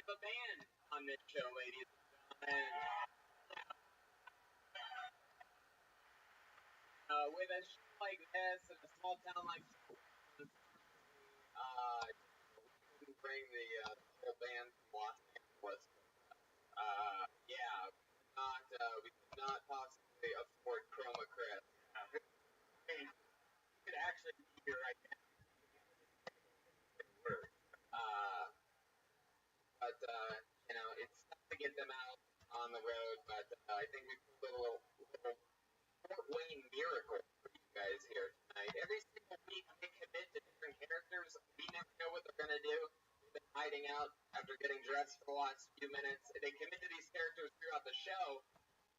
of a band on this show, ladies and gentlemen. With a show like this in a small town like we couldn't bring the whole band from Los Angeles. Yeah, we could not possibly afford Chroma Chris. He could actually be here right now. But it's tough to get them out on the road. But I think we put a little Fort Wayne miracle for you guys here tonight. Every single week they commit to different characters. We never know what they're gonna do. They've been hiding out after getting dressed for the last few minutes. They commit to these characters throughout the show,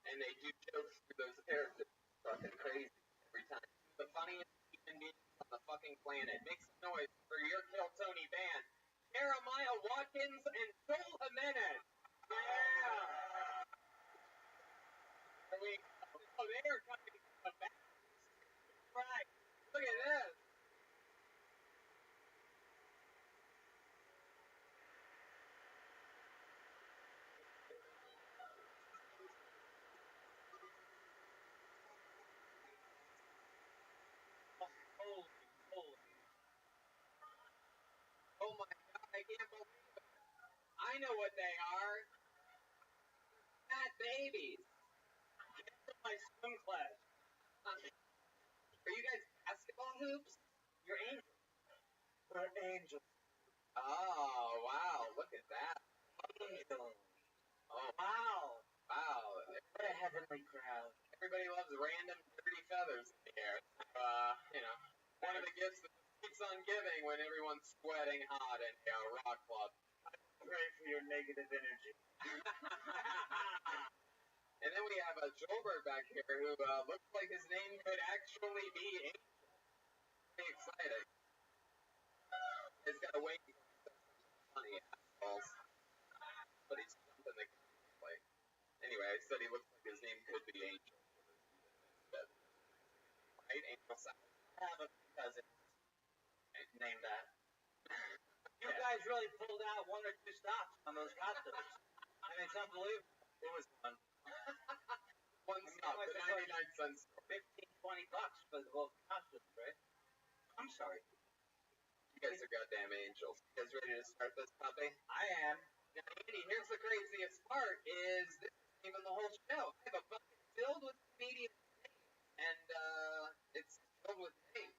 and they do jokes through those characters. Fucking crazy every time. The funniest human beings on the fucking planet. Make some noise for your Kill Tony band. Jeremiah Watkins and Joel Jimenez. Yeah. Oh, they are coming from the back. Right. Look at this. Holy. Oh my God, I can't believe it. I know what they are. Fat babies. They're from my swim class. Are you guys basketball hoops? You're angels. We're angels. Oh, wow. Look at that. Angels. Oh, wow. Wow. What a heavenly crowd. Everybody loves random dirty feathers in the air. One of the gifts that keeps on giving when everyone's sweating hot in a rock club. I pray for your negative energy. And then we have a Joelberg back here who looks like his name could actually be Angel. Pretty exciting. He's got a wait. Funny assholes. But he's something that can play. Anyway, I said he looks like his name could be Angel. Right? Angel South. I have a cousin named that. You guys really pulled out one or two stops on those costumes. I mean, it's unbelievable. It was fun. One stop, the 99 cents. 15, $20 for the whole costumes, right? I'm sorry. You guys are goddamn angels. You guys ready to start this puppy? I am. Now, Andy, here's the craziest part is this isn't even the whole show. I have a bucket filled with comedian and it's filled with names.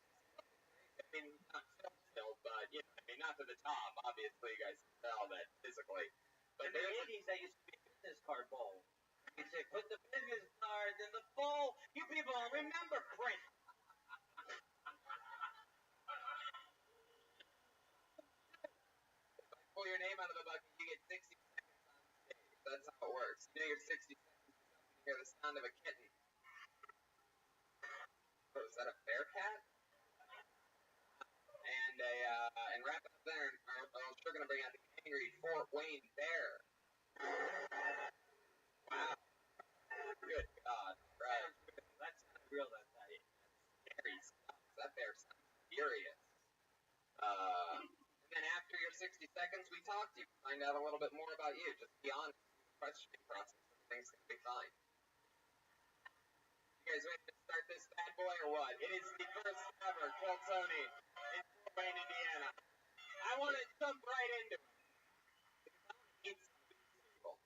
I mean, not filled, but not to the top. Obviously, you guys can tell that physically. But in the 80s, that used to be a business card bowl. You say, put the business cards in the bowl. You people don't remember print. Pull your name out of the bucket, you get 60 seconds on stage. That's how it works. You know your 60 seconds is up, you hear the sound of a kitten. Oh, is that a bear cat? And wrap it up there, I'm sure going to bring out the angry Fort Wayne bear. Wow. Good God. Right. That's not real, that's scary stuff. That bear sounds furious. And then after your 60 seconds, we talk to you, find out a little bit more about you. Just be honest with the questioning process. Everything's going to be fine. You guys ready to start this bad boy or what? It is the first ever Kill Tony in Fort Wayne, Indiana. I want to jump right into it. It's simple.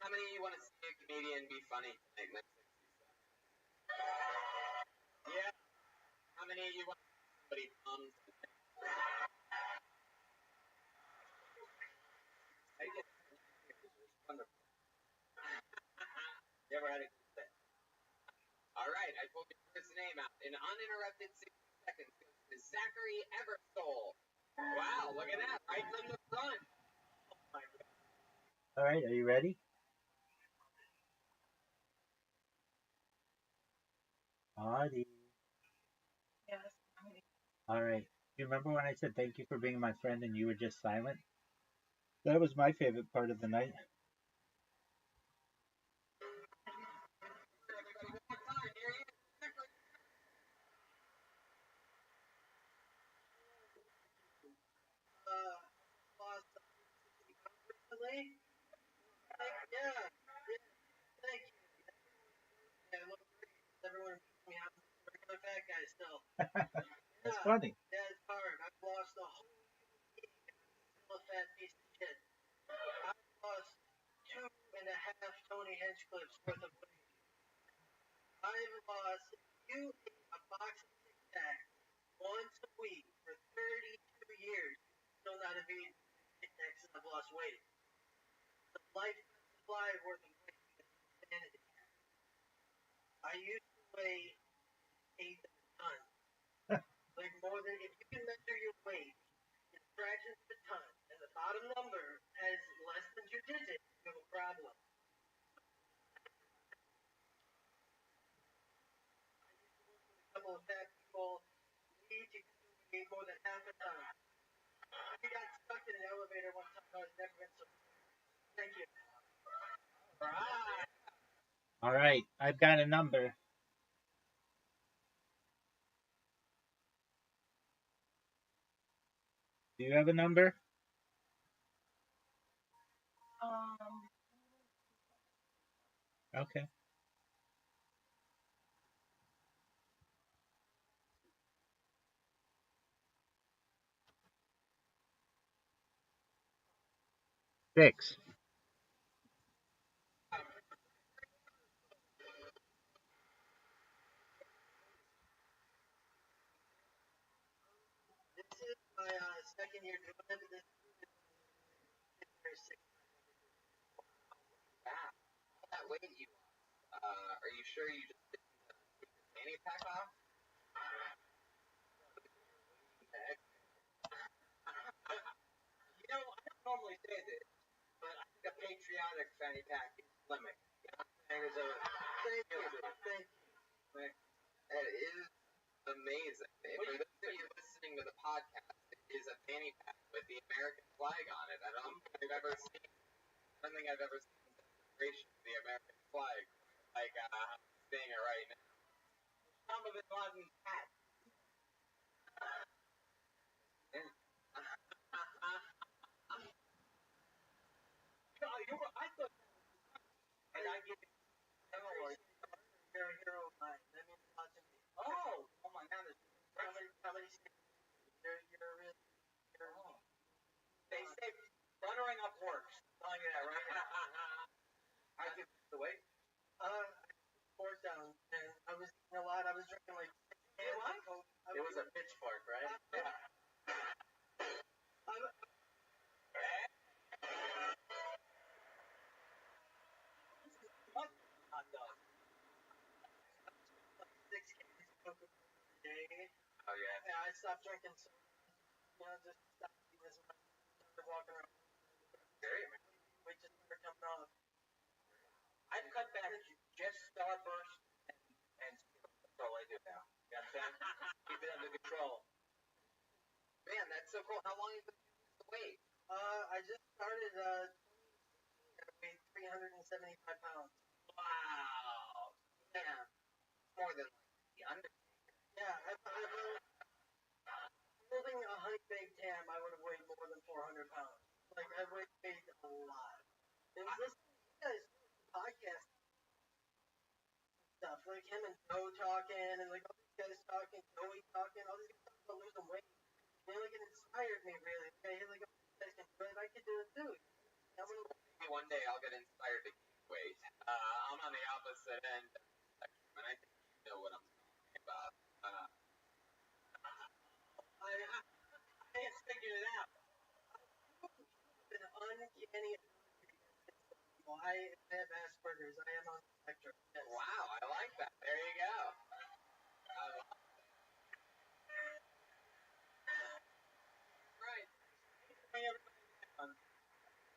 How many of you want to see a comedian be funny tonight in the 60 seconds? Yeah. How many of you want to see somebody bums tonight? Wonderful. You ever had a good day? All right, I pulled your first name out. In uninterrupted 60 seconds goes to Zachary Eversole. Wow, look at that, right from the front. Oh my God. All right, are you ready? Audie. Yes. All right. Do you remember when I said thank you for being my friend and you were just silent? That was my favorite part of the night. me? Yeah. Thank you. I look great. Everyone beats me. I'm a regular fat guy still. That's funny. Yeah, it's hard. I've lost a whole week. I'm still a fat piece of shit. I've lost 2.5 Tony Hinchcliffs worth of weight. I've lost, if you ate a box of Tic Tacs once a week for 32 years, you're still not a vegan Tic Tacs and I've lost weight. The lifetime supply worth of weight is insanity. I used to weigh 8 tons. Like more than, if you can measure your weight in fractions of a ton, and the bottom number has less than 2 digits, you have a problem. A couple of fat people lead to weigh more than half a ton. I got stuck in an elevator one time. I was never been so. Thank you. All right, I've got a number. Do you have a number? Okay. 6. This is my second year doing it, but this is very sick. Wow. All that weight you lost. Are you sure you just didn't take your fanny pack off? You know, I don't normally say this, but I think a patriotic fanny pack is slimming. You know what I'm saying? There's a thank you. That is amazing. And for those of you listening to the podcast, it is a fanny pack with the American flag on it. I don't think I've ever seen demonstration of the American flag like I'm seeing it right now. Osama bin Laden's hat. I thought that was and I give you you're a hero of mine. That means a lot to me. Oh my God. How many you're really They say buttering up works. I'm telling you that right now. I give the weight. Fork down, and I was eating a lot. I was drinking like 6 cans of Coke. It was a pitchfork, right? Yeah. Hot dog. 6 cans of Coke a day. Oh yeah. Yeah, I stopped drinking soda. You know, just stopped eating as much. Started walking around. Great. Weight just started coming off. I've cut back just Starburst and that's all I do now. You know what I'm saying? Keep it under control. Man, that's so cool. How long have you been doing this weight? I just started 2016. I weighed 375 pounds. Wow. Yeah. More than like the Undertaker. Yeah, if I was holding a honey baked ham, I would have weighed more than 400 pounds. Like, I weighed a lot. And listening to you guys do the podcast stuff, like him and Joe talking, and like all these guys talking, Joey talking, all these guys talking about losing weight. And like, it inspired me, really. Okay, like, oh, you guys can do it, I could do it too. Maybe one day I'll get inspired to gain weight. I'm on the opposite end of the spectrum, and I think you know what I'm talking about. I figured it out. An uncanny ability. I have Asperger's. I am on the spectrum. Yes. Wow, I like that. There you go. Right.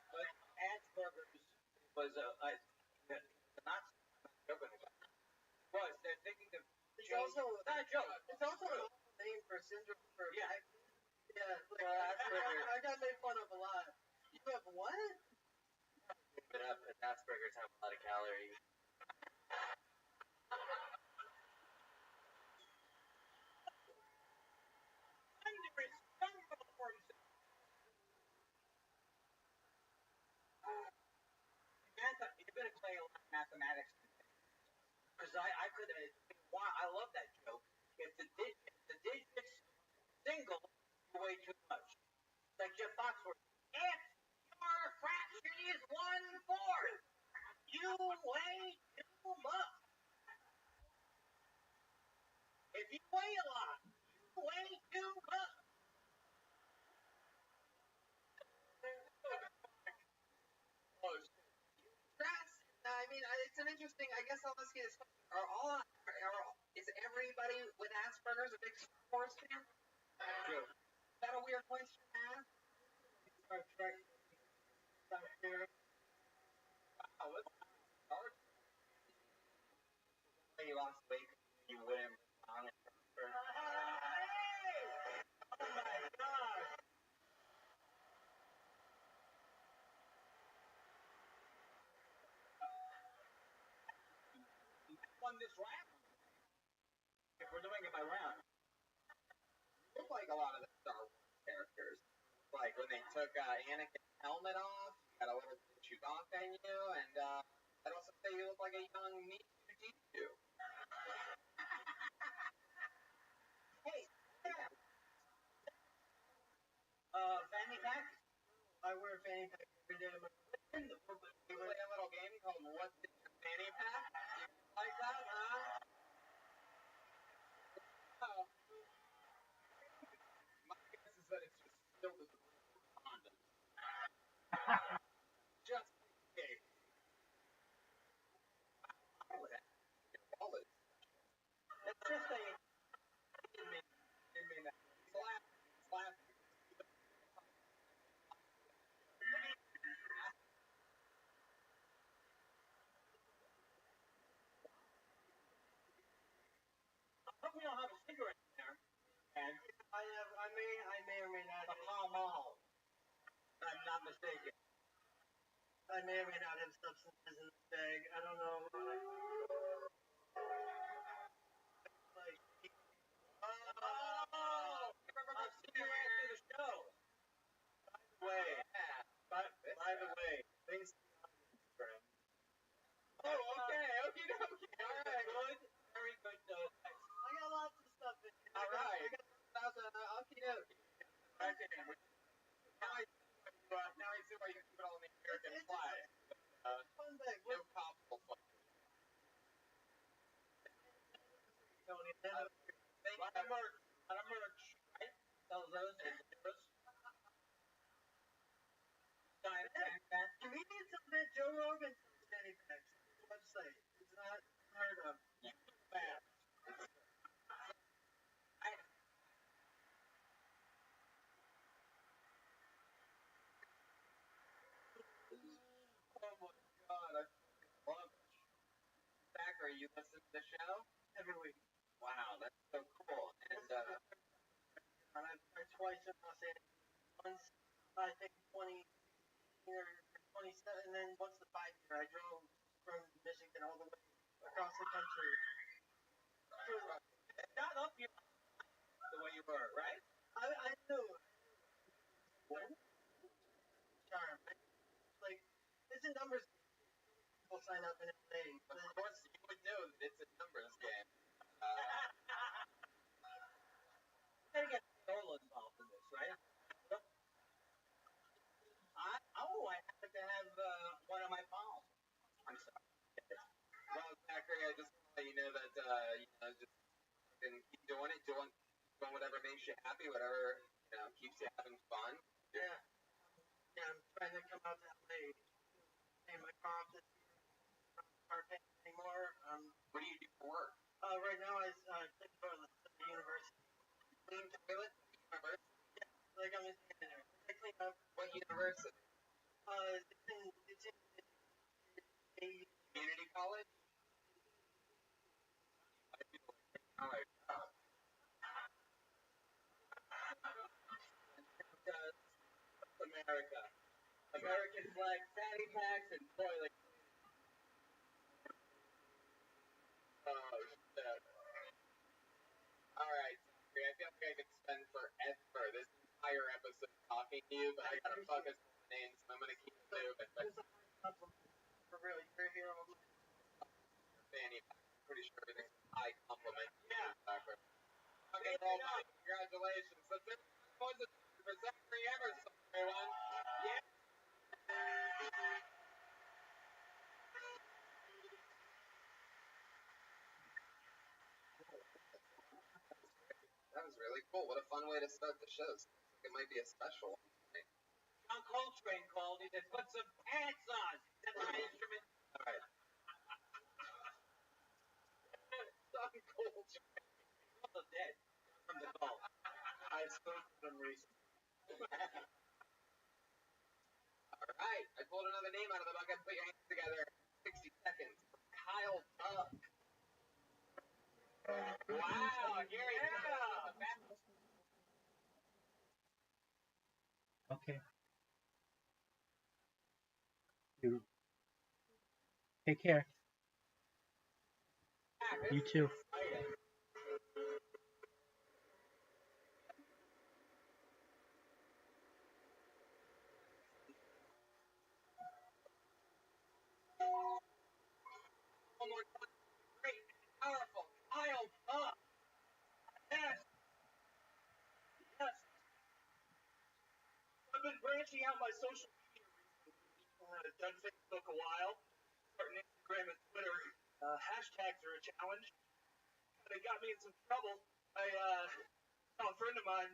But Asperger's was not joking about. Was they're thinking of? It's also not a joke. It's also an awful name for a syndrome for yeah. Yeah, like Asperger's. I got made fun of a lot. You have what? But Asperger's have a lot of calories. that why I love that joke. If the digits single, you weigh too much. Like Jeff Foxworth. If your fraction is 1/4, you weigh too much. If you weigh a lot, you weigh too much. I mean, it's an interesting. I guess I'll ask you this question: is everybody with Asperger's a big Star Wars fan? True. Is that a weird question to ask? Star Trek. Wow, that's hard. You lost weight, you win on it. Oh my God! Won this round. If we're doing it by round. You look like a lot of the Star Wars characters. Like when they took Anakin's helmet off, you got a little bit of Chewbacca in you, and I'd also say you look like a young Me2D2. Hey, yeah. Fanny pack. I wear a fanny pack every day of my life. We play a little game called What's in Your Fanny Pack? You like that, huh? Oh. My guess is that it's just filled with condoms. Just in case. Your wallet. It's just a. It may not. Slap. I hope we don't have a cigarette in there. And I may or may not. A Pall Mall. If I'm not mistaken. I may or may not have substances in this bag. I don't know. Like, I'll see you after the show. By the way, thanks to Instagram. Oh, okay. Okie dokie. All right. Good. Very good. I got lots of stuff in here. All right. Okie dokie. Okay. Now I see why you keep it all in the American flag. Fun bag. No possible flag. Tony, a lot of merch, right? Sells those and zeros. Comedians submit Joe Rogan fanny packs. Website. It's not heard of. Bad. Oh my God, I love it. Zachary, you listen to the show? Every week. Wow, that's so cool. And I've tried twice in Los Angeles. Once, I think 20 or 27, and then once the 5 year, I drove from Michigan all the way across the country. Not up here the way you were, right? I knew. Charm. Like, it's a numbers game. People sign up and play. of course, you would know that it's a numbers game. Gotta get Orla involved in this, right? I have to have one of my palms. I'm sorry. Well, Zachary, I just want to let you know that, just keep doing it, doing whatever makes you happy, whatever, keeps you having fun. Yeah. Yeah, I'm trying to come out to LA. Pay my comp this year. Aren't paying anymore. What do you do for work? Right now I clean toilets at the university. Clean toilet? University? Yeah, like I'm a janitor. I clean up. What university? It's in Community college? America. American flag, fanny packs, and toilet. Oh, shit. Alright, Zachary, I feel like I could spend forever this entire episode talking to you, but I gotta focus on the names, so I'm gonna keep moving. But For real, you're here all fanny pack. pretty sure everything's a high compliment. Yeah. Exactly. Okay, well, congratulations. So this was it for Zachary Emerson, everyone. Yeah. That was really cool. What a fun way to start the show. Seems like it might be a special one tonight. John Coltrane called. He said, "Put some pants on." Is that my instrument? All right. John Coltrane. He's also dead from the call. I spoke to him recently. All right. I pulled another name out of the bucket. Put your hands together. 60 seconds. Kyle Tuck. Wow. Here he is. Okay. You take care. You too. One more time. Great. Powerful. Kyle Tuck. Yes. Yes. I've been branching out my social media recently. I've done Facebook a while. Starting Instagram and Twitter. Hashtags are a challenge. They got me in some trouble. I saw a friend of mine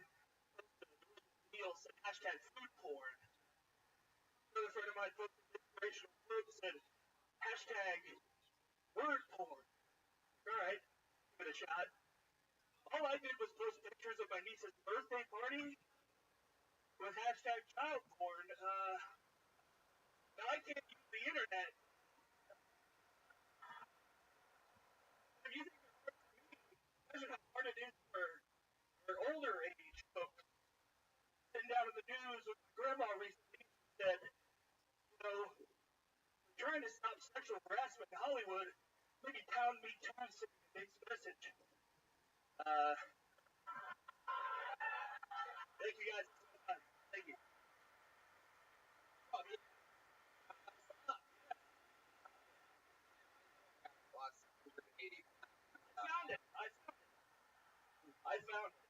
posted a deal said hashtag food porn. Another friend of mine posted an inspirational quote that said hashtag word porn. Alright, give it a shot. All I did was post pictures of my niece's birthday party with hashtag child porn. Now I can't use the internet. If you think it's hard for me, imagine how hard it is for older age folks. Sitting down in the news with my grandma recently said, you know, we're trying to stop sexual harassment in Hollywood. Maybe pound me too sending a mixed message. Thank you guys so much. Thank you. Oh, yeah. Found it. I found it.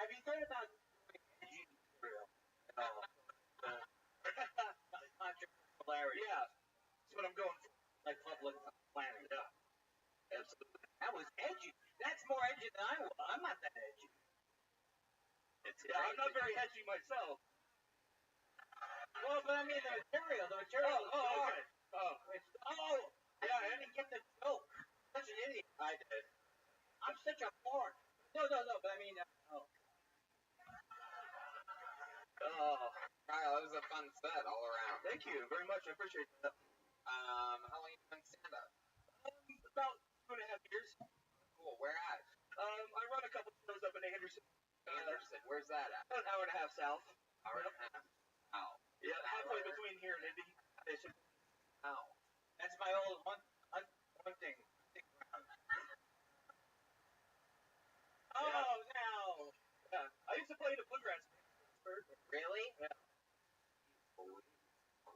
Have you thought about edgy material? Controversiality. Yeah, that's what I'm going for. Like public planning. Yeah, absolutely. That was edgy. That's more edgy than I was. I'm not that edgy. I'm not very edgy myself. Well, but I mean the material. The material is hard. Okay. Oh, Yeah, I didn't get the joke. Such an idiot. I did. I'm such a porn. No, but I mean, Kyle, that was a fun set all around. Thank you very much. I appreciate that. How long have you been stand-up? About 2.5 years. Cool. Where at? I run a couple shows up in Anderson. Anderson. Where's that at? About an hour and a half south. Hour and a half. Wow. Yeah, halfway between here and Indy. Wow. That's my old hunting ground. Oh, now. Yeah. I used to play the bluegrass band. Really? Yeah.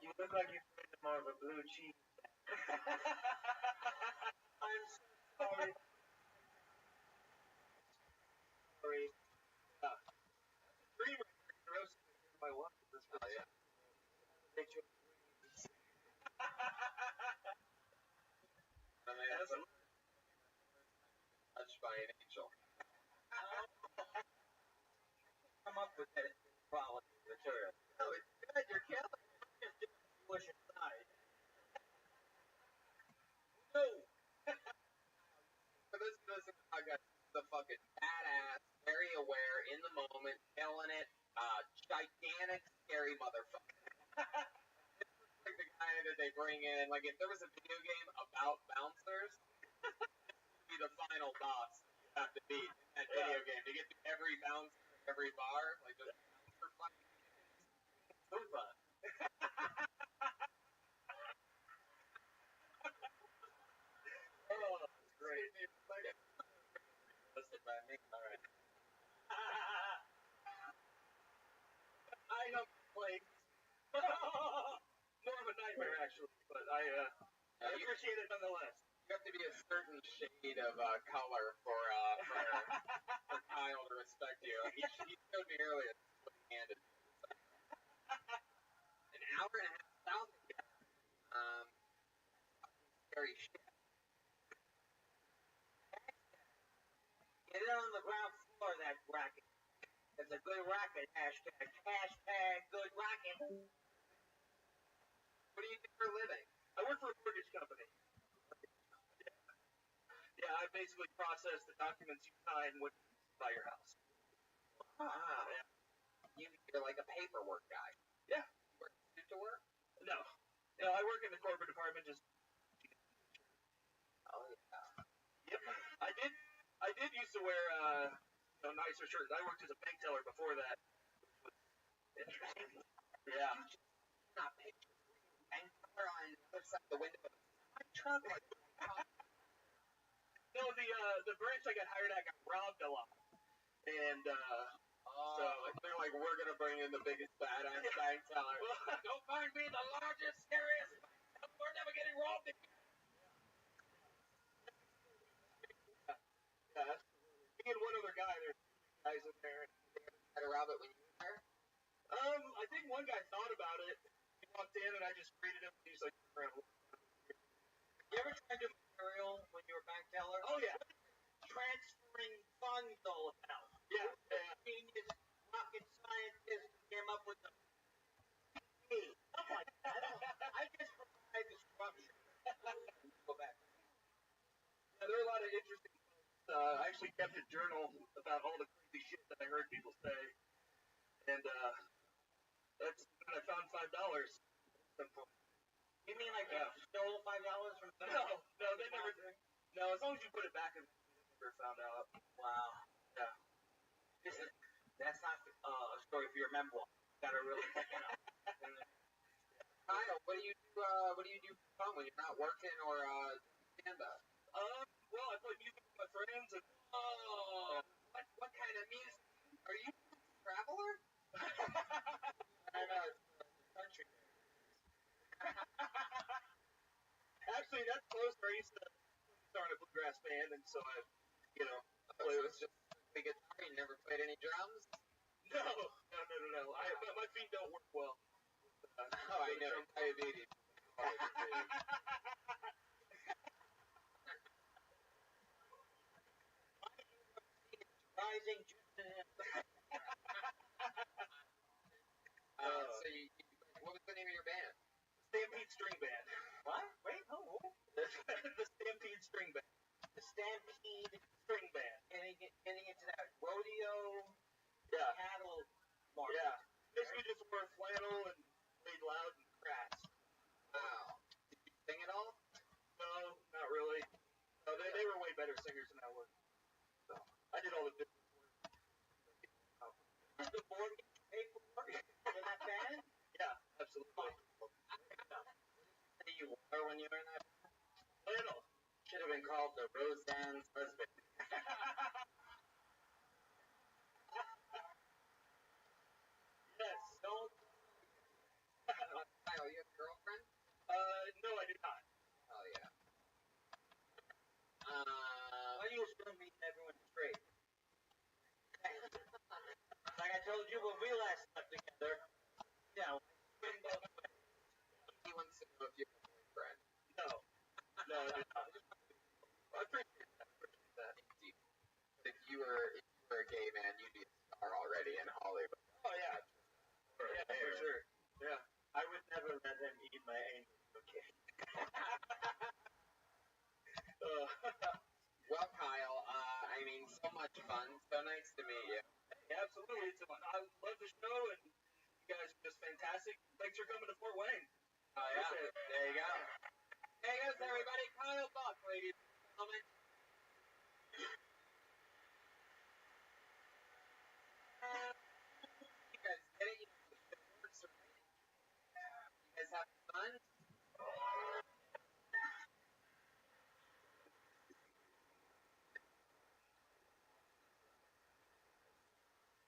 You look like you're playing more of a blue cheese. I'm so sorry. Sorry. Yeah. Dream roast my wife. Oh, yeah. I mean, that's touched by an angel. Come up with that quality material. No, it's good. You're killing it. Just do it push aside. No. For those of us in the podcast, the fucking badass, very aware, in the moment, killing it, gigantic, scary motherfucker. Like the guy that they bring in, like if there was a video game about bouncers, this would be the final boss you have to beat in that video game to get to every bouncer, every bar, like just bouncer fighting. Hoopa. Oh, that's great. Listed by me. All right. I know plagues. More of a nightmare, actually, but I appreciate it nonetheless. You have to be a certain shade of color for Kyle to respect you. He showed me earlier what he handed me. An hour and a half south of here. Scary shit. Get it on the ground floor of that racket. It's a good racket. Hashtag good racket. What do you do for a living? I work for a mortgage company. Yeah, I basically process the documents you sign when you buy your house. Ah, you're like a paperwork guy. Yeah. You work suit to work? No, I work in the corporate department. Just. Oh yeah. Yep. I did used to wear nicer shirts. I worked as a bank teller before that. Interesting. Yeah. Not picture bank teller on the other side of the window of my truck. Like, no, the branch I got hired at got robbed a lot, and so they're like, we're gonna bring in the biggest badass bank teller. Don't find me the largest, scariest. We're never getting robbed again. Yeah, me and one other guy. There's guys in there. Try to rob it when you were there? I think one guy thought about it. He walked in and I just greeted him. He's like, You ever tried to do material when you were a bank teller? oh yeah. Transferring funds all about. Yeah. Genius rocket scientist came up with the stuff like that. I just provide the structure. Go back. Yeah, there are a lot of interesting folks. I actually kept a journal about all the crazy shit that I heard people say. And that's when I found $5 at some point. You mean like you stole $5 from No, they never. No, as long as you put it back, they never found out. Wow. Yeah. That's not a story for your memoir. You gotta really pick it up. Kyle, what do you do? What do you do for fun when you're not working or stand up? Well, I play music with my friends. And, what kind of music? Are you a traveler? I know it's country. Actually, that's closer. I used to start a bluegrass band, and so I, It was just a guitar. You never played any drums? No. My feet don't work well. I know. Diabetes. Rising So what was the name of your band? Stampede String Band. What? Wait, no. The Stampede String Band. The Stampede String Band. getting into that rodeo Yeah. cattle market. Yeah. Basically just wore flannel and played loud and crass. Wow. Did you sing it all? No, not really. No, they were way better singers than I was. So I did all the business work. Did the board get paid for that band? Yeah, absolutely. Say you wore when you were in that band? Flannel. Should have been called the Roseanne's husband. Yes. Don't. Kyle, you have a girlfriend? No, I do not. Oh yeah. Why do you assume me and everyone straight? Like I told you when we last slept together, He wants to know if you have a boyfriend. No, I do not. I appreciate that. But if you were a gay man, you'd be a star already in Hollywood. Oh yeah. Yeah, for sure. Yeah. I would never let him eat my angel cake. Well, Kyle, so much fun. So nice to meet you. Hey, absolutely. I love the show, and you guys are just fantastic. Thanks for coming to Fort Wayne. Oh yeah. There you go. There goes everybody. Kyle Buck, ladies and gentlemen. You guys get it? It works, right? You guys have fun?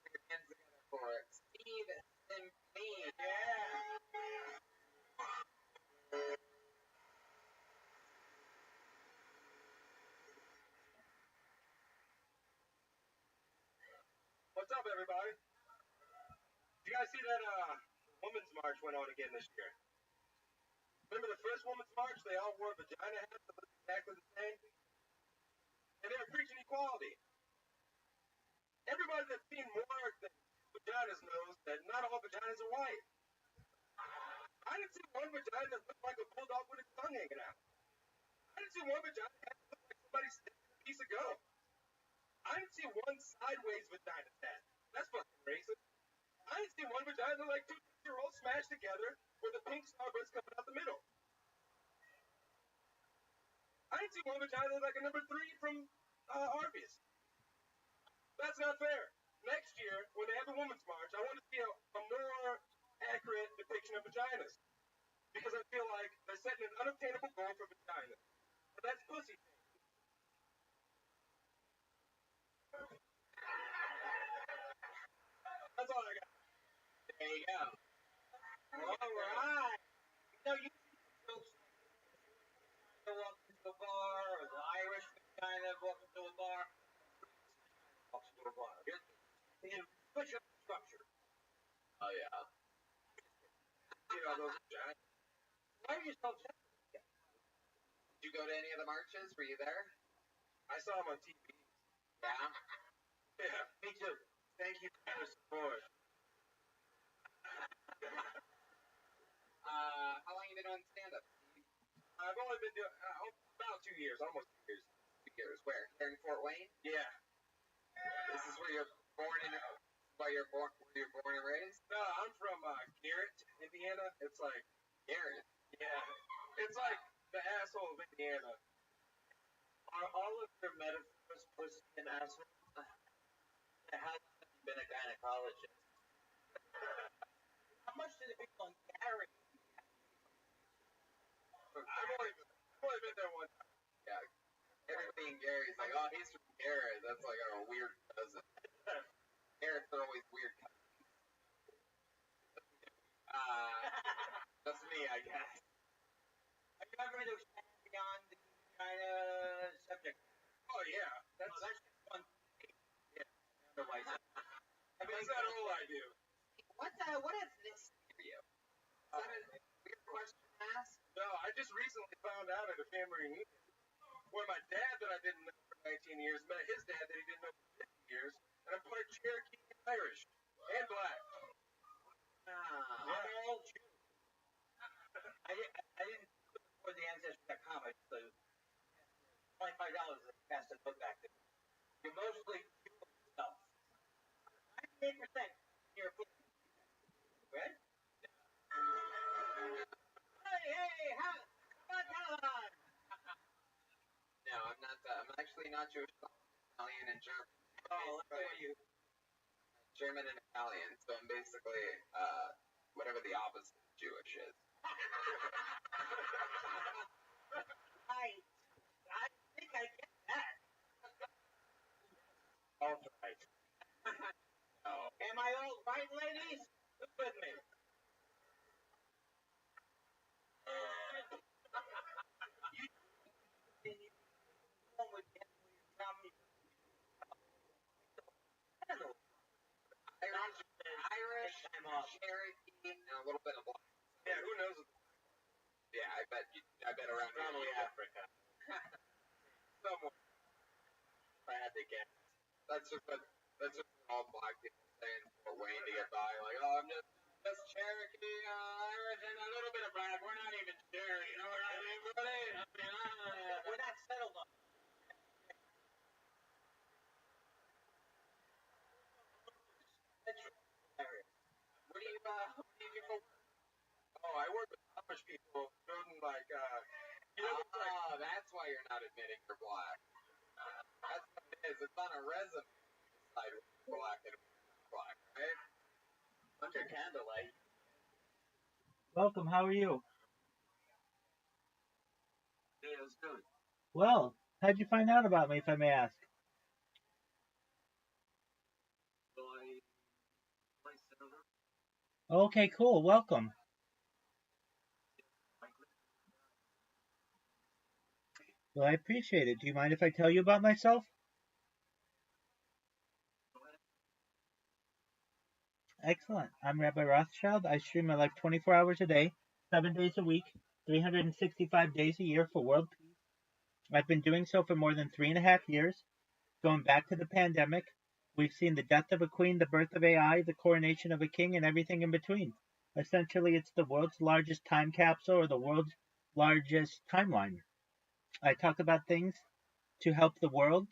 Put your hands together for Steve Simpson. Yeah. What's up, everybody? Did you guys see that Women's March went on again this year? Remember the first Women's March? They all wore vagina hats that looked exactly the same. And they were preaching equality. Everybody that's seen more than vaginas knows that not all vaginas are white. I didn't see one vagina that looked like a bulldog with its tongue hanging out. I didn't see one vagina that looked like somebody sticking a piece of gum. I didn't see one sideways vagina tat. That's fucking racist. I didn't see one vagina like 2-year-olds smashed together with a pink starburst coming out the middle. I didn't see one vagina like a number 3 from Arby's. That's not fair. Next year, when they have a Women's March, I want to see a more accurate depiction of vaginas. Because I feel like they're setting an unobtainable goal for vaginas. But that's pussy. That's all I got. There you go. All right. You know, you see jokes like walk into a bar, or the Irish kind of walk into a bar, walks into a bar. You switch up the structure. Oh, yeah. You know, those vaginas. Why are you so upset? Did you go to any of the marches? Were you there? I saw them on TV. Yeah. Yeah. Me too. Thank you for your support. How long you been doing stand-up? I've only been doing about 2 years, almost 2 years. 2 years. Where? Here in Fort Wayne? Yeah. This is where you're born in. Where you're born and raised? No, I'm from Garrett, Indiana. It's like Garrett. Yeah. It's like the asshole of Indiana. Are all of your metaphors pussy and asshole? How long have you been a gynecologist? How much do the people in Gary? I've only been there one time. Yeah. Everybody in Gary's like, oh, he's from Garrett. That's like our weird cousin. Garrett's are always weird cousins. That's me, I guess. Are you ever going to expand beyond the China subject? Oh, yeah. That's just one thing. Yeah. Otherwise, I mean, that's not all I do. What ethnicity are you? Is that a weird question to ask? No, I just recently found out at a family reunion where my dad that I didn't know for 19 years met his dad that he didn't know for 50 years, and I'm part Cherokee and Irish and black. Ah. I'm all Jew. I didn't look for the Ancestry.com. I just $25 is a cast and look back there. You're mostly Jew yourself. 98% you're right? Hey, how about time? No, I'm not. I'm actually not Jewish. I'm Italian and German. Oh, let's say you. German and Italian. So I'm basically whatever the opposite of Jewish is. I think I get that. All right. Oh. Am I all right, ladies? Look with me. Irish, Cherokee, and a little bit of black. Yeah, who knows? Yeah, I bet around Probably here. Africa. Somewhere. If I had to guess. That's just what all black people say in Fort Wayne to get by. Like, oh, I'm just Cherokee, Irish, and a little bit of black. We're not even sure. You know what I mean, buddy? We're not settled on. That's hilarious. What do you do for work? Oh, I work with Amish people building like you know, Oh, that's why you're not admitting you're black. That's what it is. It's on a resume. Decide if you're black and black, right? Under candlelight. Welcome, how are you? Yeah, it's good. Well, how'd you find out about me, if I may ask? Okay, cool, welcome. Well, I appreciate it. Do you mind if I tell you about myself? Excellent. I'm Rabbi Rothschild. I stream my life 24 hours a day, 7 days a week, 365 days a year for world peace. I've been doing so for more than 3.5 years. Going back to the pandemic, we've seen the death of a queen, the birth of AI, the coronation of a king, and everything in between. Essentially, it's the world's largest time capsule or the world's largest timeline. I talk about things to help the world,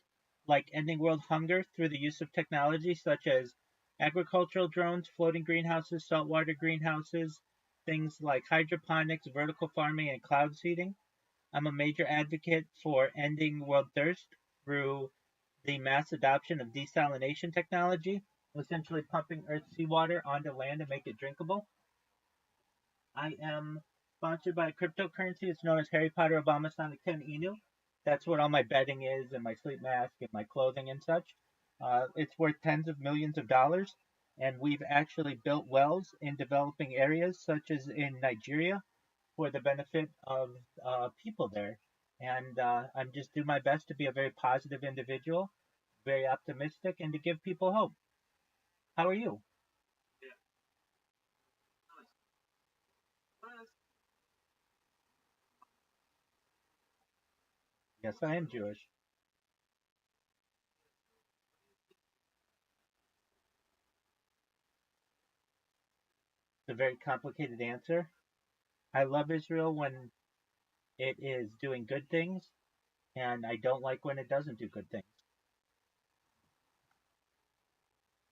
like ending world hunger through the use of technology such as agricultural drones, floating greenhouses, saltwater greenhouses, things like hydroponics, vertical farming, and cloud seeding. I'm a major advocate for ending world thirst through the mass adoption of desalination technology, essentially pumping Earth's seawater onto land to make it drinkable. I am sponsored by a cryptocurrency. It's known as Harry Potter Obama Sonic 10 Inu. That's what all my bedding is, and my sleep mask, and my clothing and such. It's worth tens of millions of dollars, and we've actually built wells in developing areas, such as in Nigeria, for the benefit of people there. And I'm just doing my best to be a very positive individual, very optimistic, and to give people hope. How are you? Yeah. Nice. Yes, I am Jewish. It's a very complicated answer. I love Israel when it is doing good things, and I don't like when it doesn't do good things.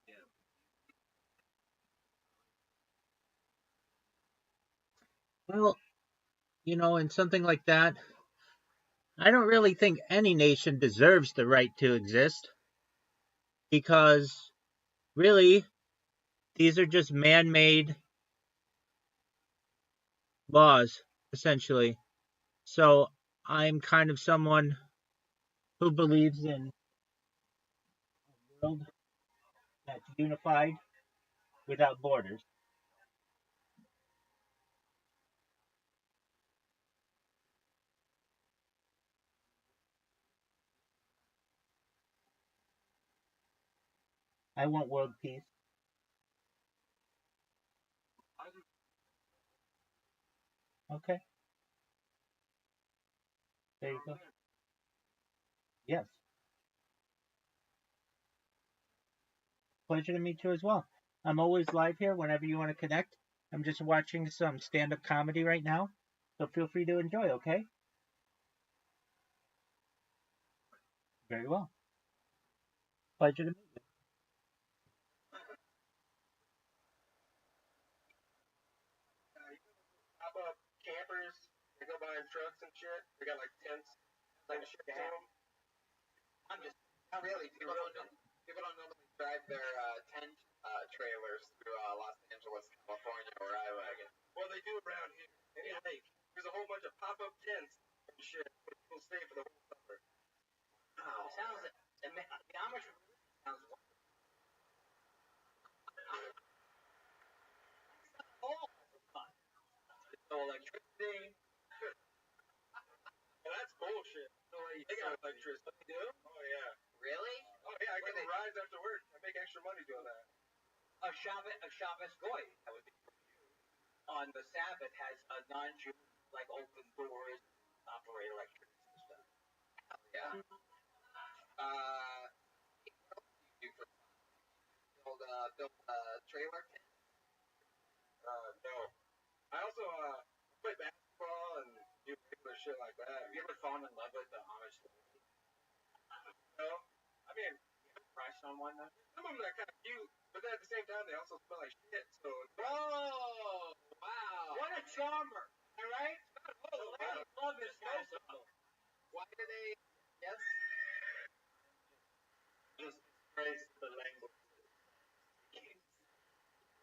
Yeah. Well, in something like that, I don't really think any nation deserves the right to exist because really these are just man made laws, essentially. So I'm kind of someone who believes in a world that's unified without borders. I want world peace. I do. Okay, there you go. Yes, pleasure to meet you as well. I'm always live here whenever you want to connect. I'm just watching some stand up comedy right now, so feel free to enjoy, okay? Very well. Pleasure to meet you. Pop up campers. They go buying trucks and shit. They got like tents, like shit to them. I'm just not really. People don't normally drive their tent trailers through Los Angeles, California, where I live. Well, they do around here. Any lake. There's a whole bunch of pop up tents and shit where people stay for the whole summer. Wow. Sounds the Amish sounds wonderful. All fun. No electricity. And that's bullshit. No way. They got electricity. They do? Oh yeah. Really? Oh yeah. I Where get they- rides after work. I make extra money doing that. A Shabbos goy. That would be on the Sabbath has a non-Jew like open doors, operate electricity and stuff. Yeah. What else do you do for build trailer tent? No. I also play basketball and do regular shit like that. Have you ever fallen in love with the Amish lady? No. I mean, Crush on one though? some of them are kind of cute, but then at the same time they also smell like shit. So Oh, wow. What a charmer! All right. oh, The ladies love this kind of stuff. Why do they? Yes. Just praise the language.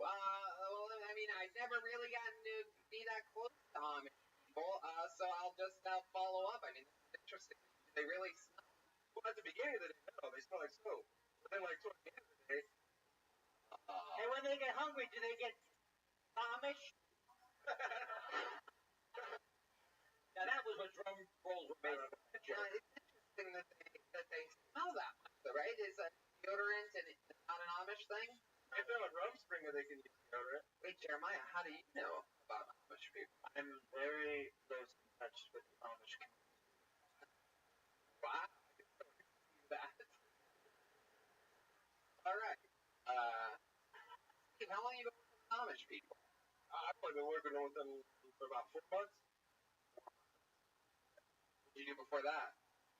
Well, I mean, I've never really gotten to be that close to Amish people, so I'll just follow up. I mean, it's interesting. They really smell. well, at the beginning of the day, no, they smell like soap. But then, like towards the end of the day, And when they get hungry, do they get Amish? Now that was what drum rolls were made of. It's interesting that they smell that much, though, right? Is that deodorant and it's not an Amish thing? If they're on Rumspringa, they can use deodorant. Wait, Jeremiah, how do you know about Amish people? I'm very close in touch with the Amish community. Wow. That. All right. Steve, how long have you been working with Amish people? I've only been working with them for about 4 months. What did you do before that?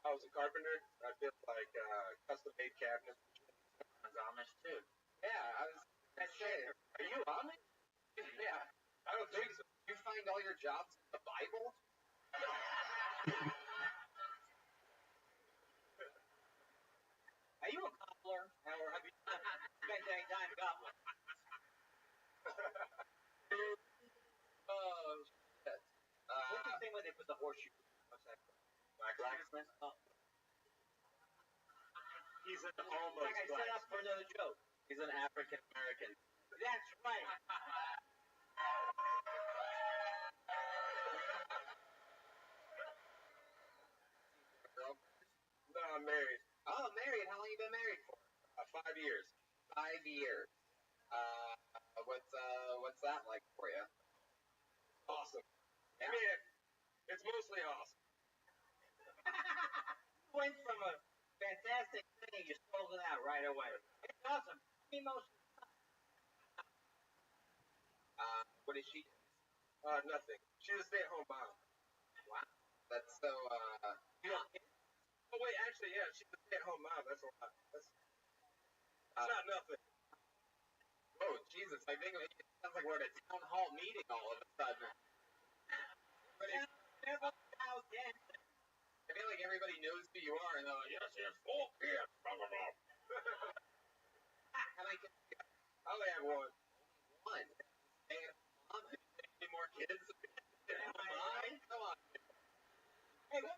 I was a carpenter. I built like custom-made cabinets. I was Amish too. Yeah, I was gonna say, Are you Amish? yeah. I don't think so. You find all your jobs in the Bible? Are you a cobbler? Or have you spent any time gobbling? Oh, shit. What's the thing where they put the horseshoe? What's that? Blacksmith? Oh. He's an almost Like I set up for another joke. He's an African American. That's right. Girl. No, I'm married. Oh, married. How long you been married for? 5 years. 5 years. What's that like for you? Awesome. Yeah. I mean, it's mostly awesome. You went from a fantastic thing, you sold it out right away. It's awesome. Me most. What does she do? Nothing. She's a stay-at-home mom. Wow. That's so, You don't care? Oh wait, actually, yeah, she's a stay-at-home mom. That's a lot. That's not nothing. oh, Jesus. I think it sounds like we're at a town hall meeting all of a sudden. I feel like everybody knows who you are, and they're like, yes, yes, 4 kids. Blah, blah, blah. How many kids do you got? I only have one. One. Hey, Mom, any more kids? Mine? Come on. Hey, what?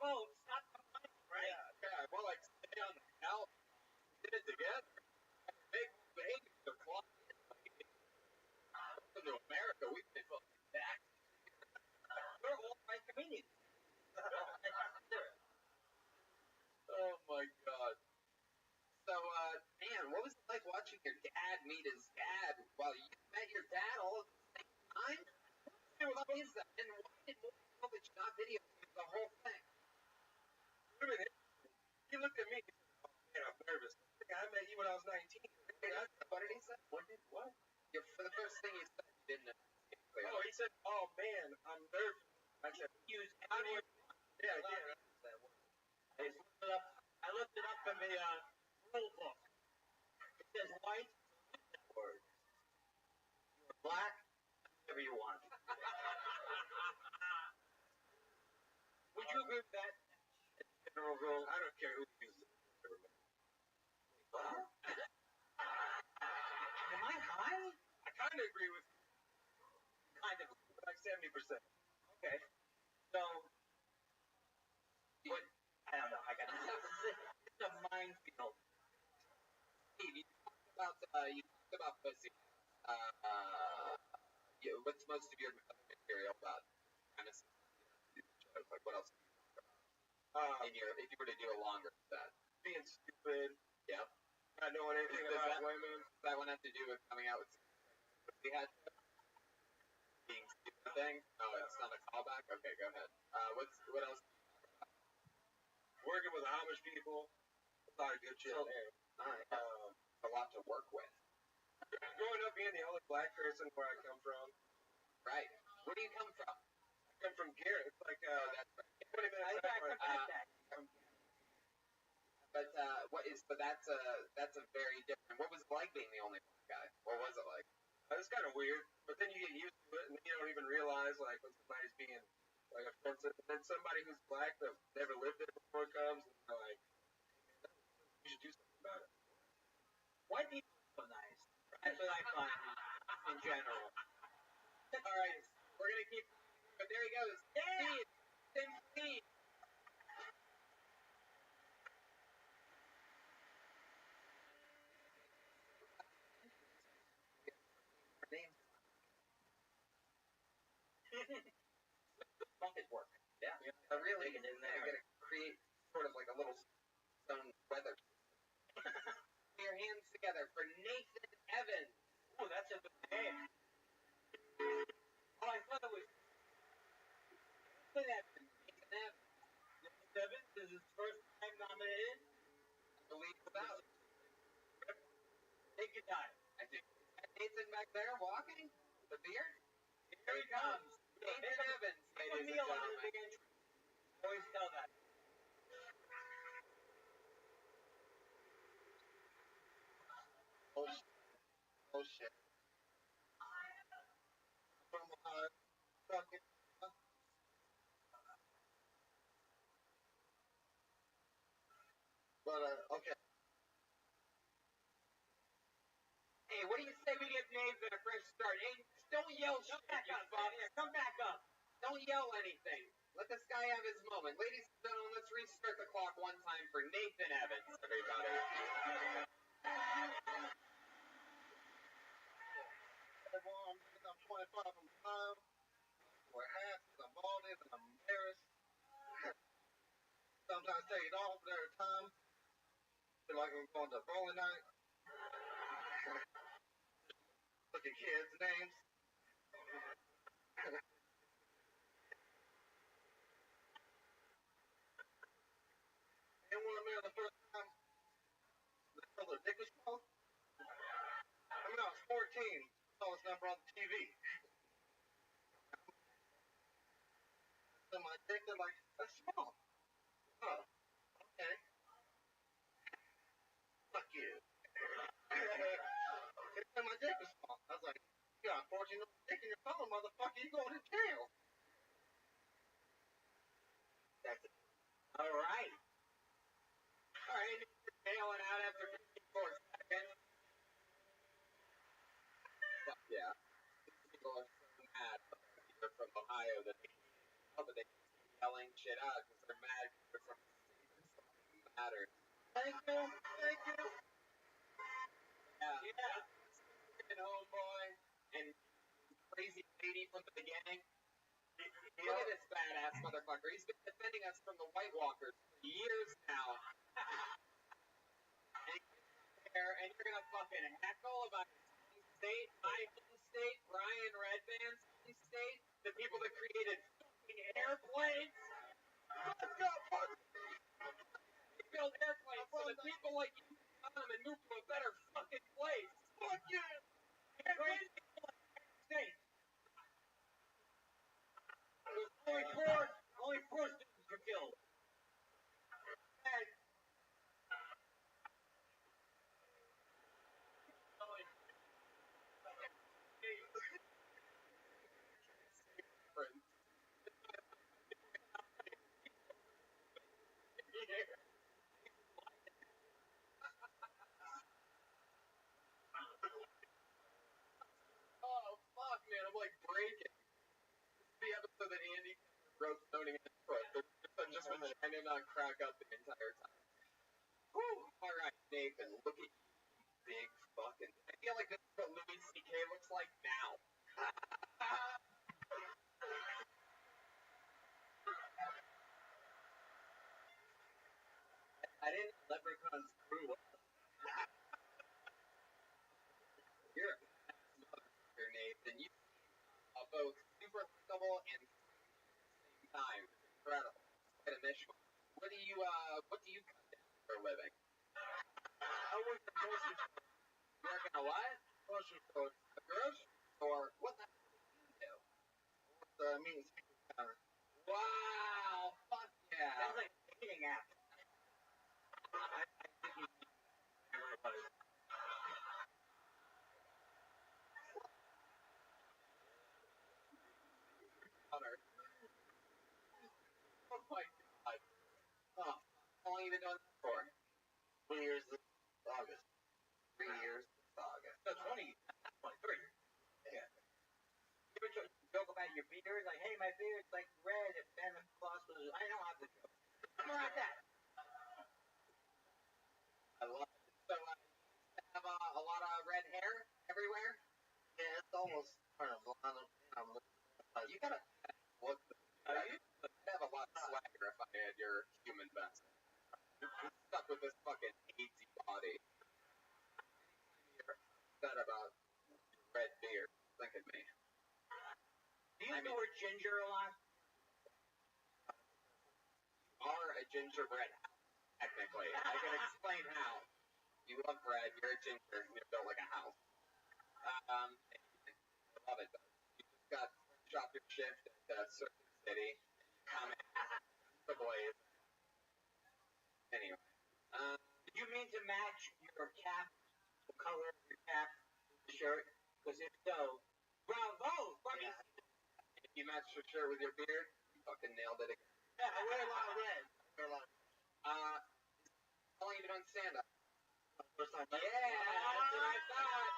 Oh, stop complaining, right? Yeah, more like stay on the couch. Get it together. Big babies are clocking in. Welcome to America. We've been fucking back. We're all right comedians. Oh my god. So, man, what was it like watching your dad meet his dad while you met your dad all at the same time? What is that? And why did more people that you not videotape the whole thing? I mean, he looked at me and said, oh man, I'm nervous. I met you when I was 19. What did he say? What? For the first thing you said, you didn't know. Oh, he said, oh man, I'm nervous. I said, Use how do you? every Yeah, word. yeah. I looked it up in the rule book. It says white, word. You're black, whatever you want. Would you agree with that? General rule. I don't care who uses it. Am I high? I kind of agree with you, Kind of. like 70%. Okay. So, what? I don't know. I got it's a minefield. Steve, you talked about pussy. What's most of your material about? Kind of, like what else? If you were to do a longer set. Being stupid, Yep. not knowing anything Does about that- women. Does that one have to do with coming out with pussy hat? Being stupid thing? Oh, it's not a callback? Okay, go ahead. What else? Working with Amish people, a lot of good shit So- there. Alright. A lot to work with. Growing up being the only black person where I come from, Right. Where do you come from? I come from Garrett. It's like That's right. 20 I minutes got backwards. that. But that's a very different. What was it like being the only black guy? What was it like? It's kind of weird, but then you get used to it, and then you don't even realize like when somebody's being like offensive, and then somebody who's black that never lived there before comes, and they're like, you should do something about it. White people are so nice. That's what I find in general. All right, we're gonna keep. But there he goes. Yeah. Steve. Funk is work. Yeah. Really, Take it in they're there. gonna create sort of like a little stone weather. Put your hands together for Nathan Evans. Oh, that's a good name. Oh, I thought it was Nathan Evans. Nathan Evans. Nathan Evans is his first time nominated. I believe about. Take your time. I think Nathan back there walking with the beard. Here he comes. Nathan Evans, Give ladies and me a lot of gentlemen. big entry. Always tell that. Oh shit. From fucking. But okay. Hey, what do you say we give Nathan a fresh start? Hey, don't yell shit, Back you up. fuck. Here, come back up. Don't yell anything. Let this guy have his moment. Ladies and gentlemen, let's restart the clock one time for Nathan Evans, everybody. I'm 25 from time. Wear hats, I'm bald and I'm embarrassed. Sometimes take it off every time. Feel like I'm going to bowling night. Look at kids' names. And when I met the first time, the color dick was small. I mean, I was 14. Saw this number on the TV. So my dick, they're like, that's small. Oh, okay. Fuck you. And my dick was small. I was like, you got a 14-year-old dick in your phone, motherfucker. You going to jail. That's it. All right. All right, you're bailing out after 54 seconds. Fuck yeah. These people are so mad. They're from Ohio that they but they keep yelling shit out because they're mad because they're from a state that fucking matters. Thank you. Thank you. Yeah. Fucking homeboy and crazy lady from the beginning. Look at this badass motherfucker. He's been defending us from the White Walkers for years now. And he's there, and you're gonna fucking heckle about his home state, my home state, Brian Redman's home state, the people that created fucking airplanes. Let's go. They build airplanes so that people like you can come and move to a better fucking place. Fuck you. Crazy people like state. Only four students were killed. And oh fuck, man, I'm like breaking. This is the episode that Andy wrote stoning his foot. I've just been trying to not crack up the entire time. Whew. All right, Nathan, look at you, big fucking. I feel like this is what Louis C.K. looks like now. I didn't leprechauns grew up. You're a motherfucker, Nathan. You are both super likable and at the same time. It's incredible. It's quite a mishmash. What do you cut down for a living? I work at the grocery store. You work in a what? Grocery store. A grocery store? What the hell do you do? The meat and seafood counter. Wow! Fuck yeah! Sounds like a dating app. I think you need everybody. Hunter. Oh my god. Oh, how long have you been doing this for? 3 years this August. 3 years this August. So 23. Yeah. You ever joke about your beard? Like, hey, my beard's like red. If Santa Claus was, I don't have the joke. Something like that. I love it. So, you have a lot of red hair everywhere? Yeah, it's almost turned blonde. I'm You gotta look. You'd have a lot of swagger if I had your human best. You're stuck with this fucking AIDS body. said about red beer. Look at me. Do you use the word ginger a lot? You are a gingerbread house, technically. I can explain how. You love bread, you're a ginger, and you're built like a house. I love it, though. You just got shop your shift at Circuit City, come in, the blaze. Anyway. Did you mean to match your cap, the color of your cap, the shirt? Because if so, bravo! Yeah. If you match your shirt with your beard, you fucking nailed it again. Yeah, I wear a lot of red. How long have you been doing stand-up? First time. Yeah, that's what I thought.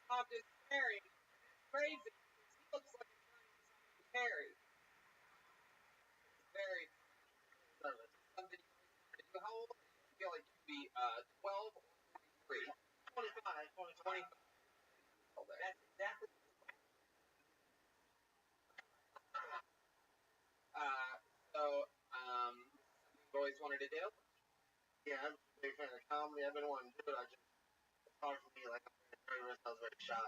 Talked to Terry. It's crazy. He looks like a giant Terry. Very something you always wanted to do. How old do you feel like you'd be? 12 or 43? 25. That's exactly. Something you've always wanted to do? Yeah, I'm a big fan of comedy. I've been wanting to do it. It's hard for me. Like, I'm very nervous. I was very shy.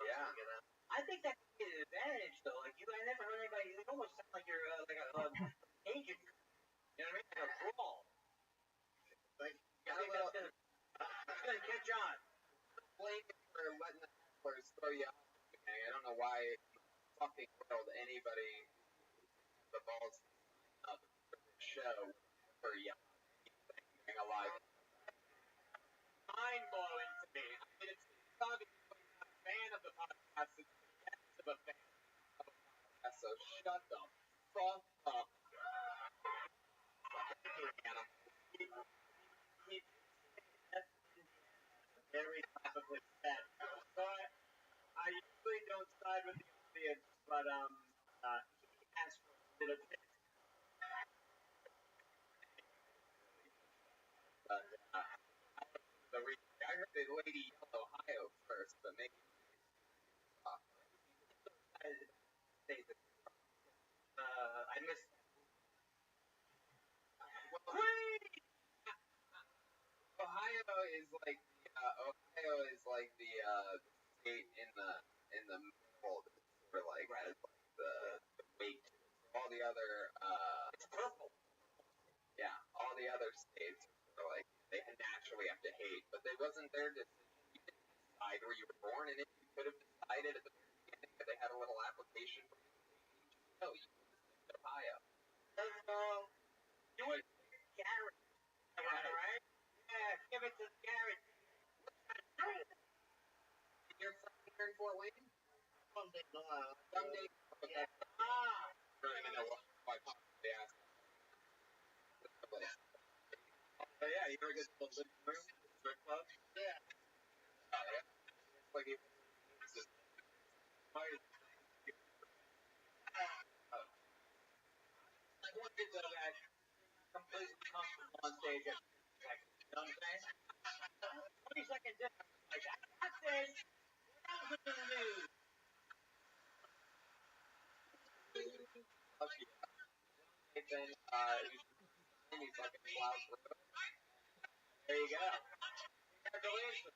Yeah. I think that could be an advantage, though. Like I never heard anybody. You almost sound like you're like a agent. You know what I mean? Like a brawl. Like, I think that's gonna catch on. Blame me for letting the hecklers throw you off. I don't know why in the fucking world anybody has the balls to sign up for this show for yelling anything a live. Mind blowing to me. I mean, it's obviously not a fan of the podcast. It's the guest of a fan of a podcast. So shut the fuck up. Very topically said. But I usually don't side with the audience, but He asked for a bit of it. But I heard the lady yell Ohio first, but maybe I missed that. Ohio is like the state in the middle that sort of like has like the weight to it. So all the other It's purple. yeah, all the other states are sort of like they naturally have to hate, but they wasn't their decision. You didn't decide where you were born, and if you could have decided at the very beginning that they had a little application for you, no, you would have picked Ohio. You would pick Garrett. Right? Yeah, give it to Garrett. You're from here in Fort Wayne? Someday. Okay. Yeah. I don't even know why possibly asked. Oh yeah, you ever get to the living room at the strip club? Yeah. It's like it I want people that are completely comfortable on stage. You know what I'm saying? 20 seconds in, like, I got this. What else is in the news? then you fucking plow through. There you go. Congratulations.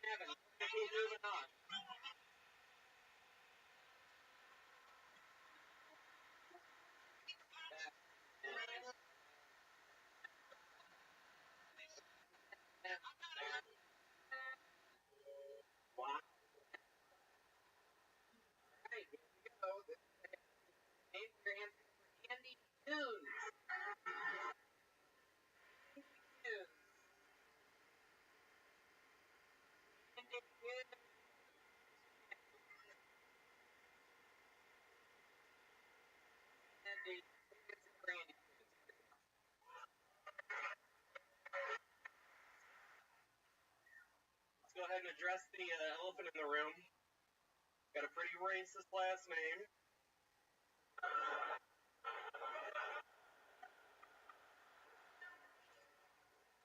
Kevin, keep moving on. Wow. Alright, here we go. Name your answer for Andy Tunes. Let's go ahead and address the elephant in the room. Got a pretty racist last name.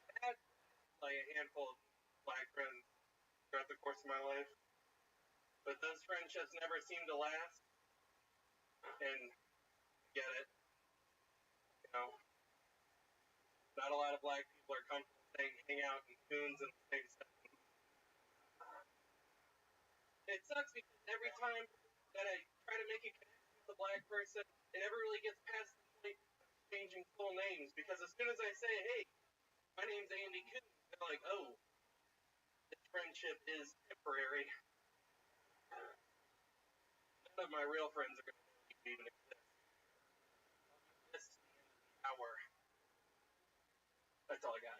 I had like a handful of black friends throughout the course of my life, but those friendships never seem to last. And get it, you know, not a lot of black people are comfortable hang out in coons and the same stuff. It sucks because every time that I try to make a connection with a black person, it never really gets past the point of changing full names. Because as soon as I say, hey, my name's Andy Coons, they're like, oh, this friendship is temporary. None of my real friends are going to know you even exist. This is the end of the hour. That's all I got.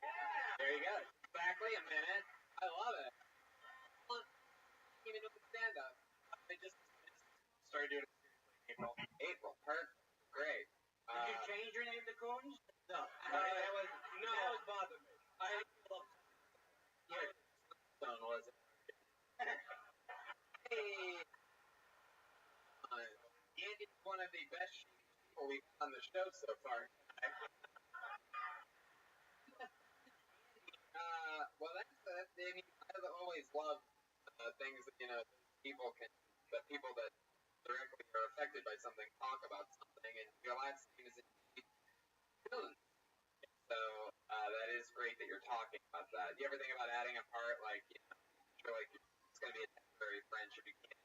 Yeah. There you go. Exactly a minute. I love it. Even doing stand-up. I just started doing it seriously in April. April, perfect. Great. Did you change your name to Coons? No. That was bothering me. I love Stone, was it? Hey. Andy's one of the best people we've had on the show so far. Well, I mean, I've always loved things that, that people that directly are affected by something talk about something, and your last name is indeed Coons. So, that is great that you're talking about that. Do you ever think about adding a part, like, you're like, it's going to be a temporary friendship, you can't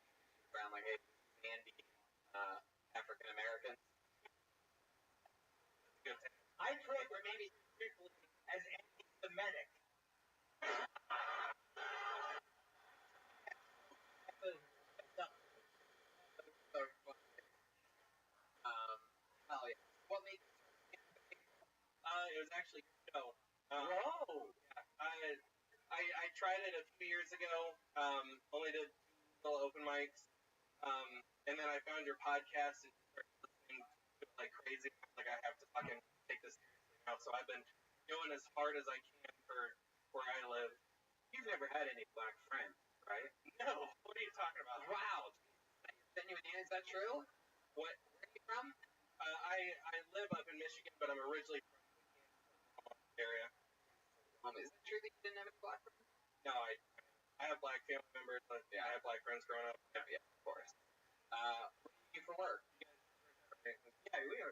around like, hey, Andy, African Americans? I tried for maybe briefly as anti-Semitic. So funny. Hell yeah. What made you it was actually no. Whoa! Yeah, I tried it a few years ago. Only did 2 little open mics. And then I found your podcast and started listening to it like crazy. Like I have to fucking take this seriously now. So I've been going as hard as I can for where I live. You've never had any black friends, right? No. What are you talking about? Wow. Is that true? Where are you from? I live up in Michigan, but I'm originally from the area. Is it true that you didn't have any black friends? No, I have black family members. Yeah, I have black friends growing up. Yeah, of course. What do you do for work? Yeah, we are.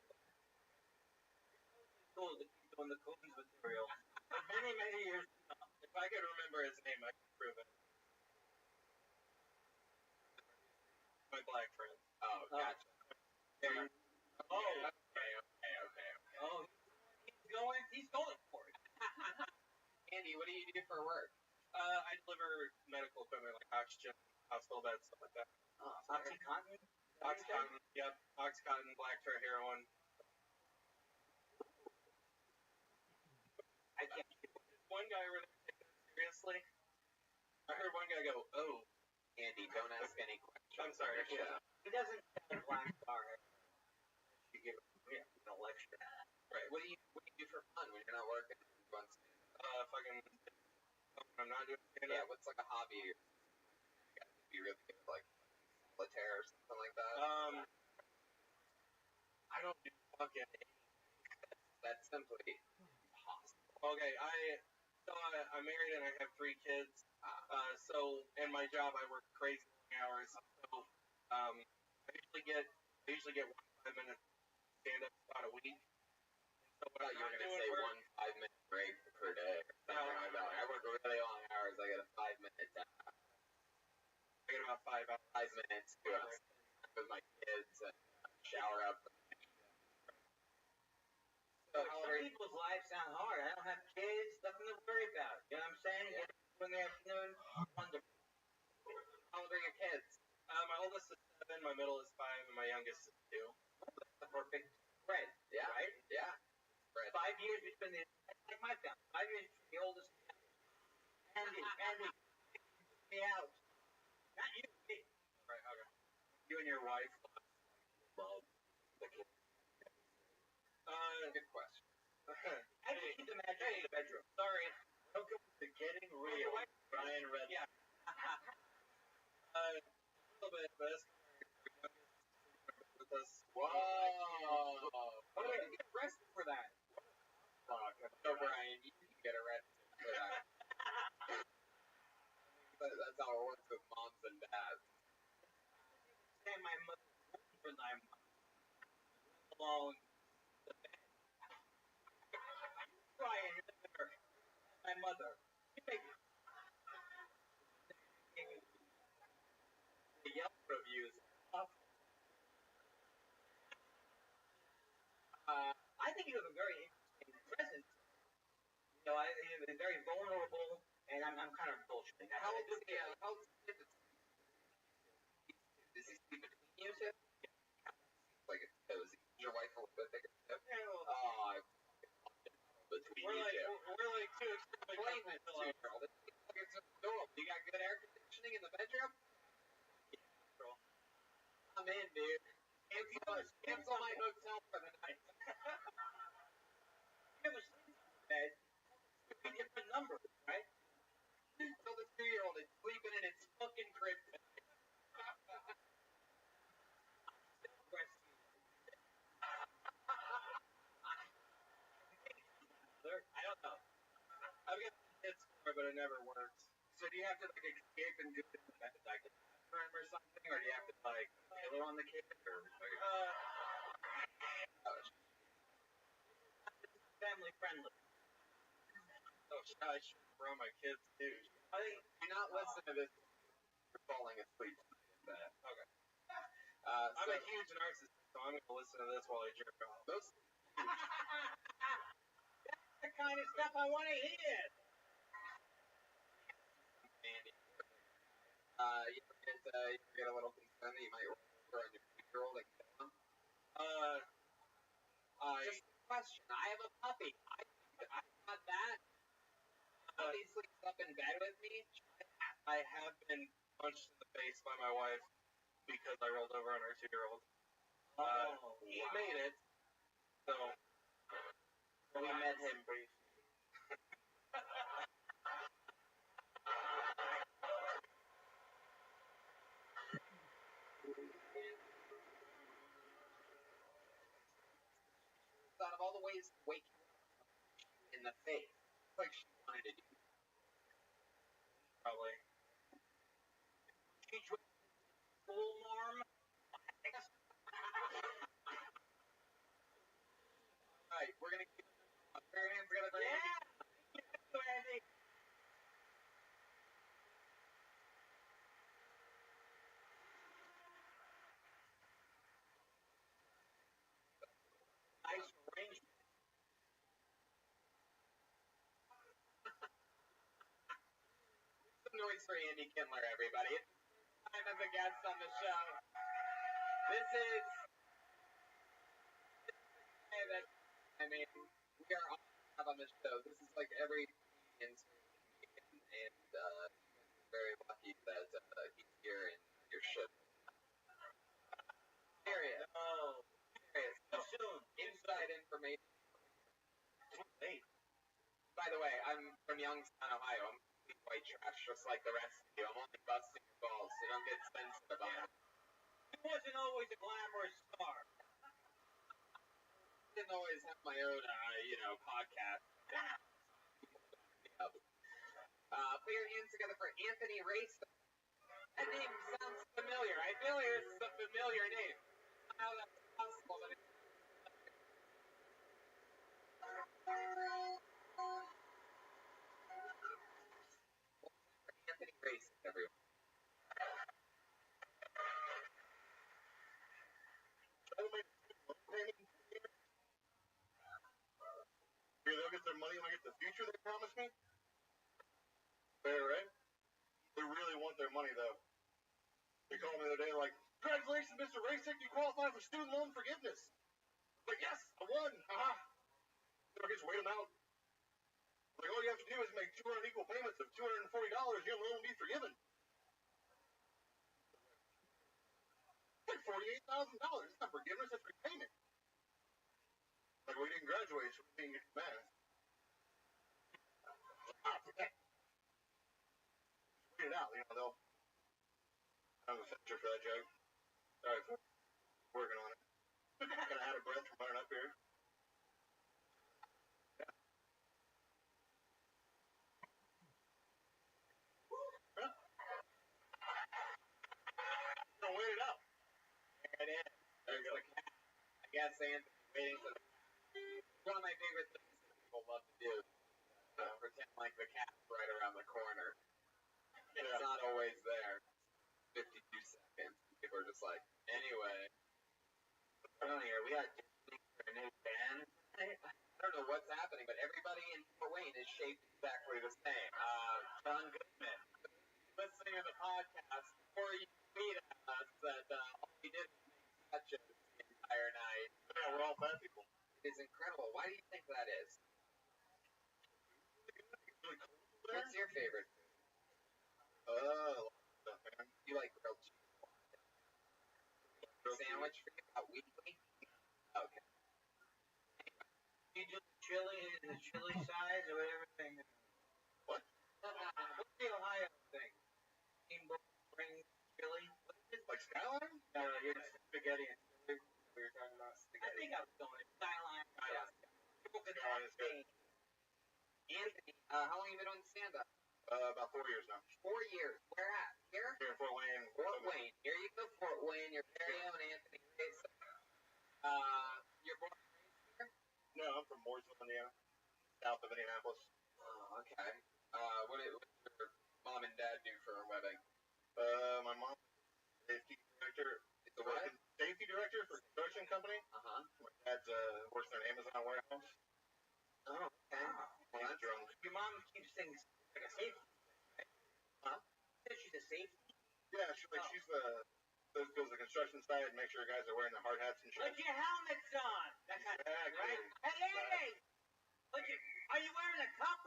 Cool to keep doing the Coons material. many, many years ago. If I could remember his name, I could prove it. My black friend. Oh, gotcha. Okay. Oh, he's going for it. Andy, what do you do for work? I deliver medical equipment like oxygen, hospital beds, stuff like that. Oh, Oxycontin? Oxycontin, yep. Oxycontin, black tar heroin. I can't. One guy over there take that seriously. I heard one guy go, "Oh, Andy, don't ask any questions." I'm sorry. Yeah. He doesn't sell black tar. You give him a lecture. Right. What do you do for fun when you're not working? Fucking. I'm not doing stand-up. Yeah. What's like a hobby? You got to be really good, like solitaire or something like that. I don't do fucking anything. That's simply impossible. Okay, I'm married and I have 3 kids. And my job I work crazy long hours. So I usually get 1 5-minute stand-up spot a week. So I thought you were gonna say 1 5-minute break per day. No, I work really long hours. I get a 5-minute. I get about 5 hours. 5 minutes to with my kids and shower up. So some people's lives sound hard. I don't have kids, nothing to worry about. You know what I'm saying? Yeah. Get up in the afternoon, wonderful. How old are your kids? My oldest is 7, my middle is 5, and my youngest is 2. That's the perfect spread. Yeah. Right? Yeah. Spread. 5 years between the. That's like my family. 5 years between the oldest and the youngest. Andy, me out. Not you, me. Right, okay. You and your wife Love the kids. Good question. I just keep the magic in the bedroom. Sorry. Welcome to Getting Real. Brian Red. Yeah. A little bit, but it's with us. Whoa! What did you get arrested for that? Fuck. No, Brian, you can get arrested for that. That's how it works with moms and dads. And my mother for 9 months. Alone. Brian, you're better. mother. She made the Yelp reviews. I think you have a very interesting presence. You know, you're very vulnerable, and I'm kind of bullshitting. How old is he? How old is he? Does he sleep between you two? Like it's cozy. Is your wife a little bit bigger? Oh, between you two. We're like two extremely Explain this to your girl. It's adorable. You got good air conditioning in the bedroom? girl. I'm in, dude. Cancel my hotel for the night. You ever sleep in bed? Could be different numbers, right? So the 2-year-old is sleeping in its fucking crib. I don't know. I've got kids for it, but it never works. So do you have to like escape and do it like a bathroom or something, or do you have to like pillow on the kid, or Family friendly. oh, I should throw my kids too. Do not listen to this. You're falling asleep in bed. Okay. I'm a huge narcissist, so I'm gonna listen to this while I jerk off. That's the kind of stuff I want to hear. You ever get a little concerned that you might roll over on your 2-year-old and kill him? Just a question. I have a puppy. I got that. Puppy sleeps up in bed with me. I have been punched in the face by my wife because I rolled over on her 2-year-old. He made it, so We met him briefly. Out of all the ways to wake you up in the face, it's like she wanted to do. probably. She drinks full arm. Alright, we're gonna keep your hands together for Andy. Andy. Nice arrangement. Some noise for Andy Kindler, everybody. It's time as a guest on the show. This is we are all on the show. This is like every comedian's and very lucky that he's here in your show. Serious. Oh, Serious. too soon. Inside information. Wait. By the way, I'm from Youngstown, Ohio. I'm complete white trash, just like the rest of you. I'm only busting your balls, so don't get sensitive about it. He wasn't always a glamorous star. I didn't always have my own, podcast. Put your hands together for Anthony Race. That name sounds familiar. I feel like this is a familiar name. How that's possible, but Anthony Race, everyone. They'll get their money when I get the future they promised me. Fair, right? They really want their money, though. They called me the other day, like, congratulations, Mr. Racek, you qualify for student loan forgiveness. I'm like, yes, I won. Haha. So I just wait them out. Like, all you have to do is make 200 equal payments of $240, your loan will be forgiven. It's like $48,000. It's not forgiveness, it's repayment. Like, we didn't graduate, so we didn't get math. Wait it out, they'll have a censor for that joke. Alright, working on it. Kinda out of breath from running up here. Yeah. Huh? Don't wait it out. There it is. There you go. I guess Anthony waiting for one of my favorite things that people love to do. Pretend like the cat's right around the corner. It's Yeah. not always there. 52 seconds. People are just like, anyway. I don't know, we had a new band. I don't know what's happening, but everybody in Fort Wayne is shaped exactly the same. John Goodman, listening to the podcast before you tweet at us that all we did was make sketches the entire night. Yeah, we're all fat people. It is incredible. Why do you think that is? Really cool there. What's your favorite food? Stuff, man. You like grilled cheese? Sandwich for you about weekly? Okay. You do the chili and the chili size or everything. What? What's the Ohio thing? Steamboat Springs chili? What is it? Like Skyline? No, here's spaghetti and chili. We were talking about spaghetti. I think I was going to Skyline. Yes. People can Skyline is good. Anthony, how long have you been on stand-up? About 4 years now. 4 years. Where at? Here? Here in Fort Wayne. Fort Wayne. Here you go, Fort Wayne. Your very own Anthony Mason. You're born and raised here? No, I'm from Mooresville, Indiana, south of Indianapolis. Oh, okay. What did your mom and dad do for a wedding? My mom, safety director. It's a what? Safety director for a construction company. Uh-huh. My dad's works in an Amazon warehouse. Oh, okay. Well, He's that's drunk. Your mom keeps things like a safety thing, right? Huh? She's a safety. Yeah, she's goes to the construction site and make sure guys are wearing the hard hats and shit. Put your helmets on. That kind of thing, Exactly. right? Hey, Andy! Are you wearing a cup?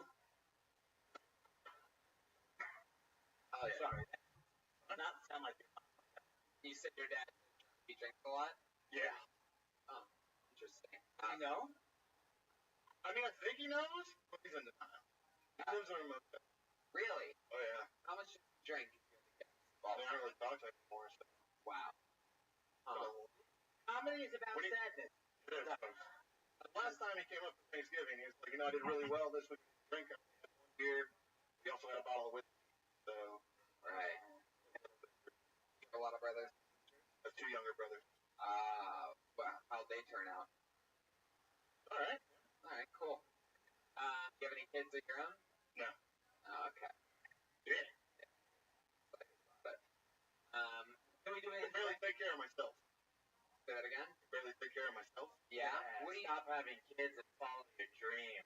Oh, yeah. Sorry. Not sound like your mom. You said your dad he drinks a lot? Yeah. Oh, interesting. You know? I mean, I think he knows, but he's in denial. He lives in a motel. Really? Oh, yeah. How much do you drink? I don't really talk to him anymore, so. Wow. Comedy is about What do you- sadness. It is, folks. Last time he came up for Thanksgiving, he was like, I did really well this week. Drink. I had 1 beer. We also had a bottle of whiskey. So, Right. You have a lot of brothers? I have 2 younger brothers. Well, how'd they turn out? All right. All right, cool. Do you have any kids of your own? No. Oh, okay. Yeah. But, Can we do I anything? barely take care of myself. say that again? Barely take care of myself. Yeah. What do you? Stop having kids and follow your dream.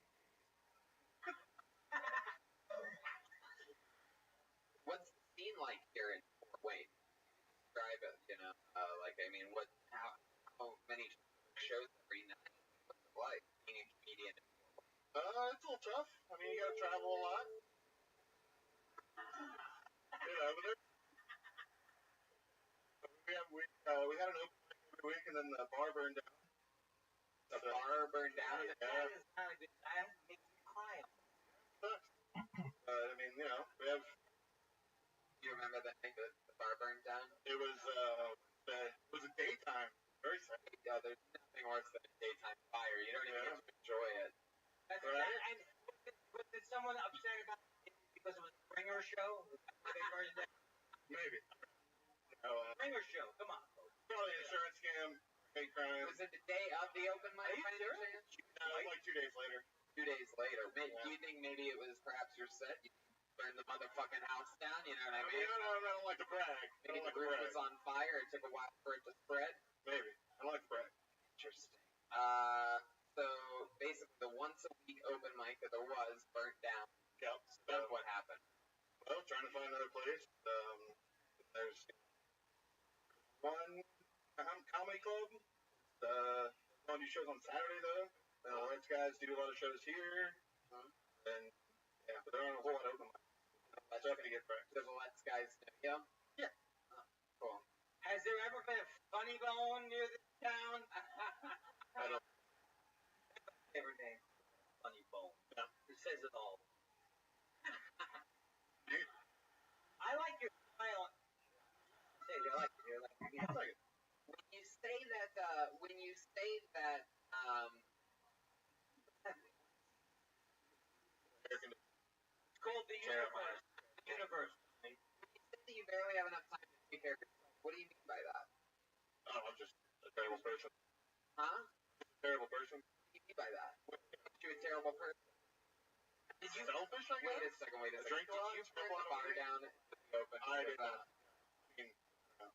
What's the scene like here in Fort Wayne? Describe it. How many shows every night? What's it like being a comedian? It's a little tough. I mean, you gotta travel a lot. But we had an open mic every week, and then the bar burned down. The bar burned down. That is not a good. That makes me cry. Sucks. I mean, we have. Do you remember that night that the bar burned down? It was a daytime. Very sad. Yeah, there's nothing worse than a daytime fire. You don't even get to enjoy it. That's Right. and was someone upset about it because it was a bringer show? They burned it down? Maybe. Bringer show. Come on. Probably an insurance scam, hate crime. Was it the day of the open mic? Are you by any serious? chance? No, like 2 days later. 2 days later. Do Yeah. you think maybe it was perhaps your set? You burned the motherfucking house down, you know what I I mean? don't like to brag. I Maybe don't like the to roof brag. was on fire. It took a while for it to spread. Maybe. I don't like to brag. Interesting. So basically the once a week open mic that there was burnt down. Yep. So that's what happened. Well, trying to find another place. There's one comedy club. Don't do shows on Saturday though. The Lights guys do a lot of shows here. And yeah, but there aren't a whole lot of open mics. That's tough to get practice. Does the Let's guys know you? Yeah. Cool. Has there ever been a funny bone near this town? I don't. Favorite name? Funny bone. Yeah. It says it all. Dude, I like your style. Say, I like it. I like it. When you say that, It's called the universe. The universe. when you say that you barely have enough time to take care of yourself, what do you mean by that? Oh, I'm just a terrible person. Huh? Terrible person. What do you mean by that? What makes you a terrible person? Did selfish, I guess? Wait a second. Drink a lot? Did you burn the bar down in the open? I did not.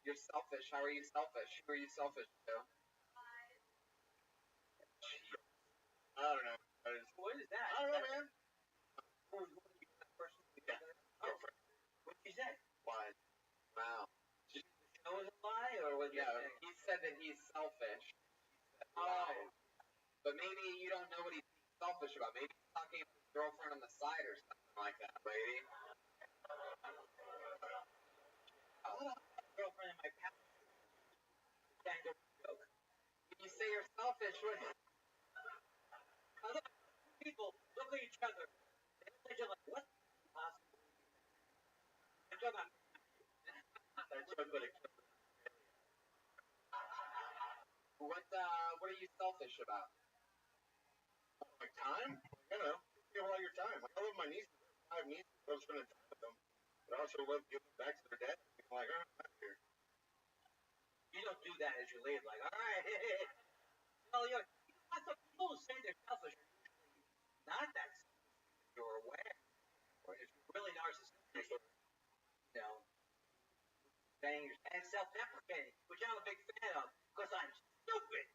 You're selfish. How are you selfish? Who are you selfish to? I don't know. What is that? I don't know, man. Who is that person? Yeah. Girlfriend. What'd she say? Why? Wow. That was a lie, or was Yeah, it? he said that he's selfish. Oh. But maybe you don't know what he's selfish about. Maybe he's talking about his girlfriend on the side or something like that, lady. Girlfriend in my past. Can't go joke. When you say you're selfish, what? People look at each other. They look at each other like, what? Possible. I'm talking about. That joke would have killed me. What are you selfish about? My time? I don't know. You have all your time. I love my nieces. I have nieces. I love spending time with them. But I also love giving back to their dad. I'm like, oh, I'm here. You don't do that as you leave, like, all right. Well, some people who say they're selfish are usually not that selfish. You're aware. Or if you're really narcissistic, saying and self-deprecating, which I'm a big fan of, because I'm stupid.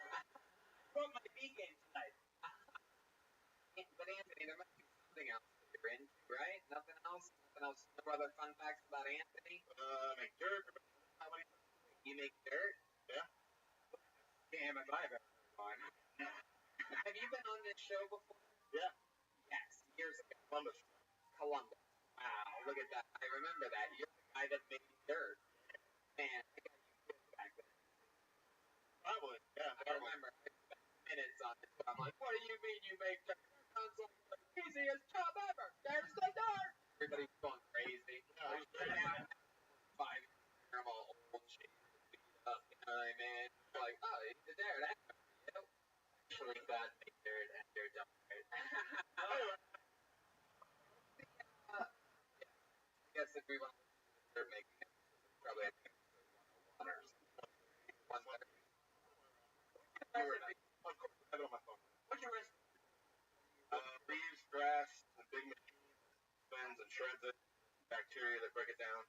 I broke my B game tonight. But Anthony, there must be something else that you're into, right? Nothing else? No other fun facts about Anthony? Make dirt. How many? You make dirt? Yeah. Damn, if I've ever heard one. Have you been on this show before? Yeah. Yes, years ago. Columbus. Wow, look at that. I remember that. You're the guy that made dirt. Man, I got you good back then. Probably. Yeah. I remember. I spent minutes on it. I'm like, what do you mean you make dirt? That sounds like the easiest job ever. There's the dirt. Everybody's going crazy. Yeah, I'm 5 years I'm all old, shit, beat up, you know what I mean? Like, oh, it's the dirt. That's good for you. Actually, God made dirt and dirt don't hurt. I guess if we want to listen to the dirt making episode, it's probably like episode 101 or something. 130. Of course, I have it on my phone. What's your recipe? Leaves, grass, a big machine, spins and shreds it. Bacteria that break it down.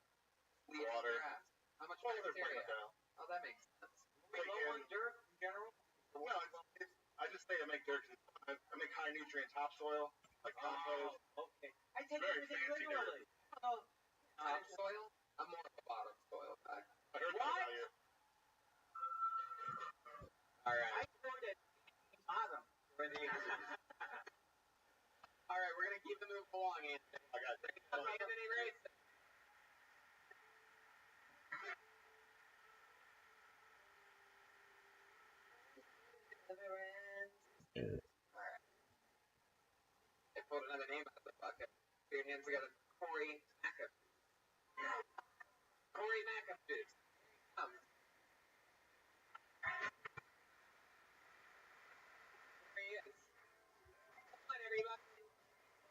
Leaves Water. grass. How much Well, they're bacteria? breaking it down. Oh, that makes sense. We low on dirt in general? No, I just say I make dirt. I make high nutrient topsoil, like compost. Okay. I take Very everything fancy literally. Oh, Topsoil? I'm more of a bottom soil guy. I heard that about you. Alright. I throw that bottom. Alright, we're gonna keep the move along, Anthony. I got it. Anthony Race. Alright. I pulled another name out of the bucket. Your hands together. Corey McAfee. Corey McAfee. Come. There he is. Come on, everybody.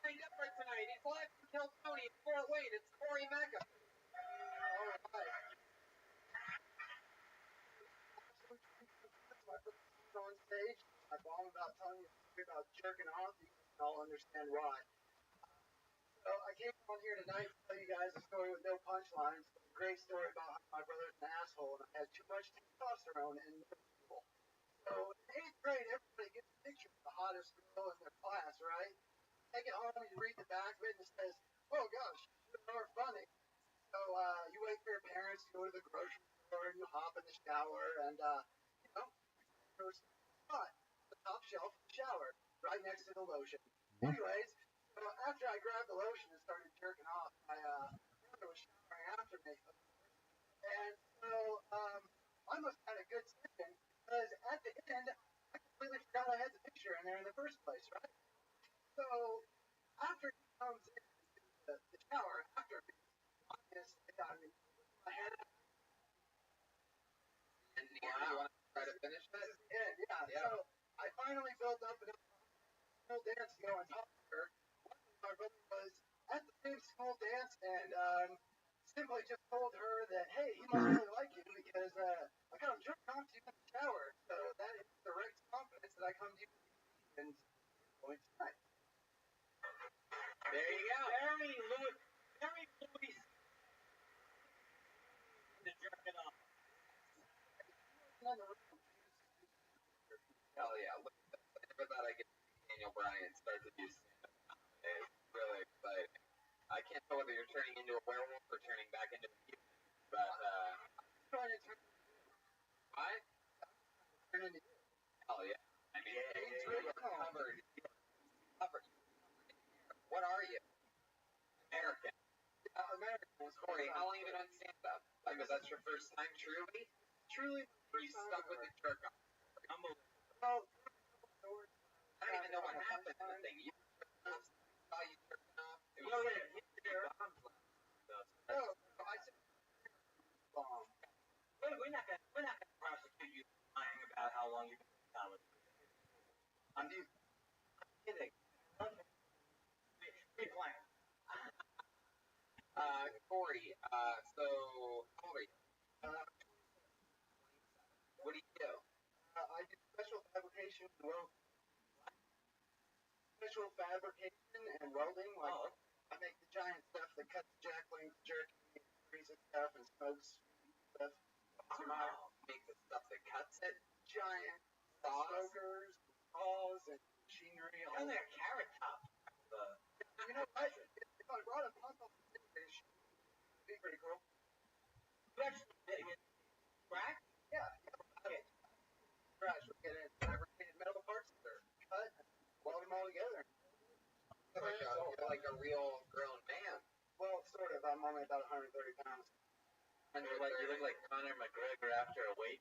Signed up for tonight. He's live from Kill Tony in Fort Wayne. It's Corey McAfee. Alright. On stage, I bomb about telling you about jerking off. You can all understand why. So I came on here tonight to tell you guys a story with no punchlines. A great story about how my brother's an asshole and I had too much testosterone and no people. So in 8th grade, everybody gets a picture of the hottest girl in their class, right? Take it home, you read the back of it, and it says, "Oh gosh, you're funny." So you wait for your parents to go to the grocery store and you hop in the shower and first spot, the top shelf of the shower, right next to the lotion. Anyways, so after I grabbed the lotion and started jerking off, my brother was showering after me. And so I must have had a good second because at the end, I completely forgot I had the picture in there in the first place, right? So after he comes into the shower, after me, obviously, I mean, my head. And you want to try to finish that? Yeah. So I finally built up enough school dance to go and talk to her. My brother was at the same school dance and simply just told her that, hey, he must really like you because I got him jerking off to you in the shower. So that is direct confidence that I come to you and going tonight. There you go. Very Louis. The jerking off. Hell yeah. Look, whenever that I get Daniel Bryan start to do stand-up comedy, it's really exciting. I can't tell whether you're turning into a werewolf or turning back into a human, but Trying to turn what? into Hell yeah. I mean, Yeah, it's yeah, really yeah. covered. Covered. What are you? American. American. Corey, how long have you done stand-up? Like, is that your first time, truly? Truly, Or are you stuck with the jerk off? Unbelievable. well, I don't even know what happened in the thing. You saw you jerking off. It was No, here. no, I said bomb. We're not gonna prosecute you lying about how long you've been in comedy. I'm just kidding. Big plan. Corey, so how old are you? What do you do? I do special fabrication and welding. Like, I make the giant stuff that cuts jack links, jerky, freezes stuff, and smokes stuff. Make the stuff that cuts it. Giant Saws. smokers, saws, and machinery. And they're carrot top. You know what? If I brought a pump up the finish, it'd be pretty cool. You actually crack? Yeah. Okay. Crash. We get in fabricated metal parts that are cut, weld them all together. You're like a real grown man. Well, sort of. I'm only about 130 pounds. And you look like Conor McGregor after a weight.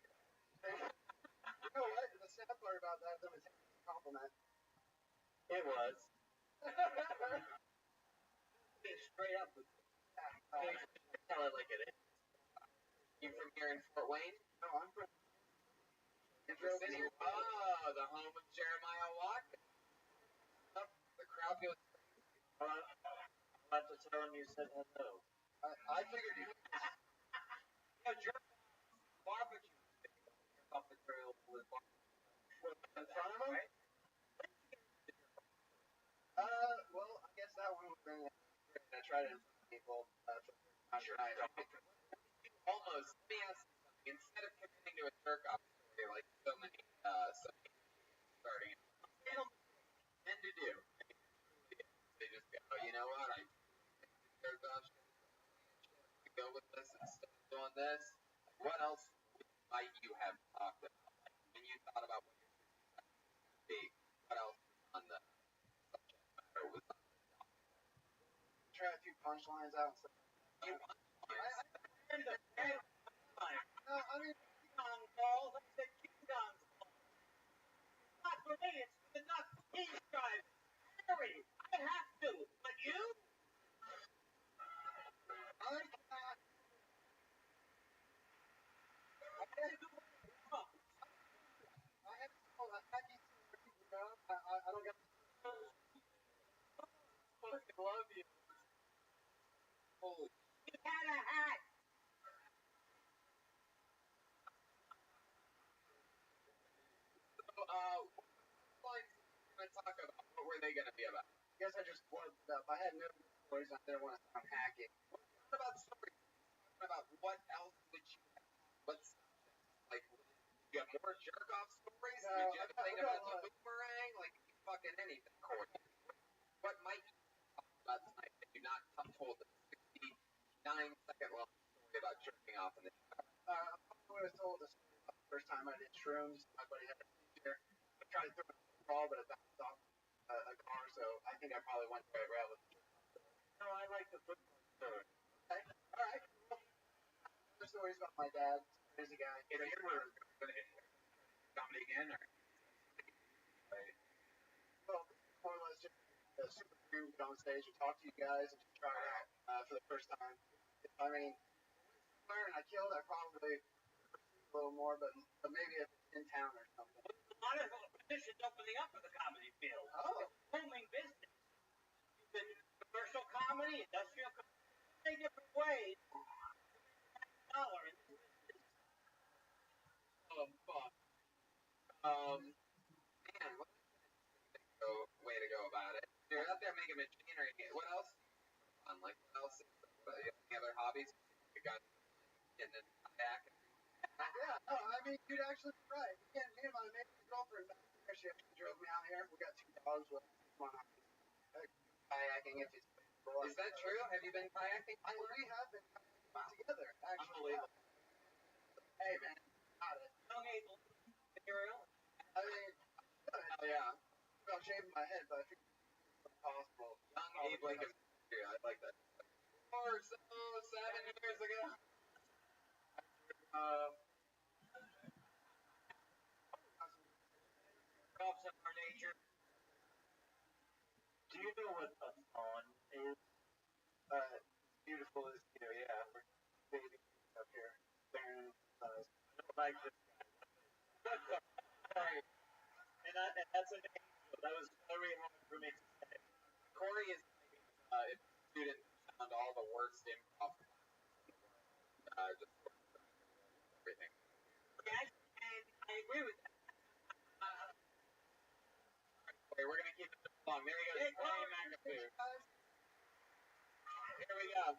You know what? The sad part about that is I'm taking a compliment. It was. Straight up. Tell it like it is. You from here in Fort Wayne? No, I'm from Kansas City. Oh, the home of Jeremiah Watkins. The crowd goes crazy. I'm about to tell him you said hello. I figured you Jerk barbecue. Jerk off material with in front of him. right? Well, I guess that one was in I tried it in front of people. I'm sure I don't. Almost. Let me ask you something. Instead of committing to a jerk off story like so many starting tend to do, they just go, you know what? I jerk off to go with this instead of doing this. What else might you have talked about? Like when you thought about what your would be, what else was on the subject matter was on the try a few punchlines out. So, you And the time. no, I mean, King balls. I said King Kong's balls. Not for me. It's for the nuts. He's driving. Harry, I have to. But you? I don't get. fucking love you. Holy. You had a hat. So, what lines can I talk about? What were they going to be about? I guess I just plugged it up. I had no stories. I didn't want to sound hacky. What about stories? What about what else would you have? What subjects? Like, did you have more jerk-off stories? No, Did you have a thing I got about the boomerang? Like, fucking anything, Corey. What might you talk about tonight that you not told the 69-second long story about jerking off in the shower? I would have told the first time I did shrooms. My buddy had a seizure. I tried to throw a ball, but it bounced off a car, so I think I probably went the right route with the No, I like the football story. okay. All right. Other stories about my dad. Crazy guy. If you were going to comedy again, or Well, more or less just a super dream to get on stage and talk to you guys and just try it out for the first time. I mean, and I killed, I probably a little more, but maybe if it's in town or something. A lot of positions opening up in the comedy field. Oh. It's a booming business. You can commercial comedy, industrial comedy, many different ways. Dollar in this business. oh fuck, man, what machinery. What else do you do for fun? Like, what else? Any other hobbies? You got getting into kayak. Yeah, no, I mean, you'd actually be right. Again, me and my amazing girlfriend back there, she actually drove me out here. We got 2 dogs. Well, kayaking if it's Is that true? Have you been kayaking? We have been kayaking together, actually. Unbelievable. Hey, man, got it. Young age material. I mean, Oh yeah. I'm shaving my head, but I think it's possible. Young Abe Lincoln material. I like that. 7 years ago. Crops in our nature. Do you know what a fawn is? Beautiful as you, yeah. We're baby up here. Very I don't like this guy. Sorry. And that's an angel. That was very hard for me to say. Corey is if a student found all the worst improv classes in the world. Just everything. Yes, and I agree with that. Okay, we're gonna keep it long. There we go. Hey, Corey Corey, McAfee. Here we go.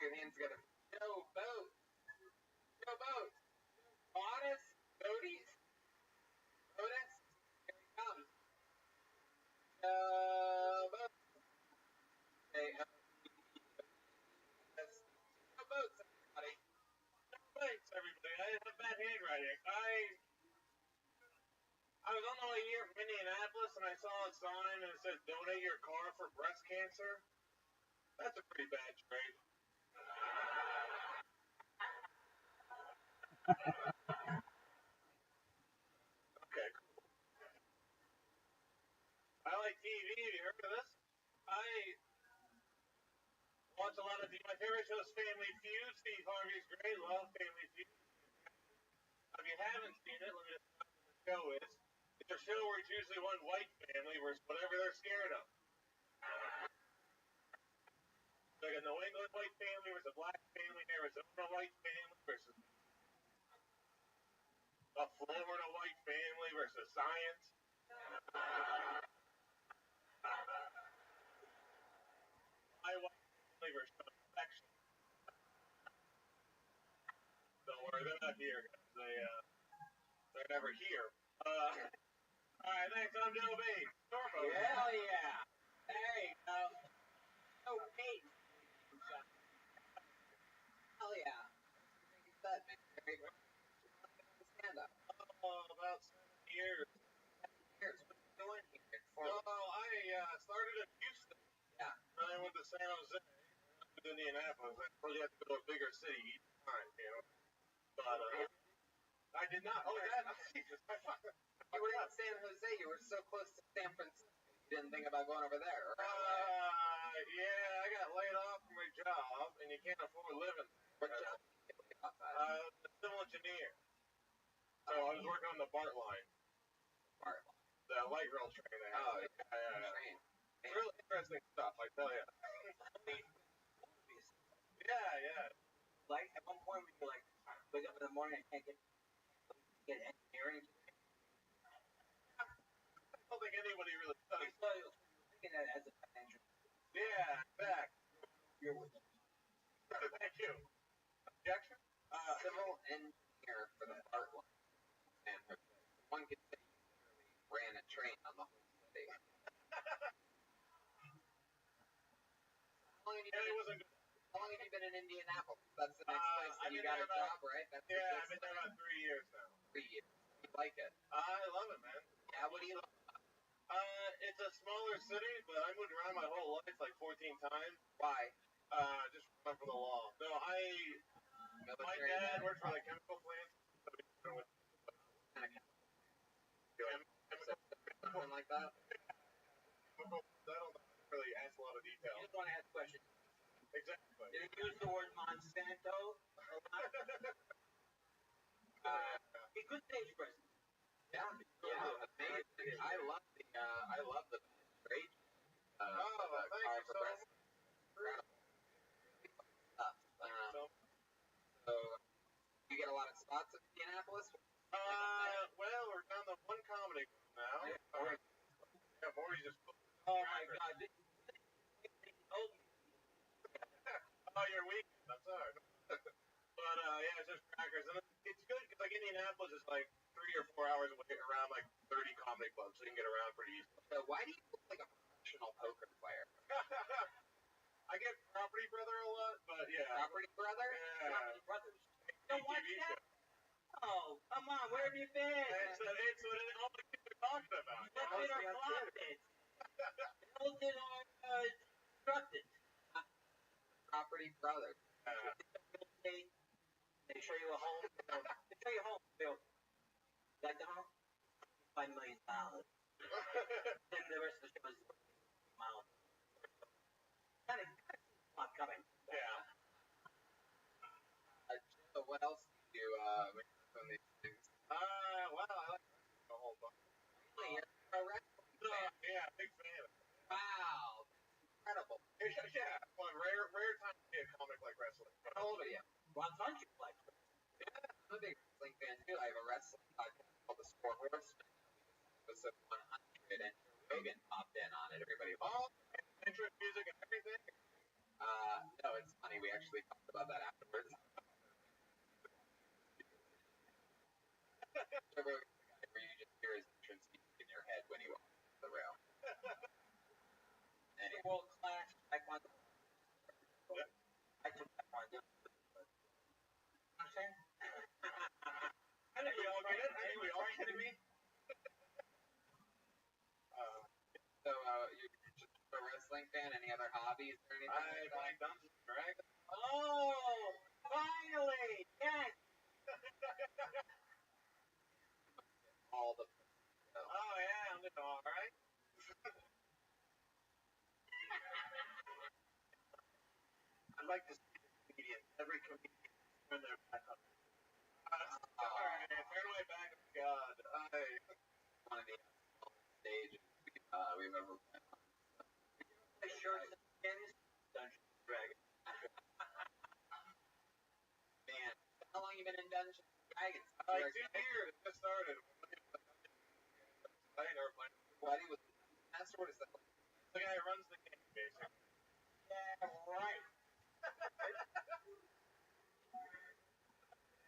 Your hands gotta no boat. No boat. Otis, Boaties, Otis. Here he comes. Boat. Okay, no boats, everybody. Thanks, everybody. I have bad handwriting. I was on the way here from Indianapolis and I saw a sign and it said donate your car for breast cancer. That's a pretty bad trade. Okay, cool. I like TV. Have you heard of this? I watch a lot of TV. My favorite show is Family Feud. Steve Harvey's great. Love Family Feud. If you haven't seen it, let me just tell you what the show is. It's a show where it's usually one white family versus whatever they're scared of. Like a New England white family versus a black family, Arizona white family versus a Florida white family versus science. My white family versus affection. Don't worry, they're not here, guys. They're never here. Alright, thanks. I'm Joe Bates. Norfolk. Hell yeah. There you go. Oh, Pete. Hell yeah. That man. Very great. Stand up. About 7 years. 7 years. What are you doing here? Well, I started in Houston. Yeah. Then I went to San Jose. To Indianapolis. I really had to go to a bigger city each time, you know. But I did not. Oh, that. Jesus. You were in San Jose. You were so close to San Francisco. You didn't think about going over there, right? Yeah, I got laid off from my job, and you can't afford living. What job did you get laid off at? A civil engineer. So I was working on the BART line. BART line. The light rail train they have. Oh, yeah. Train. It's really interesting stuff, I tell you. Yeah. Like, at one point, we were like, wake up in the morning, I can't get engineering. I don't think anybody really does. So you're thinking that as a financial. Yeah, back. You're with it. Thank you. Objection? Civil engineer for the BART line. And one could say you literally ran a train on the whole city. How long have you been in Indianapolis? That's the next place that you got a job, right? That's I've been there about 3 years now. 3 years. You like it? I love it, man. Yeah, what do you love? It's a smaller city, but I moved around my whole life like 14 times. Why? Just run from the law. No, my dad worked for like chemical plants. Something like that? I don't really ask a lot of detail. You just want to ask questions. Exactly. Did you use the word Monsanto? He could stage president. Yeah, amazing. I love the great. Thank you so much. So, you get a lot of spots at Indianapolis? Indianapolis? Well, we're down to one comedy now. Yeah, Morty's just. Oh my God. Oh, you're weekend. I'm sorry. But yeah, it's just crackers, and it's good because like Indianapolis is like 3 or 4 hours away around like 30 comedy clubs, so you can get around pretty easily. So why do you look like a professional poker player? I get Property Brother a lot, but yeah. Property Brother? Yeah. Property Brothers. You don't watch TV that? show. Oh, come on. Where have you been? It's what all the kids are talking about. What's in our closet? Built in our constructed. Property Brother. They show you a home. They show you a home. They go, like the home? $5 million. Then the rest of the show is miles. Kind of not coming. Yeah. So what else do you do when you're doing these things? Well, I like the whole bunch. Really? You're a wrestling fan? Yeah, big fan. Wow. Incredible. Yeah. Well, rare time to see a comic like wrestling. How old are you? Ron Funches like. Yeah, I'm a big wrestling fan too. I have a wrestling podcast called The Sport Horsemen. Episode 100, and Joe Rogan popped in on it. Everybody loves intro music and everything. No, it's funny. We actually talked about that afterwards. Joe Rogan's the guy where you just hear his entrance music in your head when he walks into the room. Anyway. World class taekwondo. I took taekwondo. I'm saying. I know you all get it. I think we all kidding me. So you're just a wrestling fan? Any other hobbies or anything? I like Dungeons and Dragons. Oh, finally! Yes! All the. Oh yeah, I'm doing all right. I'd like to see the comedians. Every comedian turn their back on. Alright, turn my back on God. One of the stages we've ever been on. The shirts and skins. Dungeons and Dragons. Man, how long you been in Dungeons and Dragons? 2 years. It just started. I ain't never played. What he was master? What is that? The guy who runs the game, basically. Yeah, right.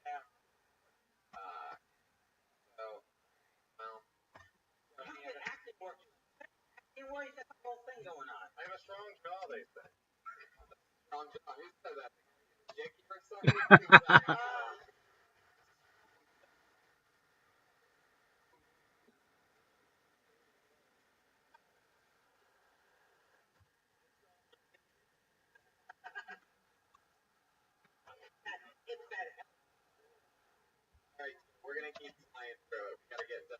Yeah. So, well. You get acting work. Acting work, that's the whole thing going on. I have a strong jaw, they say. Strong jaw. Who said that? Jackie or something? Alright, we're gonna keep flying through it. We gotta get one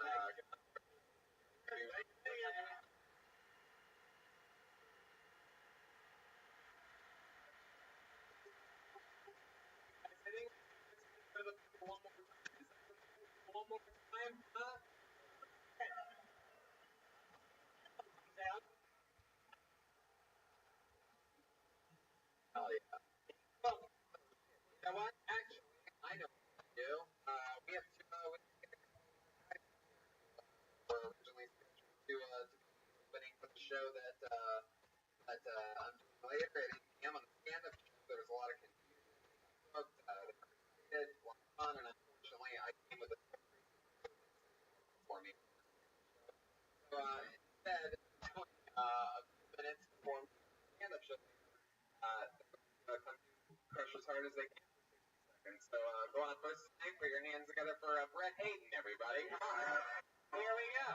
more time, huh? Oh yeah. Well, you know what? Actually, I know what we do. We have to. We're originally scheduled to be opening for the show that I'm doing later at 8 p.m. on the stand-up show. There was a lot of confusion. They got booked. They were excited, a lot of fun, and unfortunately, I came with a for me. So instead, doing a few minutes before the stand-up show, come crush as hard as they can for 60 seconds. So go on first tonight, put your hands together for Brett Hayden, everybody. Come on. Here we go.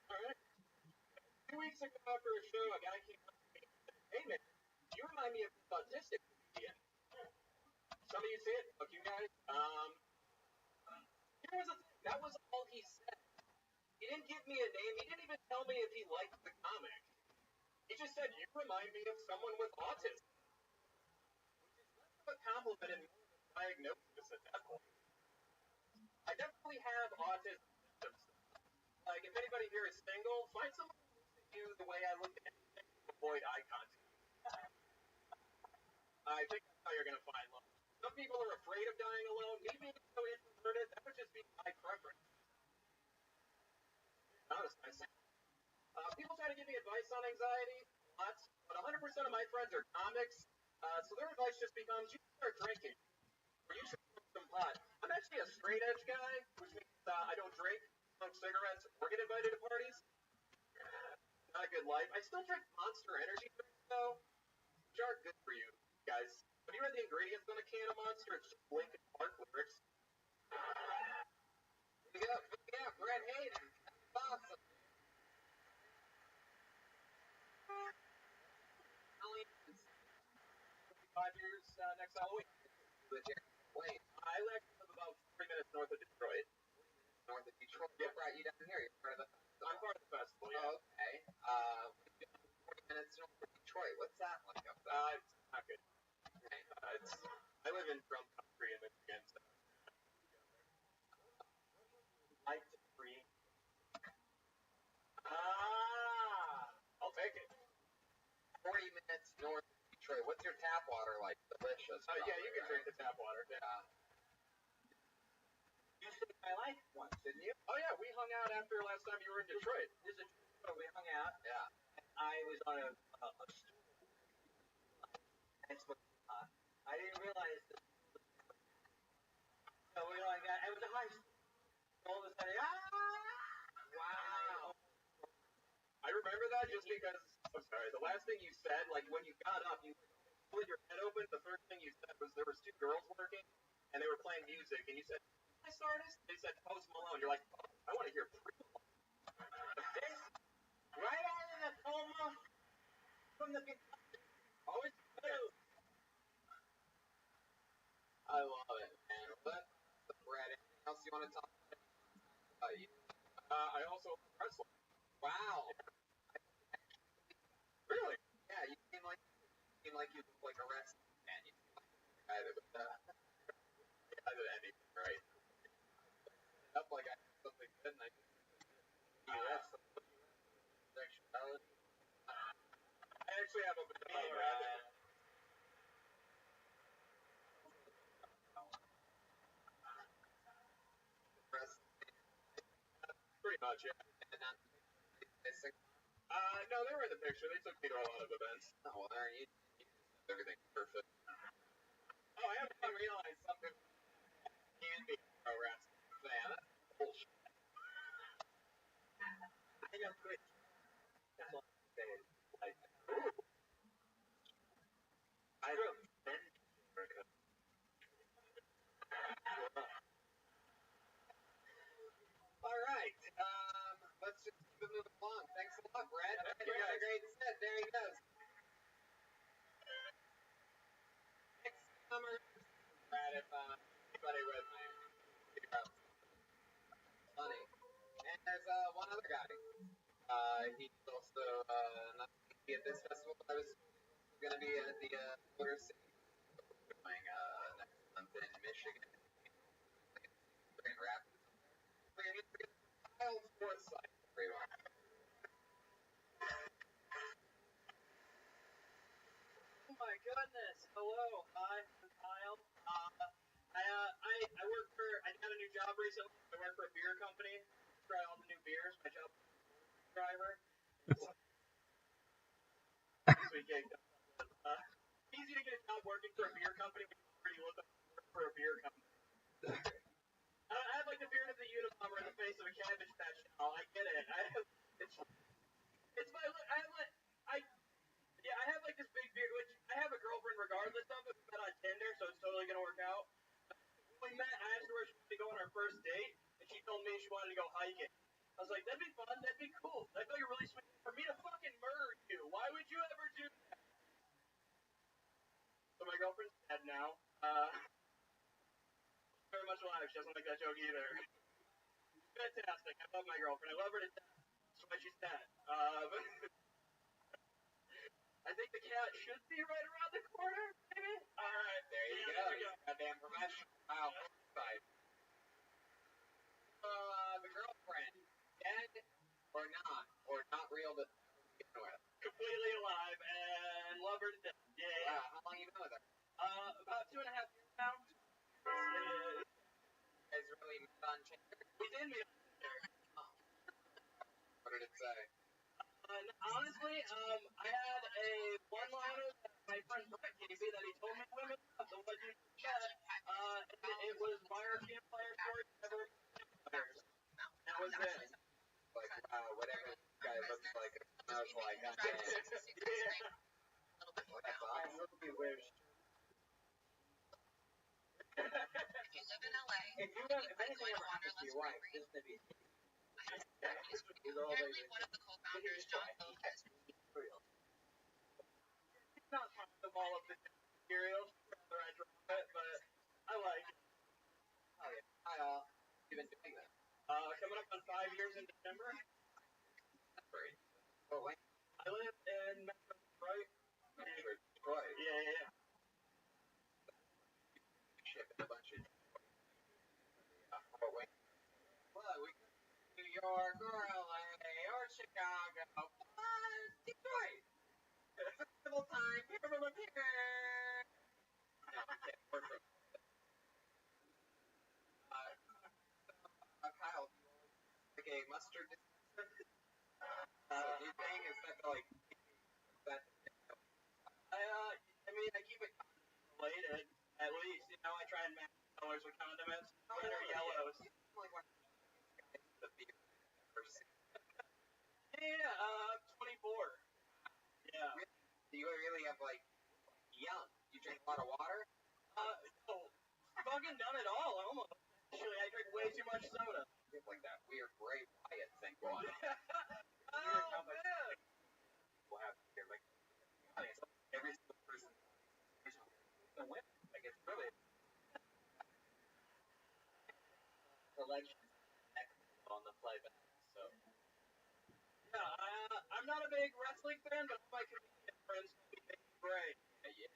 Alright. 2 weeks ago after a show, a guy came up to me and said, "Hey man, you remind me of this autistic comedian." Some of you see it, fuck you guys. Here was the thing, that was all he said. He didn't give me a name, he didn't even tell me if he liked the comic. He just said, "You remind me of someone with autism." Which is less of a compliment and more of a diagnosis at that point. I definitely have autism symptoms. Like, if anybody here is single, find someone who looks at you the way I look at anything I think that's how you're gonna find love. Some people are afraid of dying alone. Me being so introverted, that would just be my preference. Honestly. People try to give me advice on anxiety, lots, but 100% of my friends are comics, so their advice just becomes, you should start drinking, or you should smoke some pot. I'm actually a straight edge guy, which means I don't drink, smoke cigarettes, or get invited to parties. Not a good life. I still drink Monster Energy drinks, though, which are good for you guys. Have you read the ingredients on a can of Monster? It's just Linkin Park lyrics. Yeah, Brett Hayden. That's awesome. 5 years next Halloween. Wait, I actually live about 40 minutes north of Detroit. north of Detroit. Yeah. What brought you down here? You're part of the festival. I'm part of the festival, yeah. Oh, okay. 40 minutes north of Detroit. What's that like up there? It's not good. I live in drum country in Michigan, so I free. I'll take it. 40 minutes north of Detroit. What's your tap water like? Delicious. Yeah, you can drink the tap water. Yeah. You saved my life once, didn't you? Oh yeah, we hung out after last time you were in Detroit. This is true. We hung out. Yeah. I was on a stool. I didn't realize that. So we like that. It was a high school. All of a sudden, Wow. I remember that just because. I'm sorry. The last thing you said, like when you got up, you pulled your head open. The first thing you said was there was two girls working, and they were playing music, and you said, "This artist?" They said Post Malone. You're like, oh, I want to hear Primo. this right out of the coma from the Always. I love it, man. But Brett, anything else you want to talk about? You? I also wrestle. Wow. Really? Yeah, you seem like you look like a wrestling fan. You seem like a guy that would I did anything right. up like I did something good and I did sexuality. I actually have a bit of a pretty much, yeah. No, they were in the picture. They took me to a lot of events. Oh, well, there you everything perfect. Oh, I haven't even realized something can be pro wrestling. Man, that's bullshit. I know Chris. That's all I'm saying. Like, I don't bend America. All right. Let's just keep it moving along. Thanks a lot, Brad. Thank You you, had a guys. great set. There he goes. Next summer, Brad, if anybody read my funny. And there's one other guy. He's also not going to be at this festival, but I was going to be at the Motor City doing next month in Michigan. Grand Rapids. We're going to get Kyle Forsyth, everyone. Oh my goodness! Hello, hi, I'm Kyle. I work for. I got a new job recently. I work for a beer company. Try all the new beers. My job is driver. Easy to get a job working for a beer company when you already look for a beer company. I have like the beard of the Unabomber in the face of a Cabbage Patch doll. I get it. It's my look. I have like this big beard, which I have a girlfriend regardless of it. We met on Tinder, so it's totally gonna work out. When we met, I asked her where she wanted to go on our first date, and she told me she wanted to go hiking. I was like, that'd be fun, that'd be cool. I thought you were really sweet. For me to fucking murder you, why would you ever do that? So my girlfriend's dead now. Very much alive. She doesn't like that joke either. Fantastic. I love my girlfriend. I love her to death. That's why she's dead. I think the cat should be right around the corner, maybe? Alright, There you go. Goddamn professional. Wow, Forsyth. The girlfriend, dead or not real to begin with. Completely alive and love her to death. Yeah. Wow, how long you been with her? About 2.5 years now. You guys really met on Tinder? We did meet on Tinder. What did it say? Honestly, I had a one-liner that my friend Brett gave me that he told me women love, the one you just met, and it was why are campfire stories never about campfires? That was it. Like, wow, whatever this guy looks like, it smells like. I'm in. Yeah. Well, that's awesome. hope he wears. If you want, if anything ever happens to your wife, this may be. He's always It's not fond of all of the material, rather I drop it, but I like it. Oh, yeah. Kyle, you've been doing that. Coming up on 5 years in December. That's great. Oh, wait. I live in Metro Detroit. Detroit. Yeah. Shipping a bunch of. Oh, wait. Well, we could New York or LA or Chicago. What? Detroit. Festival time. Everyone here. Kyle, like a mustard dispenser? Do you think is that like that? I mean, I keep it related, at least. You know, I try and match colors with condiments. Red or yellows. Like one of the beer person. Yeah, 24. Yeah. Do you really have like young? You drink a lot of water? No. Fucking done it all, almost. Actually, I drink way too much soda. You have like that weird Bray Wyatt thing going on. Oh, man. We'll have here like every single person the win. Like it's really selection on the playback. So Yeah, I'm not a big wrestling fan, but all my comedian friends call me Big Bray. yeah,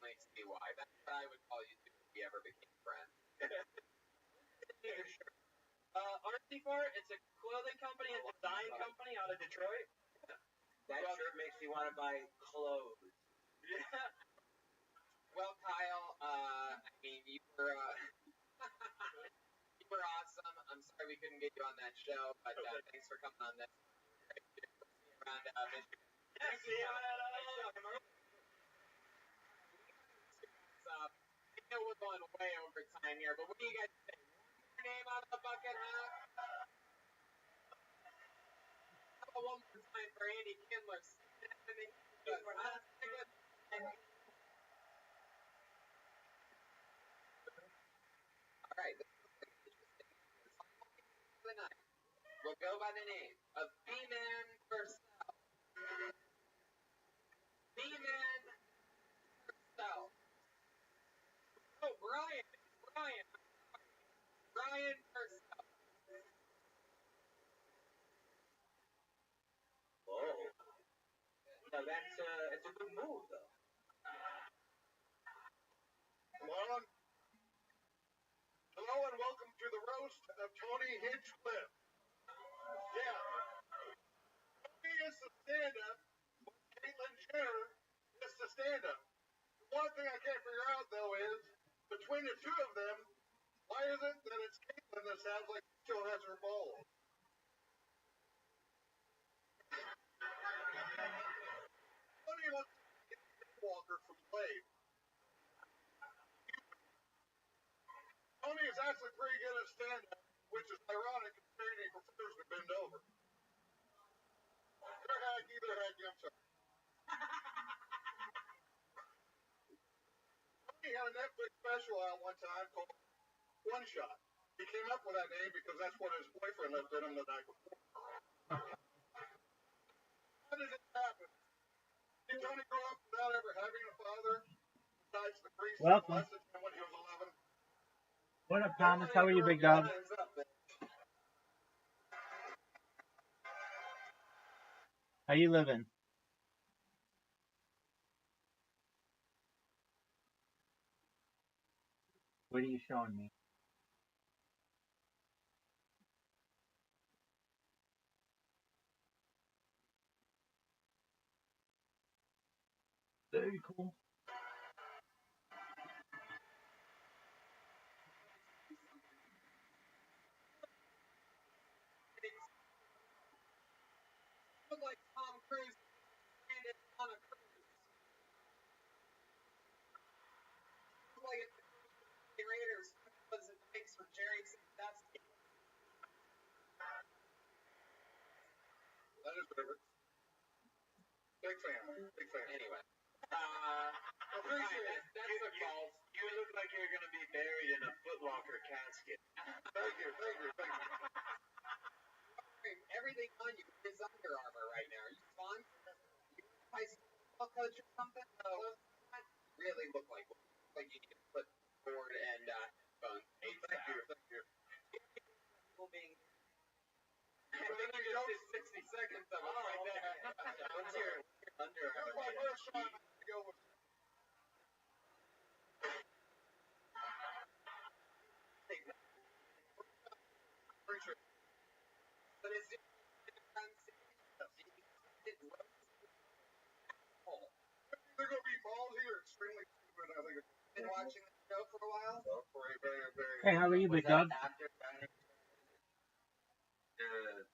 certainly see why. That's what I would call you if we ever became friends. Artsy Fart, it's a clothing company and design company out of Detroit. that shirt makes me want to buy clothes. Yeah. Well, Kyle, I mean you were you were awesome. I'm sorry we couldn't get you on that show, but thanks for coming on this. See you around Michigan. Yeah, see you at I know we're going way over time here, but what do you guys think? One more name on the bucket hat? How about one more time for Andy Kindler? All right, this is interesting. The night will go by the name of B-Man Purcell. B-Man Purcell. Oh, Brian Purcell. Oh, no, that's it's a good move though. Hello and welcome to the roast of Tony Hinchcliffe. Yeah. Tony is the stand-up, but Caitlyn Jenner is the stand-up. One thing I can't figure out, though, is between the two of them, why is it that it's Caitlyn that sounds like she still has her balls? Tony looks like a walker from Blade. Tony is actually pretty good at stand-up, which is ironic considering he prefers to bend over. They're hacky, I'm sorry. Tony had a Netflix special out one time called One Shot. He came up with that name because that's what his boyfriend left in him the night before. How did it happen? Did Tony grow up without ever having a father besides the priest who Welcome. blessed him when he was 11? What up, Thomas? How are you, big dog? How you living? What are you showing me? Very cool. That is perfect. Big fan. Big fan. Anyway. Appreciate it. That's the calls. You look like you're gonna be buried in a Foot Locker casket. Thank you. Thank you. Thank you. Everything on you is Under Armour right now. Are you sponsored? You high school football coach or something? No. You really look like you need to put board and headphones. Thank you. Thank you. People being. I think you just did 60 seconds of it right there. What's your Under Armour? Here's my first shot to go with. But it's just They're going to be ballsy or extremely stupid, I think. been watching the show for a while. Very, very, very. Hey, how are you, big dog? After Good.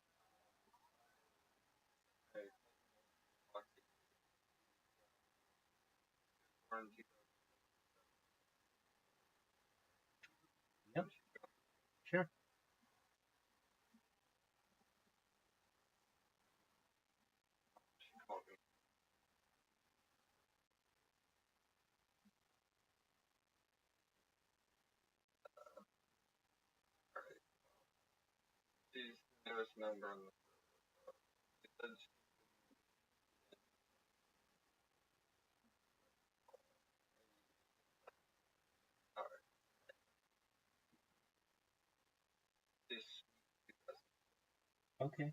Yep. Sure. She's the newest member on the she said she alright. She's Okay.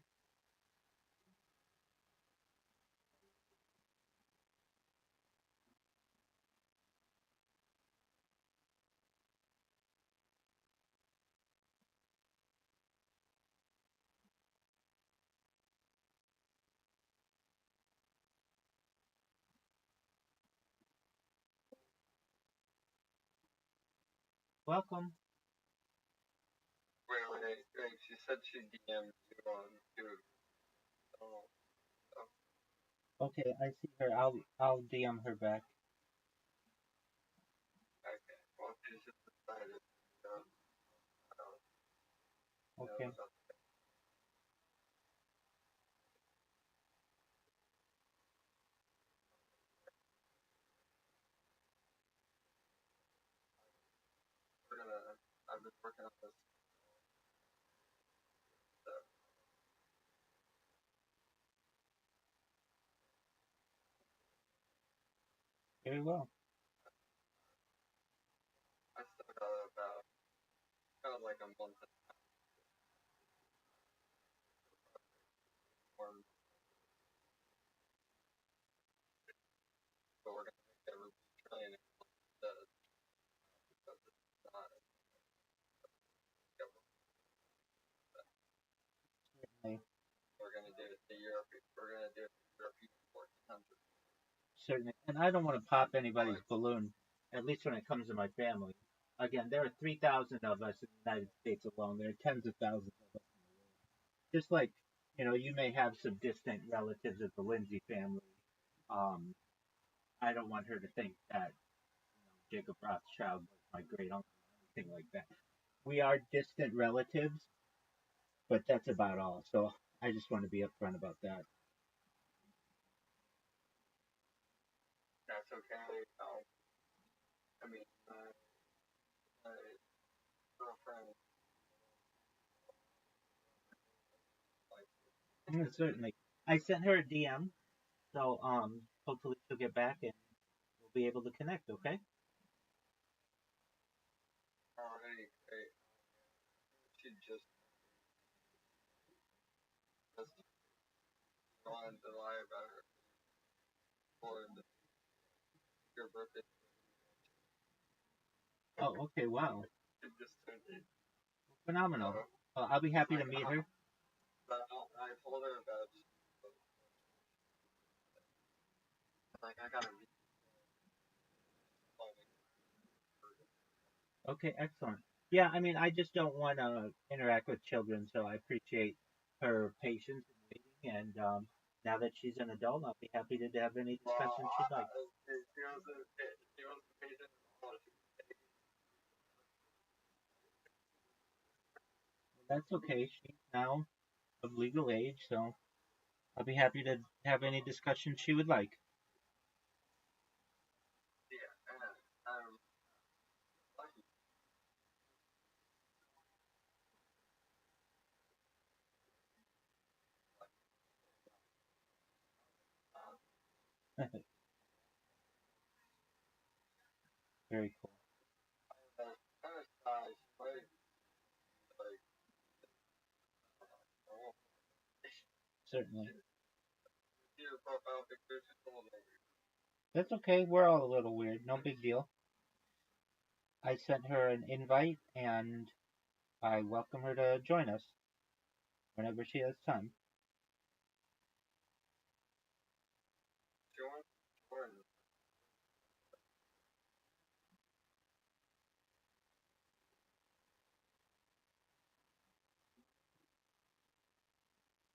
Welcome. wait. She said she DM'd you on YouTube. Oh, Okay, I see her. I'll DM her back. okay. Well, she's just decided. Okay. I've been working on this. Very well. I still got about kind of like a month and a half more, but we're gonna make every training does because it's not Certainly. we're gonna do it the European 1400. Certainly. And I don't want to pop anybody's balloon, at least when it comes to my family. Again, there are 3,000 of us in the United States alone. There are tens of thousands of us in the world. Just like, you may have some distant relatives of the Lindsay family. Um, I don't want her to think that Jacob Rothschild was my great uncle or anything like that. We are distant relatives, but that's about all. So I just want to be upfront about that. That's okay. I mean, my girlfriend, Certainly. I sent her a DM, so hopefully she'll get back and we'll be able to connect, okay? already great. She just wanted to lie about her for your birthday. Oh, okay, wow. She just turned 8. Phenomenal. I'll be happy to meet her. But I told her about like I gotta meet. Okay, excellent. Yeah, I mean, I just don't want to interact with children, so I appreciate her patience in waiting. And now that she's an adult, I'll be happy to have any discussion she'd like. She was patient. That's okay. She's now of legal age, so I'll be happy to have any discussion she would like. Yeah, and lucky. Very cool. Kind of size, like Certainly. your profile picture is just a little weird. That's okay. We're all a little weird. No big deal. I sent her an invite and I welcome her to join us whenever she has time. Jordan.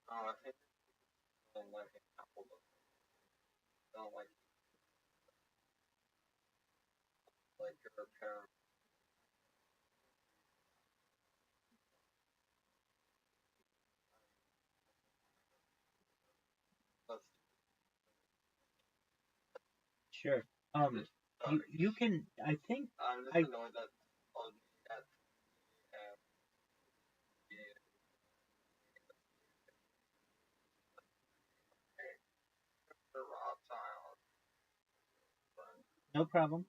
Oh, I think like an apple. Don't like your parents. Let's Sure. You can. I think I'm just I. annoyed that on at and the Rothschild. No problem.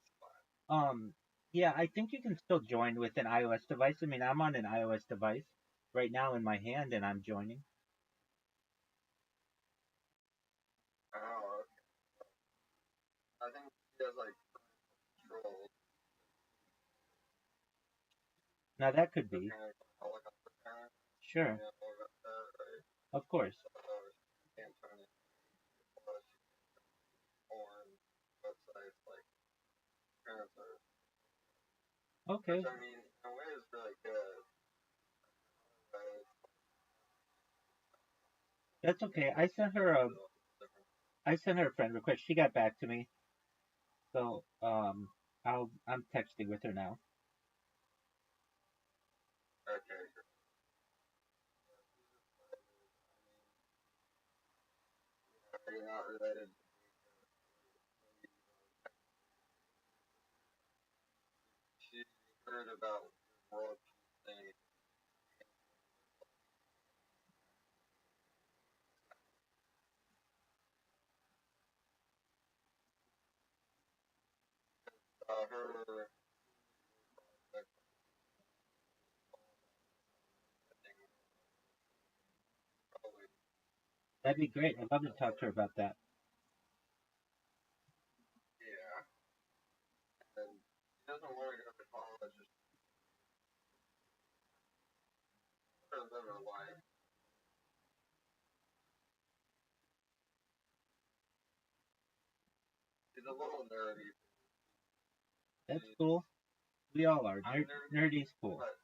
Um. Yeah, I think you can still join with an iOS device. I mean, I'm on an iOS device right now in my hand, and I'm joining. Oh, okay. I think he has like control. Now that could be. Helicopter parent. Sure. Yeah, all about that, right? Of course. Can't turn it. Porn websites like parents are. Okay. Which I mean, in a way, is really good. Right? That's okay. I sent her a friend request. She got back to me. So I'm texting with her now. Okay. You're not related. She heard about world thing. Her probably That'd be great. I'd love to talk to her about that. yeah. And she doesn't want to go to college. Just live her life. She's a little nerdy. That's cool. We all are. Nerdy's cool. But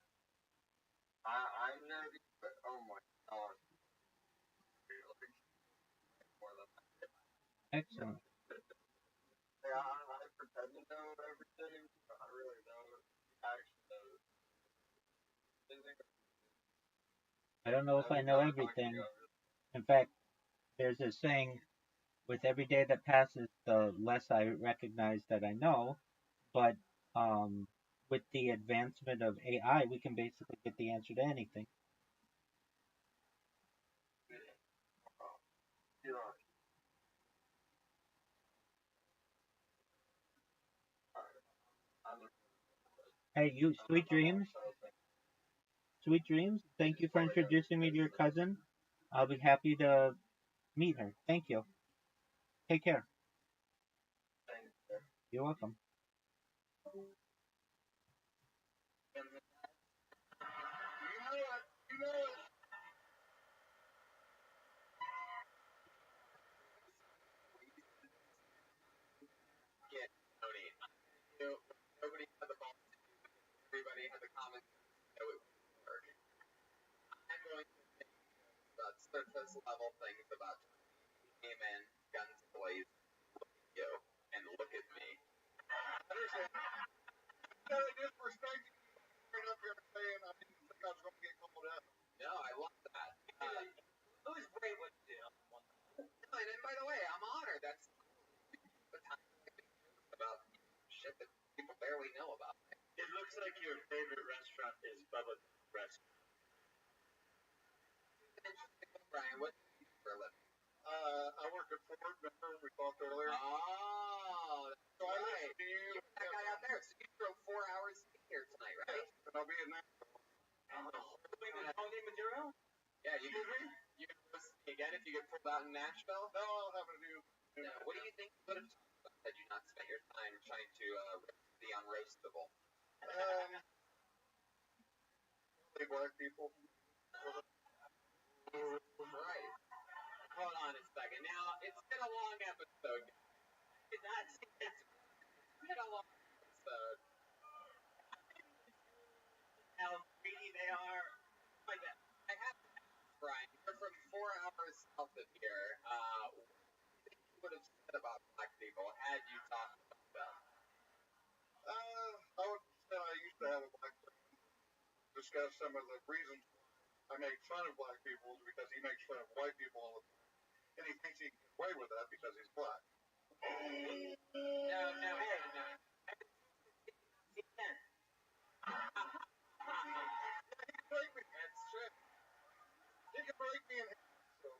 I'm nerdy, but oh my god. More than that. Excellent. Yeah, I pretend to know everything, but I really don't actually know. I don't know if I know everything. In fact, there's a saying, with every day that passes, the less I recognize that I know. But with the advancement of AI, we can basically get the answer to anything. Hey, you, sweet dreams. Sweet dreams. Thank you for introducing me to your cousin. I'll be happy to meet her. Thank you. Take care. You're welcome. Get Tony. Nobody had the balls to do because everybody had the common sense that it would work. I'm going to make about surface level things about came in, guns blazing, look at you, and look at me. Understand? Very disrespecting right up here saying I didn't think I was going to get called up. No, I love that. It was great what you did. shit that people barely know about. It looks like your favorite restaurant is Bubba's Restaurant. Interesting. Brian, what do you do for a living? I work at Ford. Remember we talked earlier? Oh, that's So I right. listen to you. That guy out there. So you drove 4 hours to be here tonight, right? And I'll be in Nashville. Tony Maduro? Yeah, you can roast me again if you get pulled out in Nashville. No, I'll have to do. Yeah. What do you think you would have talked about had you not spent your time trying to roast the unroastable? Black people. Right. Hold on a second. Now, it's been a long episode. It's been a long episode. How greedy they are. Like that. I have to ask, Brian, you're from 4 hours south of here. What do you think you would have said about black people had you talked about them? I would say I used to have a black friend discuss some of the reasons I make fun of black people is because he makes fun of white people all the time. And he thinks he can get away with that because he's black. No. He can. That's true. He can break me in half. So.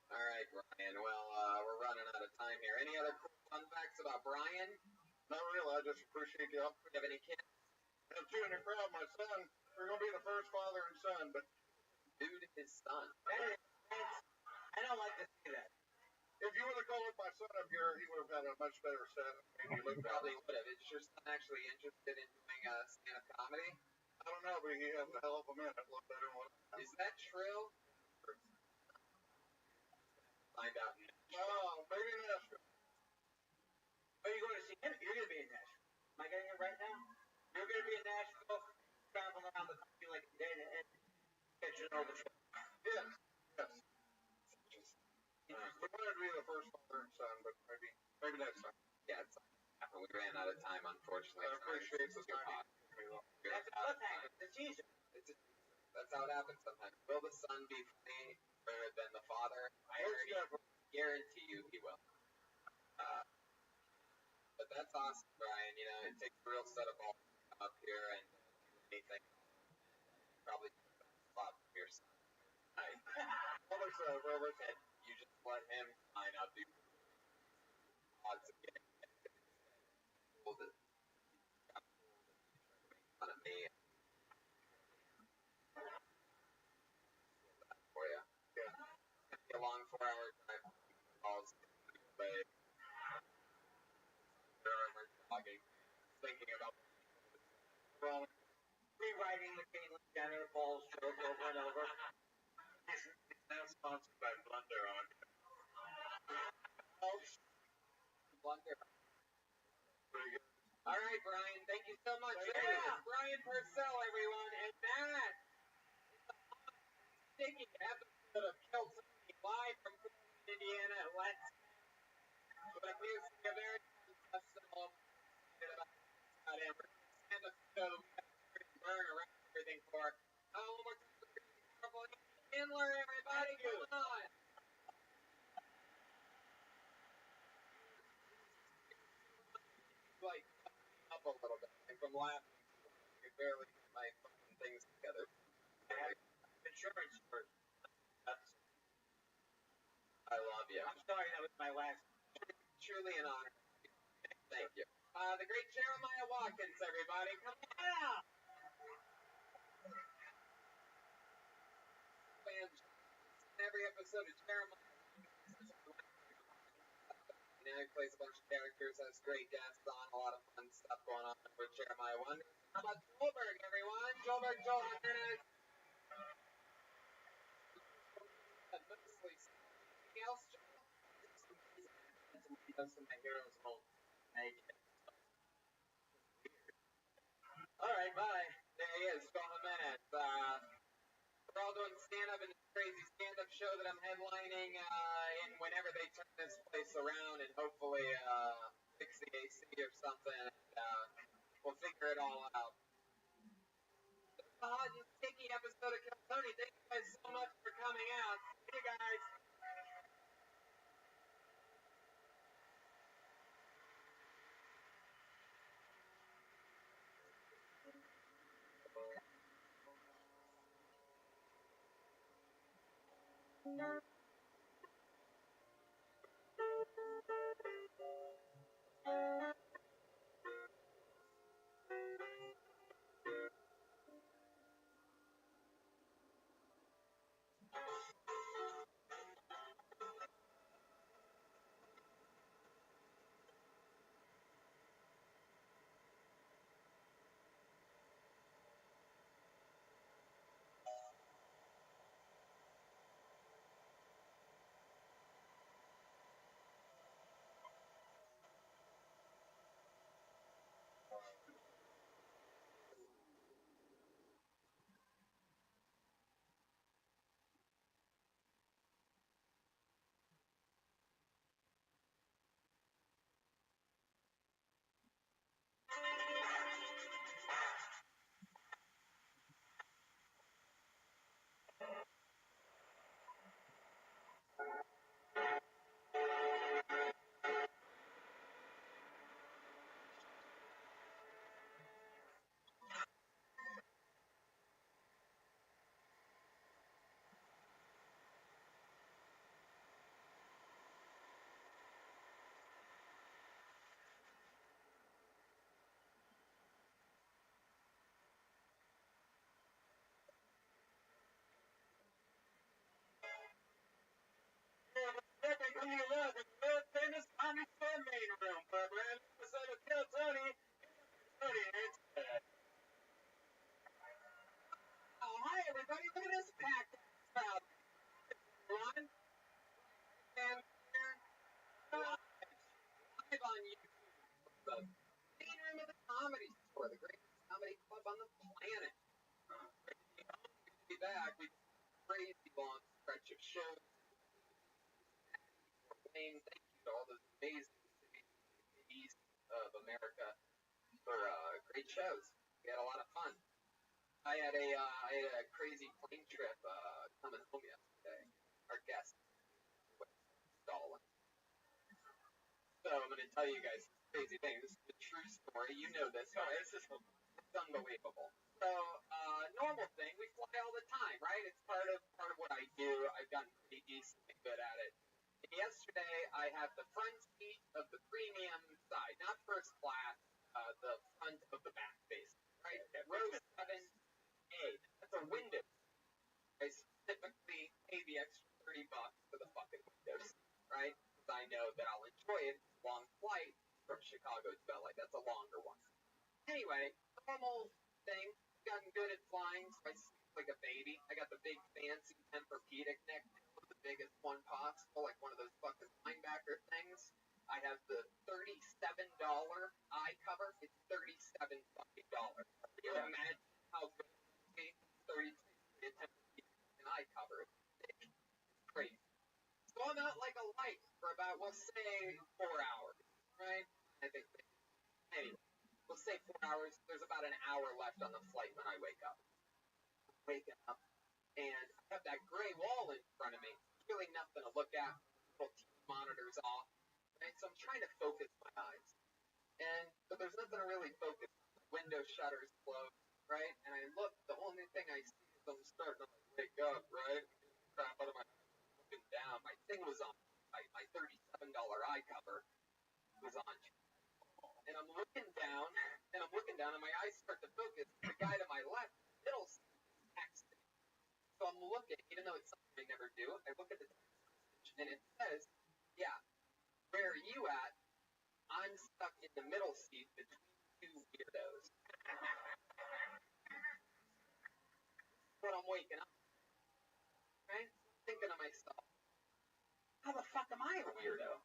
All right, Brian. Well, we're running out of time here. Any other cool fun facts about Brian? Not really. I just appreciate the opportunity. Do you have any kids? I have two in the crowd. My son, we're going to be the first father and son, but Dude, his son. I don't like to see that. if you would have called my son up here, he would have had a much better set. Maybe He probably would have. Is your son actually interested in doing stand-up comedy? I don't know, but he has a hell of a minute. A lot better than what I Is that true? Find out. Oh, maybe Nashville. Are you going to see him? You're going to be in Nashville. Am I getting it right now? You're going to be in Nashville, traveling around the country like a day and catching all the trip. Yes. We wanted to be the first father and son, but maybe next time. Yeah, it's we ran out of time, unfortunately. I appreciate the time. That's a cliffhanger. It's a teaser. That's how it happens sometimes. Will the son be funnier than the father? I guarantee you he will. But that's awesome, Brian. You know, it takes a real set of balls to come up here and do anything. Probably a spot from your son. Right. Robert. And you just let him sign up. The odds of getting pulled it. Fun of me. For you. Yeah. It's a long 4-hour drive. Calls. Jogging. Thinking about Rewriting the Caitlyn Jenner Paul's joke over and over. It's now sponsored by Blunder on. Blunder. Pretty good. All right, Brian. Thank you so much. Thank That you. is Brian Purcell, everyone, and that is the sticky episode of Kill Tony live from Cleveland, Indiana. Let's but here's a very successful about him. And the show we got to burn around everything for. One more time for the powerful Handler, everybody. Come on. Like up a little bit. And from laughing, I could barely get my fucking things together. I have insurance first. I love you. I'm sorry, that was my last. Truly an honor. Thank you. The great Jeremiah Watkins, everybody. Come on. Fans, every episode of Jeremiah. You know, he plays a bunch of characters, has great guests on, a lot of fun stuff going on with Jeremiah Wonder. How about Joelberg, everyone? Joelberg, Joel Jimenez. Mostly anything else, Joel? That's my heroes whole naked. All right, bye. There he is, Joel Jimenez. We're all doing stand-up in this crazy stand-up show that I'm headlining in whenever they turn this place around and hopefully fix the AC or something. And, we'll figure it all out. The hot and sticky episode of Kill Tony. Thank you guys so much for coming out. See you guys. Technically, you love the world famous comedy store main room for a brand new episode of Kill Tony. Tony, it's oh, hi everybody! Look at this packed crowd. Everyone, and live on YouTube. The main room of the comedy store, the greatest comedy club on the planet. Be back. We crazy long stretch of shows. Thank you to all those amazing cities in the east of America for great shows. We had a lot of fun. I had a crazy plane trip coming home yesterday. Our guest was stalling. So I'm going to tell you guys this crazy thing. This is a true story. You know this. It's unbelievable. So normal thing. We fly all the time, right? It's part of what I do. I've gotten pretty decently good at it. And yesterday I have the front seat of the premium side, not first class, the front of the back basically, right? Row 7A. That's a window. I specifically pay the extra $30 for the fucking windows, right? Because I know that I'll enjoy it. It's a long flight from Chicago to LA. That's a longer one. Anyway, normal thing. Gotten good at flying, so I sleep like a baby. I got the big fancy Tempur-Pedic neck pillow, the biggest one possible, like one of those fucking linebacker things. I have the $37 eye cover. It's $37 fucking dollars. Can you imagine how good it would be? $32 for a Tempur-Pedic eye cover. It's crazy. So I'm out like a light for about, we'll say, 4 hours, right? I think. Anyway. We'll say 4 hours. There's about an hour left on the flight when I wake up. Waking up, and I have that gray wall in front of me. There's really nothing to look at. Little TV monitor's off, right? So I'm trying to focus my eyes, but there's nothing to really focus on. The window shutter's closed, right? And I look. The only thing I see is I'm starting to wake up, right? Crap out of my eyes, looking down. My thing was on. My $37 eye cover was on. And I'm looking down, and my eyes start to focus. The guy to my left, middle, is texting. So I'm looking, even though it's something I never do, I look at the text message, and it says, yeah, where are you at? I'm stuck in the middle seat between two weirdos. But I'm waking up, right? Thinking to myself, how the fuck am I a weirdo?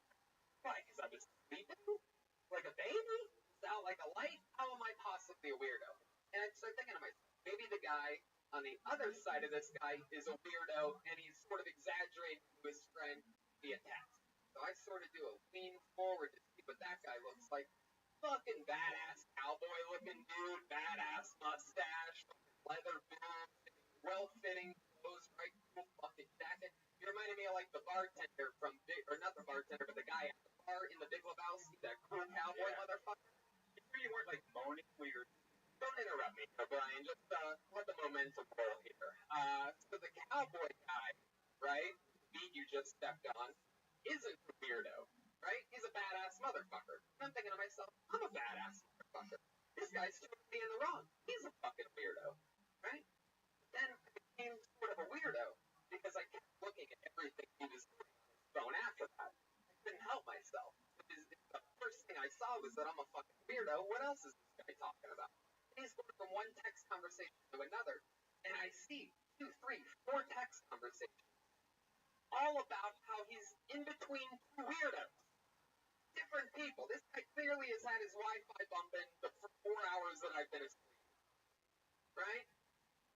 Why, because I was sleeping? Like a baby? Out like a light? How am I possibly a weirdo? And I start thinking to myself, maybe the guy on the other side of this guy is a weirdo, and he's sort of exaggerating to his friend via text. So I sort of do a lean forward to see what that guy looks like. Fucking badass cowboy looking dude, badass mustache, leather boots, well-fitting clothes, right? Cool fucking jacket. You reminded me of like the bartender from or not the bartender, but the guy at the bar in the Big Lebowski, that cool cowboy motherfucker. You weren't like moaning weird. Don't interrupt me, Brian. Just let the momentum roll here. So the cowboy guy, right? street you just stepped on isn't a weirdo, right? He's a badass motherfucker. And I'm thinking to myself, I'm a badass motherfucker. This guy's totally in the wrong. He's a fucking weirdo, right? Then I became sort of a weirdo because I kept looking at everything he was doing on his phone after that. I couldn't help myself. The first thing I saw was that I'm a fucking weirdo. What else is this guy talking about? And he's going from one text conversation to another, and I see 2, 3, 4 text conversations all about how he's in between two weirdos. Different people. This guy clearly has had his Wi-Fi bumping for 4 hours that I've been asleep. Right?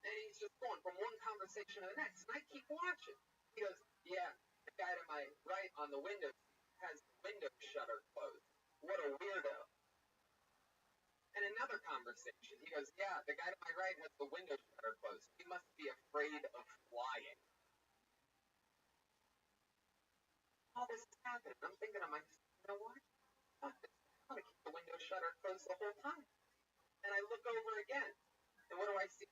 And he's just going from one conversation to the next. And I keep watching. He goes, yeah, the guy to my right on the window has the window shutter closed. What a weirdo. And another conversation. He goes, yeah, the guy to my right has the window shutter closed. He must be afraid of flying. All this is happening. I'm thinking to myself, you know what? Fuck this. I'm going to keep the window shutter closed the whole time. And I look over again. And what do I see?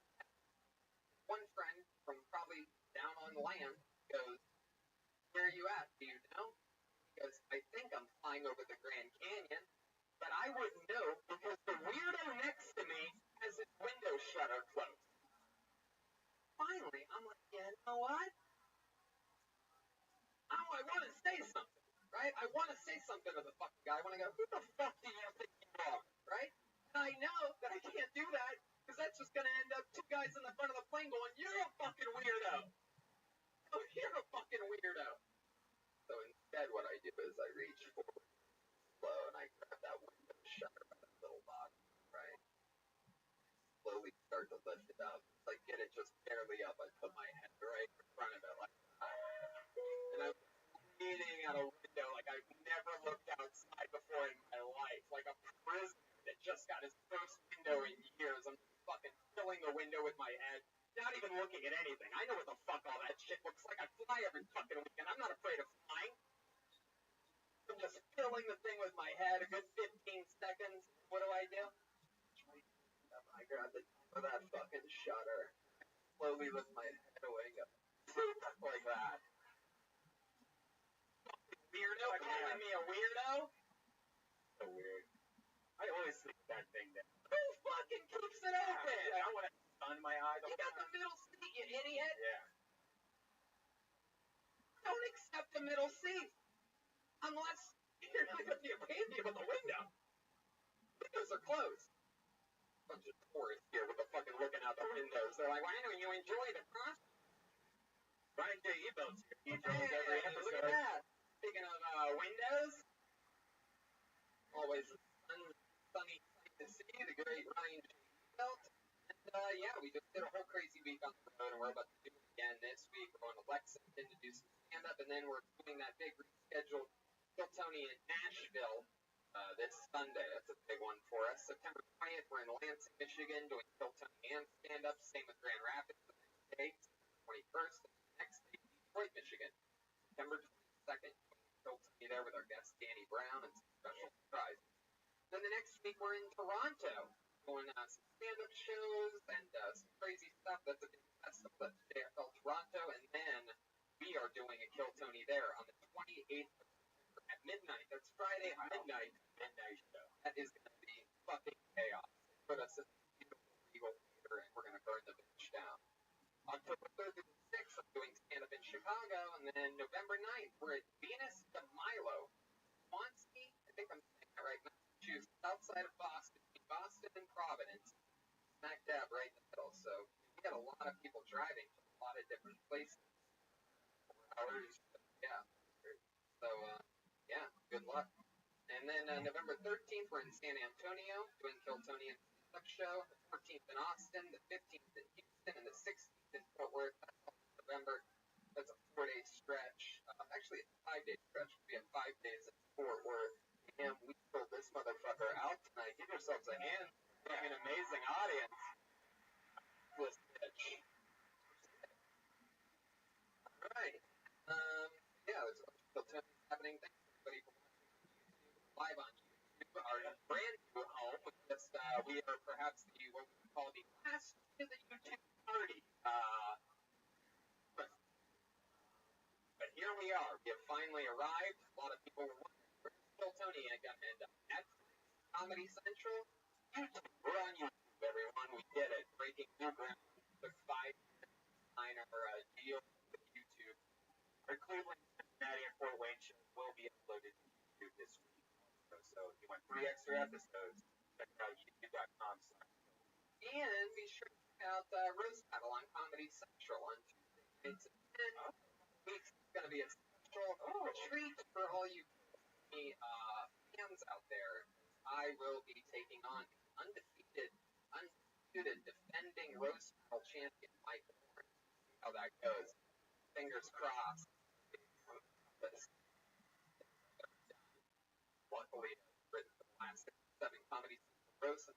One friend from probably down on land goes, where are you at? Do you know? He goes, I think I'm flying over the Grand Canyon. But I wouldn't know because the weirdo next to me has his window shutter closed. Finally, I'm like, you know what? I want to say something, right? I want to say something to the fucking guy. I want to go, who the fuck do you think you are, right? And I know that I can't do that because that's just going to end up 2 guys in the front of the plane going, you're a fucking weirdo. Oh, you're a fucking weirdo. So instead what I do is I reach forward slow and I grab that window shutter by that little box, right? Slowly start to lift it up. It's like get it just barely up. I put my head right in front of it like that. And I'm leaning out a window like I've never looked outside before in my life. Like a prisoner that just got his first window in years. I'm just fucking filling the window with my head. Not even looking at anything. I know what the fuck all that shit looks like. I fly every fucking weekend. I'm not afraid of flying. I'm just filling the thing with my head. A good 15 seconds. What do? I grab the top of that fucking shutter. Slowly lift my head away and go like that. Weirdo calling me a weirdo? So weird. I always sleep with that thing down. Who fucking keeps it open? Yeah, I want to sun my eyes. You got the middle seat, you idiot. Yeah. Don't accept the middle seat. Unless you're not going to be a baby with the window. Windows are closed. Bunch of tourists here with the fucking looking out the windows. They're like, why don't you enjoy the process? Brian J. Ebo's here. He joins every episode. Look at that. Speaking of windows, always a sunny sight to see, the great Ryan J. Ebelt. And yeah, we just did a whole crazy week on the road, and we're about to do it again this week. We're going to Lexington to do some stand-up, and then we're doing that big rescheduled Kill Tony in Nashville this Sunday. That's a big one for us. September 20th, we're in Lansing, Michigan, doing Kill Tony and stand-up. Same with Grand Rapids the next day, 21st. And the next day, Detroit, Michigan, September 22nd. Kill Tony there with our guest Danny Brown and some special surprises. Then the next week, we're in Toronto, doing some stand-up shows and some crazy stuff. That's a big festival. That's JFL Toronto. And then we are doing a Kill Tony there on the 28th of September at midnight. That's Friday at midnight. Midnight show. That is going to be fucking chaos. Put us in this beautiful Regal Theater, and we're going to burn the bitch down. October 3rd through the 6th, I'm doing stand-up in Chicago. And then November 9th, we're at Venus de Milo, Swansea. I think I'm saying that right now. Massachusetts, outside of Boston, between Boston and Providence. Smack dab right in the middle. So we got a lot of people driving to a lot of different places. 4 hours. Yeah. So, yeah, good luck. And then November 13th, we're in San Antonio doing Kill Tony and stand-up show. The 14th in Austin, the 15th in Houston, and the 16th in Fort Worth. That's all November. That's a 4-day stretch. Actually, it's a 5-day stretch. We have 5 days in Fort Worth. Damn, we sold this motherfucker out tonight. Give yourselves a hand. Being an amazing audience. This bitch. Alright. Yeah, there's a bunch of Kill Tony happening. Thanks everybody for watching on YouTube. Live on YouTube. Our brand new home. We are perhaps what we would call the last of the YouTube party. But here we are. We have finally arrived. A lot of people were wondering, where's Kill Tony going to end up? Netflix, Comedy Central, YouTube. We're on YouTube, everyone. We get it. Breaking new ground. Took 5 years to sign our deal with YouTube. Our Cleveland, Cincinnati, and Fort Wayne shows will be uploaded to YouTube this week. So if you want 3 extra episodes, check out youtube.com. And be sure to check out Roast Battle on Comedy Central on Tuesday nights at 10. Week's going to be a special treat for all you fans out there. I will be taking on undisputed, defending Roast Battle champion Mike Warren. See how that goes. Fingers crossed. Luckily, I've written the last 7 Comedy Central roasts and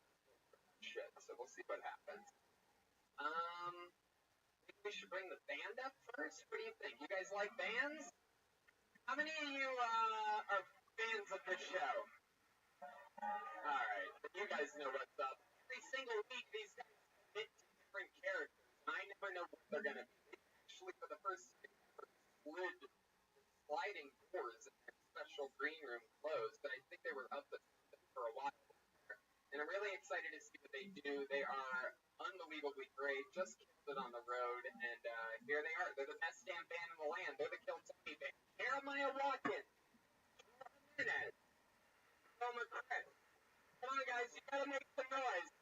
shit, so we'll see what happens. Maybe we should bring the band up first? What do you think? You guys like bands? How many of you are fans of this show? Alright, you guys know what's up. Every single week, these guys commit to different characters, and I never know what they're going to be. Actually, for the first 6 slid sliding doors in their special green room closed, but I think they were up for a while. And I'm really excited to see what they do. They are unbelievably great, just killed it on the road, and here they are. They're the best damn band in the land. They're the Kill Tony band. Jeremiah Watkins, Jimenez, Thelma Chris. Come on, guys, you gotta make some noise.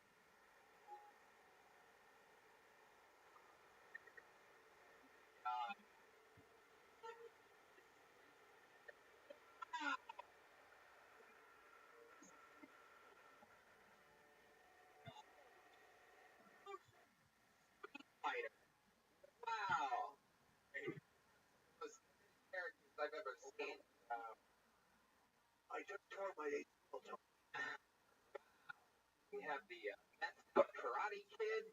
Fighter. Wow. Most characters I've ever seen. I just tore my ACL. We have the Karate Kid.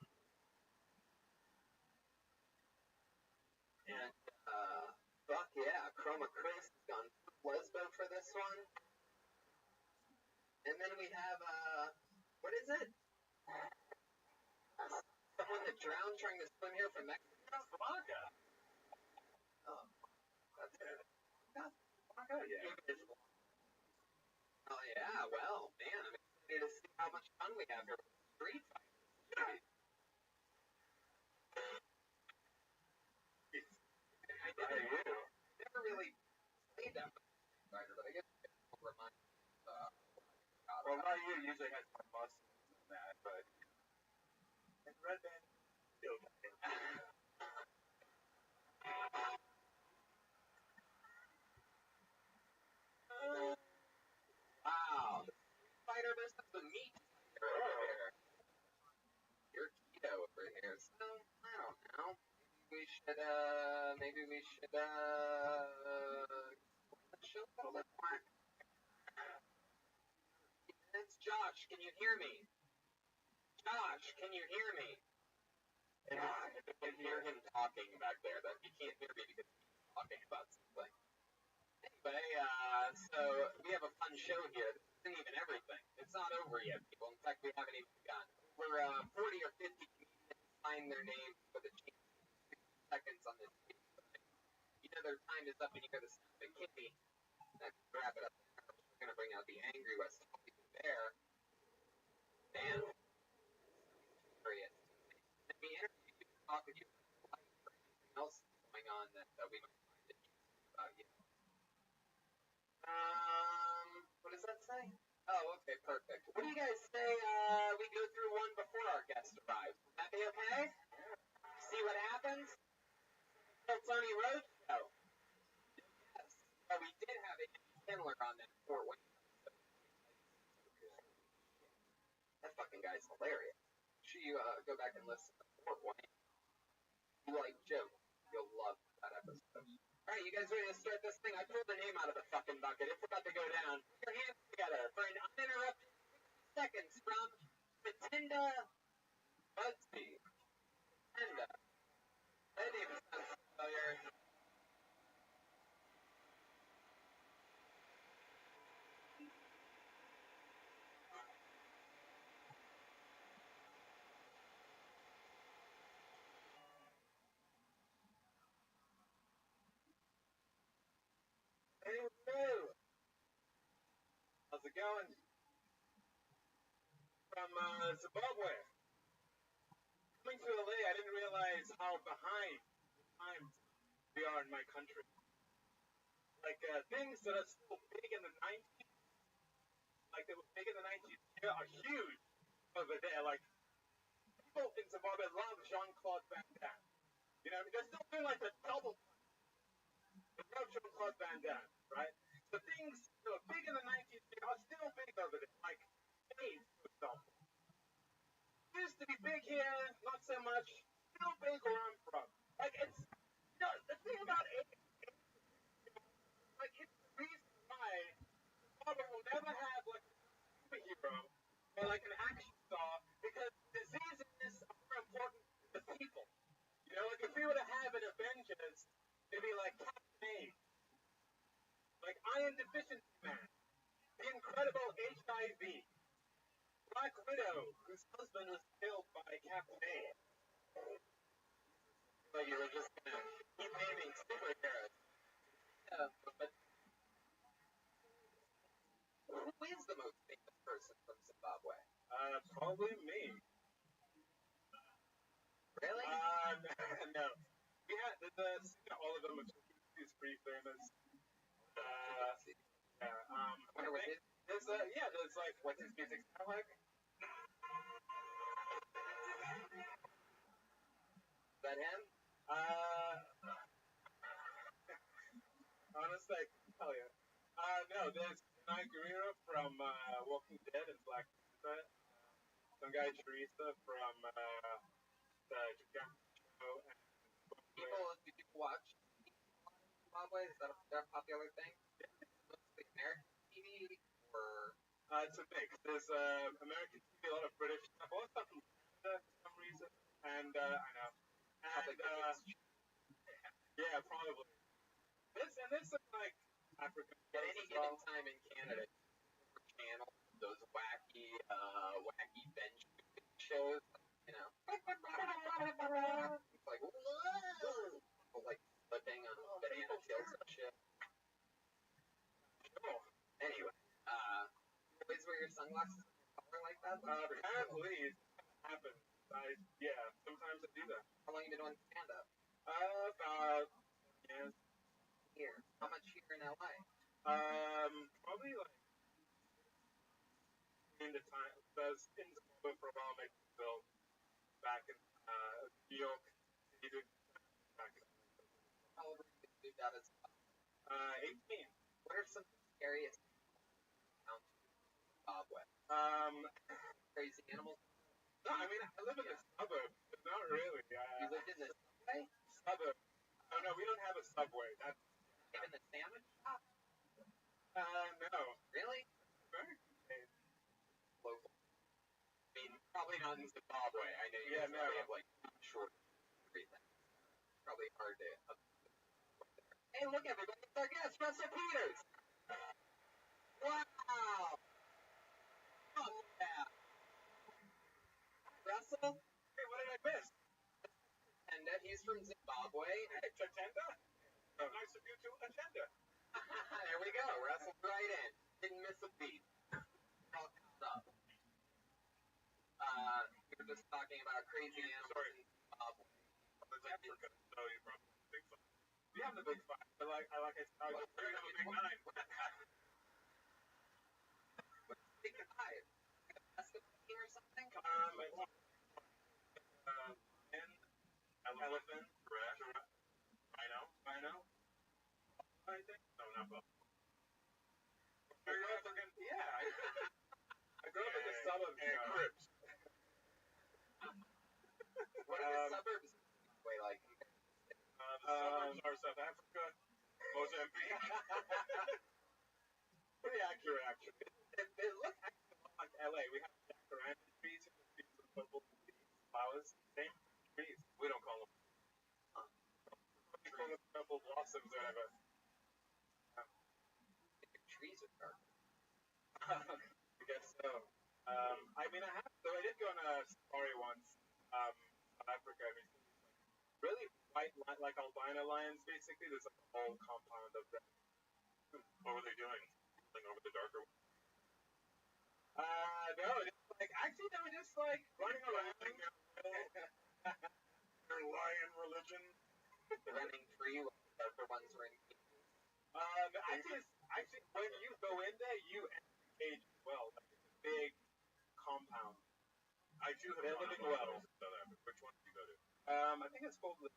And, fuck yeah, Chroma Chris has gone lesbo for this one. And then we have, what is it? Someone that drowned trying to swim here from Mexico? Blanca. Oh, that's it. Blanca, yeah. Oh yeah, well, man, I'm excited to see how much fun we have here with Street Fighter. I never really played that much Street Fighter, but I guess it'll remind me Well, Ryu usually has more muscles than that, but and Red Band still wow, the Street Fighter versus the Meat Fighter over here. You're keto over here, so I don't know. Maybe we should show a little bit more. It's Josh, can you hear me? Josh, can you hear me? And I can hear him talking back there. That you can't hear me because he's talking about something. Anyway, so we have a fun show here. This isn't even everything. It's not over yet, people. In fact, we haven't even begun. Over 40 or 50 comedians signed their names for the chance to 60 seconds on this video. You know their time is up and you hear the sound of Kitty. Let's wrap it up there. We're going to bring out the Angry West Bear. And serious. And we interviewed you to talk with you about life or anything else going on that we might find interesting about you. What does that say? Oh, okay, perfect. What do you guys say we go through one before our guest arrives? Would that be okay? See what happens? Kill Tony Roadshow. Yes. Oh, we did have a Kindler on that Fort Wayne episode. That fucking guy's hilarious. You go back and listen to Fort Wayne. You like jokes, you'll love that episode. Alright, you guys ready to start this thing? I pulled the name out of the fucking bucket. It's about to go down. Put your hands together for an uninterrupted 60 seconds from Matinda Budsby. Matinda. That name sounds familiar. how's it going? From Zimbabwe. Coming to LA, I didn't realize how behind time we are in my country. Like things that are still big in the 90s, like they were big in the 90s, here are huge over there. Like people in Zimbabwe love Jean-Claude Van Damme. You know, I mean, they're still doing like the double. They love Jean-Claude Van Damme, right? So things that were big in the 90s are still big over there. Like AIDS, for example. Used to be big here, not so much. Still big where I'm from. Like it's, you know, the thing about AIDS, like it's the reason why Marvel will never have like a superhero or like an action star because diseases are more important than the people. You know, like if we were to have an Avengers, it'd be like Captain AIDS, like Iron Deficiency Man, the Incredible HIV, Black Widow, whose husband was killed by Captain AIDS. Like you were just gonna keep naming superheroes. Yeah, but who is the most famous person from Zimbabwe? Probably me. Really? No. We had all of them. He's pretty famous. Yeah. I wonder what his. There's like what's his music sound like? Is that him? Honestly, I couldn't tell you. No, there's Nai Guerrero from Walking Dead and Black Panther. Some guy Teresa from the Japan show. And do people watch Zimbabwe? Is that a popular thing? Mostly American TV or? It's a mix. There's American TV, a lot of British stuff, a lot of stuff from Canada for some reason, and I know. And yeah, probably. There's some like African. At any given time in Canada, channel those wacky bench shows, you know. It's like whoa, like flipping on banana peels and shit. Oh, anyway, you always wear your sunglasses in color like that? Apparently, it happens. Sometimes I do that. How long have you been doing stand-up? About years. Here. How much here in LA? Probably like in the time. I was in Zimbabwe for a while, making films back in New York. Back in. How old were you when you moved out of Zimbabwe? 18. What are some of the scariest towns in Zimbabwe? Crazy animals? No, I mean, I live in the suburbs, but not really. You lived in the subway? Suburb. Oh, no, we don't have a subway. That's even the sandwich shop? No. Really? American made. Local. I mean, probably not in Zimbabwe. I know you guys have like short everything. Probably hard to. Hey, look, everybody! It's our guest, Russell Peters! Wow! Oh, yeah! Russell? Hey, what did I miss? Tenda, he's from Zimbabwe. Hey, Tenda? Oh, nice of you to Tenda. There we go, Russell, right in. Didn't miss a beat. All caught up. We were just talking about crazy animals in Zimbabwe. It's Africa, so you probably have the big five. We have the big five, but like I said, we have a big nine. What's the big five? Like a basketball team or something? Lion, elephant, giraffe, rhino. I think. No, not buffalo. I grew up in the suburbs. And Crips. What are the suburbs like? Suburbs are South Africa, Mozambique. Pretty accurate, actually. It looks actually a lot like LA. We have jacaranda trees and trees with purple flowers. Same trees. We don't call them. We call them purple blossoms or whatever. Trees are dark. I guess so. I mean, I did go on a safari once, South Africa. I mean, really white, like albino lions, basically. There's like a whole compound of them. What were they doing? Rolling over the darker ones? No, just like actually they were just like Running around their lion religion. running free while the other ones were in cages. Actually, when you go in there, you enter the cage as well. Like it's a big compound. I do have living wells. Which one did you go to? I think it's called the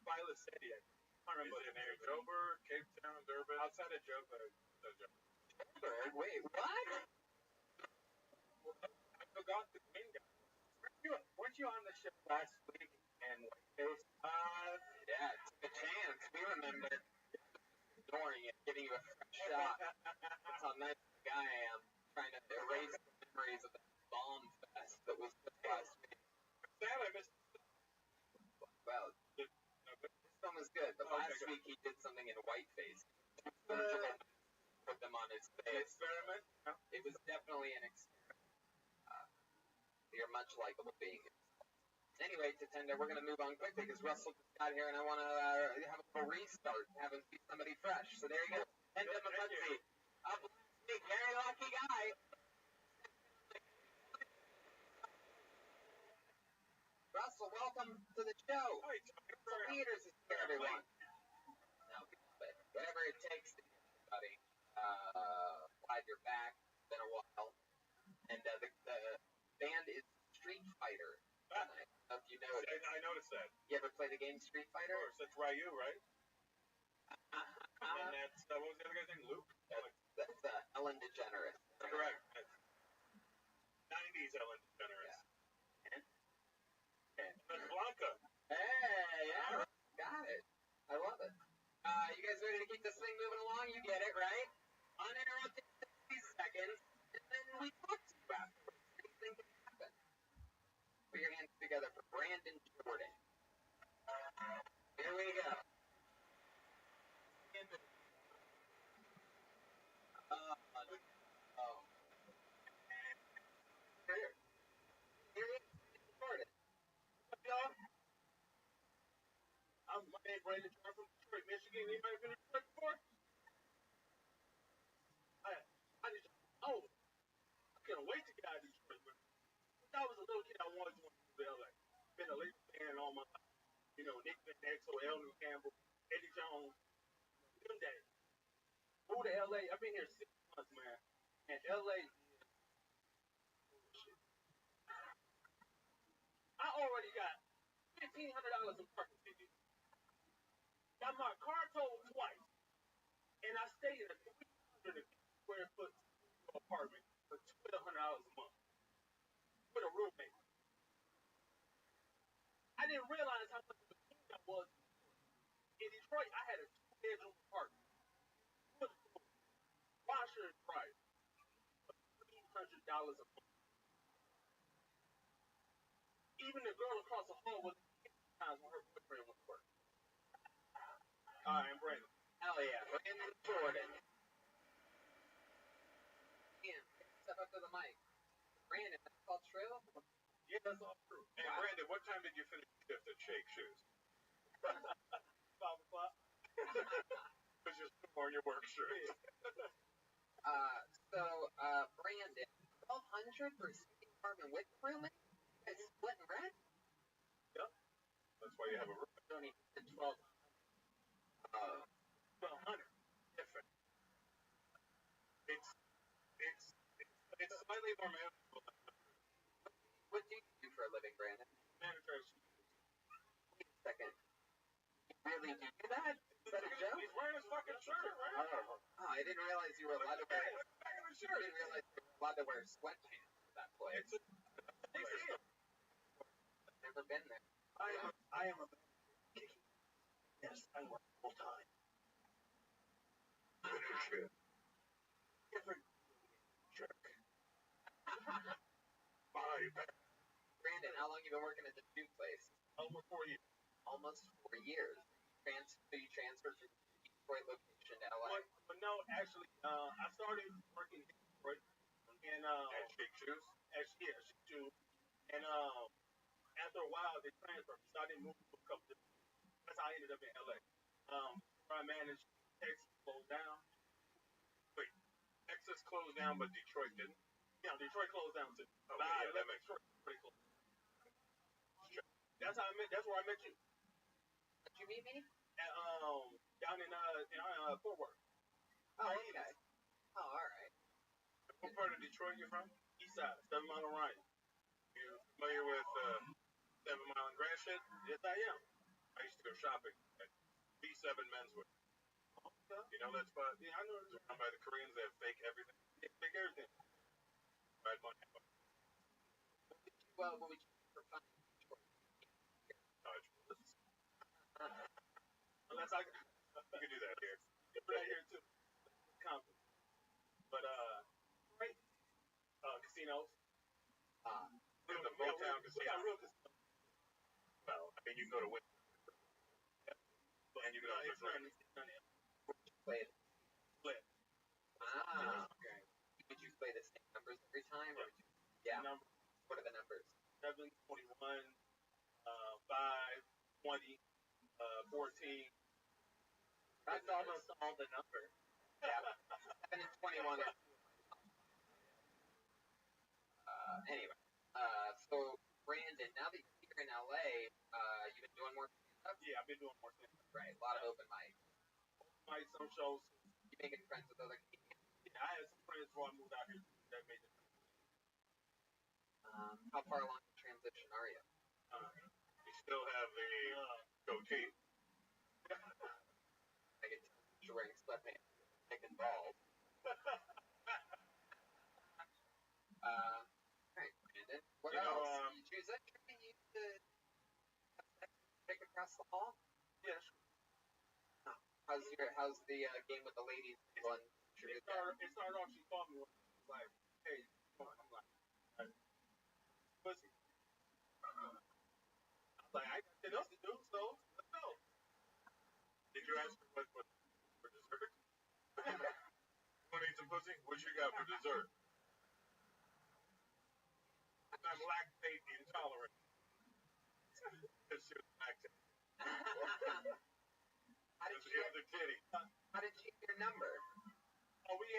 Violet City. I can't remember the name. Joburg, Cape Town, Durban. Outside of Joburg. Joburg? Wait, what? I forgot the name, guy. Weren't you on the ship last week in Whiteface? Yeah, took a chance. We remember ignoring it, giving you a fresh shot. That's how nice of a guy I am. Trying to erase the memories of that bomb fest that was just last week. Sad I missed. Well, this film is good, but last week he did something in Whiteface. Put them on his face. Experiment? It was definitely an experiment. You're much likable being it. Anyway, Tatenda, we're going to move on quickly because Russell just got here and I want to have a little restart, have him see somebody fresh. So there you go. Tatenda Mafutzi. Up last week, very lucky guy. Russell, welcome to the show. Russell Peters is here, everyone. No, but whatever it takes to get everybody. Glad you're back. It's been a while. And the band is Street Fighter. I don't know if you know it. I noticed that. You ever play the game Street Of Fighter? course, that's Ryu, right? And that's, what was the other guy's name? Luke? That's Ellen DeGeneres. Correct. That's 90s Ellen DeGeneres. Yeah. And Blanca. Hey, yeah, got it. I love it. You guys ready to keep this thing moving along? You get it, right? Uninterrupted 60 seconds, and then we talk to you afterwards. Anything can happen. Put your hands together for Brandon Jordan. Here we go. Here he is, Jordan. What's up, y'all? My name's Brandon Jordan from Detroit, Michigan. Anybody been to Detroit before? I can't wait to get out of Detroit. But when I was a little kid, I wanted to move to LA. Been a Lakers fan all my life. You know, Nick Van Exel, New Campbell, Eddie Jones, them days. Moved to LA. I've been here 6 months, man. And LA is shit. I already got $1,500 in parking tickets. Got my car towed twice. And I stayed in a 300 square foot apartment for $1,200 a month with a roommate. I didn't realize how much of a king I was. In Detroit, I had a 2-bedroom apartment. Washer and dryer. $300 a month. Even the girl across the hall was 50 times when her boyfriend went to work. I'm Brandon. Hell yeah, Brandon Jordan. Ian, step up to the mic. Brandon, that's all true? Yeah, that's all true. And wow. Brandon, what time did you finish your shift at Shake Shoes? 5 o'clock. Because you're still wearing your work shirt. Brandon, 1,200 for a sleeping apartment with roommate? You guys splitting rent? Yep. That's why you have a room. You don't even get 1,200. 1,200. Different. It's slightly more manageable. What do you do for a living, Brandon? Manager. Wait a second. You really do that? Is that a joke? He's wearing his fucking shirt, right? Oh, I didn't realize you were allowed to wear. I didn't realize you were allowed to wear sweatpants at that place. I've never been there. I am a yes, I work full time. Different jerk. Brandon, how long you been working at the Duke place? Almost 4 years. Almost 4 years. You transferred from the Detroit location to LA. But no, actually, I started working in Detroit and at Shake Shoes. Shake Shoes. And after a while, they transferred, so I didn't move to a couple different. That's how I ended up in LA. I managed Texas closed down. Wait, Texas closed down, but Detroit didn't. Yeah, Detroit closed down too. Okay, But yeah, that makes Detroit pretty close. That's how I met. That's where I met you. Did you meet me? At, down in Fort Worth. Oh, okay. Oh, all right. What part of Detroit you from? East Side, 7 Mile and Ryan. You familiar with 7 Mile and Grand shit? Yes, I am. I used to go shopping at B7 Menswear. You know that spot? Yeah, I know. It's run by the Koreans. They have fake everything. They take everything. Bad money. What would you for fun? Unless I You can do that here. right here too. Compton. But right. Casinos. We have the Motown We Casino. got real casinos. Well, I mean, you can go to Win. But And you can also it's drink. none of Played. Split. Ah, okay. Did you play the same numbers every time? Or did you, yeah. Number What are the numbers? 7, 21, 5, 20, 14. That's almost all the numbers. Yeah. 7 and 21 are anyway. So Brandon, now that you're here in LA, you've been doing more stuff? Yeah, I've been doing more things. Right. A lot of open mics. Might some shows. You making friends with other comedians? Yeah, I had some friends before I moved out here that made it. How far along the transition are you? You still have the goatee. I get you're wearing sweatpants, thick and bald. Alright, Brandon. What You know, else? Is that tripping you to pick across the hall? Yeah, sure. How's the game with the ladies going? It started off, she called me one day. She was like, hey, come on. I'm like, pussy. I was like, I got shit else to do, so let's go. Did you ask her what for dessert? Want to eat some pussy? What you got for dessert? I'm lactate intolerant. Because she was lactate. How did you The kitty. get your number? Oh, she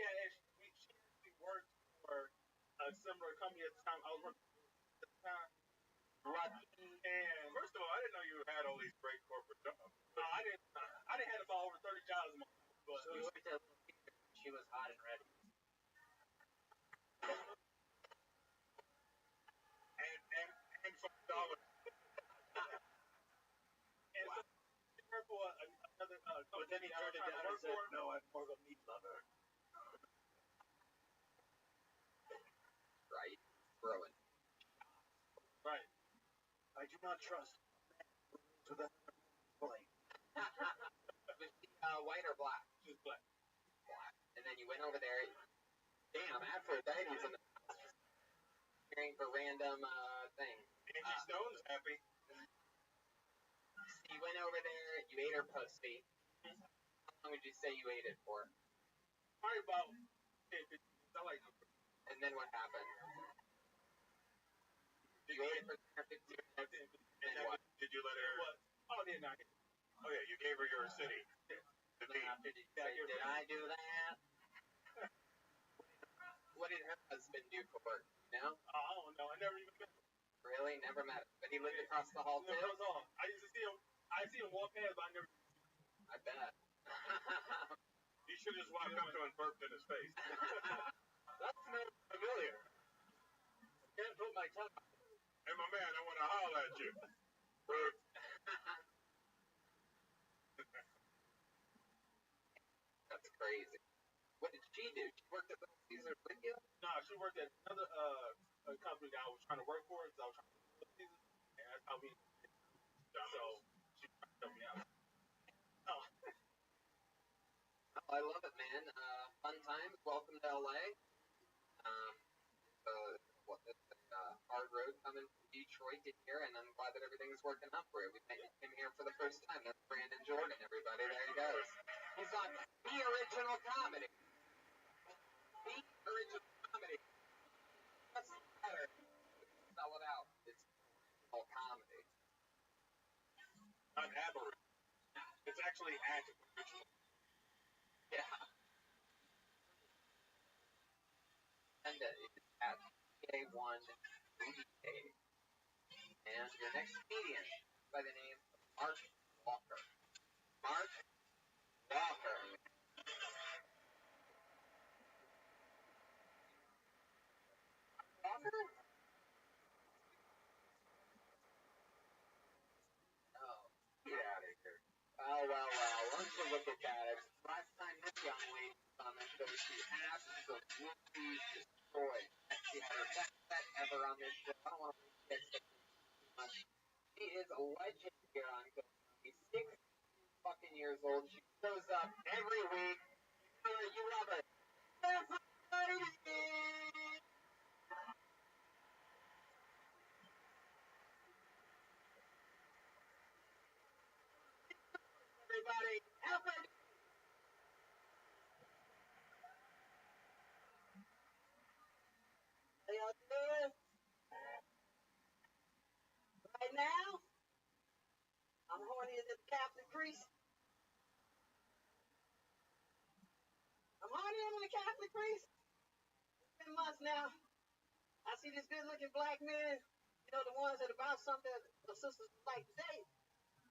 actually worked for a similar company at the time. I was working at the time. And First of all, I didn't know you had all these great corporate jobs. no, I didn't have about over 30 jobs in my life, but So you worked at Little Caesar. She was hot and ready. And $5. and so she worked for another But company then he I was turned it trying to down and work said, for. no, I'm more of a meat lover. Right. Throwing. Right. I do not trust to the plate. Was she white or black? She was black. Black. And then you went over there. Damn, Aphrodite's in the hearing for random things. Angie Stone's happy. So you went over there, you ate her pussy. How long would you say you ate it for? Probably about 10, 15 minutes. I like it. And then what happened? You ate it for 10 or 15 minutes. And then what? did you let her? What? Oh, didn't I? Oh yeah, you gave her your city. The Then deed. after, did you say, did I do that? What did her husband do for work? You know? I don't know. I never even met him. Really? Never met him. But he lived across the hall too? Never saw him. I used to see him. I see him walk past, but I never. I bet. You should just walk up to him and burped in his face. That smells familiar. Can't put my tongue on it. Hey, my man, I want to holler at you. Burp. That's crazy. What did she do? She worked at Little Caesar with you? No, she worked at another a company that I was trying to work for, because I was trying to work for season, and that's how we. So she tried to help me out. Oh, I love it, man. Fun times. Welcome to LA. It's a hard road coming from Detroit to here, and I'm glad that everything's working out for you. We met him here for the first time. That's Brandon Jordan, everybody. There he goes. He's on The Original Comedy. The Original Comedy. What's better? Spell it out. It's all comedy. Not aberrant. It's actually original. Yeah. And Panda is at PA1 Booty. And your next comedian by the name of Mark Walker. Mark Walker. Walker? Oh, get out of here. Well. Once you look at that, it's last time this young lady was on this show, she absolutely destroyed. She had her best set ever on this show. I don't want to waste the expectations too much. She is a legend here on Go. She's 6 fucking years old. She shows up every week. You love it. Everybody, help it. How y'all doing? Right now, I'm horny as a Catholic priest. I'm horny as a Catholic priest. It's been months now. I see these good-looking black men, you know, the ones that are about something the sisters like today.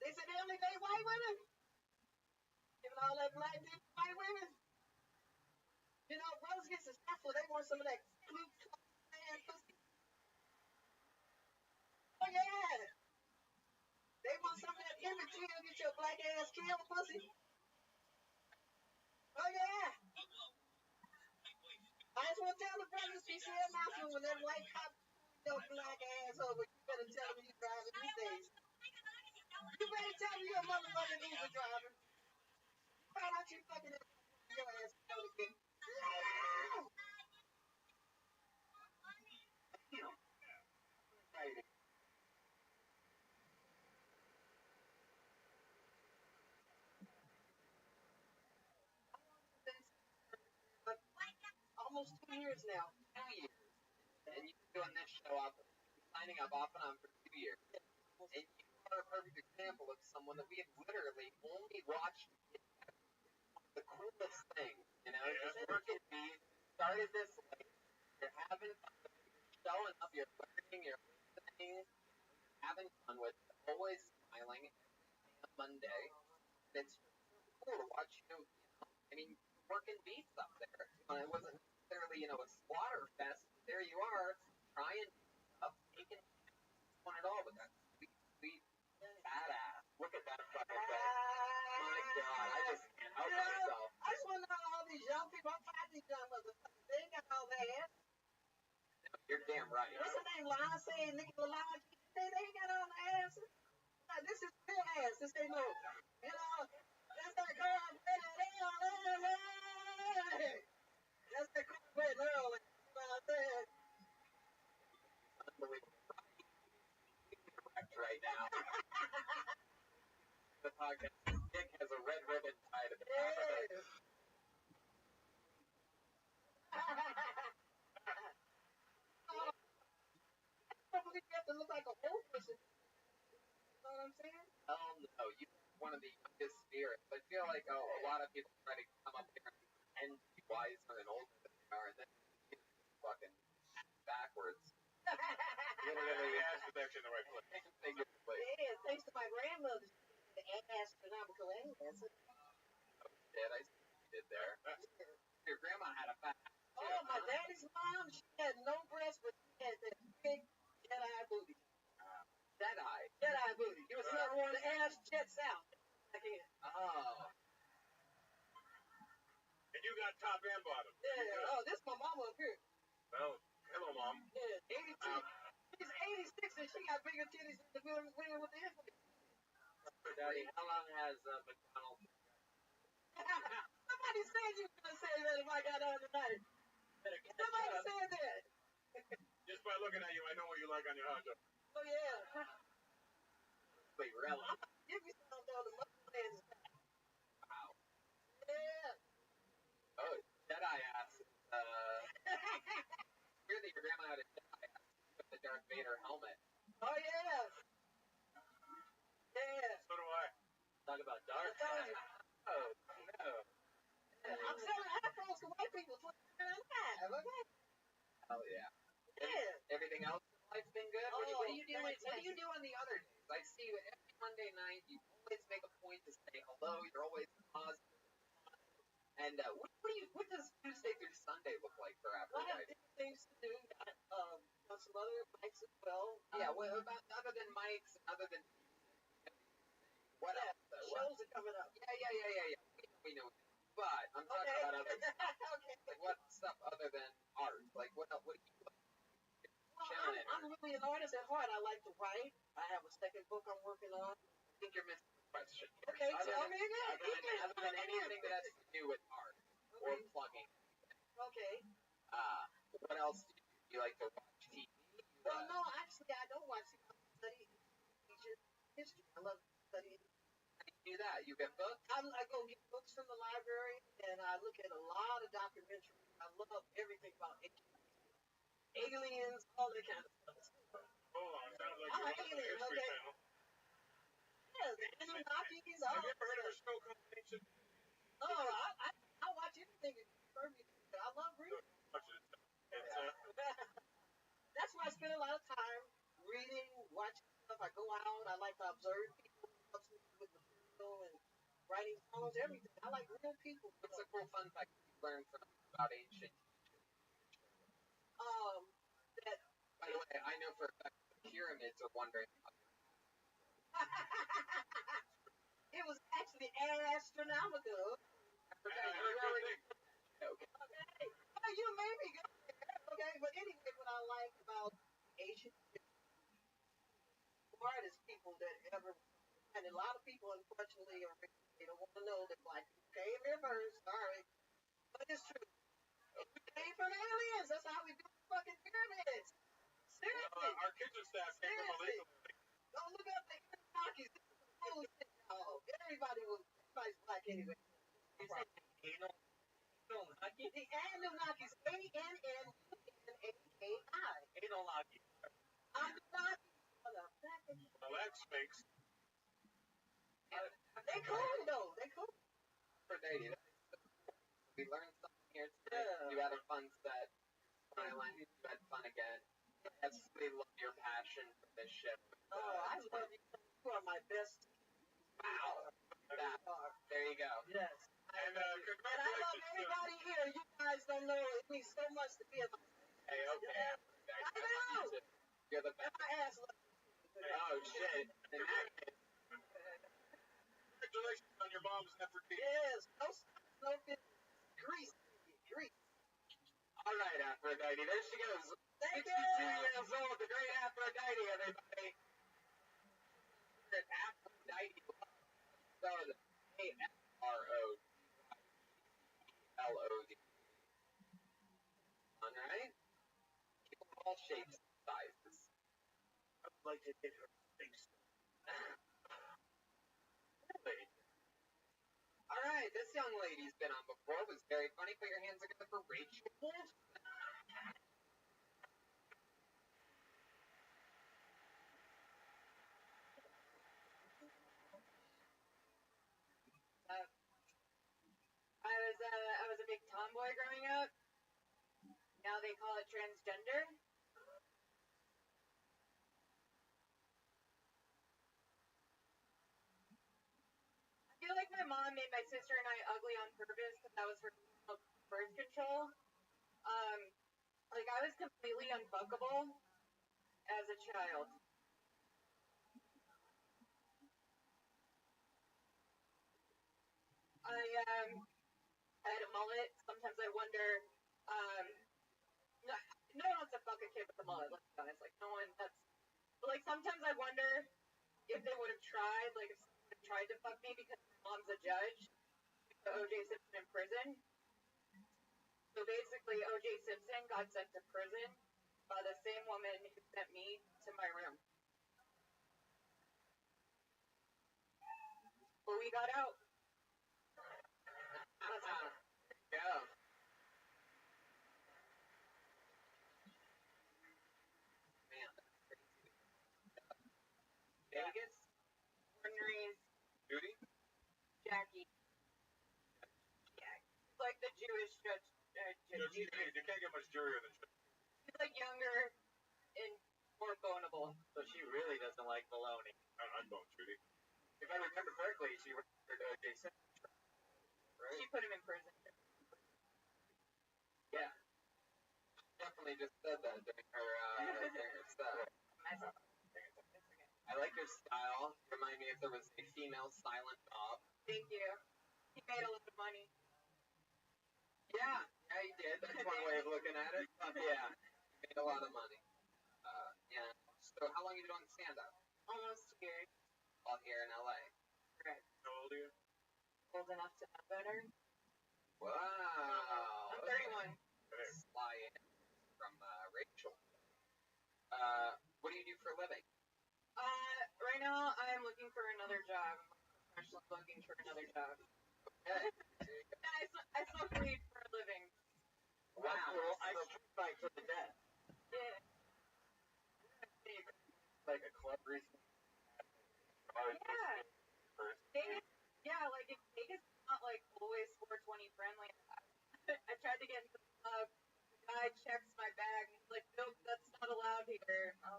They say they only date white women. Giving all that black dick to white women. You know, brothers get successful. They want some of that cute man pussy. Oh, yeah. They want some of that imagery to get your black ass killed pussy. Oh, yeah. I just want to tell the brothers be careful when that white cop your black ass over. You better tell them you're driving these days. You better tell me you're a motherfucking Uber driver. Why don't you fucking your ass out again? Almost 2 years now. 2 years. And you've been doing this show up, signing up off and on for 2 years. And you are a perfect example of someone that we have literally only watched the coolest thing. You know, just working beat, started this late, you're having fun, you're showing up, you're learning, you're listening, having fun with it, always smiling on Monday. And it's cool to watch you, I mean, working beats up there. It wasn't necessarily, a slaughter fest. There you are, trying stuff, taking one at all, but that's sweet, badass. Look at that fucking thing. My God, I just can't help myself. I just want to know all these young people. I'm tired of these young motherfuckers. They ain't got all that ass. You're damn right. What's her name? Lonce, Nicki Minaj. They ain't got all the ass. This is real ass. This ain't no, that's that girl. That's that cornbread Earl. You know what I'm saying? Unbelievable. Right now. The podcast. Dick has a red ribbon tied to the top of it. I don't believe you have to look like a old person. You know what I'm saying? Oh no, you're one of the youngest spirits. I feel like a lot of people try to come up here and pretend to be wiser and older than they are, and then you fucking backwards. Literally, that's in the right place. Yeah, thanks to my grandmother, the astronomical ass. Oh shit, I see what you did there. Your grandma had a fat. Oh, my daddy's mom, she had no breast, but she had that big Jedi booty. Jedi booty. You was never one of the ass jets out. Oh. And you got top and bottom. Yeah. Oh, this is my mama up here. Well, hello, Mom. Yeah, 82. She's 86 and she got bigger titties than the women with the infant. Daddy, how long has McDonald's? Somebody said you were going to say that if I got on tonight. Somebody said that. Just by looking at you, I know what you like on your hot dog. Oh, yeah. Wait, really? Give me some of the muscles. Wow. Yeah. Oh, Jedi ass. Weird that your grandma had a Jedi ass with the Darth Vader helmet. Oh, yeah. Yeah. So do I. Talk about Darth Vader. Oh, no. I'm selling afros to white people. Okay? Hell yeah. Yeah. Everything else in life's been good? What do you do? fantastic. What do you do on the other days? I see you every Monday night. You always make a point to say hello. You're always positive. And what does Tuesday through Sunday look like for Well, I have Aphrodite? different things to do. Got some other mics as well. Yeah, what about other than mics and other than what else? Shows are coming up. Yeah. We know that. But I'm talking about other Okay. like what stuff other than art? Like what do you like? Well, I'm really an artist at heart. I like to write. I have a second book I'm working on. I think you're missing the question. Okay, tell me again. Other than anything that has to do with art or plugging. Okay. What else do you do? Do you like to watch TV? Well, no, actually, I don't watch TV. I study ancient history. I love studying. How do you do that? You get books? I go get books from the library, and I look at a lot of documentaries. I love everything about aliens, all that kind of stuff. Hold on, sounds like I'm you're an watching the alien, History okay? Channel. Yeah, the Anunnakis, all Have you that ever heard of a stuff. show called Ancient? Oh, I watch anything that confirms me. I love reading. Watch it. It's That's why I spend a lot of time reading, watching stuff. I go out. I like to observe people, helps me with material and writing songs, everything. I like real people. What's a cool fun fact you learned about ancient? That By the way, I know for a fact the pyramids are wondering how it was actually astronomical. Okay. Well, you made me go there. Okay, but anyway, what I like about Asian smartest people that ever, and a lot of people, unfortunately, they don't want to know that black people came here first. Sorry, but it's true. We came from aliens. That's how we do the fucking pyramids. Seriously. our kitchen staff came from illegal. Don't look up the Anunnakis. This is bullshit, y'all. Everybody's black anyway. You said Anunnaki? The Anunnakis, A-N-N-U-N-A-K-I. Anunnaki. Anunnaki, motherfucker. Well, that speaks. They cool though. They cool. Aphrodite. We learned something here today. Yeah. You had a fun set. Smiling. You had fun again. I absolutely love your passion for this ship. Oh, I love you. You are my best. Wow. There you go. Yes. And And I love congratulations. everybody here. You guys don't know. It means so much to be alive. Hey, okay. I know. You're the And best. my ass loves you. Oh, shit. In that case, Congratulations on your mom's Nefertiti. Yes. No Grease. all right, Aphrodite. There she goes. Thank 62 you. years old. The great Aphrodite, everybody. Aphrodite. Spell it AFRODILOD. All right? People of all shapes and sizes. I would like to get her face. All right, this young lady's been on before. It was very funny. Put your hands together for Rachel Wolf. I was a big tomboy growing up. Now they call it transgender. I feel like my mom made my sister and I ugly on purpose because that was her birth control. Like I was completely unfuckable as a child. I had a mullet. Sometimes I wonder, no, no one wants to fuck a kid with a mullet, let's be honest. Like, no one, but like, sometimes I wonder if they would have tried, like, if someone would have tried to fuck me because my mom's a judge, O.J. Simpson in prison. So basically, O.J. Simpson got sent to prison by the same woman who sent me to my room. But we got out. Go. Man, that's crazy. Vegas? Ordinaries, Judy? Jackie. Yeah. It's like the Jewish judge. You can't get much jurier than like baloney. I'm going Judy. If I remember correctly, she referred to O.J. Simpson, right? She put him in prison. Yeah. Definitely just said that during her stuff. I like your style. You remind me if there was a female silent Bob. Thank you. He made a lot of money. Yeah, he did. That's one way of looking at it. Yeah, he made a lot of money. And so, how long have you been doing stand-up? Almost 2 years. All here in LA. Correct. How old are you? Old enough to know better. Wow. I'm 31. Sly in from Rachel. What do you do for a living? Right now I'm looking for another job. I'm professionally looking for another job. Okay. I smoke weed for a living. Wow. Well, I street bike to the death. Yeah. Like a club recently. Yeah. Vegas, yeah, like in Vegas, it's not like always 420 friendly. I tried to get into the club. The guy checks my bag. He's like, nope, that's not allowed here. I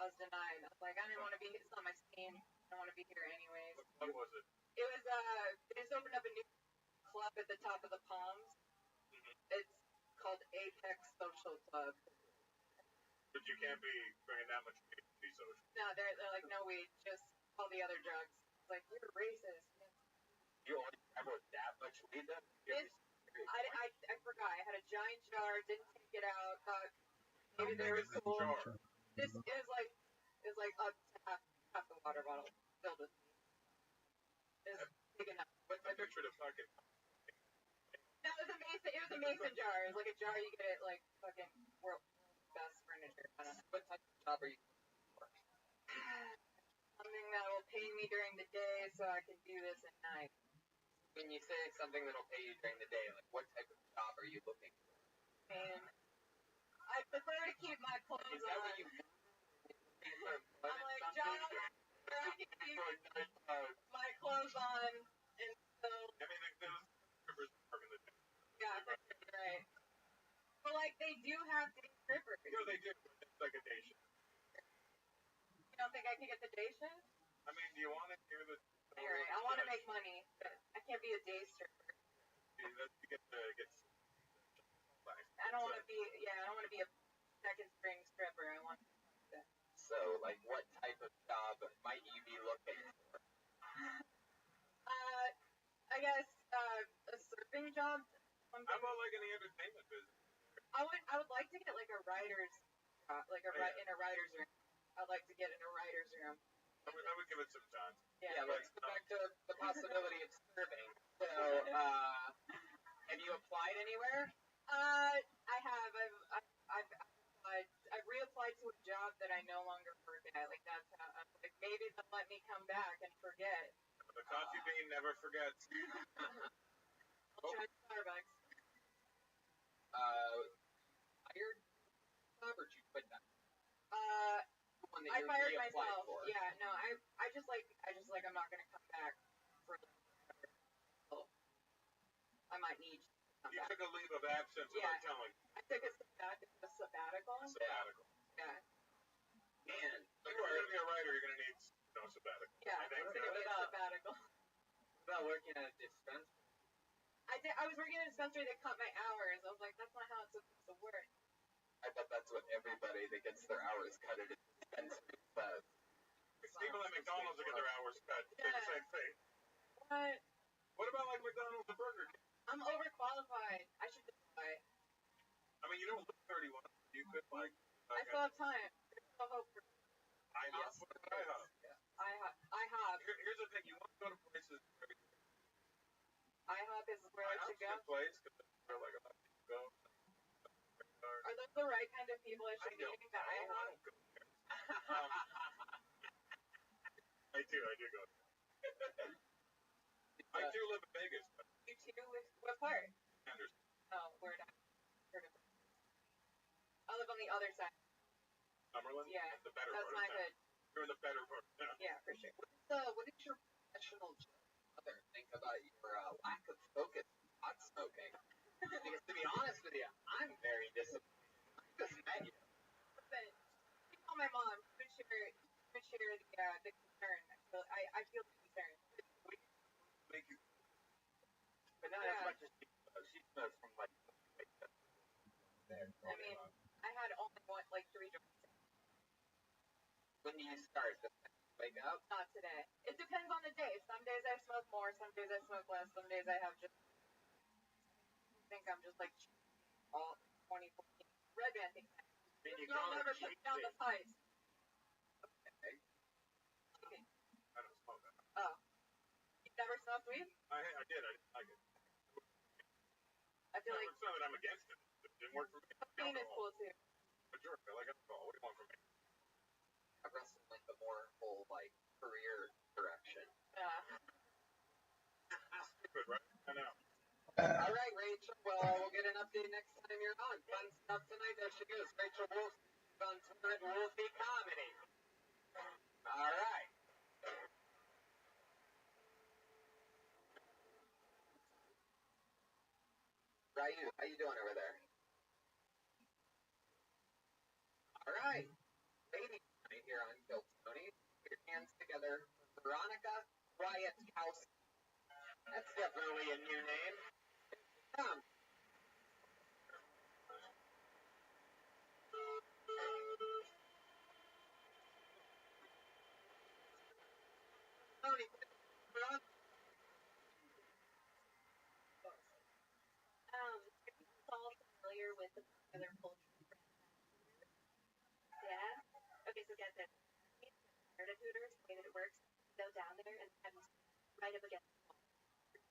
was denied. I was like, I didn't want to be. It's not my scene. I don't want to be here anyways. What club was it? It was they just opened up a new club at the top of the Palms. It's called Apex Social Club. But you can't be bringing that much weed to be social. No, they're like, no weed, just all the other drugs. It's like, you're racist. You only travel with that much weed then? I forgot. I had a giant jar, didn't take it out, thought maybe How they big were is this cool. jar? This is like up to half the water bottle filled with weed. It's big enough. What I pictured a fucking. No, it was a mason jar. It was like a jar you get at like fucking world best furniture. I don't know. What type of job are you looking for? Something that will pay me during the day so I can do this at night. When you say something that'll pay you during the day, like what type of job are you looking for? And I prefer to keep my clothes Is that on. what you I'm like, John, where I can keep my clothes on and still, I mean, those strippers work in the day. yeah, that's right. But like, they do have day strippers. You know they do. It's like a day shift. You don't think I can get the day shift? I mean, do you want to hear the? Alright, I want to make money, but I can't be a day stripper. You get to get. I don't want to be, I don't want to be a second string stripper. I want. So, like, what type of job might you be looking for? I guess a surfing job. How about like in the entertainment business? I would like to get like a writer's, in a writer's room. I'd like to get in a writer's room. I would give it some time. Yeah, Let's go back to the possibility of serving. So, have you applied anywhere? I have. I've applied. I've reapplied to a job that I no longer work at. Like that's how. I'm like, maybe they'll let me come back and forget. The coffee bean never forgets. I'll try Starbucks. Hired job or did you quit that? The one that I you fired reapplied myself. for. Yeah, no, I just like I'm not gonna come back for a little bit. So I might need to come You back. took a leave of absence without telling. I took a sabbatical. Sabbatical. Yeah. Man, If you're going to be a writer, you're going to need sabbatical. Yeah, I think. it's gonna be a sabbatical. about working at a dispensary. I was working at a dispensary that cut my hours. I was like, that's not how it's supposed to work. I bet that's what everybody that gets their hours cut at a dispensary says. People at McDonald's that get their hours cut say the same thing. What? What about like McDonald's and Burger King? I'm overqualified. I should just buy it. I mean, you don't look 31. You could like. I still have time. There's still hope for IHOP. IHOP. Here's the thing: you want to go to places. IHOP is where I should go. IHOP's a good place because they're like a lot of people go. Are those the right kind of people I should be eating to IHOP? I do go. I do live in Vegas. You too? What part? Anderson. Oh, where did I live on the other side. Summerlin? Yeah, The better that's part my of town. hood. You're in the better part of town. Yeah, for sure. What did your professional mother think about your lack of focus on pot smoking? Because to be honest with you, I'm very disappointed. I just met you. But you know my mom, I mean, I had only one, like 3 joints. When do you start? Just wake up? Not today. It depends on the day. Some days I smoke more, some days I smoke less, some days I have just. I think I'm just like all 24. Red man thinks I Y'all never put down the pipes. Okay. I don't smoke that. Oh. You never smoked weed? I did. I didn't like it. I feel like It's not that I'm against it. It didn't work for me. cocaine is cool too. Majority, I like alcohol. What do you want from me? I wrestled like the more full like career direction. Stupid, right? I know. All right, Rachel. Well, we'll get an update next time you're on. Fun stuff tonight. There she goes. Rachel Wolf on tonight. Wolfie Comedy. All right. Ryu, how you doing over there? All right. Ladies tonight here on Kill Tony. Put your hands together for Veronica Wyatt-Kowski. That's definitely a new name. Come. Tony, Veronica. Are you all familiar with the popular culture brand? Yeah? Okay, so get this. Hired at Hooters, the way that it works, go down there and right up against the wall.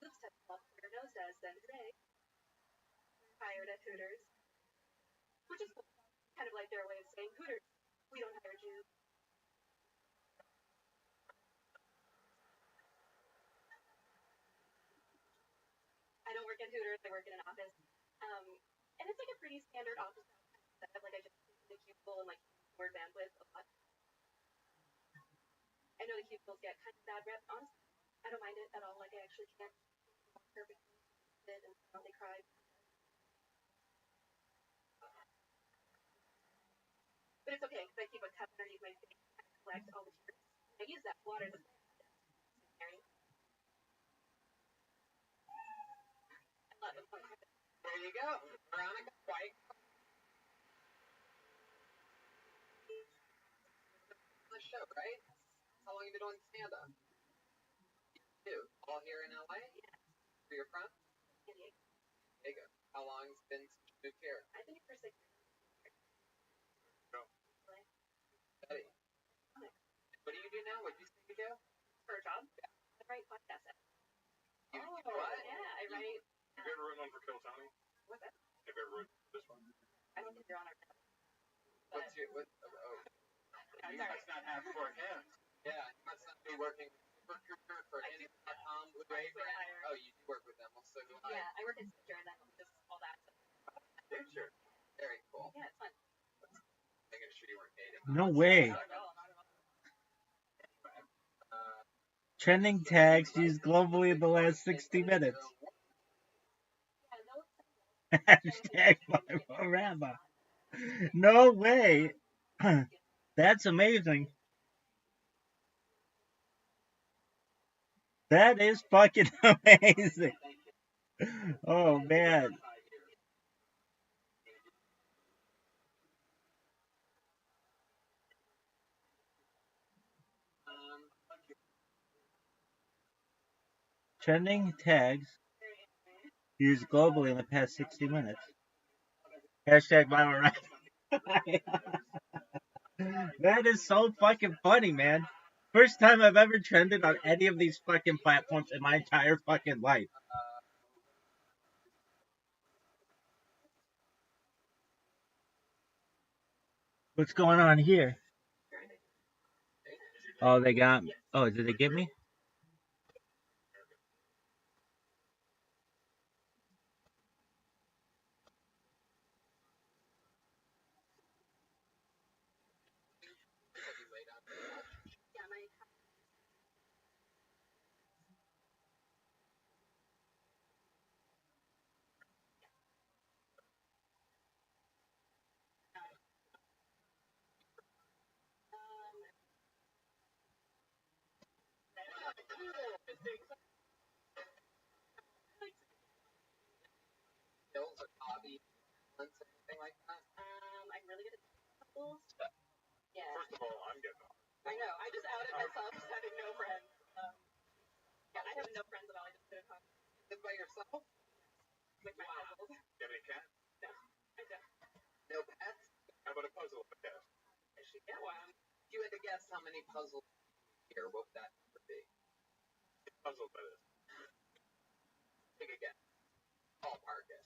Oops, I popped your nose as then today. Hired at Hooters. Which is cool. Kind of like their way of saying, Hooters, we don't hire you. I don't work at Hooters, I work in an office. And it's like a pretty standard office setup. Like I just sit in the cubicle and like more bandwidth a lot. I know the cubicles get kind of bad rep, honestly. I don't mind it at all. Like I actually can't perfectly sit and probably cry. But it's okay because I keep a cup underneath my face and collect all the tears. I use that to water the plants. There you go. Veronica White. The show, right? How long have you been doing stand-up? You all here in LA? Yeah. Where you're from? San Diego. There you go. How long has it been since you moved here? I've been here for 6 years. No. Betty. What do you do now? What did you say you do? For a job? Yeah. I write podcasts. You what? Yeah, I write. Have you ever written one for Kill Tony? What's that? Have you ever written this one? I don't think you're on our show. What's your what? You must not have 4 hands. Yeah, you must not be working with Recruiter for Indeed.com, Blue Apron. Oh, you do work with them. Well, so do I. Yeah, I work at Stitcher and then just all that stuff. Stitcher. Very cool. Yeah, it's fun. Making sure you weren't dating. No way. Not at all. Trending tags used globally in the last 60 minutes. Hashtag Rabbi. No way. That's amazing. That is fucking amazing. Oh, man. Trending tags used globally in the past 60 minutes. Hashtag viral right. That is so fucking funny, man. First time I've ever trended on any of these fucking platforms in my entire fucking life. What's going on here? Oh, they got me. Oh, did they get me? Skills or hobby, anything like that? puzzles. Yeah. First of all, I'm getting off. I know. I just outed myself as having no friends. Yeah, I have no friends at all. I just do it Live by yourself? with my puzzles. Do you have any cats? No, I don't. No pets? How about a puzzle with a cat? I should get one. If you had to guess how many puzzles here, what would that number be? Puzzle, that is. Take a guess. Ballpark it.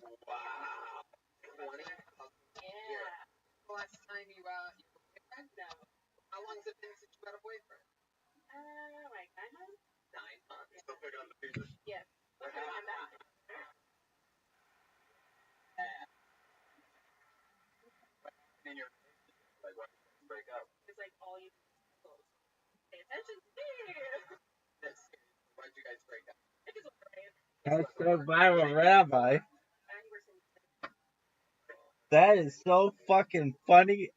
Wow. 20 puzzles here. Yeah. The last time you have a boyfriend? No. How long's it been since you had a boyfriend? Like 9 months? 9 months. Still pick on the pieces? Yes. Working on that. In your like why did you break up? It's like all you puzzles. Pay attention to me. This. Why'd you guys break up? I just want to pay Hashtag viral rabbi. and we're some That is so fucking funny.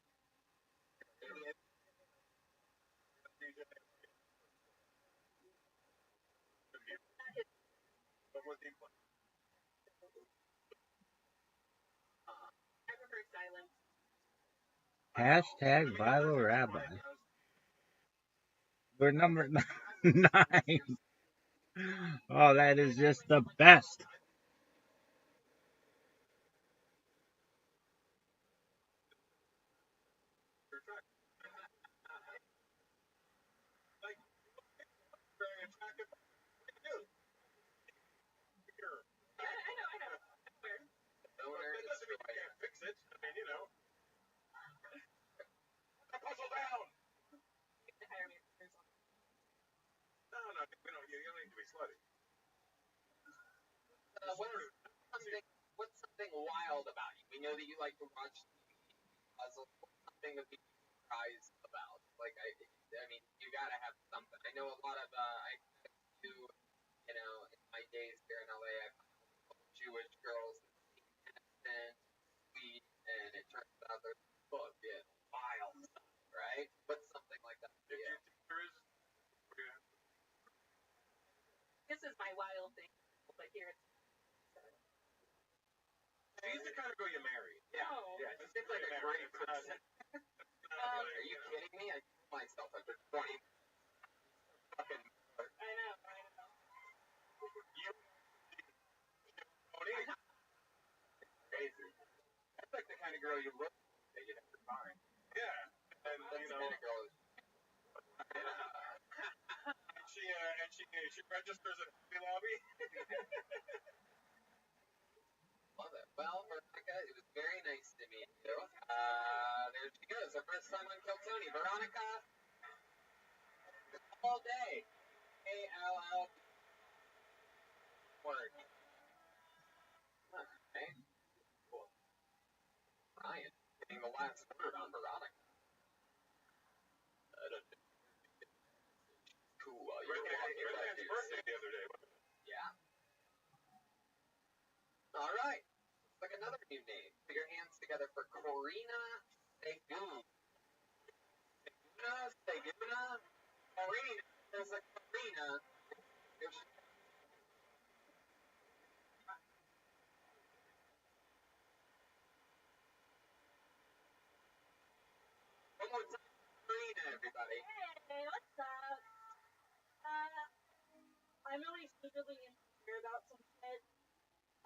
I prefer silence. Hashtag viral rabbi. We're number 9. Oh, that is just the best. Very attractive. What do you do? Here. I know. That's weird. That doesn't mean you can't fix it. I mean, you know. Put the puzzle down! You can hire me for something. No, we don't. You don't need to be slutty. What's something wild about you? We know that you like to watch puzzles. What's something to be surprised about? Like I mean, you gotta have something. I know a lot of I do, you know, in my days here in LA, I found Jewish girls innocent, sweet, and it turns out they're full of wild stuff, right? What's something like that? If you think there is, This is my wild thing. But here it's she's the kind of girl you marry. Yeah. No. Yeah. It seems like a great person. Are you kidding me? I killed myself after 20 fucking. I know. You Tony? Crazy. That's like the kind of girl you look that you never find. Yeah. And That's you the know, kind of girl. she registers at Hobby Lobby. Love it. Well, Veronica, it was very nice to meet you. There she goes. Her first time on Kill Tony. Veronica, all day. A-L-L. Word. Okay. Cool. Ryan, getting the last word on Veronica. I don't think she's cool while you were walking back to your birthday the other day. Yeah. All right. Looks like another new name. Put your hands together for Corina Segun. Seguna. Corina. There's a Corina. One more time, Corina, everybody. Hey, what's up? I'm really secretly insecure about some shit.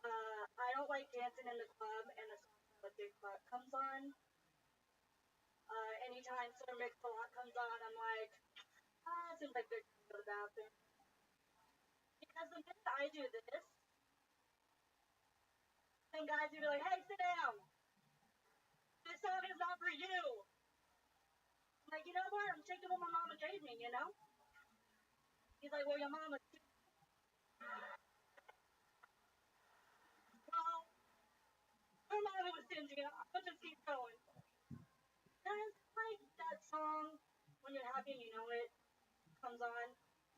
I don't like dancing in the club and the song called A Big Butt comes on. Anytime Sir Mix-a-Lot comes on, I'm like, it seems like they're going to go to the bathroom. Because the minute I do this, then guys will be like, hey, sit down. This song is not for you. I'm like, you know what? I'm taking what my mama gave me, you know? He's like, well, your mama too. Well, her mama was stingy. I'll just keep going. Guys, like that song, when you're happy and you know it, comes on,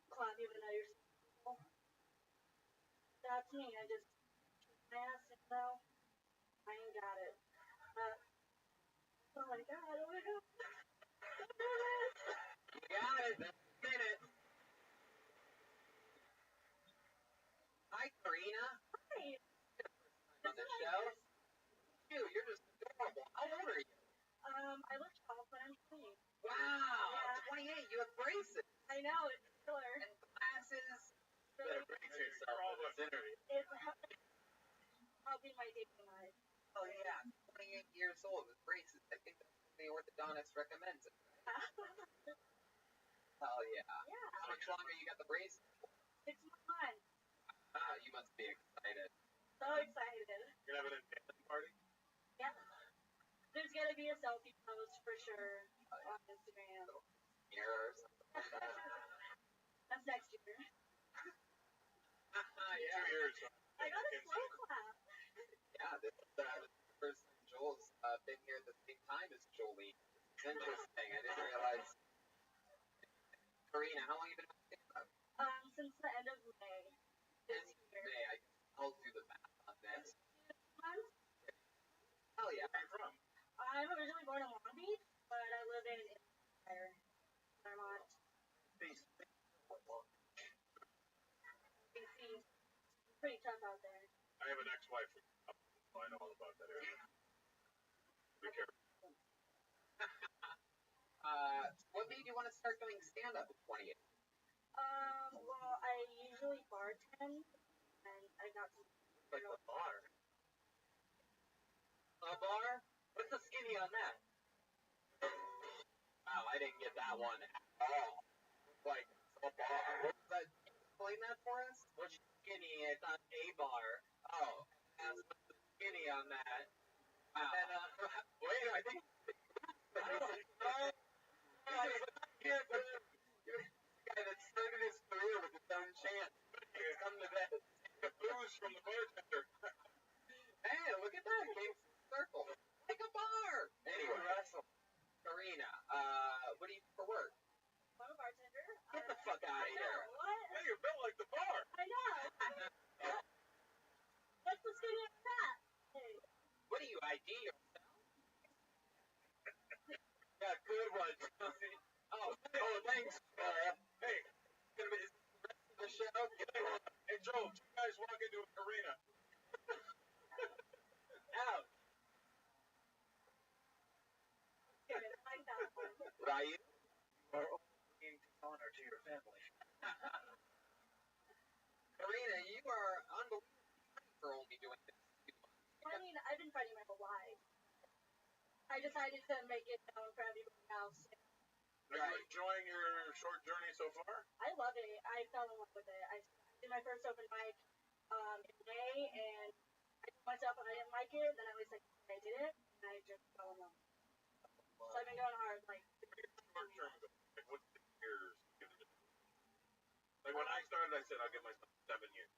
clap even though you're single. That's me. I just kick my ass and go, I ain't got it. Oh my god, oh my god. You got it. That's a minute. Hi, Corina. Hi. On the show. You're just adorable. How old are you? in my dating life. Oh yeah, 28 years old with braces. I think that's when the orthodontist recommends it. Hell yeah. Yeah. How much longer you got the braces? 6 months. You must be excited. So excited. You're having a dancing party? Yeah. There's gonna be a selfie post for sure on Instagram. Here or something like that. That's next year. Yeah. 2 years. I got a slow clap. Yeah, this is the first time Joel's been here at the same time as Jolie. It's interesting. I didn't realize. Karina, how long have you been on stand-up? Since the end of May. This year. May. I'll do the math on this. 2 months? Hell yeah. Where are you from? I'm originally born in Long Beach, but I live in Vermont. Peace. DC. It's pretty tough out there. I have an ex-wife from so I know all about that area. Be careful. What made you want to start doing stand-up at 28? Well, I usually bartend, and I got some. Like a bar. A bar? What's the skinny on that? Wow, I didn't get that one at all. Like, a bar. What was that? Can you explain that for us? What's skinny? It's not a bar. Oh, that's what's the skinny on that. Wow. And then, wait, I think. You're the guy that started his career with his own chant. He's come to that. The booze from the bartender. Hey, look at that. It came full circle. Like a bar. Anyway, Karina, what do you do for work? I'm a bartender. Get the fuck out of here. What? Hey, you're built like the bar. I know. What's the skinny of that? Hey. What do you ID yourself? Yeah, good one. Oh, thanks. Hey, Is this the rest of the show? hey, Joel, 2 guys walk into an arena. Out. Okay, I like that one. Ryan? You are being honor to your family. Karina, you are unbelievably funny for only doing this 2 months. I mean, I've been fighting my whole life. I decided to make it known for everybody else. Are you enjoying your short journey so far? I love it. I fell in love with it. I did my first open mic in May, and I told myself if I didn't like it, then at least I did it, and I just fell in love. So I've been going hard, like. Short term goal. Like, what's the years gonna do? Like, when I started, I said I'll give myself 7 years.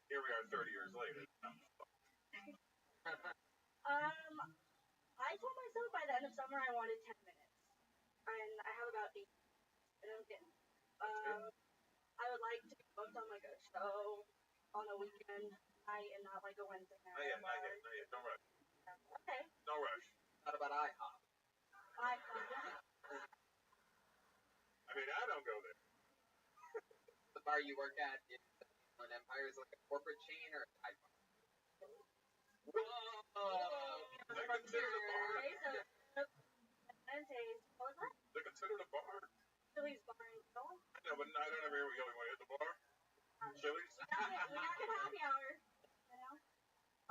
Here we are 30 years later. I told myself by the end of summer I wanted 10 minutes. And I have about 8. And I'm getting. I would like to be booked on like a show on a weekend night and not like a Wednesday night. Not yet. No rush. Okay. No rush. What about IHOP? I mean, I don't go there. The bar you work at in Empire is like a corporate chain or a Thai bar? Whoa! Is that considered a bar? Okay, so Wednesdays, what was that? Is that considered a bar? Chili's Bar and Grill. No, but I don't ever hear we go. We want to hit the bar. Chili's. We got the happy hour, you know?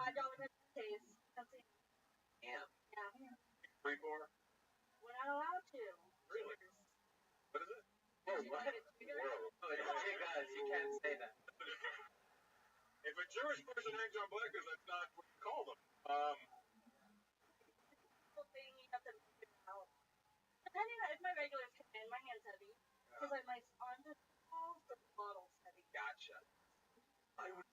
$5 Wednesdays. That's it. Damn. Yeah. Free bar. We're not allowed to. Really? What is it? Whoa, what? Oh, it's Jigas. You can't say that. If a Jewish person hangs on blackers, that's not what you call them. Thing you have to figure out. Depending on if my regulars come in, my hand's heavy. Because like my arms are small, so the bottle's heavy. Gotcha. I would.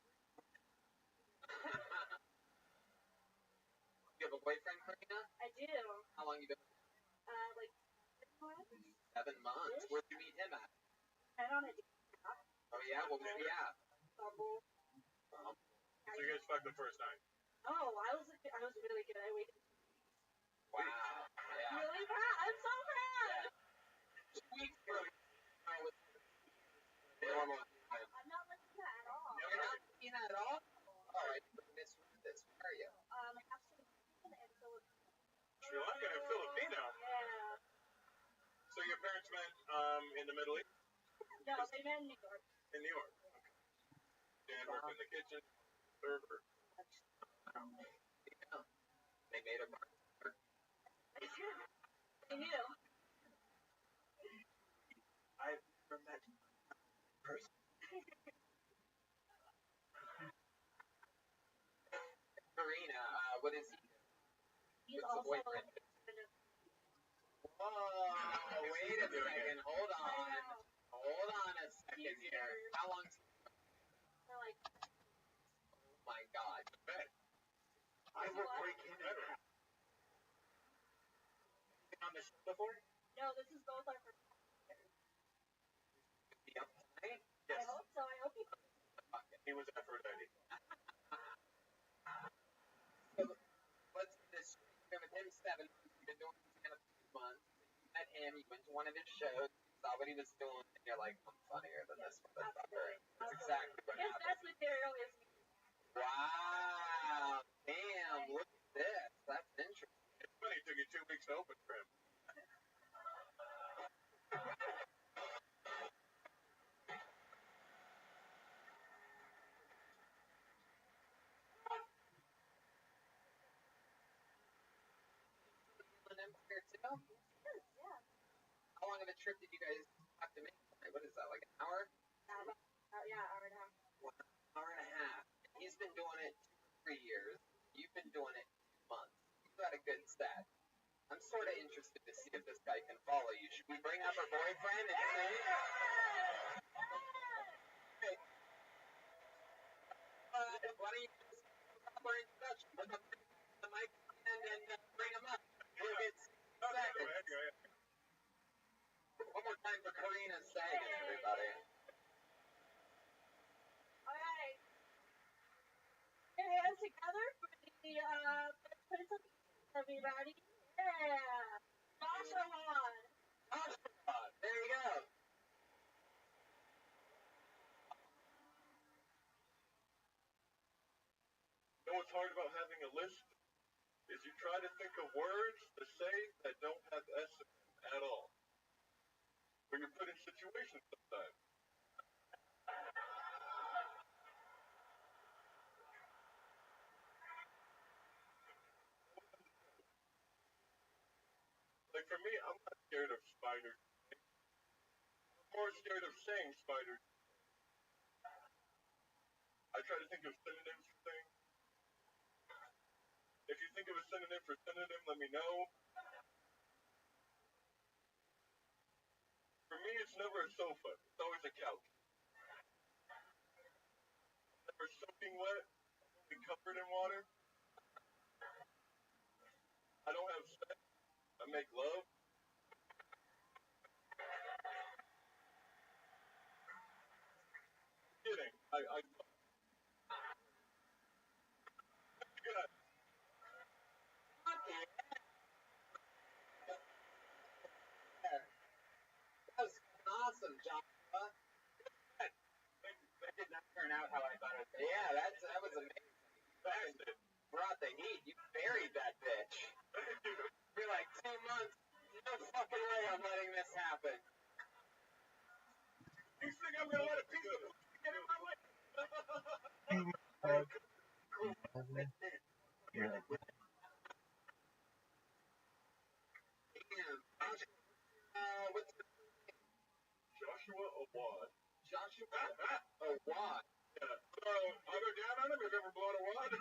You have a boyfriend, Karina? I do. How long you been? Like 6 months. 7 months. Where'd you meet him at? And on a date. Oh yeah, what was the app? Bumble. So you guys fucked the first night. Oh, I was really good. I waited. Wow. Yeah. Really proud. I'm so proud. Sweet for normal. I'm not liking that at all. You're not looking at all? Alright, Miss Rufus, where are you? Half Filipino and Filipino. Sri Lanka and Filipino. Yeah. So your parents met in the Middle East? No, they met in New York. In New York. Okay. Dad worked in the kitchen, server. They made a mark. I knew. I've never met person. Karina, what is he? He's What's the also. boyfriend? Whoa, wait a second. Hold on. Hold on a second here. How long? For like. Oh my God. I will break him in half. Been on the show before? No, this is both our first. Be up tonight? I hope so. I hope he. He was Aphrodite. Let's get this straight. You've been with him 7 months. You've been doing stand-up 2 months. You met him. You went to one of his shows. You saw what he was doing, and you're like, I'm funnier than this motherfucker. That's exactly what His happened. best material is me. Wow. Damn. Look at this. That's interesting. It's funny, it took you 2 weeks to open for him. Empire too? Yeah. How long of a trip did you guys have to make tonight? What is that, like an hour? Yeah, hour and a half. 1 hour and a half. He's been doing it 2 or 3 years. You've been doing it 2 months. You got a good set. I'm sort of interested to see if this guy can follow you. Should we bring up her boyfriend and say, hey, why don't you just do a proper introduction? Look up the mic and bring him up. We'll get 6 seconds. One more time for Karina Sagan, everybody. Alright. Put your hands together for the Prince of Peace, everybody. Yeah. Joshua. There you go. You know what's hard about having a list? Is you try to think of words to say that don't have S in them at all. When you're put in situations sometimes. Like for me, I'm not scared of spiders. I'm more scared of saying spiders. I try to think of synonyms for things. If you think of a synonym for synonym, let me know. For me, it's never a sofa. It's always a couch. Never soaking wet. I'm covered in water. I don't have sex. I make love. Kidding. I good. Okay. That was awesome, Joshua. That did not turn out how I thought it would. Yeah, that was amazing. You brought the heat. You buried that bitch. You're like 2 months. No fucking way I'm letting this happen. You think I'm gonna let a piece of get in my way? Damn. What's the Joshua Awad. Joshua? Oh, why? Yeah. I'll go down on him if ever blown a wad.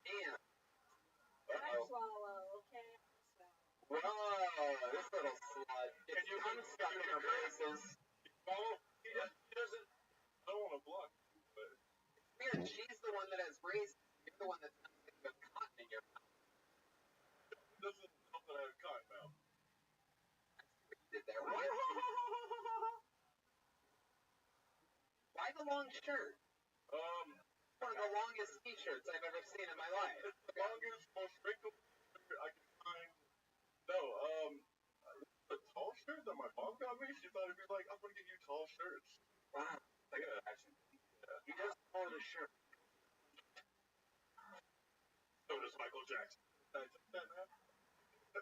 Damn. I swallow, okay? Whoa, this little slut. Gets your tongue stuck in her braces. Follow? He doesn't. I don't want to block, but Weird, she's the one that has braces. You're the one that's not going to go cotton in your mouth. it doesn't help that I have cotton mouth. Did there. Why the long shirt? One of the longest t-shirts I've ever seen in my life. It's the longest, most wrinkled shirt I can find. No, a tall shirt that my mom got me. She thought it'd be like, I'm gonna get you tall shirts. Wow. Like a fashion. Yeah. He does own a shirt. So does Michael Jackson. Did I take that now?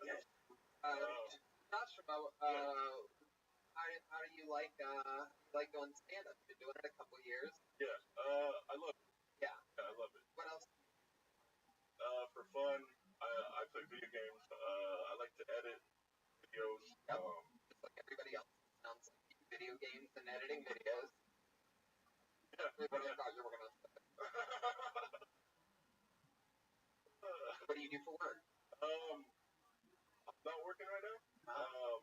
Yes. Joshua, how do you like doing stand-up? You've been doing it a couple years. Yeah, I love it. Yeah. Yeah, I love it. What else? For fun, I play video games. I like to edit videos. Yep. Just like everybody else, it sounds like you do video games and editing videos. Yeah. What I thought you were gonna say. What do you do for work? I'm not working right now.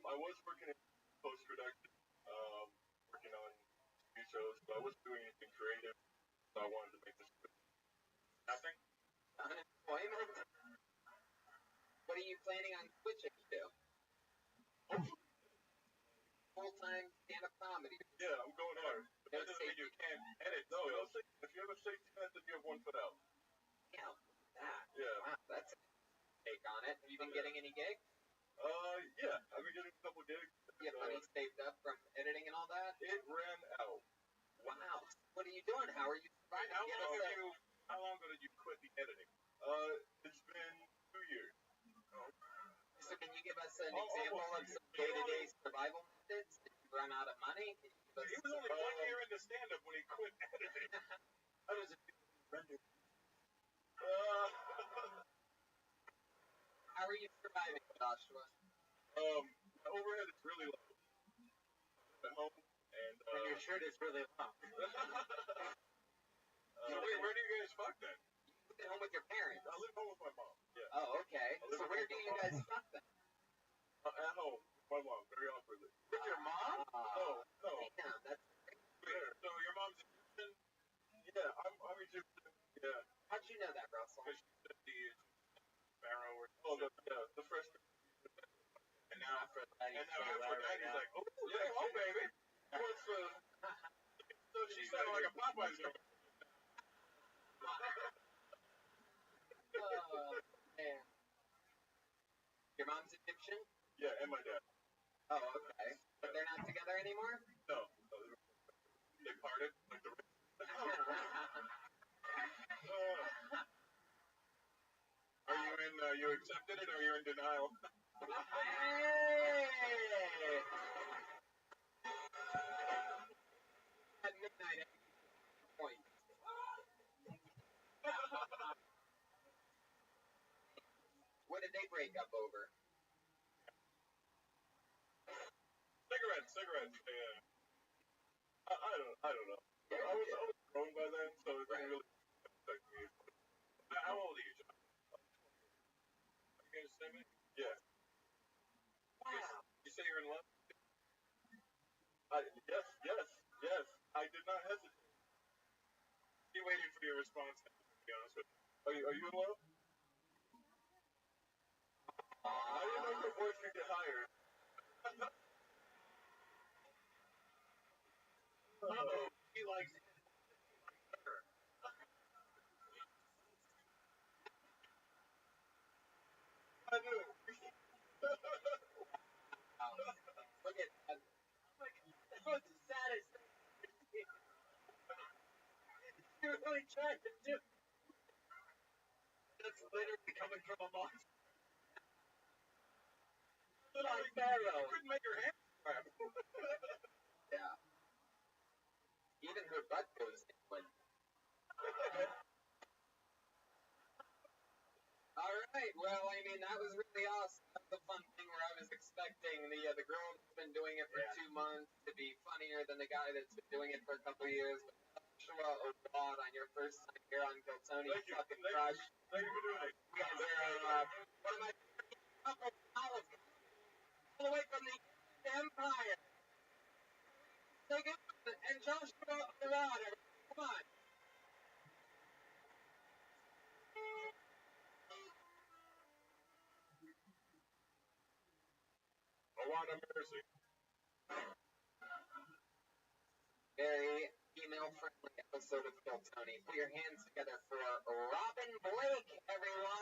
I was working in post-production, working on TV shows, but I wasn't doing anything creative, so I wanted to make this nothing. Unemployment? What are you planning on switching to? Full-time stand-up comedy. Yeah, I'm going hard. But that doesn't mean you can't edit. No, if you have a safety net, then you have one foot out. Yeah, that. Yeah. Wow, that's a take on it. Have you been getting any gigs? Yeah, I've been getting a couple gigs. You have money saved up from editing and all that? It ran out. Wow. What are you doing? How are you surviving? How long ago did you quit the editing? It's been 2 years. So can you give us an example of some day-to-day survival methods? Did you run out of money? He was only 1 year into stand-up when he quit editing. How does it render? How are you surviving, Joshua? My overhead is really low. At home, and your shirt is really long. So wait, where do you guys fuck then? You live at home with your parents. I live home with my mom. Yeah. Oh, okay. So where do you guys fuck then? At home with my mom, very awkwardly. With your mom? No. Damn, that's Weird. So your mom's Egyptian? Yeah, I'm Egyptian. Yeah. How'd you know that, Russell? Because she said the Pharaoh or the fresh. And now Aphrodite's like, oh, yeah, oh, baby. What's so she sounded like a Popeye's girl. Man. Your mom's Egyptian? Yeah, and my dad. Oh, okay. But they're not together anymore? No. They parted like the Are you accepted it or are you in denial? Hey! At midnight, point. What did they break up over? Cigarettes. Yeah. I don't know. I was grown by then, so it didn't really affect me. How old are you, John? Are you guys the same age? Yeah. Wow. You say you're in love? Yes. I did not hesitate. He waited for your response, to be honest with you. Are you in love? I didn't know your voice could get higher. He likes her. I knew it. Look at that. That was the saddest thing. You're really trying to do. That's literally coming from a monster. Like Pharaoh. Couldn't make her hands clap. Yeah. Even her butt goes in when. All right. Well, I mean, that was really awesome. That was a fun thing where I was expecting the girl that's been doing it for 2 months to be funnier than the guy that's been doing it for a couple of years. But Joshua O'Dwad on your first time here on Kill Tony, fucking crush. Thank you for doing it. You guys are one of my favorite couples in Hollywood. All the way from the Empire. Take it and Joshua O'Dwad. Come on. I want a mercy. Very female-friendly episode of Kill Tony. Put your hands together for Robin Blake, everyone.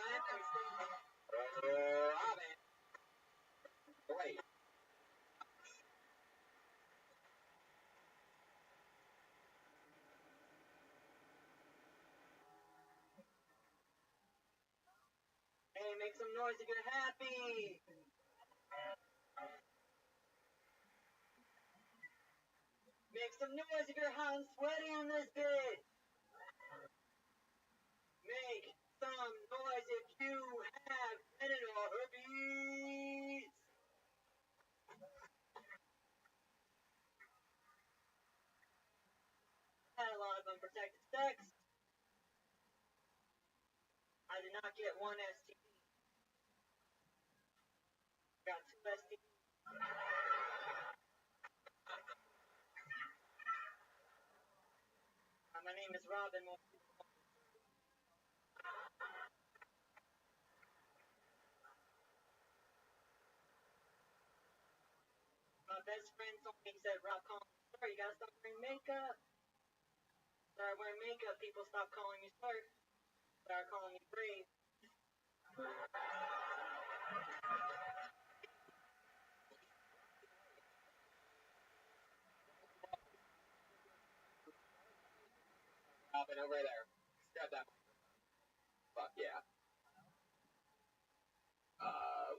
Robin Blake. Hey, make some noise if you're happy. Make some noise if you're hot and sweaty on this bit. Make some noise if you have genital herpes. Had a lot of unprotected sex. I did not get one STD. Got two STDs. My name is Robin. My best friend told me, he said, Rob, call me sir. You gotta stop wearing makeup. Start wearing makeup. People stop calling me sir. Start calling me brave. Robin, over there. Grab that microphone. Fuck yeah.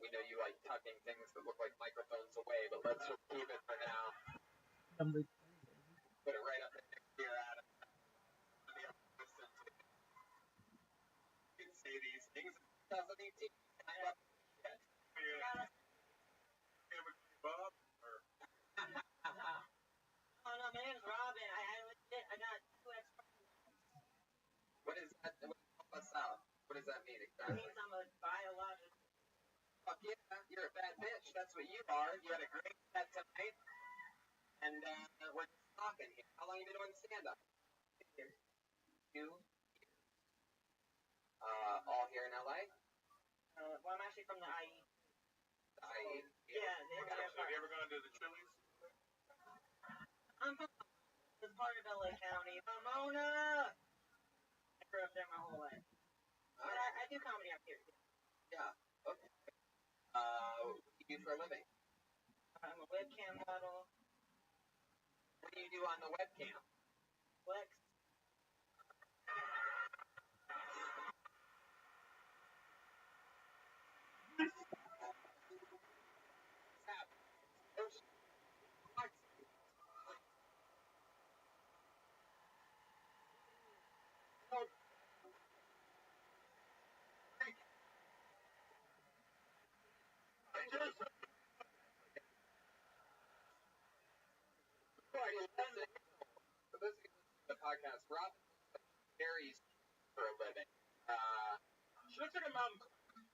We know you like tucking things that look like microphones away, but let's just keep it for now. Put it right up in next to your Adam. You can say these things in 2018. Bob? Or... Oh no, my name's Robin. I got two extra. What is that? Help us out. What does that mean That exactly? means I'm a biological. Fuck yeah, you're a bad bitch. That's what you are. You had a great set tonight. And we're just talking here. How long have you been doing stand-up? 2 years. All here in LA? Well, I'm actually from the IE. Yeah. Have you ever gone to the Chili's? I'm from this part of LA County. Pomona! I grew up there my whole life. But I do comedy up here. Yeah. Okay. What do you do for a living? I'm a webcam model. What do you do on the webcam? Flex. For those of you listening to the podcast, Rob carries for a living. She looks like a mountain climber.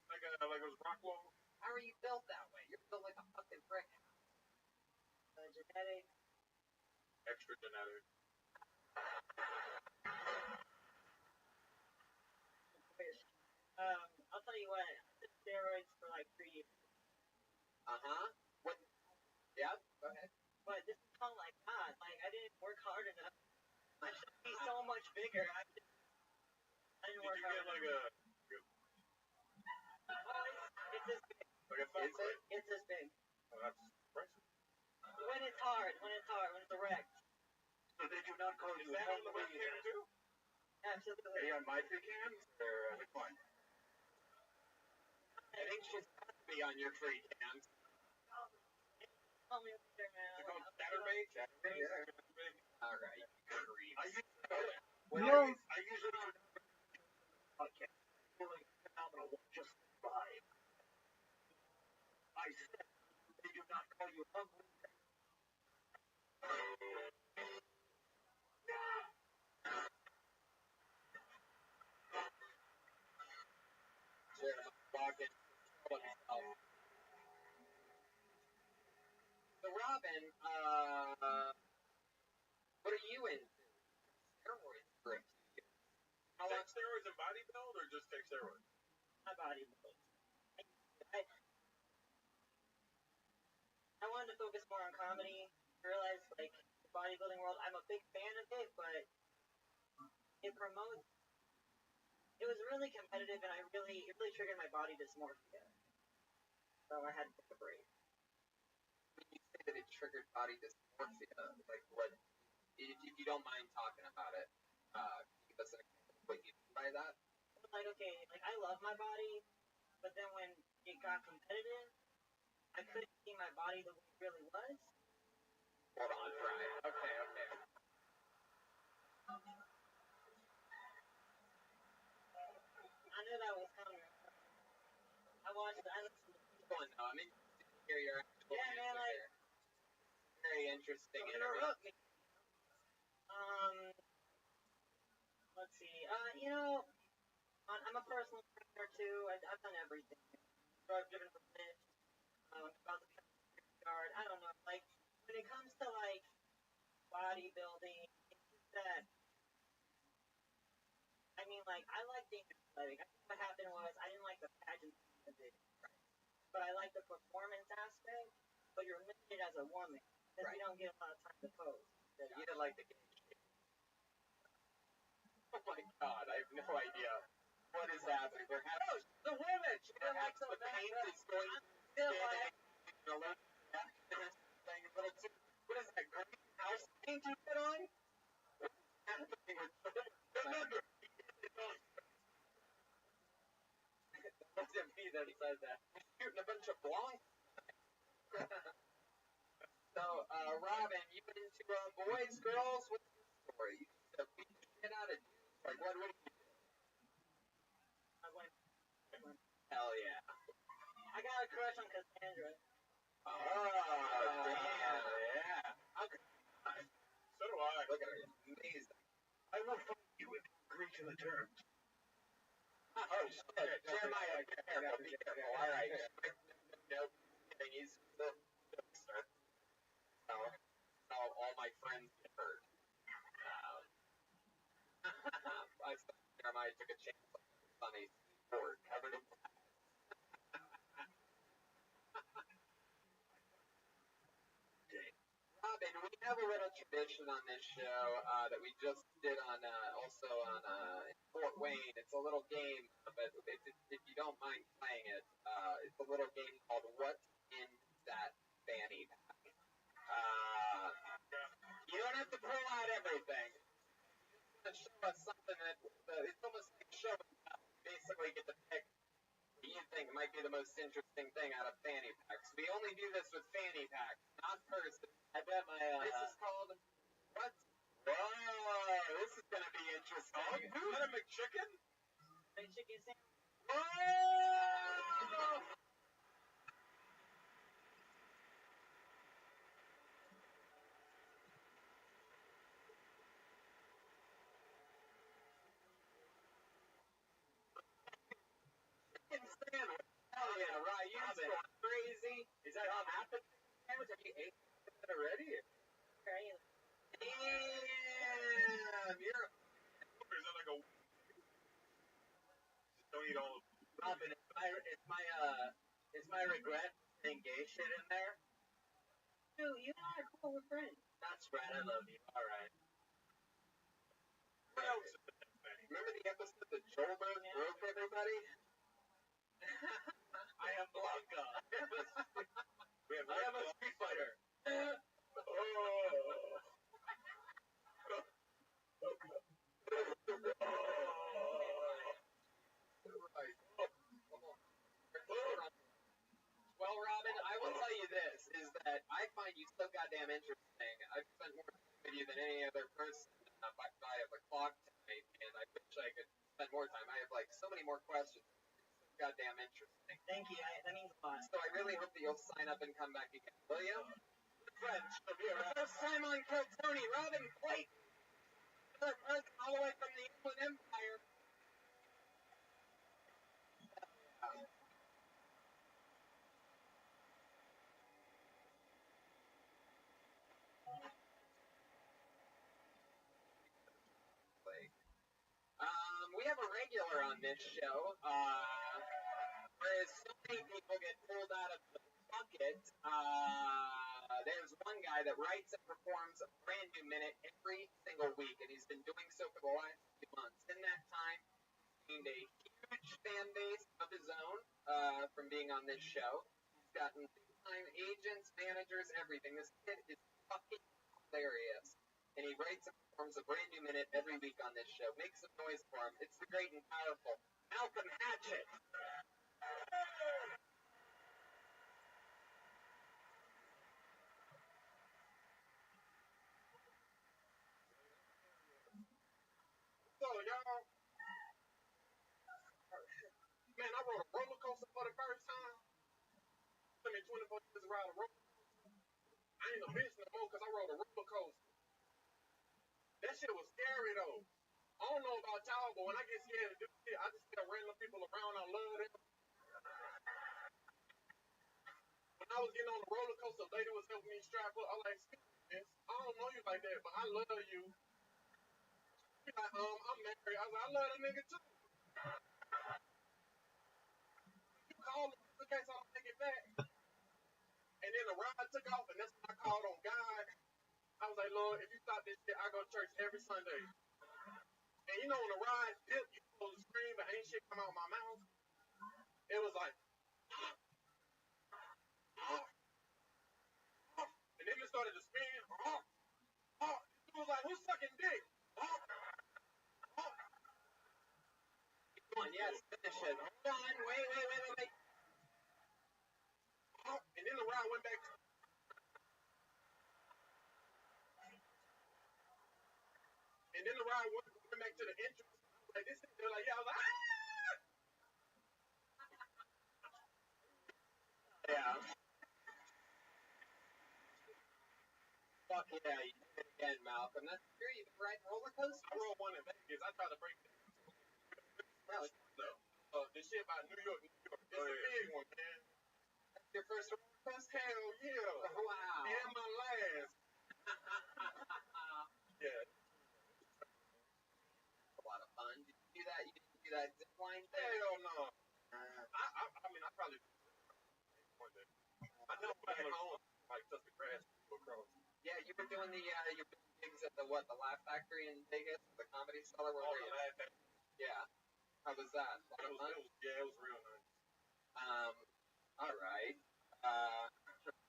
Like a rock wall. How are you built that way? You're built like a fucking brick. Genetic. Extra genetic. I'll tell you what. I took steroids for like 3 years. What? Yeah. Go ahead. But this is all like God. Like I didn't work hard enough. I should be so much bigger. I didn't work hard enough. It's this big. Like a thumb print. It's this big. Oh, that's impressive. When it's hard, when it's erect. So they do not call you Is that on the webcam too? Absolutely. Are you on my free cams or which one? I think she's got to be on your free cams. Call me later, man. Is it called Chatterbait? All right. Creep. I usually don't podcast. Feeling phenomenal just vibe. I said they do not call you ugly. So Robin, what are you into? Steroids for a few years. How long? Take steroids and body build or just take steroids? My body builds. I wanted to focus more on comedy. I realized, like, the bodybuilding world, I'm a big fan of it, but it promotes. It was really competitive, and it really triggered my body dysmorphia. So I had to take a break. When you say that it triggered body dysmorphia, like what? If you don't mind talking about it, can you give us an example of what you mean by that? Like, okay, like I love my body, but then when it got competitive, I couldn't see my body the way it really was. Hold on, right. Okay. I knew that was coming. I watched the One, though. I'm interested to hear your actual Yeah, man, answer like, here. Very interesting you're interview. hooked me. Let's see. I'm a personal trainer too. I've done everything. I've driven for minutes. About the yard. I don't know. Like when it comes to like bodybuilding, it's just that. I mean, like I like being athletic. I think what happened was I didn't like the pageant of it, but I like the performance aspect. But you're limited as a woman because you don't get a lot of time to pose. Yeah, you didn't like the game shape. Oh my god, I have no idea what is happening. Perhaps The woman. She didn't like perhaps the paint is going Still, a little thing a little too. What is that green house paint you put on? What's happening with remember? It wasn't me that said that. You're shooting a bunch of blancs. So, Robin, you into boys, girls? What's your story? You used to beat the shit out of dudes? Like, what do you do? Hell yeah. I got a crush on Cassandra. Oh, damn, yeah. How could So do I. look at her, amazing. I will find you if you agree to the terms. Oh, shit. Jeremiah, be careful, be careful. All right. No, he's the jokester. So, all my friends get hurt. I thought Jeremiah took a chance on a skateboard covered in Robin, we have a little tradition on this show that we just did on also on in Fort Wayne. It's a little game, but if you don't mind playing it, it's a little game called What's in That Fanny Pack. You don't have to pull out everything. You just want to show us something that it's almost like showing up. You basically get to pick what you think might be the most interesting thing out of fanny packs. We only do this with fanny packs, not purses. I bet my This is called what? Whoa, this is gonna be interesting. Is that a McChicken? Chicken sandwich. Whoa! Chicken sandwich. Hell yeah, right. You just going crazy. Is that on apple sandwich? Have you ate that already? Right? Damn, you're Or is that like a... Just don't eat all of it. Robin, is my regret saying gay shit in there? Dude, you and I are cool with friends. That's right, I love you. Alright. What else is that thing? Remember the episode that Joelberg broke everybody? I am Blanca. We have I am a red Street Fighter. Right. Well, Robin, I will tell you this, is that I find you so goddamn interesting. I've spent more time with you than any other person by the clock tonight, and I wish I could spend more time. I have, like, so many more questions. It's so goddamn interesting. Thank you. That means a lot. So I really hope that you'll sign up and come back again. Will you? French. She'll be around. First time on Kill Tony, Robin Clayton. Another person all the way from the Inland Empire. We have a regular on this show. Whereas so many people get pulled out of the bucket, there's one guy that writes and performs a brand new minute every single week, and he's been doing so for the last few months. In that time, he's gained a huge fan base of his own from being on this show. He's gotten big-time agents, managers, everything. This kid is fucking hilarious. And he writes and performs a brand new minute every week on this show. Make some noise for him. It's the great and powerful Malcolm Hatchett. Man, I rode a roller coaster for the first time. It took me 24 years to ride a roller coaster. I ain't a bitch no more because I rode a roller coaster. That shit was scary though. I don't know about y'all, but when I get scared to do shit, I just see random people around. I love them. When I was getting on the roller coaster, a lady was helping me strap up. I was like, excuse me, miss, I don't know you like that, but I love you. She's like, I'm married. I was like, I love that nigga too. You call me in case I don't take it back. And then the ride took off, and that's when I called on God. I was like, Lord, if you stop this shit, I go to church every Sunday. And you know when the ride dipped, you supposed to scream, but ain't shit come out of my mouth. It was like, and then it started to spin. It was like, who's sucking dick? Come on, yes, finish it. Hold on, wait. And then the ride went back to the entrance. Like this, they're like, yeah. I was like, Yeah. Fuck yeah, you did it again, Malcolm. That's true. You've been riding roller coasters? I rode one in Vegas. I tried to break it. The shit about New York. It's a big one, man. That's your first roller coaster? Hell yeah. Oh, wow. And my last. Yeah. A lot of fun. Did you do that? You didn't do that zip line thing? Hell no. I mean, I probably one day. I know back home, like touch the grass across. Yeah, you were doing your gigs at the Laugh Factory in Vegas, the Comedy Cellar. Where were you? Yeah. How was that? It was real nice. All right.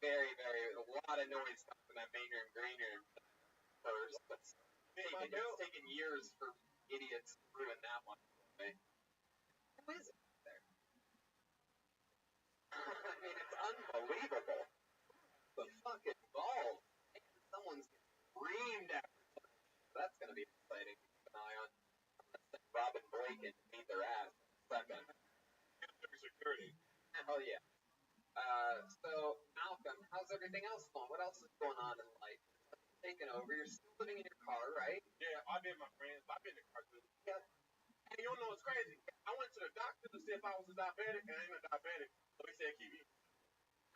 Very, a lot of noise coming from that main room, green room first. It's taken years for idiots to ruin that one. Right? Who is it there? I mean, it's unbelievable. The fucking balls. Man, someone's getting screamed at. That's going to be exciting to keep an eye on. Robin Blake and beat their ass. Second. Security. Hell yeah. So, Malcolm, how's everything else going? What else is going on in life? Taking over. You're still living in your car, right? Yeah, I've been my friends. I've been in the car too. Yeah. And you don't know what's crazy? I went to the doctor to see if I was a diabetic, and I ain't a diabetic. So he said keep eating.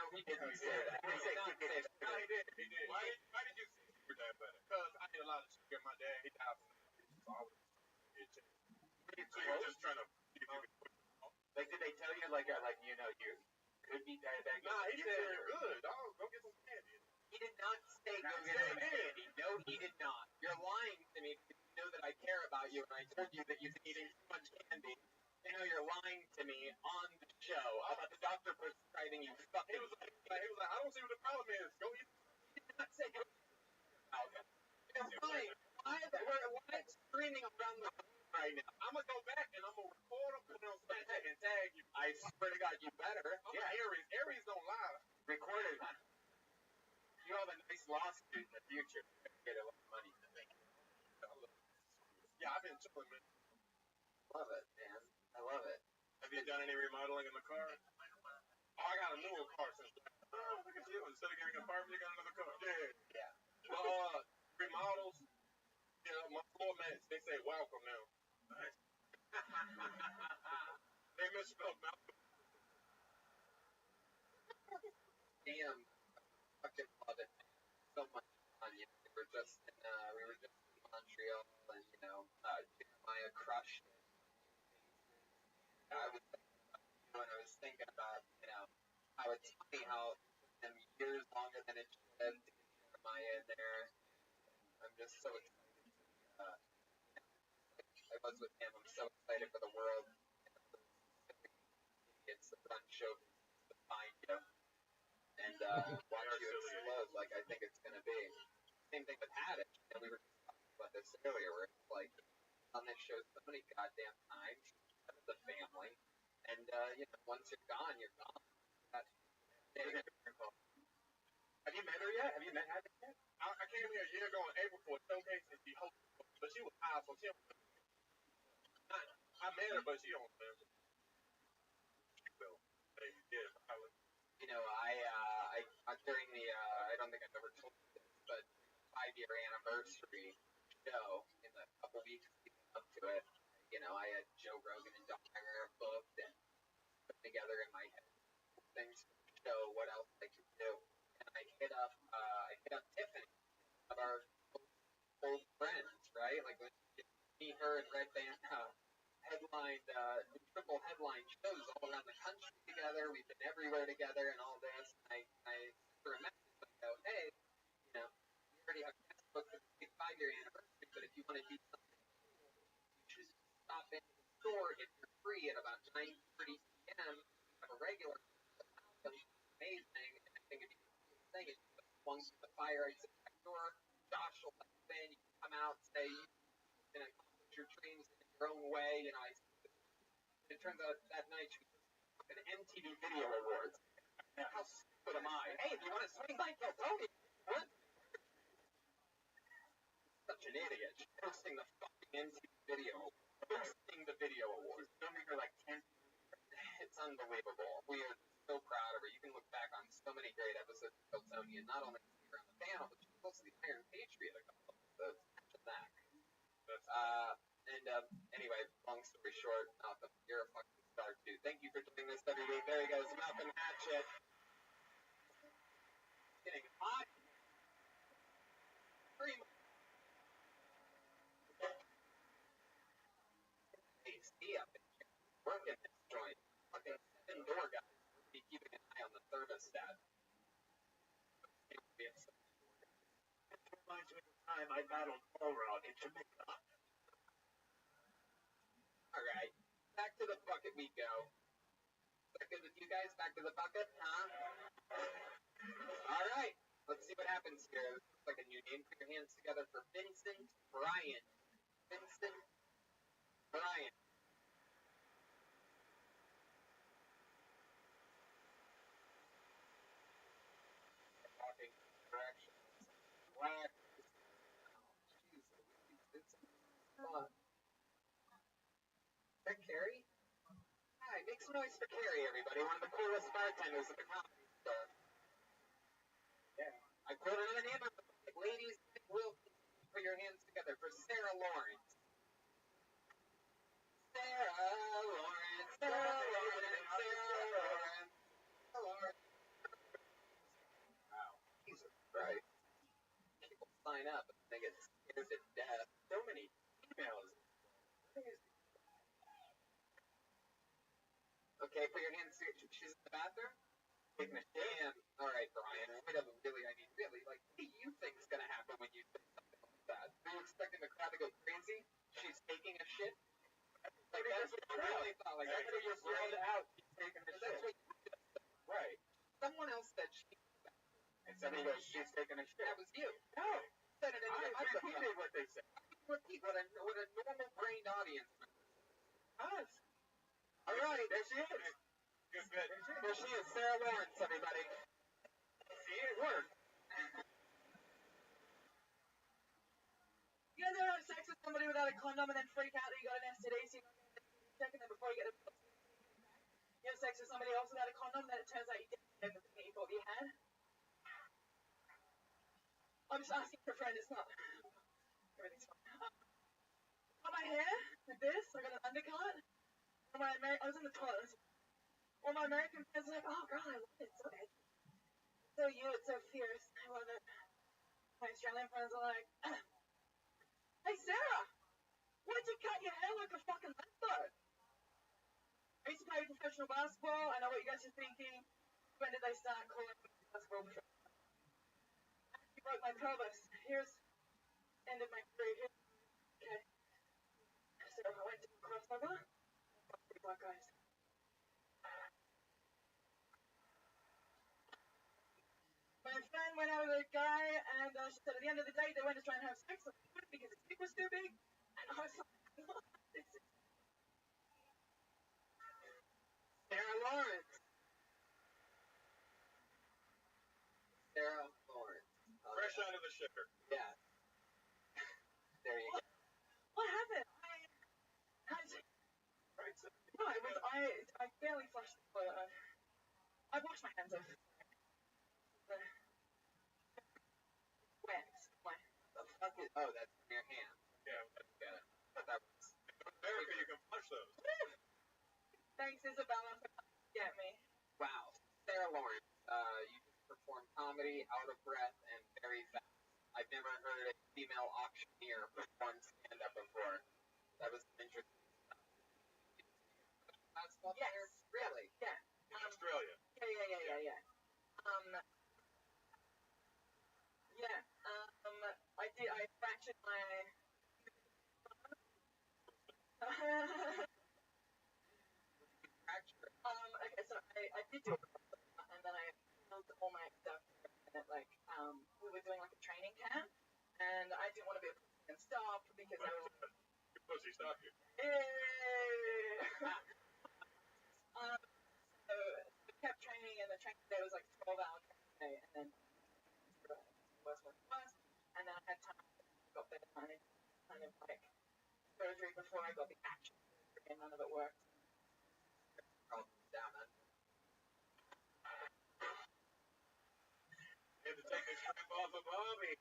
No, he didn't say that. He did not say that. No, he did. Why did you say you were diabetic? Because I ate a lot of sugar. My dad, he died from diabetes, so I was just trying to keep you. Like, did they tell you, like you know, you could be diabetic? Nah, he said you're good, dog. Go get some candy. He did not say go get some candy. No, he did not. You're lying to me because you know that I care about you, and I told you that you've been eating too much candy. You know you're lying to me on the show about the doctor prescribing you fucking. He was like, I don't see what the problem is. Go eat. He did not say go eat. Malcolm. You're fine. Why screaming around the room right now? I'm gonna go back and I'm gonna record them, put it on Snapchat and tag you. I swear to God, you better. Yeah, Aries don't lie. Record it. You have a nice lawsuit in the future. Get a lot of money. Yeah, I've been chilling, man. Love it, man. I love it. Have you done any remodeling in the car? Oh, I got a newer car since. Oh, look at you. Instead of getting an apartment, you got another car. Yeah. Well, remodels. You know, my floor mats, they say welcome now. Nice. They misspelled Malcolm. Damn. Fucking love it. So much fun. You know, we were just in Montreal, and you know, Jeremiah crushed it. I was thinking about, you know, how it's funny how it took them years longer than it should have to get Jeremiah in there. I'm just so excited. I was with him. I'm so excited for the world. It's the run show to find you and watch you explode like I think it's going to be. Same thing with Haddish. You know, we were just talking about this earlier where it's like on this show so many goddamn times, the family, and you know, once you're gone, you're gone. Have you met her yet? Have you met Haddish yet? I came here a year ago in April for a showcase and she hosted, but she was high, so she don't. I met her, but she don't. You know, during the, I don't think I've ever told you this, but 5-year anniversary show in the couple weeks leading up to it, you know, I had Joe Rogan and Don Iyer booked and put together in my head things to show what else I could do. And I hit up Tiffany, one of our old friends, right? Like when me, her, and Red Band headlined triple headline shows all around the country together. We've been everywhere together and all this. And I sent her a message. I go, hey, you know, we already have guest booked for the big 5-year anniversary, but if you want to do something cool, you should stop in the store if you're free at about 9:30 p.m. Have a regular amazing, and I think it'd be the coolest thing is you swung through the fire exit back door. Josh will let you in. You can come out, say you can accomplish your dreams in your own way. You know, it turns out that night she was an MTV Video Awards. How stupid am I? Hey, if you want to swing by California, what? Such an idiot. She's hosting the fucking MTV Video Awards. Hosting the Video Awards. Filming her like 10. It's unbelievable. We are so proud of her. You can look back on so many great episodes of Hiltonian. Not only was she on the panel, but she was also the Iron Patriot a couple episodes. Imagine that. Anyway, long story short, Malcolm, you're a fucking star too. Thank you for doing this every week. There he goes, Malcolm Hatchett. Getting hot. AC up in here. Working this joint. Fucking 7 door guys. We're gonna be keeping an eye on the thermostat. It reminds me of the time I battled Balrog in Jamaica. Alright, back to the bucket we go. Is that good with you guys? Back to the bucket, huh? Alright, let's see what happens here. This looks like a new name. Put your hands together for Vincent Bryan. Vincent Bryan. Walking directions. Black. Jeez, Vincent. Is that Carrie? Hi, make some noise for Carrie, everybody. One of the coolest bartenders at the comedy store. Yeah. I quoted her name on the bucket. Ladies, will put your hands together for Sarah Lawrence. Sarah Lawrence. Sarah Lawrence. Sarah Lawrence. Sarah Lawrence. Wow. Jesus Christ. People sign up and they get scared to death. So many emails. Okay, put your hands together. She's in the bathroom? Taking a shit. Alright, Brian. Wait up, really, like, what do you think is going to happen when you say something like that? Are you expecting the crowd to go crazy? She's taking a shit? Like, that's what you really thought. Like, after you're thrown out, she's taking a shit. That's what you just said. Right. Someone else said she. And somebody goes, she's taking a shit. That was you. No. Said it in your microphone. I repeated what they said. Repeat what a normal brained audience member says. Us. All right, there she is. Good. There she is, Sarah Lawrence, everybody. See, it worked. You guys ever have sex with somebody without a condom and then freak out that you got an STD, so you got an STD check, and then before you get a you have sex with somebody else without a condom, then it turns out you didn't have the thing that you thought you had? I'm just asking for a friend, it's not. Everything's fine. Got my hair like this, I got an undercut. I was in the toilet. All my American friends are like, oh girl, I love it, it's so edgy. So you, it's so fierce, I love it. My Australian friends are like, hey Sarah, why did you cut your hair like a fucking leopard? I used to play professional basketball, I know what you guys are thinking. When did they start calling me basketball professional? I actually broke my pelvis. Here's ended my career here. Okay. So I went to crossover. Black guys. My friend went out with a guy, and she said at the end of the day they went to try and have sex with him because his dick was too big. And I was like, this is Sarah Lawrence. Sarah Lawrence. Fresh out of the shitter. Yeah. There you go. what happened? I barely flushed the toilet. I've washed my hands off. Wet. The fuck is? Oh, that's from your hand. Yeah. Got it. But that was. In America, you can flush those. Thanks, Isabella, for coming to get me. Wow. Sarah Lawrence, you just performed comedy, out of breath, and very fast. I've never heard a female auctioneer perform stand-up before. That was interesting stuff. Basketball player? Yes. Really? Yeah. In Australia. Yeah. I did. I fractured my. Fracture. Okay, so I did do it, and then I filled all my stuff, and we were doing like a training camp, and I didn't want to be a pussy and stop because I was. Your pussy stop you. So we kept training, and the training day was like 12-hour training day, and then worse, and then I had time to got better kind of like surgery before I got the actual surgery, and none of it worked. Down under. You had to take the strip off of Bobby.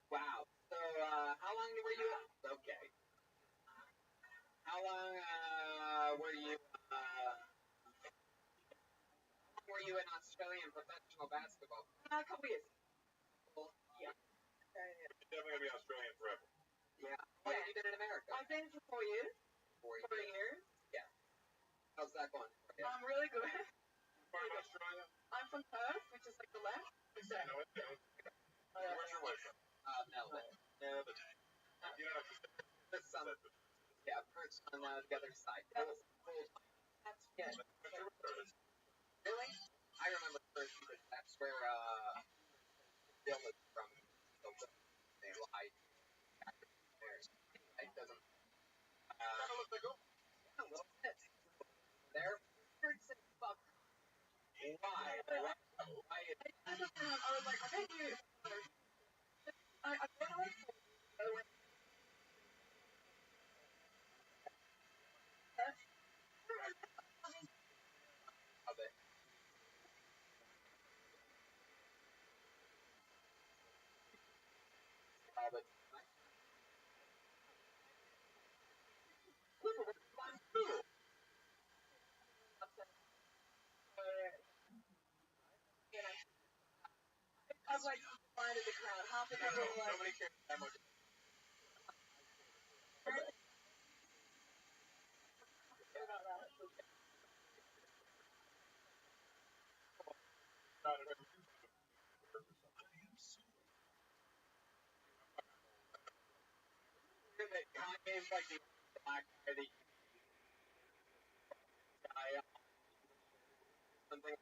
Wow. So, how long were you? Okay. How long were you? Were you in Australian professional basketball? A couple years. Yeah. You're definitely gonna be Australian forever. Yeah. How long have you been in America? I've been for 4 years. 4 4 years. Yeah. How's that going? Yeah. I'm really good. Part of Australia? I'm from Perth, which is like the left. No, it's where's your wife from? Melbourne. Melbourne. You don't have to say There's some. Yeah, Perth's on the other side. That's Yeah. Really? I remember Perth because that's where Bill is from. So they lied. It doesn't. Kind of look like Oprah. A little bit. There. Fuck. Why? Why? I was like, I bet you. I don't know. Of it. But I was like, blinded the crowd. Half the people were like, nobody cares that much. about that. Kanye's like the black guy that something like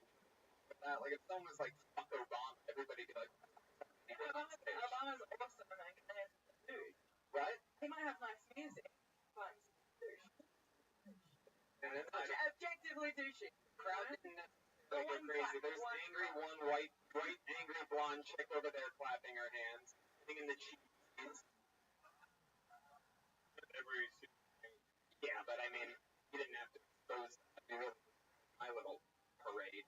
that. Like if someone was like fuck Obama, everybody'd be like, Obama's awesome, man. Kanye's a dude. right? He might have nice music, but he's And then objectively douchey. crowd didn't necessarily go crazy. There's angry one white angry blonde chick over there clapping her hands, sitting in the cheese. Every Yeah, but I mean, you didn't have to expose my little parade.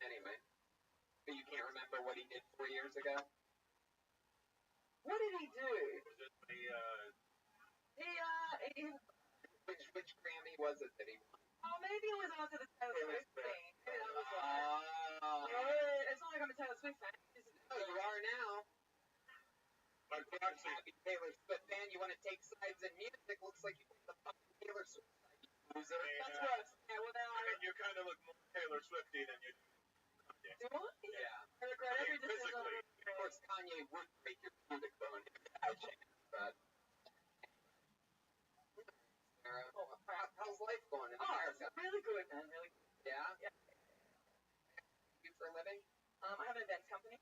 Anyway, but you can't remember what he did 4 years ago? What did he do? was it the He Which Grammy was it that he won? oh, maybe it was after the Taylor Swift thing. Maybe that was why. It's not like I'm a Taylor Swift fan. Oh, you are now. my You're a proxy? happy Taylor Swift fan. You want to take sides in music? Looks like you want the fucking Taylor Swift side. You loser. That's worse. Yeah, well now I mean, you kind of look more Taylor Swifty than you do. do I? Yeah. I regret every decision. Physically. Of course, Kanye would break your pubic bone if you had a chance, but. How's life going in Oh, it's America? really good, man. Really good. Yeah? Yeah. You for a living? I have an events company.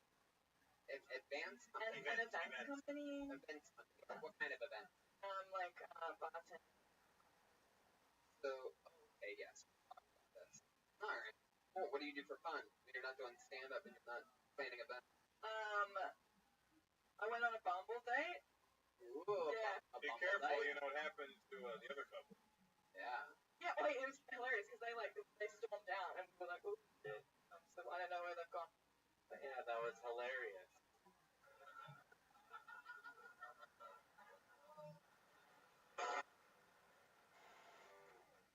Advanced An company? events company. Events company. What kind of event? Like bartender. So, okay, yes. We'll talk about this. Alright. Cool. What do you do for fun? When you're not doing stand-up and you're not planning events? I went on a Bumble date. Ooh, Yeah. Be careful, you know what happened to the other couple. Yeah. Yeah, wait, it was hilarious because they stormed down and we were like, oops. So I don't know where they've gone. But yeah, that was hilarious.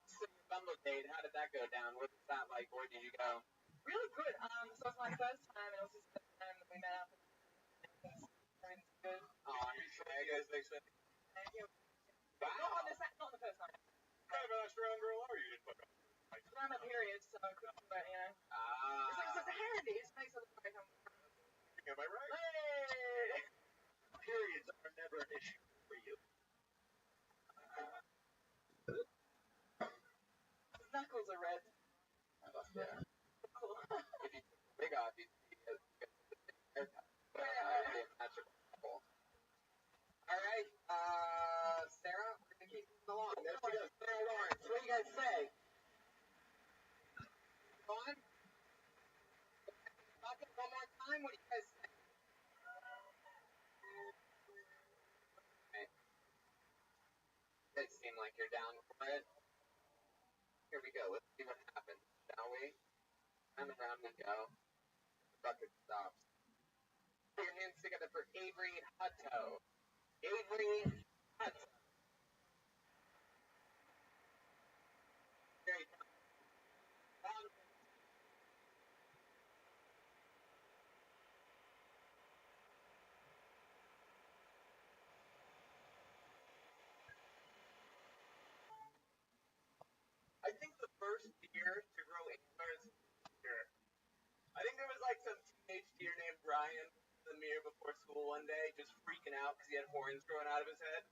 So your Bumble date, how did that go down? What was that like? Where did you go? Really good. So it was my first time, and it was just the first time that we met up. Everything's good. Oh, I'm You guys make sense. And he was, Wow. not the first time. What kind of an Australian girl are you? You didn't fuck up. But I'm a period, so I couldn't do it, you know. It's like, handy. It makes it look like I'm. Am I right? Hey! Periods are never an issue for you. His knuckles are red. Yeah. Cool. If you took the wig off, you'd see a haircut. All right, Sarah, we're gonna keep moving along. There she goes, Sarah Lawrence. What do you guys say? Go on. Talk it one more time. What do you guys say? Okay. You guys seem like you're down for it. Here we go. Let's see what happens, shall we? Round and round we go. The bucket stops. Put your hands together for Avery Hutto. Avery Hutto. Very I think the first deer to grow antlers is deer. I think there was like some teenage deer named Brian in the mirror before school one day, just freaking out because he had horns growing out of his head.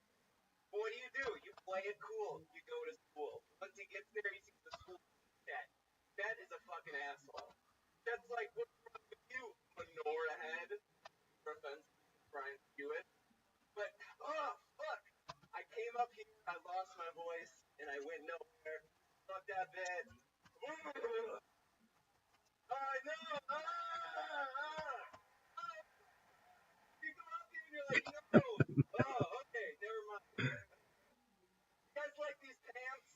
But what do? You play it cool. You go to school. Once he gets there, he sees the school dead. That is a fucking asshole. That's like, what's wrong with you, Menorah head? No offense, Brian Hewitt. But, oh, fuck. I came up here, I lost my voice, and I went nowhere. Fuck that bit. I know. You come up here and you're like, no. Oh, okay, never mind. You guys like these pants?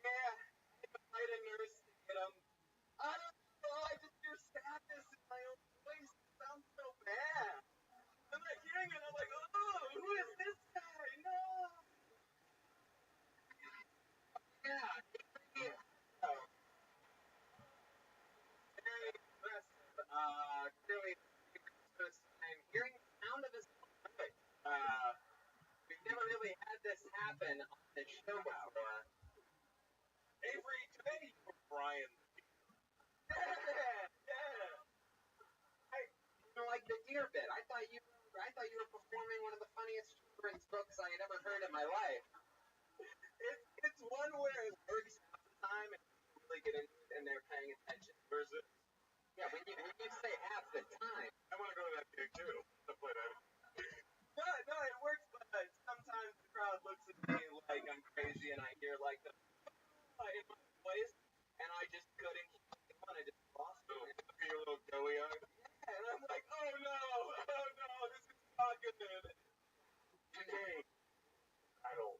Yeah. I had a nurse to get them. I don't know. I just hear sadness in my own voice. It sounds so bad. I'm not hearing it. I'm like, oh, who is this guy? No. Yeah. Very impressive. Clearly, first time hearing the sound of his own voice. We've never really had this happen on the show before. Avery, today you were Brian. Yeah. Like the deer bit. I thought you were performing one of the funniest children's books I had ever heard in my life. It's one where it works half the time and you really get into it and they're paying attention. Where's it? Yeah, when you say half the time. I want to go to that gig too. I'll play that. No, it works, but sometimes the crowd looks at me like I'm crazy and I hear like the in my voice and I just couldn't keep it on. I just lost it. Be a little doughy-eyed. Yeah, and I'm like, oh no, this is not good. Okay. I don't.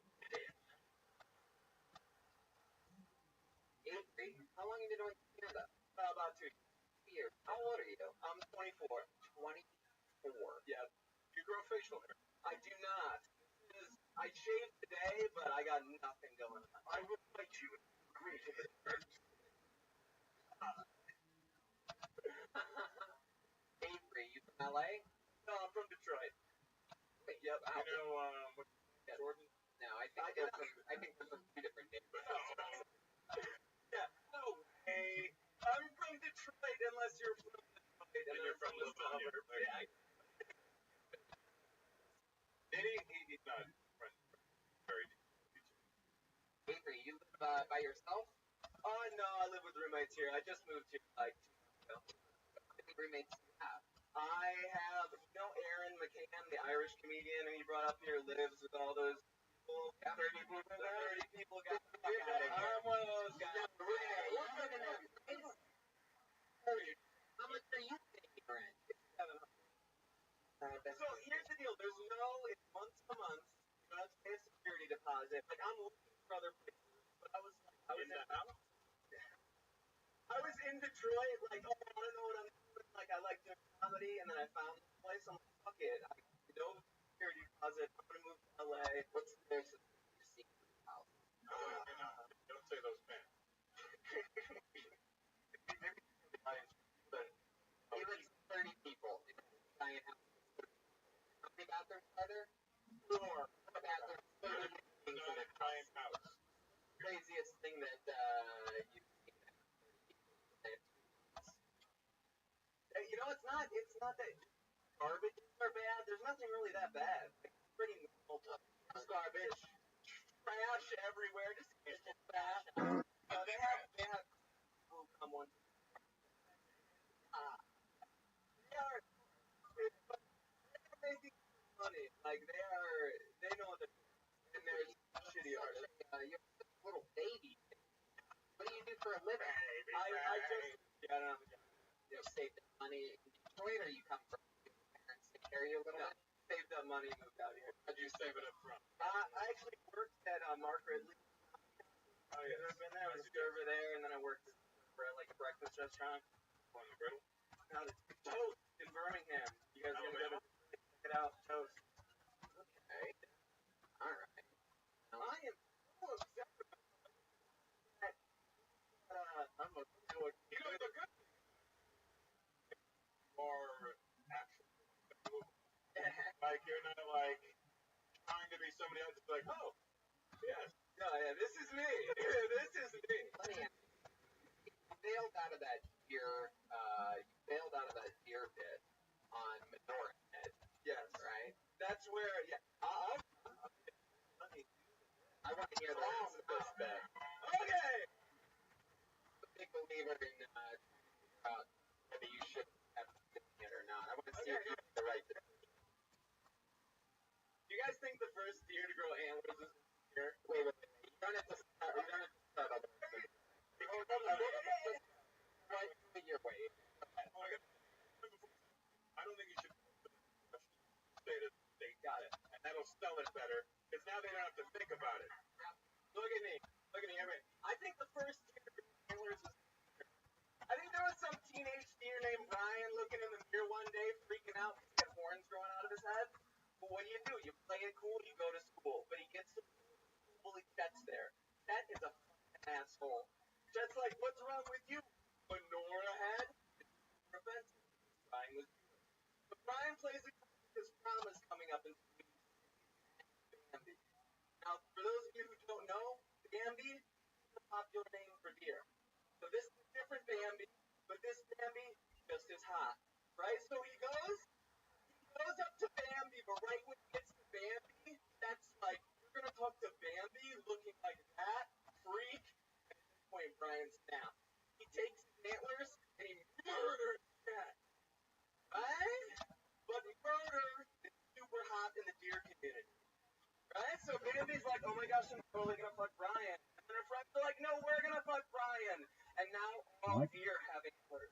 Avery, how long have you been doing stand-up? About 2 years. How old are you? I'm 24. 24. Yeah. You grow facial hair. I do not. I shaved today, but I got nothing going on. I would like you to agree to this. Avery, you from LA? No, I'm from Detroit. Wait, Yep. You know, Jordan? No, I think there's some two different neighborhoods. Yeah, no way. I'm from Detroit unless you're from Detroit. And you're from the suburbs. Yeah. He's not very Avery, you live by yourself? No, I live with roommates here. I just moved here like 2 months ago. How many roommates do you have? I have, Aaron McCann, the Irish comedian who you brought up here, lives with all those people. 30 people got the fuck out of here. I'm one of those guys. How much are you paying rent? So here's the deal. There's no, it's month to month. You don't have to pay a security deposit. Like, I'm looking for other places. But I was in Detroit, like, oh, I don't know what I'm doing. Like, I like doing comedy, and then I found this place. I'm like, fuck it. I no security deposit. I'm gonna move to LA. What's the closest you've seen to the house? Don't say those men. He lives 30 people in a giant house. How many bathrooms are there? 4 bathrooms, 30 things in a giant house. Craziest thing that you've seen. You know, it's not that garbage are bad. There's nothing really that bad. Like, it's pretty normal. Just garbage, trash everywhere, just people trash. They have people come once. They are making money. Like they know what they're doing. And there's shitty artists. You're a little baby. What do you do for a living? I don't know. You know, save the money in Detroit, or you come from your parents to carry you a little bit? Saved up money, moved out here. How'd you save it up front? I actually worked at Mark Ridley. Oh, yeah. I've been there. I was a server there, and then I worked for like a breakfast restaurant. On the griddle? Now it's Toast in Birmingham. You guys are gonna go check it out. Toast. Okay. All right. I am so upset about that. I'm a good. You know, the good thing are actually like, you're not like trying to be somebody else. It's like, oh, yes. No, yeah, this is me. This is me. Let me ask you. You bailed out of that deer bit on Menorah Head, Yes. right? That's where. Yeah. I want to hear the rest of this bit. Okay. I'm a big believer in whether you should have done it or not. I want to see if you did the right thing. Do you guys think the first deer to grow antlers is here? Wait. You don't have to start. We don't have to start all the way. Right to your way. I don't think you should say that they got it, and that'll sell it better, because now they don't have to think about it. Look at me. Everybody. I think the first deer to grow antlers was. I think there was some teenage deer named Brian looking in the mirror one day, freaking out because he had horns growing out of his head. But what do? You play it cool, you go to school. But he gets to school, he gets there. That is a fucking asshole. Just like, what's wrong with you? Menorah Head? Offensive. Brian was doing. But Brian plays it cool because prom is coming up in 2 weeks. Bambi. Now, for those of you who don't know, Bambi is a popular name for deer. So this is a different Bambi, but this Bambi just as hot, right? So he goes up to Bambi, but right when he gets to Bambi, that's like, you're gonna talk to Bambi looking like that, freak. At this point, Brian snaps. He takes his antlers and he murders that, right? But murder is super hot in the deer community. Right? So Bambi's like, oh my gosh, I'm totally gonna fuck Brian. And then her friends are like, no, we're gonna fuck Brian. And now all deer have antlers.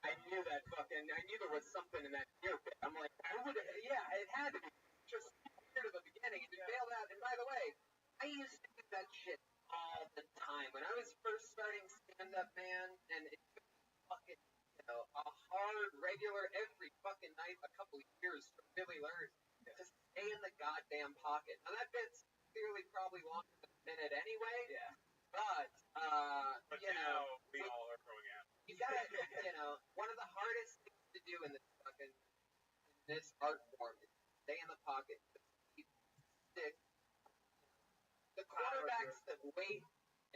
I knew there was something in that deer pit. I'm like, it had to be. Just weird at the beginning, and you bailed out. And by the way, I used to do that shit all the time. When I was first starting stand-up, man, and it took fucking, a hard, regular, every fucking night, a couple of years to really learn to stay in the goddamn pocket. Now, that bit's clearly probably longer than a minute anyway. Yeah. But you know, we all are growing out. You got one of the hardest things to do in this art form is stay in the pocket. The quarterbacks that wait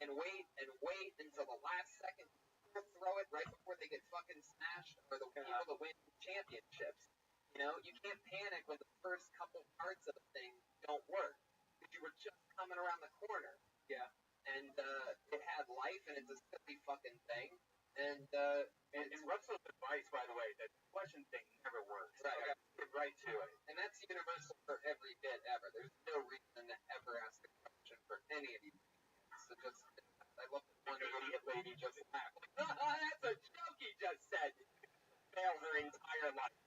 and wait and wait until the last second to throw it right before they get fucking smashed are the people that win championships. You can't panic when the first couple parts of the thing don't work because you were just coming around the corner. Yeah. And it had life, and it's a silly fucking thing. And Russell's advice, by the way, that question thing never works. Right. get right to it. And that's universal for every bit ever. There's no reason to ever ask a question for any of you. So just, I love that one idiot lady just laughed. Like, that's a joke he just said. Fail her entire life.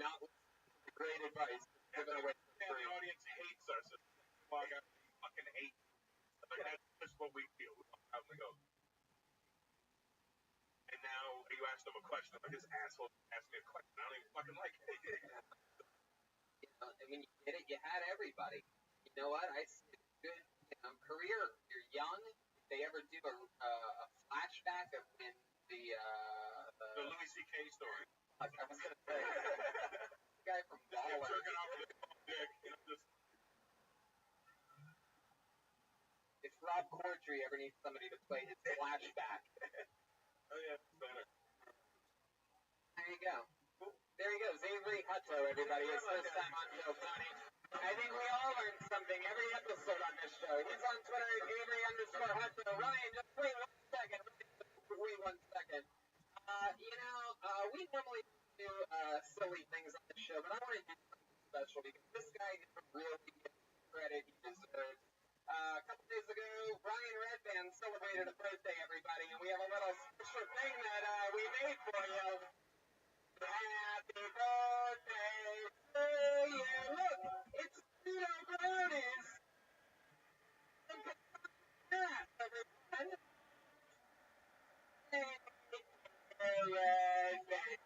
Not great advice given away for And free. the audience hates us. Well, I fucking hate. Like, that's just what we feel. We walk out and we go. And now you ask them a question. Like, this asshole asked me a question. I don't even fucking like it. I mean, you did it. You had everybody. You know what? I see a good career. You're young. If they ever do a flashback of when the Louis C.K. story. I was gonna say the guy from Baller. Jerking off with a dick. Just. If Rob Corddry ever needs somebody to play his flashback. Oh yeah, it's better. There you go. There you go. Avery Hutto, everybody. His first time on Joe Funny. I think we all learned something every episode on this show. He's on Twitter at Avery_Hutto. Ryan, just wait 1 second. Wait 1 second. We normally do silly things on the show, but I want to do something special because this guy never really gets the credit he deserves. A couple days ago, Ryan Redband celebrated a birthday, everybody, and we have a little special thing that we made for you. Happy birthday to you! Look, it's Pseudo Brownies! Look at that, everyone! Hey, Redband!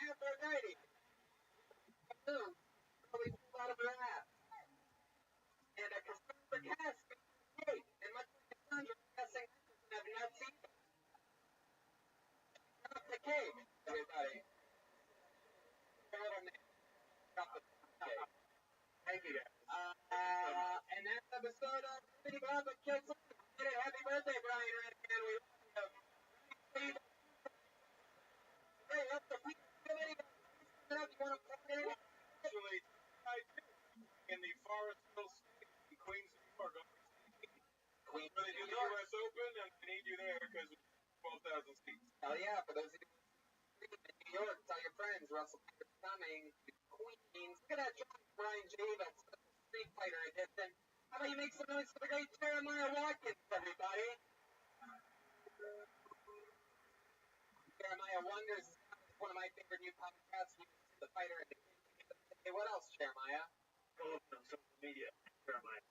Aphrodite! Boom! Probably pulled out of her ass. And a Cassandra Cass cake. And much like Cassandra Cassing doesn't have nuts either. Drop the cake, everybody. A little name. Drop the cake. Thank you guys. And that's episode of City Bob and Kids. Happy birthday, Brian Redman. We love you. Hey, what's the video? You want to plug it in? Actually, I do. In the Forest Hill State in Queens, New York. Queens, When they do the U.S. Open, and I need you there because it's 12,000 seats. Hell yeah, for those of you in New York, tell your friends, Russell Peter's coming to Queens. Look at that John Brian Javis, Street Fighter edition. How about you make some noise for the great Jeremiah Watkins, everybody? Jeremiah Wonders is one of my favorite new podcasts. The Fighter edition. Hey, what else, Jeremiah? Follow me on social media. Jeremiah.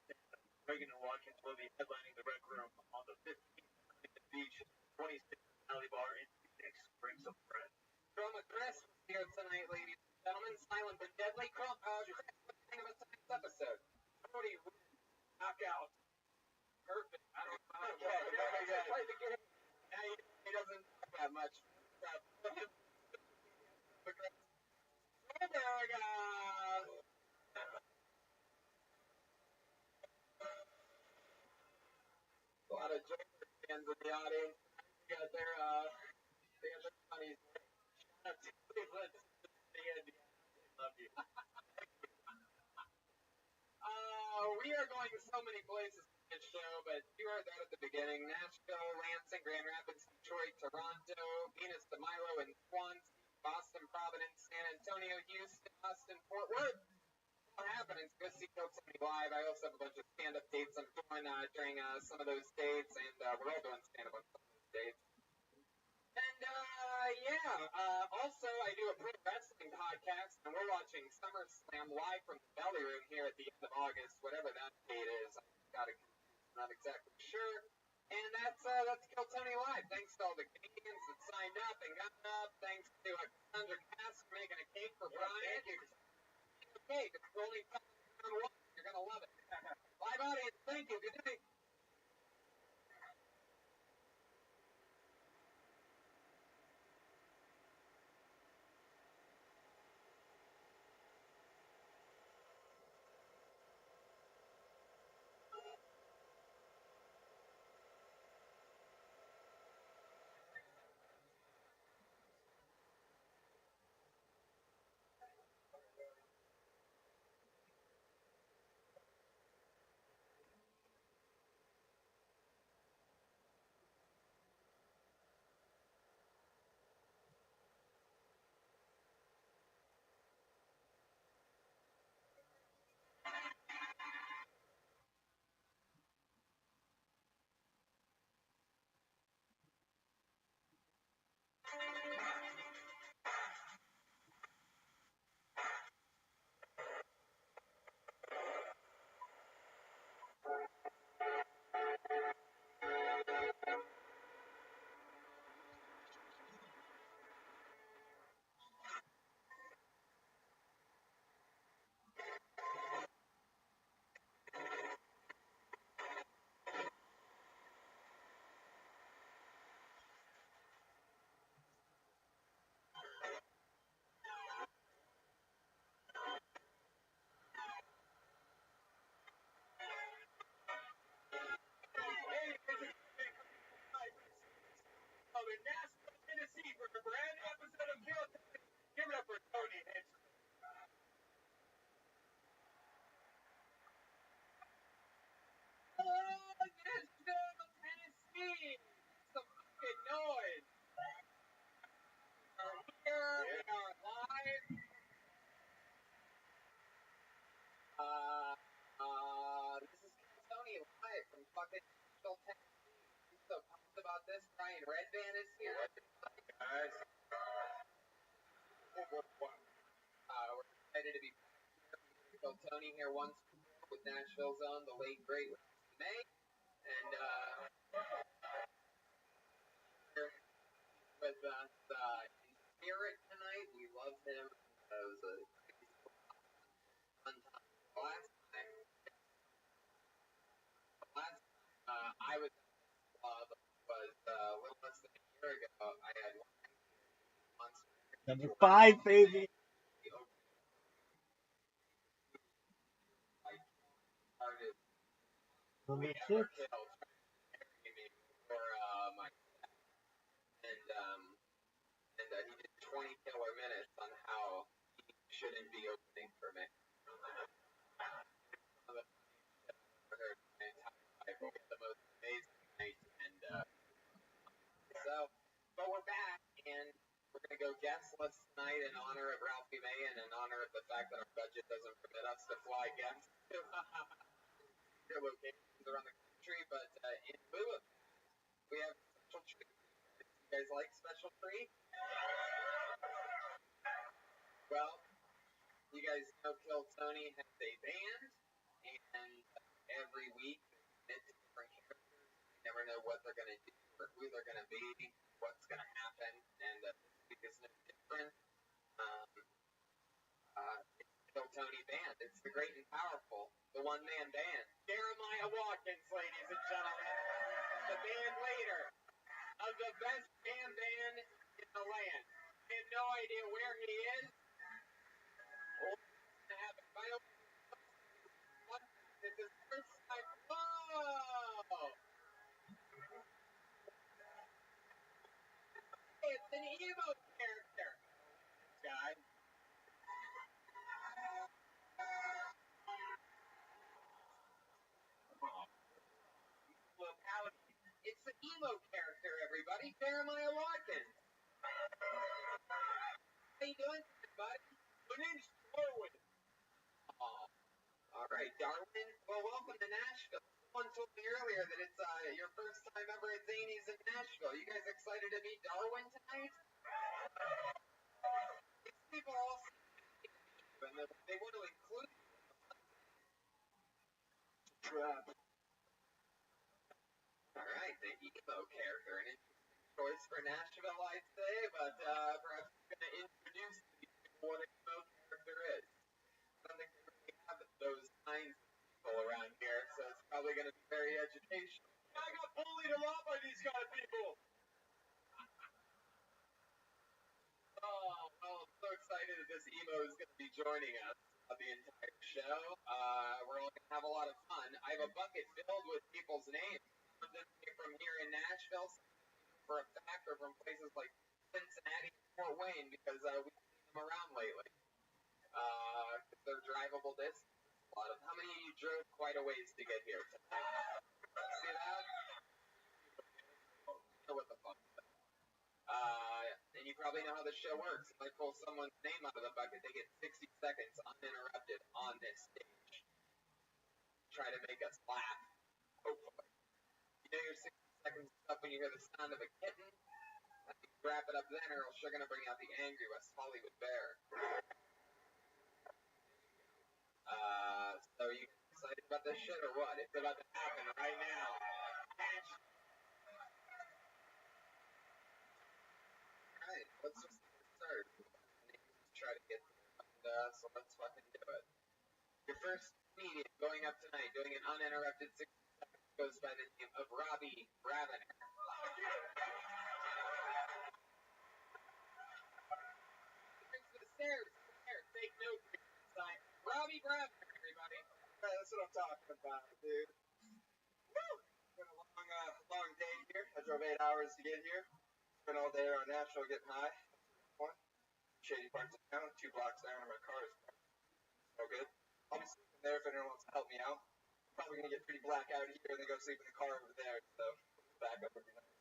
Reagan and Watkins will be headlining the Rec Room on the 15th at the beach, 26th Alley Bar in Phoenix. Bring some friends. Chroma Chris was here tonight, ladies and gentlemen. Silent but deadly. Chris, what do you think about tonight's episode? Cody, knockout. Perfect. I don't know. Okay, very good. He doesn't talk that much. There we go. A lot of Joker fans in the audience. They got their money. Shout out to Cleveland. Love you. We are going so many places in this show, but you heard that at the beginning. Nashville, Lansing, Grand Rapids, Detroit, Toronto, Venus de Milo, and Swansea, Boston, Providence, San Antonio, Houston, Austin, Fort Worth. What happened? Go see Coach Somebody Live. I also have a bunch of stand-up dates I'm doing during some of those dates, and we're all doing stand-up on some of those dates. And, also I do a pro wrestling podcast, and we're watching SummerSlam live from the Belly Room here at the end of August, whatever that date is. I'm not exactly sure. And that's Kill Tony Live. Thanks to all the Canadians that signed up and got up. Thanks to Cassandra Cass for making a cake for Brian. Thank you. Cake. It's the only time you're gonna love it. Live audience, thank you. Good night. in Nashville, Tennessee. I'm so pumped about this. Brian Redban is here. Guys. We're excited to be back here. We killed Tony here once before with Nashville's own, the late great Ralphie May, and here with us in spirit tonight. We love him. It was a fun time. Last time I was at this club was a little less than a year ago. I had Number 5, baby. Number 6. For my and he did 20 killer minutes on how he shouldn't be opening for me. The most amazing night, and but we're back, and we're gonna go guestless tonight in honor of Ralphie May and in honor of the fact that our budget doesn't permit us to fly guests to your locations around the country. But in lieu of that, we have a special treat. You guys like special treat? Well, you guys know Kill Tony has a band, and every week they commit to different characters. You never know what they're going to do or who they're going to be, what's going to happen, and this week is no different. It's Kill Tony Band. It's the great and powerful, the one-man band. Jeremiah Watkins, ladies and gentlemen, the band leader of the best band in the land. I have no idea where he is. It's his first time. Whoa! It's an emo character. Guy. It's the emo character, everybody. Jeremiah Watkins. How you doing, buddy? My name's Darwin. Oh. All right, Darwin. Well, welcome to Nashville. Someone told me earlier that it's your first time ever at Zany's in Nashville. You guys excited to meet Darwin tonight? These people are all and they want to include Trap. All right, the emo character, an interesting choice for Nashville, I'd say, but perhaps I'm going to introduce to you what an emo character is. I don't think we really have those kinds of people around here, so it's probably going to be very educational. I got bullied a lot by these kind of people. Oh, well, I'm so excited that this emo is going to be joining us the entire show. We're all going to have a lot of fun. I have a bucket filled with people's names. Some of them from here in Nashville, for a fact, or from places like Cincinnati and Fort Wayne, because we've seen them around lately. They're drivable distance. A lot of. How many of you drove quite a ways to get here tonight? See that? You know what the fuck. And you probably know how the show works. If I pull someone's name out of the bucket, they get 60 seconds uninterrupted on this stage. Try to make us laugh, hopefully. You know your 60 seconds is up when you hear the sound of a kitten. I think wrap it up then, or else you're going to bring out the angry West Hollywood bear. So you excited about this shit or what? It's about to happen right now. Alright, let's just start. Try to get so let's fucking do it. Your first comedian going up tonight, doing an uninterrupted 60 seconds, goes by the name of Rabbi Rothschild. The stairs, take note. Rabbi Rothschild, everybody. That's what I'm talking about, dude. Woo! It's been a long day here. I drove 8 hours to get here. Spent all day on Nashville getting high. One. Shady parts of town, 2 blocks down, and my car is no good. I'll be sleeping there if anyone wants to help me out. Probably gonna get pretty black out here and then go sleep in the car over there, so back up would be nice.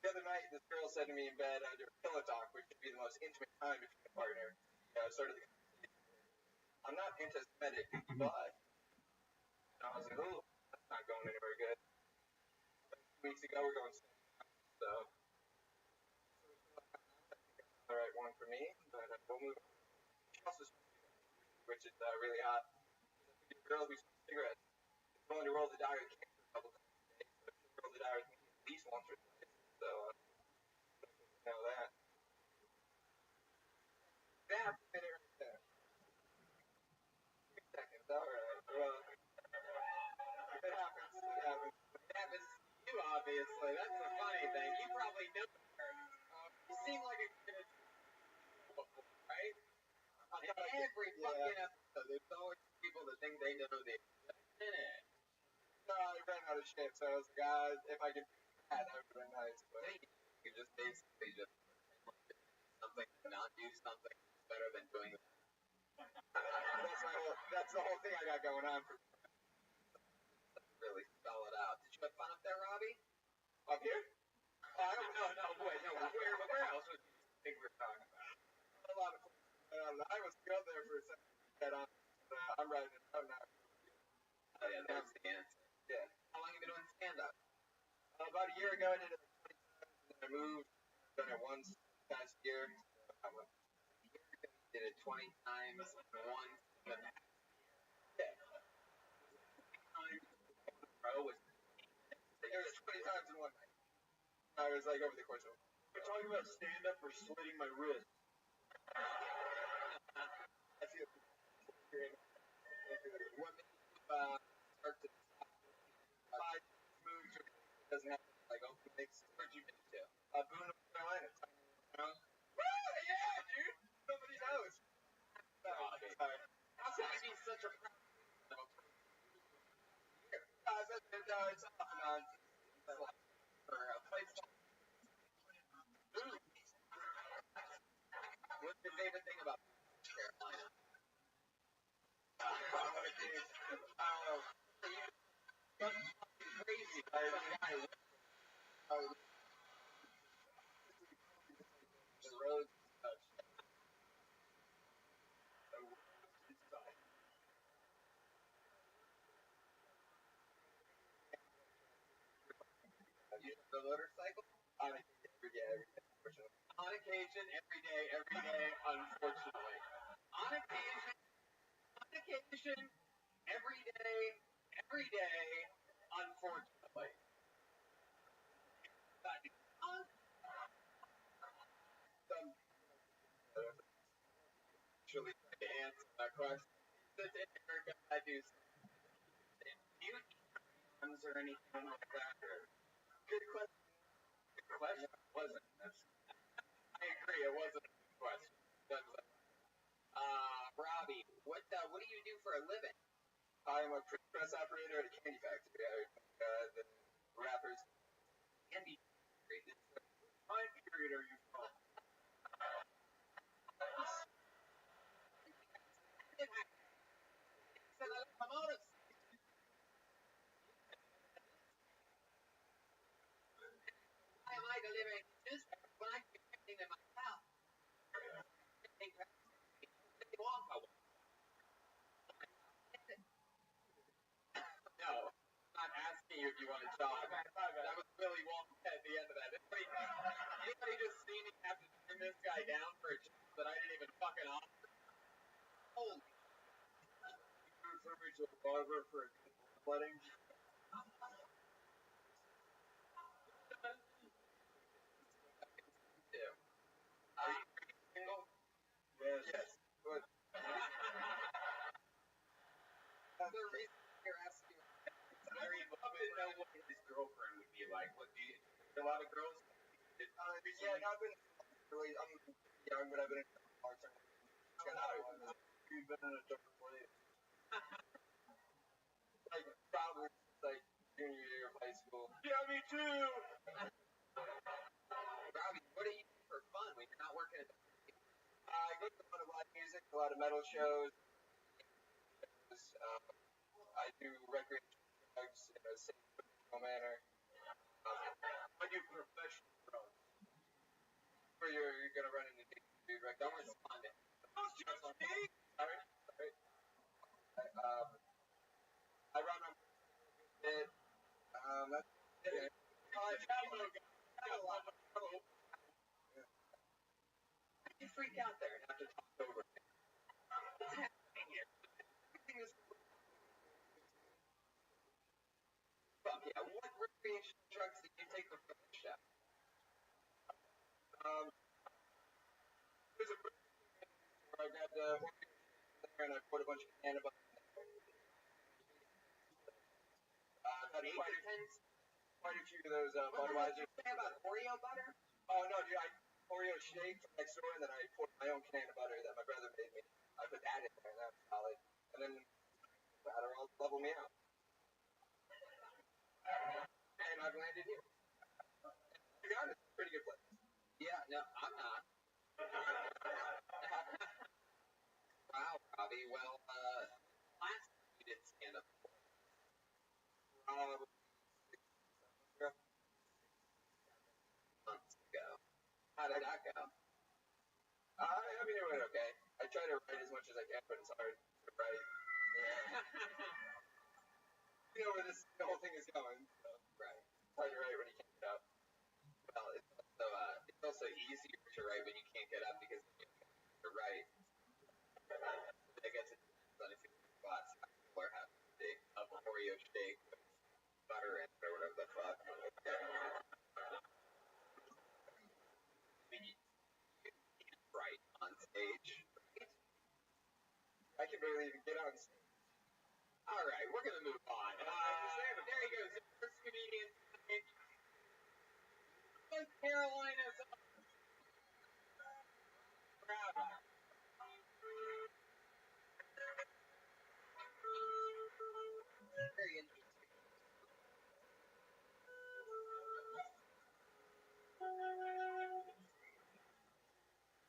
The other night, this girl said to me in bed under pillow talk, which should be the most intimate time between a partner. Started the conversation. I'm not anti-Semitic, but I was like, oh, that's not going anywhere good. weeks ago. We're going so all right, one for me, but we'll move on. She also smokes cigarettes, which is really hot. The girl who smokes cigarettes is willing to roll the die with cancer a couple times a day, so she'll roll the die with me at least once or twice. So you know that. That minute right there. 2 seconds. All right. Well, it happens. It happens. It happens to you, obviously. That's the funny thing. You probably know her. You seem like a good before, right? In every fucking episode, there's always people that think they know the exact minute. So I ran out of shit, so I was like, if I could do that, that would have been nice. But you just basically just something to not do something is better than doing that. That's the whole thing I got going on for really spell it out. Did you have fun up there, Robbie? Up here? I don't know. No, wait, no. Where else would you think we're talking about? A lot of places. I was go there for a second. I'm writing it out now. Oh yeah, that's the answer. Yeah. How long have you been doing stand-up? About a year ago, I did it 20 times, and then I moved. I've done it once past year. A year ago, I did it 20 times, and once in the past year. Yeah. 20 times in a row was 15 minutes. It was 20 times in one night. I was like over the course of. We're talking about stand-up or slitting my wrist. I feel what made you start to stop five moves or doesn't have like open mix? Where'd you move to? Boone, North Carolina. Yeah, dude. Nobody knows. Sorry. How can you be such a proud it's off and on. For a place like what's your favorite thing about Carolina? Crazy. The roads and such. You have the motorcycle? On occasion, every day, unfortunately. On occasion, every day, unfortunately. On occasion, every day, unfortunately. Actually, to answer that question, since in America, I do. Do you eat guns or anything like that? Good question. Good question. It wasn't. I agree. It wasn't a good question. Robbie, what do you do for a living? I'm a press operator at a candy factory. The wrappers. Candy factory. What time period are you from? Why am I delivering newspaper when I can get in my house? No, I'm not asking you if you want a job. That was Willy Wonka at the end of that. Anybody just see me have to turn this guy down for a job that I didn't even fucking offer? Holy. You refer me to a barber for a wedding? Are you single? Yes. Good. The reason you're asking is very love to know what his girlfriend would be like. What do you a lot of girls? Yeah, I've been really I'm young, but I've been in parts of you've been in a different place. Like probably like junior year of high school. Yeah, me too. Robbie, what do you do for fun when you're not working at the I go to a lot of live music, a lot of metal shows. I do recreational drugs in a safe manner. I do professional drugs. Where you're gonna run into dude, right? Don't respond to Sorry. I run on it. That's it. Jumbo guy. You freak out there and have to talk over it. What's happening here? Everything is fuck yeah. What recreational drugs did you take before the show? There's a where I grabbed a there and I put a bunch of canna butter in there. Had quite a few of those Budweiser. What did you say about Oreo butter? Oh no, dude, Oreo shake from next door, and then I poured my own can of butter that my brother made me. I put that in there, and that was solid. And then Adderall to level me out. And I've landed here. To be honest, it's a pretty good place. Yeah, no, I'm not. Wow, Robbie. Well, last time you did stand up Probably 6 months ago. How did that go? I mean, it went okay. I try to write as much as I can, but it's hard to write. Yeah. You know where the whole thing is going. So. Right. It's hard to write when you can't get up. Well, it's also easier to write when you can't get up because you have to write. I guess it depends on if you glass or have a big Oreo shake with butter in it or whatever the fuck. I mean, you can't write on stage. I can barely even get on stage. All right, we're gonna move on. There he goes, the first comedian. North Carolina's proud of. Very interesting.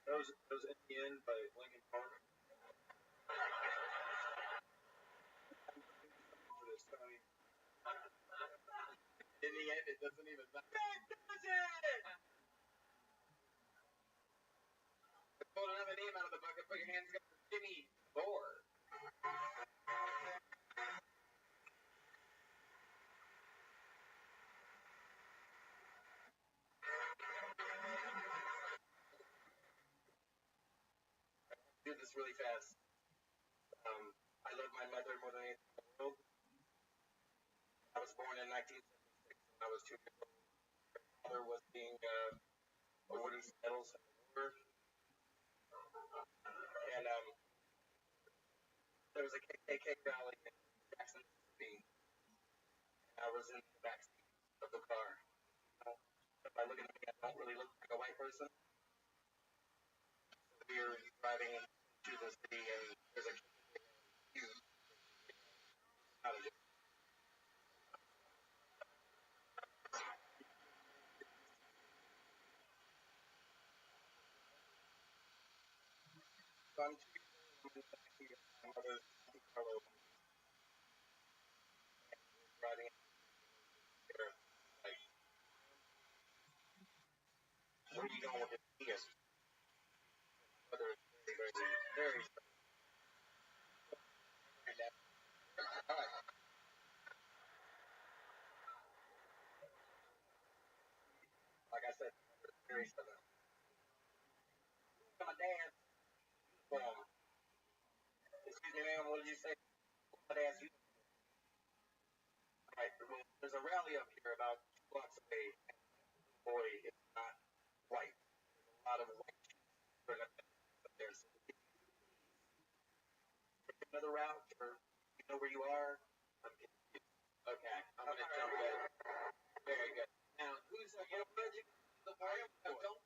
Those in the end by Lincoln Park. For this, Tony. In the end, it doesn't even matter. That does it! Pull another name out of the bucket, put your hands together for Jimmy Bohr. Do this really fast. I love my mother more than anything in the world. I was born in 1976 when I was 2 years old. My father was being awarded medals in the war. And there was a KKK rally in Jackson, Mississippi. And I was in the backseat of the car. If I look at me, I don't really look like a white person. We were driving to the city, and there's a huge out of it. So I'm 2 years old, I'm in the backseat of my mother's Monte Carlo, driving there. Like, where are you going with this? Yes. Mother is very, very, very. Like I said, very southern. My dad, excuse me, ma'am, what did you say? My dad's you. Right, well, there's a rally up here about 2 blocks away. Boy, it's not white. There's a lot of white sheep up there. So take another route, or you know where you are. I'm confused. Okay, I'm gonna jump in. Very good. Now, who's the boy? No, don't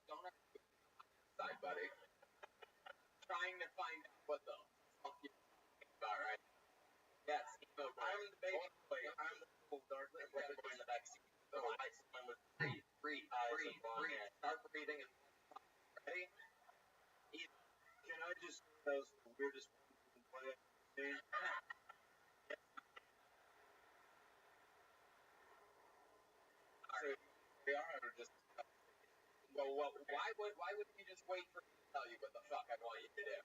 side, buddy. Trying to find out what the fuck you're talking about, right? Yes, emo boy. I'm the baby boy. I'm the little dark boy in the backseat. So I swim with breathe. Start breathing and ready? Can I just say that was the weirdest play I've seen? So we are or just well, why wouldn't you just wait for me to tell you what the fuck I want you to do?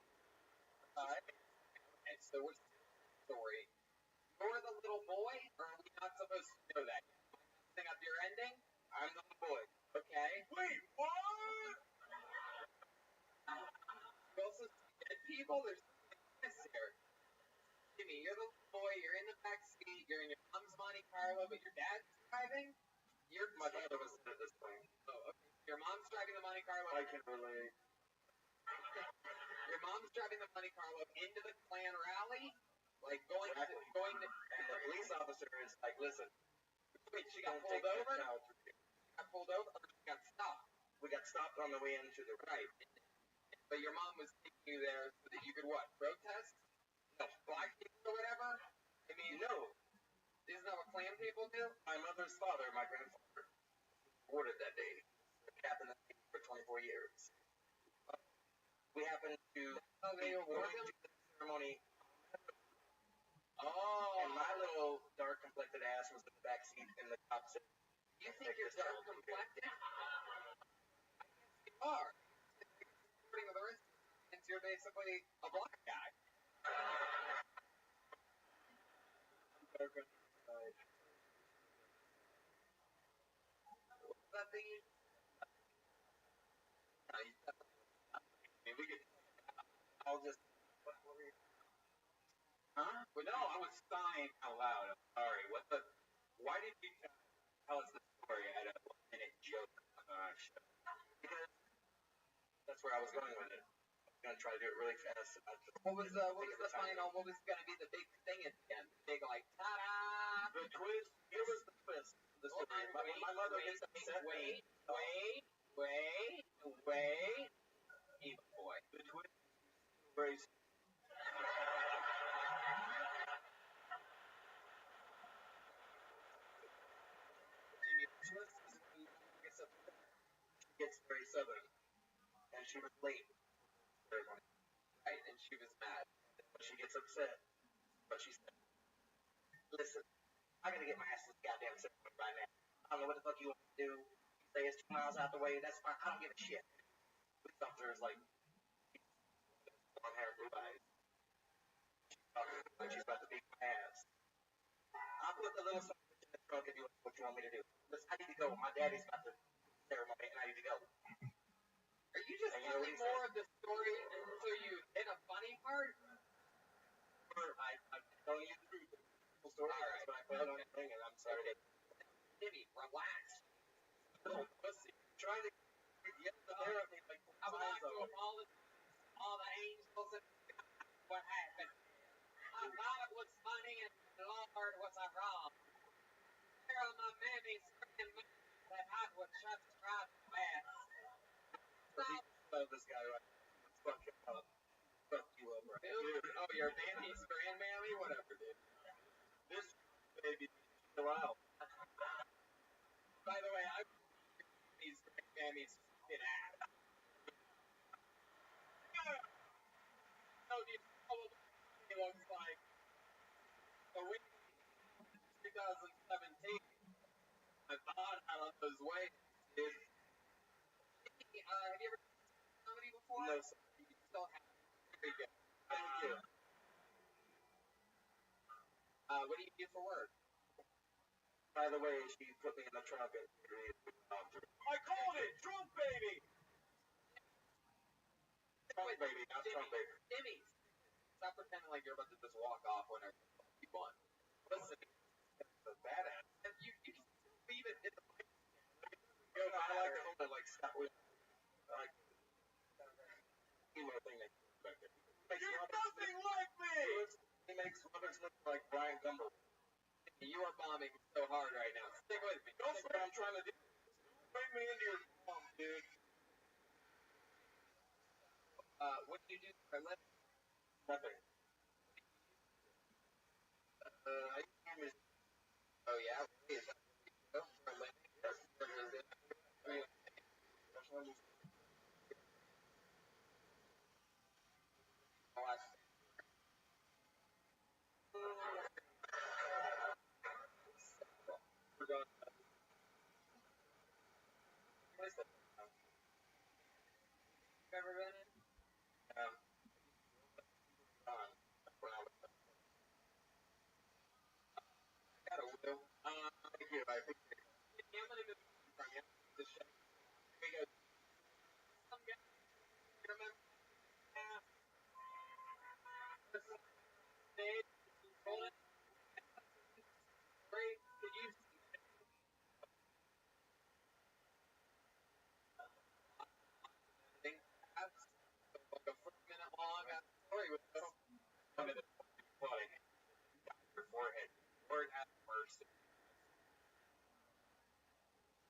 Alright. Okay, so what's the story? You're the little boy, or are we not supposed to know that? Am I messing up your ending? I'm people, there's necessary. Jimmy, you're the little boy, you're in the back seat, you're in your mom's Monte Carlo, but your dad's driving. My father was at this point. Oh, okay. Your mom's driving the Monte Carlo. I can relate. Your mom's driving the Monte Carlo into the Klan rally, like going to. And the police officer is like, listen. Wait, she got pulled over? She got pulled over, or she got stopped? We got stopped on the way into the right. But your mom was taking you there so that you could what? Protest? No, black people or whatever? I mean, no. Isn't that what Klan people do? My mother's father, my grandfather, awarded that day. The captain of the Navy for 24 years. We happened to they awarded him? The ceremony. Oh. And my little dark complected ass was in the back seat in the top seat. You think you're dark complected? You are. According to the rest of the you're basically a black guy. What's that thing you... I'll just... Huh? Well, no, I was sighing out loud. I'm sorry. What the... Why did you tell us the story at a 1-minute joke? Because that's where I was going with it. I'm going to try to do it really fast. What was the final... What was going to be the big thing at the end? The big, like, ta-da! The twist... Here was the twist. The story. My mother gets upset. Wait. Evil boy. The twist is gets very southern, and she was late. Right, and she was mad. She gets upset, but she said, "Listen, I gotta get my ass to this goddamn ceremony right now. I don't know what the fuck you want to do. You say it's 2 miles out the way. That's fine. I don't give a shit." The police officer is like, long hair, blue eyes. She's talking like she's about to beat my ass. I'll put the little son in the trunk if you what you want me to do. Listen, I need to go. My daddy's about to ceremony, and I need to go. Are you just telling more of the story so you hit a funny part? I'm telling you the truth. The story. All right. That's what I put on the thing, and I'm sorry. Jimmy, relax. Little pussy. Trying to get the air of me like I would like to apologize to all the angels and what happened. I thought it was funny, and Lord, was I wrong. There on my mammy's screaming that I would shut the right fast. Love this guy right now. Fuck him up. Fuck you up right now. Dude, oh, your mammy's grandmammy? Whatever, dude. This baby chill out. By the way, I'm these grandmammies get ass. So you probably looks like a week 2017. I thought out of those ways, dude. Have you ever seen comedy before? No, sir. You still have. Very good. Thank you. What do you do for work? By the way, she put me in the trunk and I called it! Trunk baby! Trunk baby, not trunk baby. Jimmy, stop pretending like you're about to just walk off whenever you want. Listen, It's a badass. you can leave it in the place. I like to hold it like stop with like emo thing that back there. You're nothing like me! He makes Roberts look like Brian Gumble. You are bombing so hard right now. Stick with me. Don't say I'm trying to do. Bring me into your bomb, dude. What do you do for a living? Nothing. I use Oh yeah, what is that? For a living? Oh, I see. Ever been in? Got a wheel. Thank you. or it has worse.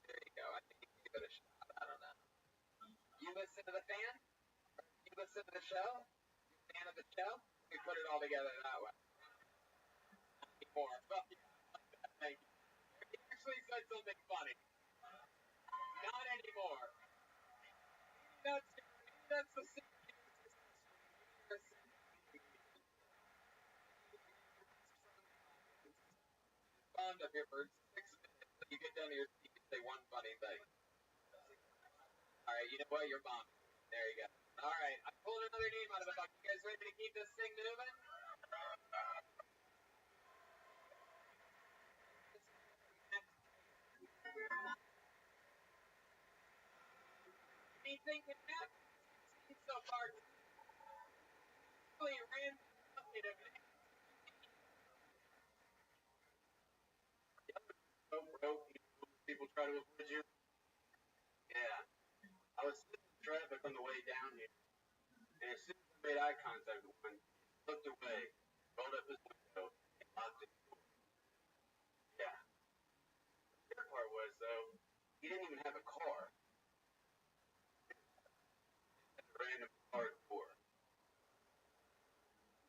There you go. I think you can give it a shot. I don't know. You listen to the fan? You listen to the show? You a fan of the show? We put it all together that way. Not anymore. Well, yeah, thank you. He actually said something funny. Not anymore. Maybe that's the secret to success for me. Bond up here for 6 minutes, so you get down to your seat and say one funny thing. All right, you know what? You're bombed. There you go. All right, I pulled another name out of the bucket. You guys ready to keep this thing moving? Anything can happen so far. Really random people try to avoid you. Yeah. I was sitting in traffic on the way down here, and as soon as I made eye contact with one, he looked away, rolled up his window, and locked his door. Yeah. The weird part was, though, he didn't even have a car. He had a random car door.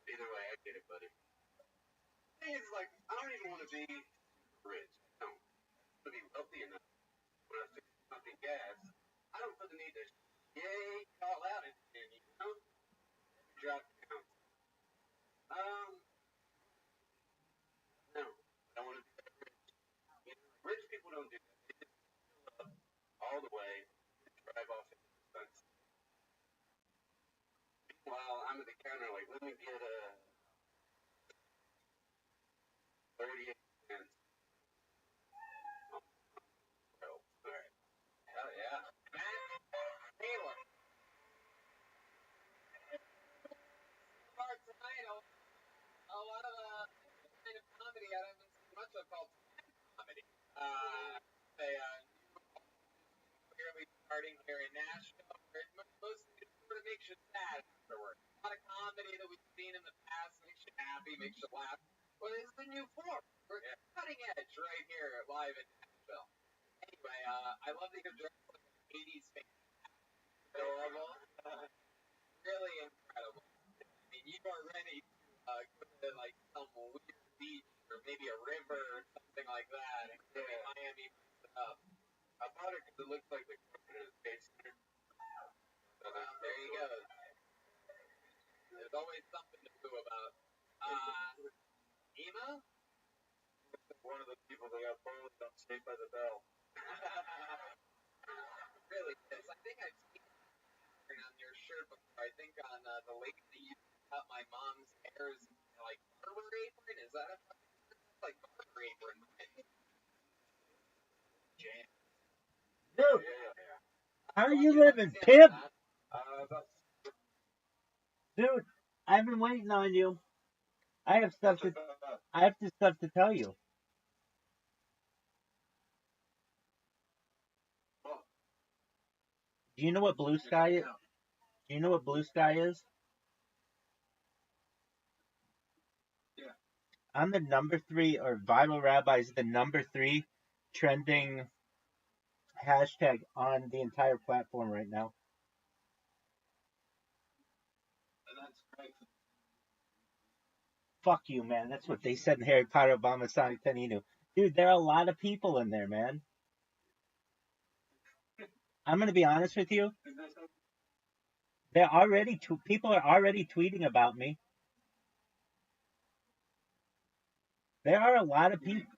Either way, I get it, buddy. The thing is, like, I don't even want to be rich. I don't. I want to be wealthy enough when I fix pumping gas. I don't feel the need to yay all out and you know, drop down. No, I don't want to be that rich. You know, rich people don't do that. They just fill up all the way and drive off into the sunset. Meanwhile, I'm at the counter like, let me get a 38 cents. Oh, well, all right. Hell yeah. Matt Taylor. Tonight, a lot of kind of comedy I haven't seen much of called comedy. Clearly starting here in Nashville. Mostly it sort of makes you sad afterwards. A lot of comedy that we've seen in the past makes you happy, makes you laugh. Well, it's the new form. We're cutting edge right here live in Nashville. Anyway, I love that you're dressed like an 80s fan. Adorable. Really incredible. I mean, you are ready to go to like some weird beach or maybe a river or something like that, and maybe Miami mix it up. I bought it because it looks like the Governor Space Center. So there you go. There's always something to do about. Emo? One of the people that got bullied on Saved by the Bell. Really is. I think I've seen it on your shirt before. I think on the lady that you cut my mom's hair is like Barber Apron. Is that a like Barber Apron? Jam. Dude, how are you living, pimp? Dude, I've been waiting on you. I have stuff to tell you. Do you know what blue sky is? Do you know what blue sky is? Yeah. I'm the number 3, or Viral Rabbi is the number 3 trending hashtag on the entire platform right now. And that's great. Fuck you, man. That's what they said in Harry Potter Obama Sonic Teninu. Dude, there are a lot of people in there, man. I'm gonna be honest with you. People are already tweeting about me. There are a lot of people.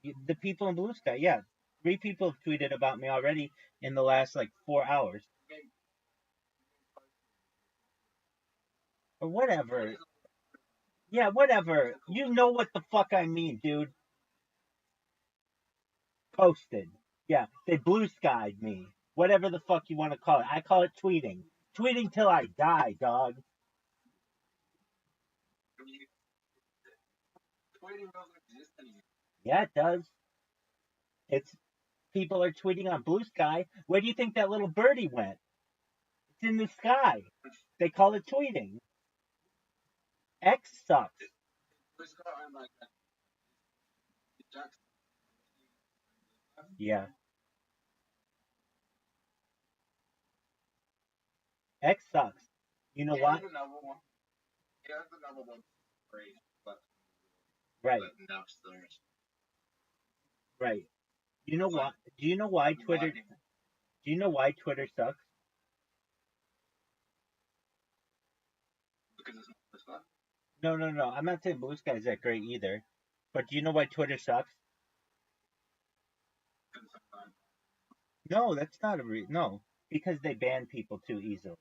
The people in Blue Sky, yeah. 3 people have tweeted about me already in the last like 4 hours. Or whatever. Yeah, whatever. You know what the fuck I mean, dude. Posted. Yeah, they blue skied me. Whatever the fuck you want to call it. I call it tweeting. Tweeting till I die, dog. Tweeting doesn't exist anymore. Yeah, it does. It's people are tweeting on Blue Sky. Where do you think that little birdie went? It's in the sky. They call it tweeting. X sucks. Yeah. X sucks. You know why? Right. Right. You know why? Do you know why Twitter? Do you know why Twitter sucks? No, no, no. I'm not saying Blue Sky's that great either. But do you know why Twitter sucks? No, that's not a no. Because they ban people too easily.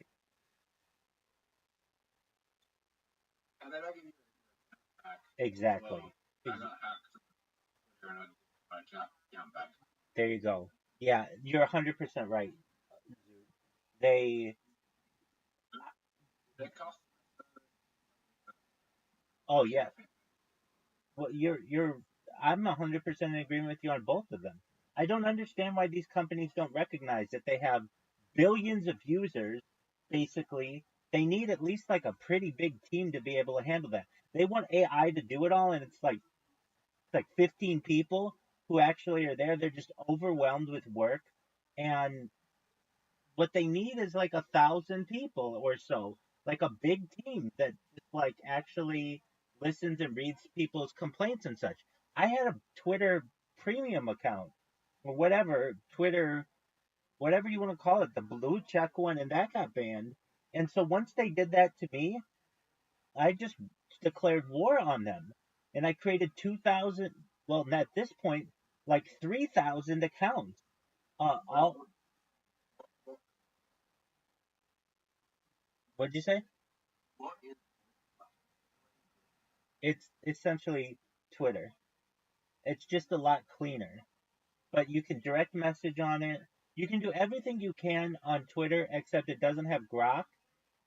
Exactly. There you go. Yeah, you're 100% right. They. Oh yeah. Well, you're. I'm 100% in agreement with you on both of them. I don't understand why these companies don't recognize that they have billions of users. Basically, they need at least like a pretty big team to be able to handle that. They want AI to do it all, and it's like 15 people who actually are there. They're just overwhelmed with work, and what they need is like 1,000 people or so, like a big team that just like actually listens and reads people's complaints and such. I had a Twitter premium account or whatever, Twitter, whatever you want to call it, the blue check one, and that got banned. And so once they did that to me, I just declared war on them. And I created 2,000, well, at this point, like 3,000 accounts. All, what'd you say? It's essentially Twitter. It's just a lot cleaner. But you can direct message on it. You can do everything you can on Twitter, except it doesn't have Grok,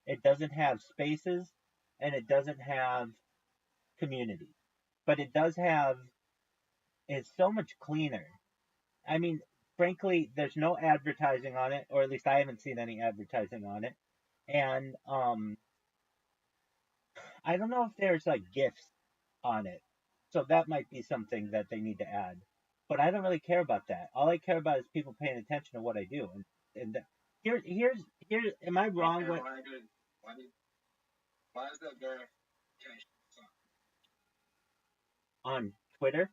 it doesn't have spaces, and it doesn't have community. But it does have, it's so much cleaner. I mean, frankly, there's no advertising on it, or at least I haven't seen any advertising on it. And I don't know if there's like GIFs on it. So that might be something that they need to add. But I don't really care about that. All I care about is people paying attention to what I do. And here. Am I wrong? Why is that verification On Twitter?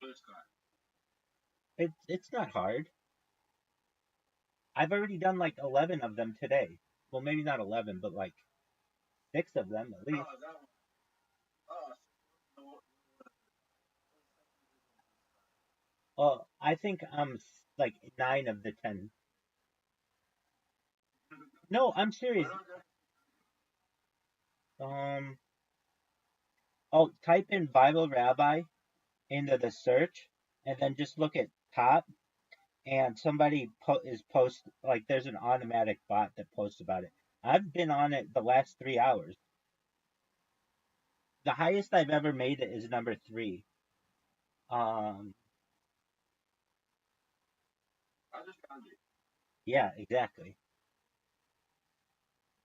Blue Sky? It's not hard. I've already done like 11 of them today. Well, maybe not 11, but like 6 of them at least. Oh, I think I'm like 9 of the 10. No, I'm serious. Um. Oh, type in Bible Rabbi into the search, and then just look at top, and somebody is post like there's an automatic bot that posts about it. I've been on it the last 3 hours. The highest I've ever made it is number 3. Um. I just found you. Yeah, exactly.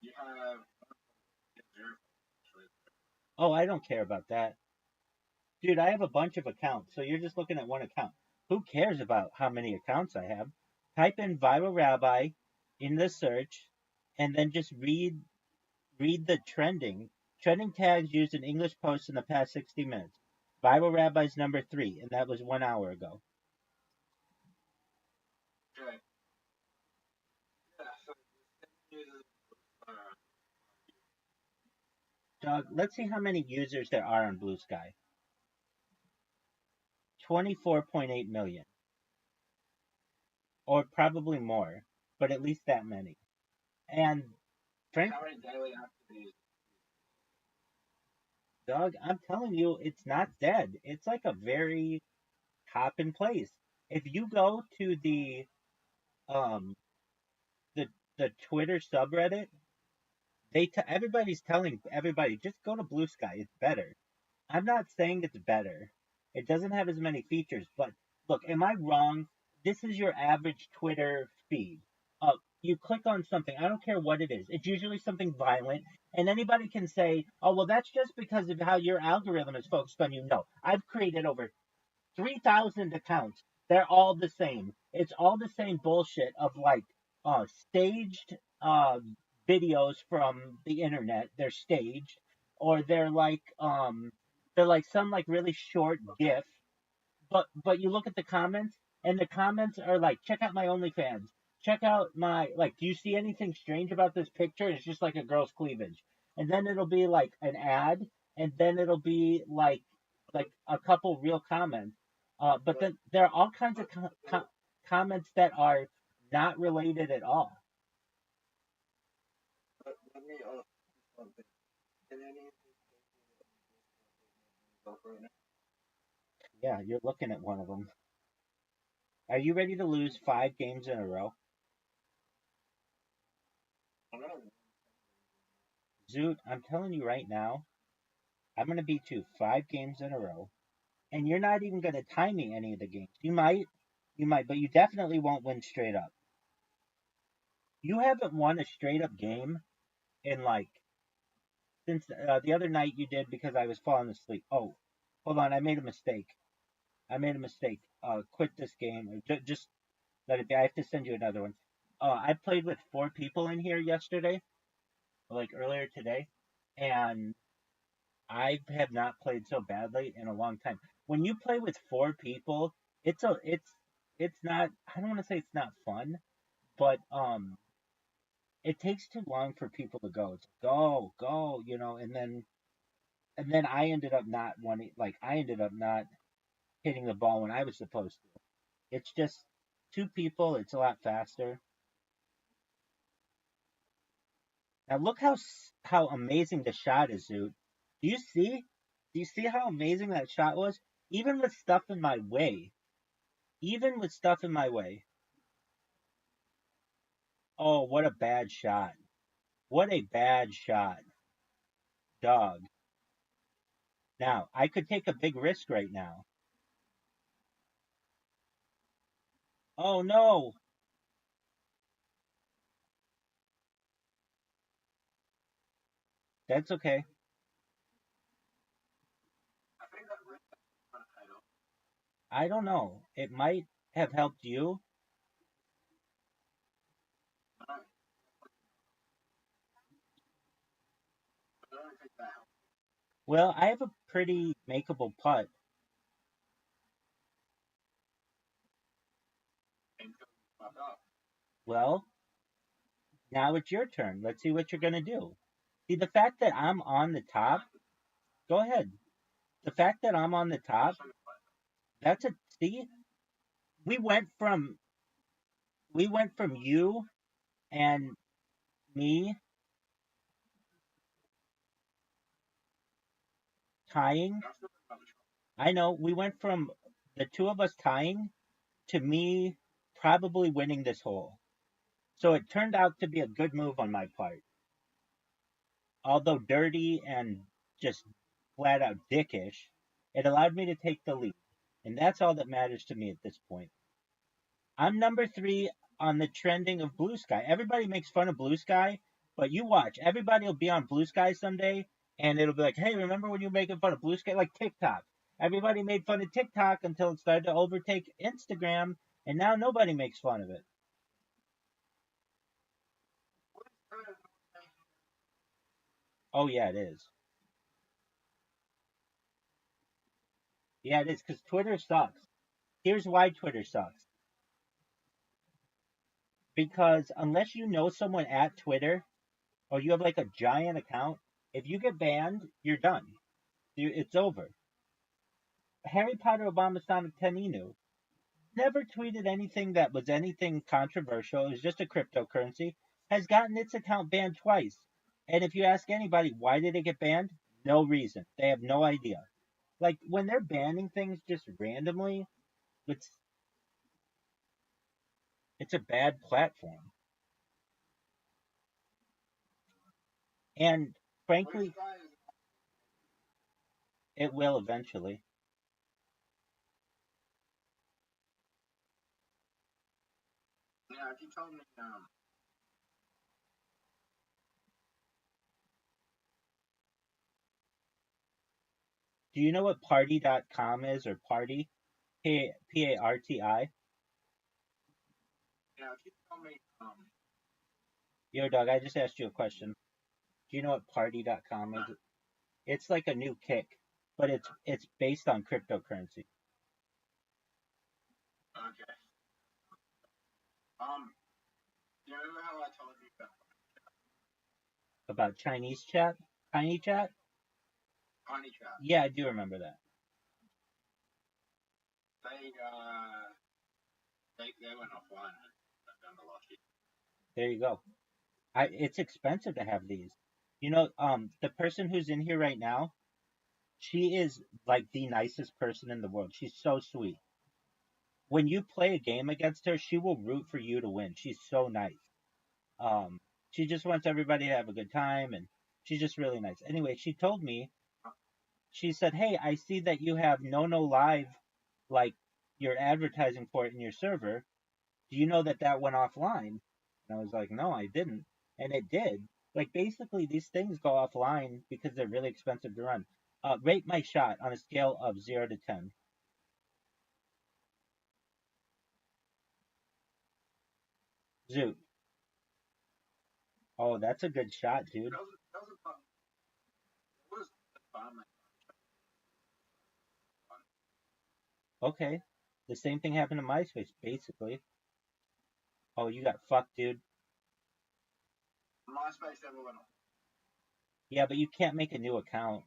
You have Oh, I don't care about that. Dude, I have a bunch of accounts, so you're just looking at one account. Who cares about how many accounts I have? Type in Viral Rabbi in the search, and then just read the trending tags used in English posts in the past 60 minutes. Viral Rabbi's number 3, and that was 1 hour ago. okay. Yeah, so uses Dog, let's see how many users there are on Blue Sky. 24.8 million. Or probably more, but at least that many. And Frank, how many daily activities? dog, I'm telling you, it's not dead. It's like a very hopping place. If you go to um the the Twitter subreddit, everybody's telling everybody just go to Blue Sky. It's better. I'm not saying it's better. It doesn't have as many features, but look, am I wrong? This is your average Twitter feed. you click on something. I don't care what it is. It's usually something violent, and anybody can say, "Oh, well, that's just because of how your algorithm is focused on you." No, I've created over 3,000 accounts. They're all the same. It's all the same bullshit of like staged videos from the internet. They're staged, or they're like some like really short GIF, but you look at the comments, and the comments are like, check out my OnlyFans, check out my, like, do you see anything strange about this picture? It's just like a girl's cleavage, and then it'll be like an ad, and then it'll be like a couple real comments, but then there are all kinds of comments that are not related at all. Let me ask you something. Can any right now? Yeah, you're looking at one of them. Are you ready to lose 5 games in a row? Zoot, I'm telling you right now, I'm going to beat you 5 games in a row, and you're not even going to tie me any of the games. You might, but you definitely won't win straight up. You haven't won a straight up game in like since the other night you did because I was falling asleep. Oh, hold on, I made a mistake. Quit this game. Just let it be. I have to send you another one. I played with 4 people in here yesterday, like earlier today, and I have not played so badly in a long time. When you play with 4 people, it's not. I don't want to say it's not fun, but it takes too long for people to go. It's go, and then I ended up not wanting. Like I ended up not hitting the ball when I was supposed to. It's just 2 people. It's a lot faster. Now look how amazing the shot is, dude. Do you see? Do you see how amazing that shot was? Even with stuff in my way. Even with stuff in my way. Oh, what a bad shot. What a bad shot. Dog. Now, I could take a big risk right now. Oh no. That's okay. I don't know. It might have helped you. Well, I have a pretty makeable putt. Well, now it's your turn. Let's see what you're going to do. See, the fact that I'm on the top, go ahead. The fact that I'm on the top, that's a, see, we went from, you and me tying. I know, we went from the 2 of us tying to me probably winning this hole. So it turned out to be a good move on my part. Although dirty and just flat out dickish, it allowed me to take the lead. And that's all that matters to me at this point. I'm number 3 on the trending of Blue Sky. Everybody makes fun of Blue Sky, but you watch. Everybody will be on Blue Sky someday, and it'll be like, hey, remember when you were making fun of Blue Sky? Like TikTok. Everybody made fun of TikTok until it started to overtake Instagram, and now nobody makes fun of it. Oh, yeah, it is. Yeah, it is, because Twitter sucks. Here's why Twitter sucks. Because unless you know someone at Twitter, or you have like a giant account, if you get banned, you're done. It's over. Harry Potter Obama Sonic 10 Inu never tweeted anything that was anything controversial. It was just a cryptocurrency. Has gotten its account banned twice. And if you ask anybody why did it get banned, no reason. They have no idea. Like when they're banning things just randomly, it's it's a bad platform. And frankly, it will eventually. Yeah, if you told me Do you know what party.com is, or party? Parti? Yeah, if you tell me, Yo, dog, I just asked you a question. Do you know what party.com is? It's like a new kick, but it's based on cryptocurrency. okay. You remember how I told you about About Chinese chat? Tiny chat? Honey Trap? Yeah, I do remember that. They went offline and done the last year. There you go. It's expensive to have these. You know, the person who's in here right now, she is like the nicest person in the world. She's so sweet. When you play a game against her, she will root for you to win. She's so nice. Um, she just wants everybody to have a good time, and she's just really nice. Anyway, she told me, she said, "Hey, I see that you have No Live, like you're advertising for it in your server. Do you know that that went offline?" And I was like, "No, I didn't." And it did. Like, basically, these things go offline because they're really expensive to run. Rate my shot on a scale of 0 to 10. Zoot. Oh, that's a good shot, dude. Okay. The same thing happened to MySpace, basically. Oh, you got fucked, dude. MySpace never went off. Yeah, but you can't make a new account.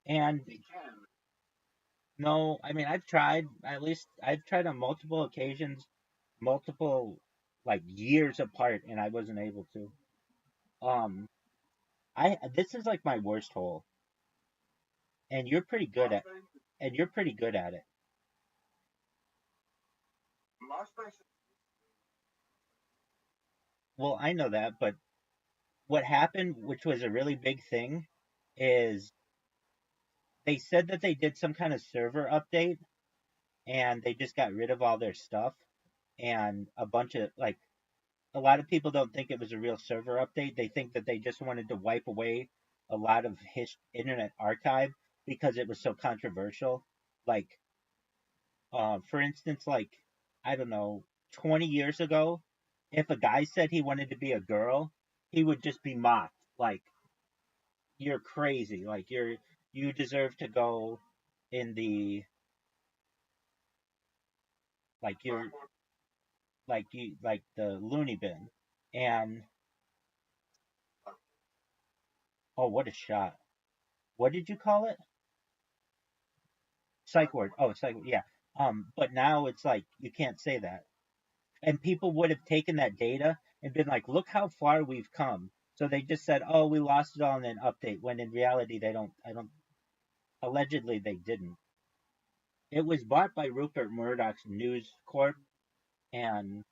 And You can. no, I mean, I've tried, at least I've tried on multiple occasions, multiple, like, years apart, and I wasn't able to. Um, this is like my worst hole, and you're pretty good at, MySpace, and you're pretty good at it. MySpace, Well, I know that, but what happened, which was a really big thing, is they said that they did some kind of server update, and they just got rid of all their stuff, and a bunch of, like, a lot of people don't think it was a real server update. They think that they just wanted to wipe away a lot of internet archive because it was so controversial. Like, for instance, like, I don't know, 20 years ago, if a guy said he wanted to be a girl, he would just be mocked. Like, you're crazy. Like, you deserve to go in the, like, you're, like the loony bin. And, oh, what a shot. What did you call it? Psych ward. Oh, psych ward. Yeah. But now it's like you can't say that, and people would have taken that data and been like, "Look how far we've come." So they just said, "Oh, we lost it all in an update," when in reality they don't. I don't. Allegedly, they didn't. It was bought by Rupert Murdoch's News Corp, and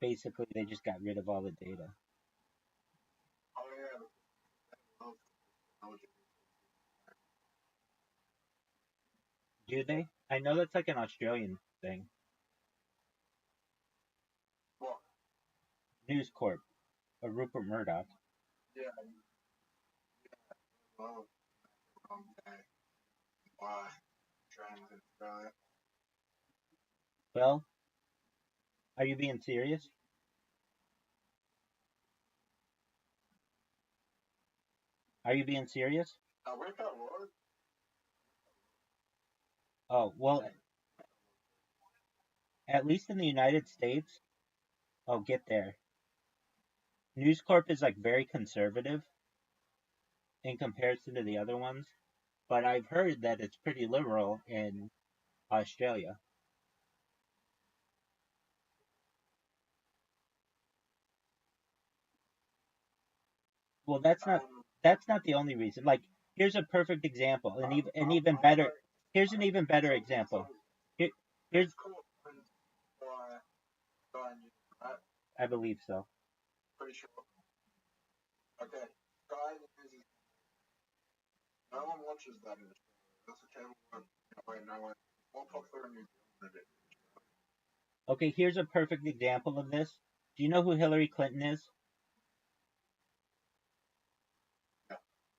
basically they just got rid of all the data. oh yeah, Do they? I know that's like an Australian thing. what? News Corp, or Rupert Murdoch. Yeah, well, okay. Why? Trying with Australia. Well, are you being serious? Are you being serious? I wish I was. Oh, well, at least in the United States, oh, get there. News Corp is like very conservative in comparison to the other ones, but I've heard that it's pretty liberal in Australia. Well, that's not the only reason. Like, here's a perfect example, an even better. Here's an even better example. Here, here's, It's cool by Sky News, right? I believe so. Pretty sure. Okay. Sky News is no one watches that in Australia. That's a cable one. No one. More popular in New Zealand than it is. Okay, here's a perfect example of this. Do you know who Hillary Clinton is? Yeah.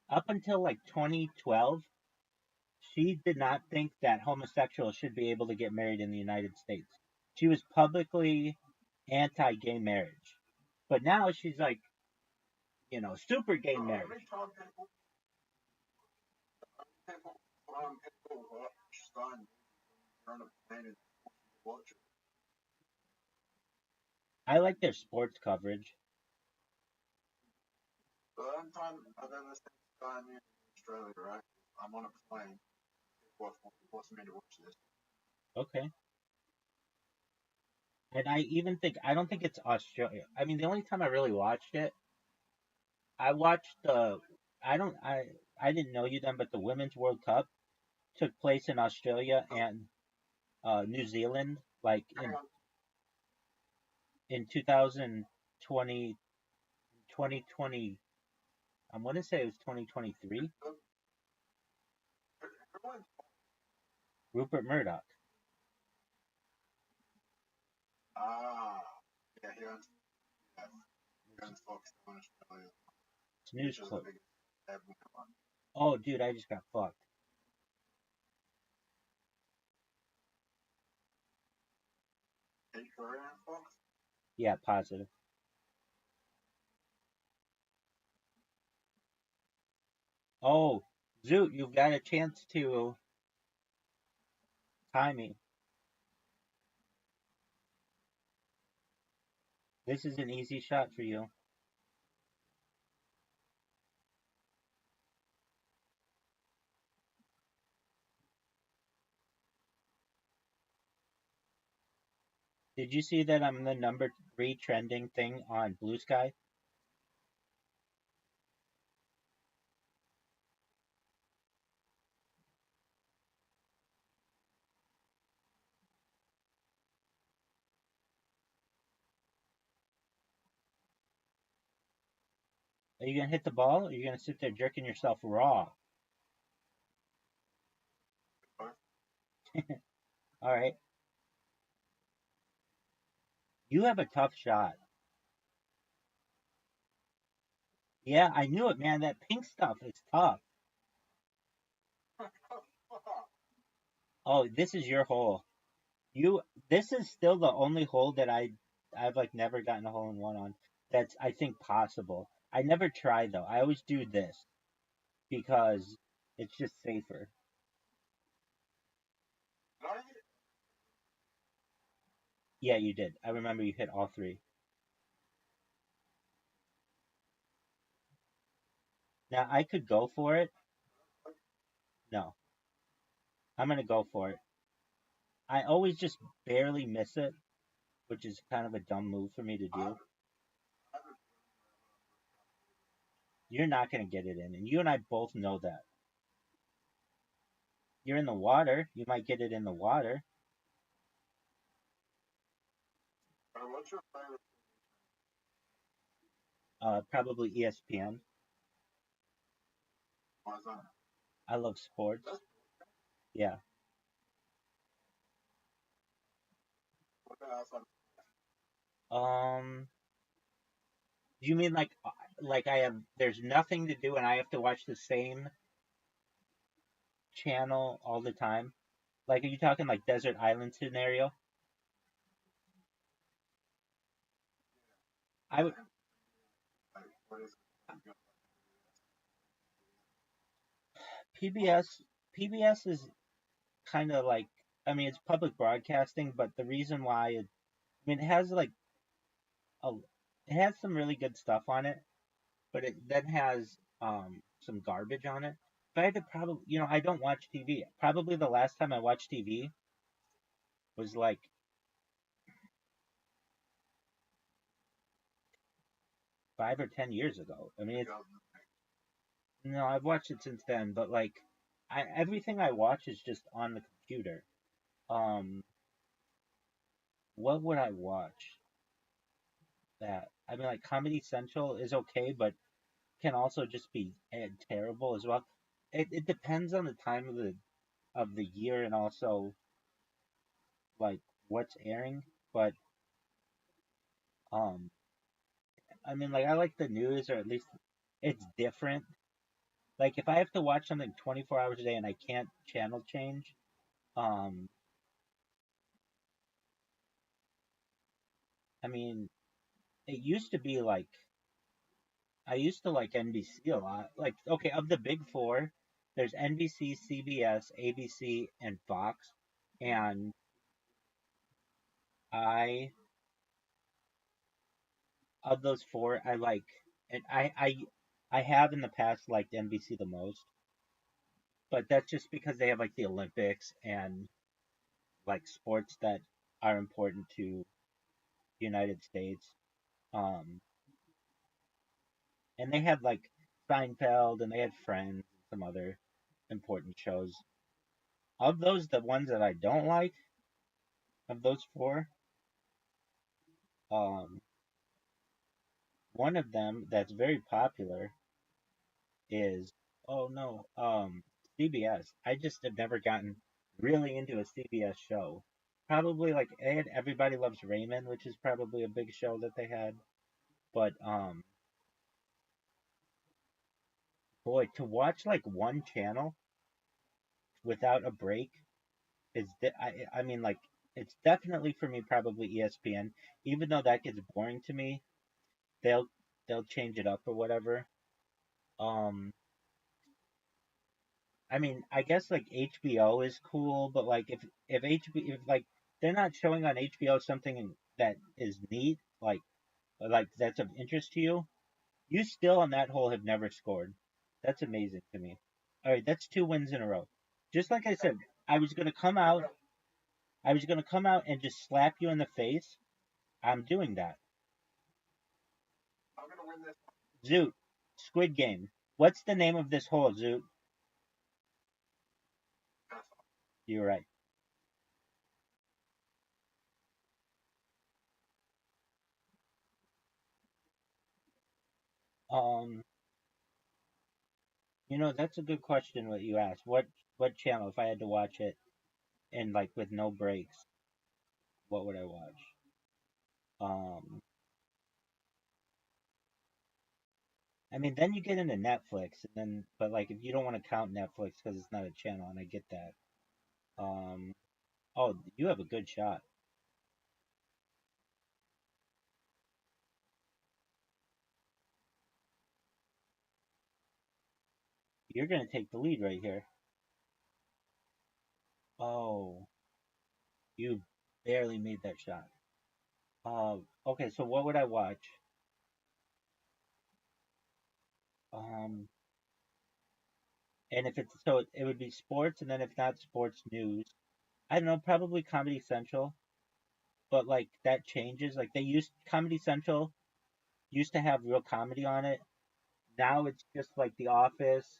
Up until like 2012, she did not think that homosexuals should be able to get married in the United States. She was publicly anti-gay marriage. But now she's like, super gay marriage. I like their sports coverage. The only time I've ever seen Sky News in Australia, right? I'm on a plane. What's me to watch this? Okay. And I don't think it's Australia. I mean, the only time I really watched it, I watched I didn't know you then, but the Women's World Cup took place in Australia and New Zealand, like in 2020, 2020. I want to say it was 2023. Rupert Murdoch. Yeah, he owns Fox in Australia. It's News Club. Oh, dude, I just got fucked. Fox? Yeah, positive. Oh, Zoot, you've got a chance to tie me. This is an easy shot for you. Did you see that I'm the number 3 trending thing on Blue Sky? Are you gonna hit the ball, or are you gonna sit there jerking yourself raw? All right. You have a tough shot. Yeah, I knew it, man. That pink stuff is tough. Oh, this is your hole. This is still the only hole that I've like never gotten a hole in one on. That's I think possible. I never try though. I always do this because it's just safer. Yeah, you did. I remember you hit all 3. Now I could go for it. No, I'm gonna go for it. I always just barely miss it, which is kind of a dumb move for me to do. You're not gonna get it in, and you and I both know that. You're in the water. You might get it in the water. What's your favorite? Probably ESPN. Why is that? I love sports. Yeah. What else? Do you mean like there's nothing to do and I have to watch the same channel all the time? Like, are you talking like desert island scenario? I would. PBS is kind of like, I mean, it's public broadcasting, but the reason why I mean, a, it has some really good stuff on it, but it then has some garbage on it. If I had to probably, I don't watch TV. Probably the last time I watched TV was like 5 or 10 years ago. I mean, no, I've watched it since then, but like, everything I watch is just on the computer. Um, what would I watch? That I mean, like Comedy Central is okay, but can also just be terrible as well. It depends on the time of the year and also like what's airing. But I mean, like, I like the news, or at least it's different. Like, if I have to watch something 24 hours a day and I can't channel change, um, I mean, it used to be like, I used to like NBC a lot. Like, okay, of the big four, there's NBC, CBS, ABC, and Fox. And I, of those four, I like, and I have in the past liked NBC the most, but that's just because they have like the Olympics and like sports that are important to the United States. Um, and they had like Seinfeld and they had Friends and some other important shows. Of those, the ones that I don't like, of those four, um, one of them that's very popular is, oh no, CBS. I just have never gotten really into a CBS show. Probably like they had Everybody Loves Raymond, which is probably a big show that they had. But boy, to watch like one channel without a break I mean, like, it's definitely for me probably ESPN. Even though that gets boring to me, they'll they'll change it up or whatever. Um, I mean, I guess like HBO is cool, but like if like they're not showing on HBO something that is neat, like that's of interest to you, you still on that whole have never scored. That's amazing to me. All right, that's 2 wins in a row. Just like I said, I was gonna come out. I was gonna come out and just slap you in the face. I'm doing that. I'm gonna win this. Zoot, Squid Game. What's the name of this hole, Zoot? You're right. Um, that's a good question what you asked. What channel if I had to watch it and like with no breaks, what would I watch? Um, I mean, then you get into Netflix, and then but like if you don't want to count Netflix because it's not a channel, and I get that. Um, oh, you have a good shot. You're gonna take the lead right here. Oh, you barely made that shot. Okay, so what would I watch? Um, and if it's so, it would be sports, and then if not sports, news. I don't know, probably Comedy Central, but like that changes. Like they used Comedy Central used to have real comedy on it. Now it's just like The Office,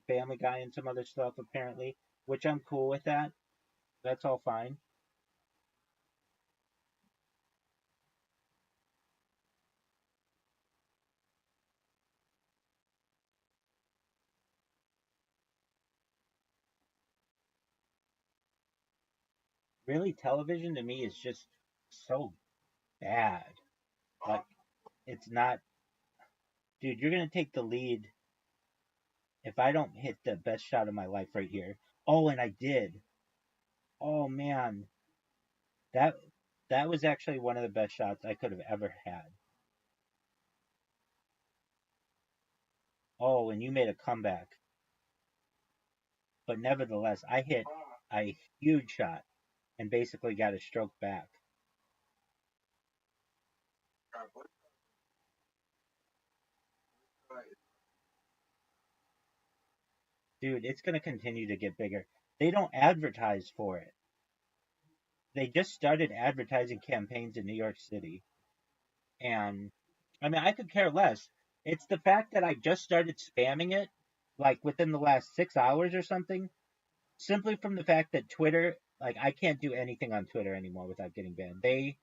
Family Guy, and some other stuff apparently, which I'm cool with that. That's all fine. Really, television to me is just so bad. Like it's not, dude. You're gonna take the lead if I don't hit the best shot of my life right here. Oh, and I did. Oh man, that that was actually one of the best shots I could have ever had. Oh, and you made a comeback. But nevertheless, I hit a huge shot and basically got a stroke back. Dude, it's going to continue to get bigger. They don't advertise for it. They just started advertising campaigns in New York City. And I mean, I could care less. It's the fact that I just started spamming it like within the last 6 hours or something, simply from the fact that Twitter, like I can't do anything on Twitter anymore without getting banned. They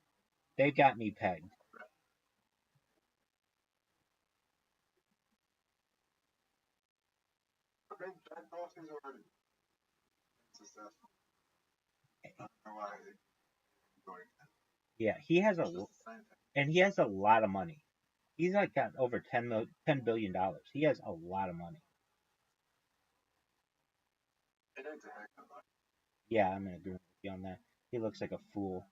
got me pegged. That Dolphins already successful. I don't know why they going. Yeah, he has a It's just the same thing. And he has a lot of money. He's like got over $10 billion. He has a lot of money. It is a heck of a lot. Yeah, I'm gonna agree with you on that. He looks like a fool.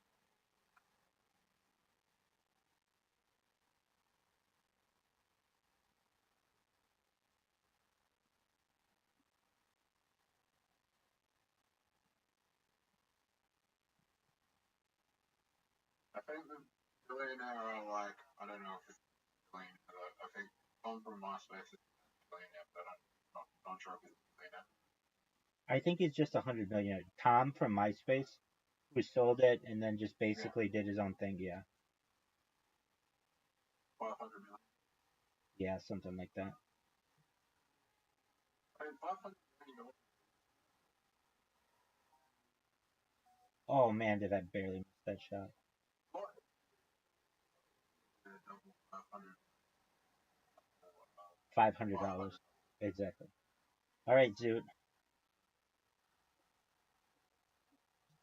I think the billionaire are like, I don't know if it's billionaire, I think Tom from MySpace is a billionaire, but I'm not sure if he's a billionaire. I think he's just 100 million. Tom from MySpace, who sold it and then just basically did his own thing. Yeah, 500 million. yeah, something like that. I mean, 500 million. Oh man, did I barely miss that shot? What? Double 500. $500. Exactly. All right, Zoot.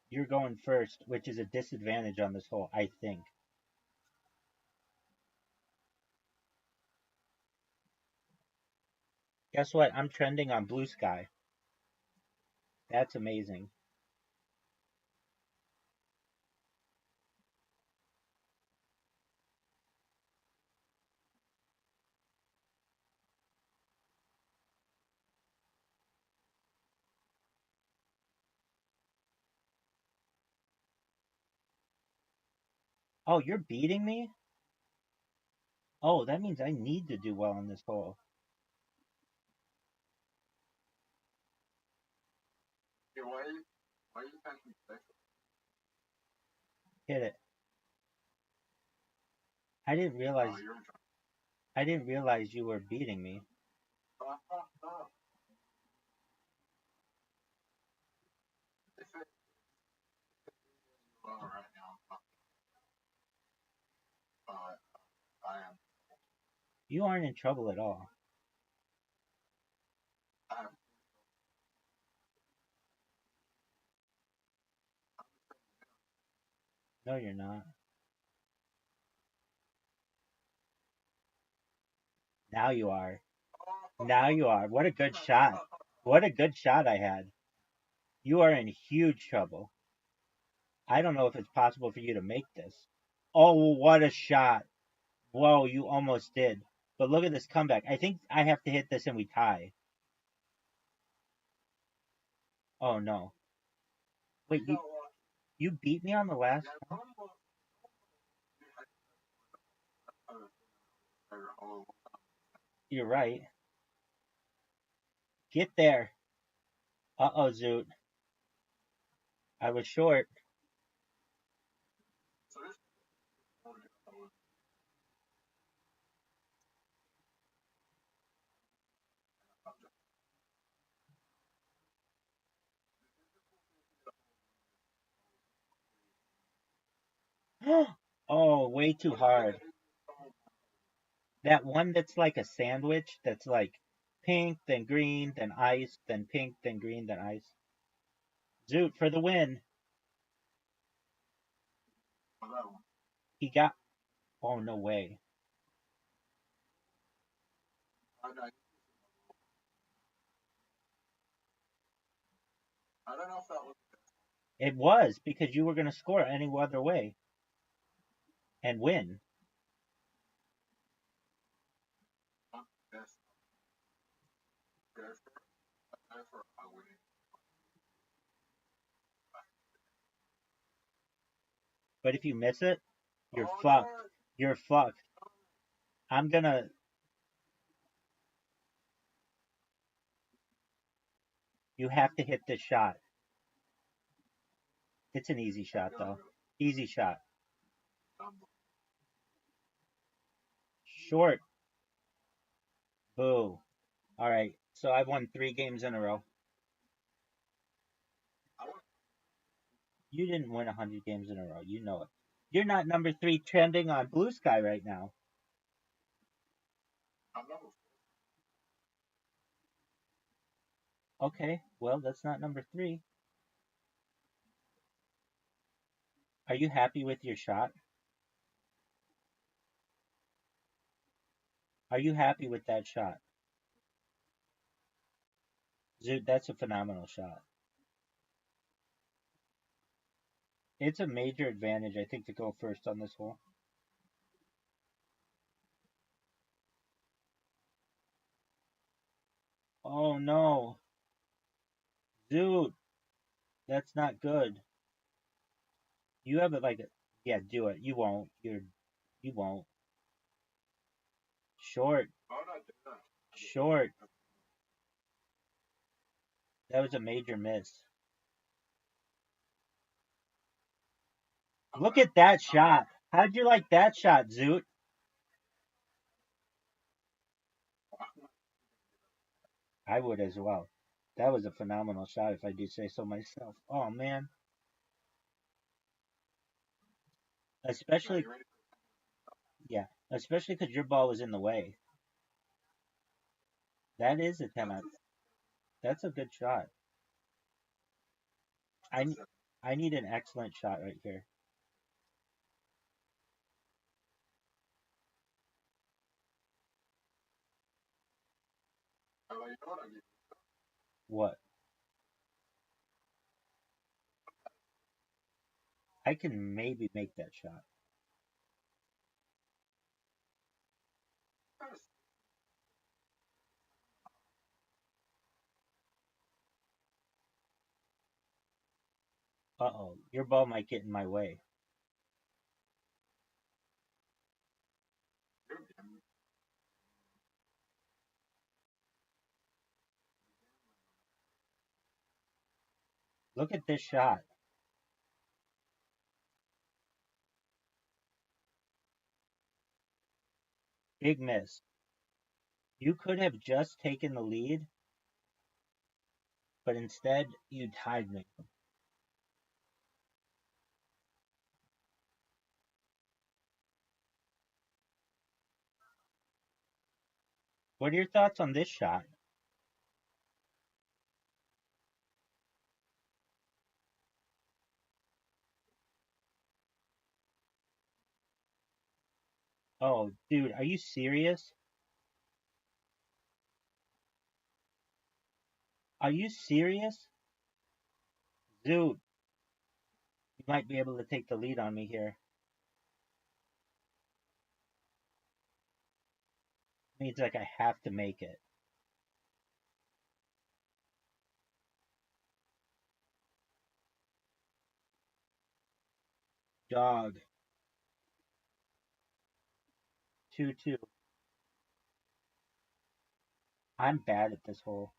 You're going first, which is a disadvantage on this hole, I think. Guess what? I'm trending on Blue Sky. That's amazing. Oh, you're beating me? Oh, that means I need to do well on this hole. Yeah, why are you thinking this? Hit it. I didn't realize. Oh, you're in trouble. I didn't realize you were beating me. If it well right now, I am. You aren't in trouble at all. I am. No, you're not. Now you are. Now you are. What a good shot. What a good shot I had. You are in huge trouble. I don't know if it's possible for you to make this. Oh, what a shot. Whoa, you almost did. But look at this comeback. I think I have to hit this and we tie. Oh, no. Wait, you beat me on the last one? You're right. Get there. Uh-oh, Zoot. I was short. Oh, way too hard. That one that's like a sandwich that's like pink, then green, then ice, then pink, then green, then ice. Zoot for the win. He got. Oh, no way. I don't know if that was. It was because you were going to score any other way and win. But if you miss it, you're fucked. You're fucked. I'm gonna. You have to hit this shot. It's an easy shot, though. Easy shot. Short. Boo. All right. So I've won 3 games in a row. You didn't win 100 games in a row. You know it. You're not number 3 trending on Blue Sky right now. Okay. Well, that's not number 3. Are you happy with your shot? Are you happy with that shot? Zoot, that's a phenomenal shot. It's a major advantage, I think, to go first on this hole. Oh no. Zoot, that's not good. You have it like a, yeah, do it. You won't. You won't. Short. Short. That was a major miss. Look at that shot. How'd you like that shot, Zoot? I would as well. That was a phenomenal shot, if I do say so myself. Oh man, especially yeah, especially because your ball was in the way. That is a 10 out. That's a good shot. I I need an excellent shot right here. What? I can maybe make that shot. Uh oh, your ball might get in my way. Look at this shot. Big miss. You could have just taken the lead, but instead you tied me. What are your thoughts on this shot? Oh, dude, are you serious? Are you serious? Dude, you might be able to take the lead on me here. Means like I have to make it. Dog. 2-2. I'm bad at this hole.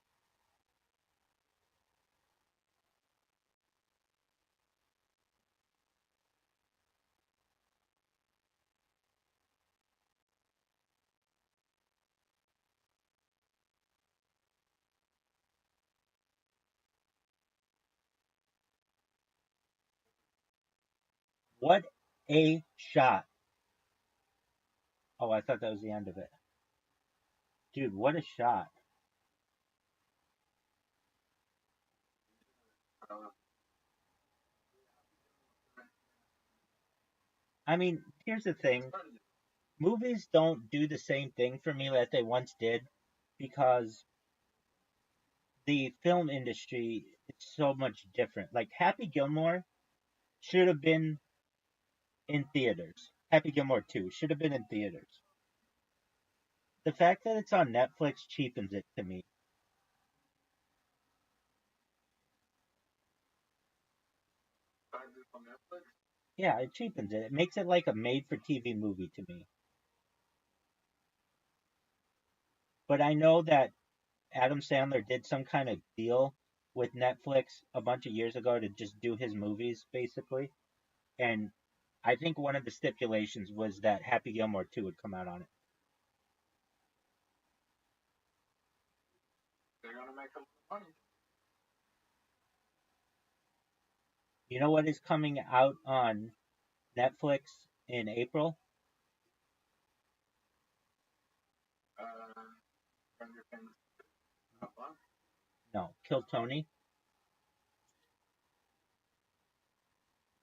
What a shot. Oh, I thought that was the end of it. Dude, what a shot. I mean, here's the thing. Movies don't do the same thing for me that they once did because the film industry is so much different. Like Happy Gilmore should have been in theaters. Happy Gilmore 2 should have been in theaters. The fact that it's on Netflix cheapens it to me. Yeah, it cheapens it. It makes it like a made for TV movie to me. But I know that Adam Sandler did some kind of deal with Netflix a bunch of years ago to just do his movies, basically. And I think one of the stipulations was that Happy Gilmore 2 would come out on it. They're gonna make a lot of money. You know what is coming out on Netflix in April? Stranger Things. No, Kill Tony.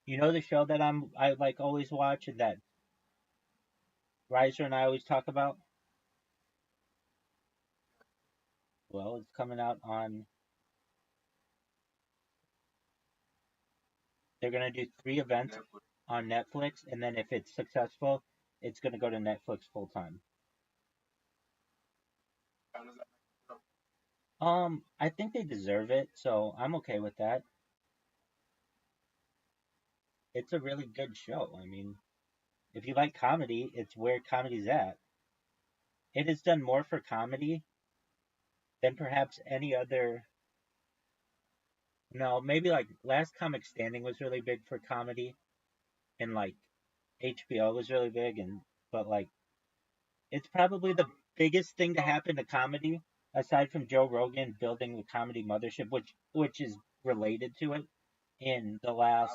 You know the show that I like always watch and that Riser and I always talk about? Well, it's coming out on. They're gonna do 3 events on Netflix, and then if it's successful, it's gonna go to Netflix full time. How does that I think they deserve it, so I'm okay with that. It's a really good show. I mean, if you like comedy, it's where comedy's at. It has done more for comedy than perhaps any other. No, maybe like Last Comic Standing was really big for comedy, and like HBO was really big, and but like it's probably the biggest thing to happen to comedy aside from Joe Rogan building the comedy mothership, which is related to it in the last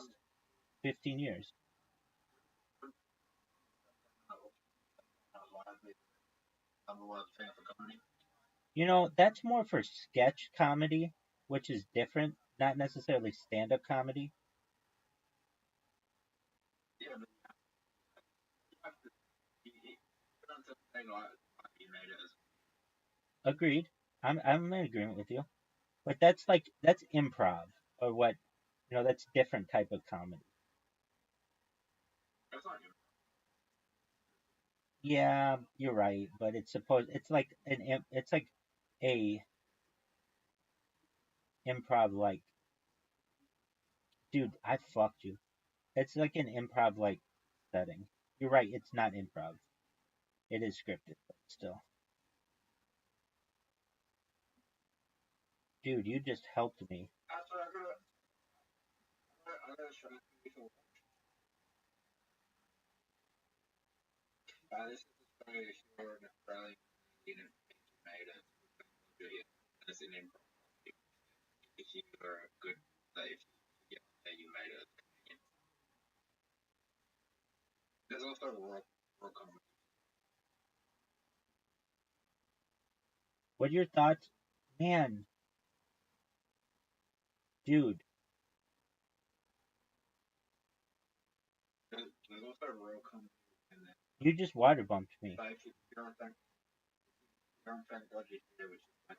15 years. number one fan for comedy? You know, that's more for sketch comedy, which is different, not necessarily stand-up comedy. Yeah, but you have to. You don't have to say why he made it as Agreed. I'm in agreement with you. But that's improv or what that's different type of comedy. that's not you. Yeah, you're right, but it's like a improv like dude, I fucked you. It's like an improv like setting. You're right, it's not improv. It is scripted, but still. Dude, you just helped me. After I'm gonna show you some. This is a very short and fairly made it. It's an improv. If you are a good, if you made it. There's also world comedy. What are your thoughts? Man, dude, There's also world comedy in there. you just water bumped me. But if you're on thank God you here, which is like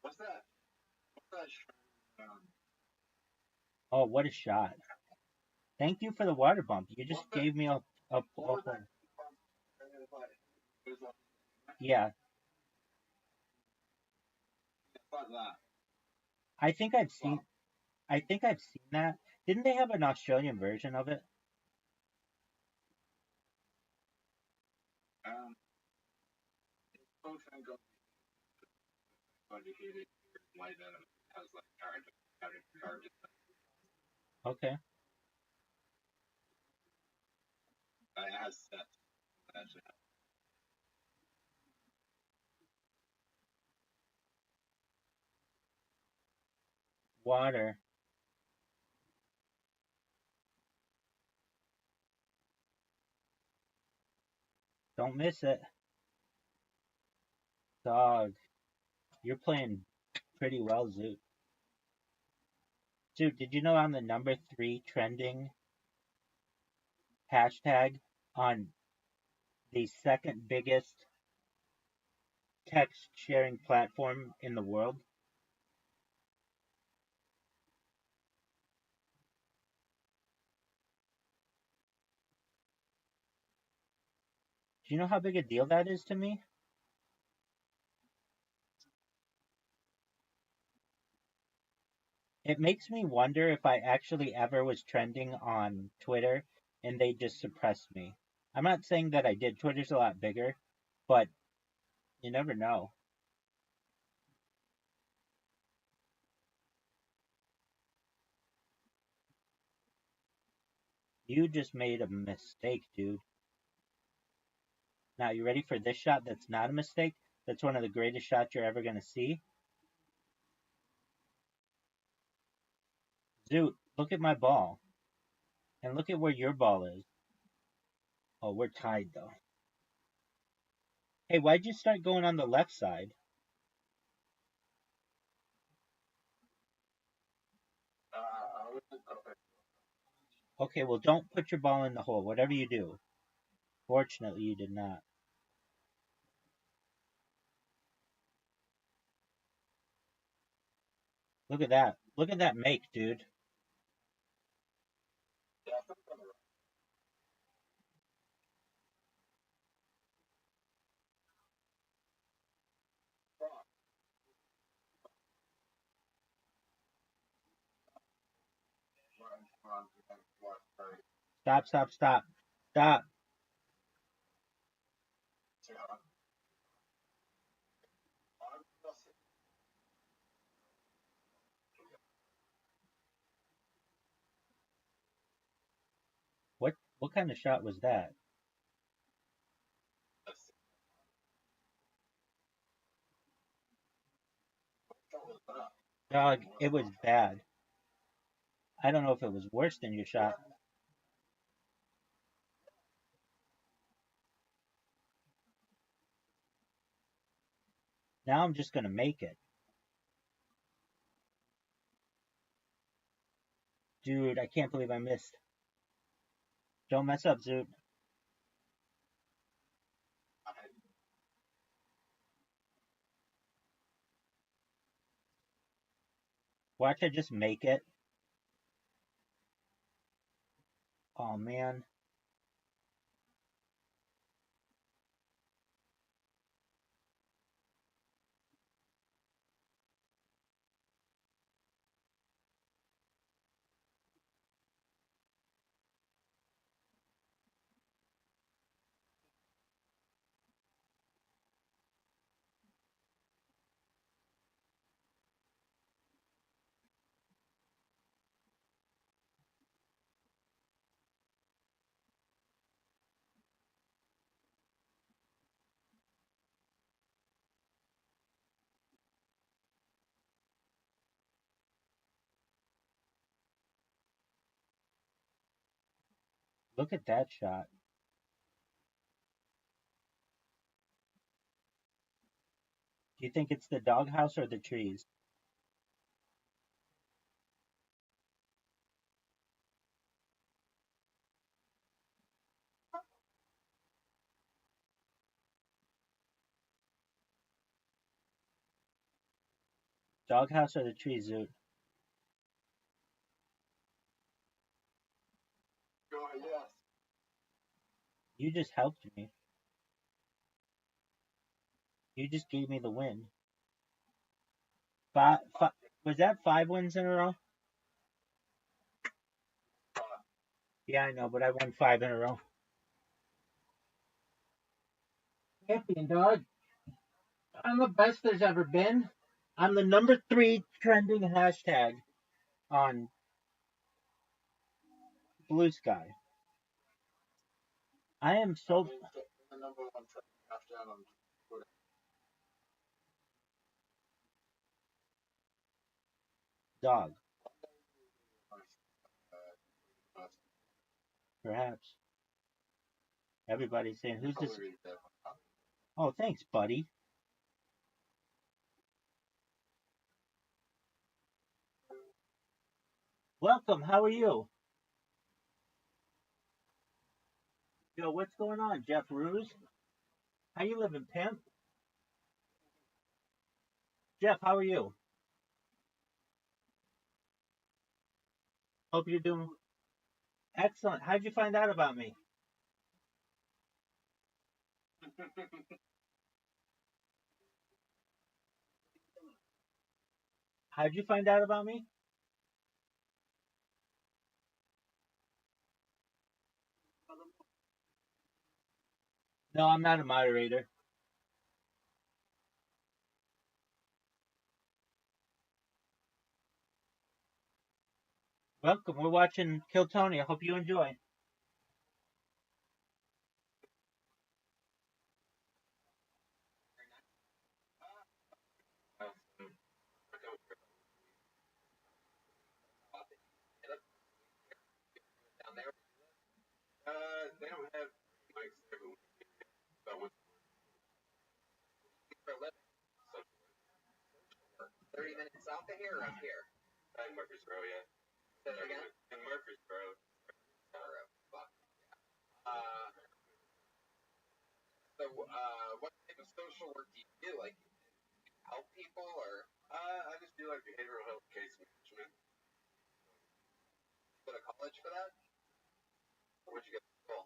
what's that? What's that show? Oh, what a shot. Thank you for the water bump. You just gave me a yeah. Like that. I think I've seen that. Didn't they have an Australian version of it? Thank God you hear it like that. It has like character. Okay. It has sets. Actually. Water. Don't miss it. Dog. You're playing pretty well, Zoot. Zoot, did you know I'm the number 3 trending hashtag on the second biggest text sharing platform in the world? Do you know how big a deal that is to me? It makes me wonder if I actually ever was trending on Twitter and they just suppressed me. I'm not saying that I did. Twitter's a lot bigger, but you never know. You just made a mistake, dude. Now, you ready for this shot that's not a mistake? That's one of the greatest shots you're ever going to see. Zoot, look at my ball. And look at where your ball is. Oh, we're tied, though. Hey, why'd you start going on the left side? Okay, well, don't put your ball in the hole, whatever you do. Fortunately, you did not. Look at that. Look at that make, dude. Yeah, I think on the right. Stop, stop, stop. Stop. What kind of shot was that? Dog, it was bad. I don't know if it was worse than your shot. Now I'm just gonna make it. Dude, I can't believe I missed. Don't mess up, Zoot. Watch I just make it. Oh man. Look at that shot. Do you think it's the doghouse or the trees? Doghouse or the trees, Zoot? Yes. You just helped me. You just gave me the win. Was that 5 wins in a row? Yeah, I know, but I won 5 in a row. Champion, dog. I'm the best there's ever been. I'm the number 3 trending hashtag on Blue Sky. I am so The number one touchdown on Twitter. dog. Perhaps. Everybody's saying, who's this? Oh, thanks, buddy. Welcome. How are you? Yo, what's going on, Jeff Ruse? How you living, pimp? Jeff, how are you? Hope you're doing excellent. How'd you find out about me? How'd you find out about me? No, I'm not a moderator. Welcome. We're watching Kill Tony. I hope you enjoy. Down there. They don't have mics there, but that was For a living. 30 minutes south of here or up here? in Murfreesboro, yeah. Say that again? In Murfreesboro. Fuck. What type of social work do you do? Like, help people or? I just do like behavioral health case management. Go to college for that? Where'd you go to school?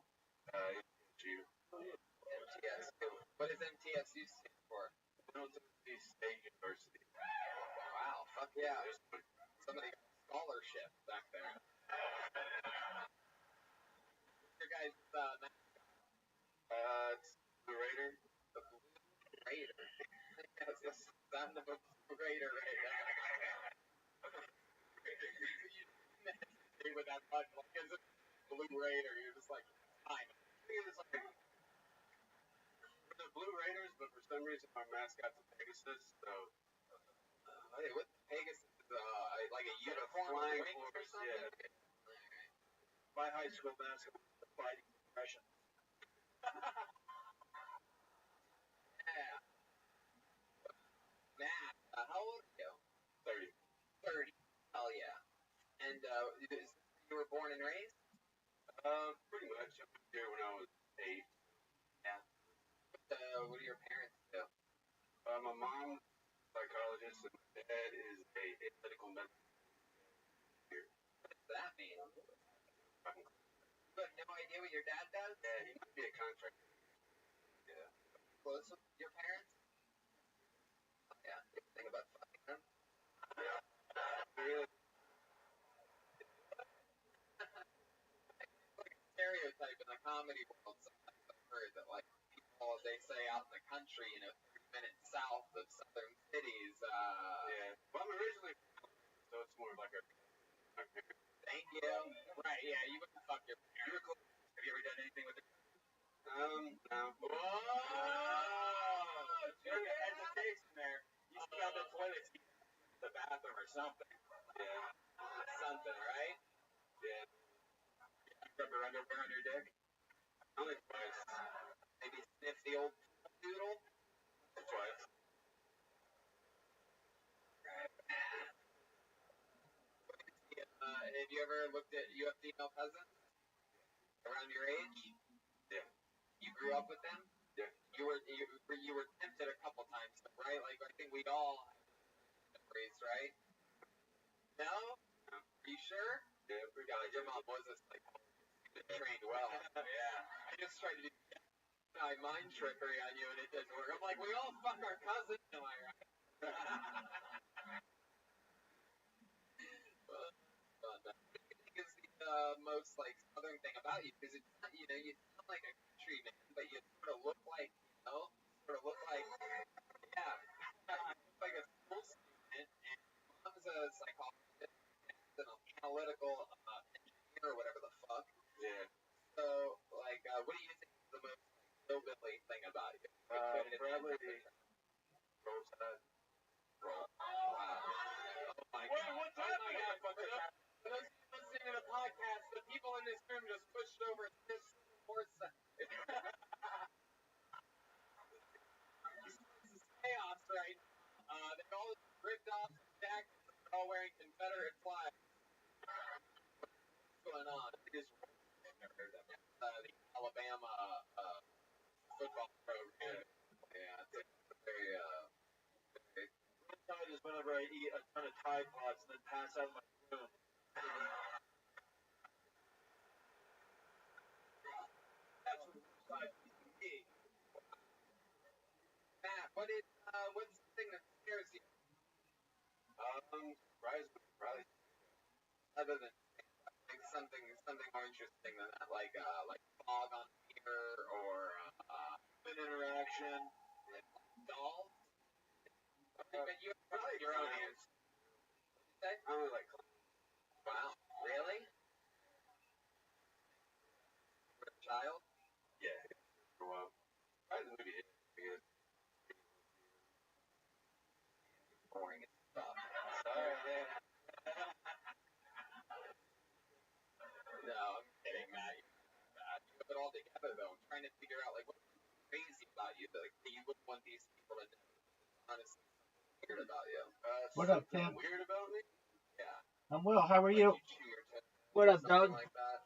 MTSU. MTSU. What does MTSU stand for? Tennessee State University. Wow, fuck yeah. Somebody got a scholarship back there. Your guys' It's the Raider. the Blue Raider. That's the sound of a Blue Raider right there. You with that button, like as a Blue Raider, you're just like, fine. It's like we're the Blue Raiders, but for some reason our mascot's a Pegasus, so Hey, what Pegasus is like a uniform flying wings or force, something? yeah. My high school mascot was the Fighting Depression. Yeah. Matt, how old are you? 30. 30. Hell yeah. And you were born and raised? Pretty much. I moved here when I was 8. Yeah. What do your parents do? My mom's a psychologist and my dad is a medical medicine here. What does that mean? You have no idea what your dad does? Yeah, he might be a contractor. Yeah. Close with your parents? Oh, yeah. You think about fucking them? Really? It's like a stereotype in the comedy world. Sometimes I've heard that like people, they say out in the country, 30 minutes south of southern cities, Yeah. Well, I'm originally from California, so it's more like a thank you. Right, yeah, you wouldn't fuck your parents. You were close. Have you ever done anything with No. Whoa! There's a hesitation there. You smelled the toilet seat in the bathroom or something. Yeah. Something, right? Yeah. Rub your underwear on your dick? Only twice. Maybe sniff the old doodle? Twice. Have you ever looked at, you have female cousins around your age? Yeah. You grew up with them? Yeah. You were tempted a couple times, right? Like I think we all have memories, right? No? Are you sure? Yeah. God, your mom was a psychologist. You trained well. Yeah. I just tried to do mind trickery on you and it didn't work. I'm like, we all fuck our cousins, am I right? What do you think is the most like southern thing about you? Because it's not, you sound like a country man, but you sort of look like, yeah, you look like a school student, and mom's a psychologist and an analytical engineer or whatever the fuck. Yeah. So, like, what do you think is the most hillbilly thing about you? Probably Rothschild. Oh my god. What's happening? For those of you listening to the podcast, the people in this room just pushed over this horse. This is chaos right now. They're all ripped off their jackets and they're all wearing Confederate flags. What's going on? It is the Alabama football program. Yeah, it's very Rothschild is whenever I eat a ton of Tide Pods and then pass out in my room. That's what Rothschild used to be. Matt, what's the thing that scares you? Surprisingly, probably. Other than like something more interesting than that, like fog on mirror or An interaction. dolls. But you have your own answer. I only like Wow, really? For a child? Yeah. For a while. Probably the movie because Boring and stuff. sorry, man. No, I'm kidding, Matt. You have it all together though. I'm trying to figure out like what's crazy about you that you wouldn't want these people to know. Honestly, weird about you. What up, Tim? Weird about me? Yeah. I'm Will. How are you? You chew your toes. What up, Something Doug? like that.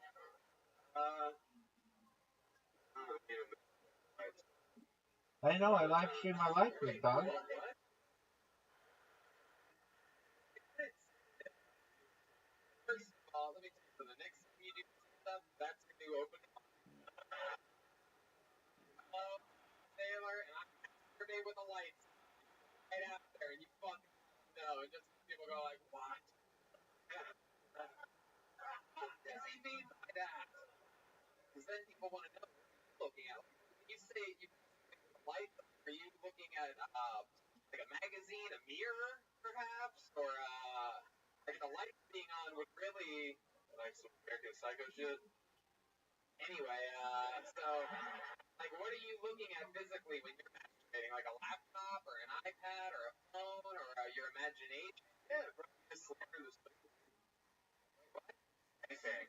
I know. I live stream my life with Doug. day with the lights right out there, and you fucking know, and just people go like, what? What does he mean by that? Because then people want to know what you're looking at. When you say you the lights, are you looking at like a magazine, a mirror, perhaps, or like the lights being on would really like some American Psycho shit. Anyway, so like, what are you looking at physically when you're masturbating? Like a laptop or an iPad or a phone or your imagination? Yeah, bro. Just slap in the space. What? Anything.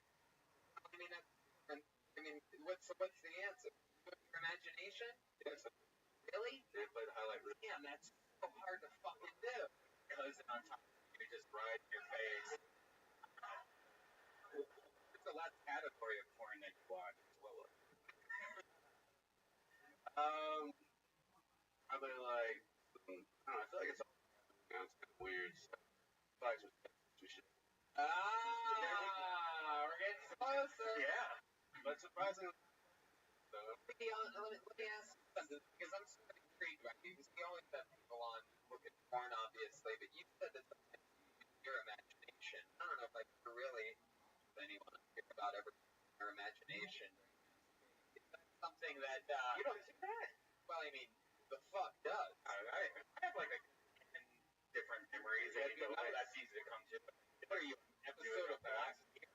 I mean, that's different. I mean, what's the answer? Your imagination? Yes. Really? They play the highlight reel. Damn, that's so hard to fucking do. Cousin on top of you, just right in your face. What's the last category of porn that you watch? Probably like, I don't know, I feel like it's all, you know, it's kind of weird stuff. Like some shit. We're getting closer. Yeah, but surprisingly, Let me ask you something, because I'm sort of intrigued, right? Because we always have people on looking at porn, obviously, but you said that sometimes you use your imagination. I don't know if I ever really with anyone here about ever your imagination. Is that something that, you don't see that? well, I mean, the fuck does. I have like 10 different memories, and you go, oh, that's easy to come to. What are you, an episode of last year?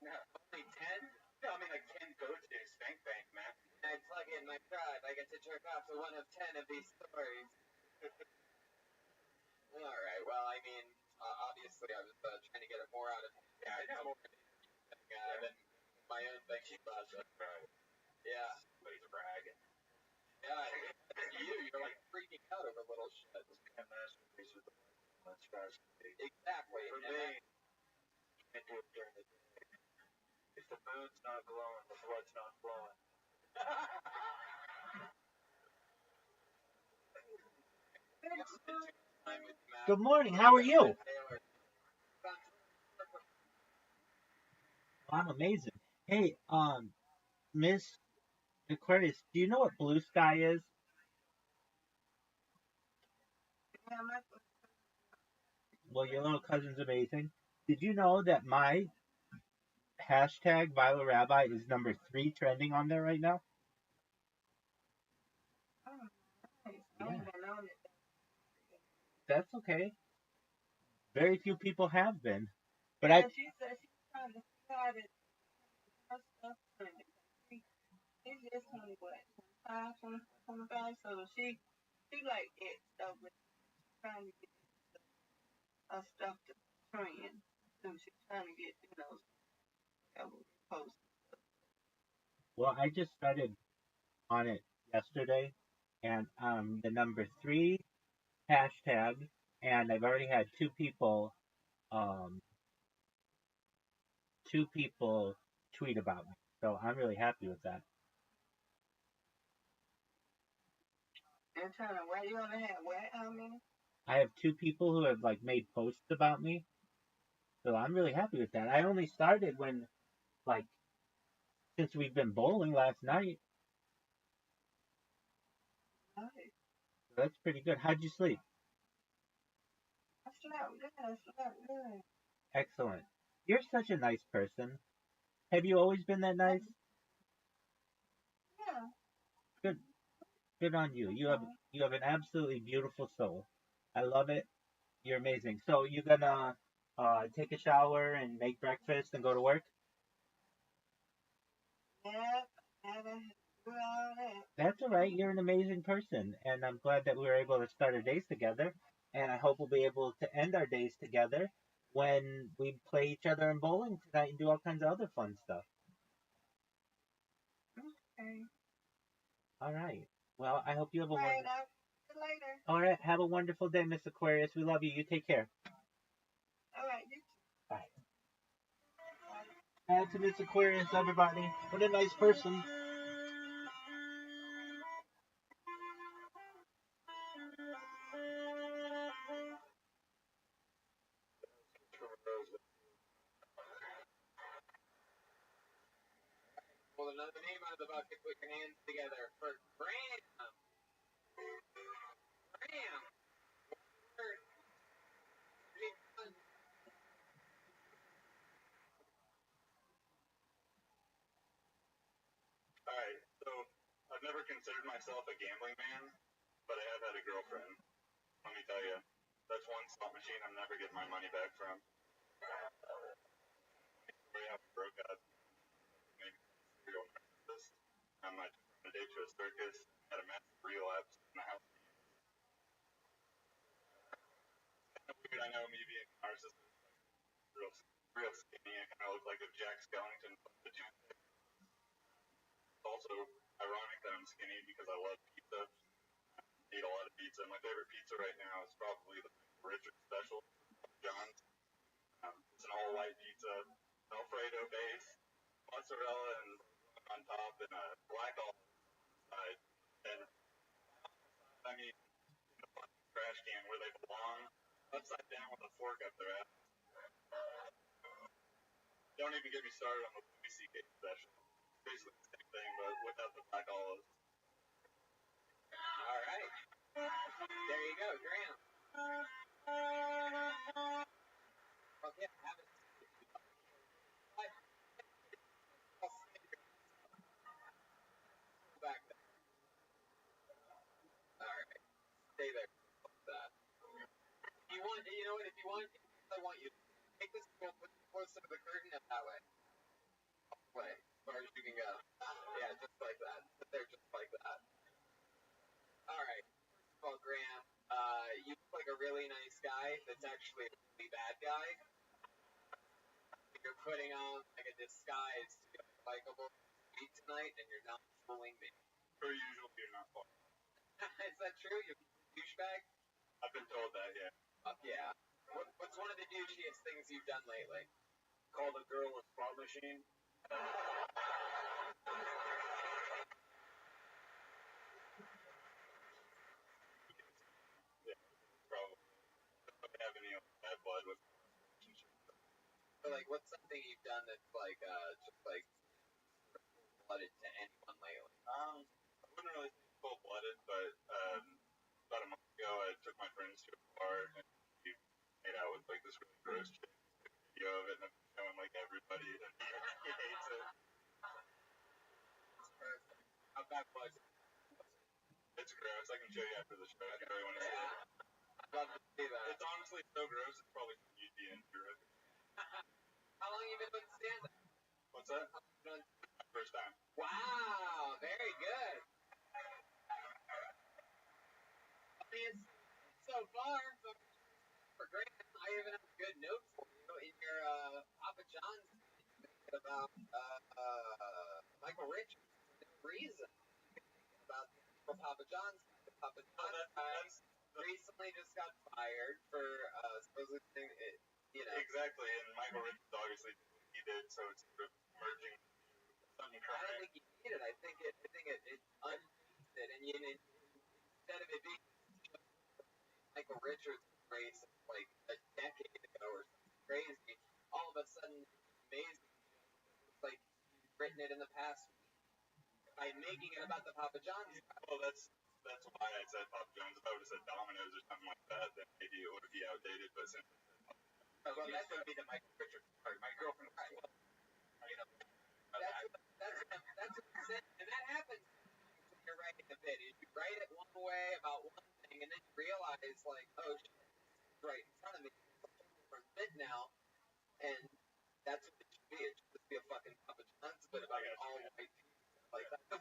No. Only 10? No, I mean like 10 go-to spank bank, man. I plug in my card. I get to jerk off to one of 10 of these stories. All right. Well, I mean, obviously, I was trying to get it more out of him. Yeah, I know. Than my own thing. Yeah. Somebody's bragging. Yeah. You're like freaking out over little shit. And masterpiece with the that's fascinating. Exactly. For me, you can't do it during the day. If the moon's not glowing, the blood's not flowing. Good morning. How are you? I'm amazing. Hey, Miss Aquarius, do you know what blue sky is? Well, your little cousin's amazing. Did you know that my hashtag Violet Rabbi is number 3 trending on there right now? Yeah. That's okay. Very few people have been. But she said she's trying to start it. Her stuff trending. She's just 20, what, 25, so she like it stuff, but she's trying to get her stuff to trend. So she's trying to get, that will post. Well, I just started on it yesterday, and the number 3 hashtag, and I've already had 2 people tweet about me, so I'm really happy with that. And trying to, where you gonna have, where, how many? I have 2 people who have like made posts about me, so I'm really happy with that. I only started when, like, since we've been bowling last night. Nice. So that's pretty good. How'd you sleep? I slept good. Excellent. You're such a nice person. Have you always been that nice? Yeah. Good on you. You have an absolutely beautiful soul. I love it. You're amazing. So you're gonna take a shower and make breakfast and go to work? Yeah, gotta do all that. That's all right. You're an amazing person, and I'm glad that we were able to start our days together. And I hope we'll be able to end our days together when we play each other in bowling tonight and do all kinds of other fun stuff. Okay. All right. Well, I hope you have a All right, wonderful. I'll see you later. All right. Have a wonderful day, Miss Aquarius. We love you. You take care. All right, you too. Bye. Hi to Miss Aquarius, everybody. What a nice person. Pull another name out of the bucket. Put your hands together for Graham. I've never considered myself a gambling man, but I have had a girlfriend. Let me tell you, that's one slot machine I'm never getting my money back from. We have broke up. Maybe serial narcissist. I took her on a date to a circus. Had a massive relapse in the house. Kind of weird, I know, me being a narcissist. Real skinny. I kind of look like a Jack Skellington with the toothpick. It's also ironic that I'm skinny because I love pizza. I eat a lot of pizza. My favorite pizza right now is probably the Richard Special, John's. It's an all-white pizza, Alfredo base, mozzarella and on top, and a black olive side. And I mean, in a fucking trash can where they belong, upside down with a fork up their ass. Don't even get me started on the Louis C.K. special. Basically the same thing, but without the black olives. All right. There you go, Graham. Okay, I haven't seen it. I'll back there. All right. Stay there. That. If you want, you know what? If you want, I want you to take this and put it close to the curtain up that way. Way, as far as you can go. Yeah, just like that. Sit there just like that. All right. First of all, Graham, you look like a really nice guy that's actually a really bad guy. You're putting on like a disguise to be likable tonight, and you're not fooling me. Per usual, you're not far. Is that true? You're a douchebag? I've been told that, yeah. Yeah. What's one of the douchiest things you've done lately? Called a girl a slot machine. Yeah, probably. I don't have any bad blood with relationships. So, like, what's something you've done that's like, just like blooded to anyone lately? I wouldn't really say full-blooded, but about a month ago, I took my friends to a bar and we made out with like this really gross chick. Took a video of it and I'm showing like everybody, and he hates it. How bad was it? It's gross. I can show you after the show if you really want to see it. I'd love to see that. It's honestly so gross. It's probably something you'd be into. How long have you been doing stand-up? What's that? First time. Wow, very good. I mean, so far, for Grant, I even have a good note for you in your Papa John's about Michael Richards. Reason about Papa John's. Papa John's recently just got fired for supposedly saying it, you know. Exactly, and Michael Richards obviously did what he did, so it's sort of merging something. I don't think he did it. I think it unleashed it, and instead of it being Michael Richards' race like a decade ago or something crazy, all of a sudden it's amazing. It's like he's written it in the past by making it about the Papa John's. Well, that's why I said Papa John's. If I would have said Domino's or something like that, then maybe it would be outdated. But since well, that's going to be the Michael Richards part. My girlfriend was 12. You know, that's what I'm saying. And that happens when you're writing a bit. You write it one way about one thing, and then you realize, like, oh, shit, it's right in front of me. It's a whole different bit now. And that's what it should be. It should just be a fucking Papa John's, but about all white people. Like, that's the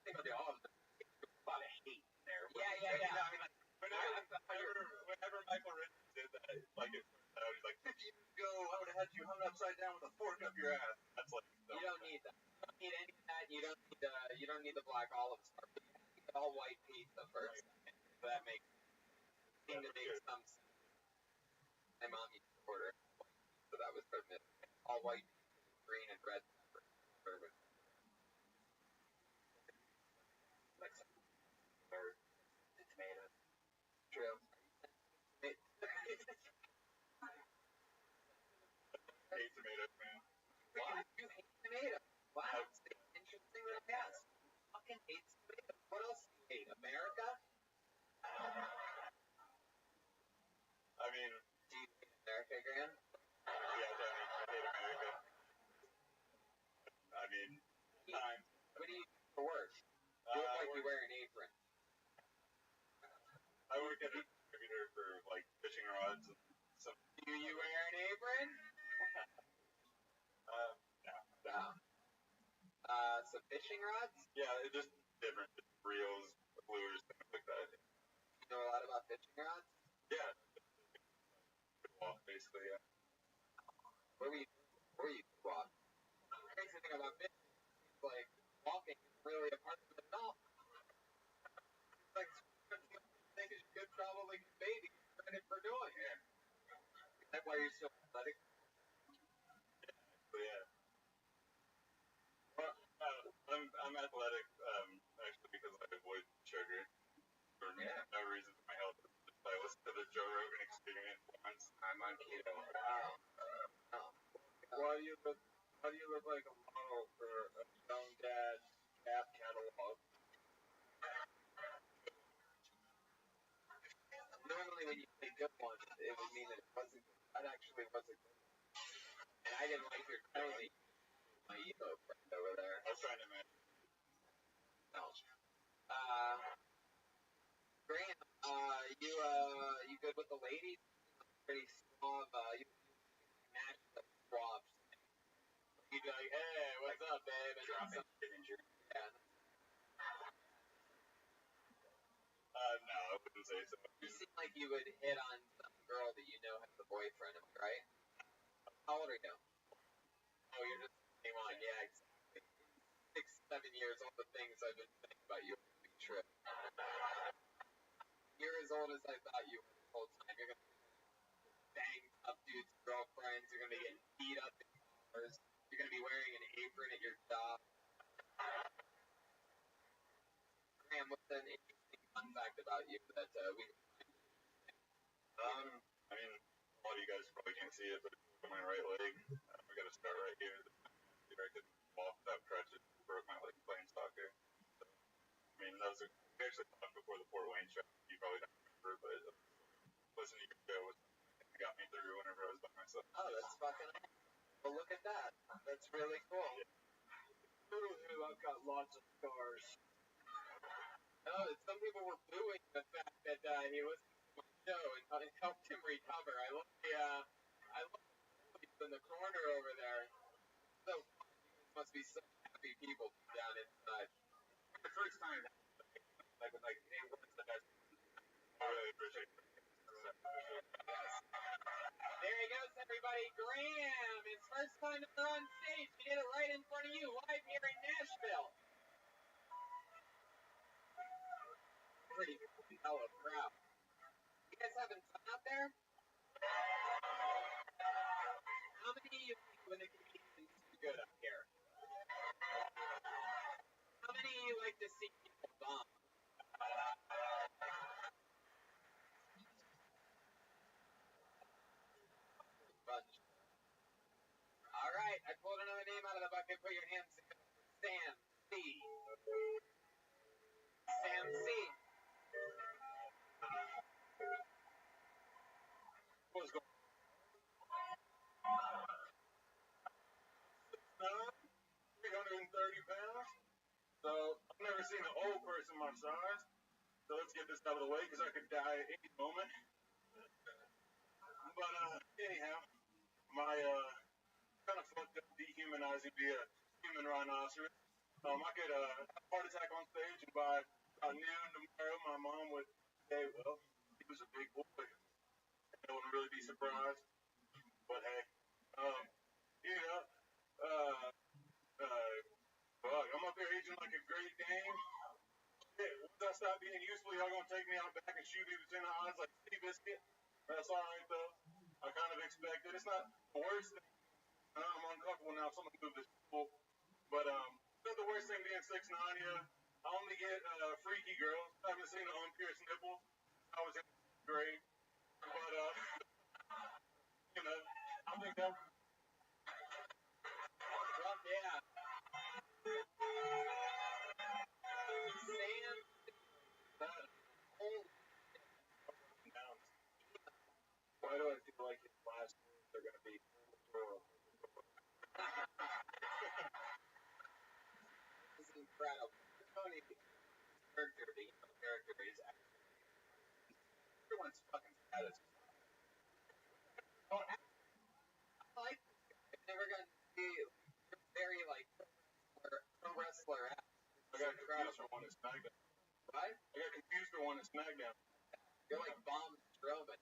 thing about the all. There's a lot of hate there. Yeah. I mean, like, whenever Michael Richards did that, like it started out, he's like, 50 years ago, I would have had you hung upside down with a fork up your ass. That's like, you don't need that. You don't need any of that. You don't need the black olives part. You need all white pizza first. Right. So that makes seem to make some sense. My mom used to order so that was her myth. All white pizza, green and red pepper. Perfect. Like some or the tomatoes. True. hate tomatoes, man. Why? You hate tomatoes. Wow. It's interesting that I asked. Fucking hate tomatoes. What else do you hate? America? I mean, do you hate America, Graham? Yeah, Tony, I hate America. I mean, times. What do you do for work? you wear an apron? I work at a distributor for like fishing rods and some. Do you wear an apron? No. Some fishing rods? Yeah, it's just different reels, lures, things like that. You know a lot about fishing rods? Yeah. Well, basically, yeah. What were you walk? The crazy thing about fishing is like walking is really a part of it at all. It's like things you could probably give baby credit for doing it. Is that why you're so athletic? Yeah. Well, I'm athletic, actually because I avoid sugar for no reason for my health. I listened to the Joe Rogan Experience once. I'm on keto. Wow. Why do you look like a model for a young dad app catalog? Normally when you say good one, it would mean that it wasn't good. That actually wasn't good. And I didn't like your tone, my emo friend over there. I was trying to imagine. No. Graham, you good with the ladies? Pretty suave, you Nashville suave. You'd be like, hey, what's up, babe? And Drop some, yeah. No, I wouldn't say so. You seem like you would hit on some girl that you know has a boyfriend, am I right? How old are you? Oh, you're just 21, yeah, exactly. 6, 7 years, all the things I've been saying about you are being true. You're as old as I thought you were this whole time. You're gonna bang up dudes' girlfriends. You're gonna be getting beat up in cars. You're gonna be wearing an apron at your job. Graham, what's an interesting fun fact about you that we? I mean, a lot of you guys probably can't see it, but it's my right leg. I got a scar right here. I could walk without crutches. Broke my leg playing soccer. So, I mean, that was we actually talked before the Fort Wayne show. You probably don't remember, but listening to your show was it got me through whenever I was by myself. Oh, that's fucking awesome. Well, look at that. That's really cool. Ooh, I've got lots of scars. No, some people were booing the fact that he listened to my show and helped him recover. I love the in the corner over there. So fun. You guys must be such happy people down inside. The first time, like, hey, what's the best? I really appreciate it. There he goes, everybody. Graham, his first time ever on stage. He did it right in front of you, live here in Nashville. Pretty mellow crowd. You guys having fun out there? How many of you think when the comedians do good up here? How many of you like to see people bomb? Bunch. All right, I pulled another name out of the bucket. Put your hands together for Sam C. Sam C. What's going on? 330 pounds. So I've never seen an old person my size. So let's get this out of the way because I could die at any moment. But anyhow, my kind of fucked up dehumanizing via human rhinoceros. I could have a heart attack on stage, and by noon tomorrow, my mom would say, "Well, he was a big boy." And I wouldn't really be surprised. But hey, you know, fuck, I'm up here aging like a Great Dane. Shit, once I stop being useful, y'all gonna take me out back and shoot me between the eyes like Sea Biscuit? That's alright though. I kind of expected. It's not the worst thing. I'm uncomfortable now. Someone move this pool. But it's not the worst thing being 6'9". Yeah, I only get freaky girls. I haven't seen an unpierced nipple. I was in grade. But you know, I think that. Well, yeah. Sam. Why do I feel like his last words are going to be This is incredible. Tony, character is everyone's fucking status. Oh, I like this guy. I've never gotten to see very like pro wrestler. I got confused for one at SmackDown. What? I got confused for one at SmackDown. You're like Bomb Strowman.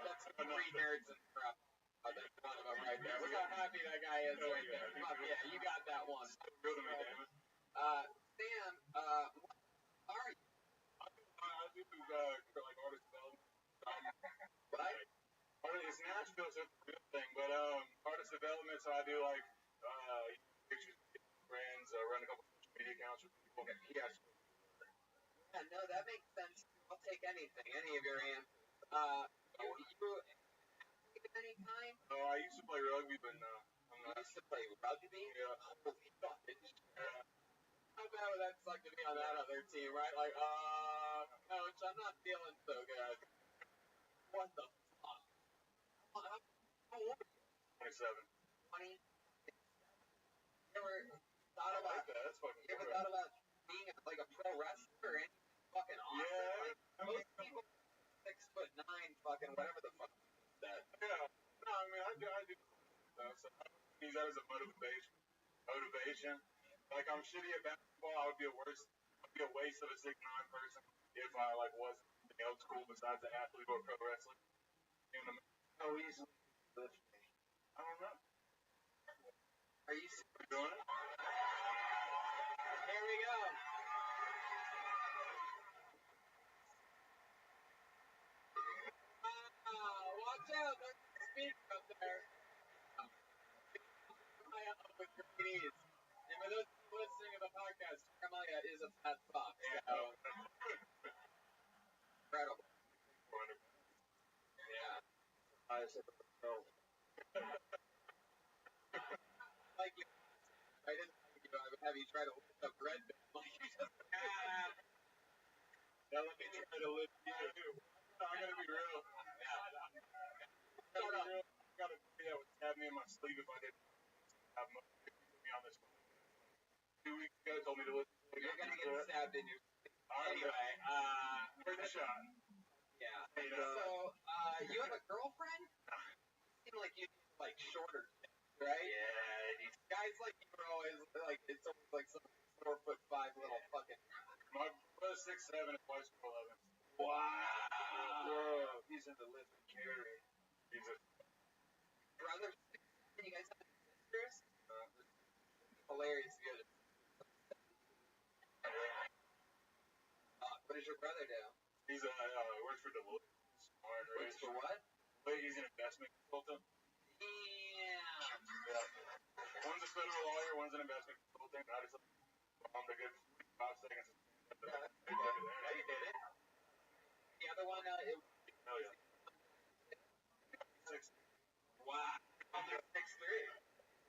That's three nerds in the crowd. That's one of them right there. Look how happy that guy is right there. Fuck yeah, you got that one. Still good to me, damn it. Sam, what are you? I do like artist development. What? It's Nashville, so it's a real thing, but artist development, so I do like pictures, brands, run a couple social media accounts for people. Yes. Yeah, no, that makes sense. I'll take anything, any of your answers. You any time? I used to play rugby, but no, I'm not. You used to play rugby? Yeah. Holy fuck. How bad would that suck to be on that other team, right? Like, coach, I'm not feeling so good. What the fuck? How old are you? 27. 20? You ever thought I about like that. That's fucking You ever cool. thought about being like a pro wrestler or anything fucking awesome? Yeah. Like, most people 6'9", fucking whatever the fuck that. Yeah. No, I mean, I do. So I use that as a motivation. Like, I'm shitty at basketball. I would be a waste of a 6'9" person if I like wasn't anything else cool besides the athlete or pro wrestling. You know what I mean? How easily lift me? I don't know. Are you Doing it? Here we go. Watch out, there's a speaker up there. With your knees. And for those listening to the podcast, Jeremiah is a fat fuck. So. Incredible. Yeah. I said, like you. I didn't like you. I would have you try to lift up red band. Like you just. Now let me try to lift you. I gotta be real. I gotta be that would stab me in my sleeve if I didn't have much to me on this. 2 weeks ago, told me to listen. You're gonna get stabbed in your sleeve. Anyway, for the shot. Yeah. So, you have a girlfriend? You seem like you like shorter chicks, right? Yeah. Guys like you are always like it's always like some 4'5" little fucking. My brother's 6'7" and wife's 4'11". Wow. Bro, he's in the lift and carry. He's a Brother, you guys have sisters? Hilarious good. What does your brother do? He's works for Deloitte. Smart, Works for what? He's an investment consultant. Damn. Yeah. One's a federal lawyer, one's an investment consultant. I just to get 5 seconds. Yeah, you did it. The other one, Hell yeah. 6. Wow. You're 6'3".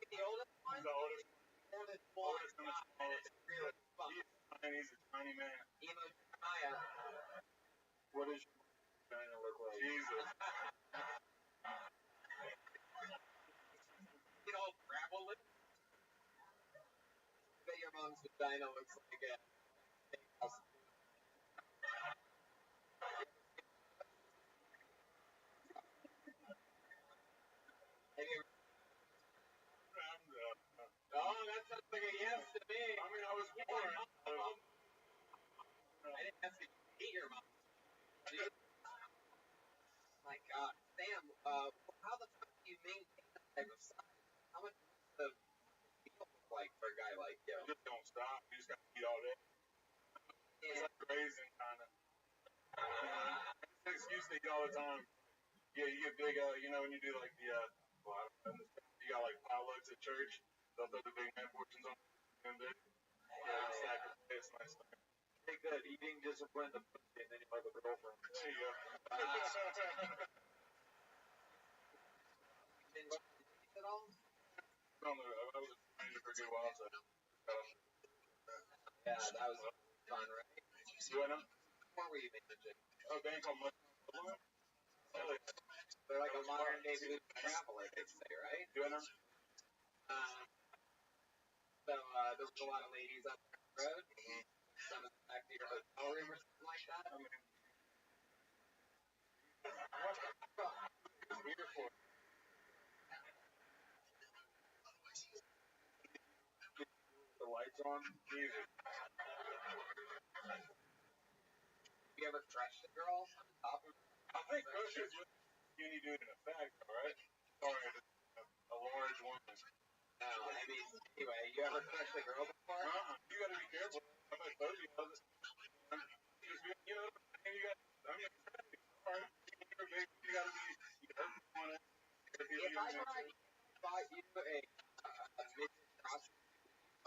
The oldest one? He's the oldest. Oldest one. Oldest and the smallest. Really fuck. He's a tiny man. Emo Jeremiah. What does your vagina look like? Jesus. You know, gravel lip. I bet your mom's vagina looks like a house. Oh, that sounds like a yes to me. I mean, I was born. I didn't ask you to hate your mom. My God, Sam, how the fuck do you maintain that type of size? How much does the meal look like for a guy like you? Just don't stop. You just gotta eat all day. Yeah. It's like grazing, kind of. It's an excuse to eat all the time. Yeah, you get big, when you do like the, you got like potlucks at church. They'll throw the big man portions on and then sacrifice. Nice thing. Take that eating discipline to put it, and then you have a girlfriend. There you go. Didn't you at all? I was a stranger for a good while, so. Yeah, that was fun, right? You what now? What were you managing? A band called Muscle. They're like a modern day blues traveler, they say, right? You what now? So there was a lot of ladies up the road. Some of the back to your hotel room or something like that? I mean, what the fuck is beer for? The lights on? Jesus. You ever crushed a girl on top of I think crush is just skinny dude in effect, alright? Sorry, a large woman. No, I mean, anyway, you ever crushed a girl before? You gotta be careful. I'm not supposed to. You know, and you got, I mean, alright, you gotta be, on it. If I bought you a midget crossing,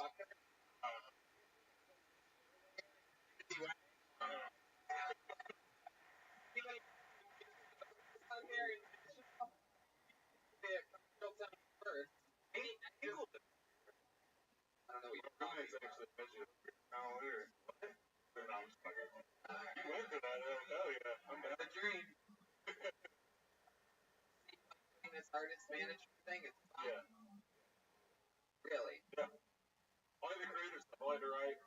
fuck her? Anyway, anybody on there and built down first. I don't know what you're talking about. Oh, here. No, I'm just fucking. You went to that, hell yeah. I'm down. The dream. This artist management thing is fun. Yeah. Really? Yeah. Only the creative stuff. I like to write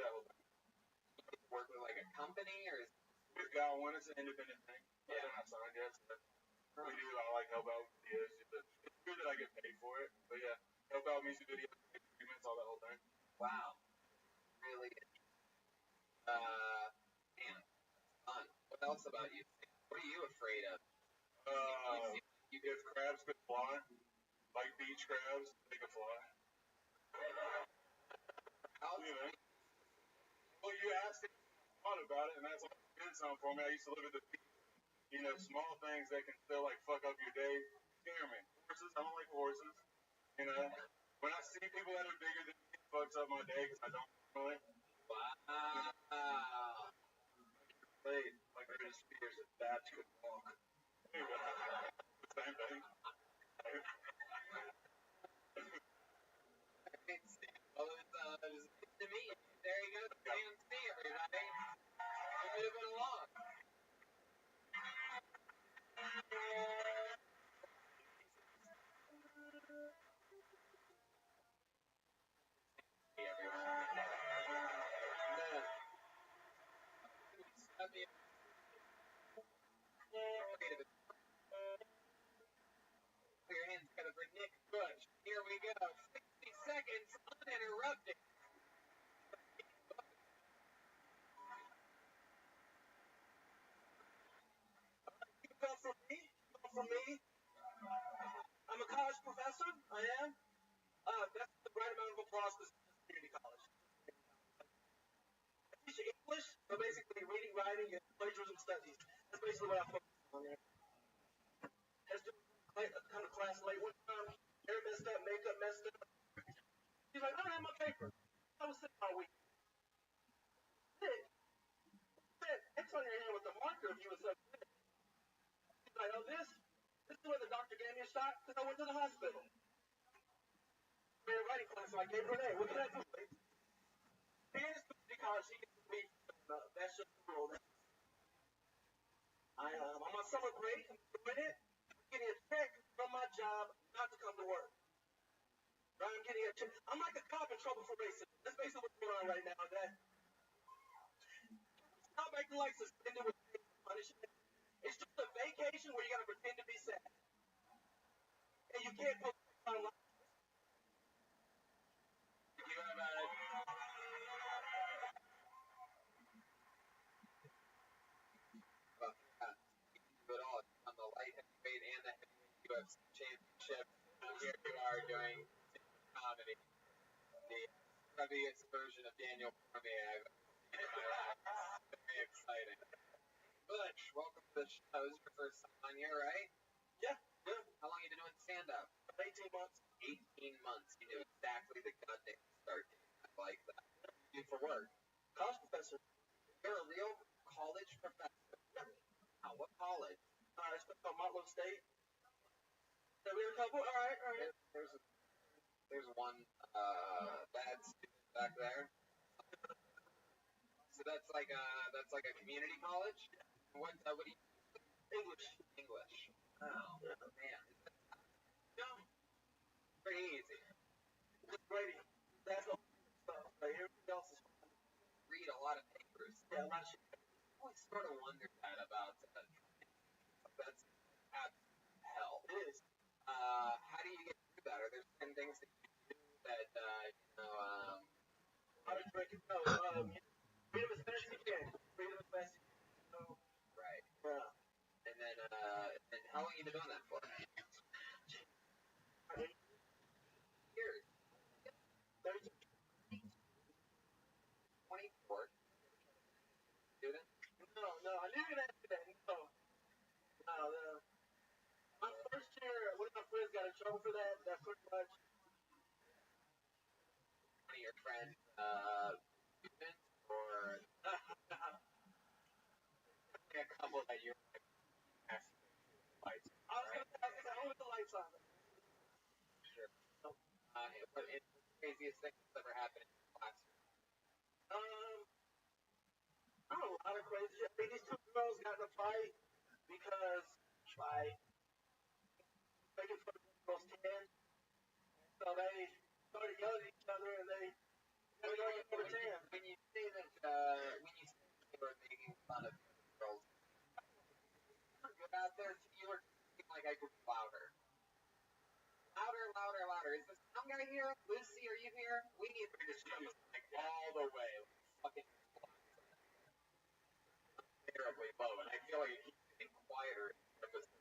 that whole thing. Work with like a company or is We've got one. It's an independent thing. Yeah. I'm not signed yet. So we do. I like help out with videos. It's good that I get paid for it. But yeah, help out music videos, agreements, all that whole thing. wow. Really? Man, fun. What else about you? What are you afraid of? You if crabs could fly, like beach crabs, they could fly. You know. Well, you asked me, I thought about it, and that's what did something for me. I used to live at the beach. You know, small things that can still like fuck up your day scare me. Horses, I don't like horses. You know, when I see people that are bigger than me, it fucks up my day because I don't really. Wow. Played my greatest fears that bats could walk. Anyway, same thing. Well, it's good to meet you. There you go. CMC, everybody. We're moving along. Put your hands together for Nick Bush. Here we go. 60 seconds uninterrupted. You come from me. I'm a college professor. I am. That's the right amount of applause for community college. I teach English, so basically reading, writing, and plagiarism studies. That's basically what I focus on there. I was doing kind of class late one time. Hair messed up, makeup messed up. He's like, I don't have my paper. I was sitting all week. Sick. X on your hand with the marker if you were so sick. He's like, oh, this is where the doctor gave me a shot because I went to the hospital. We had a writing class, so I gave her an A. What did I do? Being in community college, she gets to meet that's just the rule. I'm on summer break. I'm doing it. I'm getting a check from my job not to come to work. Right? I'm getting a check. I'm like a cop in trouble for racism. That's basically what's going on right now. That stop acting like suspended with punishment. It's just a vacation where you gotta pretend to be sad. And you can't post online. You have it all on the light heavyweight and the heavyweight UFC championship. Here you are doing comedy. The heaviest version of Daniel Cormier I've ever seen in my life. Very exciting. Butch, welcome to the show. This is your first time on here, right? Yeah. How long you been doing stand-up? 18 months. 18 months. You knew exactly the goddamn start date. I like that. What do you do for work? College professor. You're a real college professor. Wow, what college? I spent on Motlow State. Have we a couple? All right. There's one bad student back there. So that's like a community college. What do you? English. Oh man. No. Pretty easy. Just grading. That's all stuff. Everything else is Read a lot of papers. Yeah, a lot of shit. I always sort of wondered that about that's hell. It is. How do you get through that? Are there certain things that you do that How to break it down? Read them as fast as you can. Read them as fast as you can. right? Yeah. And then how long have you been doing that for? Years. 32. 24. Student? No, I knew you were gonna ask me that. No, my first year, one of my friends got in trouble for that. That pretty much. One of your friends, students, or a couple that you're like, lights. I was gonna only the lights on. Sure. What is the craziest thing that's ever happened in your classroom? I don't know, a lot of crazy shit. I mean, these two girls got in a fight because like making fun of the girls' tan. So they started yelling at each other and they got over tan. When you say that they were making fun of girls, get out there, you were like I could be louder. Louder. Is the sound guy here? Lucy, are you here? We need to just like all the way, like, fucking terribly low, and I feel like it keeps getting quieter. But okay,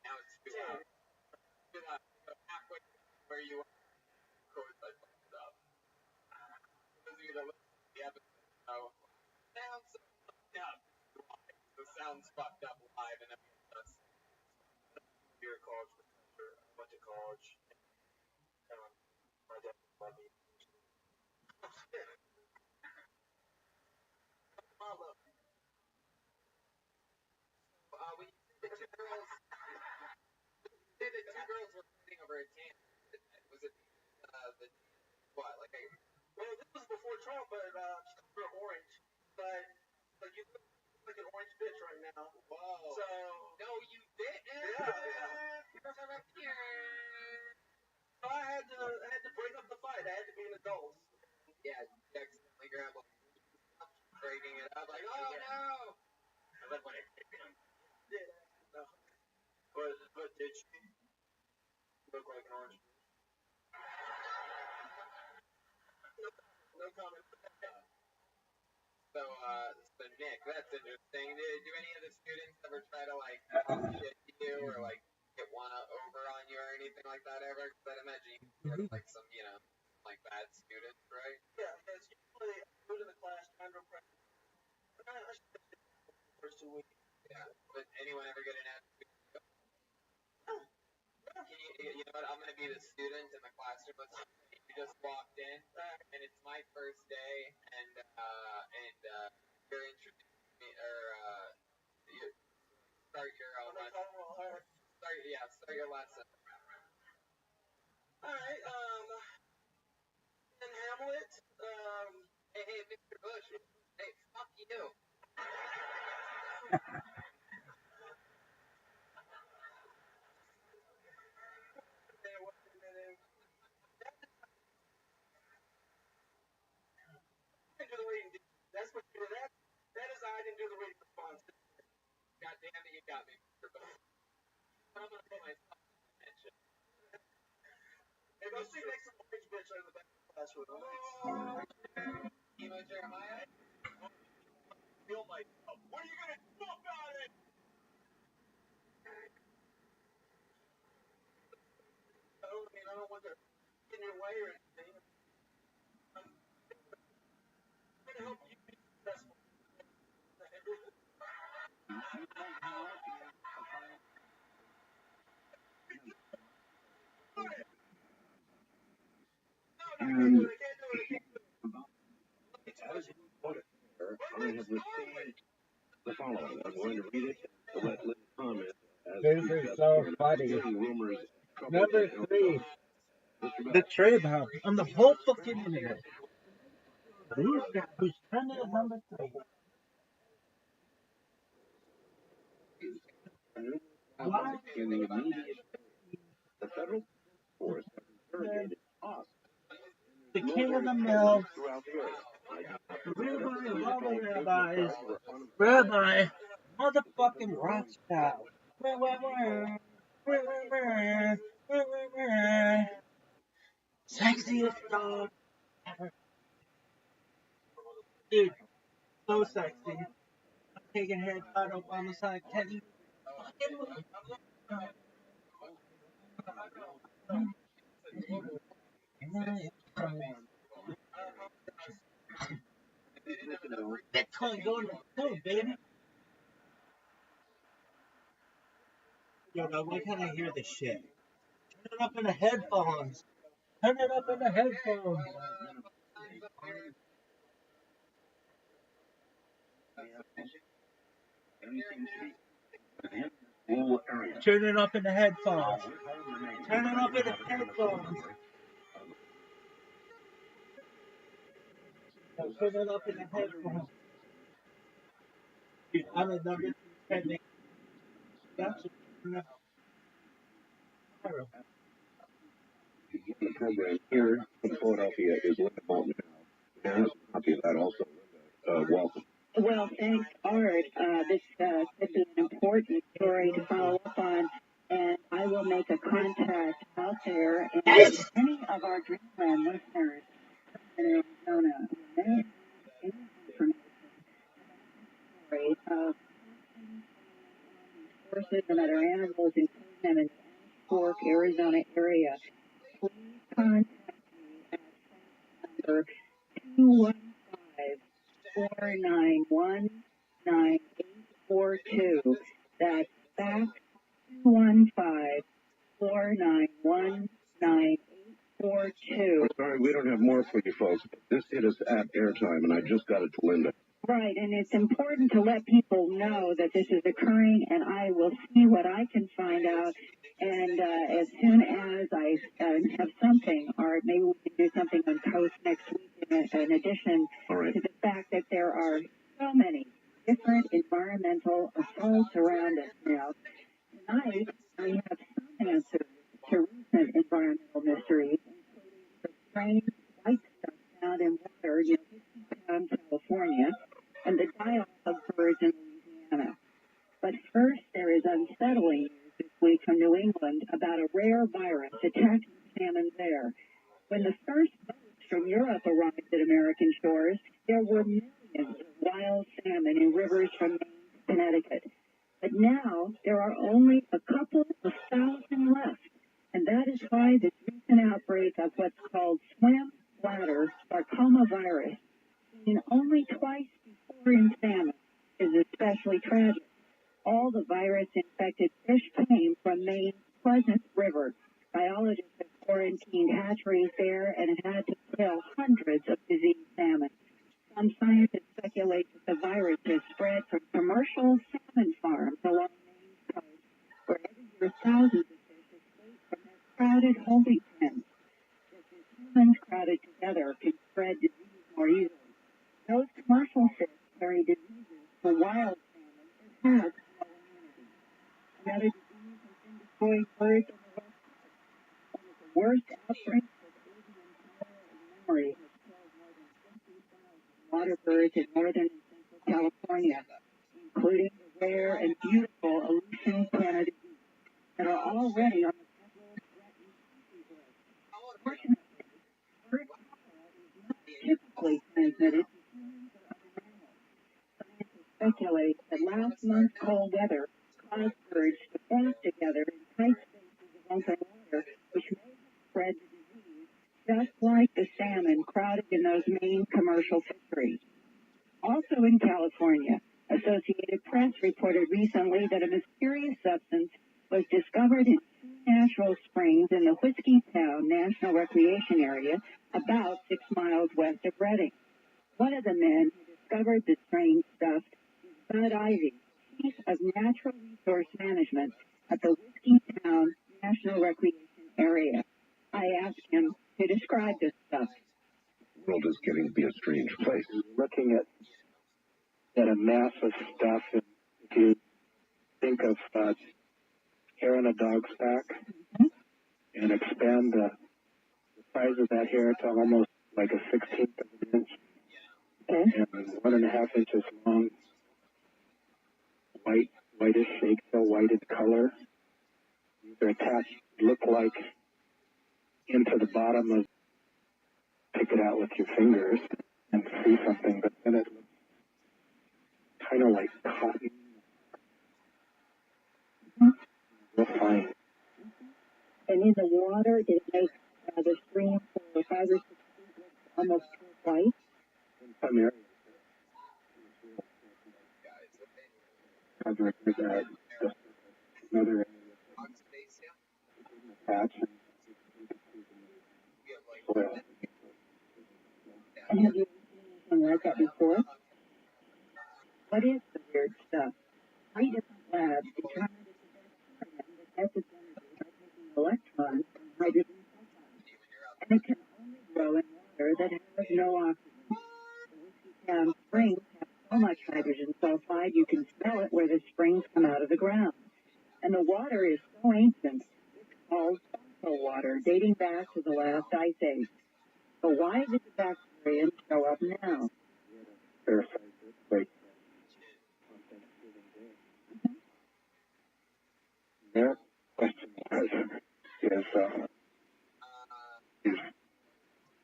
now it's too loud. Too loud. So halfway where you are, of course, I fucked it up. Those of you that listen to the episode know, sounds fucked up live. The sound's fucked up live, and everyone does. You're a college professor. I went to college. My dad let me. Mama. When you say the two girls were fighting over a tan, was it the what? Like Well, this was before Trump, but we're orange. But you look like an orange bitch right now. whoa. So no, you didn't. Yeah. You're from up here. So I had to break up the fight. I had to be an adult. Yeah, you accidentally grab like breaking it up, like, oh no! I love when it kicked him. Yeah. No. But did she look like an orange? No comment. So Nick, that's interesting. Do any of the students ever try to like shit you or like get one over on you or anything like that ever? Because I'd imagine you sort of like some, like bad students, right? Yeah, because usually I go to the class trying to practice. I should have the first 2 weeks. Yeah. But anyone ever get an attitude? You know what? I'm gonna be the student in the classroom. Let's say you just walked in, and it's my first day, and you're introducing me, or you start your lesson. Start your lesson. All right. In Hamlet. Hey, Mr. Bush. Hey, fuck you. That's what you did. That is I didn't do the reading response. God damn it, you got me, Mr. Bush. I'm gonna put myself in attention. Hey, go sit next to the orange bitch in the back of the classroom. Emo Jeremiah? Feel myself. What are you gonna do about it? I don't want to get in your way or anything. I'm trying to help you be successful. No, I can't do it. As you noted there, I have received the following. I'm going to read it to let Liz comment. This is so funny. Number 3, the Trib Hub on the whole fucking internet. These guys who's trending at number 3. Why? In the federal force have interrogated us the king of the mill, the rabbi of all the rabbis, Rabbi motherfucking Rothschild. Sexiest dog ever. Dude, so sexy. I'm taking haircut up on the side. Can't even Bitcoin going to go, baby. Yo, now why can't I hear this shit? Turn it up in the headphones. Turn it up in the headphones. Turn it up in the headphones. Turn it up in the headphones. Turn it up in the headphones. Dude, I'm a number 2 trending. That's the program here in Philadelphia is Linda Moulton. There's a copy of that also. Welcome. Well, thanks, Art. This is an important story to follow up on, and I will make a contact out there. And any of our Dreamland listeners in Arizona, any information of horses and other animals, including them in the Fork, Arizona area, please contact me at number 215-491-9842. That's back 215-491-9842. Sorry, we don't have more for you folks, but this hit us at airtime, and I just got it to Linda. Right, and it's important to let people know that this is occurring, and I will see what I can find out. And as soon as I have something, or maybe we can do something on Coast next week, in addition to the fact that there are so many different environmental assaults around us now. Tonight, we have some answers to recent environmental mysteries, including the strange white stuff found in water near Whiskeytown, California, and the die-off of birds in Louisiana. But first, there is unsettling news this week from New England about a rare virus attacking salmon there. When the first boats from Europe arrived at American shores, there were millions of wild salmon in rivers from Maine to Connecticut. But now, there are only a couple of thousand left, and that is why this recent outbreak of what's called swim bladder sarcoma virus, seen only twice before in salmon, is especially tragic. All the virus-infected fish came from Maine's Pleasant River. Biologists have quarantined hatcheries there and had to kill hundreds of diseased salmon. Some scientists speculate that the virus has spread from commercial salmon farms along Maine's coast, where every year thousands of fish escape from their crowded holding pens. Just as humans crowded together can spread disease more easily, those commercial fish carry diseases to wild salmon that have no immunity. Another disease has been destroying birds on the west coast. One of the worst outbreaks of avian cholera in memory has killed more than 50,000 water birds in northern and central California, including the rare and beautiful Aleutian Canada geese that are already on the federal threatened species list. Fortunately, bird cholera is not typically transmitted to humans or other mammals. Scientists speculate that last month's cold weather caused birds to flock together in tight spaces of open water, which may have spread the disease, just like the salmon crowded in those Maine commercial fisheries. Also in California, Associated Press reported recently that a mysterious substance was discovered in two natural springs in the Whiskeytown National Recreation Area, about 6 miles west of Redding. One of the men who discovered the strange stuff is Bud Ivy, Chief of Natural Resource Management at the Whiskeytown National Recreation Area. I asked him to describe this stuff. The world is getting to be a strange place. Looking at a mass of stuff, and if you think of hair in a dog's back and expand the size of that hair to almost like a 16th of an inch, and 1.5 inches long, whitish eggshell white in color. They're attached, look like into the bottom of, pick it out with your fingers and see something, but then it looks kind of like cotton. Real fine. And in the water, it makes the stream for 5 or 6 feet almost white. In some areas. Another area. Patch. Soil. And have you seen anything like that before? What is the weird stuff? 3 different labs determined that acid energy by taking electrons from hydrogen sulfide. And it can only grow in water that has no oxygen. The Whiskey Town springs have so much hydrogen sulfide you can smell it where the springs come out of the ground. And the water is so ancient, it's called fossil water, dating back to the last ice age. So why did the bacteria show up now? Their question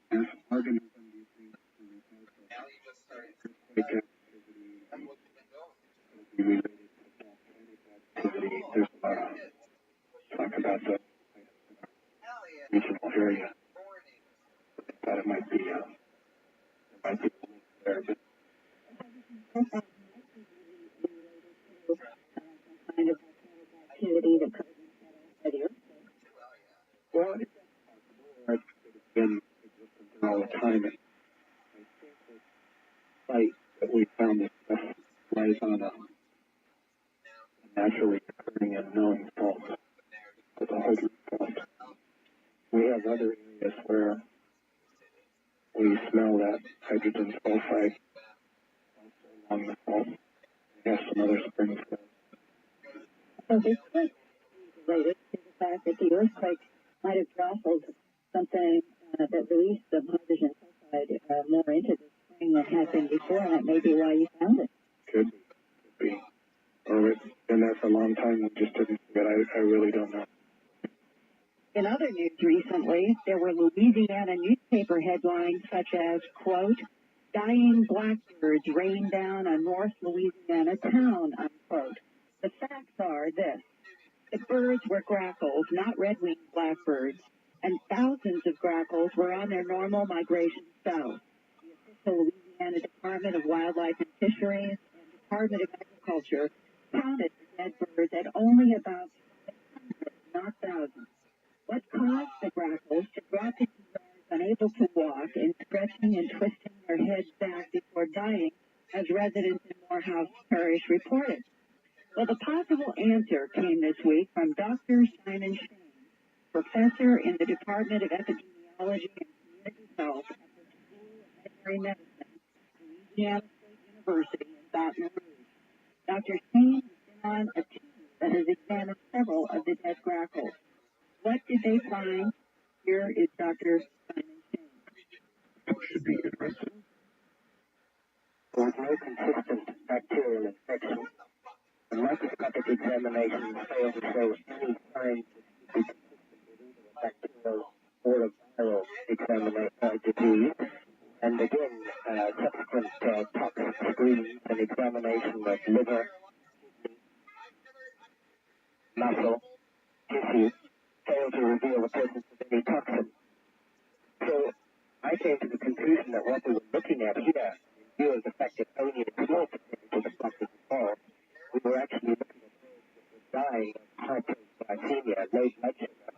is organism do you think be related to volcanic activity? There's a lot of talk about the regional area. Thought it might be there, but kind of activity that could have been well, it's possible, or it could have been existent all the time. And I think the site that we found this stuff lies on a naturally occurring and known fault, with a Hogan fault. We have other areas where we smell that hydrogen sulfide along the fault. We have some other springs there. So this could be related to the fact that the earthquake might have jostled something that released the hydrogen sulfide more into the spring than had been before, and that may be why you found it. Could be. Or it's been there for a long time and just didn't see it. I really don't know. In other news recently, there were Louisiana newspaper headlines such as, quote, dying blackbirds rain down a North Louisiana town, unquote. The facts are this. The birds were grackles, not red-winged blackbirds, and thousands of grackles were on their normal migration south. The official Louisiana Department of Wildlife and Fisheries and Department of Agriculture counted the dead birds at only about 600, not thousands. What caused the grackles to drop into yards unable to walk and stretching and twisting their heads back before dying, as residents in Morehouse Parish reported? Well, the possible answer came this week from Dr. Simon Shane, professor in the Department of Epidemiology and Community Health at the School of Veterinary Medicine, Louisiana State University in Baton Rouge. Dr. Shane has been on a team that has examined several of the dead grackles. What did they find? Here is Dr. Simon Shane. Should be interesting. There was no consistent bacterial infection. The microscopic examination failed to show any signs that could be consistent with either a bacterial or a viral disease. And again, subsequent toxic screenings and examination of liver, muscle, tissue failed to reveal the presence of any toxin. So I came to the conclusion that what we were looking at here, in view of the fact that only a small percentage of the flock was involved, we were actually looking at birds that were dying of hypoglycemia, low blood sugar.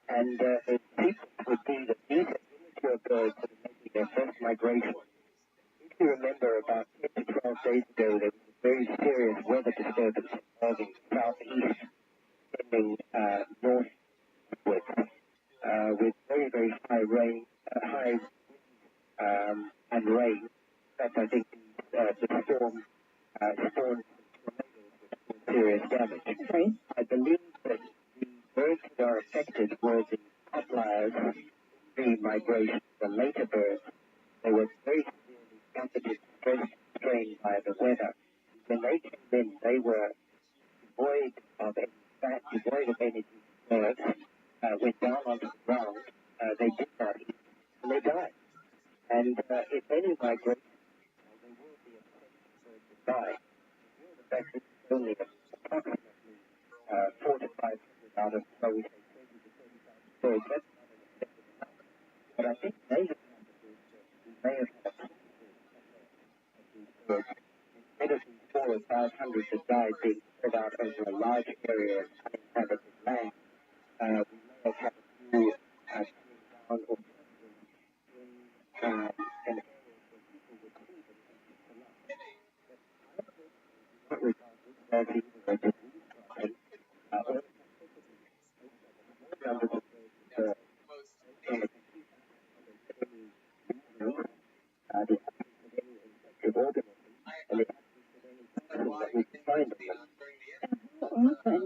And the sequence would be that these are immature birds that are making their first migration. If you remember, about 10 to 12 days ago, there was a very serious weather disturbance involving southeast, tending northwards, with very, very high rain, and rain. In fact, I think the storm spawned serious damage. Okay. I believe that the birds that are affected were the outliers in the migration. the later birds, they were very severely temperature stressed, strained by the weather. When they came in, they were devoid of any fat, devoid of energy reserves, went down onto the ground. They did not eat, and they died. And if any migration, they will be affected to die. The world effect is only approximately 4 to 500 out of, so we say, 20 to 30,000 birds. That's not an excessive amount. But I think they have we may have had a of these birds. Instead of these 4 or 500 that died being spread out over a large area of uninhabited land, we may have had a few coming down or in an area where people would see them and pick them up. But I don't regard this as either a disease problem or more numbers of birds in the computer any reason, the absence of any infective organism, and the absence of any toxin that we can find in them. How often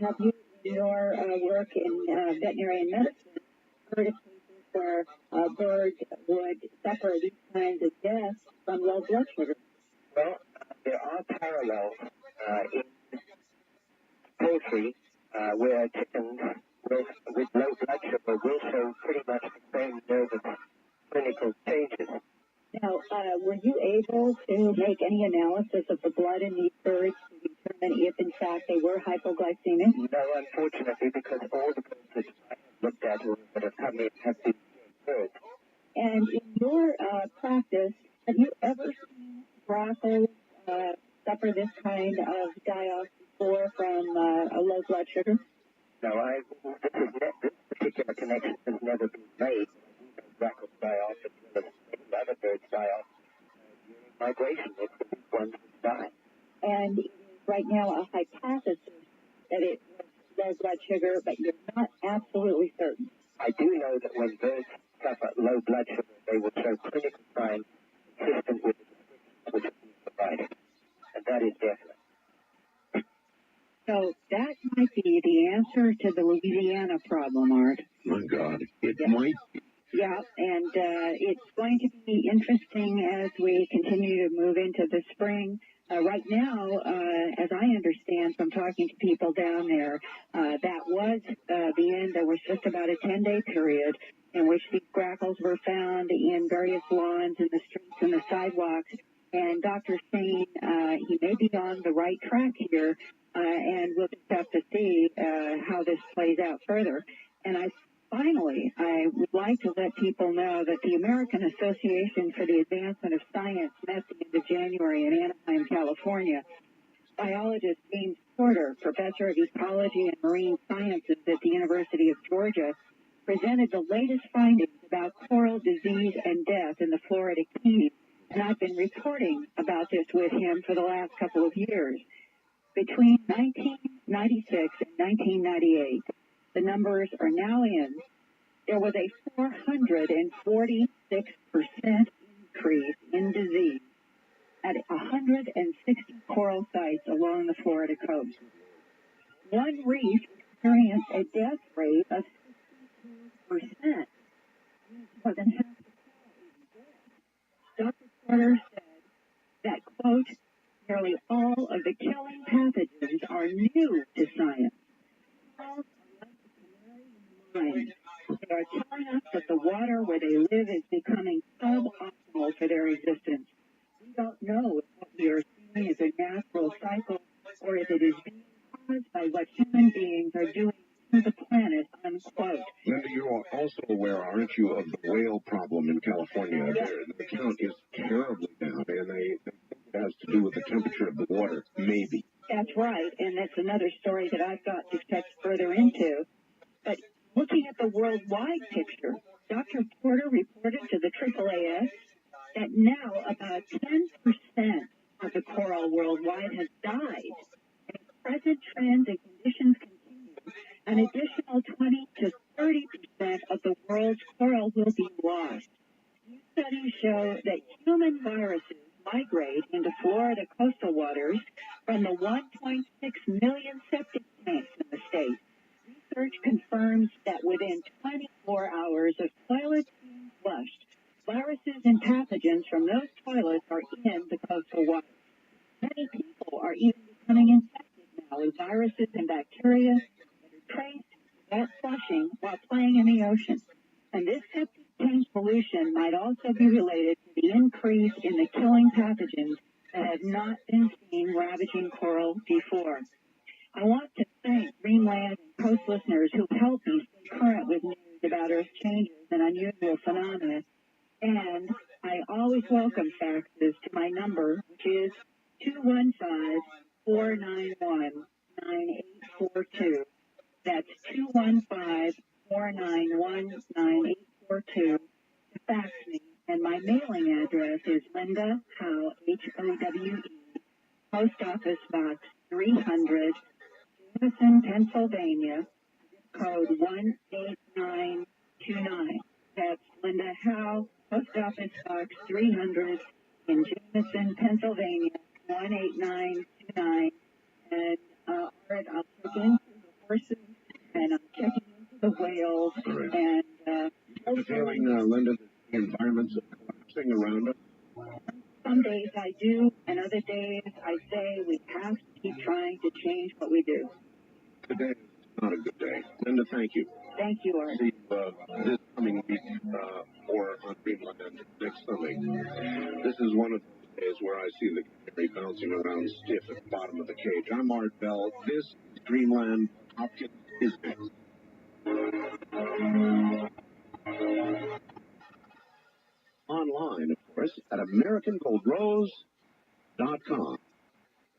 have you, in your work in veterinary medicine, heard of cases where birds would suffer these kinds of deaths from low blood sugar? Well, there are parallels in poultry where chickens with low blood sugar will show pretty much the same nervous clinical changes. Now, were you able to make any analysis of the blood in these birds to determine if, in fact, they were hypoglycemic? No, unfortunately, because all the birds that I have looked at or that have come in have been birds. And in your practice, have you ever seen grackles suffer this kind of die-off before from a low blood sugar? No, this particular connection has never been made. Grackles die off as well as many other birds die off during migration. It's the big ones that die. And it is right now a hypothesis that it was low blood sugar, but you're not absolutely certain. I do know that when birds suffer low blood sugar, they will show clinical signs consistent with the description which has been provided. And that is definite. So that might be the answer to the Louisiana problem, Art. My God, it might be. Yeah, and it's going to be interesting as we continue to move into the spring. Right now, as I understand from talking to people down there, that was the end. There was just about a 10-day period in which these grackles were found in various lawns and the streets and the sidewalks. And Dr. Shane, he may be on the right track here, and we'll just have to see how this plays out further. And Finally, I would like to let people know that the American Association for the Advancement of Science met the end of January in Anaheim, California. Biologist James Porter, professor of ecology and marine sciences at the University of Georgia, presented the latest findings about coral disease and death in the Florida Keys, and I've been reporting about this with him for the last couple of years. Between 1996 and 1998, the numbers are now in. There was a 446% increase in disease at 160 coral sites along the Florida coast. One reef experienced a death rate of 62%. More than half the coral. Dr. Porter said that, quote, nearly all of the killing pathogens are new to science. They are telling us that the water where they live is becoming suboptimal for their existence. We don't know if what we are seeing is a natural cycle or if it is being caused by what human beings are doing to the planet, unquote. Linda, you are also aware, aren't you, of the whale problem in California? The count is terribly down, and they think it has to do with the temperature of the water, maybe. That's right, and that's another story that I've got to check further into. But looking at the worldwide picture, Dr. Porter reported to the AAAS that now about 10% of the coral worldwide has died. And if present trends and conditions continue, an additional 20 to 30% of the world's coral will be lost. New studies show that human viruses migrate into Florida coastal waters from the 1.6 million septic tanks in the state. Research confirms that within 24 hours of toilet being flushed. Viruses and pathogens from those toilets are in the coastal water. Many people are even becoming infected now with viruses and bacteria that are traced to wet flushing while playing in the ocean. And this septic tank pollution might also be related to the increase in the killing pathogens that have not been seen ravaging coral before. I want to thank Greenland and Coast listeners who helped me stay current with news about Earth changes and unusual phenomena. And I always welcome faxes to my number, which is 215-491-9842. That's 215-491-9842 to fax me. And my mailing address is Linda Howe, Howe, Post Office Box 300, Jameson, Pennsylvania, code 18929. That's Linda Howe, Post Office Box 300 in Jameson, Pennsylvania, 18929. And I'll check into the horses, and I'm checking into the whales, and the feeling, Linda, that the environment's collapsing around us? Some days I do, and other days I say we have to keep trying to change what we do. Today is not a good day. Linda, thank you. Thank you, Art. See you this coming week or on Greenland next Sunday. This is one of those days where I see the canary bouncing around stiff at the bottom of the cage. I'm Art Bell. This is Dreamland. Hopkins is next. Online, of course, at AmericanGoldRose.com.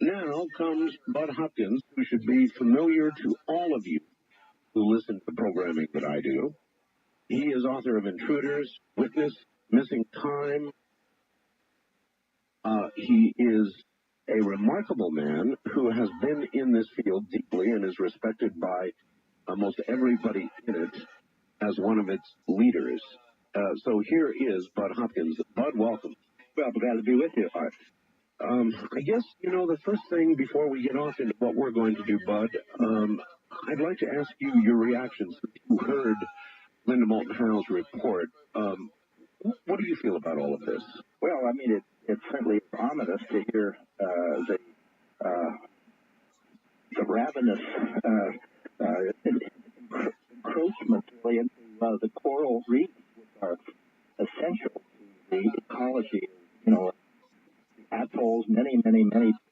Now comes Bud Hopkins, who should be familiar to all of you who listen to the programming that I do. He is author of Intruders, Witness, Missing Time. He is a remarkable man who has been in this field deeply and is respected by almost everybody in it as one of its leaders. So here is Bud Hopkins. Bud, welcome. Well, I'm glad to be with you, Art. I guess, the first thing before we get off into what we're going to do, Bud, I'd like to ask you your reactions. You heard Linda Moulton Howe's report. What do you feel about all of this? Well, I mean, it's certainly ominous to hear the ravenous encroachment really into the coral reefs, which are essential to the ecology, atolls, many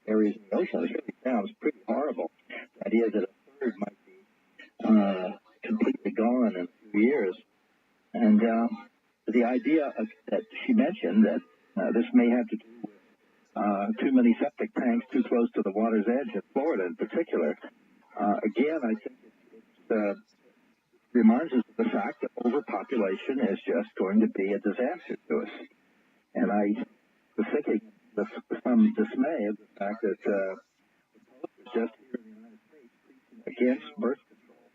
areas in the ocean. It sounds pretty horrible. The idea that a third might be completely gone in a few years. And the idea that she mentioned that this may have to do with too many septic tanks too close to the water's edge in Florida in particular. Again, I think it reminds us of the fact that overpopulation is just going to be a disaster to us. And I was thinking with some dismay of the fact that just here in the United States preaching against birth control,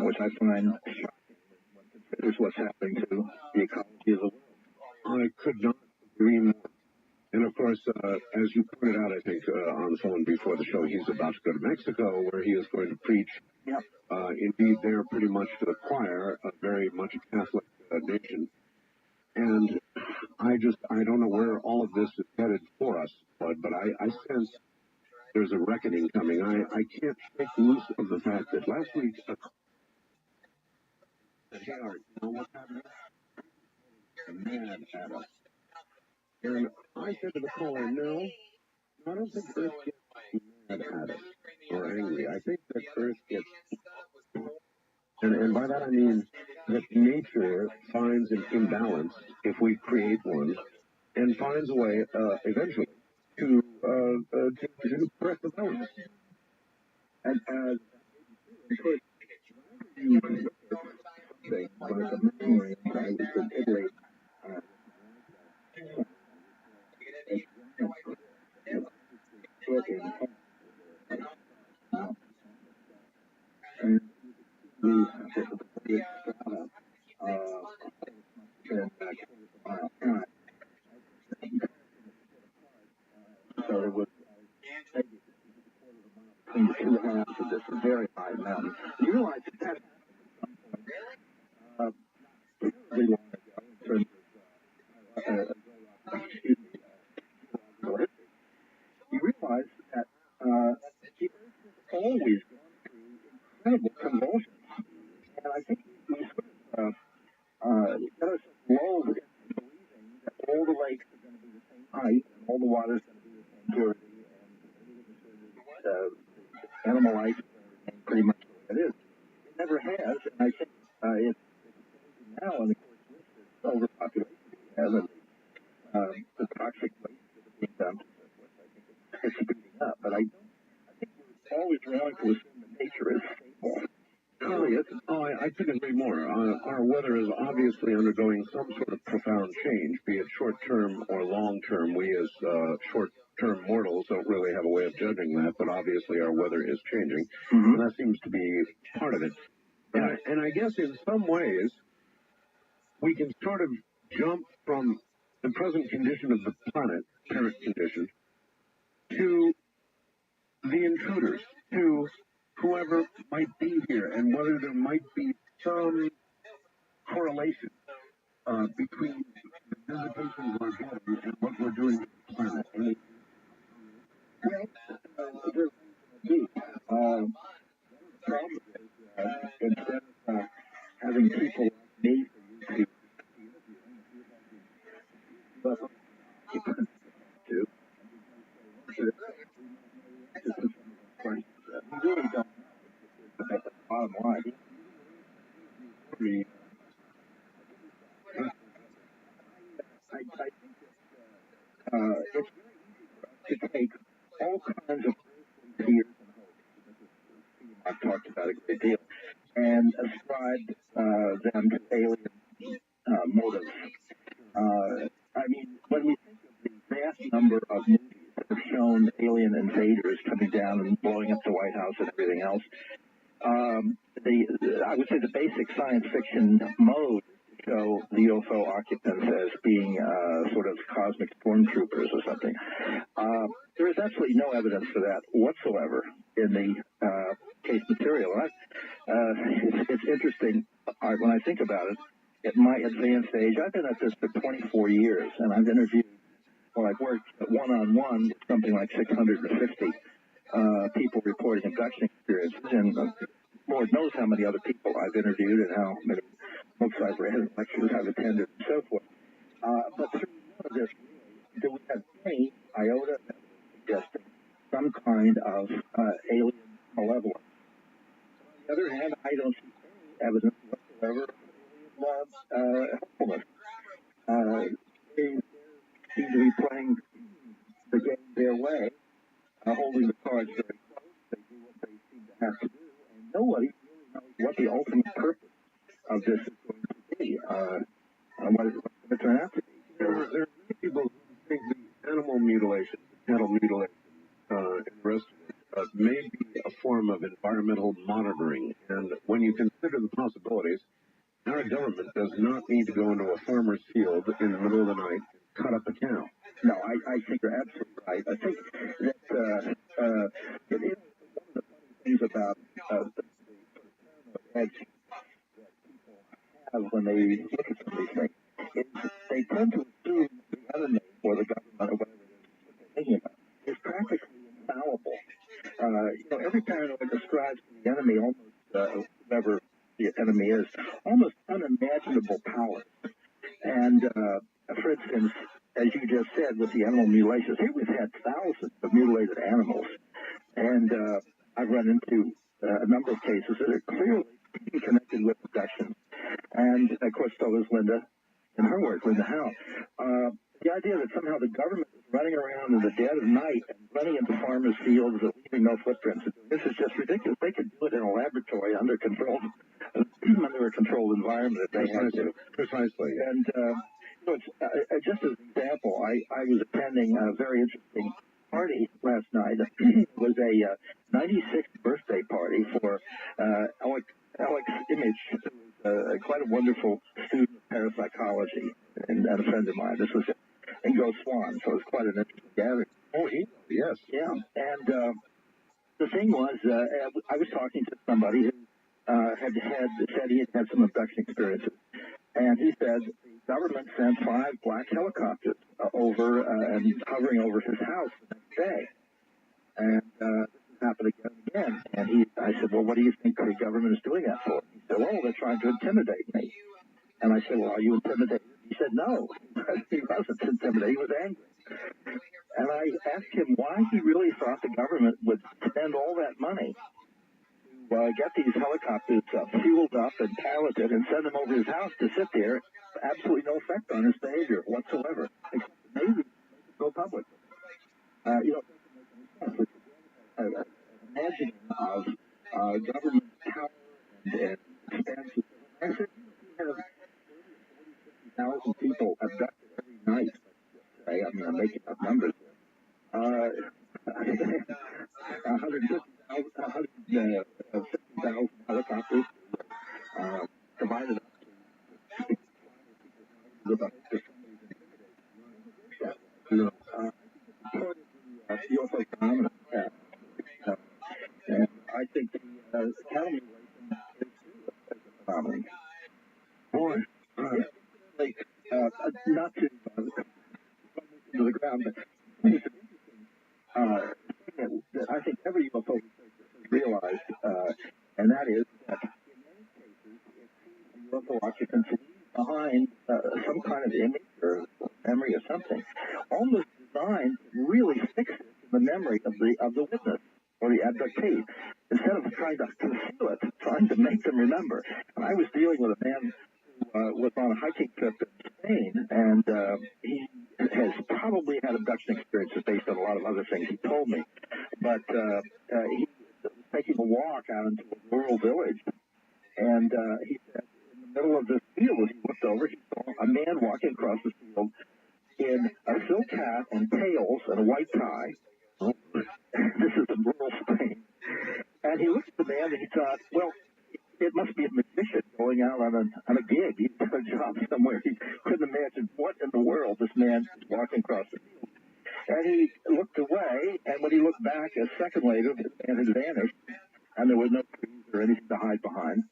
which I find shocking when considers what's happening to the ecology of the world. I could not agree more. And of course, as you pointed out, I think, on the phone before the show, he's about to go to Mexico, where he is going to preach. Yep. Indeed, they're pretty much to the choir, very much a Catholic nation. And I don't know where all of this is headed for us, but I sense there's a reckoning coming. I can't shake loose of the fact that last week, hey, Art, you know what's happening? Mad at us. And I said to the caller, no, I don't think Earth gets mad at us or angry. I think that Earth gets, and by that I mean that nature finds an imbalance if we create one, and finds a way eventually to correct the balance. And of course, whenever you look at something like a memory, I was in Italy. So it was between the two halves of this very high mountain. You realize that happened at some point really long ago. you realize that the Earth has always gone through incredible convulsions. And I think we sort of got ourselves lulled into believing that all the lakes are going to be the same height, and all the water is going to be the same purity, and animal life is going to remain pretty much the way it is. It never has, and I think it's changing now, and of course with this overpopulation we have and the toxic waste that is being dumped and so forth, I think it's speeding up. But I think we're always wrong to assume that nature is stable. I couldn't agree more. Our weather is obviously undergoing some sort of profound change, be it short-term or long-term. We as short-term mortals don't really have a way of judging that, but obviously our weather is changing, and that seems to be part of it. And I guess in some ways, we can sort of jump from the present condition of the planet, parent condition, to the intruders, to whoever might be here, and whether there might be some correlation between the visitations we're getting and what we're doing to the planet. There's the problem is instead of having people like me for you to we really don't know. That's the bottom line. I think it's very easy to take all kinds of fears and hopes. I've talked about a great deal, and ascribe them to alien motives. I mean, when we think of the vast number of movies that have shown alien invaders coming down and blowing up the White House and everything else, I would say the basic science fiction mode show the UFO occupants as being sort of cosmic stormtroopers or something. There is absolutely no evidence for that whatsoever in the case material. It's interesting when I think about it. At my advanced age, I've been at this for 24 years, and I've interviewed, I've worked one-on-one with something like 650 people reporting abduction experiences, and Lord knows how many other people I've interviewed and how many books I've read and lectures I've attended and so forth. But through none of this, do we have any iota suggesting some kind of alien malevolence? On the other hand, I don't see any evidence whatsoever of helpfulness. They seem to be playing the game their way, holding the cards very close. They do what they seem to have to do, and nobody really knows what the ultimate purpose of this is going to be, and what it's going to turn out to be. There are many people who think the animal mutilation, cattle mutilation, and the rest of it may be a form of environmental monitoring. And when you consider the possibilities, our government does not need to go into a farmer's field in the middle of the night and cut up a cow. No, I think you're absolutely right. I think that it is one of the funny things about the edge that people have when they look at some of these things is they tend to assume the enemy or the government or whatever it is that they're thinking about is practically infallible. Every paranoid describes the enemy almost whoever the enemy is almost unimaginable powers. And for instance, as you just said, with the animal mutilations, here we've had thousands of mutilated animals, and I've run into a number of cases that are clearly connected with abduction. And of course, so is Linda in her work, Linda Howe. The idea that somehow the government is running around in the dead of night and running into farmers' fields and leaving no footprints, this is just ridiculous. They could do it in a laboratory under a controlled environment if they had to. Precisely. And just as an example, I was attending a very interesting party last night. It was a 96th birthday party for Alex Image, who was quite a wonderful student of parapsychology and a friend of mine. This was Ingo Swan, so it was quite an interesting gathering. Oh, yes. Yeah, and the thing was, I was talking to somebody who said he had had some abduction experiences, and he said government sent 5 black helicopters over and hovering over his house the next day. And this happened again and again. And I said, well, what do you think the government is doing that for? He said, well, they're trying to intimidate me. And I said, well, are you intimidated? He said, no. He wasn't intimidated. He was angry. And I asked him why he really thought the government would spend all that money to get these helicopters fueled up and piloted and send them over his house to sit there, absolutely no effect on his behavior whatsoever, except maybe go public. You know, imagining of government power and expenses. I said, you have 40,000 people abducted every night. I mean, I'm making up numbers. 150,000 helicopters provided up to the UFO phenomenon. And I think the Academy is a phenomenon. Boy, like, not to into the ground, but it's that I think every UFO realized, and that is that in many cases, it seems the UFO occupants leave behind some kind of image or memory or something, almost designed to really fix it in the memory of the witness or the abductee, instead of trying to conceal it, trying to make them remember. And I was dealing with a man who was on a hiking trip in Spain, and he has probably had abduction experiences based on a lot of other things he told me. But he was taking a walk out into a rural village, and he said in the middle of this field, as he looked over, he saw a man walking across the field in a silk hat and tails and a white tie. This is in rural Spain. And he looked at the man and he thought, well, it must be a magician going out on a gig. He's got a job somewhere. He couldn't imagine what in the world this man is walking across the field. And he looked away, and when he looked back a second later, the man had vanished, and there was no trees or anything to hide behind.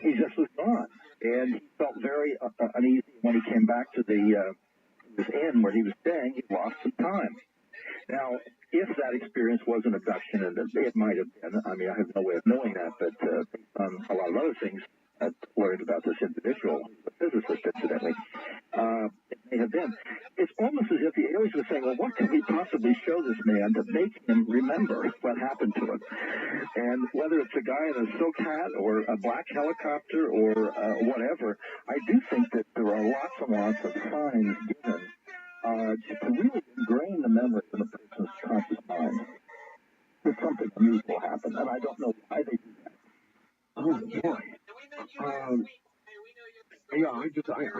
He just was gone. And he felt very uneasy when he came back to this inn where he was staying. He lost some time. Now, if that experience was an abduction, and it might have been, I mean, I have no way of knowing that, but based on a lot of other things I've learned about this individual, the physicist, incidentally, it may have been. It's almost as if the aliens were saying, well, what can we possibly show this man to make him remember what happened to him? And whether it's a guy in a silk hat or a black helicopter or whatever, I do think that there are lots and lots of signs given to really ingrain the memory in a person's conscious mind. If something unusual happened, and I don't know why they do that. Oh, boy. Yeah, I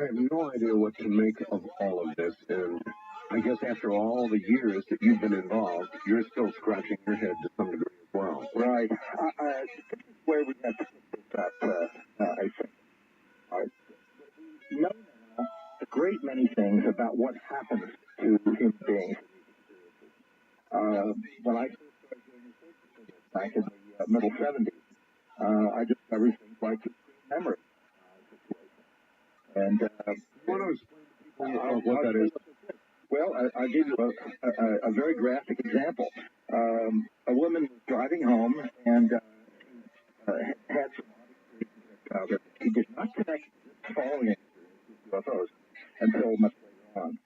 have no idea what to make of all of this, and I guess after all the years that you've been involved, you're still scratching your head to some degree as well. Right. This is where we have to pick this up, I think. We know now a great many things about what happens to human beings. When I first started doing research back in the middle 70s, I discovered things like memory. And want to explain to people what that is? Well, I'll give you a very graphic example. A woman was driving home and had some that she did not connect the following UFOs until much later on.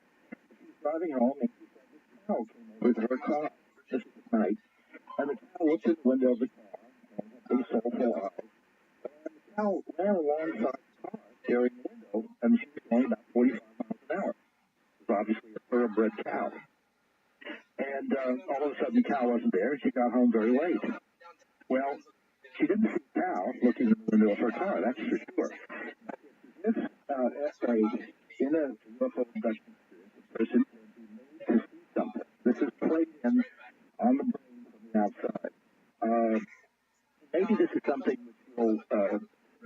She was driving home and she said this cow came over to her car this night, and the cow looked in the window of the car and had big soulful eyes. And the cow ran alongside the car, carrying the window, and she was going about 45 miles an hour. It was obviously a thoroughbred cow. And all of a sudden the cow wasn't there, and she got home very late. Well, she didn't see the cow looking in the window of her car, that's for sure. If in a UFO abduction experience, a person can see something. This is played in on the brain from the outside. Maybe this is something which will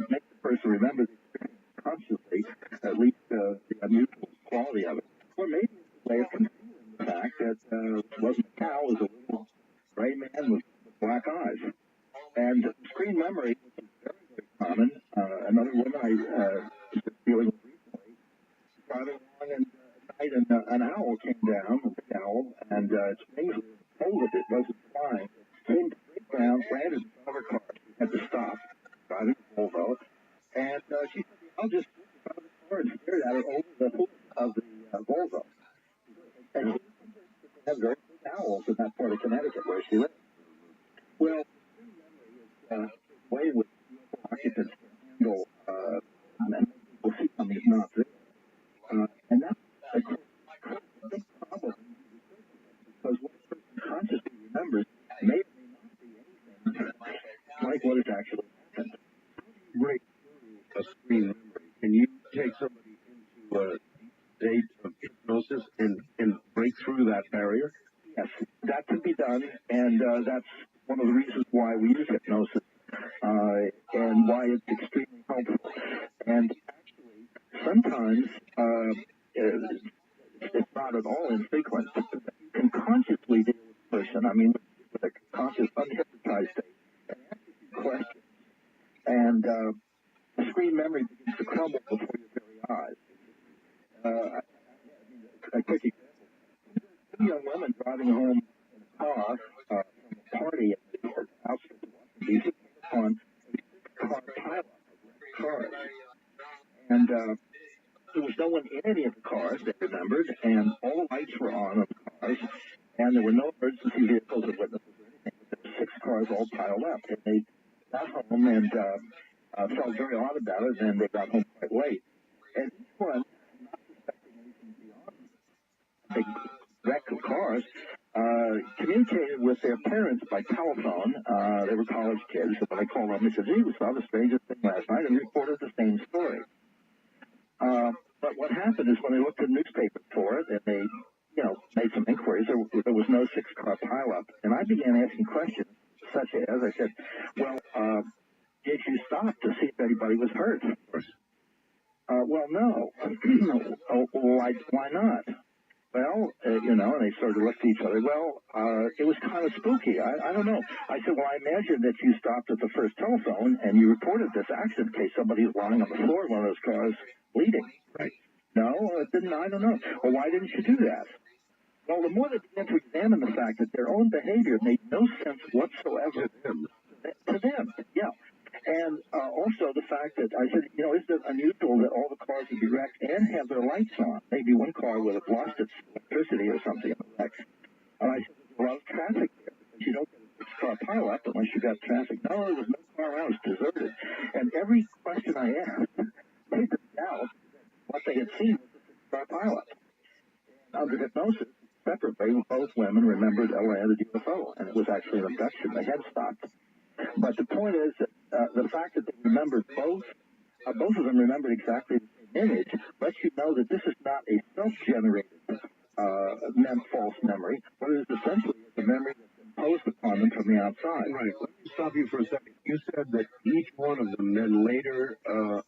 make the person remember the experience consciously, at least the unusual quality of it. Or maybe it's a way of concealing the fact that it wasn't a cow, it was a little gray man with black eyes. And screen memory, which is very, very common, another woman I was dealing with recently, folded, it wasn't flying. Came straight down, landed in front of her car. She had to stop, driving a Volvo. And she said, I'll just stood in front of the car and stared at her over the hood of the Volvo. And she had very big owls in that part of Connecticut where she lived. Well, the way in which occupants handle and people see them is not there. And that's a big problem because what a person consciously remembers may or may not be anything like what has actually happened. Break a screen memory. Can you take somebody into a state of hypnosis and break through that barrier? Yes, that can be done, and that's one of the reasons why we use hypnosis and why it's extremely helpful. And actually, sometimes it's not at all infrequent. You can consciously deal with a person, I mean, with a conscious, unhypnotized state, and ask a few questions. And the screen memory begins to crumble before your very eyes. A quick example. Two young women driving home in a car from a party at the outskirts of Washington, D.C. on a car pileup of cars. And there was no one in any of the cars, they remembered, and all the lights were on the cars, and there were no emergency vehicles or witnesses or anything. But there were 6 cars all piled up. And they got home and felt very odd about it, and they got home quite late. And each one, not suspecting anything beyond big wreck of cars, communicated with their parents by telephone. They were college kids, so when they called them, they said, gee, we saw the strangest thing last night, and reported the same story. But what happened is when they looked in newspapers for it, and they, made some inquiries, there was no 6-car pileup. And I began asking questions, such as, I said, well, did you stop to see if anybody was hurt? Well, no. Why not? Well, and they sort of looked at each other. Well, it was kind of spooky. I don't know. I said, well, I imagine that you stopped at the first telephone and you reported this accident in case somebody was lying on the floor of one of those cars bleeding. Right. No, it didn't. I don't know. Well, why didn't you do that? Well, the more they began to examine the fact that their own behavior made no sense whatsoever to them. Yeah. And also the fact that I said, isn't it unusual that all the cars would be wrecked and have their lights on? Maybe one car would have lost its electricity or something in the wreck. And I said, there's a lot of traffic there because you don't get a 6-car pileup unless you've got traffic. No, there was no car around. It was deserted. And every question I asked made them doubt what they had seen was a 6-car pileup. Under hypnosis, separately, both women remembered a landed UFO, and it was actually an abduction. They had stopped. But the point is that the fact that they remembered both of them remembered exactly the same image, lets you know that this is not a self-generated false memory, but it is essentially a memory that's imposed upon them from the outside. Right. Let me stop you for a second. You said that each one of them then later,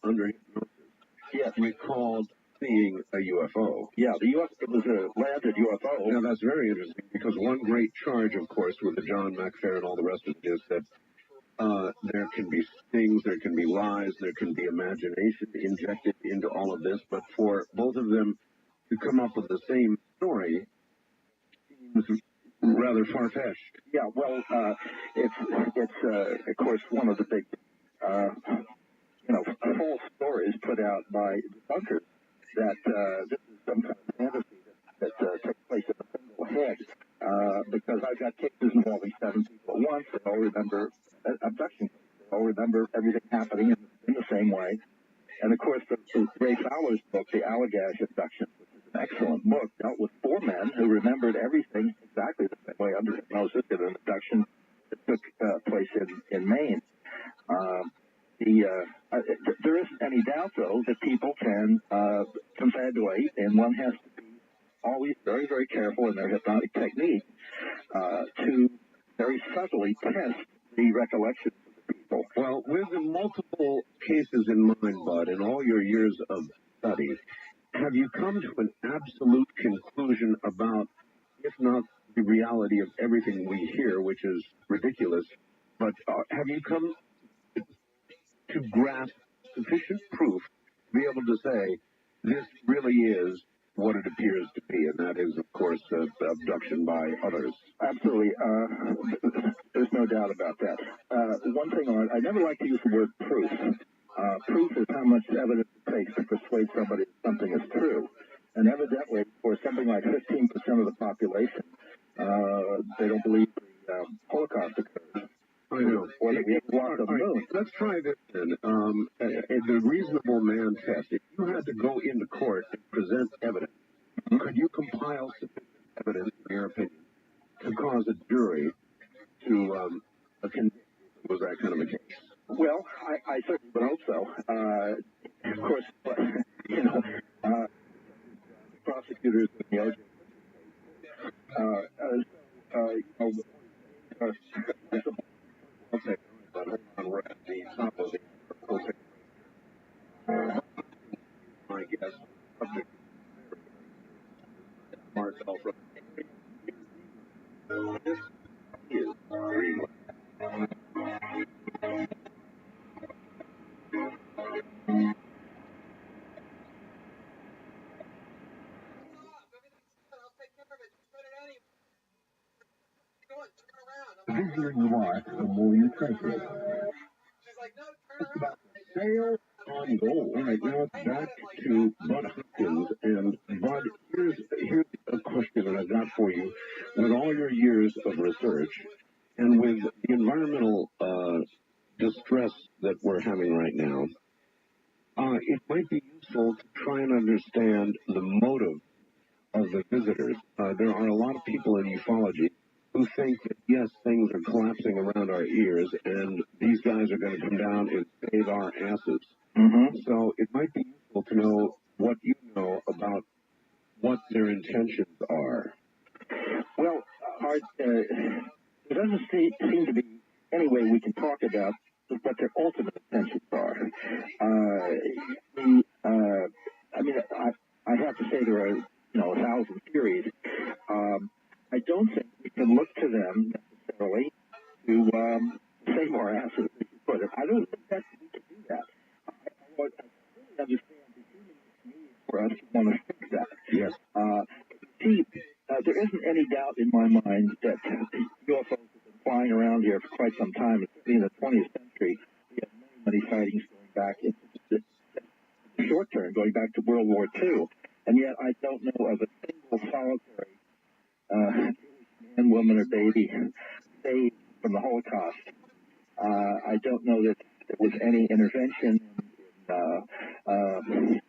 under hypnosis, recalled seeing a UFO. Yeah, it was a landed UFO. Now, that's very interesting, because one great charge, of course, with the John McFair and all the rest of it is that there can be things, there can be lies, there can be imagination injected into all of this, but for both of them to come up with the same story seems rather far-fetched. Yeah, well, it's of course, one of the big, false stories put out by debunkers that this is some kind of fantasy that takes place in a single head, because I've got cases involving 7 people at once. They all remember abduction. They all remember everything happening in the same way. And, of course, the Ray Fowler's book, The Allagash Abduction, which is an excellent book, dealt with 4 men who remembered everything exactly the same way under hypnosis in an abduction that took place in Maine. There isn't any doubt, though, that people can confabulate, and one has to be always very, very careful in their hypnotic technique to very subtly test the recollections of the people. Well, with the multiple cases in mind, Bud, in all your years of study, have you come to an absolute conclusion about, if not the reality of everything we hear, which is ridiculous, but have you come to grasp sufficient proof to be able to say, this really is what it appears to be, and that is, of course, abduction by others. Absolutely. There's no doubt about that. One thing I never like to use the word proof. Proof is how much evidence it takes to persuade somebody that something is true. And evidently, for something like 15% of the population, they don't believe the Holocaust occurred. I know. Or that we have walked on the moon. Let's try this then. The reasonable man test. If you had to go into court and present evidence, could you compile sufficient evidence, in your opinion, to cause a jury to convict was that kind of a case? Well, I certainly would hope so. Of course, prosecutors in the OJ Okay, but hold on, we're at the top of the my guess. Marcel from this is Greenland. The busier you are, the more you treasure it. It's about sale on gold. All right, now it's back to Bud Hopkins. And Bud, here's a question that I've got for you. With all your years of research and with the environmental distress that we're having right now, it might be useful to try and understand the motive of the visitors. There are a lot of people in ufology who think that, yes, things are collapsing around our ears, and these guys are going to come down and save our asses. Mm-hmm. So it might be useful to know what you know about what their intentions are. Well, there doesn't seem to be any way we can talk about what their ultimate intentions are. I have to say there are, 1,000 theories. I don't think we can look to them necessarily to save our asses. I don't think that we can do that. I really understand the human need for us to want to fix that. Yes. There isn't any doubt in my mind that UFOs have been flying around here for quite some time. In the 20th century, we had many sightings going back in the short term, going back to World War II. And yet I don't know of a single solitary man, woman, or baby saved from the Holocaust. I don't know that there was any intervention in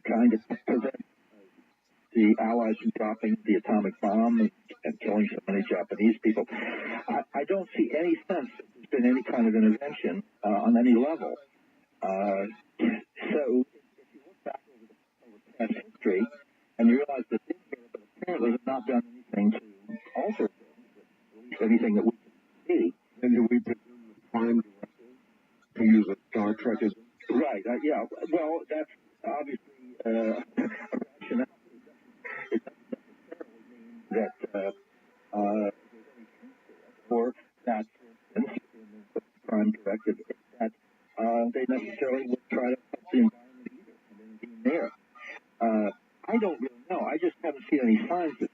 trying to prevent the Allies from dropping the atomic bomb and killing so many Japanese people. I don't see any sense that there's been any kind of intervention on any level. So if you look back over past history and you realize that this but apparently have not done anything to alter things, at least anything that we can see. Then do we presume the prime directive to use a Star Trekism? Right. Yeah. Well, that's obviously a rationale. It doesn't necessarily mean that there's any truth to it, or that, for instance, in the prime directive, that they necessarily would try to help the environment either and intervene there. I don't really know. I just haven't seen any signs of it.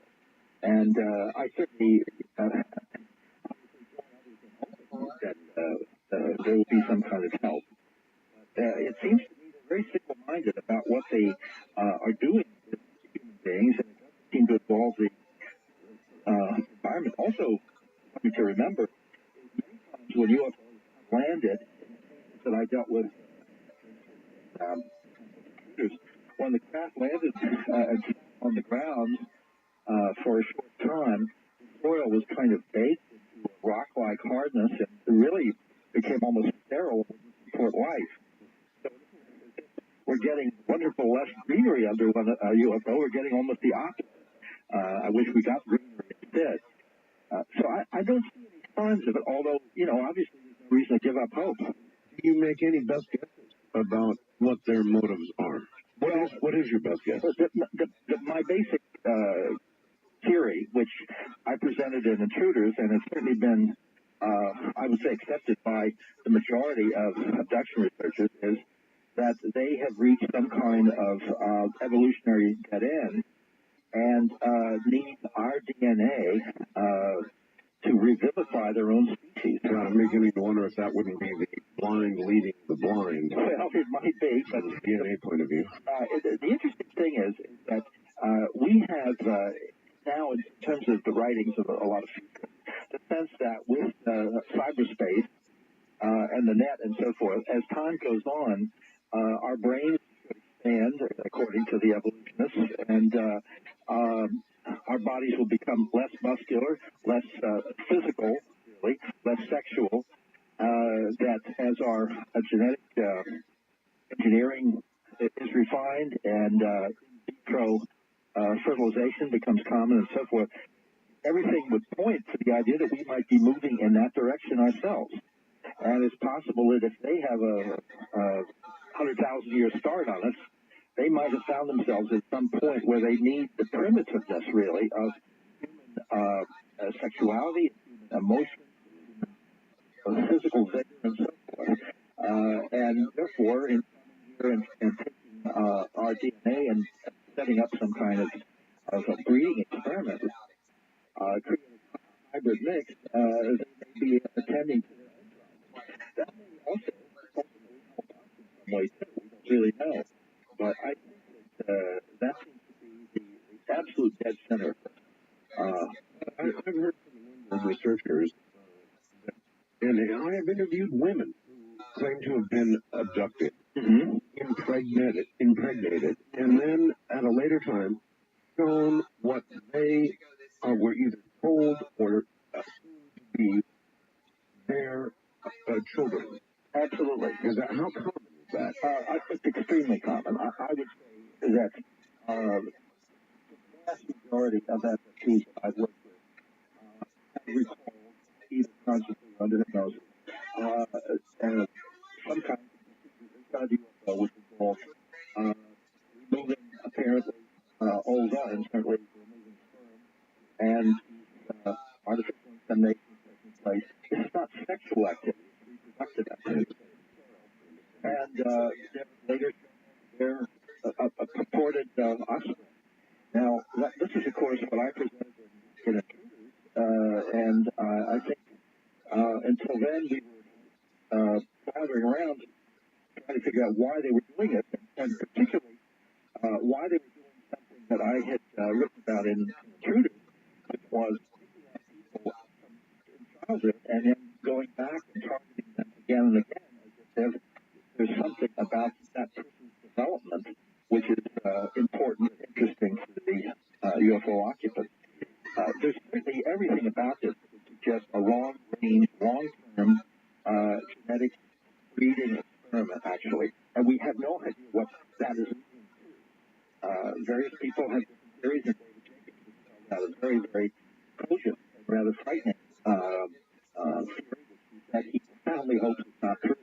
And I certainly that there will be some kind of help. It seems to me they're very single-minded about what they are doing with human beings, and it doesn't seem to involve the environment. Also, something to remember, many times when UFOs landed, that I dealt with when the craft landed on the ground for a short time, the soil was kind of baked into a rock-like hardness, and it really became almost sterile for life. So we're getting wonderful lush greenery under a UFO. We're getting almost the opposite. I wish we got greenery instead. So I don't see any signs of it, although, obviously there's no reason to give up hope. Do you make any best guesses about what their motives are? What is your best guess? My basic theory, which I presented in Intruders, and has certainly been, I would say, accepted by the majority of abduction researchers, is that they have reached some kind of evolutionary dead end, and need our DNA to revivify their own species. I'm beginning to wonder if that wouldn't be the blind leading the blind. Well, it might be, but from the DNA point of view. The interesting thing is that we have now, in terms of the writings of a lot of people, the sense that with cyberspace and the net and so forth, as time goes on, our brains expand according to the evolutionists, and our bodies will become less muscular, less physical, really, less sexual. That as our genetic engineering is refined and in vitro fertilization becomes common and so forth, everything would point to the idea that we might be moving in that direction ourselves. And it's possible that if they have a 100,000-year start on us, they might have found themselves at some point where they need the primitiveness, really, of human sexuality, human emotion, physical vigor, and so forth. And therefore, in coming here and taking our DNA and setting up some kind of a breeding experiment, creating a hybrid mix, they may be attending to their own trials. That may also ultimately help us in some way, too. We don't really know. But I think that that seems to be the absolute dead center. I've heard from a number of researchers, and I have interviewed women who claim to have been abducted, impregnated, and then at a later time shown what they were either told or assumed to be their children. Absolutely. How common is that? It's extremely common. I would say that the vast majority of abductees I've worked with have recalled, either consciously or under hypnosis, some kind of UFO, which involves removing apparently ova and certainly removing sperm and artificial insemination taking place. This is not sexual activity, it's reproductive activity. And later they're a purported offspring. Now, this is, of course, what I presented in Intruders, and I think until then we were gathering around trying to figure out why they were doing it, and particularly why they were doing something that I had written about in Intruders, which was picking up people from childhood and then going back and targeting them again and again as if there's something about that person's development which is important and interesting to the UFO occupant. There's certainly everything about this that would suggest a long-range, long-term genetic breeding experiment, actually. And we have no idea what that is leading to. Various people have different theories, and David Jacobs has that is very, very cogent and rather frightening theory, that he profoundly hopes is not true,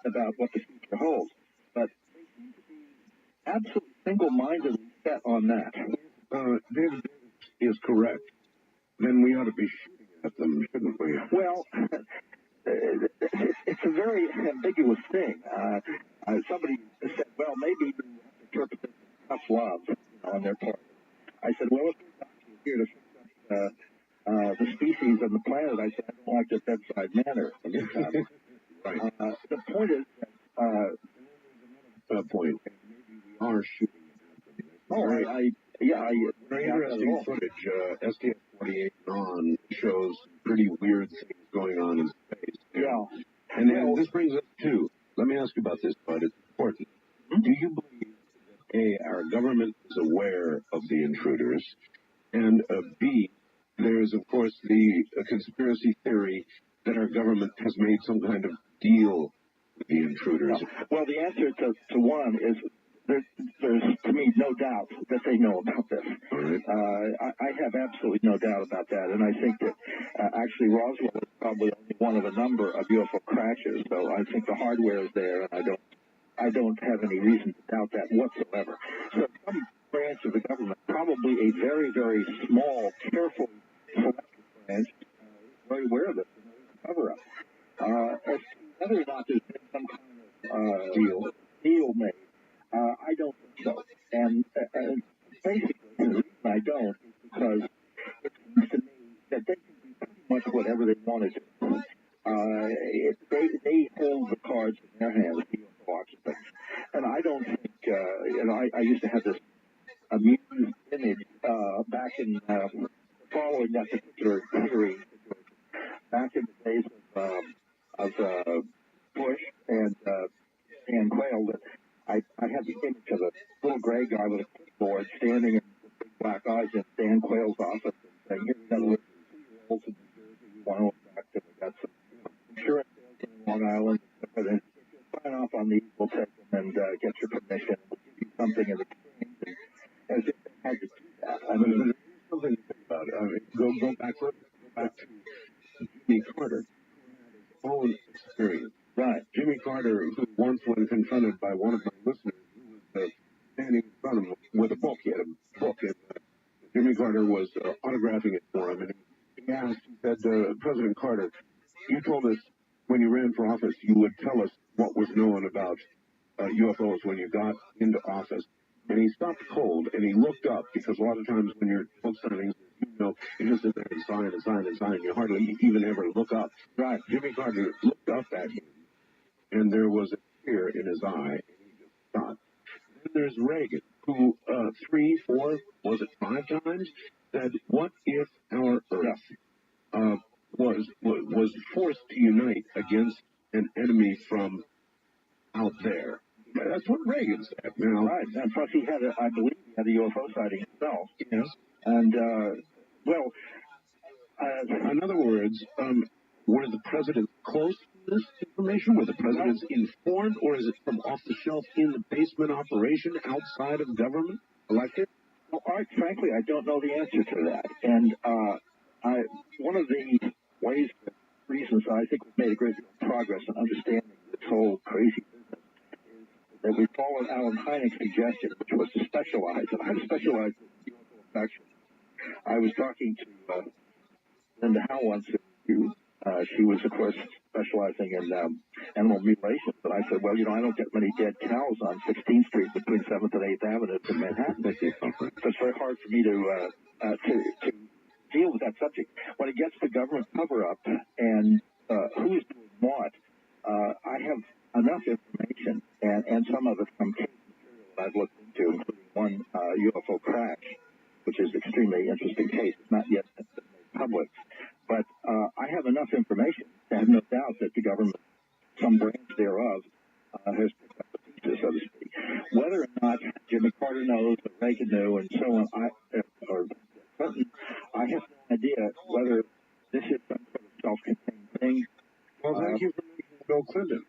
about what the future holds. But they seem to be absolutely single-mindedly set on that. David is correct. Then we ought to be shooting at them, shouldn't we? Well, it's a very ambiguous thing. Somebody said, well, maybe you have to interpret this as tough love on their part. I said, well, if you're here to fix up the species on the planet, I said, I don't like their bedside manner. Right. The point is that point. Maybe we are shooting at them. Very interesting footage. STS-48 on shows pretty weird things going on in space. Yeah. And this brings us to, let me ask you about this, Bud. It's important. Mm-hmm. Do you believe that A, our government is aware of the intruders, and B, there's, of course, the conspiracy theory that our government has made some kind of deal with the intruders? Well, the answer to one is there's, to me, no doubt that they know about this. Right. I have absolutely no doubt about that, and I think that actually Roswell is probably only one of a number of UFO crashes. So I think the hardware is there, and I don't have any reason to doubt that whatsoever. So some branch of the government, probably a very, very small, carefully selected branch, is very aware of this and there is a cover-up. As to whether or not there's been some kind of deal made, I don't think so. And basically, much whatever they wanted to. They hold the cards in their hands, the UFO occupants. And I don't think, I used to have this amused image back in following that particular theory, back in the days of Bush and Quayle, that I had the image of a little gray guy with a clipboard standing in big black eyes in Dan Quayle's office and saying, "Here we got a list of 2-year-olds in New Jersey. We want to attract them. We got some insurance sales in Long Island. And if you sign off on these, we'll take them and get your permission. We'll give you something in exchange." And as if they had to do that. I mean, there's something to think about it. I mean, go back to Jimmy Carter, who had his own experience. Right. Jimmy Carter, who once, when confronted by one of my listeners, who was standing in front of him with a book, he had a book, and Jimmy Carter was autographing it for him, and he asked, he said, "President Carter, you told us when you ran for office you would tell us what was known about UFOs when you got into office." And he stopped cold, and he looked up, because a lot of times when you're book signings, you just sit there and sign and sign and sign. You hardly even ever look up. Right. Jimmy Carter looked up at him, and there was a tear in his eye, and he just stopped. Then there's Reagan, who 3, 4, was it 5 times said, "What if our Earth was forced to unite against an enemy from out there?" That's what Reagan said. Now, right, and plus he had, I believe, he had a UFO sighting himself. Yes. And in other words, were the presidents close to this information? Were the presidents informed, or is it from off the shelf in the basement operation outside of government elected? Well, Art, frankly, I don't know the answer to that. And one of the reasons I think we've made a great deal of progress in understanding this whole crazy business is that we followed Alan Hynek's suggestion, which was to specialize. And I specialized in UFO infection. I was talking to Linda Howe once, she was, of course, specializing in animal mutilations. But I said, "Well, I don't get many dead cows on 16th Street between 7th and 8th Avenue in Manhattan. So it's very hard for me to deal with that subject. When it gets to government cover-up and who is doing what, I have enough information, and some of it from case material that I've looked into, including one UFO crash, which is an extremely interesting case. It's not yet made public. But I have enough information to have no doubt that the government, some branch thereof, has picked up the pieces, so to speak. Whether or not Jimmy Carter knows, or Reagan knew, and so on, or Clinton, I have no idea whether this is some sort of self-contained thing. Well, thank you for mentioning Bill Clinton.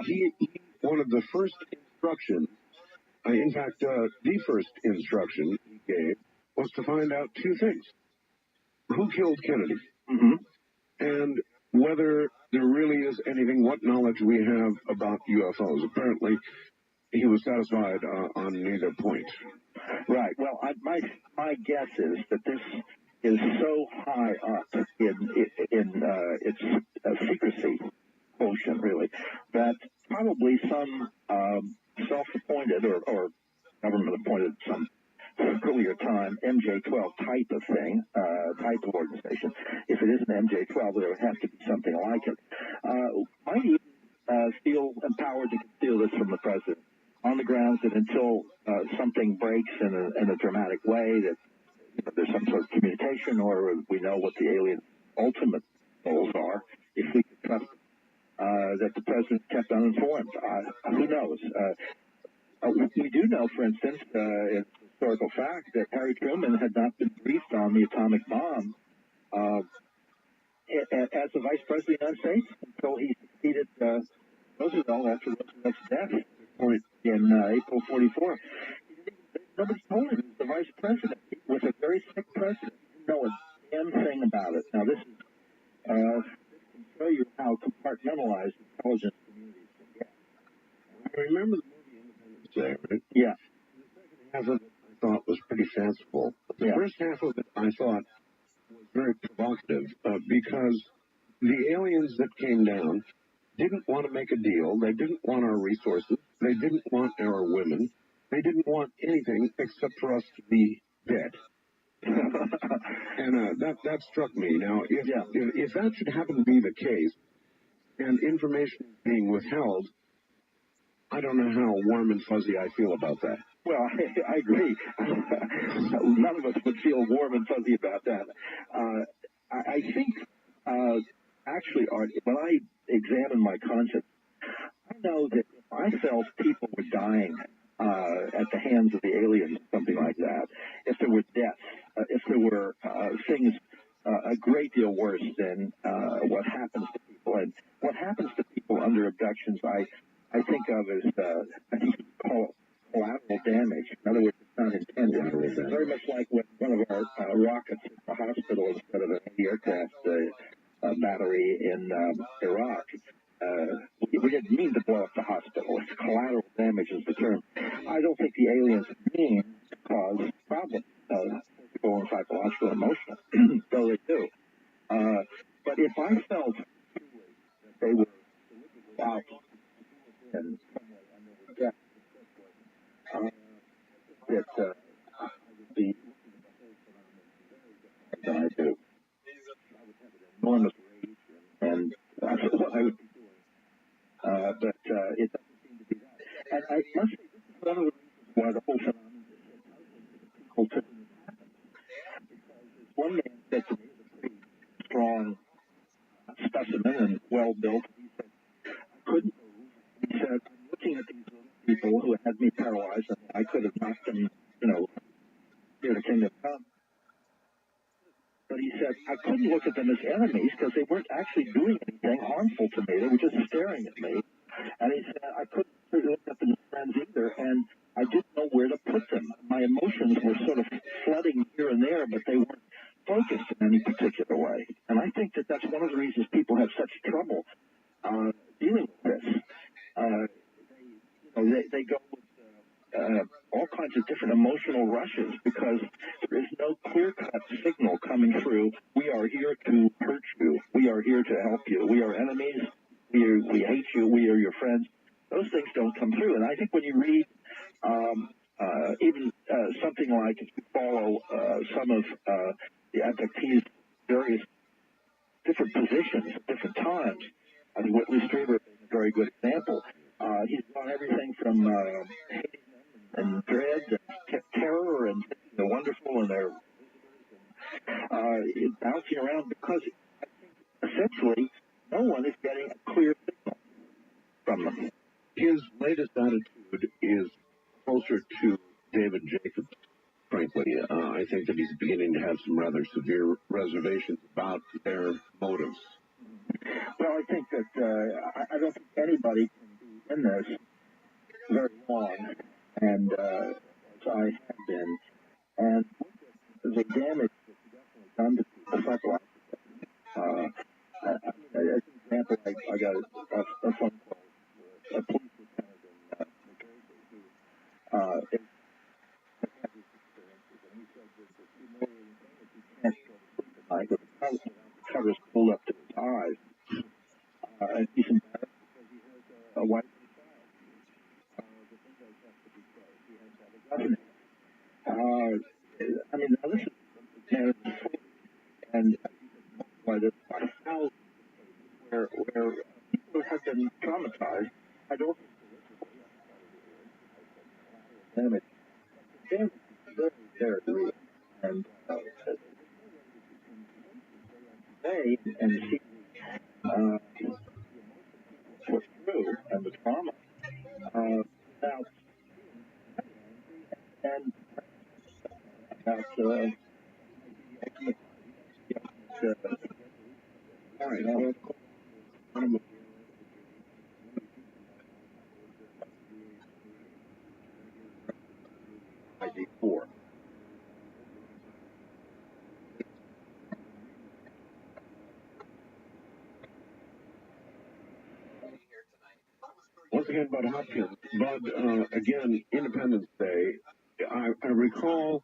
He one of the first instructions, in fact, the first instruction he gave was to find out 2 things. Who killed Kennedy? Mm-hmm. And whether there really is anything, what knowledge we have about UFOs. Apparently, he was satisfied on neither point. Right. Well, my guess is that this is so high up in its secrecy quotient, really, that probably some self-appointed or government-appointed some earlier time, MJ-12 type of thing, type of organization. If it isn't MJ-12, there would have to be something like it. Might even feel empowered to conceal this from the president on the grounds that until something breaks in a dramatic way, that there's some sort of communication, or we know what the alien ultimate goals are, if we could trust that the president kept uninformed. Who knows? We do know, for instance, it's a historical fact that Harry Truman had not been briefed on the atomic bomb as the vice president of the United States until he succeeded Roosevelt after Roosevelt's death in April 44. Nobody told him he was the vice president. He was a very sick president. He didn't know a damn thing about it. Now, this can show you how compartmentalized intelligence communities can get. I remember the movie Independence Day, right? Yeah. The second half of it I thought was pretty fanciful. The first half of it I thought was very provocative because the aliens that came down didn't want to make a deal. They didn't want our resources. They didn't want our women. They didn't want anything except for us to be dead. And that struck me. Now, if that should happen to be the case, and information is being withheld, I don't know how warm and fuzzy I feel about that. Well, I agree. None of us would feel warm and fuzzy about that. I think, actually, Art, when I examine my conscience, I know that if I felt people were dying at the hands of the aliens, something like that, if there were deaths, if there were things a great deal worse than what happens to people, and what happens to people under abductions, I think of as I think you call it collateral damage. In other words, it's not intended. Very much like when one of our rockets hit the hospital instead of an aircraft battery in Iraq. We didn't mean to blow up the hospital. It's collateral damage is the term. I don't think the aliens mean to cause problems, physical and psychological and emotional, though they do. But if I felt that they were out and that I would be than I do. Enormous rage, and that's what I would be doing. But it doesn't seem to be that. And I must say, this is one of the reasons why the whole phenomenon is people typically happen. Because one man said to me, a pretty strong specimen and well built, he said, I couldn't move. He said, I'm looking at these little people who had me paralyzed, and I could have knocked them, near the kingdom come. But he said, I couldn't look at them as enemies because they weren't actually doing anything harmful to me. They were just staring at me. And he said, I couldn't look at them as friends either, and I didn't know where to put them. My emotions were sort of flooding here and there, but they weren't focused in any particular way. And I think that that's one of the reasons people have such trouble dealing with this. They go with all kinds of different emotional rushes because there is no clear-cut signal coming through. We are here to hurt you. We are here to help you. We are enemies. We hate you. We are your friends. Those things don't come through. And I think when you read even something like, if you follow some of the abductees' various different positions at different times, I think Whitley Strieber is a very good example. He's done everything from hating and dread and terror and they're wonderful and they're bouncing around because I think essentially no one is getting a clear signal from them. His latest attitude is closer to David Jacobs, frankly. I think that he's beginning to have some rather severe reservations about their motives. Well, I think that I don't think anybody can be in this very long, and as I have been, and the damage that's definitely done to people psychologically. As an example, I got a phone call, a police lieutenant in New Jersey who had these experiences, and he said that the humiliating thing is he can't go to sleep at night with the covers pulled up to his eyes. And he's embarrassed because he has a wife and a child. The windows have to be closed. He has to have a government. I mean, now this is and by this by thousands of cases where people have been traumatized. I don't think damage. Damage is very, very real. And today and see what's true and the trauma about and about all right. ID4. Once again, Bud Hopkins. Bud, again, Independence Day. I recall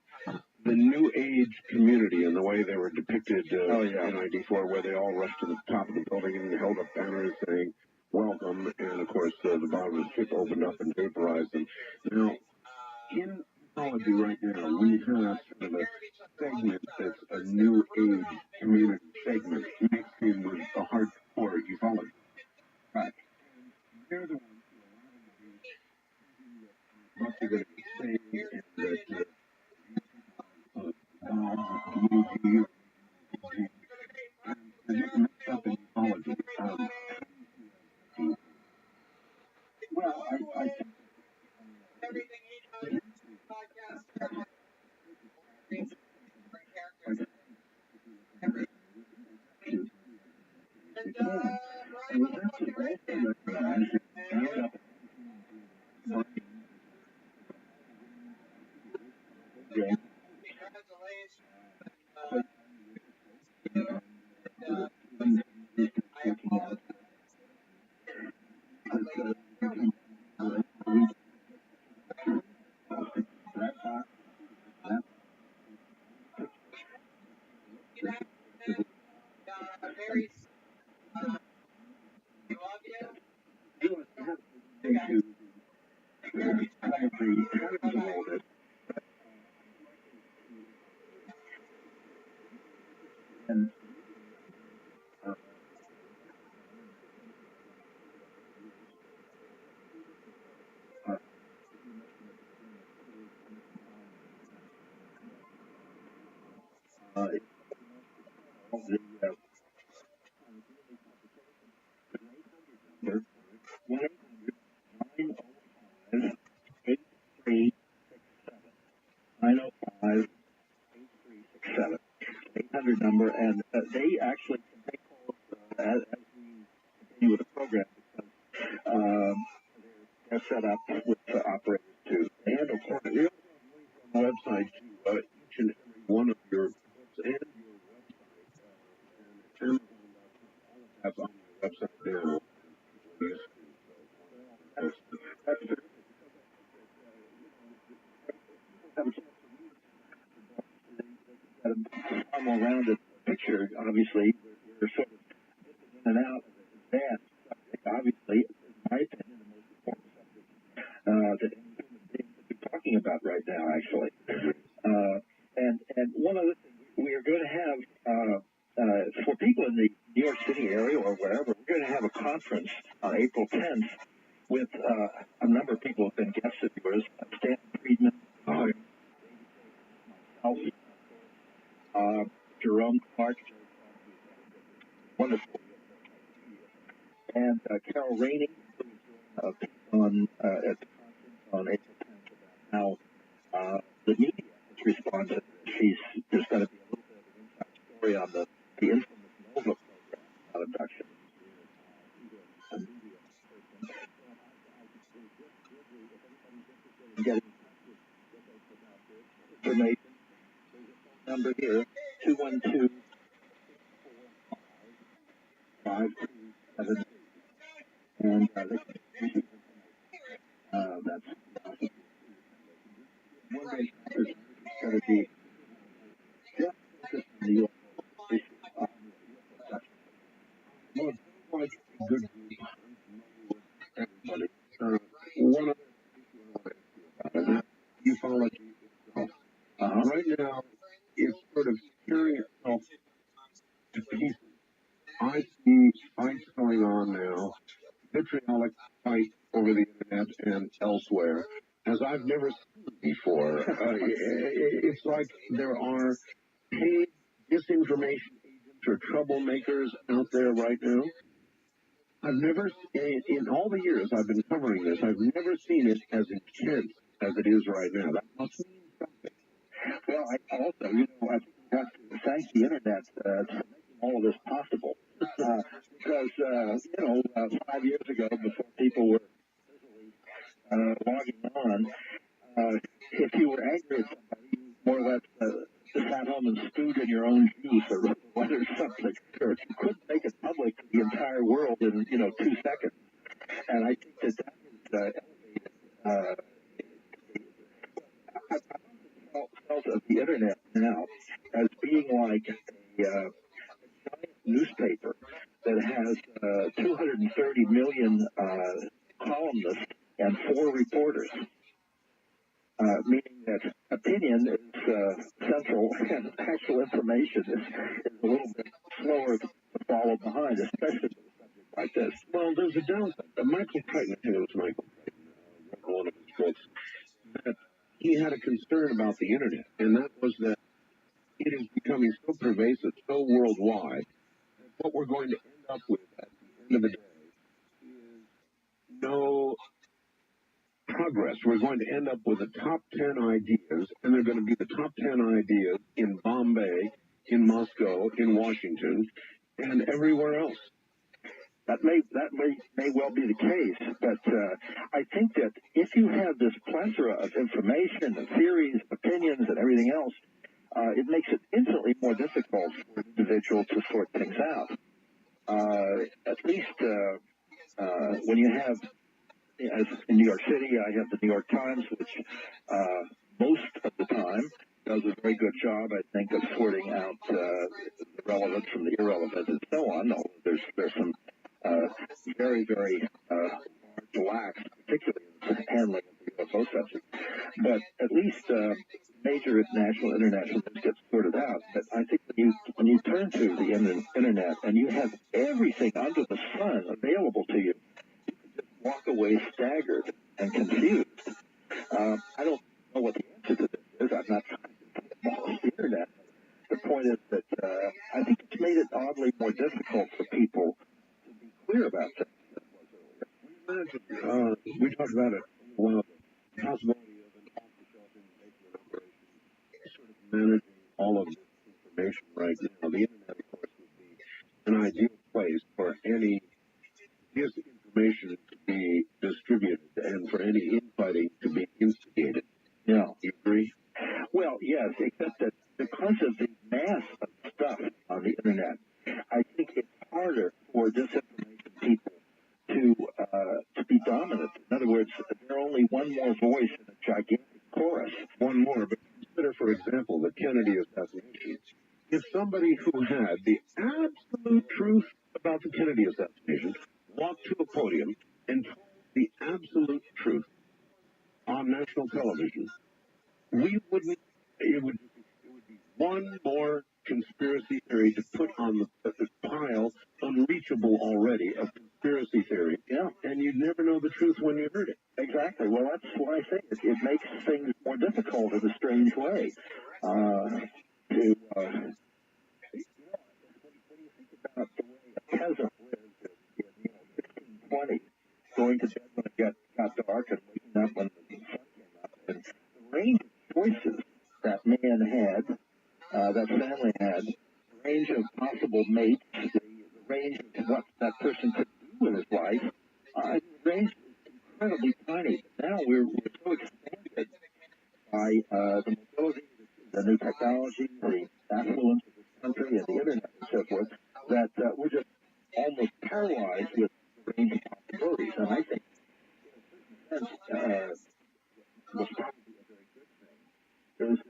the New Age community and the way they were depicted in ID4, where they all rushed to the top of the building and held up banners saying, welcome, and of course the bottom of the ship opened up and vaporized them. Now, in technology right now, we have sort of a segment that's a new age community segment mixed in with a hardcore ufology. Right. They're the ones who are what they're going to say and that and getting mixed up in ufology. Well, I think Everything he knows podcast. Very number, and they actually take calls as we continue with the program because they're set up with operators too. And of course, we also have links on the website to each and every one of your books and your website. And that's on your website there. That's true. A more rounded picture, obviously. We're sort of in and out of the band subject, obviously, in my opinion, the most important subject that any human being could be talking about right now, actually. And one other thing, we are going to have, for people in the New York City area or wherever, we're going to have a conference on April 10th with a number of people who have been guests of yours, Stan Friedman, myself, Jerome Clark, wonderful, and Carol Rainey, who's on at the conference on April 10th about how the media has responded. There's going to be a little bit of an inside story on the infamous Nova program about abduction. Getting information. There's a phone number here, 212-527. And that's one day is going to be just focused on the U.S. issue. Well, it's like a good group. Everybody. One other issue about ufology itself. Right now, it's sort of tearing itself to pieces. I see fights going on now, vitriolic fight over the internet and elsewhere, as I've never seen before. It's like there are paid disinformation agents or troublemakers out there right now. I've never, in all the years I've been covering this, I've never seen it as intense as it is right now. That must mean something. Well, I also, I think we have to thank the internet for making all of this possible. Because, 5 years ago, before people were logging on, if you were angry at somebody, you more or less sat home and stewed in your own juice or whether something. Or you couldn't make it public to the entire world in, 2 seconds. And I think that is elevated. I felt of the internet now as being like a giant newspaper that has 230 million columnists and 4 reporters, meaning that opinion is central, and actual information is a little bit slower to follow behind, especially with a subject like this. Well, there's a downside. Michael Crichton, I think it was Michael Crichton, wrote one of his books, that he had a concern about the internet, and that was that it is becoming so pervasive, so worldwide, that what we're going to end up with at the end of the day is no progress. We're going to end up with the top 10 ideas, and they're going to be the top 10 ideas in Bombay, in Moscow, in Washington, and everywhere else. That may well be the case, but I think that if you have this plethora of information and theories, opinions, and everything else, it makes it infinitely more difficult for an individual to sort things out. At least when you have, as in New York City, I have the New York Times, which most of the time does a very good job, I think, of sorting out the relevant from the irrelevant and so on. There's some very, very large lacks, particularly in the handling of the UFO subject. But at least major national, international news gets sorted out. But I think when you turn to the internet and you have everything under the sun available to you, you can just walk away staggered and confused. I don't know what the answer to this is. I'm not trying to abolish the internet. The point is that I think it's made it oddly more difficult for people to be clear about things than it was earlier. We talked about it a while ago. The possibility of an off-the-shelf information operation sort of managing all of this information right now. The internet, of course, would be an ideal place for any disinformation to be distributed and for any infighting to be instigated. Yeah. You agree? Well, yes, except that because of the mass of stuff on the internet, I think it's harder for disinformation people to be dominant. In other words, they're only one more voice in a gigantic chorus. One more, but consider, for example, the Kennedy assassination. If somebody who had the absolute truth about the Kennedy assassination walked to a podium and told the absolute truth on national television, it would be one more conspiracy theory to put on the pile, unreachable already, of conspiracy theory. Yeah. And you'd never know the truth when you heard it. Exactly. Well, that's why I say it makes things more difficult in a strange way. When you think about the way a peasant lived in 1620, going to bed when it got dark and waking up when the sun came up, and the range of choices that man had, that family had, the range of possible mates, the range of what that person could do in his life, the range is incredibly tiny. But now we're so expanded by the mobility, the new technology, the affluence of this country, and the internet and so forth, that we're just almost paralyzed with the range of possibilities. And I think, in a certain sense, was probably a very good thing. There's,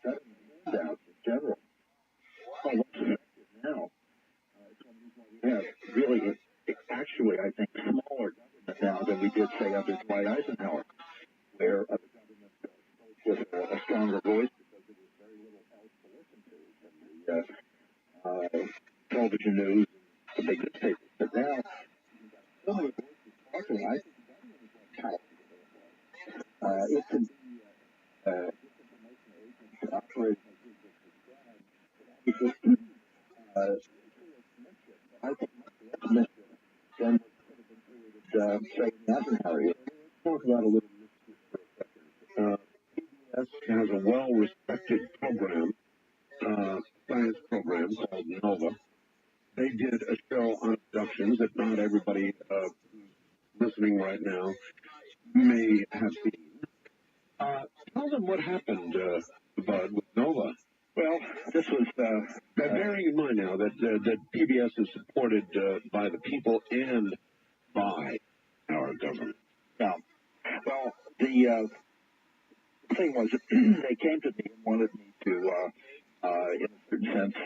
I think, government handouts in general are less effective now. It's one reason why we have really, actually, I think, smaller government now than we did, say, under Dwight Eisenhower, where the government spoke with a stronger voice because there was very little else to listen to than the television news and the big newspapers. But now, you've got so many voices talking, I think the government is less powerful than it was. It can be disinformation agents operating as you just described. I think much less mischief than what could have been created, say, in the Eisenhower era. Let's talk about a little mischief for a second. PBS has a well-respected program, science program called NOVA. They did a show on abductions that not everybody who's listening right now may have seen. Tell them what happened, Bud, with NOVA. Well, this was... bearing in mind now that PBS is supported by the people and by our government. Yeah. Well, the thing was, they came to me and wanted me to, in a certain sense,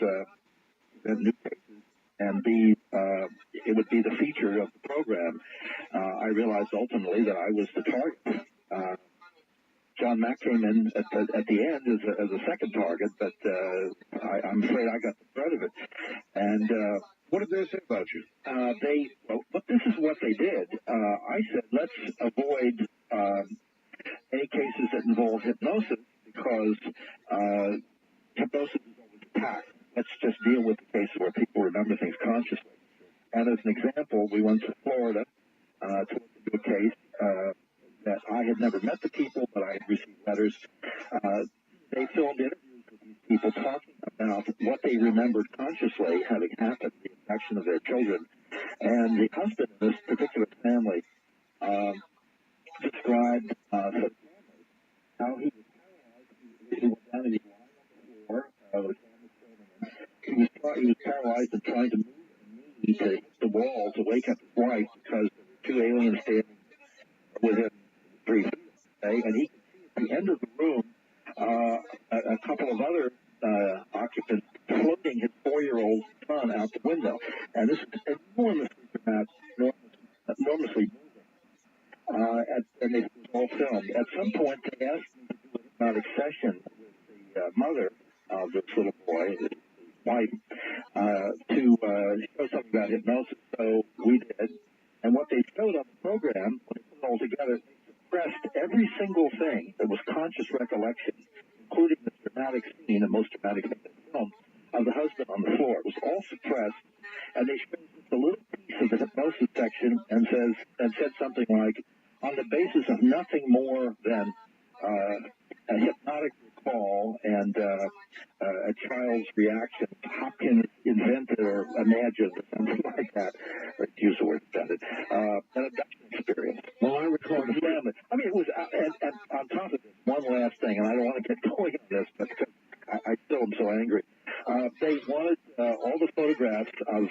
invent new cases, and it would be the feature of the program. I realized ultimately that I was the target. John Mack came in at the end as a second target, but I'm afraid I got the threat of it. And what did they say about you? But this is what they did. I said, let's avoid any cases that involve hypnosis because hypnosis is always attacked. Let's just deal with the cases where people remember things consciously. And as an example, we went to Florida to look into a case that I had never met the people, but I had received letters. They filmed interviews with these people talking about what they remembered consciously having happened, the infection of their children. And the husband in this particular family described how he was paralyzed. He went down and he was lying on the floor. He was paralyzed and trying to move a knee to hit the wall to wake up his wife because there were two aliens standing within 3 feet. Okay? And he could see at the end of the room a couple of other occupants floating his 4-year-old son out the window. And this is enormously dramatic, enormously moving. And it was all filmed. At some point, they asked me to do a hypnotic session with the mother of this little boy, his wife, to show something about hypnosis. So we did. And what they showed on the program, when they put it all together, they suppressed every single thing that was conscious recollection, including the dramatic scene, the most dramatic thing in the film, of the husband on the floor. It was all suppressed, and they showed just a little piece of the hypnosis section and said something like, on the basis of nothing more than a hypnotic recall and a child's reaction, Hopkins invented or imagined or something like that, or use the word invented, an abduction experience. Well, I recall the family. I mean, it was, and on top of this, one last thing, and I don't want to get going on this, but because I still am so angry. They wanted all the photographs of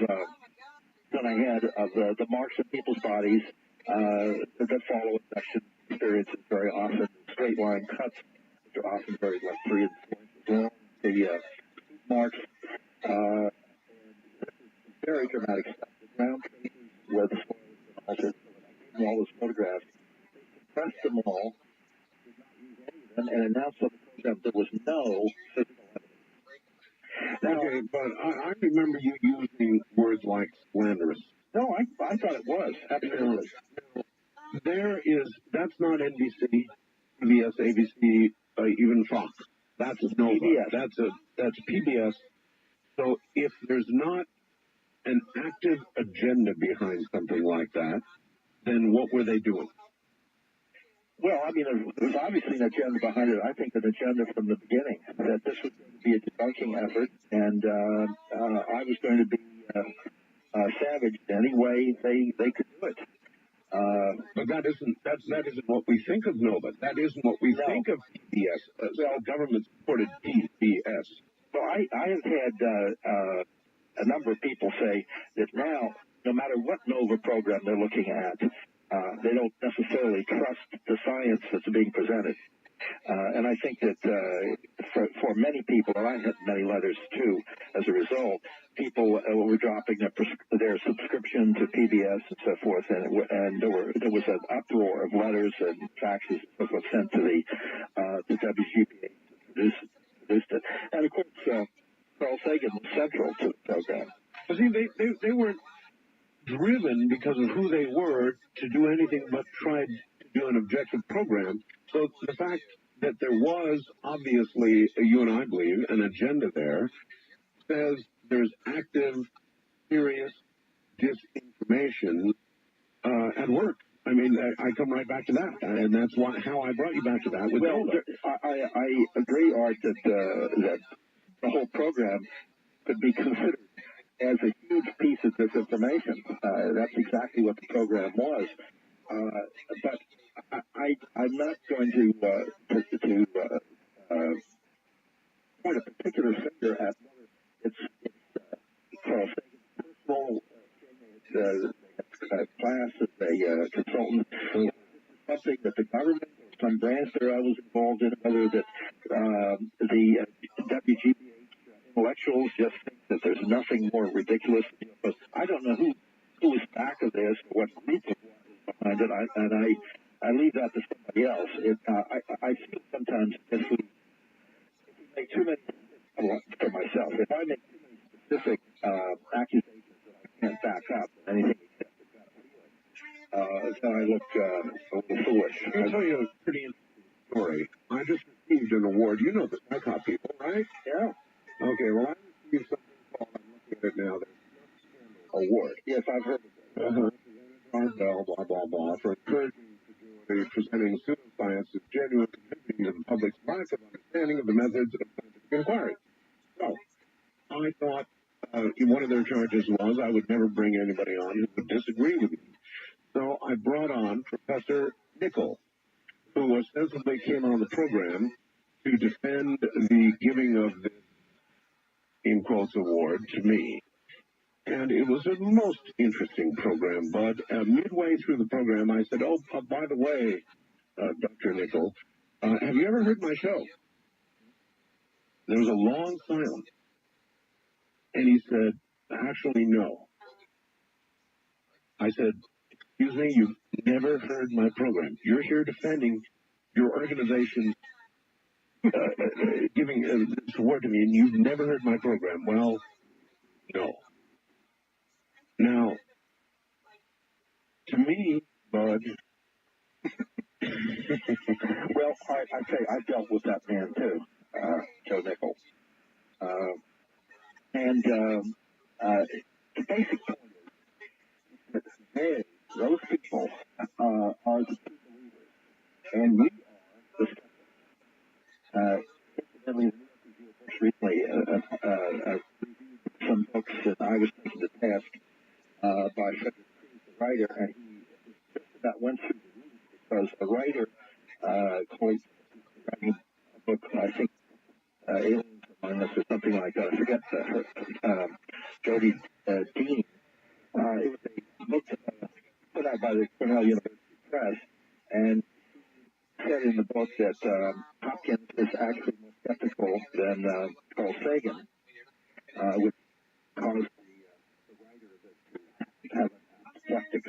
that I had of the marks on people's bodies that follow abduction experiences very often, straight line cuts, which are often very like 3 and 4 inches long. The marks, and very dramatic stuff. The ground traces where the soil has been altered. So when I gave them all those photographs, they suppressed them all, did not use any of them, and announced on the program there was no physical evidence. Now, okay, but I remember you using words like slanderous. No, I thought it was, absolutely. That's not NBC, CBS, ABC, even Fox. That's Nova. PBS. That's PBS. So if there's not an active agenda behind something like that, then what were they doing? Well, I mean, there was obviously an agenda behind it. I think an agenda from the beginning, that this was going to be a debunking effort, and I was going to be savaged any way they could do it. But that isn't what we think of Nova. That isn't what we think of PBS, government-supported PBS. Well, I have had a number of people say that now, no matter what Nova program they're looking at, they don't necessarily trust the science that's being presented. And I think that for many people, and I had many letters too, as a result, people were dropping their subscription to PBS and so forth, and there was an uproar of letters and faxes and so forth sent to the WGBA to produce it. And of course, Carl Sagan was central to the program. But see, they weren't driven because of who they were to do anything but try to do an objective program. So the fact that there was obviously, you and I believe, an agenda there, says there's active, serious disinformation at work. I mean, I come right back to that, and that's how I brought you back to that. I agree, Art, that the whole program could be considered as a huge piece of disinformation. That's exactly what the program was. But I'm not going to point a particular finger at whether it's Carl Sagan's personal class as a consultant, something that the government or some branch that I was involved in, whether that the WGBH intellectuals just think that there's nothing more ridiculous. But I don't know who was back of this, what group was behind it, and I leave that to somebody else. I feel sometimes if we make too many, for myself, if I make too many specific accusations that I can't back up anything except then I look a little foolish. I'll tell you a pretty interesting story. I just received an award. You know the SICOP people, right? Yeah. Okay, well, I received something called, I'm looking at it now, the award. Yes, I've heard of it. Bell, blah, blah, blah, for encouraging credulity, presenting pseudoscience as genuine, contributing to the public's lack of understanding of the methods of scientific inquiry. So, I thought one of their charges was I would never bring anybody on who would disagree with me. So I brought on Professor Nickel, who ostensibly came on the program to defend the giving of this, in quotes, award to me. And it was a most interesting program, Bud. Midway through the program, I said, by the way, Dr. Nickel, have you ever heard my show? There was a long silence. And he said, actually, no. I said, excuse me, you've never heard my program. You're here defending your organization's giving this award to me, and you've never heard my program. Well, no. Now, to me, Bud, well, I tell you, I've dealt with that man too, Joe Nickel. The basic point is that those people are the true believers, and we are the skeptics. Incidentally, recently reviewed some books that I was taken to task by Frederick Cruz, the writer, and he just about went through the roof because a writer writing a book, I think, Aliens Among Us or something like that. I forget her, Jody Dean. It was a book put out by the Cornell University Press, and said in the book that Hopkins is actually more skeptical than Carl Sagan, which caused the writer to have a skeptic.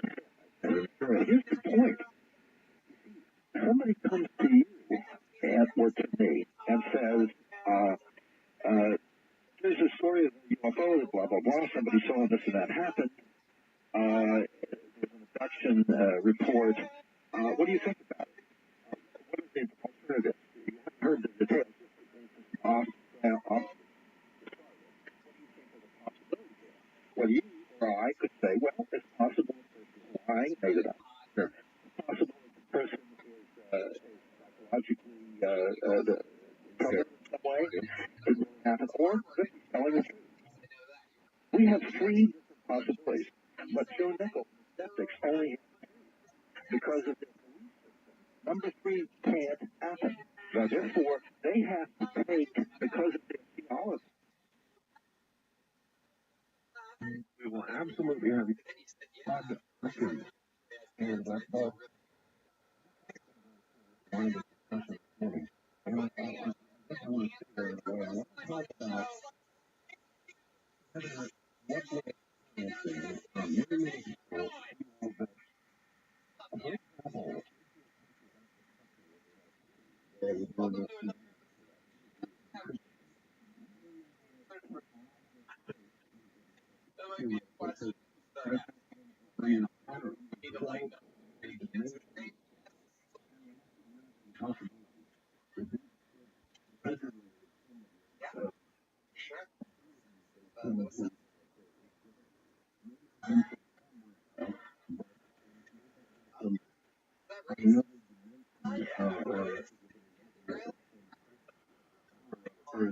Here's the point. Somebody comes to you or to me and says, there's a story of UFOs, blah, blah, blah. Somebody saw this and that happened. There's an abduction report. What do you think about it? What is the alternative? You haven't heard the details. What do you think of the possibility there? Well, you or I could say, well, it's possible the person is lying, made it up. Sure. It's possible that the person is psychologically troubled in some way. It really happened. Or could be telling the truth. We have three different possibilities. But Joe Nickel, skeptics, only have two because of their belief system. Number three can't happen. Therefore, they have to take, because of their theology. we will absolutely have you on the series. And that's all. One of the discussions this morning. And I just want to sit there and go, let's talk about what we're experiencing from many, many people who have for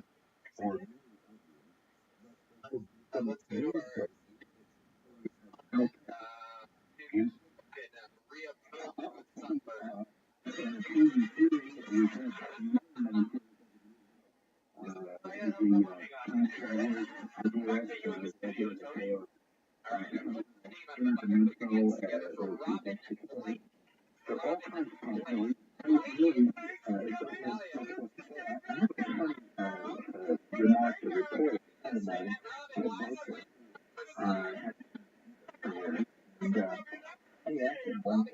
example,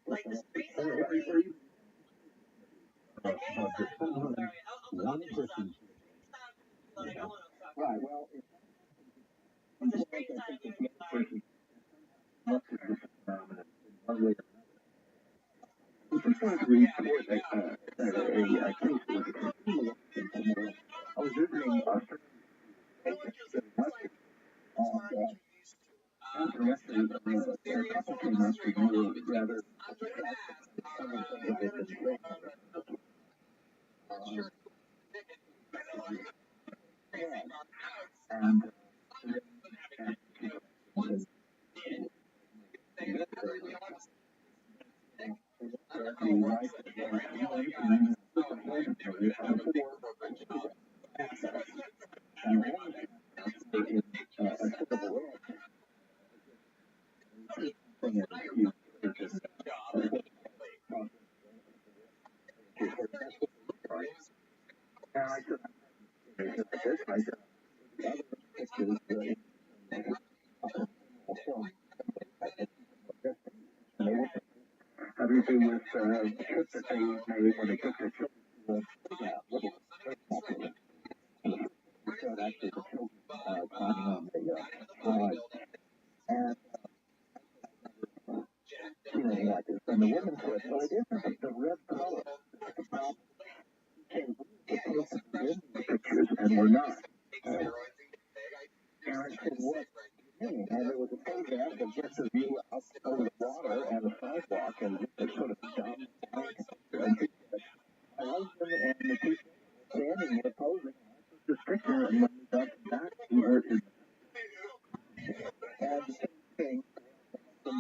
Like the space Or opera. even The gay side. someone, Sorry, one finish this up. person. The gay side of me would be like, I want to fuck. Right. Well, But the straight side of me would be like, look at this phenomenon in one way or another. We just wanted to report a case with a criminal. I was visiting after a couple came up to me rather some of the things I had been saying. And having to do with the trip that they made when they took their children to the playground. Showed actually the children climbing on the slide. And anything like this. And the woman said, well, it isn't the red color. It's about the pictures, and we're not. And I said, what? And there was a photograph that gets a view out over the water and the sidewalk, and it's sort of dumb. And she said, my husband and the two standing there posing, and I took this picture, and when we got back, we were in. And the same thing. And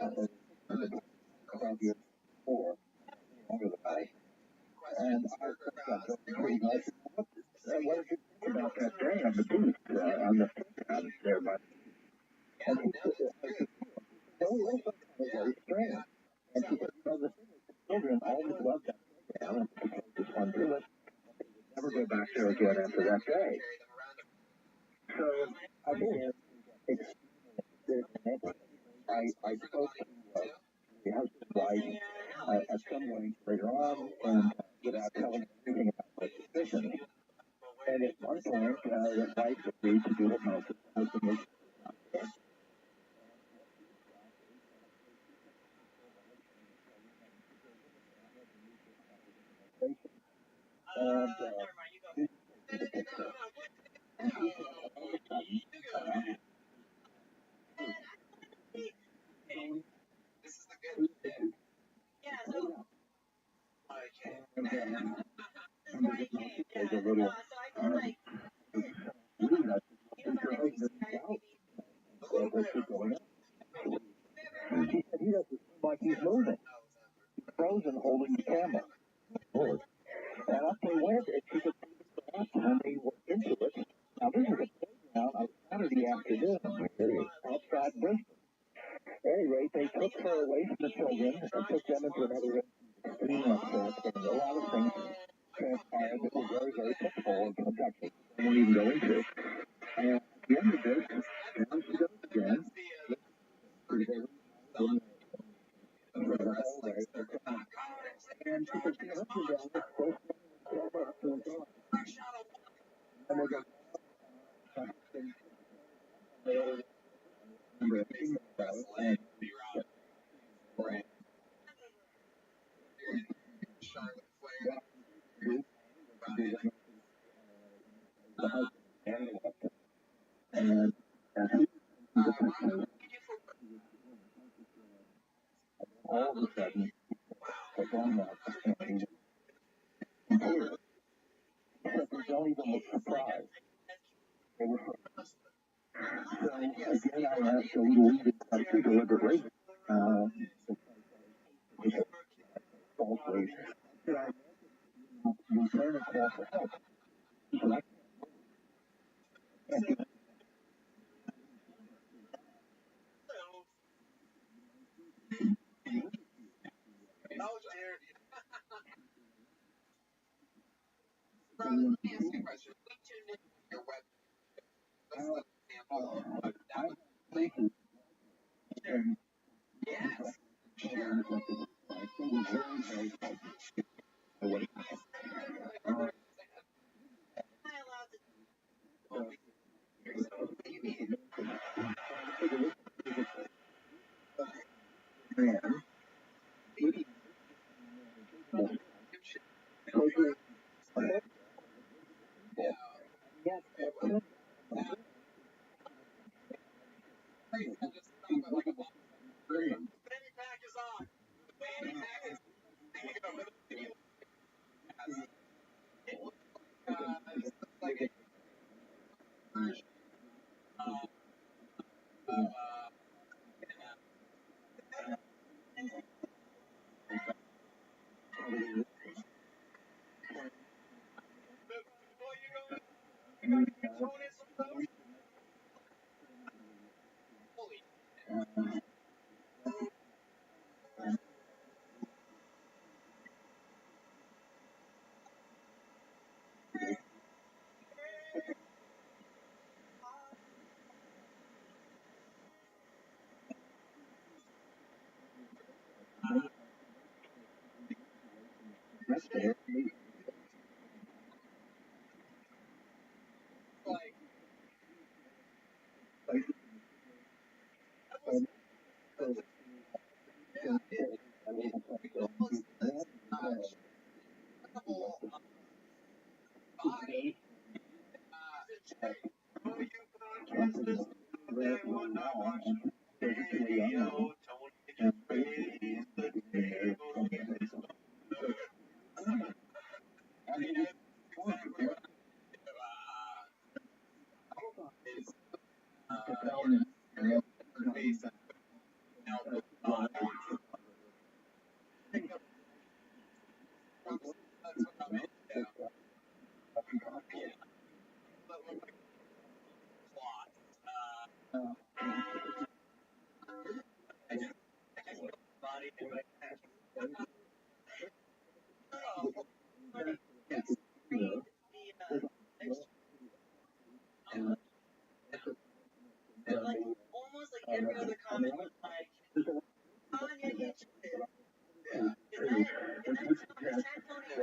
I was about years before, under the guy. And I got pretty much. What did you think about that day on the beach, on the playground there? But and he said, oh, that's very strange. And she said, well, the thing is, the children always loved that playground, and this one to it. Never go back there again after that day. So I think I spoke to the husband and wife at some point later on, and without telling anything about my suspicions. And at one point, the wife agreed to do hypnosis. The husband was not there. And and she said, all of a sudden, this is the good bit. Yeah, so and a little He said he doesn't seem like he's moving. He's frozen holding the camera. And after he went, she could see the grass and they were into it. Now this is a playground on Saturday afternoon outside Brisbane. At any rate, they took her away from the children and took them into another extreme upset, and a lot of things transpired that were very, very typical of Kentucky. I won't even go into. And at the end of this, down she goes again. And she said, let's go down, let's go. And they go, and and all of a sudden, the phone rang, and he was except they don't even look surprised. They were so again, I asked a little leading question deliberately, falsely, did I return a call for help? He said, I can't do it. Let me ask you a question. We tuned in your web. What's the example of what that would be? Yes. Sure. Am I allowed to? Fanny pack is on. Fanny pack is this looks like a version of before you go, you gotta get tone in some those. Holy like it almost says couple body. Oh, you podcasters out there wanna watch video? Tony just raised the table. Exactly what is face now the body. That's what I'm into. Yeah, that look like cloth. I just body and my yes. Read the next and like almost like every other comment was like Tanya hit you with. Is that Tony?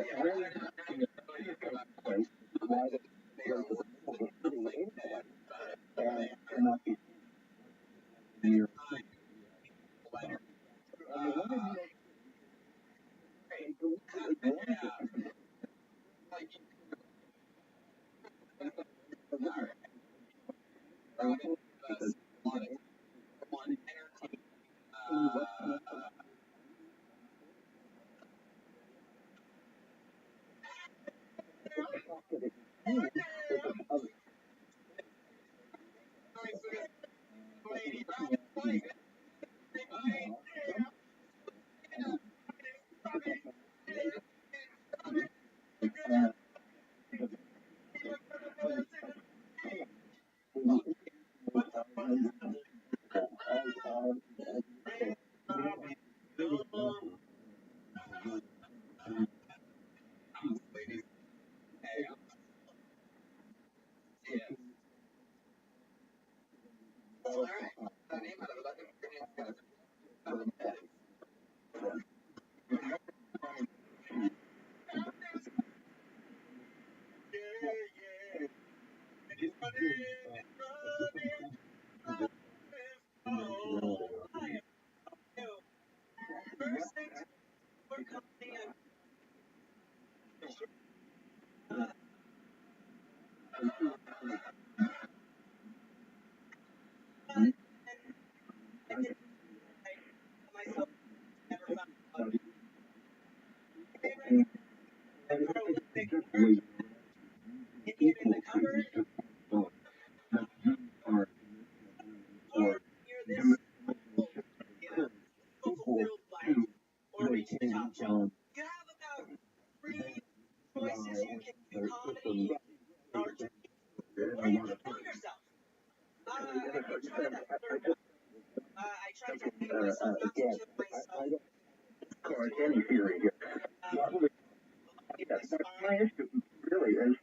My issue really is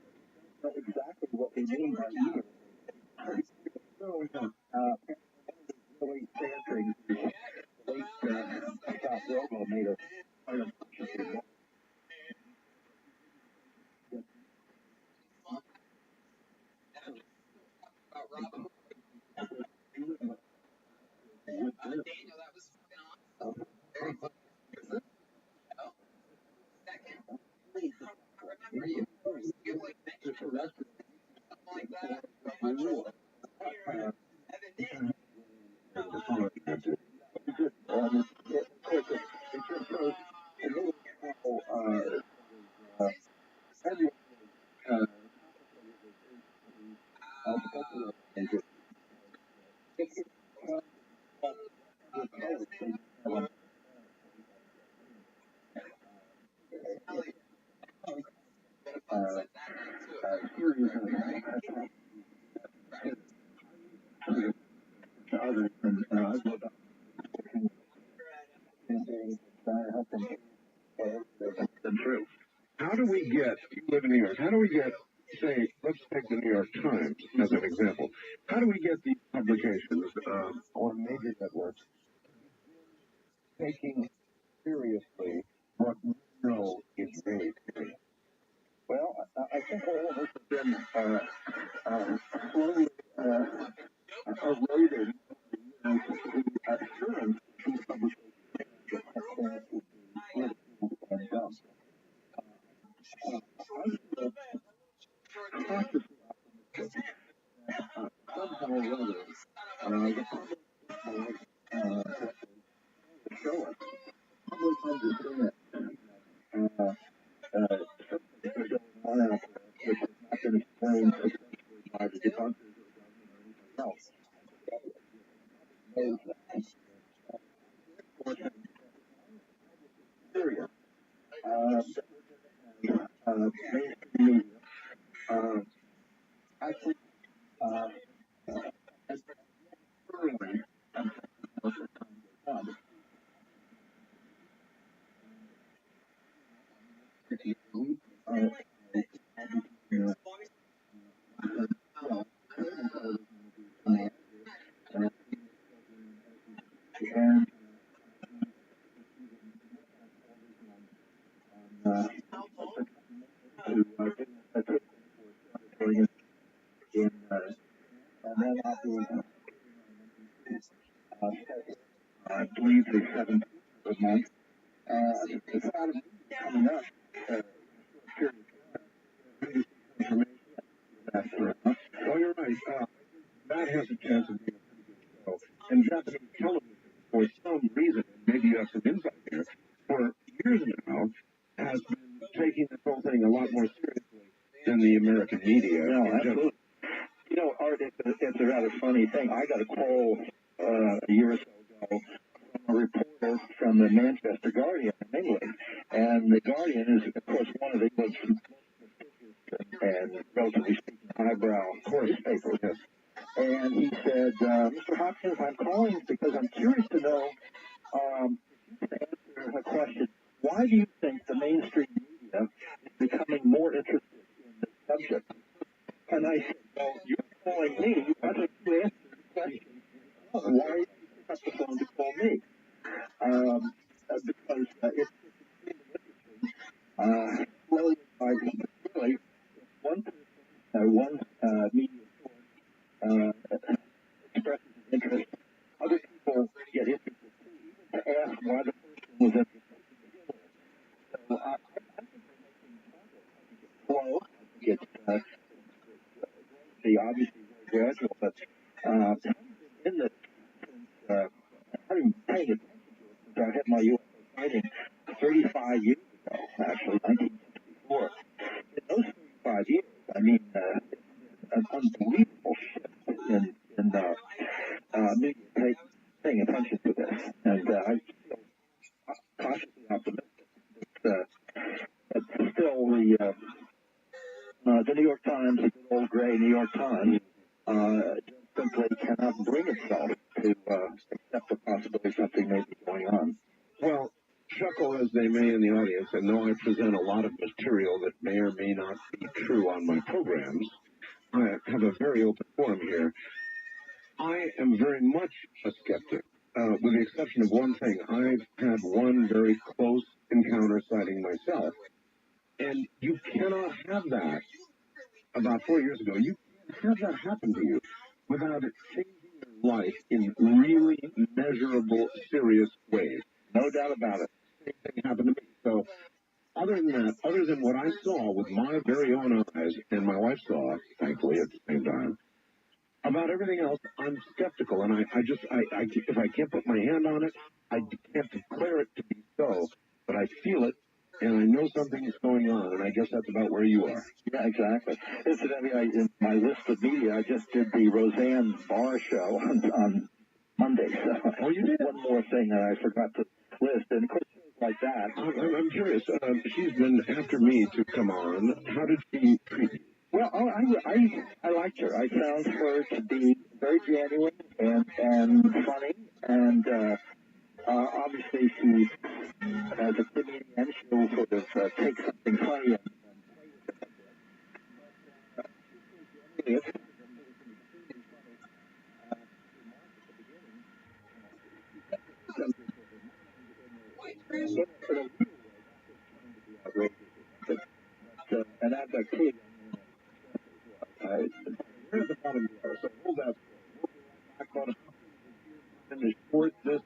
exactly what we mean by evil. Really dancing. Late Scott Robo made a part of Rob. Daniel, that was fucking awesome. Very fucking interesting. Second, remember you like mentioned something like that. True. How do we get, you live in New York, how do we get, say, let's take the New York Times as an example. How do we get these publications on major networks taking seriously what we know is very serious? Well, I think all of us have been slowly eroded the assurance these publications and dumb. I'm cautiously optimistic somehow or other the public show us. Public understand something is going on out there which has not been explained essentially by the debunkers or else. Knows that. Serious. Mainstream media actually has thoroughly and then I believe the 17th of the month, it's out of coming up well, you're right. That has a chance of being a pretty good show. And Japanese television, for some reason, maybe you have some insight there, for years now, has been taking this whole thing a lot more seriously than the American media. No, absolutely. You know, Art, it's a rather funny thing. I got a call a year or so ago from a reporter from the Manchester Guardian in England. And the Guardian is, of course, one of the most and relatively speaking, highbrow newspapers. Yes. And he said, Mr. Hopkins, I'm calling because I'm curious to know, to answer a question, why do you think the mainstream media is becoming more interested in this subject? And I said, well, you're calling me. Why don't you answer the question? Why did you pick up the phone to call me? Because it's really, really, one media source expresses interest. Other people get interested to ask why the person was interested. So I think we're making progress. I think it's obviously very gradual, but in this, I've been paying attention to it since I had my UFO sighting 35 years ago, actually, 1964. In those 35 years, I mean, an unbelievable shift in media paying attention to this. And I feel cautiously optimistic that still the New York Times, the good old gray New York Times, simply cannot bring itself to accept the possibility something may be going on. Well, chuckle as they may in the audience, and though I present a lot of material that may or may not be true on my programs, I have a very open forum here. I am very much a skeptic, with the exception of one thing. I've had one very close encounter sighting myself, and you cannot have that. About 4 years ago, you can't have that happen to you without it changing your life in really measurable, serious ways. No doubt about it. Same thing happened to me. So, other than that, other than what I saw with my very own eyes, and my wife saw, thankfully, at the same time, about everything else, I'm skeptical, and I if I can't put my hand on it, I can't declare it to be so, but I feel it, and I know something is going on, and I guess that's about where you are. Yeah, exactly. Incidentally, in my list of media, I just did the Roseanne Barr show on Monday. So oh, you did? One more thing that I forgot to list, and of course, shows like that. I'm curious. She's been after me to come on. How did she treat you? Well, I liked her. I found her to be very genuine and funny, and obviously she, as a comedian, she'll sort of take something funny and play it. And I've got kids. We're at the bottom of the hour, so hold that. We'll be right back on finish for this.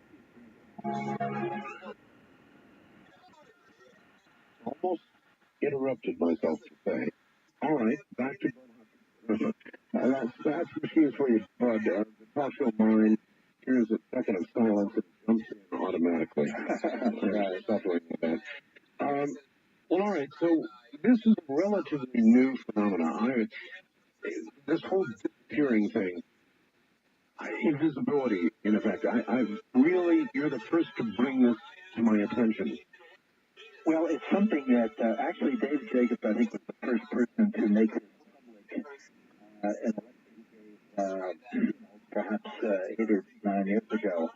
Almost interrupted myself to say. All right, back to that's machines for you, Bud. The talk show mind. Here's a second of silence and it jumps in automatically. Right, suffering with that. Well, all right. So this is a relatively new phenomenon. This whole disappearing thing, invisibility, in effect. I really, you're the first to bring this to my attention. Well, it's something that actually David Jacobs, I think, was the first person to make it public. And perhaps 8 or 9 years ago,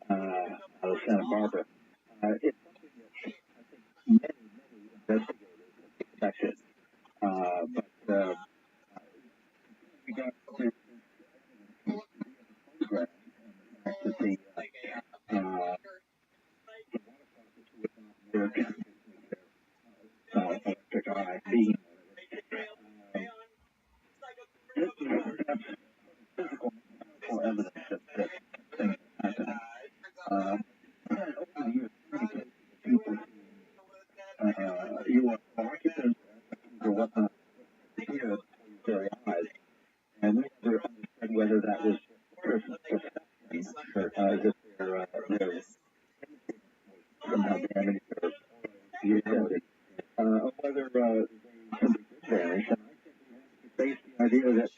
out of Santa Barbara. It's something that I think many investigators expected. But we got this photograph and the fact that the water faucet would not work electric eye being that's physical evidence that things are happening. And over the years, many cases of people you are occupants or whatnot appear before your very eyes, and we never understood whether that was a person's perception, as if their somehow damaged or utility, or whether somebody did vanish. And I think we have to face the idea that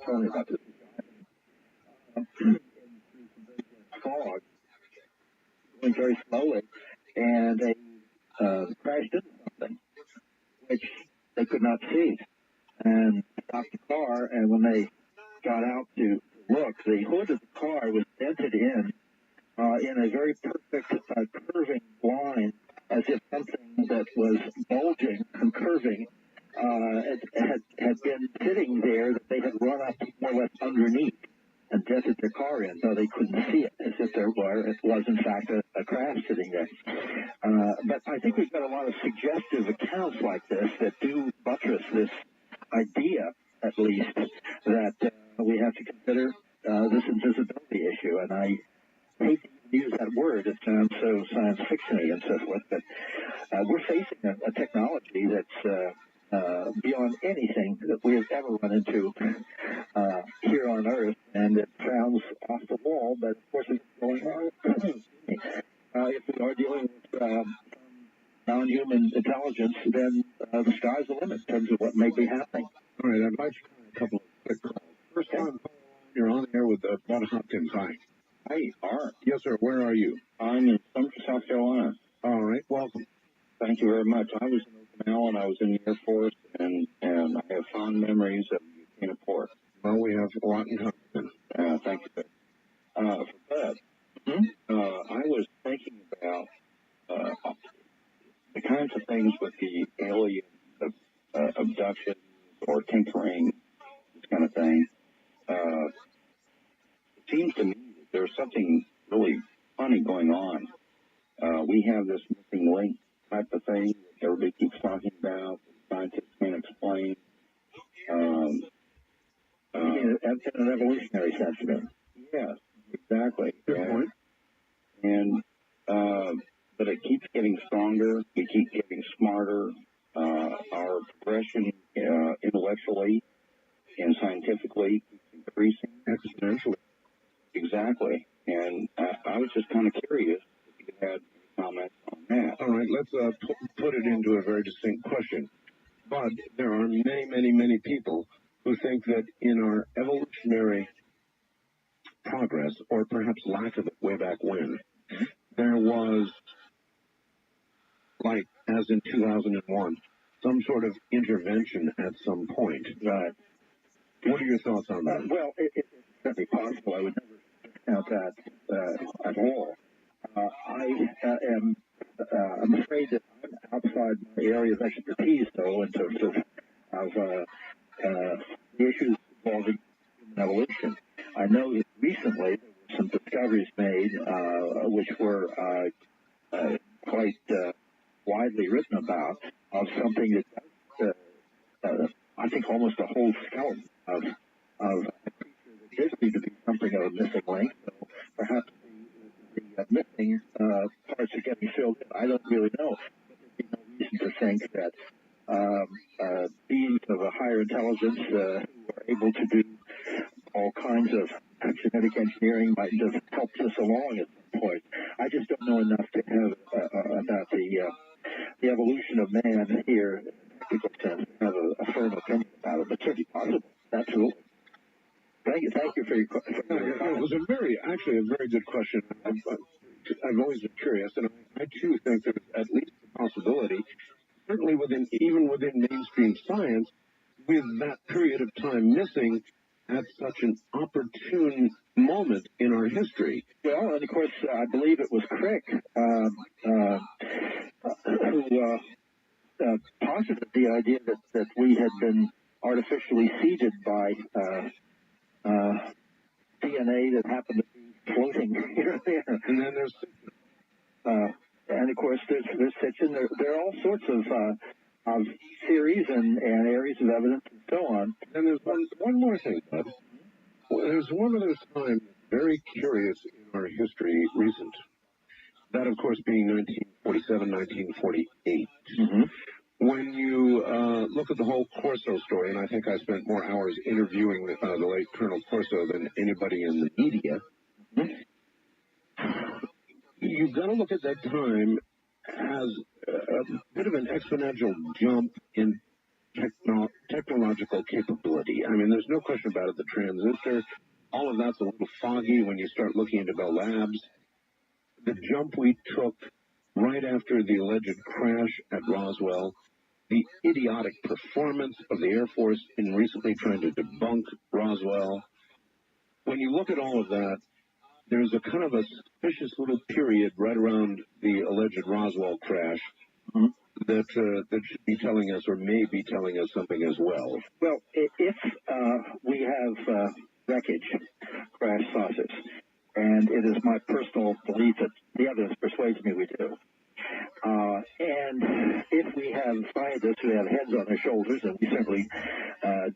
tell me about this fog going very slowly, and they crashed into something which they could not see, and stopped the car. And when they got out to look, the hood of the car was dented in a very perfect curving line, as if something that was bulging and curving had been sitting there that they had run up more or less underneath and dented their car in, so they couldn't see it, as if it was in fact a crash sitting there. But I think we've got a lot of suggestive accounts like this that do buttress this idea, at least, that we have to consider this invisibility issue. And I hate to use that word. It sounds so science fiction-y and so forth, but we're facing a technology that's beyond anything that we have ever run into here on Earth, and it sounds off the wall, but of course it's going on. If we are dealing with non-human intelligence, then the sky's the limit in terms of what may be happening. All right, I'd like to try a couple of quick calls. First time, you're on the air with Bud Hopkins. Hi. Hi, Art. Yes, sir. Where are you? I'm in Sumter, South Carolina. All right, welcome. Thank you very much. I was in Okinawa, I was in the Air Force, and I have fond memories of Buchanan Port. Well, we have a lot in common. Thank you. For that, I was thinking about the kinds of things with the alien abduction or tinkering, this kind of thing. It seems to me that there's something really funny going on. We have this missing link type of thing that everybody keeps talking about, scientists can't explain. An evolutionary sentiment. Yes, exactly. Good point. And but it keeps getting stronger. We keep getting smarter. Our progression intellectually and scientifically keeps increasing exponentially. Exactly. And I was just kind of curious if you could add comments on that. All right, let's put it into a very distinct question. But there are many, many, many people who think that in our evolutionary progress, or perhaps lack of it way back when, there was, like as in 2001, some sort of intervention at some point. Right. What are your thoughts on that? Well, it's certainly possible. I would never discount that at all. I'm afraid that I'm outside my area of expertise, though, in terms of the issues involving human evolution. I know that recently there were some discoveries made which were quite widely written about, of something that I think almost a whole skeleton of a creature that did seem to be something of a missing link. So perhaps the missing parts are getting filled in. I don't really know. But there'd be no reason to think that beings of a higher intelligence who are able to do all kinds of genetic engineering might have helped us along at some point. I just don't know enough to have about the evolution of man here in a technical sense to have a firm opinion about it, but certainly possible. Absolutely. Thank you for your question. It was a very good question. I've always been curious, and I too think there's at least a possibility, certainly even within mainstream science, with that period of time missing at such an opportune moment in our history. Well, and of course, I believe it was Crick who posited the idea that we had been artificially seeded by DNA that happened to be floating here and there. And then there's and of course there's Sitchin. There are all sorts of theories and areas of evidence and so on. And there's one more thing, Bud. There's one other time very curious in our history recent. That, of course, being 1947, 1948. Mm-hmm. When you look at the whole Corso story, and I think I spent more hours interviewing the late Colonel Corso than anybody in the media, you've got to look at that time as a bit of an exponential jump in technological capability. I mean, there's no question about it. The transistor, all of that's a little foggy when you start looking into Bell Labs. The jump we took right after the alleged crash at Roswell, the idiotic performance of the Air Force in recently trying to debunk Roswell. When you look at all of that, there's a kind of a suspicious little period right around the alleged Roswell crash that should be telling us, or may be telling us, something as well. Well, if we have wreckage, crash saucers, and it is my personal belief that the evidence persuades me we do. And if we have scientists who have heads on their shoulders, and we certainly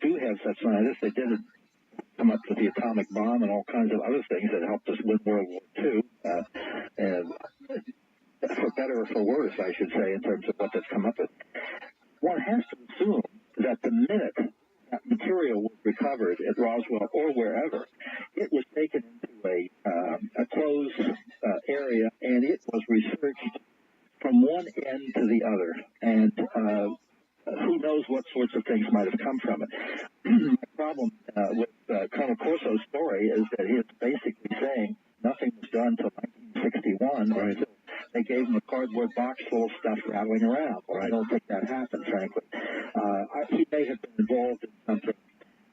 do have such scientists, they did come up with the atomic bomb and all kinds of other things that helped us win World War II, and for better or for worse, I should say, in terms of what that's come up with. One has to assume that the minute that material was recovered at Roswell or wherever, it was taken into a closed area, and it was researched from one end to the other, and who knows what sorts of things might have come from it. The problem with Colonel Corso's story is that he is basically saying nothing was done until 1961, right, until they gave him a cardboard box full of stuff rattling around. Well, I don't think that happened, frankly. He may have been involved in something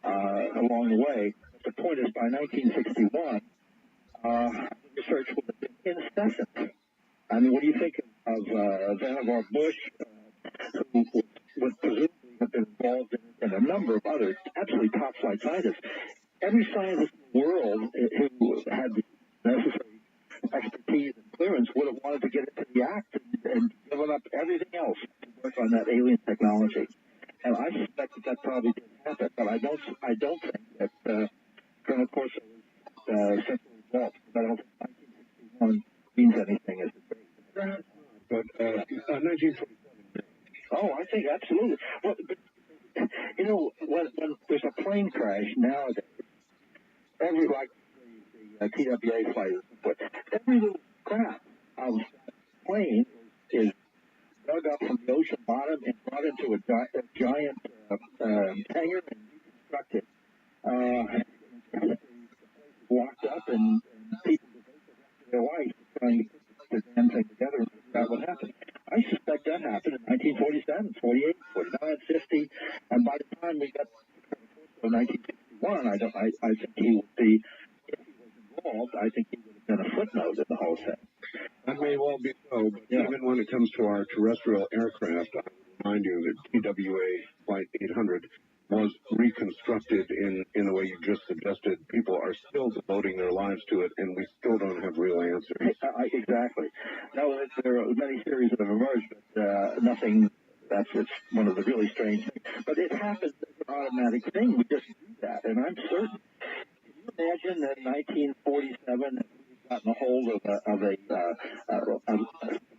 along the way. But the point is, by 1961, research would have been incessant. I mean, what do you think of Vannevar Bush, who would presumably have been involved in a number of other absolutely top-flight scientists? Every scientist in the world who had the necessary expertise and clearance would have wanted to get into the act and given up everything else to work on that alien technology. And I suspect that probably did happen, but I don't think that Colonel Corso was centrally involved. I don't think 1961 means anything as a date. But 1947. Oh, I think absolutely. Well, but, you know, when there's a plane crash nowadays, every like the TWA fighters, but every little scrap of that plane is dug up from the ocean bottom and brought into a giant hangar and reconstructed. Locked up and people devoted their life trying to put the damn thing together and figure out what happened. I suspect that happened in 1947, 48, 49, 50, and by the time we got to 1961, I think he would be, if he was involved, I think he would have been a footnote in the whole thing. That may well be so, but even when it comes to our terrestrial aircraft, I remind you that TWA Flight 800 was reconstructed in the way you just suggested. People are still devoting their lives to it, and we still don't have real answers. Exactly. No, there are many theories that have emerged, but nothing. It's one of the really strange things. But it happens as an automatic thing. We just do that, and I'm certain. Can you imagine that in 1947, we've gotten a hold of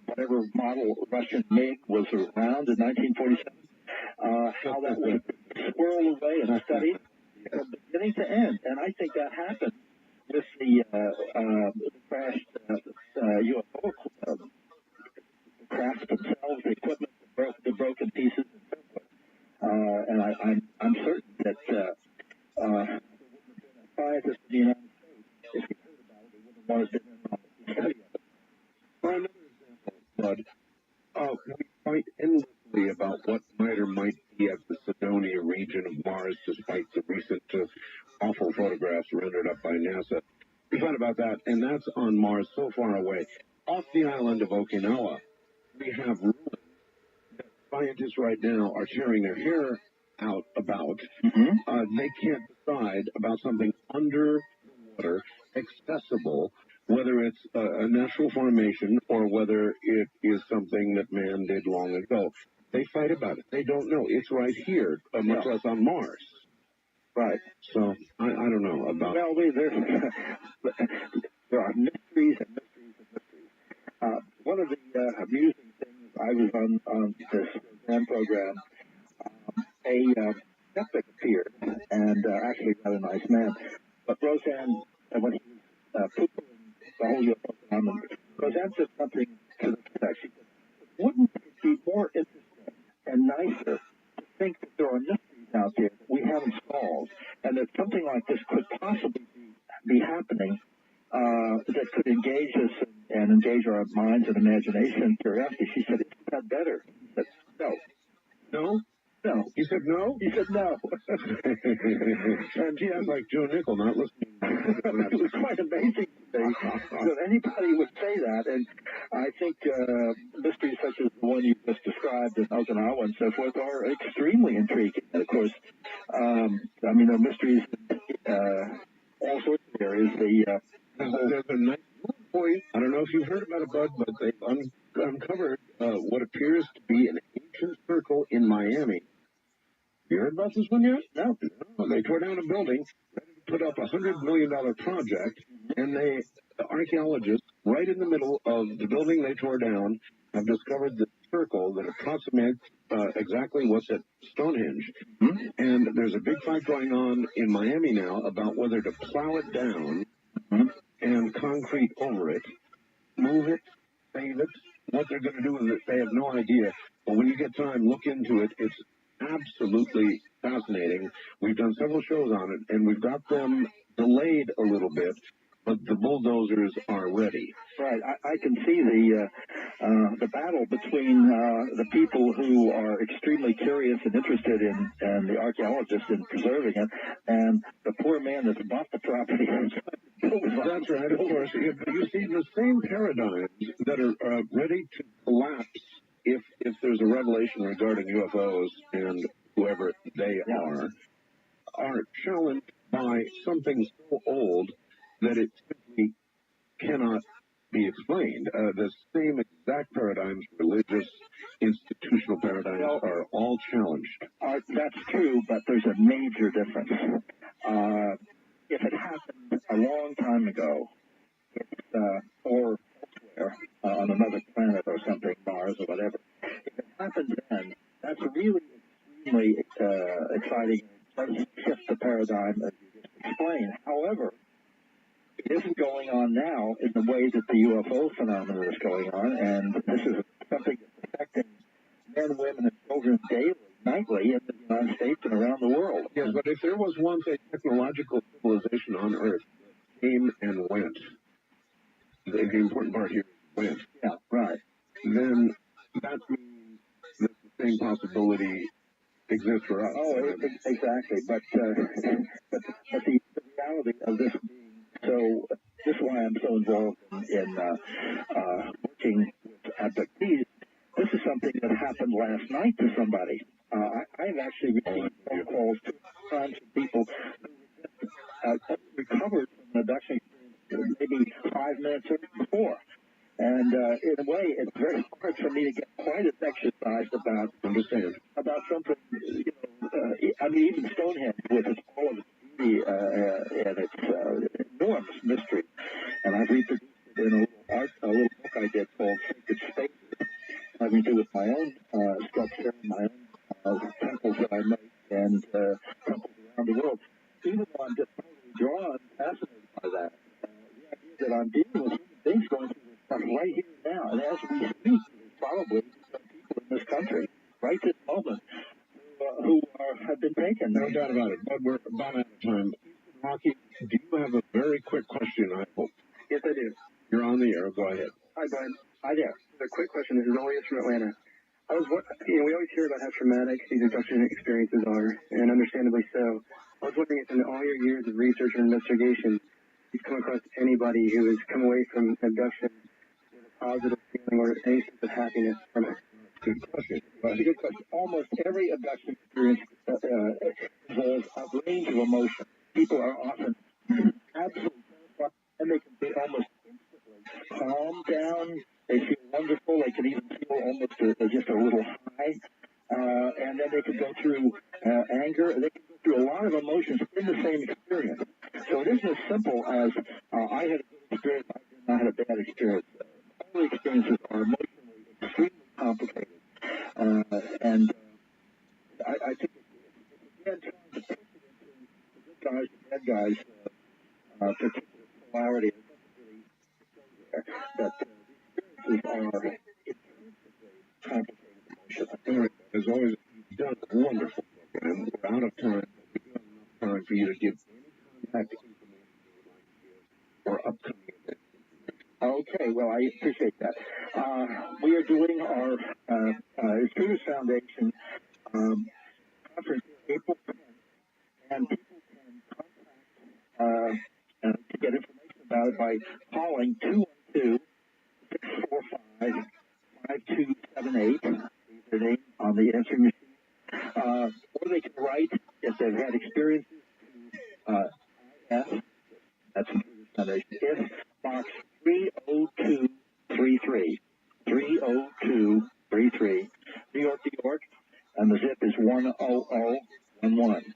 whatever model Russian MiG was around in 1947? How that was squirreled away and studied from beginning to end. And I think that happened with the crashed UFO craft themselves, the equipment, the broken pieces, and so forth. And I'm certain that there wouldn't have been a scientist in the United States, if he heard about it, he wouldn't have wanted to do the study of it. For another example, Bud, we fight endlessly about what might or might be at the Cydonia region of Mars, despite the recent awful photographs rendered up by NASA. We fight about that, and that's on Mars so far away. Off the island of Okinawa, we have ruins that scientists right now are tearing their hair out about. Mm-hmm. They can't decide about something under the water, accessible, whether it's a natural formation or whether it is something that man did long ago. They fight about it. They don't know. It's right here, much less on Mars. Right. So I don't know about. Well, there are mysteries and mysteries and mysteries. One of the amusing things, I was on this program. A skeptic appeared, and actually got a nice man. But Roseanne, when he was poo-pooing the whole UFO phenomenon, Roseanne said something to the effect. She said, "Wouldn't it be more interesting and nicer to think that there are mysteries out there that we haven't solved, and that something like this could possibly be happening that could engage us and engage our minds and imagination and curiosity?" She said, "Isn't that better?" He said, "No." No? No. He said no? He said no. And gee, I'm like Joe Nickel, not listening. It was quite amazing to me that anybody would say that. And I think mysteries such as the one you just described in Okinawa and so forth are extremely intriguing. And of course, there are mysteries in all sorts of areas. There's a nice point. I don't know if you've heard about it, Bud, but they've uncovered what appears to be an ancient circle in Miami. You heard about this one yet? No. They tore down a building, ready to put up a $100 million project, and the archaeologists, right in the middle of the building they tore down, have discovered the circle that approximates exactly what's at Stonehenge. Mm-hmm. And there's a big fight going on in Miami now about whether to plow it down and concrete over it, move it, save it. What they're going to do with it, they have no idea. But when you get time, look into it. It's absolutely fascinating. We've done several shows on it, and we've got them delayed a little bit but the bulldozers are ready. Right. I can see the battle between the people who are extremely curious and interested in, and the archaeologists in preserving it, and the poor man that's bought the property. That's right, of course. You see the same paradigms that are ready to collapse if there's a revelation regarding UFOs and whoever they are challenged by something so old that it simply cannot be explained. The same exact paradigms, religious, institutional paradigms, are all challenged. That's true, but there's a major difference. If it happened a long time ago, or elsewhere, on another planet or something, Mars or whatever, if it happened then, that's really extremely exciting. It does shift the paradigm as you just explained. However, it isn't going on now in the way that the UFO phenomenon is going on, and this is something that's affecting men, women, and children daily, nightly in the United States and around the world. Yes, but if there was once a technological civilization on Earth that came and went, the important part here is went. Yeah, right. Then that means that the same possibility exists for us. Oh, exactly. But the reality of this being so, this is why I'm so involved in working with abductees. This is something that happened last night to somebody. I've actually received phone calls 2 times from people who recovered from an abduction experience maybe 5 minutes before. And in a way, it's very hard for me to get quite as exercised about something, I mean, even Stonehenge with all of its beauty and its enormous mystery. And I've reproduced it in a little book I did called Sacred Spaces, having to do with my own sculpture, my own temples that I make, and temples around the world. Even though I'm just totally drawn, fascinated by that, the idea that I'm dealing with human beings going through this stuff right here and now, and as we speak, there's probably some people in this country, right this moment, who have been taken. No doubt about it, but we're about out of time. Rocky, do you have a very quick question, I hope? Yes, I do. You're on the air. Go ahead. Hi, Brian. Hi there. A quick question. This is Elias from Atlanta. We always hear about how traumatic these abduction experiences are, and understandably so. I was wondering if in all your years of research and investigation, you've come across anybody who has come away from abduction with a positive feeling or any sense of happiness from it. Good question. That's a good question. Almost every abduction experience involves a range of emotion. People are often absolutely terrified, and they can be almost instantly calmed down. They feel wonderful. They can even feel almost just a little high. And then they can go through anger. They can go through a lot of emotions in the same experience. So it isn't as simple as I had a good experience, I had a bad experience. All the experiences are emotionally extremely complicated. And I think it's again trying to push it into the good guys, the bad guys, particular polarity. It doesn't really show there. But the experiences are intrinsically complicated emotions. As always, you've done a wonderful program. We're out of time. We do have enough time for you to give any contact information you would like to give for upcoming events. Okay, well, I appreciate that. We are doing our Students Foundation conference April 10th, and people can contact to get information about it by calling 212-645-5278. Their name on the answering machine. Or they can write, if they've had experiences, to IS, that's Students Foundation, IS Box 30233, 30233, New York, New York, and the zip is 10011.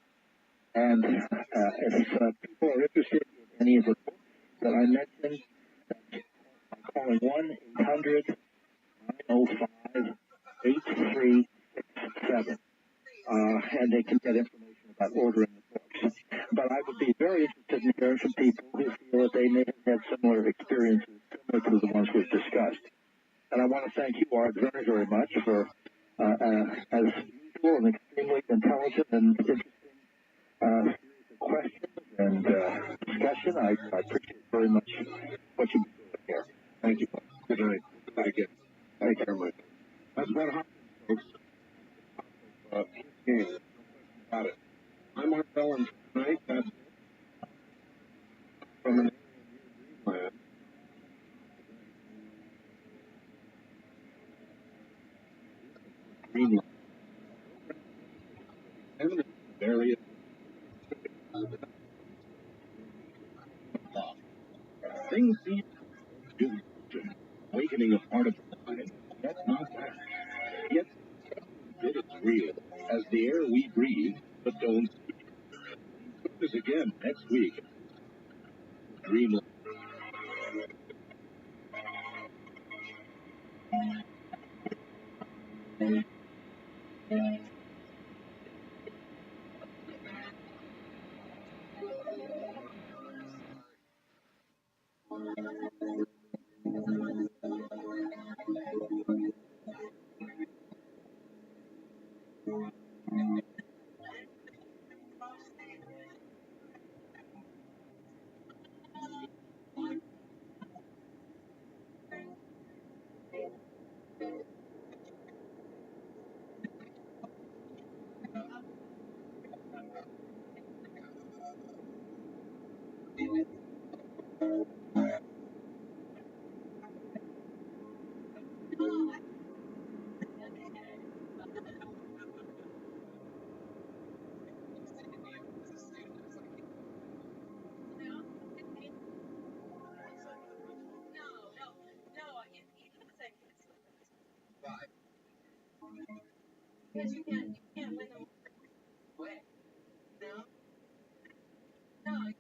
And if people are interested in any of the books that I mentioned, I'm calling 1-800-905-8367. And they can get information about ordering the books. But I would be very interested in hearing from people who feel that they may have had similar experiences, similar to the ones we've discussed. And I want to thank you, Art, very, very much for, as usual, an extremely intelligent and interesting series of questions and discussion. discussion. I appreciate very much what you've been doing here. Thank you. Good night. Good night again. Thank you very much. That's what happens, folks. Game. Got it. I'm Marcel, and tonight, that's from an land. Greenland. And various things seem to be awakening a part of the mind. Yet not that. Yet it is real as the air we breathe, but don't. Join us again next week. Dreamland. Because you can't win them away. No, no.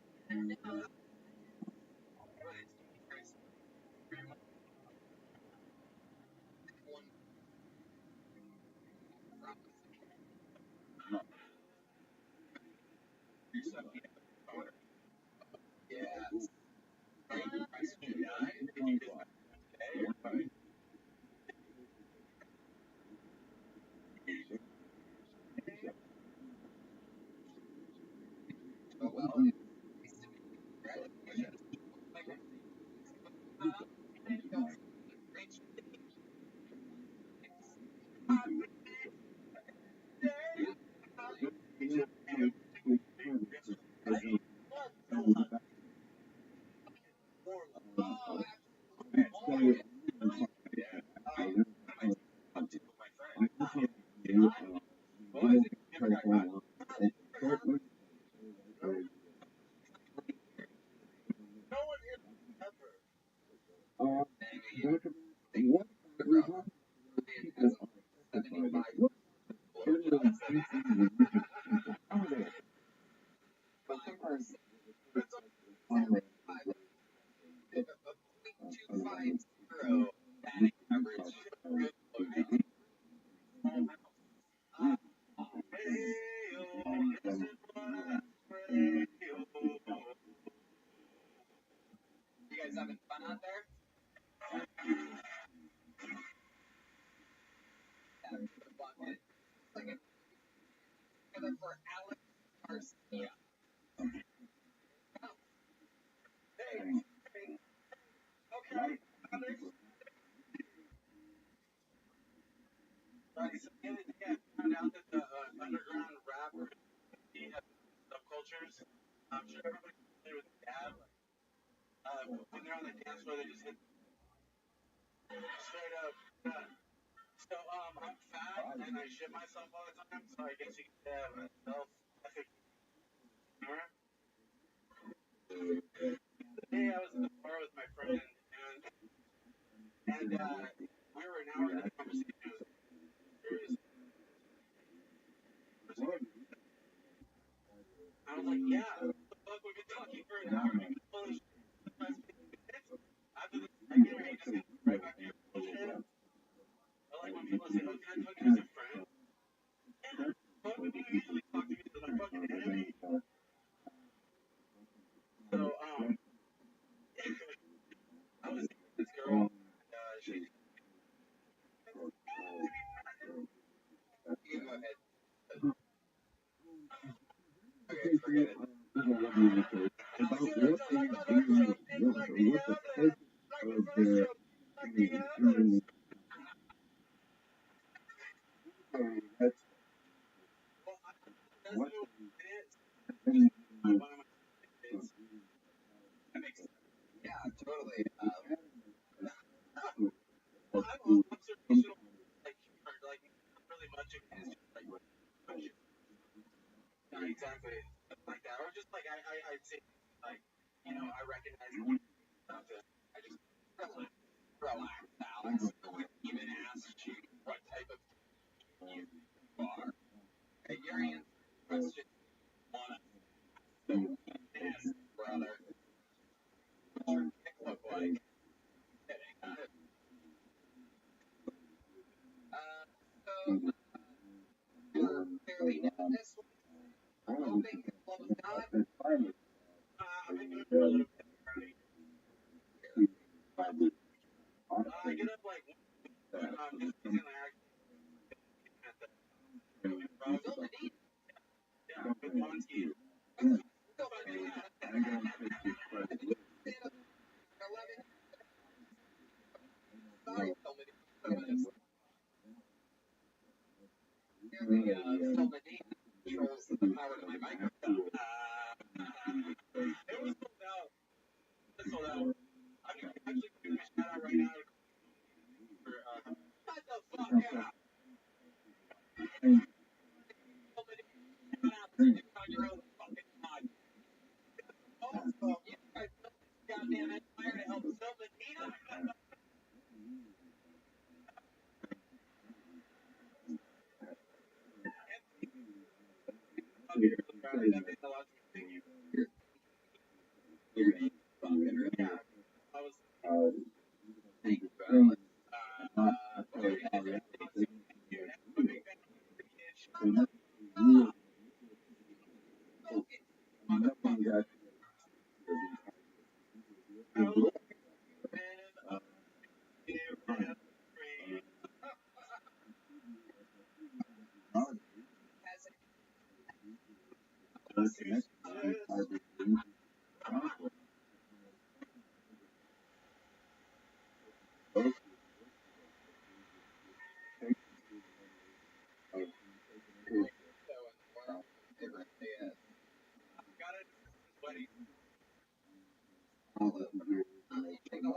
Right, so the other day I found out that the underground rap community has subcultures. I'm sure everybody's familiar with that. Like, when they're on the dance floor, they just hit straight up. So, I'm fat and I shit myself all the time, so I guess you could say I have a self-humor. The day I was at the bar with my friend, and we were an hour in the conversation. It was serious. I was like, yeah, what the fuck, we've been talking for an hour. Holy shit. After this argument, you just get right back to your bullshit. I like when people say, oh, can I talk to you as a friend? Yeah, why would you usually talk to me as my fucking enemy? So, I was dating this girl, and she... You can go ahead. Okay, forget it. about what they do, what the purpose of their experience. That's what Yeah, totally. Well, I'm observational, like humor, like not really much of it is just like yeah, exactly like that, or just like I'd say like I recognize something. I just Relax, Alex. No one even asked you what type of you are. Okay, your answer question on us. So yes, brother. What's your dick look like? Kidding. So you're fairly new at this one. I'm hoping you're close on. I've been doing it for a little bit already. I get up like just recently actually at the yeah with Monsky. Sorry, somebody. Controls the power to my microphone. It was sold out. Sold out. I'm actually giving a shout out right now for Shut the fuck up. On your own fucking pod. Also, you guys built this goddamn empire to help sell the Nina. I was Thank you,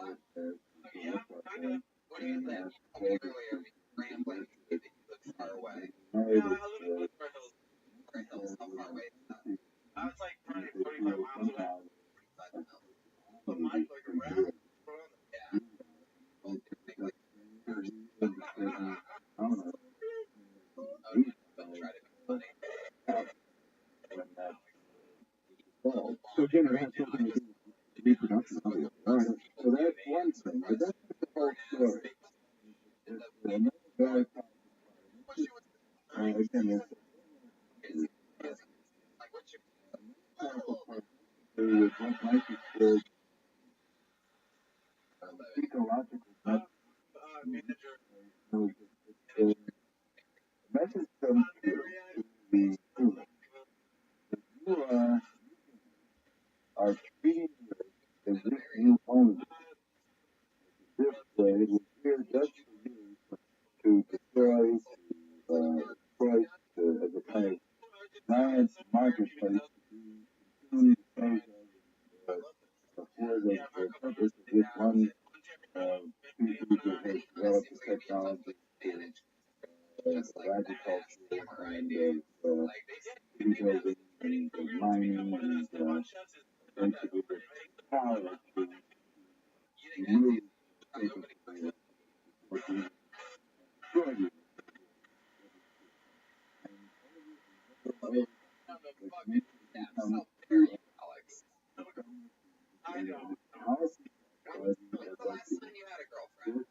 Alex. What do you think? You told me earlier we were rambling that you live far away. yeah, I live in Westboro Hills. Where hills, how far away is that? I was like running 45 miles away. 45 miles. But Mike like a rat. Yeah. Well, you make like first. Oh, don't try to be funny. So again, it has something to do with reproduction. All right, so that's one thing, but that's just the whole story. Another very again, Like, what's your powerful part to do with what Mike is ecological Manager. the message comes to the human. You are treating it as if you own it. This way, it was here just for you to destroy, destroy as a kind of giant marketplace to consume for the purpose of this one species that has developed the technology of agriculture and rebuilding and mining and basically the power to move capability or to destroy you. Alex? I know. When's the last time you had a girlfriend?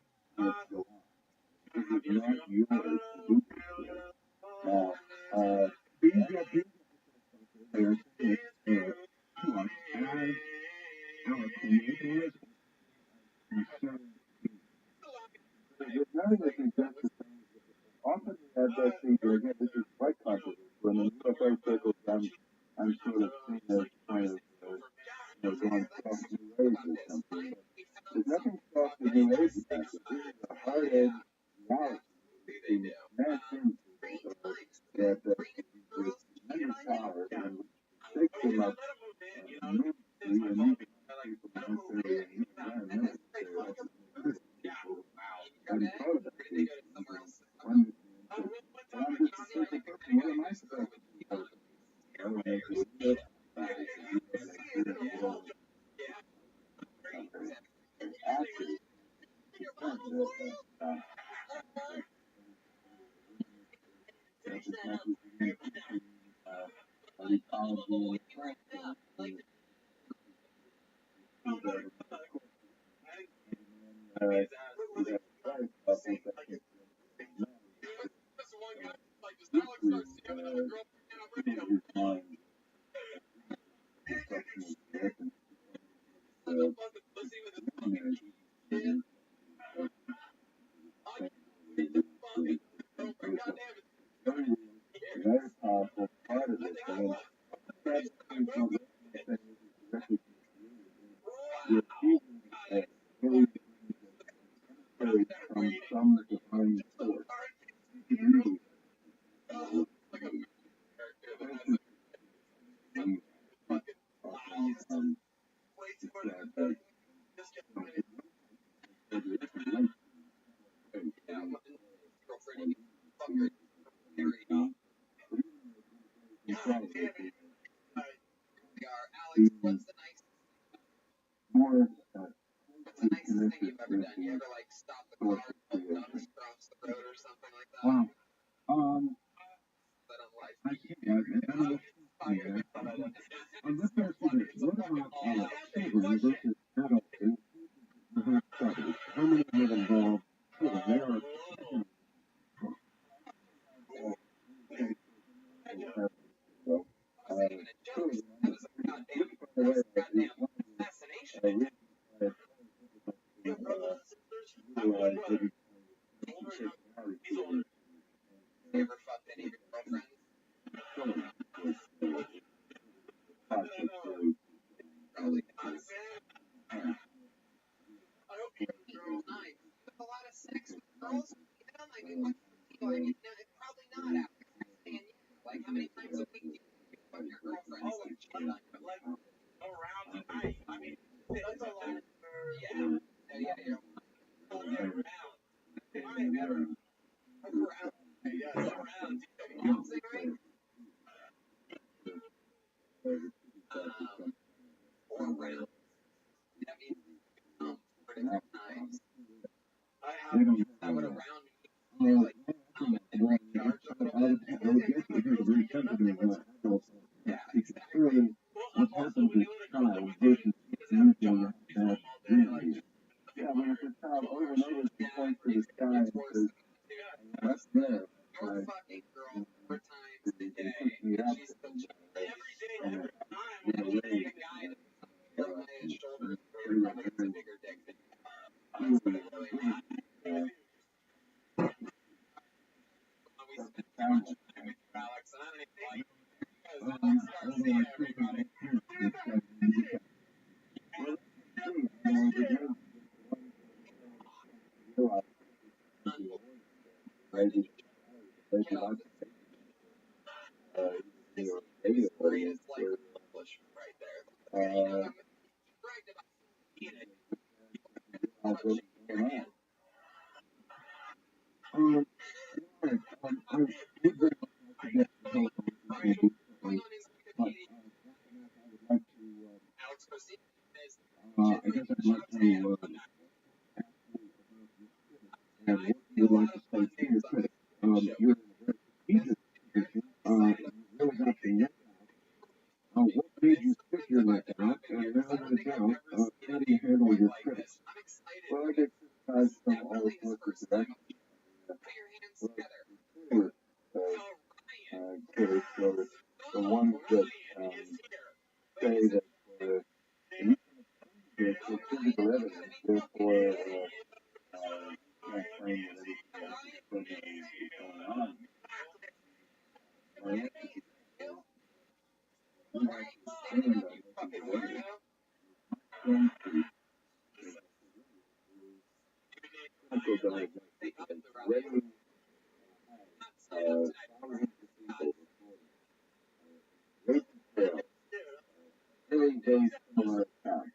very, very similar account.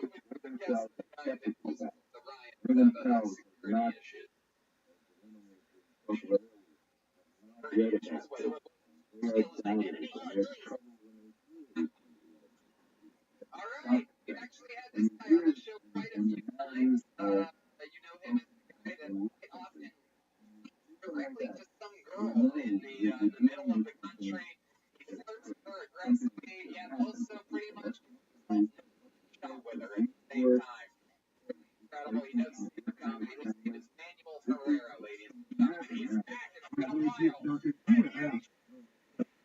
Women themselves are skeptical about it. Women themselves are not read about it. They are doubters, and they're trouble when they do. All right, we've actually had this guy on the show quite a few times. You know him as the guy that quite often directly to some girl in the middle of the country. He flirts with her aggressively, yet also pretty much shot with her at the same time. Incredible. He does stand-up comedy. His name is Manuel Herrera, ladies and gentlemen. He's back. It's been a while.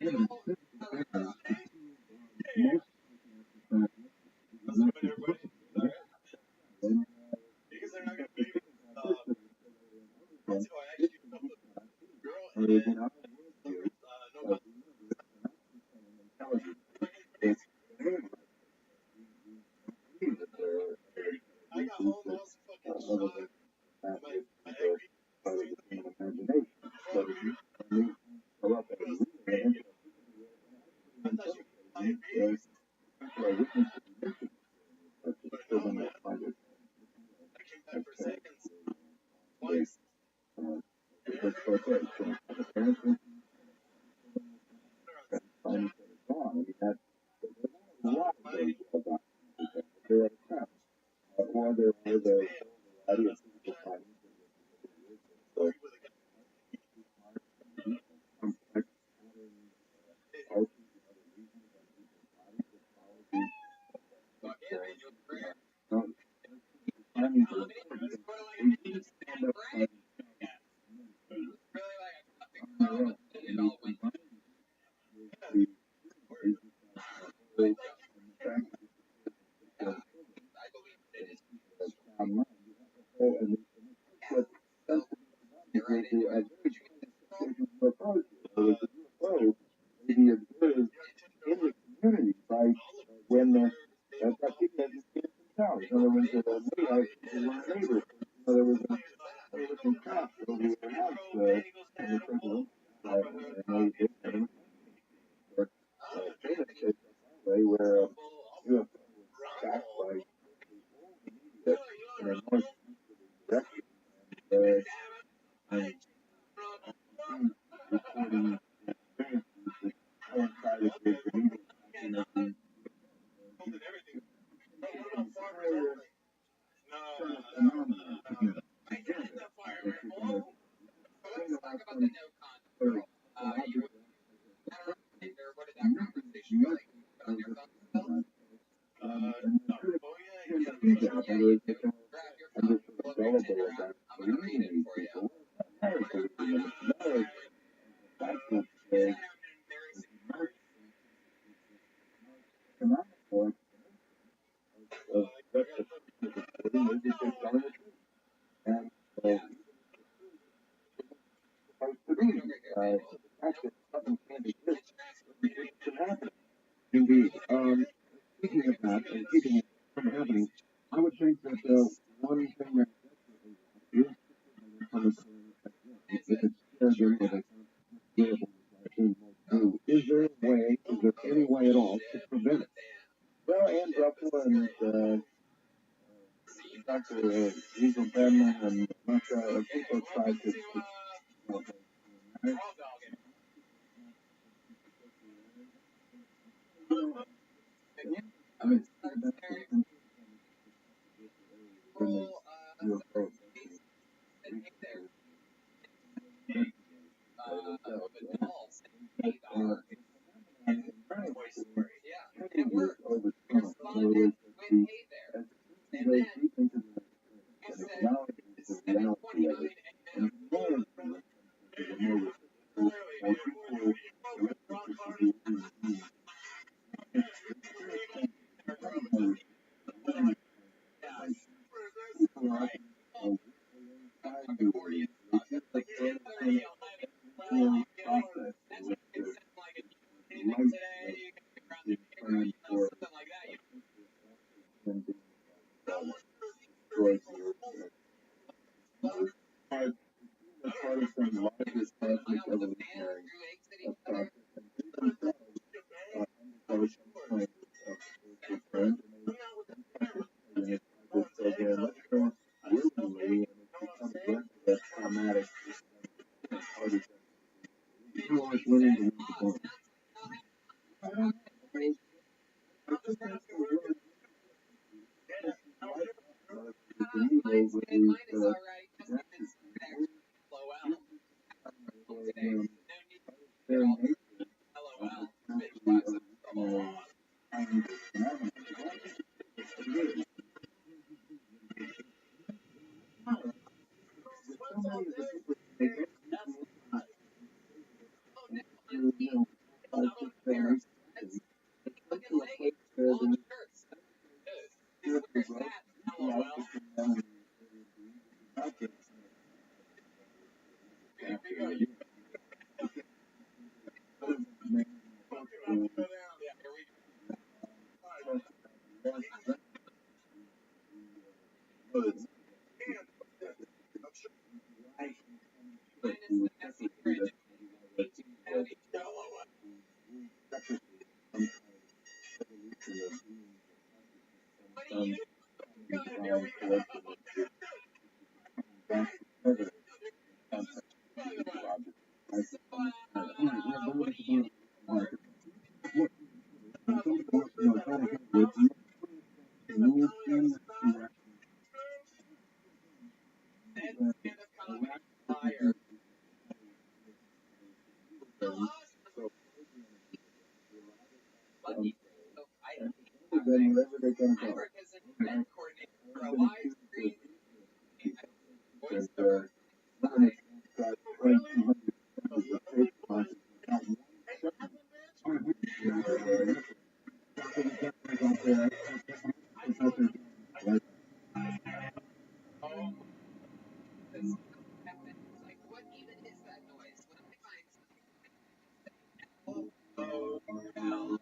Manuel Herrera. Because they're not going to be months ago, I actually hooked up with a girl and no I got almost fucking shot. My ex Imagination. So you go up and I thought she was diabetes. But no, man. I came back for seconds. Twice. Indeed. Speaking of that, and keeping it from happening, I would think that one thing that is from the if it's still doing what I do, is there any way at all to prevent it? Well, Ann Ruffalo and Dr. Diesel Benman and Russia, people tried to Mine's good. Mine is alright. Just because it's actually LOL today. No need to LOL. Bitch class of trouble. Oh, now on team. Out on pairs. That's fucking leggings. Long shirts. Dude, he wears that. LOL. Here we go. Yeah, here we go. Minus the messy fridge. Patty. LOL. What do you God, here we go. What do you kind of comic fire? Lucky for you, I work as an event coordinator for a live stream voiceover. Oh, this happened. Like, what even is that noise? When I find something, oh, hell.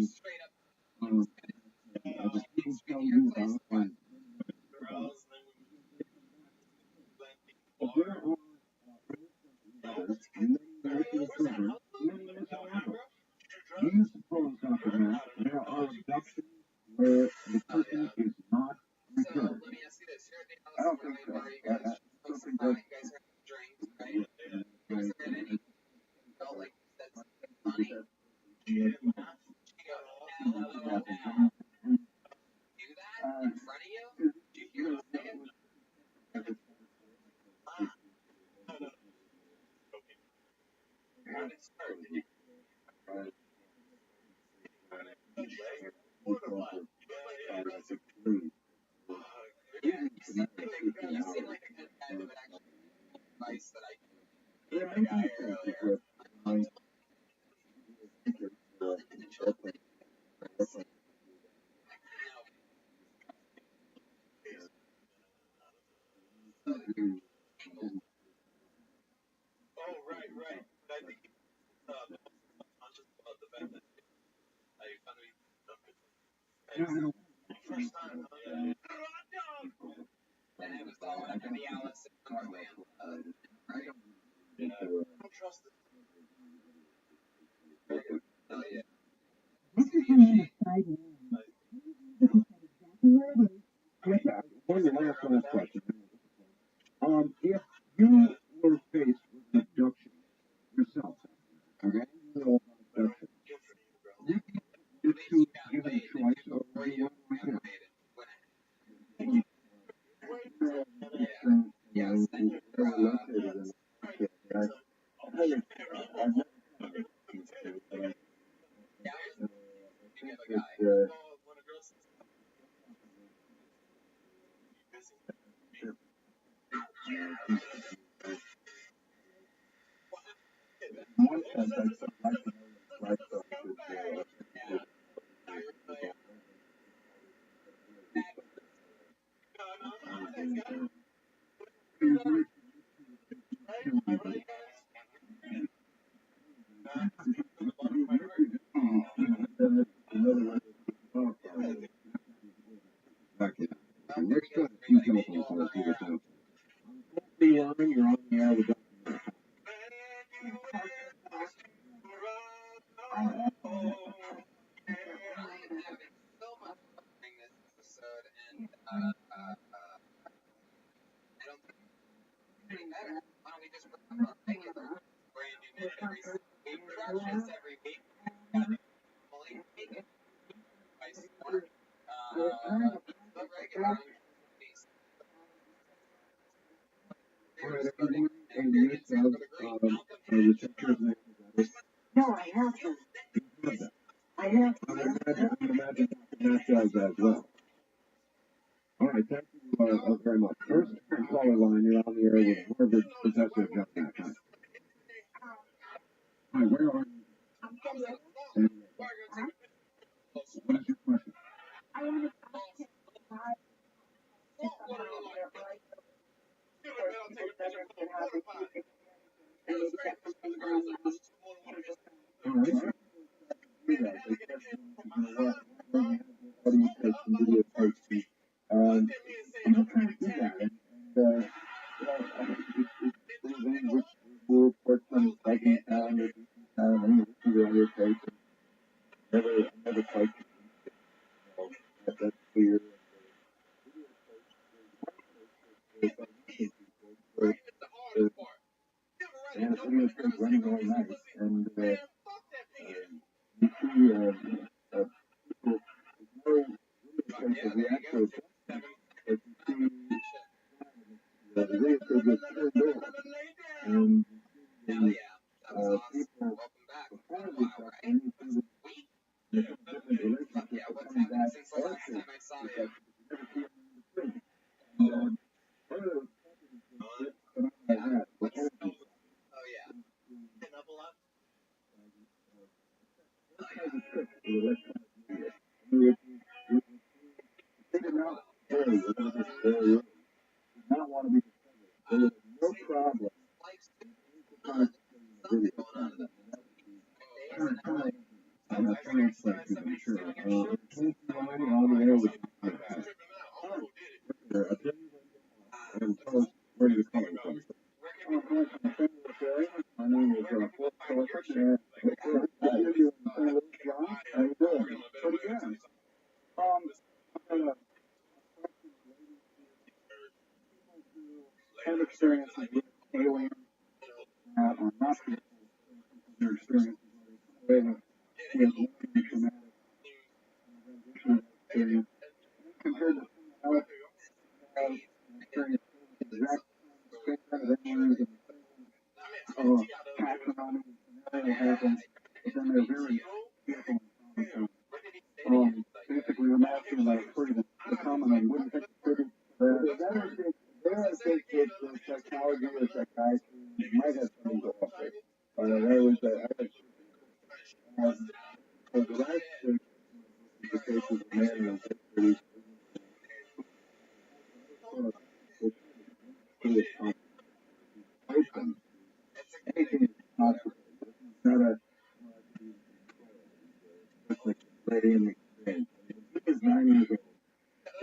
Straight up. Do you suppose, Dr. Matt, there are abductions where the person is not So, returned? let me ask you this. You're at the I Alice don't think so. bar. You guys are supposed to fly. You guys are having drinks, right? Was there any felt like you said something funny? She goes, no, no, no. Do that in front of you? Did you hear her say it? How did it start? Did you? Yeah, you seem like a good guy that would actually advice that I gave the guy earlier. Oh, right, right. But I think he's conscious about the fact that I found me first time. Yeah. And it was at the Alice in Wonderland, right? I don't trust it. Oh, yeah. One last question. If you were faced with an abduction yourself, okay? Abduction. You two given a choice of what you want to do. Yes. One sense, I'd like to know his lifestyle. Let's try a few telephone calls here. So, you're on the air with Having so much fun during this episode, and I don't think it's any better. Why don't we just bring up our regular brand new minute every week, just every week? Normally take it twice more. But regular piece. all right, everybody, and you have the pictures and No, I haven't. I have. I would imagine Matt does as well. All right, thank you very much. First caller line, you're on the air with Harvard Professor John Mack. Hi, where are you? And what is your question? I am in All right. Do that. How do you take some video tapes? I'm trying to do that. And, we'll report some second sound or and the other tapes. Never quite. That's weird. And the video tape running all night. And you see people, no video tape of the actual but you see the video tape gets turned on. And people before this stuff, and you see the different relationships that come back Since the last time I saw you. never see them in between. And one of those that I had was energy. Oh yeah. Getting up a lot. Has a trick for the electronic media. I mean, if you figure out very early, do not want to be discovered. There is no problem in video. I'm not trying to explain to you, sure. Line on the air with and tell us where you're calling from. My name is Fort Collier, and how you doing? How you doing? Pretty good. I'm gonna have experiences with aliens that are not their experiences with traumatic experience compared to someone else who has experienced exact same kind of aliens and patrimony scenario happens, but then they're very careful and common. Basically, I'm asking about freedom. The common and wouldn't take the freedom. There I think that the psychology or psychiatry might have something to offer. I was for the last the cases of man and open. Anything is possible. It's not a just like a lady in the experience. He was 9 years old.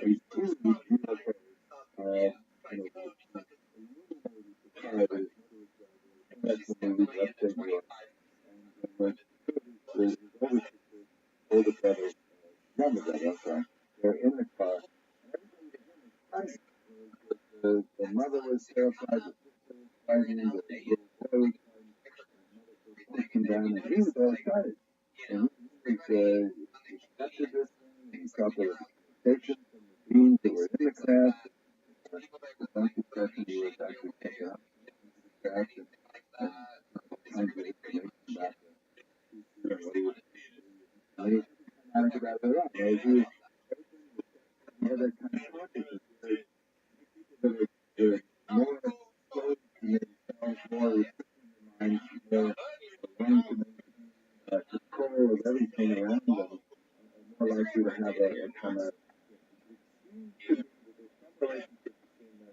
He's truly beautiful. That's when we left New York. And the older brother, younger brother, I'm sorry, they're in the car. The mother was terrified, the sister was fighting, the little boy was fighting, the mother was pushing down, and he was all excited. And he was accepted this thing, he thought there was expectations from the deans that were in the class. The bunch of session he was actually taken up into the class and kinds of information about the teacher and what he was doing. And he about that. He was more that kind of consciousness. They're more close to themselves, more restricting their minds, more willing to maintain control of everything around them, are more likely to have a traumatic experience. It seems to be that there's some relationship between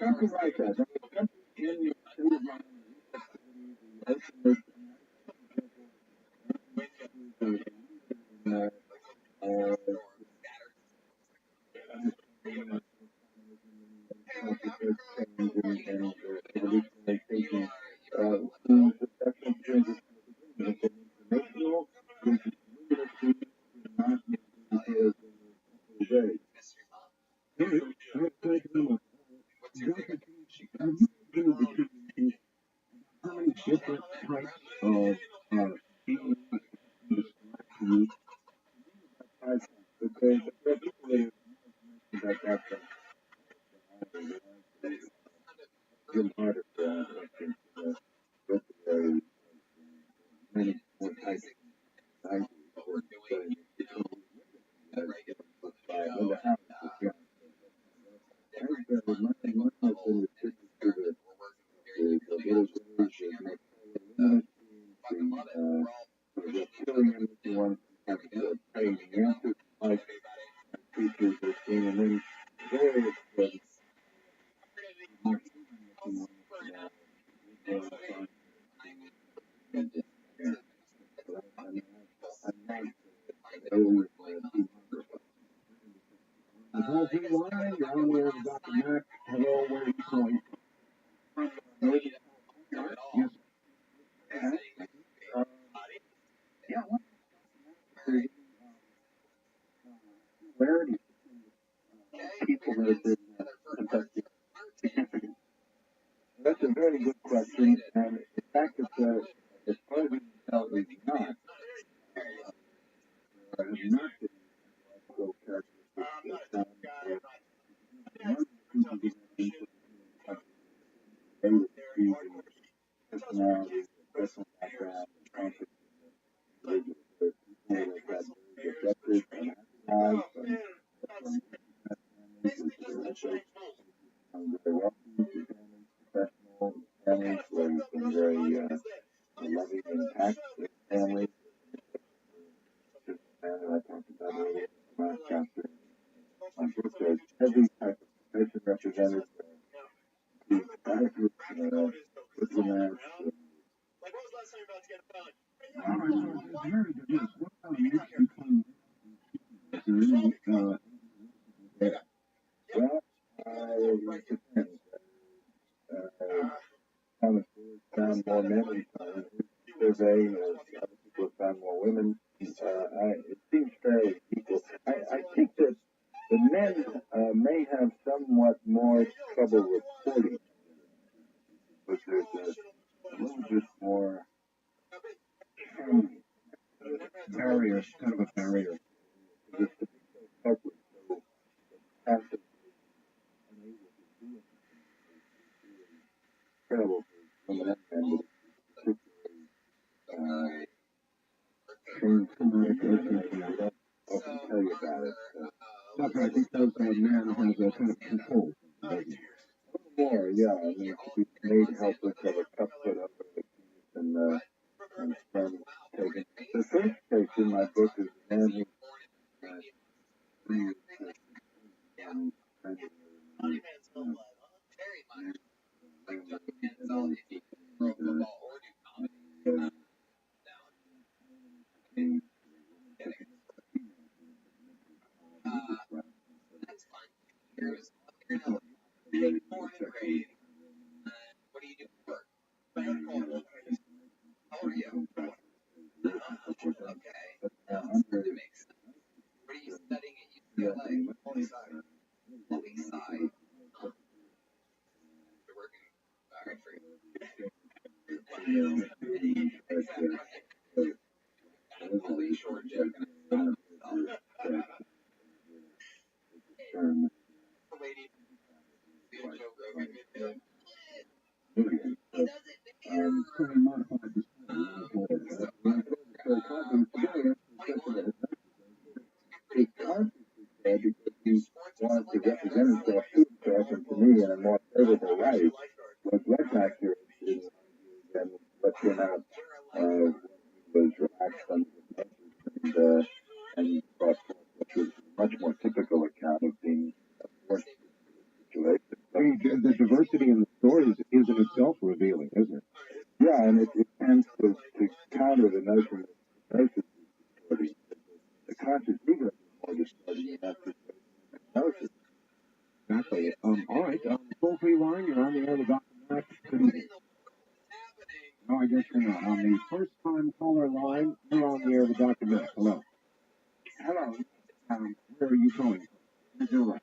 something like that. There was something in your state of mind. How many different types of being because there are people that are that Jim Harder many more types of ideas Linda Howard. Hello, Dr. Mac. Hello, where are you calling from? Yes. Yeah, what similarities people that have been affected significantly? That's a very good question, and the fact that as far as we can tell, is not. Has not been so characteristics that personality, personal background, conflict, very wealthy, professional families where you've been very loving and tact families. And I talked about earlier in the last chapter. My book says every type of profession represented, adequate, diplomats. Like, what was the last time you were about to get a phone? Very good. Yes. What about a mix between well, it depends. Some found more men in survey, other people have found more women. It seems fairly equal. I think that the men may have somewhat more trouble reporting, but there's a little bit more barrier, kind of a barrier. Just to be so public, so passive, unable to do anything. Terrible for some of that men, I often tell you about it. Doctor, I think those men has a kind of control. More, yeah. I mean, he's made helpless of a cup foot up and sperm taken. The first case in my book is a man who What do you do for work? How are you? Okay. That makes sense. What are you studying at UCLA? Multi-sci. Multi-sci. You're working. All right, for you. Holy short joke. Lady, the joke over video. He does because he wanted to represent himself to himself and to me in a more favorable light was less accurate than what came out was relaxed and brought forth, which was a much more typical account of being forced situation. So mean, the diversity in the stories is in itself revealing, isn't it? Yeah, and it tends to counter the notion that the conscious ego is more distorted than that hypnosis. Exactly. All right. Toll free line, you're on the air with Dr. Max. Good evening. No, I guess you're not. On the first time caller line, you're on the air with Dr. Max. Hello. Hello. Where are you calling from? Missouri.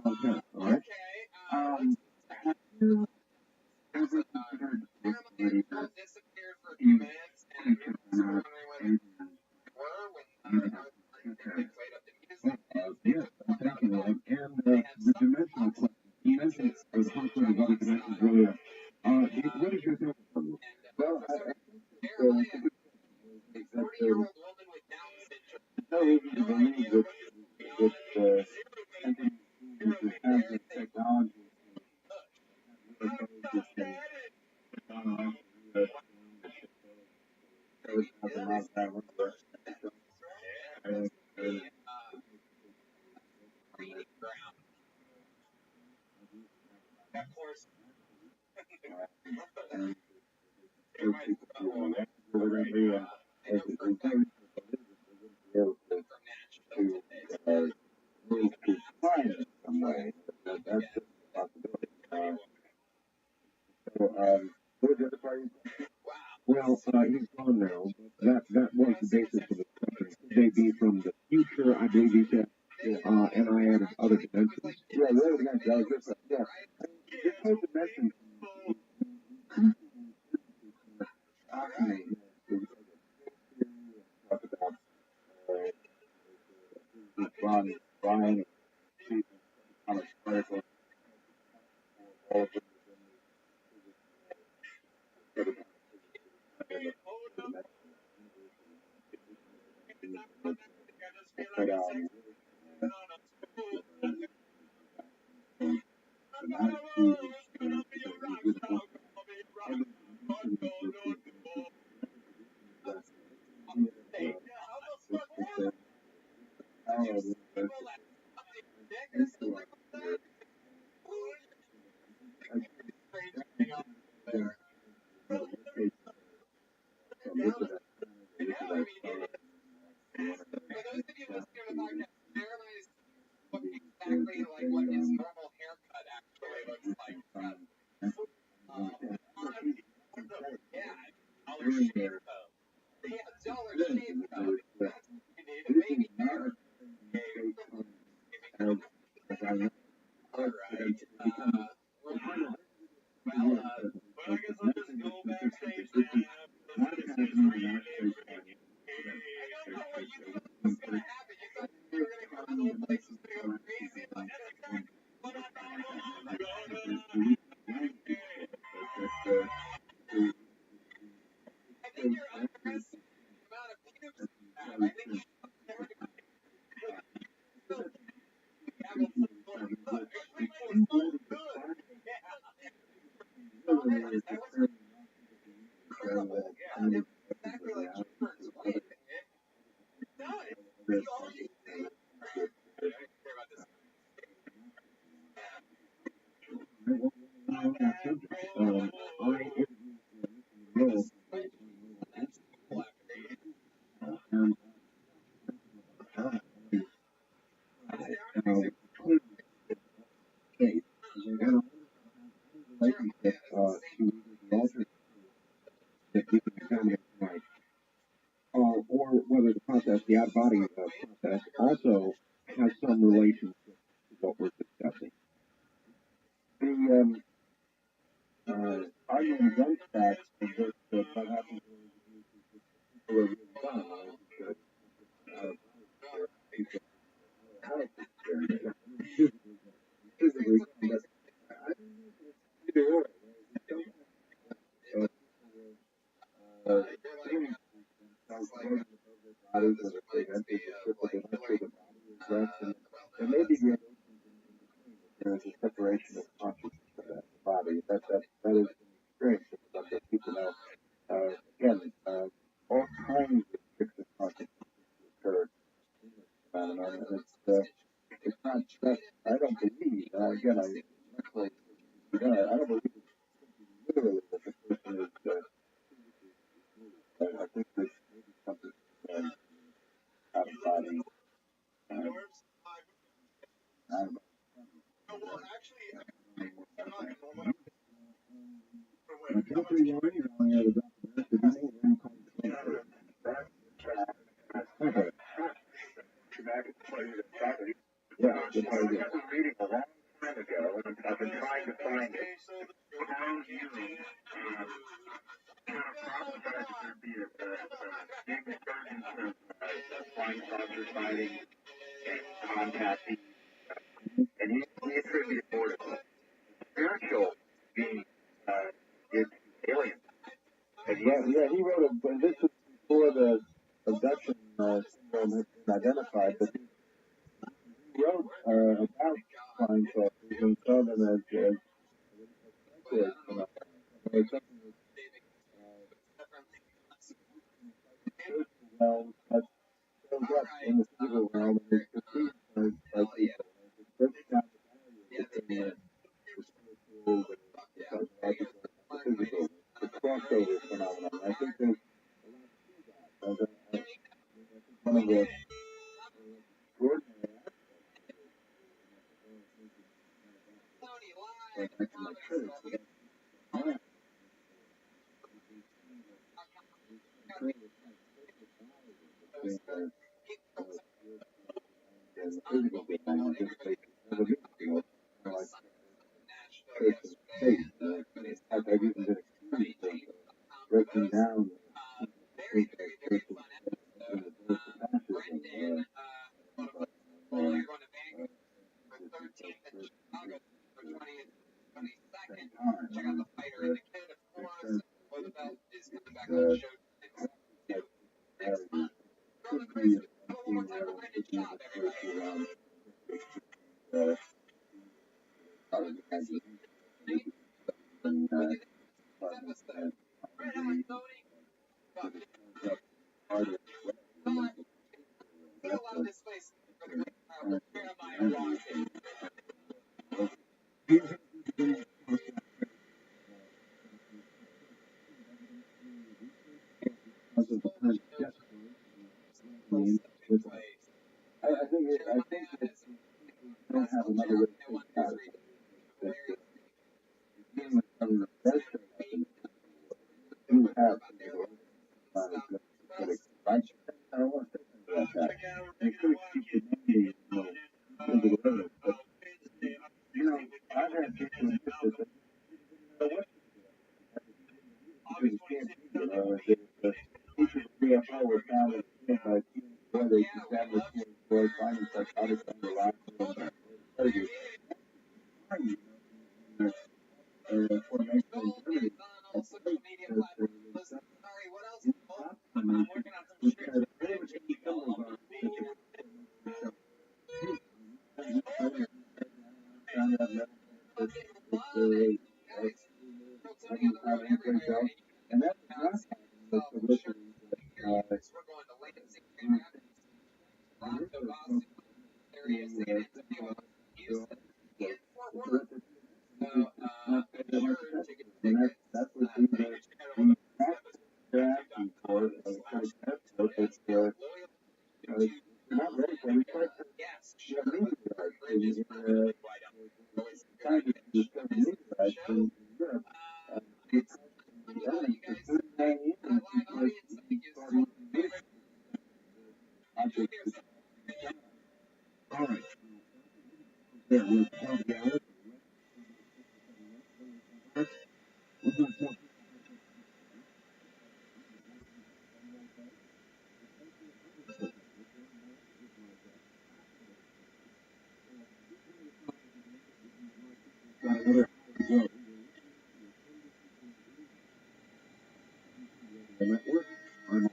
Montana. All right. Have you ever considered the possibility that you cannot yes, thank you. And the dimensional question. You mentioned the conflict of other dimensions earlier. What is your thinking on this? Well, I think that there's no reason to believe that entities that have this technology well, he's gone now. That was the basis of the question. Could they be from the future? I believe he said, and I added other dimensions. Yeah, really dimensions. I was just yeah. This whole dimension fascinating. Talk about Brian, how it's critical. Or whether the process, the out-body process, also has some relationship to what we're discussing. The argument against that is that what happens is people are really fun. There may be there is a separation of consciousness from the body. That is an experience that people know. Again, all kinds of tricks of consciousness occur in this phenomenon, and it's not just, I don't believe, again, I much like Yeah, I was reading a long time ago, and I've been trying to find it. How you prophesied that there'd be a big resurgence of flying saucer sightings and contacting, and he attributed more to spiritual being it's aliens. Yeah, he wrote but this was before the abduction syndrome had been identified, but he wrote about flying saucers and saw them as spiritual realm that shows up in the physical realm and is perceived by people. It breaks down between the spiritual, the psychological, the physical, the crossover phenomenon. I think there's one of the extraordinary aspects of my church. And the physical being just like the physical, like church and state. In fact, I've even been accused of breaking down the church and the fascism. Check out the fighter and the kid, of course. Roosevelt is coming back on the show next month. Roman Chris, one more time for Brandon Schaub, everybody. This place Jeremiah Rothschild. I think that we don't have another way to think about it. You have I don't want to say about that. And it could keep the name, physical evidence, but I've had people admit that they know what because you can't see each of the UFO was found in the by where they established for finding psychotic underlying formation in Germany. On social media platforms. Listen, sorry, what else? I'm working on some scripts. And that's not the publicity that we're going to Lansing, Boston, area, San Antonio, Houston, and Fort Worth. So, be sure to get tickets. That's what they're asking for. Not ready for it. Yes, sure. Bridges for wide out. Always a good idea. Show. It's you guys live audience. I think is one of my favorite. All right. There, we're 12 hours. We're going to network. I'm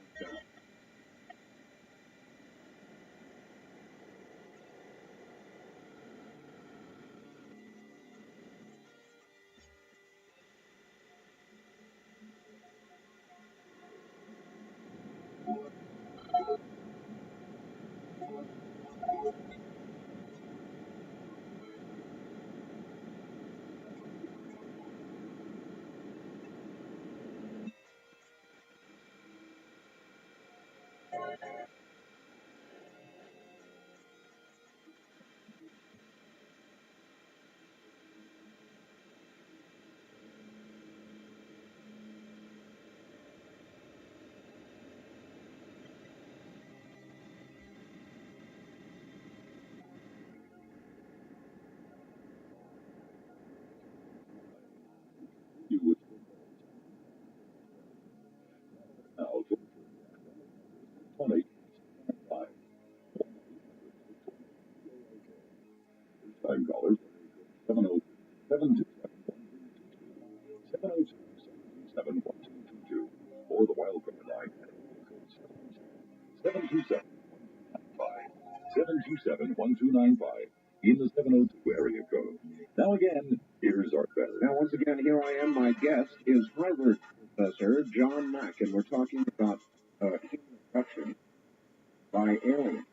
727-1222, or the wildcard line at 727-1295 in the 702 area code. Now again, here's our better. Now once again, here I am. My guest is Harvard professor John Mack, and we're talking about human abduction by aliens.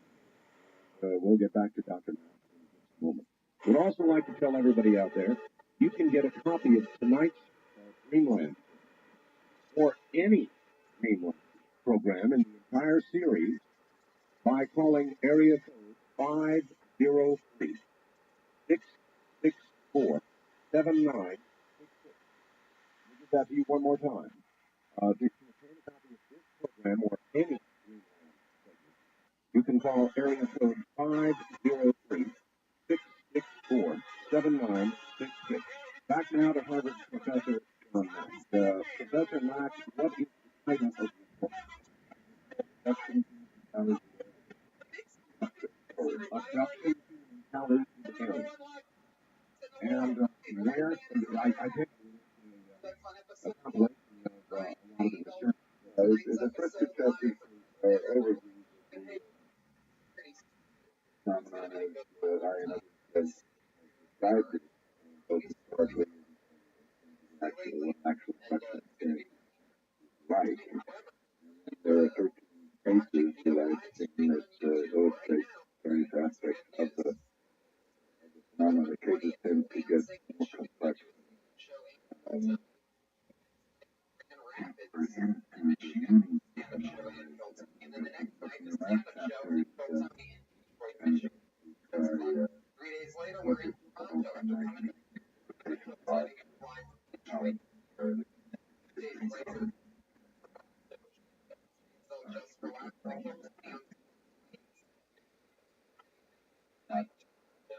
We'll get back to Dr. Mack in just a moment. Would also like to tell everybody out there, you can get a copy of tonight's Dreamland or any Dreamland program in the entire series by calling area code 503-664-7966. I'll give that to you one more time. To obtain a copy of this program or any Dreamland segment, you can call area code 503-664-7966. Back now to Harvard Professor John Mack. Professor Mack, what is the title of your book? Abduction Abduction Encounters with Aliens. And where, I think a compilation of a lot of the research. The first chapter is overview of the phenomenon as I and others have described it, both historically and actual question is right. There are 13 cases that I've seen that illustrate various aspects of the phenomenon. The cases tend to get more complex.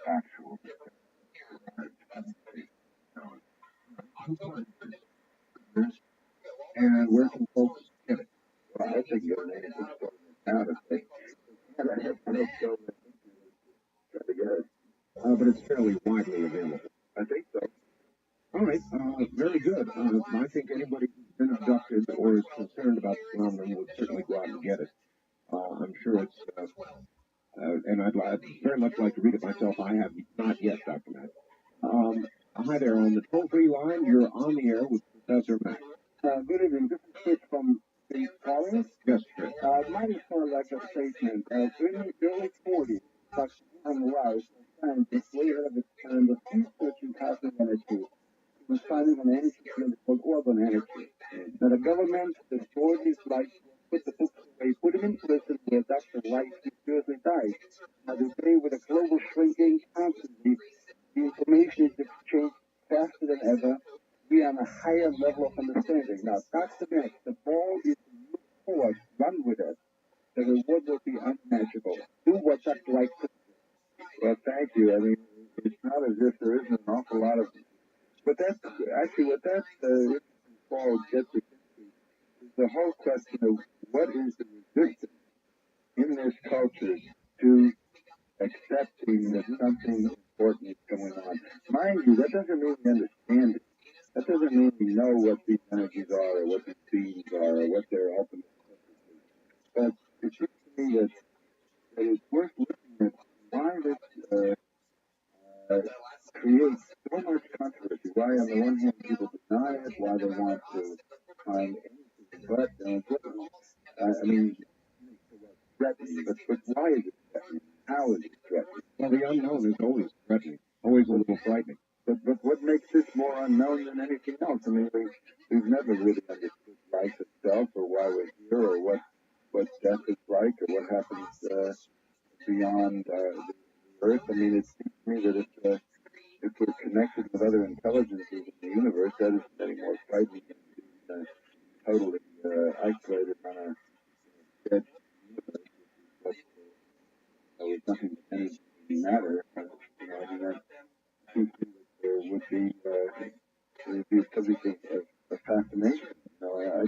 Actual. And where can folks get it? Well, I think your name is out of it. I don't know try to get it. But it's fairly widely available. I think so. All right, very good. I think anybody who's been abducted or is concerned about the phenomenon would certainly go out and get it. I'm sure it's, and I'd very much like to read it myself. I have not yet, Dr. Mack. Hi there, on the toll-free line, you're on the air with Professor Mack. Good evening. This is Chris from the Collins. Yes, Chris. Mine is sort of like a statement. In the early 40s, Dr. Rothschild, scientist, way ahead of his time, was researching cosmic energy. He was finding an energy field called organ energy. Now, the government destroyed his life, put the books away, put him in prison where Dr. White mysteriously died. Now, today, with a global shrinking constantly, the information is exchanged faster than ever. We are on a higher level of understanding. Now, Dr. Mack, the ball is look forward, run with it. The reward will be unmatchable. Do what Dr. White said. Well, thank you. I mean, it's not as if there isn't an awful lot of, but that's actually what that ball gets into is the whole question of what is the resistance in this culture to accepting that something important is going on. Mind you, that doesn't mean we understand it. That doesn't mean we know what these energies are or what these beings are or what their ultimate purpose is. But it seems to me that it's worth looking at why this creates so much controversy. Why, on the one hand, people deny it, why they want to find anything but I mean, threatening, but why is it threatening? How is it threatening? Well, the unknown is always threatening, always a little frightening. But what makes this more unknown than anything else? I mean, we've never really understood life itself, or why we're here, or what death is like, or what happens beyond the Earth. I mean, it seems to me that if we're connected with other intelligences in the universe, that isn't any more frightening than being totally isolated on a dead universe. But with nothing but energy matter, I mean, that seems to me that there would be a subject of fascination. I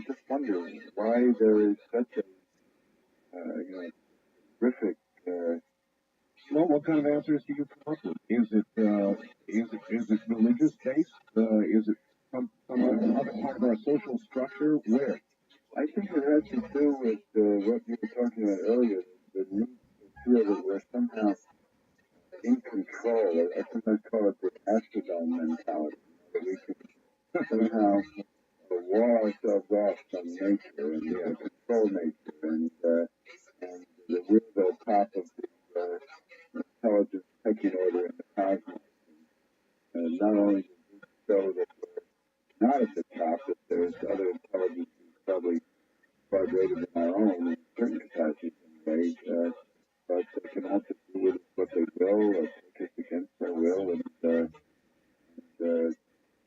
just wonder why there is such a terrific. Well, what kind of answers do you come up with? Is it religious based? some other part of our social structure? Where? I think it has to do with what you were talking about earlier, the need to feel that we're somehow in control. I sometimes call it the Astrodome mentality. That we can somehow wall ourselves off from nature and control nature, and that we're the top of the intelligence pecking order in the cosmos. And not only does this show that we're not at the top, that there's other intelligences probably far greater than our own in certain capacities anyway, but they can also do with what they will, or take us against their will, and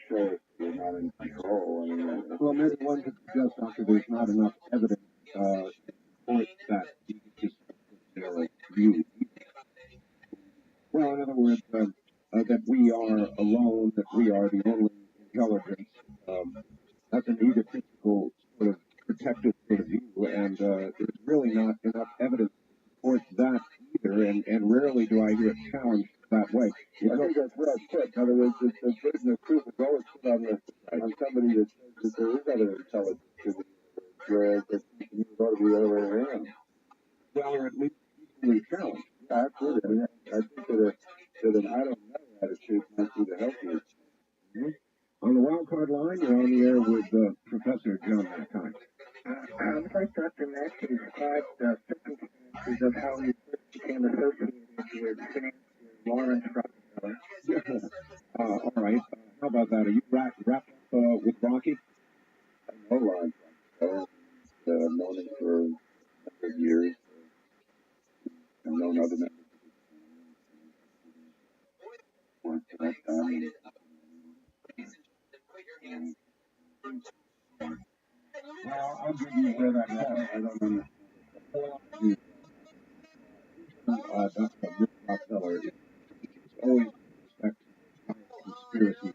show us we're not in control. I mean, well, maybe one could suggest, Doctor, there's not enough evidence to support that egotist view. Well, in other words, that we are alone, that we are the only intelligence. That's an egotistical sort of protective sort of view, and there's really not enough evidence to support that either, and rarely do I hear it challenged that way. I think that's what I put. In other words, the burden of proof is always put on somebody that says that there is other intelligence in the universe, whereas it ought to be the other way around. Well, or at least equally challenged. Yeah, absolutely. I think that an I don't know attitude might be the healthiest. Mm-hmm. On the wild card line, you're on the air with Professor John Mackay. I'd like Dr. Mack to describe the circumstances of how he first became associated with financier Lawrence Rothschild. All right. How about that? Are you wrapped up with Rocky? I know Lawrence Rothschild. I've known him for a number of years. I've known other members of his family. Well, I'll give you where that was. I don't understand. This Rockefeller is always with respect to conspiracy,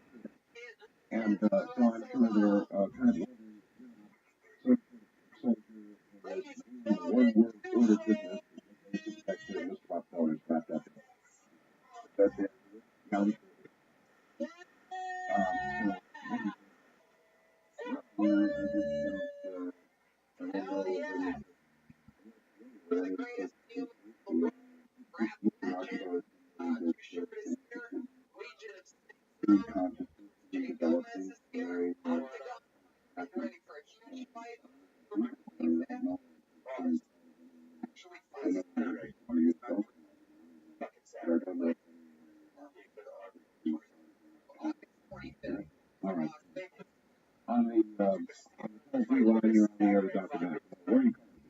and so I'm sure they're kind of one word order business with respect to this Rockefeller is wrapped up in. That's it. Yeah, all right. On the toll-free line, you're on the air with Dr. Mack. Where are you calling?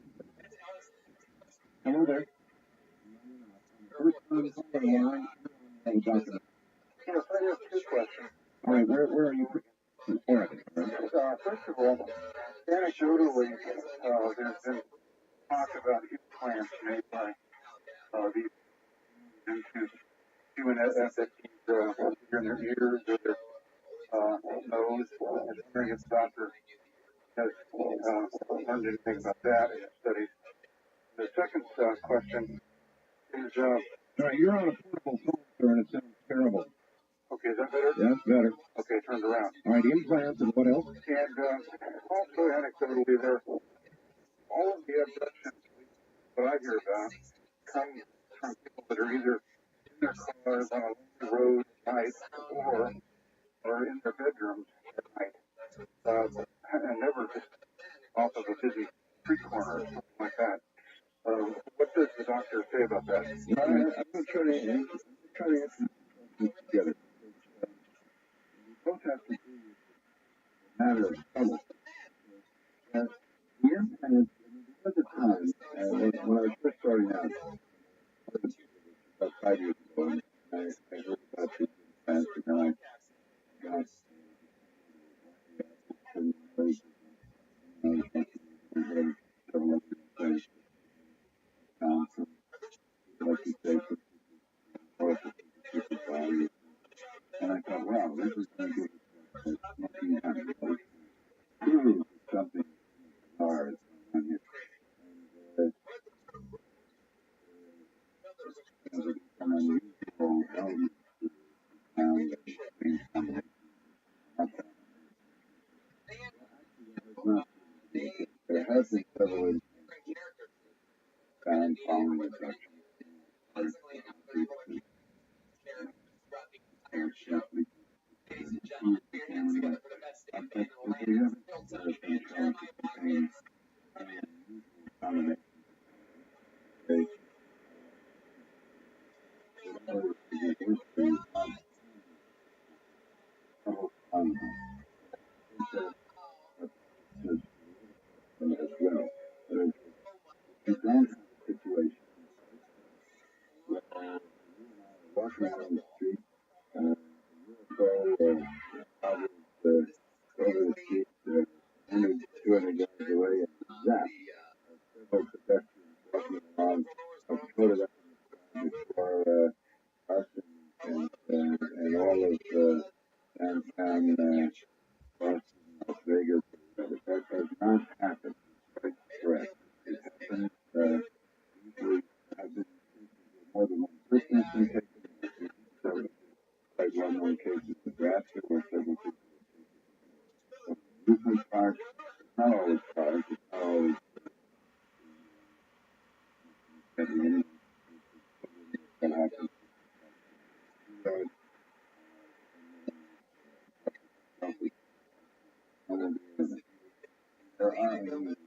Hello there. First time caller line, you're on the air with Dr. Mack. Yes, I have two questions. All right, where are you? Oregon. First of all, anecdotally, there's been talk about huge plans made by these into human entities in their ears or their nose. I was wondering if the doctor has learned anything about that in his studies. The second question is, all right, you're on a portable phone, sir, and it sounds terrible. okay, is that better? That's better. Okay, turned around. All right, implants and what else? And also anecdotally, there all of the abductions that I hear about come from people that are either in their cars on a lonely road at night or in their bedrooms at night, and never just off of a busy street corner or something like that. What does the doctor say about that? I'm going to try to answer this together. Both have to do with the matter of trouble. The implants, there was a time when I was first starting out, about 5 years ago, and I heard about these implants, and then I got several things like you say, value. And I thought, wow, this is going to give us something hard on here. And an unusual element to sound and combination. has been several found following the production. Constantly have 34 characters throughout the entire show. Ladies and gentlemen, put your hands together for the best stand band in the land. Still Tony Band, Jeremiah Watkins. As well. You don't have a situation where walking around the street, go over the street, 200 yards away, and zap, several pedestrians walking along, photographed before us and all of downtown Boston, Las Vegas. That has not happened. That's correct. It happened. Usually happens more than one person has been taken. So, like well-known cases in Nebraska where several people were taken. Amusement parks, it's not always cars, it's not always anything that happens. There are elements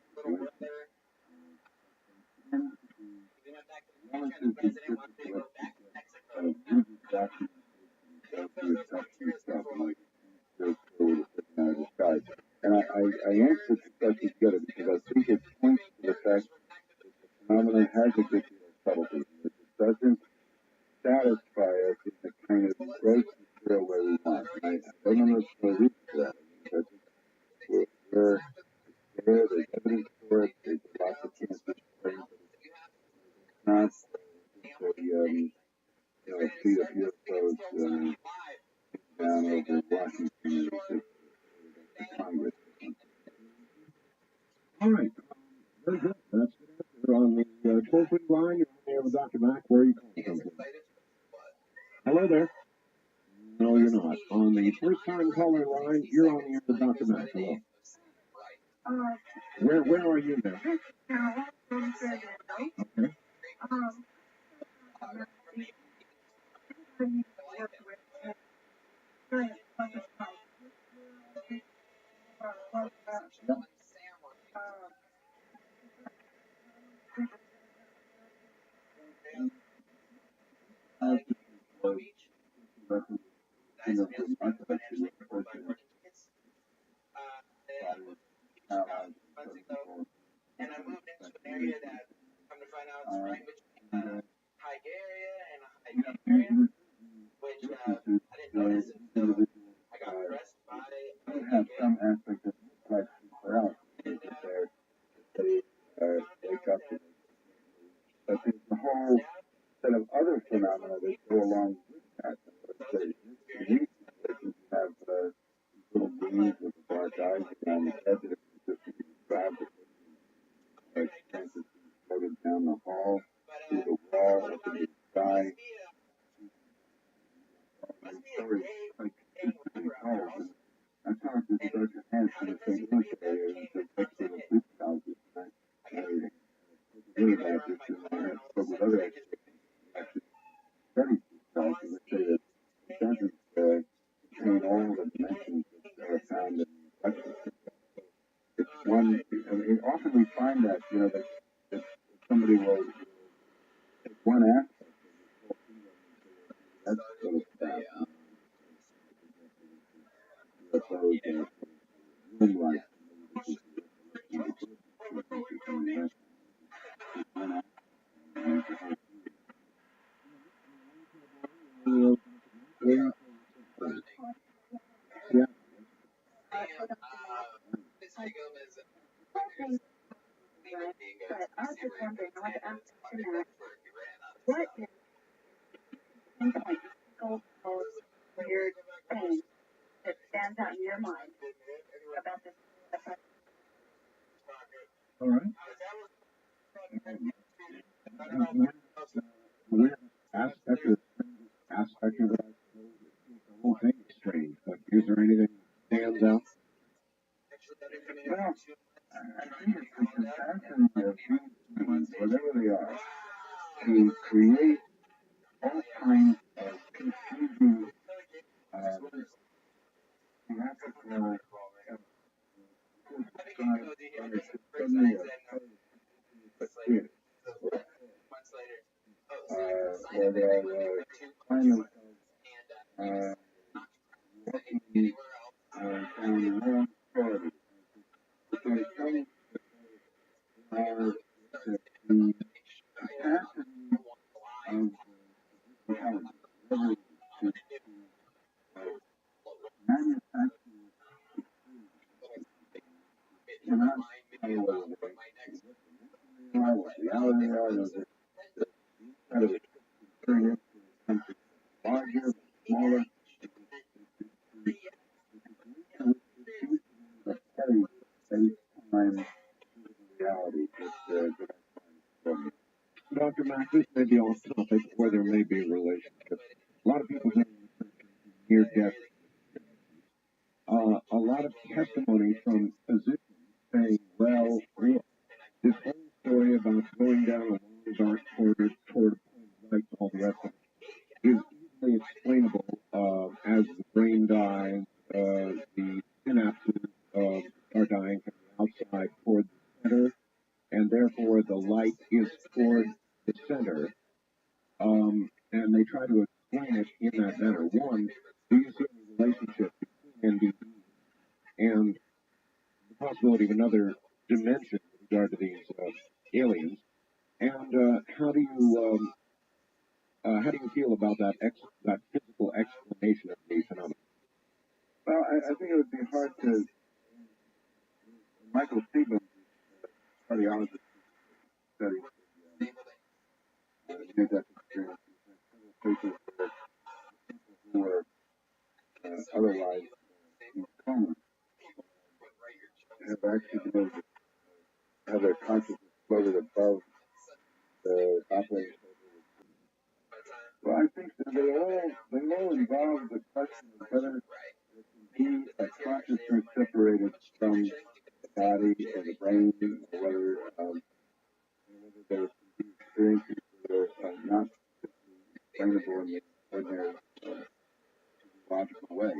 and I answered the question together because I think it points to the fact that the phenomenon has a good deal of subtlety. It doesn't satisfy us in the kind of gross material way we want. I don't know if the reason for that. Because we're there, there's evidence for it, there's lots of cancer stories, but it's not a fleet of UFOs down over Washington to Congress. All right. Very good. That's good. You're on the toll-free line. You're on the air with Dr. Mack. Where are you calling from? Hello there. No, you're not. On the first-time caller line, you're on the air with Dr. Mack. Hello. Where are you now? Okay. And I moved into an area that, come to find out, it's right between high area and a high bay area, which I didn't notice until I got pressed by a have some aspect of like people out there they wake up to it. But there's a whole set of other phenomena that go along with that. These places have little beings with dark eyes around the head that are described as chances floated down the hall, through the wall, up into the sky. Stories like I talked to Dr. Hans in the St. Louis area and said, let's go to sleep houses. I heard about this and I have spoken with other experts actually study sleep houses and say that it doesn't contain all the dimensions that are found in breakfast. It's one, I mean, often we find that, that somebody will take one aspect of that's sort of bad. Moonlight. Yeah. Weird thing that stands out in your mind about this. All right. Aspect of that, the whole thing is strange, but is there anything that stands out? Well, think it's the capacity of these beings, whatever they are, to create all kinds of confusing, theatrical, suddenly where they find themselves walking down the wrong corridor. But they come the capacity of intelligence, whatever to manufacture cannot tell whether they are what reality are, whether kind of turn into something larger, smaller. The petty space-time reality that I find. Dr. Mack, this may be off topic, where there may be a relationship. A lot of people think near-death. A lot of testimony from physicians saying, well, look, this whole story about going down a long dark corridor toward lights, all the rest of it, is easily explainable as the brain dies, the synapses are dying from the outside toward the center, and therefore the light is toward the center. And they try to explain it in that manner. One, do you see any relationship between NDE and the possibility of another dimension with regard to these aliens? And how do you feel about that physical explanation of the phenomenon? Well, I think it would be hard to. Michael Stevens, cardiologist, studied near-death experiences in patients who were otherwise in coma have actually been able to have their consciousness floated above the operating. Well, I think that they all involve the question of whether there can be a consciousness separated from the body or the brain, or whether there can be experiences that are not explainable in the ordinary logical way.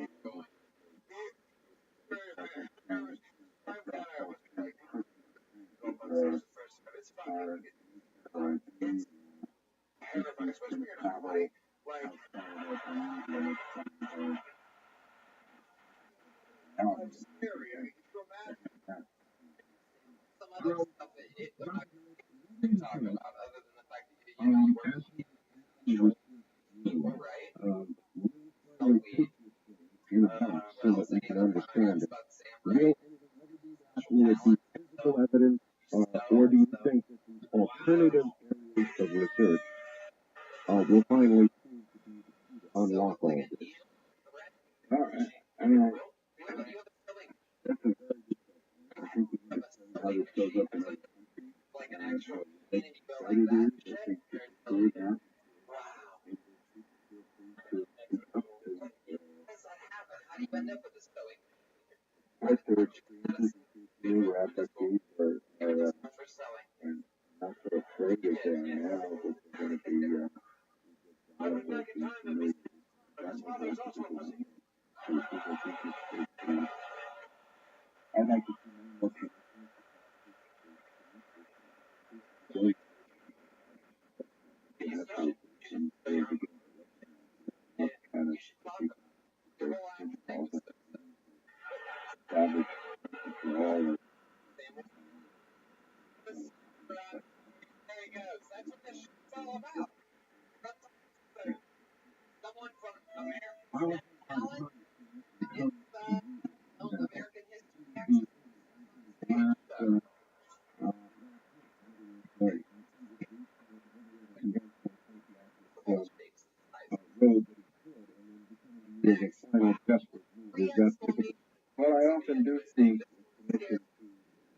In a box so that we can understand it. Will it be physical evidence, or do you think that these alternative areas of research will finally prove to be the key to unlock all of this? I mean, that's a very good question. I think we need to study how this shows up in other countries. Study these, I think people do that. What their experiences new advocates are not so afraid that they are now that they're going to be I'd like to see more people. Well, I often do see permission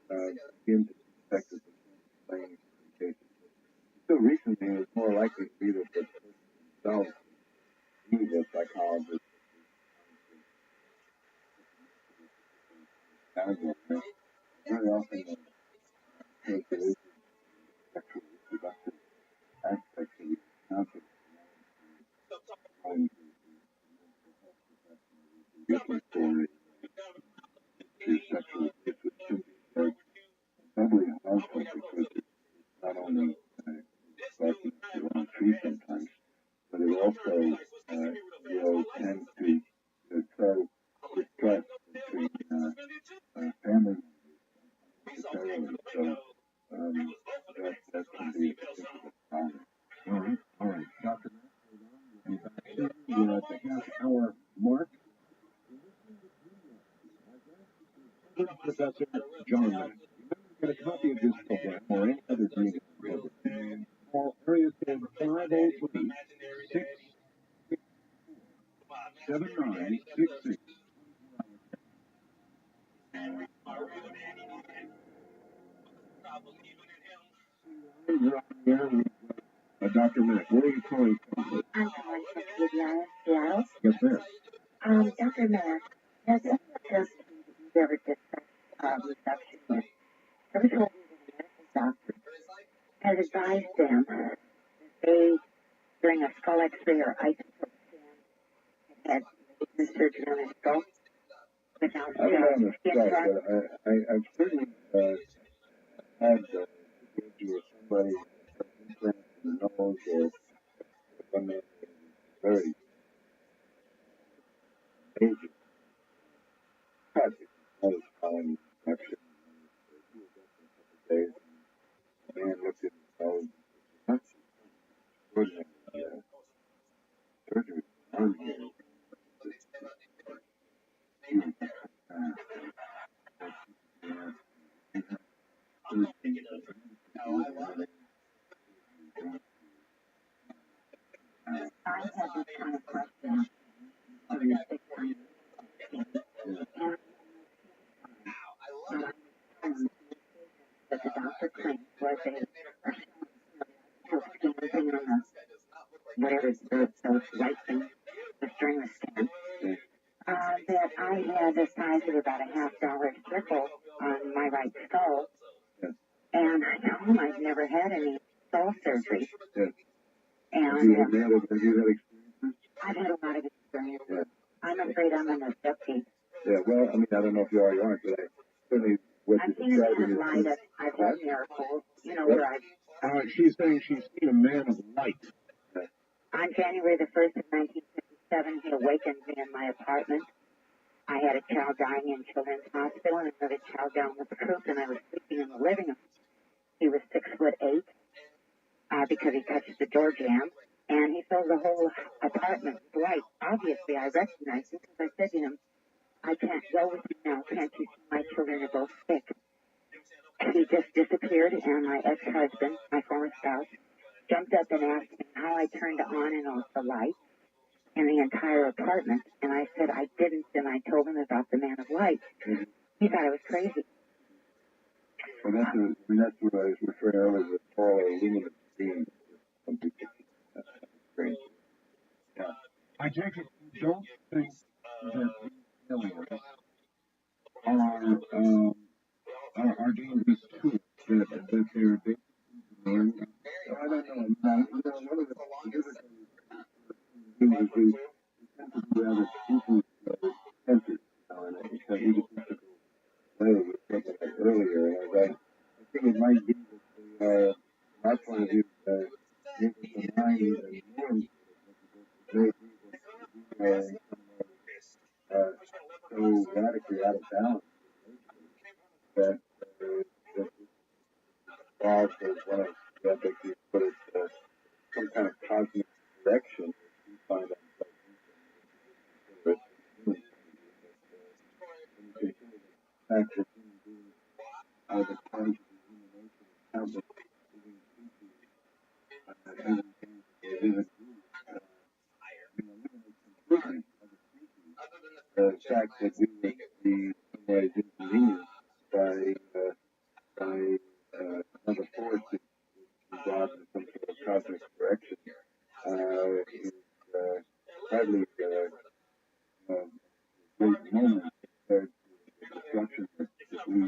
to begin to suspect that the playing communication. Still recently, it was more likely to be that the person themselves be the psychologist. Not very often because there is sexual reproductive aspects of the concept and looking for a sexual abuse, which can be doubly harmful because it's not only barking up the wrong tree sometimes, but it also will tend to sow distrust between family members necessarily. So that can be a difficult problem. All right, Dr. We're at the half-hour mark. Professor John Mack. Get a copy of this program or any other reading program. Call area code 503 7966. Dr. Mack, where are you calling from? I'm calling from Seattle. Yes, ma'am. Dr. Mack, has any of this ever discussed reception? Every time a medical doctor has advised them that they, during a skull x-ray or isotope scan, had laser surgery on his skull without skin truck. I've certainly had to do with somebody implants in the nose or when they're very major cut. That was following infection. He was up in a couple of days. The man looked at his nose and said, "That's extraordinary surgery on here." I had this kind of question on the 6 times. That the doctor claims was a thing on the whatever the right thing, the during the scan. That I had the size of about a $half circle on my right skull. And I told him I've never had any skull surgery. And have you had experience? I've had a lot of experience. I'm afraid I'm in a septic. Yeah, well, I mean, I don't know if you are or you aren't, but I certainly what you're describing is... I've that I've had miracles, you know, where I've... she's saying she's seen a man of light. On January the 1st of 1957, he awakened me in my apartment. I had a child dying in Children's Hospital and another child down with the croup, and I was sleeping in the living room. He was 6'8", because he touched the door jamb, and he filled the whole apartment with light. Obviously, I recognized him because I said to him, "I can't go with you now. Can't you see my children are both sick?" He just disappeared, and my ex-husband, my former spouse, jumped up and asked me how I turned on and off the light in the entire apartment, and I said I didn't, and I told him about the man of light. He thought I was crazy. Well, that's what I was referring to earlier, the tall aluminum beam. Some people crazy. Yeah. I take it you don't think that these aliens are dangerous too, that they're basically demand. I don't know. One of the difficulties is we tend to be rather people centered in an egotistical way. We were talking about earlier, and I think it might be that from our point of view, give us a mind and norms that we are so radically out of balance that involved as one of the ethics you put it, some kind of cosmic direction. We find ourselves in the fact that human beings are the cause of the elimination of countless living species, it is a group eliminates completely other species. The fact that we would be in some ways inconvenienced by another force that is involved in some sort of cosmic direction is hardly a great moment compared to the destruction that we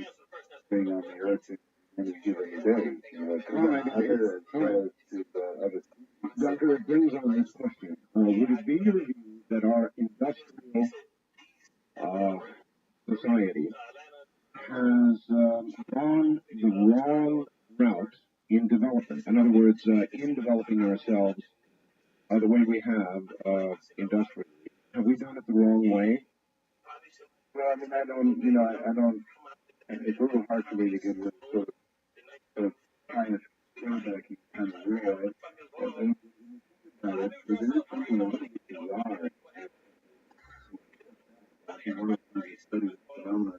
bring on works in any given day. All right. Doctor, it brings on this question. Would it be your view that our industrial society has gone the wrong route in development? In other words, in developing ourselves the way we have industrially, have we done it the wrong way? Well, I mean, I don't, it's a little hard for me to give you sort of kind of feedback you kind of realize. And it is something a little bit bizarre. In one of the studies of phenomena,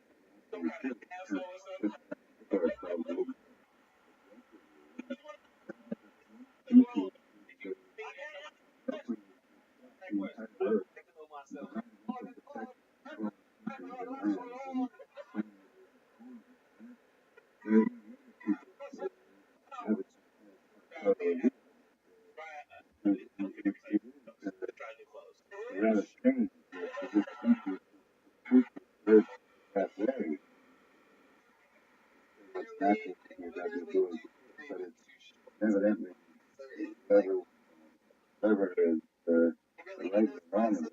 rather strange that this species lives that way. It's natural things that we're doing, but it's evidently whatever it is, the right environment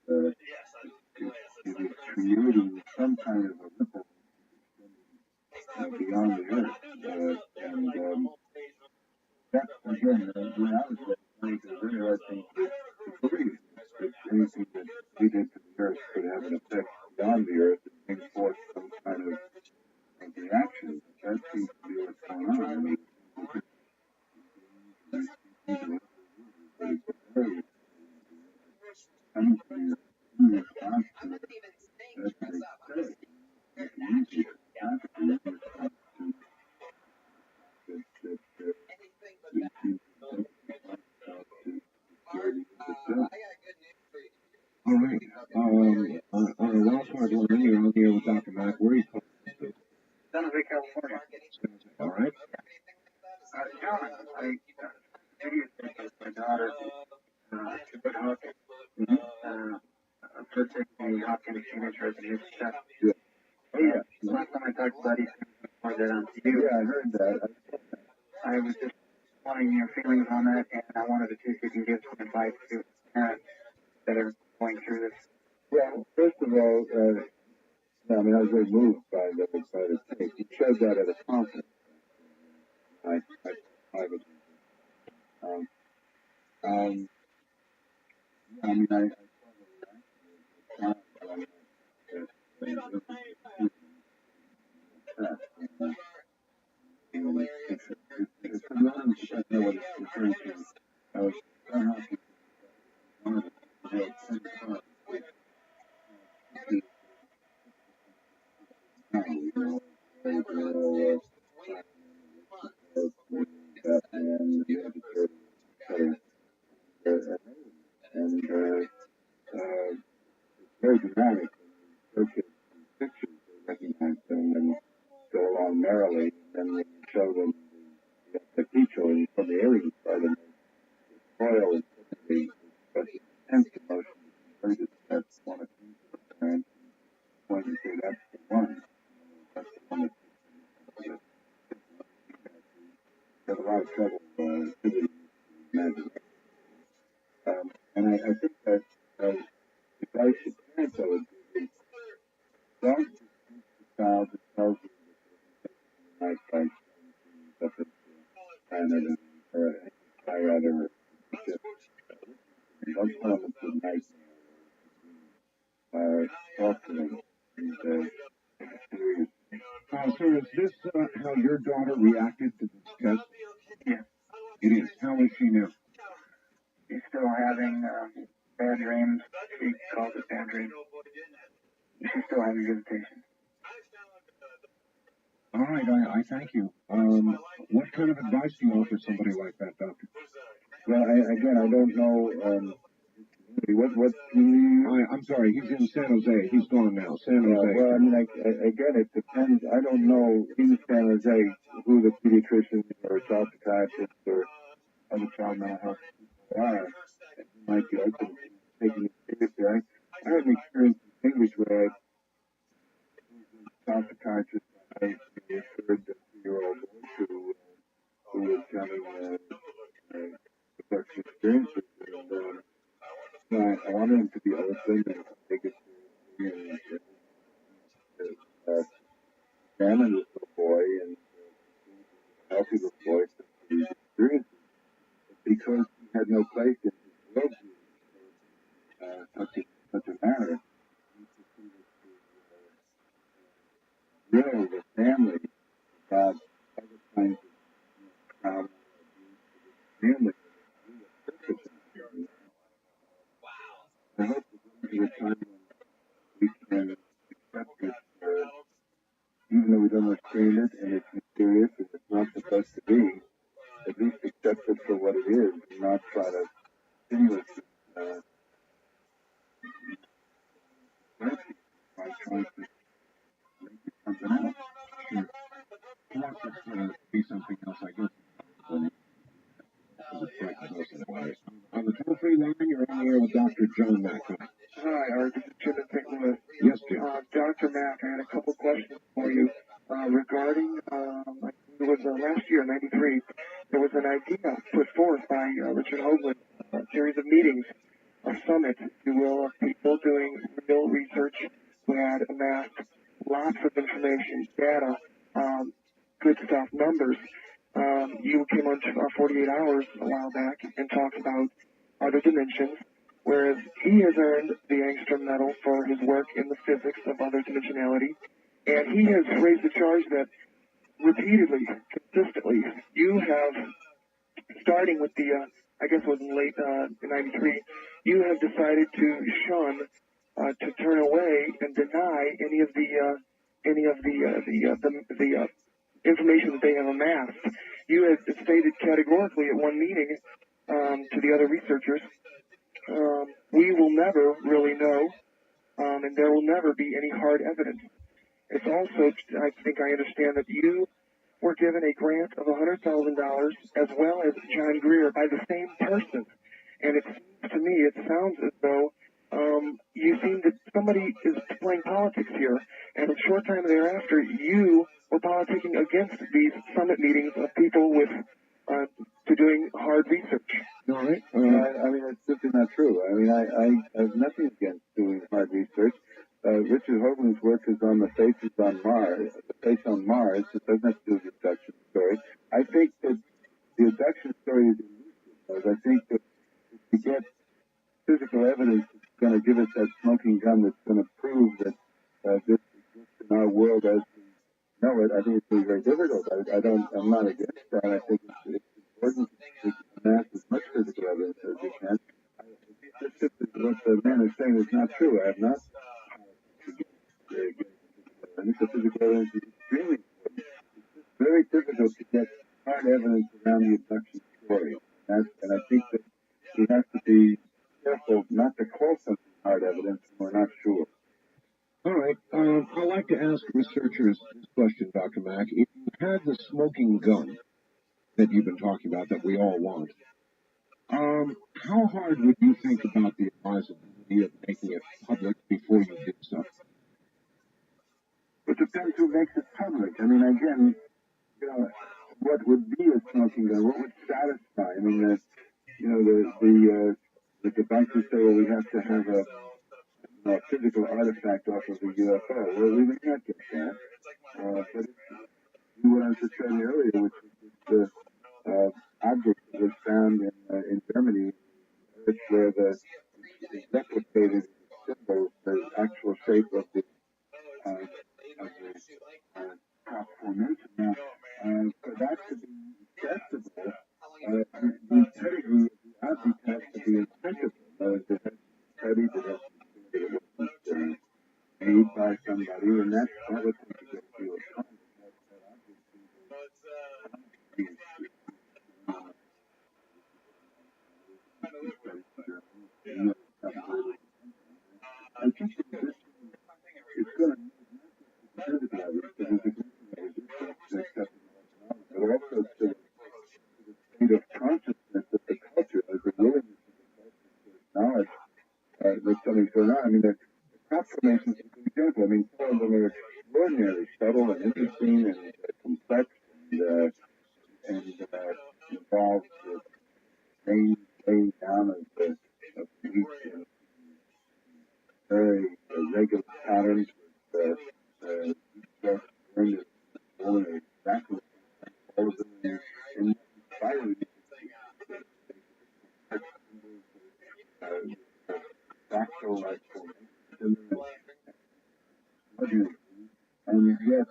is creating some kind of a ripple beyond the earth. And that, again, when I was trying to very hard thing to believe that anything that we did to the earth could have an effect beyond the earth and bring forth some kind of reaction. That seems to be what's going on. I mean, all right. On the last part, you're on here with Dr. Mack. Where are you calling from? San Jose, California. All right. John, I videotaped with my daughter. She put Hawkins. First taking the Hawkins teenage residency test. Yeah. Oh, yeah. Last time I talked about it, I that on to you. Yeah, I heard that. I was just wanting your feelings on that, and I wanted to see if you can give some advice to parents that are going through this. Well, first of all, I mean, I was very moved by the tape. You showed that at a conference. I was, I mean, I it's a lot of stuff I was referring to. I was unhappy. One of the very dramatic. Look at pictures, they recognize them and go along merrily. Then when you show them the feature and from the alien side and spoil and typically express intense emotion. That's one of the parents. When you say that's the one, that's the one that has a lot of trouble figuring imagination. And I think that advice to parents I would give is don't just teach the child that tells you that they're nice by stuff that's planet or I rather don't tell them it's a nice talk to them and serious. So is this how your daughter reacted to this test? Yeah. It is. How is she now? She's still having bad dreams. She calls it bad dreams. She's still having visitation. All right, I thank you. What kind of advice do you offer somebody like that, Doctor? Well, I don't know. What I'm sorry, he's in San Jose. He's gone now. San Jose. Well, I mean, again, it depends. I don't know in San Jose who the pediatricians or child psychiatrists or other child mental health people are. It might be open to taking it seriously. I had an experience in English where child psychiatrist I referred to who was having such experiences, and I wanted him to be open and take it and examine this little boy and help this little boy through these experiences because he had no place in his worldview, such a manner. Real the family about other kinds of trauma, family. I hope that there's a time when we can accept this, even though we don't understand it and it's mysterious and it's not supposed to be, at least accept it for what it is and not try to stimulate it by trying to make it something else. Sure. I want this to be something else, I guess. On the toll-free line, you're on the air with Dr. John Mack. Hi, Art. This is Jim in St. Louis. Yes, Jim. Dr. Mack, I had a couple questions for you regarding, it was last year, 93, there was an idea put forth by Richard Hoagland, a series of meetings, a summit, if you will, of people doing real research who had amassed lots of information, data, good stuff, numbers. You came on 48 Hours a while back and talked about other dimensions, whereas he has earned the Angstrom Medal for his work in the physics of other dimensionality, and he has raised the charge that repeatedly, consistently, you have, starting with the, I guess it was in late 93, you have decided to shun, to turn away and deny any of the information that they have amassed. You had stated categorically at one meeting to the other researchers, we will never really know, and there will never be any hard evidence. It's also, I think I understand that you were given a grant of $100,000 as well as John Greer by the same person. And it seems to me, it sounds as though you seem that somebody is playing politics here. And a short time thereafter, you were politicking against these summit meetings of people with to doing hard research. No, I mean, it's simply not true. I mean, I have nothing against doing hard research. Richard Hoagland's work is on the faces on Mars, the face on Mars. It doesn't have to do with the abduction story. I think that the abduction story is elusive. I think that if we get physical evidence that's going to give us that smoking gun that's going to prove that this exists in our world as we know it, I think it's very difficult. I'm not against that. I think it's important to amass as much physical evidence as we can. Just simply what the man is saying is not true. I have not. I think the physical evidence is extremely important. It's very difficult to get hard evidence around the abduction story. And I think that we have to be careful not to call something hard evidence when we're not sure. All right. I'd like to ask researchers this question, Dr. Mack. If you had the smoking gun that you've been talking about that we all want, how hard would you think about the advisability of making it public before you did so? It depends who makes it public. I mean, again, you know, what would be a smoking gun? What would satisfy? I mean, the debunkers say, well, we have to have a physical artifact off of a UFO. Well, we may not get that. But if you what I was just saying earlier, which is the object that was found in Germany, where the replicated symbol, the actual shape of the top formation. Now, for that to be acceptable, the pedigree of the object has to be impeccable. It has to be studied, it has to be it was made by somebody, and that would take a great deal of time. I think it's going to physical evidence, because it's but also to the state of consciousness of the culture, as the willingness of the culture to acknowledge that something's going on. I mean, the crop formations is an example. I mean, some of them are extraordinarily subtle and interesting and complex, and involved with staying down as a week in very regular patterns with exactly all of them in inspiring fractal like formation. And yet,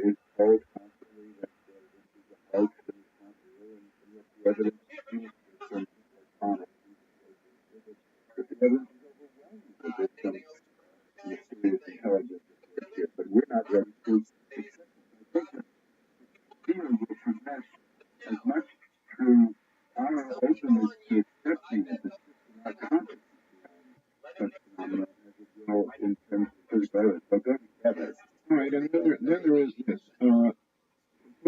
it's told constantly that this is a hoax and it's not real, and yet the evidence seems to from but the evidence is overwhelming that there's some mysterious intelligence at work here, but we're not ready to accept it. I think that fear will prevent as much through our openness to accepting it, it's just in our consciousness such phenomena as it will in terms of physical evidence. So go together. All right, and then there is this. For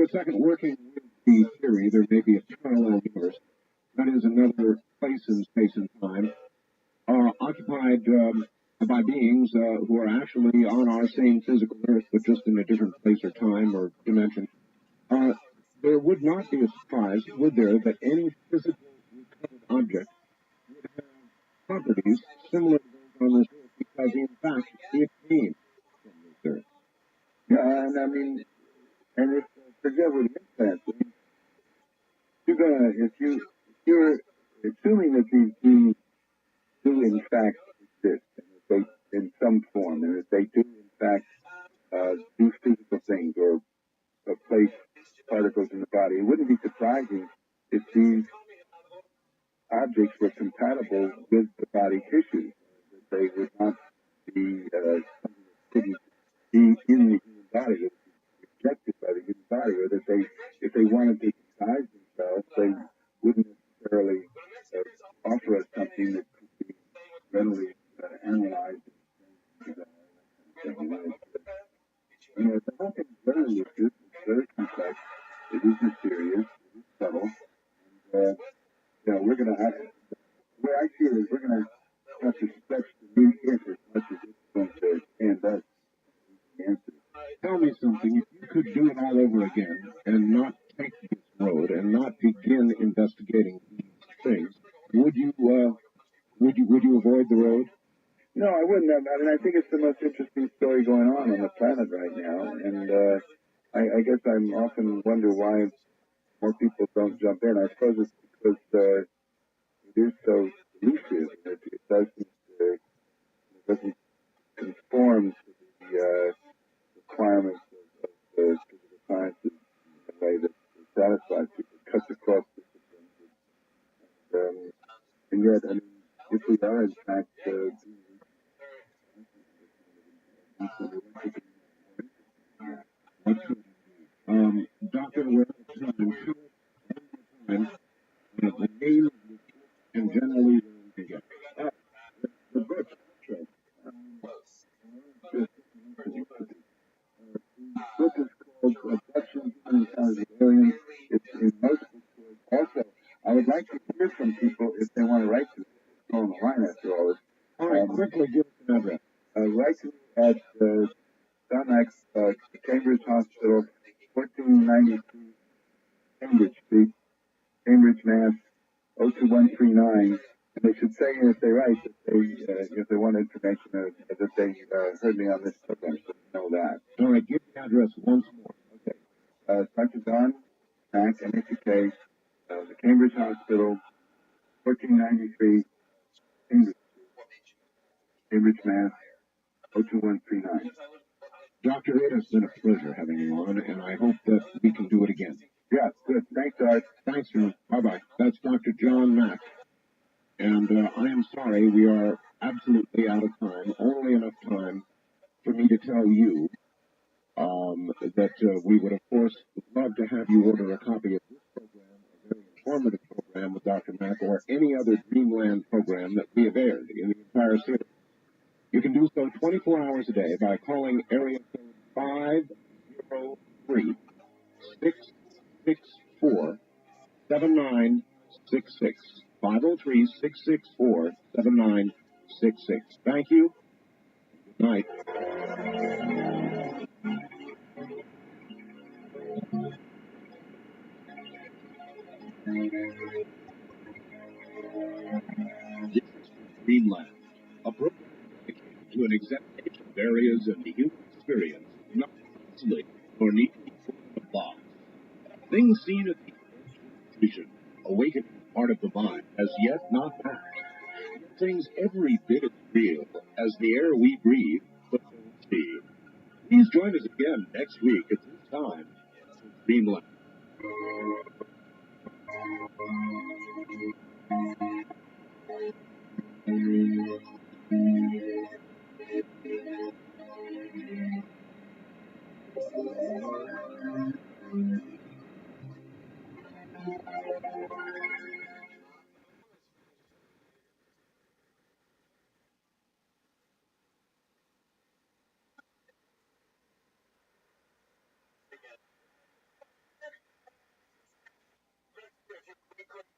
a second, working with the theory, there may be a parallel universe. That is another place in space and time, occupied by beings who are actually on our same physical Earth, but just in a different place or time or dimension. There would not be a surprise, would there, that any physical recovered object would have properties similar to those on this Earth, because in fact it came from this Earth. Yeah, and I mean, and if forget what implants. I mean, if you're assuming that these beings do in fact exist, and that they in some form, and that they do in fact do physical things or place particles in the body, it wouldn't be surprising if these objects were compatible with the body tissue. That they would not be something that couldn't be in the human body, that would be rejected by the human body, or that if they wanted to disguise themselves, they wouldn't necessarily offer us something that could be readily analyzed. The whole thing is very lucid, it's very complex, it is mysterious, it is subtle, and we're going to have to, the way I see it is we're going to have to stretch the new it as much as it's going to stand us the answer. Tell me something, if you could do it all over again and not take this road and not begin investigating these things, would you avoid the road? No, I wouldn't have. I mean, I think it's the most interesting story going on the planet right now, and I guess I'm often wonder why more people don't jump in. I suppose it's because it is so elusive, and it doesn't conform to the requirements of the physical sciences in a way that satisfies people. It cuts across disciplines, and yet, I mean, if we are in fact Dr. Rothschild, the name and generally the book. The book is called Abduction and Encounters with Aliens. It's in multiple stores. Also, I would like to hear from people if they want to write to me. It's on the line after all this. All right, quickly give us an address. Write to me at Cambridge Hospital, 1493 Cambridge Street, Cambridge, Mass. 02139. And they should say if they write that if they want information that they heard me on this program, so they know that. All right, give the address once more. Okay. Dr. Don Mack, NHK, the Cambridge Hospital, 1493 Cambridge Street, Cambridge, Mass. 02139. Doctor, it has been a pleasure having you on, and I hope that we can do it again. Yeah, good. Thanks, Art. Thanks, John. Bye-bye. That's Dr. John Mack. And I am sorry, we are absolutely out of time. Only enough time for me to tell you that we would, of course, love to have you order a copy of this program, a very informative program with Dr. Mack, or any other Dreamland program that we have aired in the entire series. You can do so 24 hours a day by calling area code 503-664-7966. 503-664-7966. Thank you. Good night. This is Dreamland, a program dedicated to an examination of areas in the human experience not isolated nor neatly put in a box. Things seen at the edge of vision, awakening part of the mind as yet not mapped. Things every bit as real as the air we breathe but don't see. Please join us again next week at this time for Dreamland.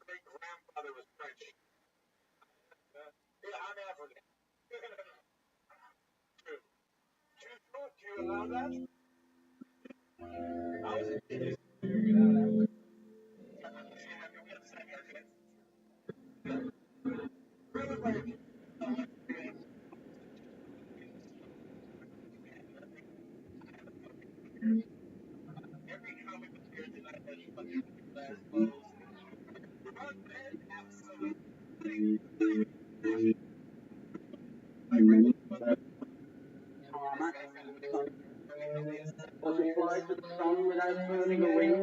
Great-grandfather was French. Yeah, I'm African. True. True, true. Do you allow that? I was a genius. Figured it out after. We have the same haircut. Really, like, every comic book here tonight has fucking glass clothes. Run, man. Absolutely. Was it fly to the sun without burning a wing?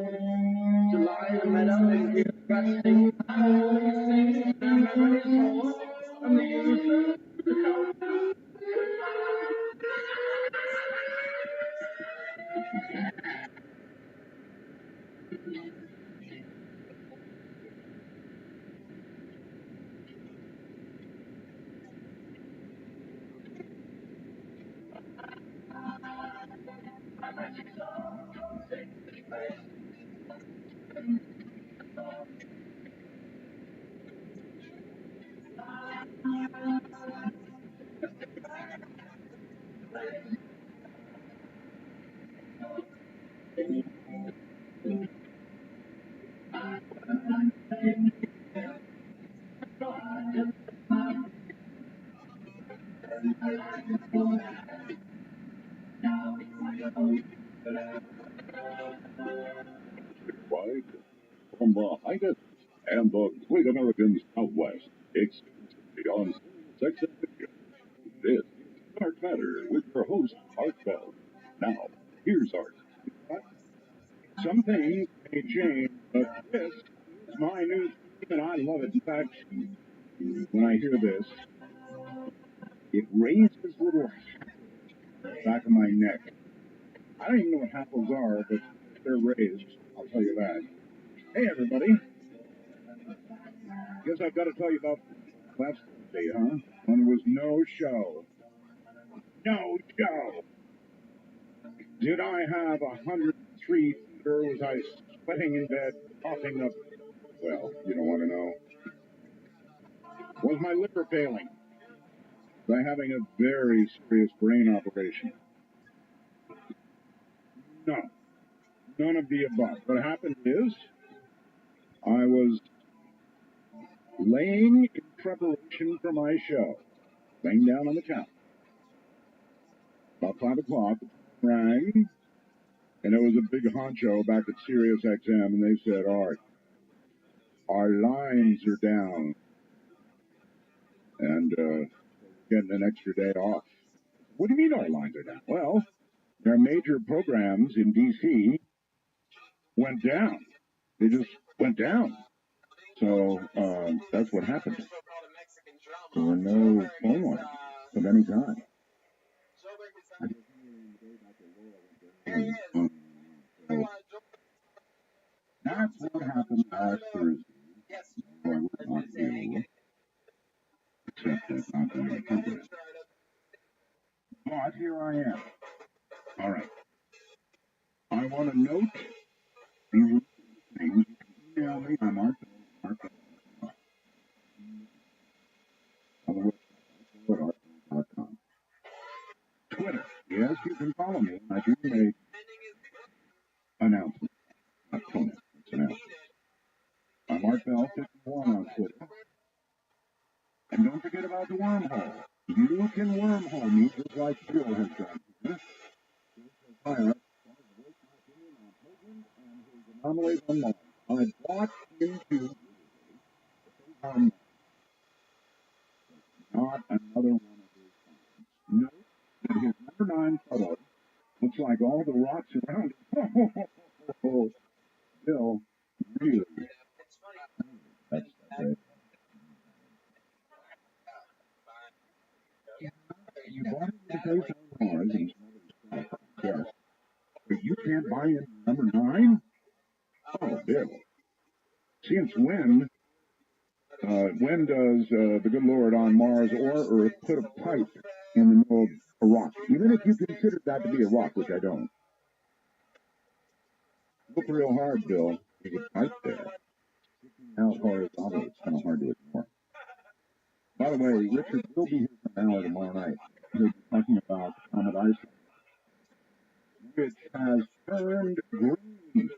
To lie in a meadow and hear grass sing? Sing their memories more than the user. Wide from the high desert and the great American Southwest, exclusively on Sex and Fiction. This is Dark Matter with your host, Art Bell. Now, here's Art. Some things may change, but this is my new theme, and I love it. In fact, when I hear this, it raises little back of my neck. I don't even know what hackles are, but they're raised. I'll tell you that. Hey, everybody. Guess I've got to tell you about last Thursday, huh? When there was no show. No show. Did I have 103 fever? Was I sweating in bed, coughing up? Well, you don't want to know. Was my liver failing? By having a very serious brain operation? No. None of the above. What happened is, I was laying in preparation for my show, laying down on the couch. About 5 o'clock, rang, and it was a big honcho back at Sirius XM, and they said, Art, our lines are down, and getting an extra day off. What do you mean our lines are down? Well, their major programs in D.C. went down. They just went down. So that's what happened. There were no phone lines of any kind. That's what happened last Thursday. I would not do, except that's not going to happen. But here I am. All right. I want to note these things. You can email me. I'm Art.com. Twitter. Yes, you can follow me. I do make announcements. Not comments. It's announcements. I'm ArtBell51 on Twitter. And don't forget about the wormhole. You can wormhole me just like Bill has done. Anomalies on Mars. I bought into not another one of those times. Note that his number 9 photo looks like all the rocks around it. Oh, Bill, really. That's great. You bought into the face on Mars and some other stuff, yes. But you can't buy into number 9? Oh, Bill. Since when does the good Lord on Mars or Earth put a pipe in the middle of a rock? Even if you consider that to be a rock, which I don't. Look real hard, Bill. There's a pipe there. Out horizontally, it's kind of hard to ignore. By the way, Richard will be here for an hour tomorrow night. He'll be talking about Comet Iceland, which has turned green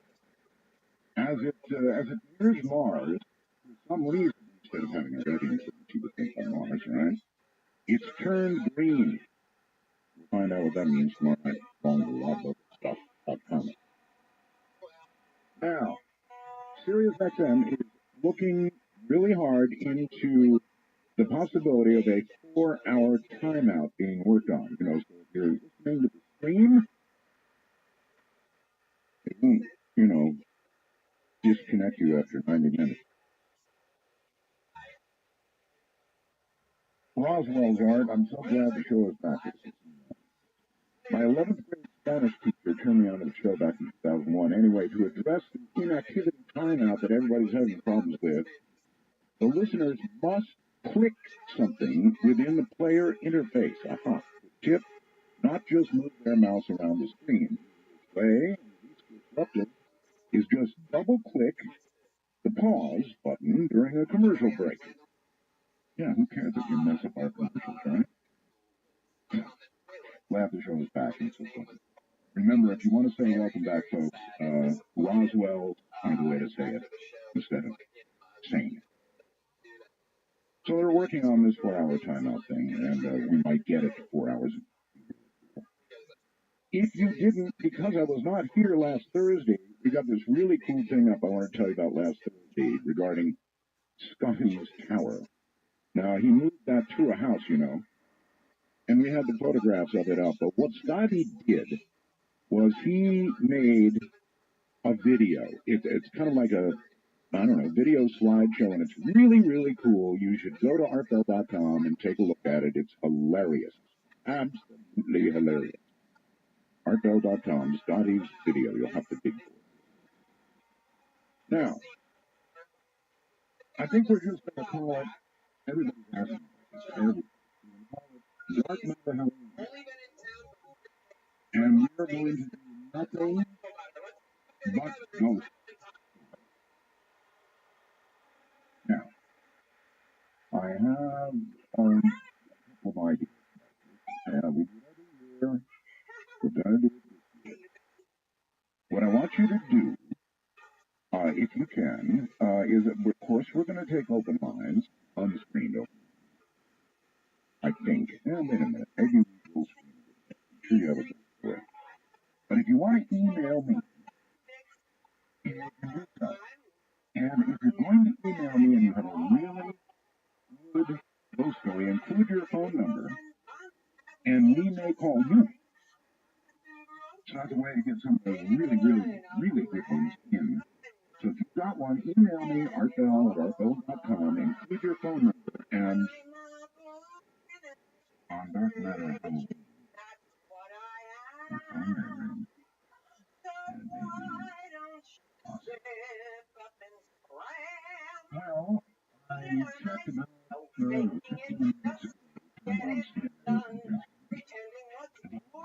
as it nears Mars. For some reason, instead of having a rating, you would think on Mars, right? It's turned green. We'll find out what that means tomorrow night. Along with a lot of other stuff about Comet. Now, SiriusXM is looking really hard into the possibility of a 4-hour timeout being worked on. You know, so if you're listening to the stream, it won't, disconnect you after 90 minutes. Roswell's art, I'm so glad the show is back. My 11th grade Spanish teacher turned me on to the show back in 2001. Anyway, to address the inactivity timeout that everybody's having problems with, the listeners must click something within the player interface. Aha. Tip, not just move their mouse around the screen. The way disruptive is just double-click the pause button during a commercial break. Yeah, who cares if you mess up our commercials, right? Glad the show is back and so forth. Remember, if you want to say welcome back, folks, Roswell find a way to say it instead of saying it. So they're working on this 4-hour timeout thing, and we might get it to 4 hours. If you didn't, because I was not here last Thursday, we got this really cool thing up I want to tell you about last Thursday regarding Scotty's Tower. Now, he moved that to a house, and we had the photographs of it up. But what Scotty did was he made a video. It's kind of like a, video slideshow, and it's really, really cool. You should go to artbell.com and take a look at it. It's hilarious. Absolutely hilarious. artbell.com, Scotty's video. You'll have to dig for it. Now, I think we're just going to call it, everybody's asking, Dark Matter Halloween. And we're going to do nothing but ghosts. Now, I have a couple of ideas. We do it every year. We're going to do it this year. What I want you to do, if you can, is that, of course, we're going to take open lines, unscreened open. I think. Wait a minute. Maybe we'll screen it. I'm sure you have a good story. But if you want to email me, you can do so. And if you're going to email me and you have a really good ghost story, include your phone number, and we may call you. It's not the way to get some of those really, really, really good ones in. So if you've got one, email me, artbell@artbell.com, include your phone number, and on Dark Matter Halloween. Well, I checked about 15 minutes ago.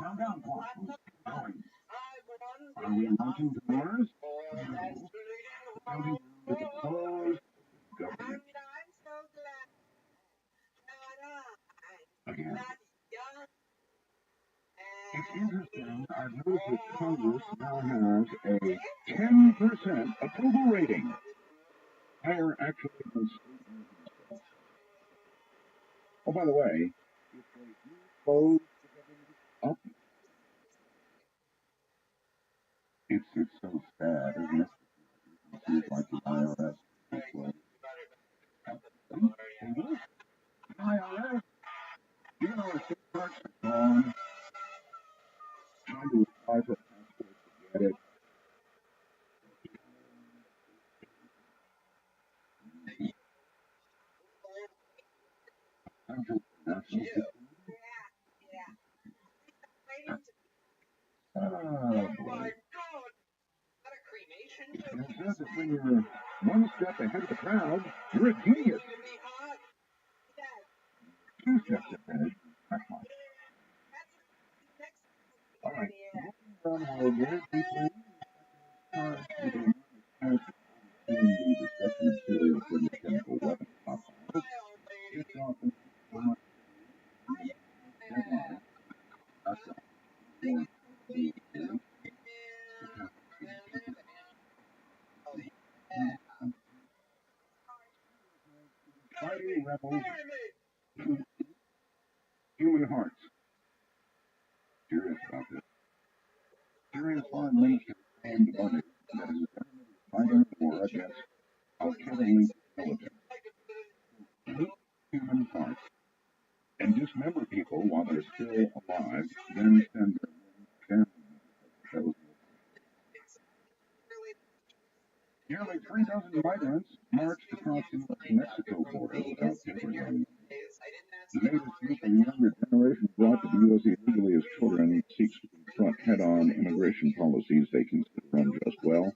Countdown clock was going. Are we launching to Mars? No. With the closed government. Again. It's interesting. I've noticed that Congress now has a 10% approval rating. higher actually than state himself. Oh, by the way, if they do close the government up, it's so sad, isn't it? It seems like the IRS is closed. IRS, you know, our state parks are gone. Trying to apply for a passport to get it. I'm just national. Oh, boy. It says that when you're one step ahead of the crowd, you're a genius. 2 steps ahead. All right. We'll get people the destruction of serious and chemical weapons stockpiles. It's often so much deadline. That's a fighting rebels, human hearts. Serious about this. Syria's foreign minister claimed Monday that his government is fighting a war against Al-Qaeda militants. Human hearts. And dismember people while they're still alive, then send their family members. Nearly 3 dozen migrants marched across the U.S.-Mexico border without papers on them. The latest group of younger generation brought to the U.S. illegally as children seeks to confront head-on immigration policies they consider unjust. Well,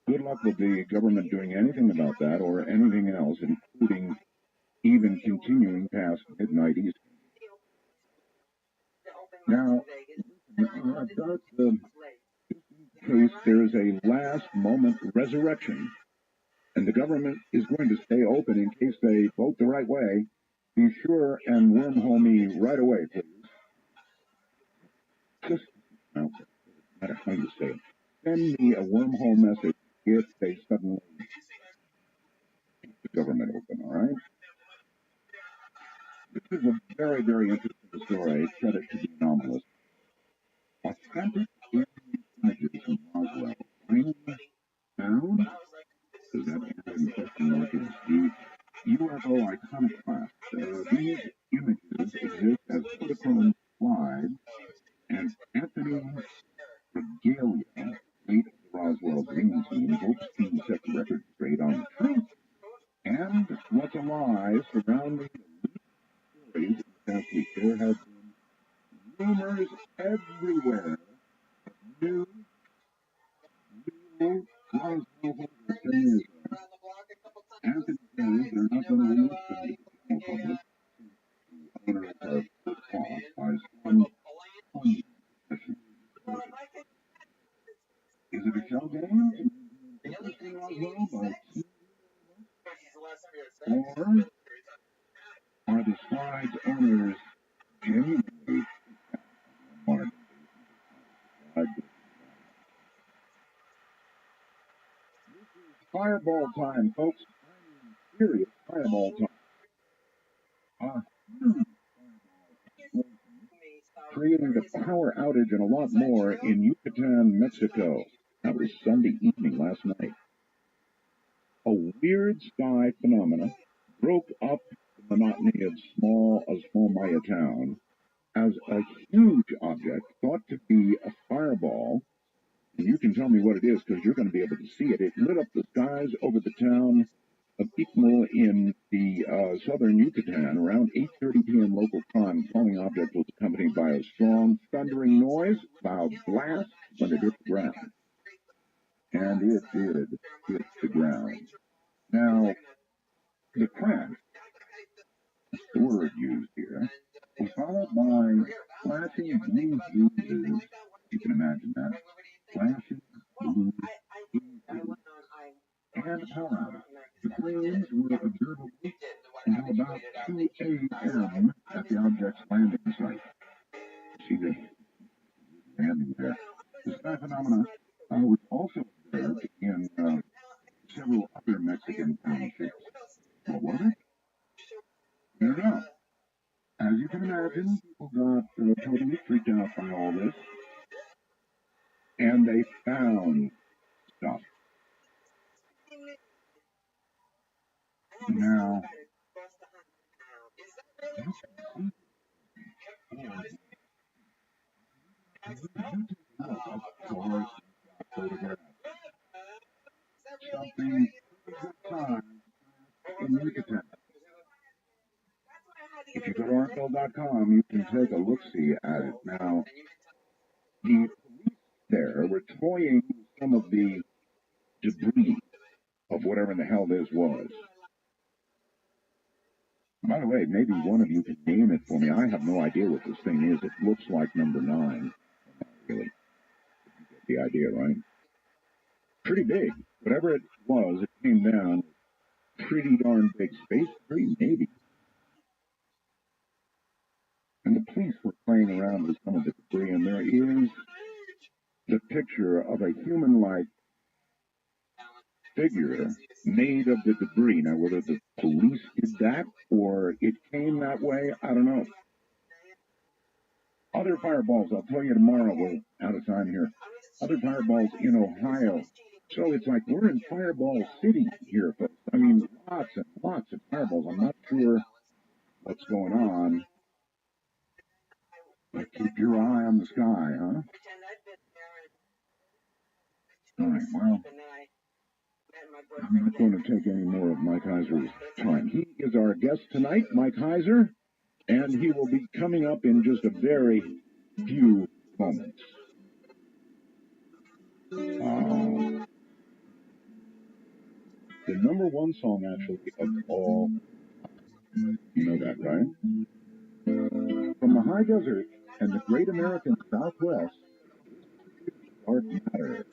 good luck with the government doing anything about that or anything else, including even continuing past midnight Eastern. Now, in case there's a last-moment resurrection, and the government is going to stay open in case they vote the right way, be sure and wormhole me right away, please. Just, no, no matter how you say it, send me a wormhole message if they suddenly keep the government open, all right? This is a very, very interesting story. Credit to the anomalous. Authentic images from Roswell. Bring down? Does that answer the question mark is the UFO iconoclast. These images exist as Kodachrome slides, and Anthony Regalia, late of the Roswell Dream Team, hopes to set the record straight on the truth and what's a lie surrounding the stories of the past week. There have been rumors everywhere. New Roswell holders Anthony says they're not going to release them to the general public. Owners are put off by some session. Is it a show game? Interesting Roswell, but or are the slide's owners genuinely wanted? Fireball time, folks. Serious fireball time. Creating a power outage and a lot more in Yucatan, Mexico. That was Sunday evening last night. A weird sky phenomena broke up the monotony of a small Maya town as a huge object thought to be a fireball. And you can tell me what it is because you're going to be able to see it. It lit up the skies over the town of Iqmal in the southern Yucatan around 8:30 p.m. local time. The falling object was accompanied by a strong thundering noise, loud blast when it hit the ground. And it did hit the ground. Now, the crash, that's the word used here, was followed by flashing blue fuses. You can imagine that. Flashing blue fuses and power outage. The flames were observable until about 2 a.m. at the object's landing site. See the landing there. The sky phenomena was also observed in several as you can imagine, people got totally freaked out by all this, and they found stuff. Now, something time in Yucatan. If you go to artbill.com, you can take a look-see at it. Now, the police there were toying with some of the debris of whatever in the hell this was. By the way, maybe one of you can name it for me. I have no idea what this thing is. It looks like number 9. Really. You get the idea, right? Pretty big. Whatever it was, it came down pretty darn big. Space 3, maybe. And the police were playing around with some of the debris, and there is the picture of a human-like figure made of the debris. Now, whether the police did that or it came that way, I don't know. Other fireballs, I'll tell you tomorrow. We're out of time here. Other fireballs in Ohio. So it's like we're in Fireball City here, folks. I mean, lots and lots of fireballs. I'm not sure what's going on. But keep your eye on the sky, huh? All right, well, I'm not going to take any more of Mike Heiser's time. He is our guest tonight, Mike Heiser, and he will be coming up in just a very few moments. The number one song, actually, of all, you know that, right? From the high desert and the great American Southwest, Dark Matter.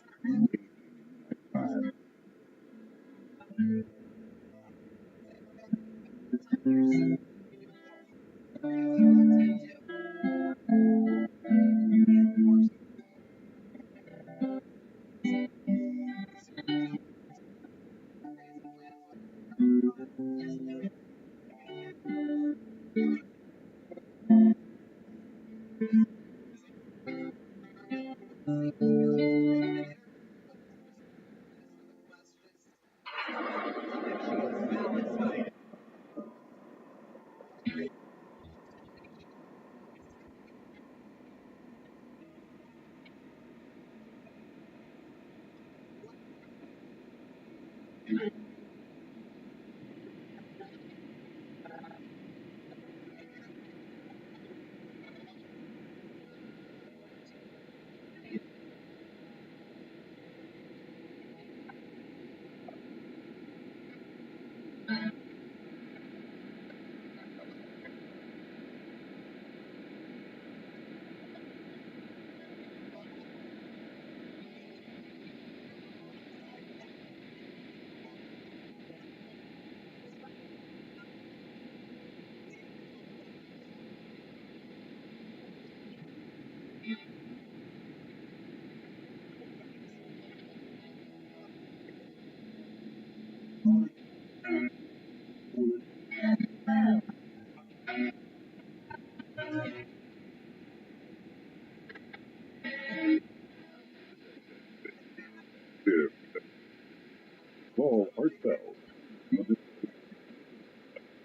Full heartfelt.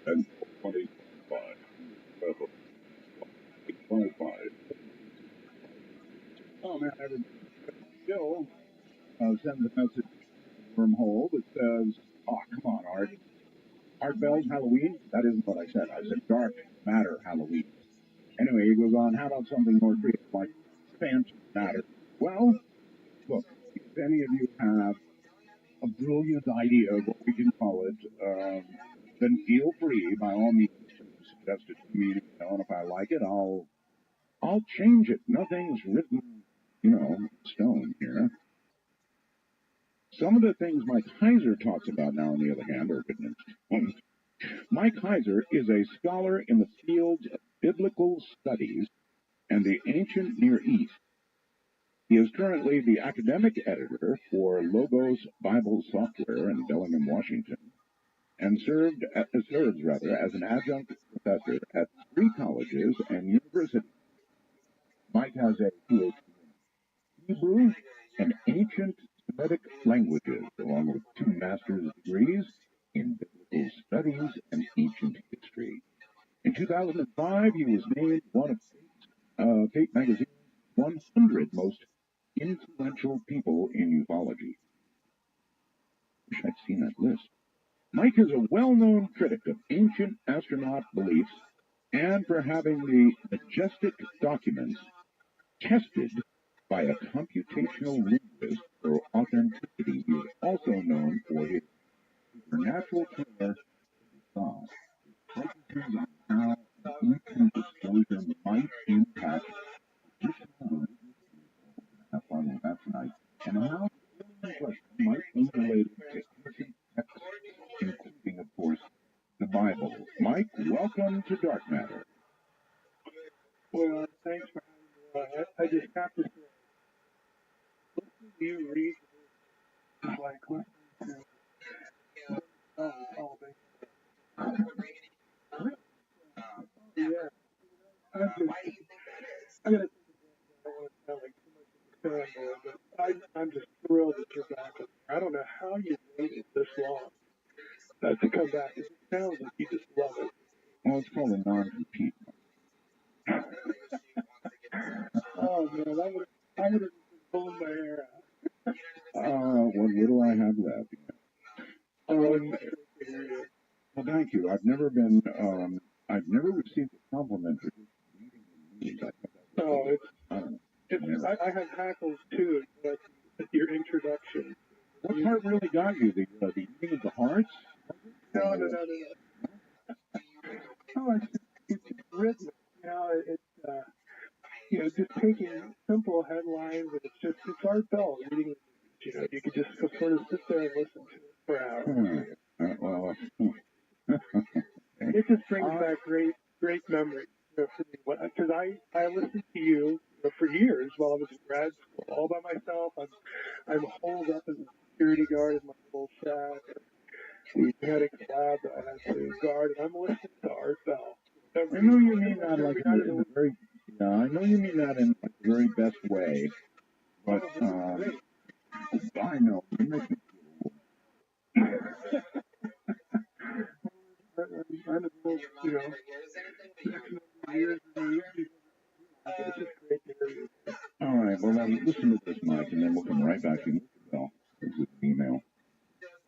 And 2025. 25. Oh man, everybody still sends a message from Hole that says, "Oh, come on, Art. Art Bell's Halloween? That isn't what I said. I said Dark Matter Halloween." Anyway, he goes on, how about something more creative like Phantom Matter? Well, look, if any of you have a brilliant idea of what we can call it, then feel free, by all means, to suggest it to me. And if I like it, I'll change it. Nothing's written, in stone here. Some of the things Mike Heiser talks about now, on the other hand, are written in stone. Mike Heiser is a scholar in the fields of biblical studies and the ancient Near East. He is currently the academic editor for Logos Bible Software in Bellingham, Washington, and serves as an adjunct professor at 3 colleges and universities. Mike has a PhD in Hebrew and ancient Semitic languages, along with 2 master's degrees in biblical studies and ancient history. In 2005, he was named one of Fate magazine's 100 most influential people in ufology. Wish I'd seen that list. Mike is a well-known critic of ancient astronaut beliefs and for having the majestic documents tested by a computational linguist for authenticity. He is also known for his supernatural thriller, Saw, focuses on how ancient disclosure might impact traditional have fun with that tonight, and how the alien question might be related to ancient texts, including, of course, the Bible. Mike, welcome to Dark Matter. Well, thanks for having me. I just have to say, listening to you read is like listening to all day. Yeah. I gotta think I don't want to sound like too much of a fanboy, but I'm just thrilled that you're back. I don't know how you waited this long to come back. It sounds like you just love it. Well, it's called a non-compete. Oh man, I would have pulled my hair out. What little I have left. Well, thank you. I've never received a compliment for just reading the news. I have hackles too at your introduction. What part really got you? The eating of the hearts? No. Oh, it's rhythmic. It's just taking simple headlines and it's heartfelt reading. You could just sort of sit there and listen to it for hours. It just brings back great memories for me. Because I listened to you for years while I was in grad school, all by myself. I'm holed up as a security guard in my little shack. The genetics lab that I had to guard, and I'm listening to Art Bell. I know you mean that like in a very, I know you mean that in like the very best way, but I know you make me I'm a little, years and years. It's just great to hear you. All right, well then listen to this, Mike, and then we'll come right back to you. Well, this is an email.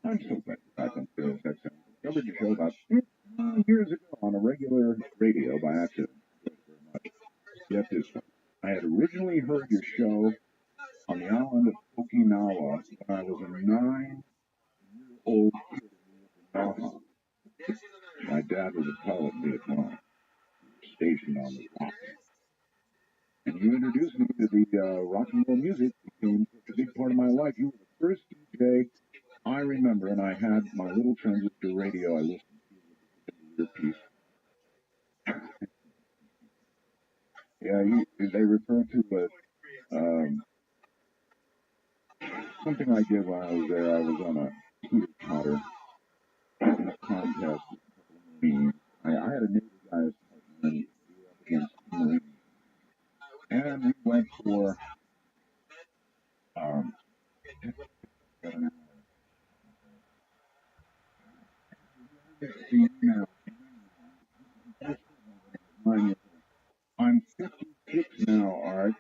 I'm so glad you're back on Sirius XM. I discovered your show about 15 years ago on a regular radio by accident. Thank you very much. Get this one. I had originally heard your show on the island of Okinawa when I was a 9-year-old kid in Naha. My dad was a pilot in Vietnam, stationed on the rock. And you introduced me to the rock and roll music. It became such a big part of my life. You were the first DJ I remember, and I had my little transistor radio I listened to with the earpiece. Yeah, they refer to something I did when I was there. I was on a teeter-totter in a contest. I had a Navy guy as partner, and we were up against Marines. And we went for I'm 56 now, Art,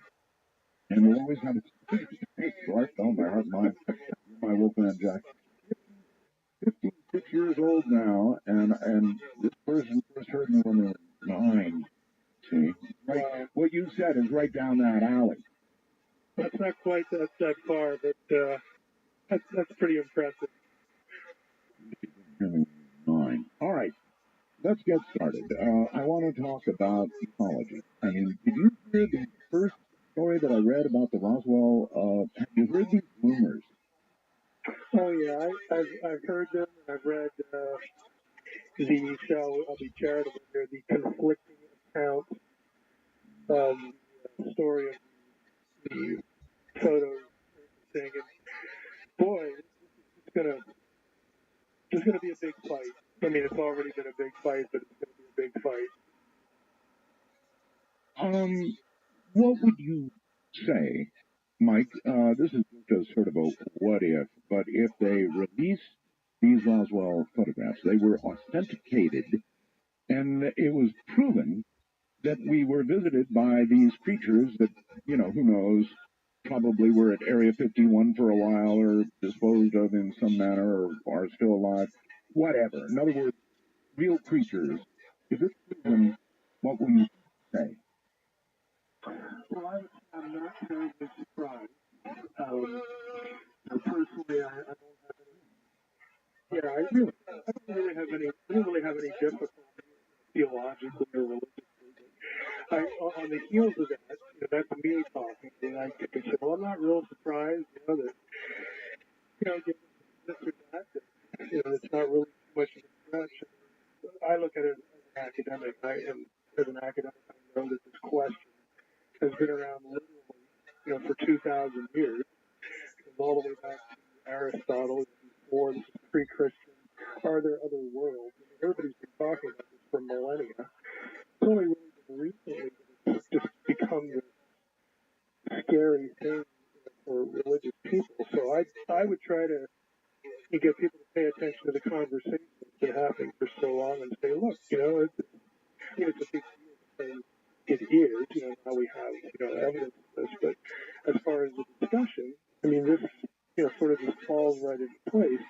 and we always had a so I fell my heart, my Wolfman Jack. 56 years old now, and this person first heard me when they were 9. See, right? What you said is right down that alley. That's not quite that far, but that's pretty impressive. 9. All right. Let's get started. I want to talk about ecology. I mean, did you hear the first story that I read about the Roswell? Have you heard these rumors? Oh yeah, I've heard them, and I've read I'll be charitable here, the conflicting accounts of the story of the photos thing. And boy, it's gonna be a big fight. I mean, it's already been a big fight, but it's going to be a big fight. What would you say, Mike? This is just sort of a what if, but if they release these Roswell photographs, they were authenticated, and it was proven that we were visited by these creatures that, who knows, probably were at Area 51 for a while or disposed of in some manner or are still alive, whatever. In other words, real creatures. If it's proven, what will you say? Well, I'm not terribly surprised. Personally, I don't have any. Yeah, I don't really have any difficulty theologically or religiously. On the heels of that, that's me talking. And I say, well, I'm not real surprised, that given this or that, it's not really too much of a stretch. I look at it as an academic, and as an academic, I know that this question has been around literally, for 2,000 years. All the way back to Aristotle, before this is pre-Christian. Are there other worlds? I mean, everybody's been talking about this for millennia. It's only really been recently that it's just become this scary thing for religious people. So I would try to get people to pay attention to the conversation that's been happening for so long and say, look, it's a big deal because it is. Now we have evidence of this, but as far as the discussion, I mean, this sort of just falls right into place.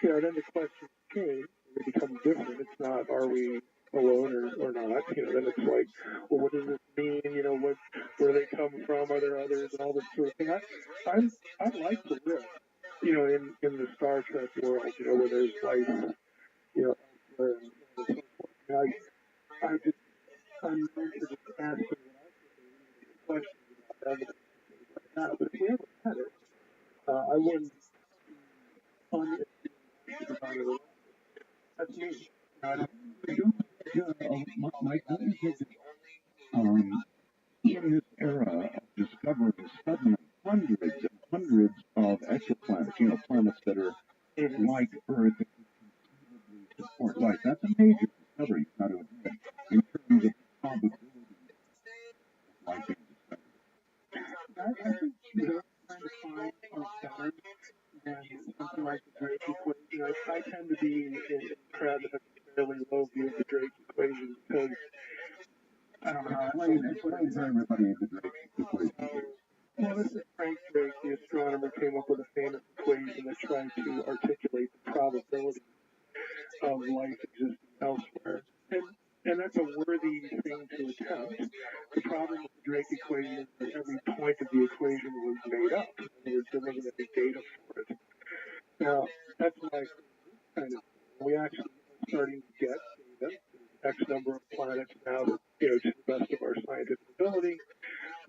Then the questions change, they become different. It's not, are we alone or not? Then it's like, well, what does this mean? Where they come from? Are there others? And all this sort of thing. I like to live, in the Star Trek world, where there's life, elsewhere and so forth. I'm known for just asking questions about evidence and things like that. But if we ever had it, I wouldn't be unenthusiastic about it at all. That's me. Mike, what is it in this era of discovering suddenly hundreds and hundreds of exoplanets, planets that are like Earth that could conceivably support life? That's a major discovery, you've got to admit, in terms of probability of life being discovered. I think trying to find are better than something like the Drake equation. I tend to be in the crowd that has a fairly low view of the Drake equation because I don't know. Explain for everybody the Drake equation. Well, this is Frank Drake, the astronomer, came up with a famous equation that tried to articulate the probability of life existing elsewhere. And that's a worthy thing to attempt. The problem with the Drake equation is that every point of the equation was made up. In other words, there wasn't any data for it. Now, that's why kind of we actually are starting to get data. There's X number of planets now that, to the best of our scientific ability,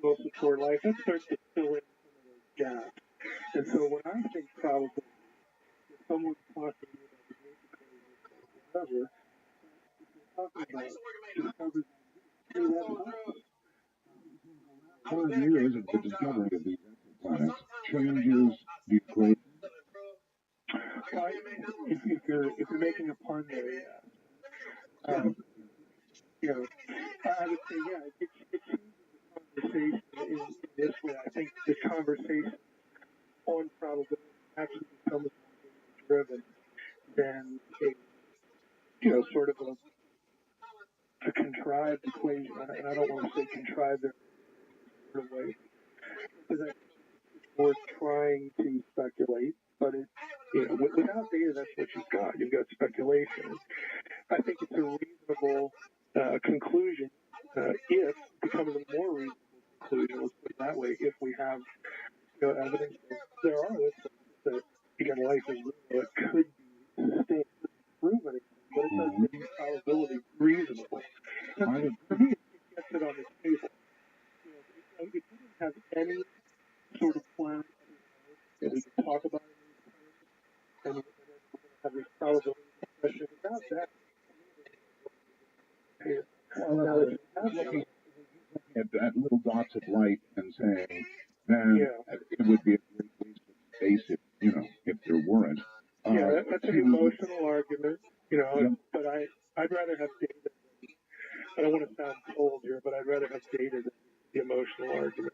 will support life. That starts to fill in some of those gaps. And so when I think probability, if someone's talking to me about the Drake equation or whatever, talking about discoveries. 5 years of the discovery of these exoplanets changes the equation. Well, if you're making a pun there, yeah. I would say, yeah, it changes the conversation in this way. I think the conversation on probability actually becomes more data driven than sort of a contrived equation. And I don't want to say contrived in a sort of way, because I think it's worth trying to speculate, but without data, that's what you've got. You've got speculation. I think it's a reasonable conclusion if it becomes a more reasonable conclusion, let's put it that way, if we have evidence that there are other places that, again, life is real, it could be sustained, proven anything, but it does make probability reasonable. And for me, it gets it on the table. If we didn't have any sort of plan that we could talk about in these terms, and we're going to have this probability discussion without that. Looking at little dots of light and saying, man, it would be a great waste of space if there weren't. That's an emotional argument. cold here, but I'd rather have data than the emotional argument.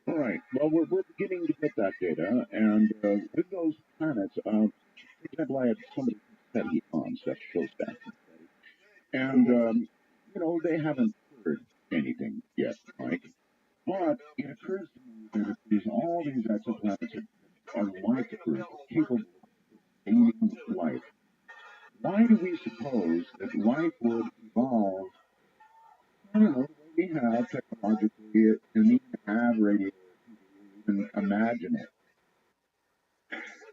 All right. Well, we're beginning to get that data, and with those planets, for example, I had somebody from SETI on, Seth Shostak, and they haven't heard anything yet, Mike. But it occurs to me that if all these exoplanets are like Earth, capable of sustaining life, why do we suppose that life would evolve? I don't know, the way we have technologically, and even have radio, even imagine it.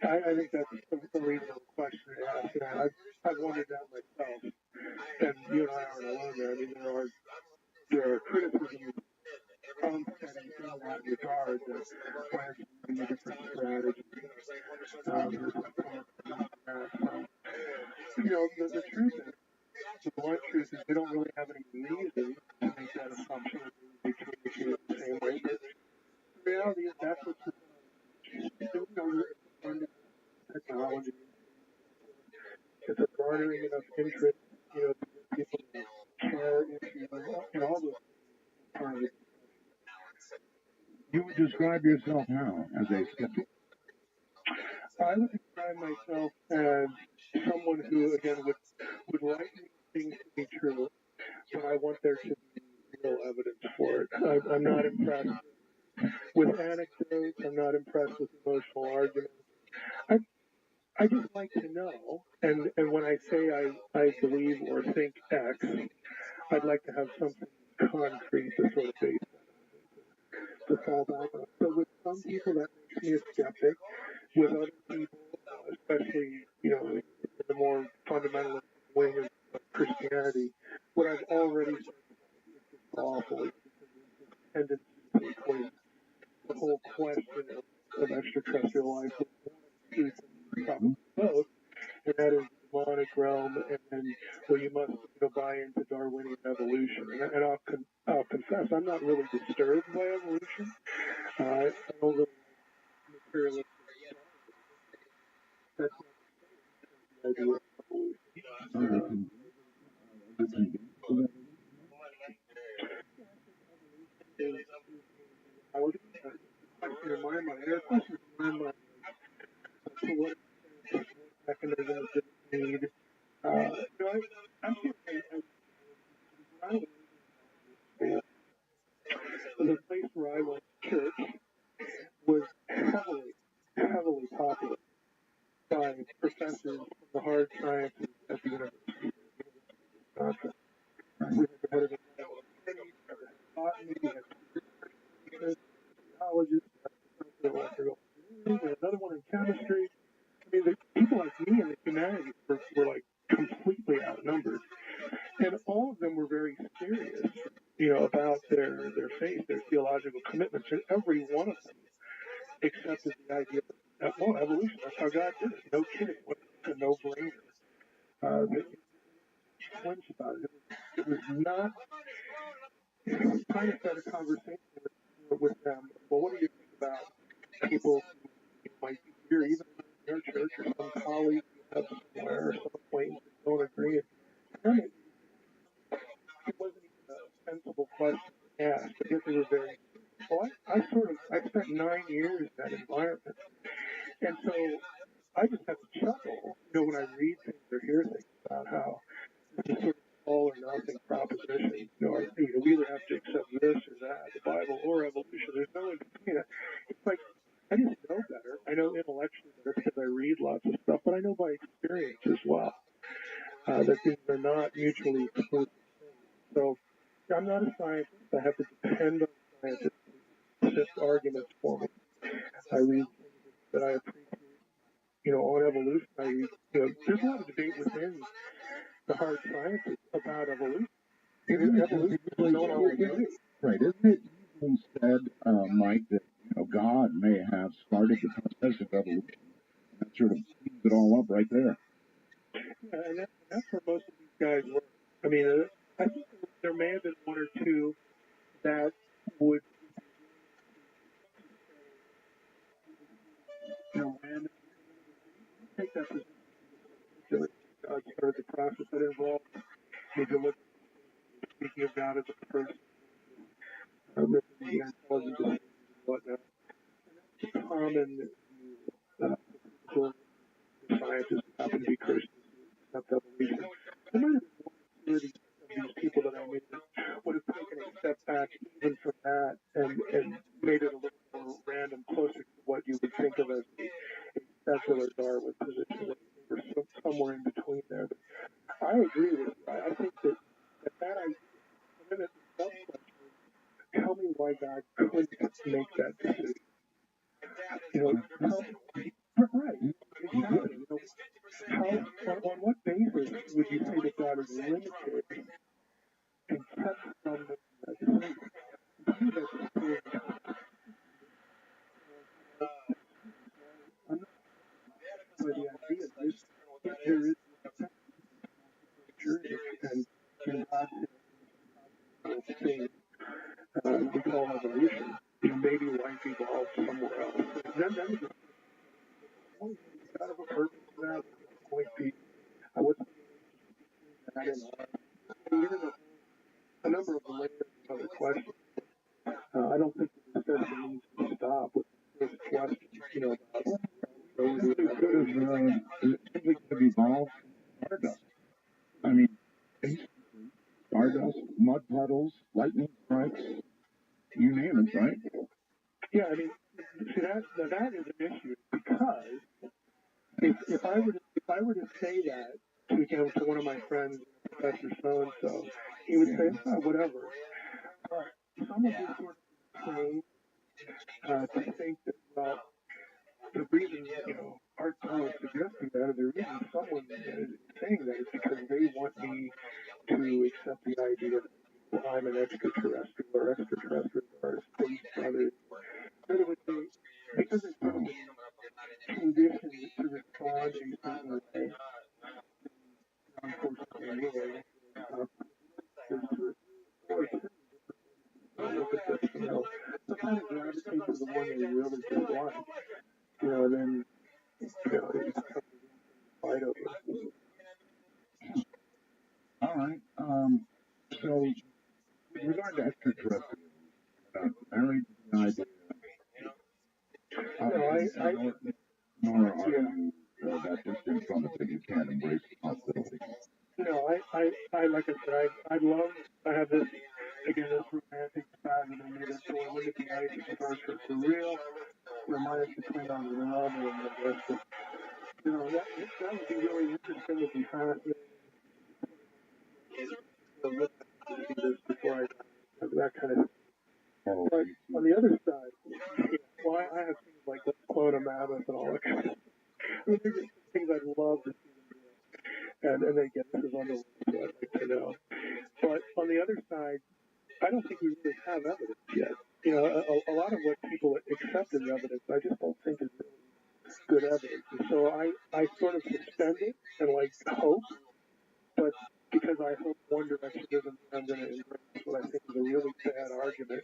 I think that's a reasonable question to ask. I've wondered that myself. And you and I aren't alone there. I mean, there are criticisms from SETI in that regard that plans to use different strategies. There's some talk about that. The truth is, the blunt truth is, we don't really have any reason to make that assumption that they would be communicating the same way. But the reality is that's what's technology. It's a garnering enough interest, to get people to care issues, and all those part of it. You would describe yourself how? As a skeptic? I would describe myself as someone who, again, would like things to be true, but I want there to be real evidence for it. I'm not impressed with anecdotes. I'm not impressed with emotional arguments. I just like to know, and when I say I believe or think X, I'd like to have something concrete to sort of base to fall back on. So with some people that makes me a skeptic. With other people, especially in the more fundamentalist wing of Christianity, what I've already said is awful. It's a tendency to equate the whole question of extraterrestrial life with two things, probably both, and that is the demonic realm, and then you must buy into Darwinian evolution. And I'll confess, I'm not really disturbed by evolution. I don't really materialistic. That's not the idea of evolution. I was question in my mind. There are questions in my mind. To what mechanisms does it need? I'm the place where I went to church was heavily popular by professors from the hard sciences at the University of Wisconsin. We had a botany, we had biologists, another one in chemistry. I mean, the people like me in the humanities were like completely outnumbered. And all of them were very serious, about their faith, their theological commitments. And every one of them accepted the idea that, well, evolution, that's how God did it. No kidding. It's a no-brainer. They flinched about it. It was not trying to start a conversation with them. Well, what do you think about people who might be here, even in your church, or some colleague you have somewhere, or some acquaintance that don't agree? It wasn't even a sensible question to ask, but yet they were very. Well, I spent 9 years in that environment, and so I just have to chuckle, when I read things or hear things about how it's sort of all or nothing proposition. We either have to accept this or that, the Bible or evolution. There's no in between. It's like I just know better. I know intellectually better because I read lots of stuff, but I know by experience as well that things are not mutually exclusive. So I'm not a scientist. I have to depend on scientists to shift arguments for me. I read things that I appreciate, on evolution. I read, there's a lot of debate within the hard sciences about evolution. Evolution is not always right. Isn't it usually said, Mike, that God may have started the process of evolution? That sort of cleans it all up right there. Yeah, and that's where most of these guys were. I mean, I think there may have been one or two that would, random take that position. God started the process that involved the deliverance, speaking of God as as a person, the intelligence and whatnot. And that's common view. People, scientists who happen to be Christians who accept evolution. There might have been one or two of these people that I made would have taken a step back even from that and made it a little more random, closer to what you would think of as a secular Darwin position. They were somewhere in between there. But I agree with you. I think that idea, and then the sub-question is, tell me why God couldn't make that decision. Right. Exactly. On what basis would you say that God is limited and kept from making that decision? To me, that's just totally I'm not by the idea that if there is nature and God is thing we call evolution, maybe life evolved somewhere else. Then it's kind of a purpose for that. Point be, I would that in and get into a number of layers of other questions. I don't think the discussion needs to stop with this question, about It could have simply could have evolved stardust. I mean, basically, stardust, mud puddles, lightning strikes, you name it, right? Yeah, I mean, see that is an issue because if I were to say that to one of my friends, Professor so and so, he would say, whatever. But some of this sort of trained to think that, well, the reason art is suggesting that, or the reason someone is saying that is because they want me to accept the idea that I'm an extraterrestrial or extraterrestrials are space brothers. In other words, because they've sort of been conditioned to respond a certain way, unfortunately, there's two or three look at this, so kind of gravitate to the one they really dislike, then, it becomes a fight over. All right. So, with regard to extraterrestrials, married to the idea, nor are you that distant from it that you can't embrace the possibility. No, I like I said, I have this, again, this romantic spasm in me that's going, wouldn't it be nice if stars for real, remind us to cling on to the novel and the rest of, that would be really interesting if you fascinating. Before I die, that kind of thing. But on the other side, well, I have things like let's clone a mammoth and all that kind of stuff. I mean, they're just things I'd love to see them do. And again, this is on the list, so I'd like to know. But on the other side, I don't think we really have evidence yet. A lot of what people accept as evidence, I just don't think is really good evidence. And so I sort of suspend it and hope, but because I hope one direction doesn't mean I'm going to embrace what I think is a really bad argument.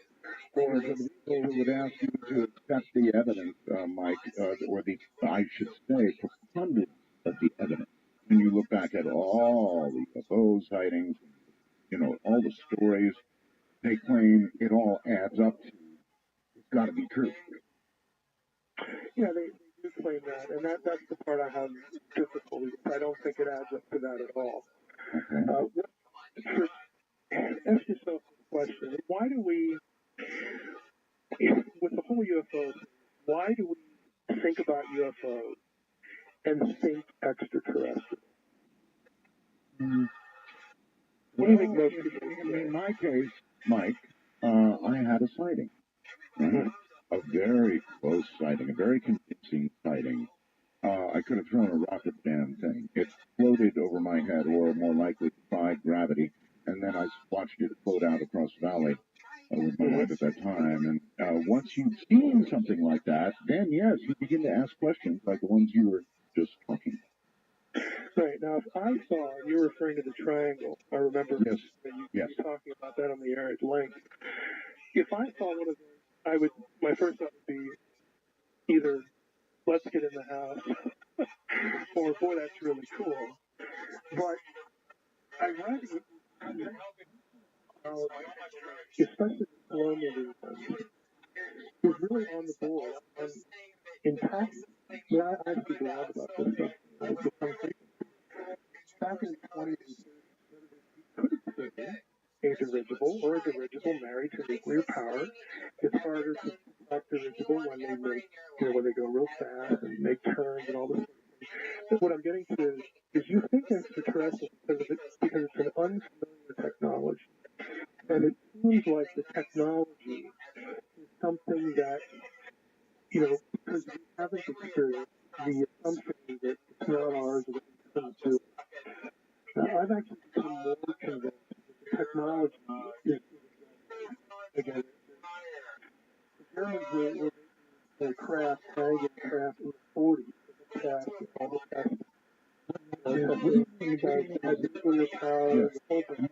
Or the people who would ask you to accept the evidence, Mike, or I should say, preponderance of the evidence. When you look back at all the UFO sightings, all the stories, they claim it all adds up to, it's got to be true. Yeah, they do claim that, and that's the part I have difficulty with. I don't think it adds up to that at all. Okay. Ask yourself the question, why do we, with the whole UFO thing, why do we think about UFOs and think extraterrestrial? Well, in my case, Mike, I had a sighting. A very close sighting, a very convincing sighting. I could have thrown a rock at the damn thing. It floated over my head, or more likely defied gravity, and then I watched it float out across the valley with my wife at that time. And once you've seen something like that, then yes, you begin to ask questions like the ones you were just talking. Right. Now, if I saw, you're referring to the triangle, I remember you talking about that on the air at length. If I saw one of those, my first thought would be either let's get in the house, or boy, that's really cool. But I read technology, especially the slow-moving ones, is really on the board. In packaging, I actually glad about this stuff. With some back in the 20s and 30s, could have been a dirigible or a dirigible married to nuclear power. It's harder to select dirigible when they make, when they go real fast and make turns and all this. But what I'm getting to is you think extraterrestrial because it's an unfamiliar technology. And it seems like the technology is something that, because we haven't experienced, the assumption is that it's not ours or that we couldn't do it. Now, I've actually become more convinced that the technology is, again, the Germans were making their craft, Hagen craft in the 40s, craft, almost craft. Something that has nuclear power, the whole thing.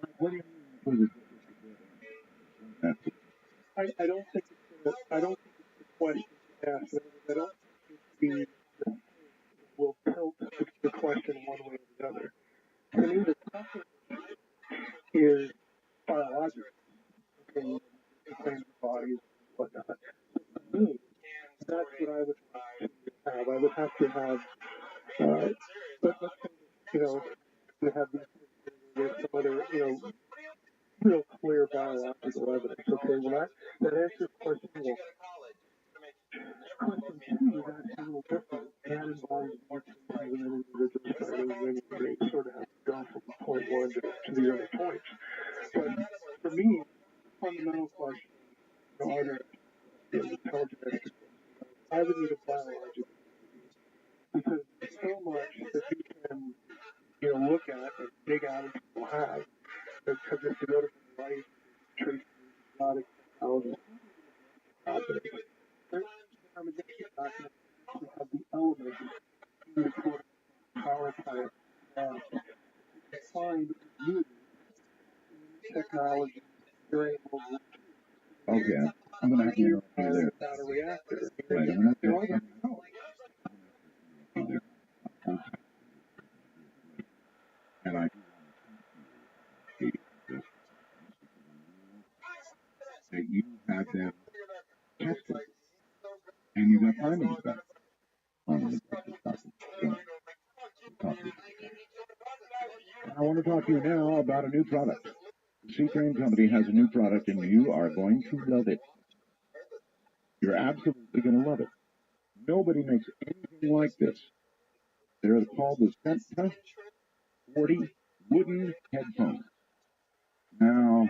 I don't think it's the question to ask. I don't think the will tilt the question one way or the other. To me, the question is biological. Okay, the kinds of bodies and whatnot. For me, that's what I would have. I would have to have, let's say, we have these, there's some other, real clear biological evidence. Okay, well, that answers question one. Question two is actually a little different. That involves more things than an individual study, and they sort of have to go from point one to the other points. But for me, fundamental question, are there intelligent extraterrestrials? I would need a biological, because there's so much that you can, look at and dig out and people have. Because if you go to the right, trace exotic technology, I'm against the document to have the elements in the core power plant to find new technology during World War II. Okay, I'm going to have to interrupt you there. Without a reactor. Right, I'm going to have to and I that you had them tested, and you got findings back on the I want to talk to you now about a new product. The C-Crane Company has a new product, and you are going to love it. You're absolutely going to love it. Nobody makes anything like this. They're called the Senta 40 wooden headphones. Now,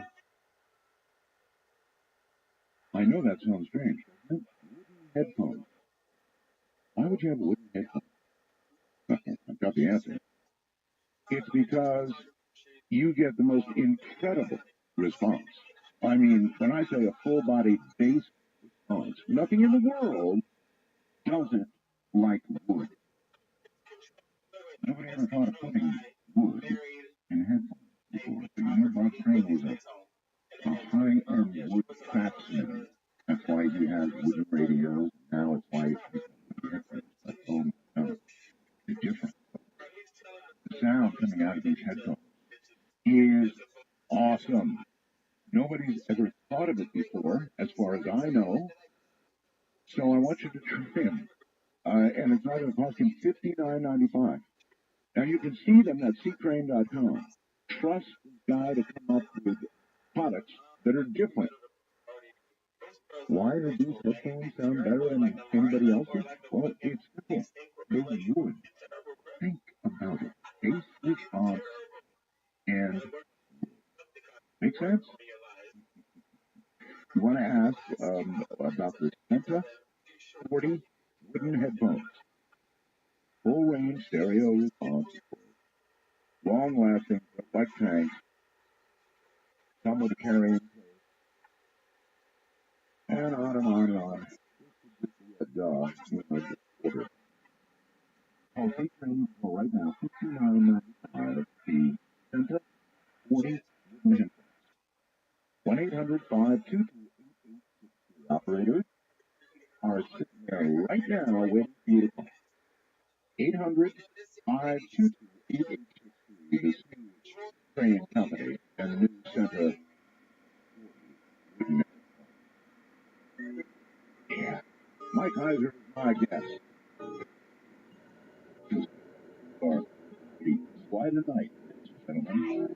I know that sounds strange. Wooden headphones. Why would you have a wooden headphone? I've got the answer. It's because you get the most incredible response. I mean, when I say a full-body bass response, nothing in the world does it like wood. Nobody ever thought of putting wood in headphones before. So you know Bob Crane was a high-end wood craftsman. That's why he has wooden radios. Now it's why it's different. The sound coming out of these headphones is awesome. Nobody's ever thought of it before, as far as I know. So I want you to try them. And it's not going to cost you $59.95. Now you can see them at ccrane.com. Trust the guy to come up with products that are different. Why do these headphones sound better than anybody else's? Well, it's simple. They would. Think about it. Bass response and make sense? You want to ask about the Senta 40 wooden headphones. Full range stereo response. Long lasting, like tanks. Come with a carrying. And on and on and on. Order. Call C-Crane for right now, $59.95. The Senta 40 wooden headphones. 1-800-522-8860. Operators are sitting there right now waiting for you to call. 800-522-8860. The C-Crane Company and the new Senta Kaiser is my guest. For quite a night, gentlemen.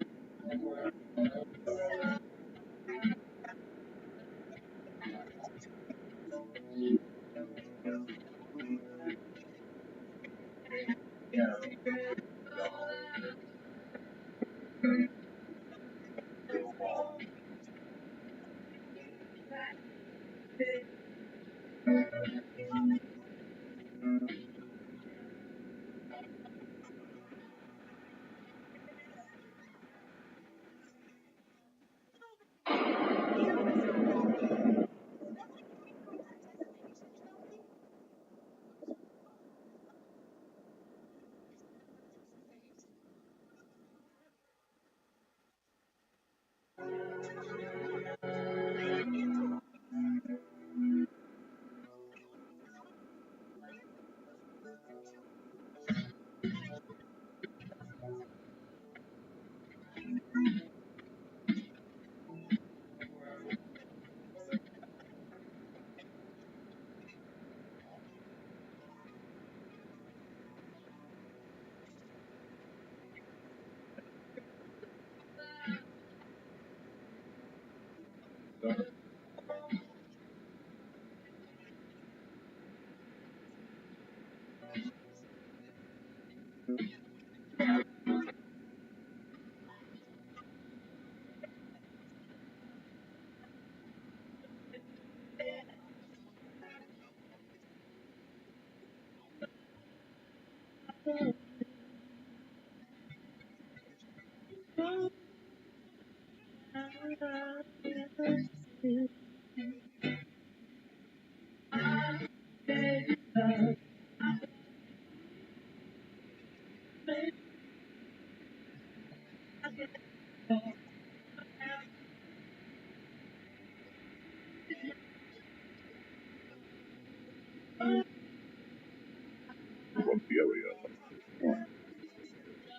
From the area.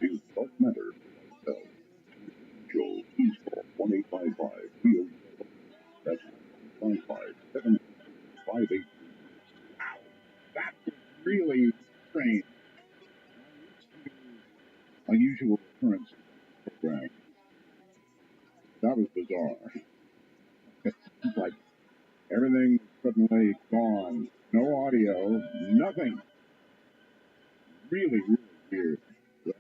You don't matter for myself. Joel, please call 1-855 That's 1-855 That's really strange. Unusual occurrence program. That was bizarre. It's like everything suddenly gone. No audio, nothing. Really, really weird. Well,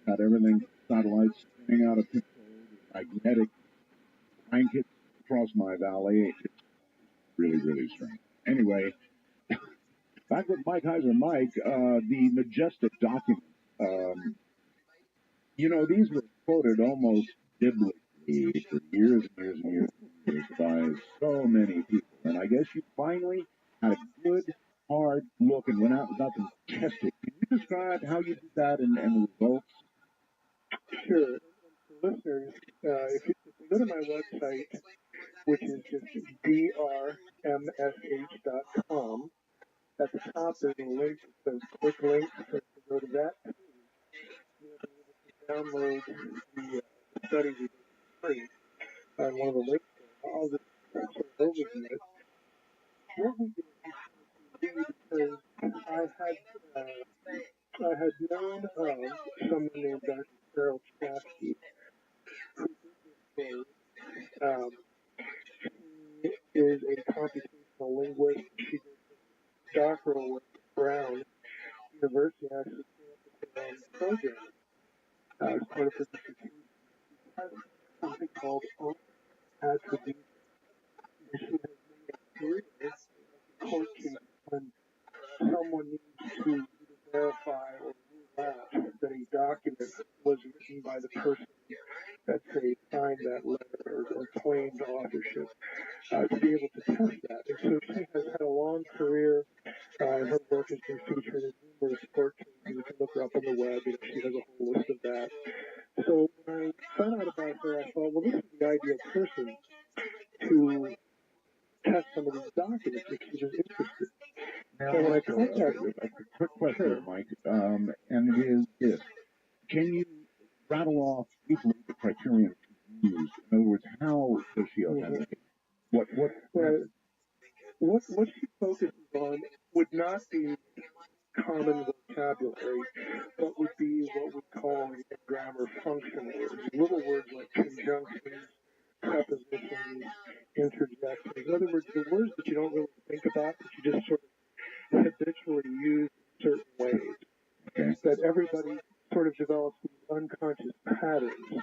had everything satellites spinning out of control, magnetic blankets across my valley. It's really, really strange. Anyway, back with Mike Heiser. Mike, the majestic document. Um, these were quoted almost biblically for years and years and years and years by so many people. And I guess you finally had a good, hard look and went out and got them tested. Can you describe how you did that and the results? Sure. For listeners, if you go to my website, which is just drmsh.com, at the top there's a link that says quick links. So if you go to that page, you'll be able to download the studies we did for free on one of the links there. I'll just sort of overview it. What we did because I had known someone named Dr. Carol Chasky, who did this for, she is a computational linguist. She did doctoral work at Brown University, actually came up with her own program as part of her dissertation. She has something called attribution. She has made a career in court cases when someone needs to either verify or rule out that a document was written by the person that, say, signed that letter or claimed authorship, to be able to test that. And so she has had a long career, and her work has been featured in numerous court cases. You can look her up on the web, and she has a whole list of that. So when I found out about her, I thought, well, this is the ideal person to test some of these documents if she was interested. Now, So when I contacted a quick question, Mike, and it is this. Can you rattle off briefly the criteria she used? In other words, how does she authenticate? What what she focuses on would not be common vocabulary, but would be what we call in grammar function words, little words like conjunctions, prepositions, interjections. In other words, the words that you don't really think about, that you just sort of habitually use in certain ways. Okay. That everybody sort of develops these unconscious patterns.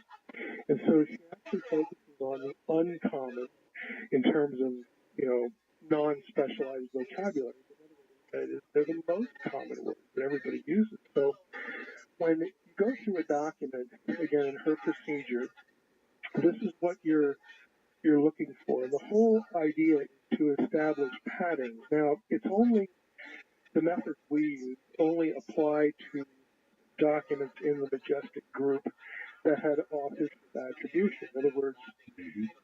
And so she actually focuses on the uncommon in terms of, non-specialized vocabulary. They're the most common words that everybody uses. So when you go through a document, again, in her procedure, this is what you're looking for. The whole idea is to establish patterns. Now, it's only the methods we use only apply to documents in the Majestic group that had authorship attribution. In other words,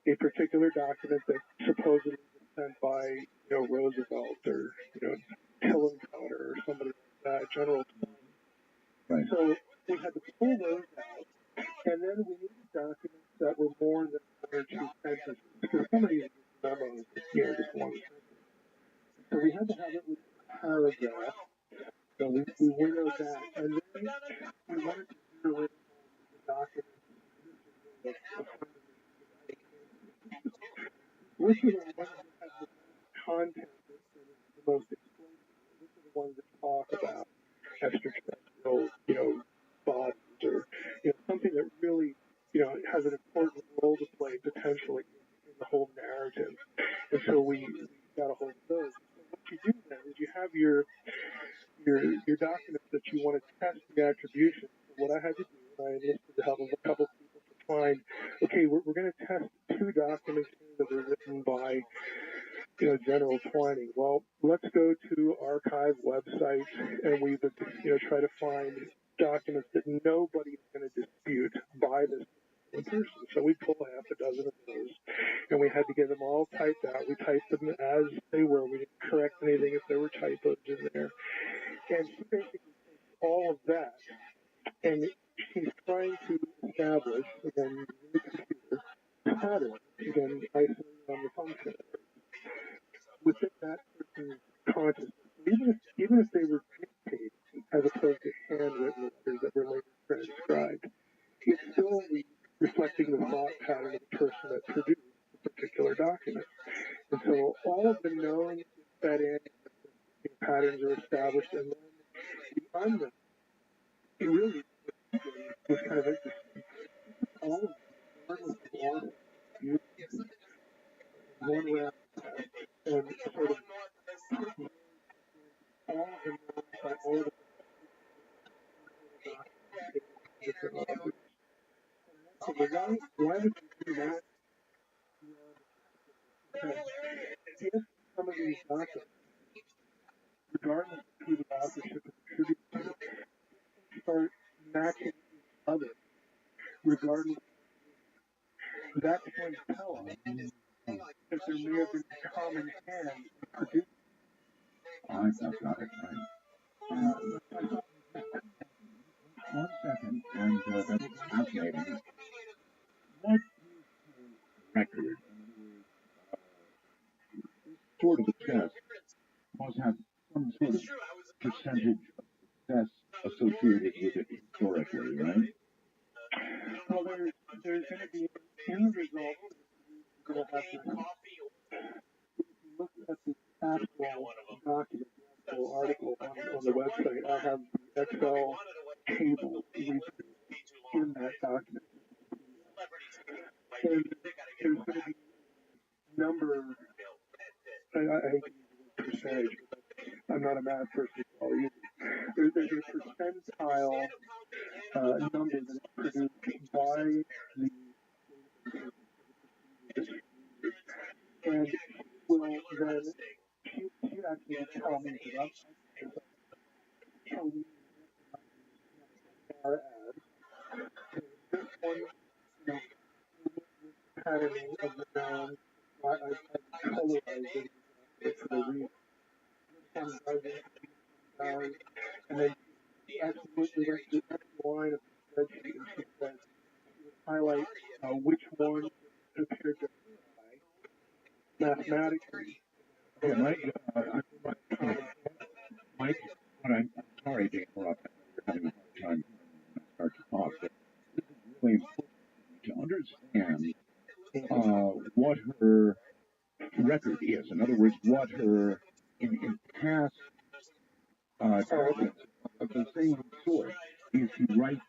a particular document that supposedly was sent by, Roosevelt or, Tillencotter or somebody like that, General. Right. So we had to pull those out, and then we needed documents that were more than one or two sentences, because some of these memos, just one sentence. So we had to have at least a paragraph. So we winnowed that, and then we wanted to zero in on the document. Which are the ones that have the most content that is the most explosive? Which are the ones that talk about extraterrestrial, bodies or, something that really, has an important role to play potentially in the whole narrative. And so we got a hold of those. So what you do then is you have your documents that you want to test the attribution. So what I had to do, I enlisted the help of a couple of people to find, okay, we're going to test two documents that were written by, General Twining. Well, let's go to archive websites and we would, try to find documents that nobody's going to dispute by this person. So we pulled half a dozen of those, and we had to get them all typed out. We typed them as they were. We didn't correct anything if there were typos in there. And she basically takes all of that, and she's trying to establish, again, using the computer, patterns, again, isolated on the function within that person's consciousness. Even if they were dictated as opposed to handwritten letters that were later transcribed, it's still reflecting the thought pattern of the person that produced a particular document. And so all of the known fed in patterns are established, and then the unknown, it really was kind of interesting. All of them, regardless of all of them, one round and sort of all of them by all of the different objects. So why would you do that? Because if some of these documents, regardless of who the authorship is attributed to, start matching each other, regardless, that's going to tell us if there may have been a common hand produced. I've got it right. One second, and that's fascinating. What is a record? Sort of a test must have some sort of percentage of success associated with it historically, right? Well, there's going to be in the results. You're going to have to, if you look at the actual document, the actual article on the website, I have the Excel table reproduced in that document. And there's going to be a number, I hate to use the word percentage, but I'm not a math person, so I'll use it. There's a percentile number that is produced by the and will then she actually will tell me that tell me are as this one, patterning of the noun, I colorized it for the reason. This one doesn't, and then she actually went to the next line of the spreadsheet and she said she would highlight which one appeared to apply mathematically Yeah, Mike, I'm sorry to interrupt. You're having a hard time when I start to talk, but this is really important to understand what her record is. In other words, what her in past treatments of the same sort. Is she right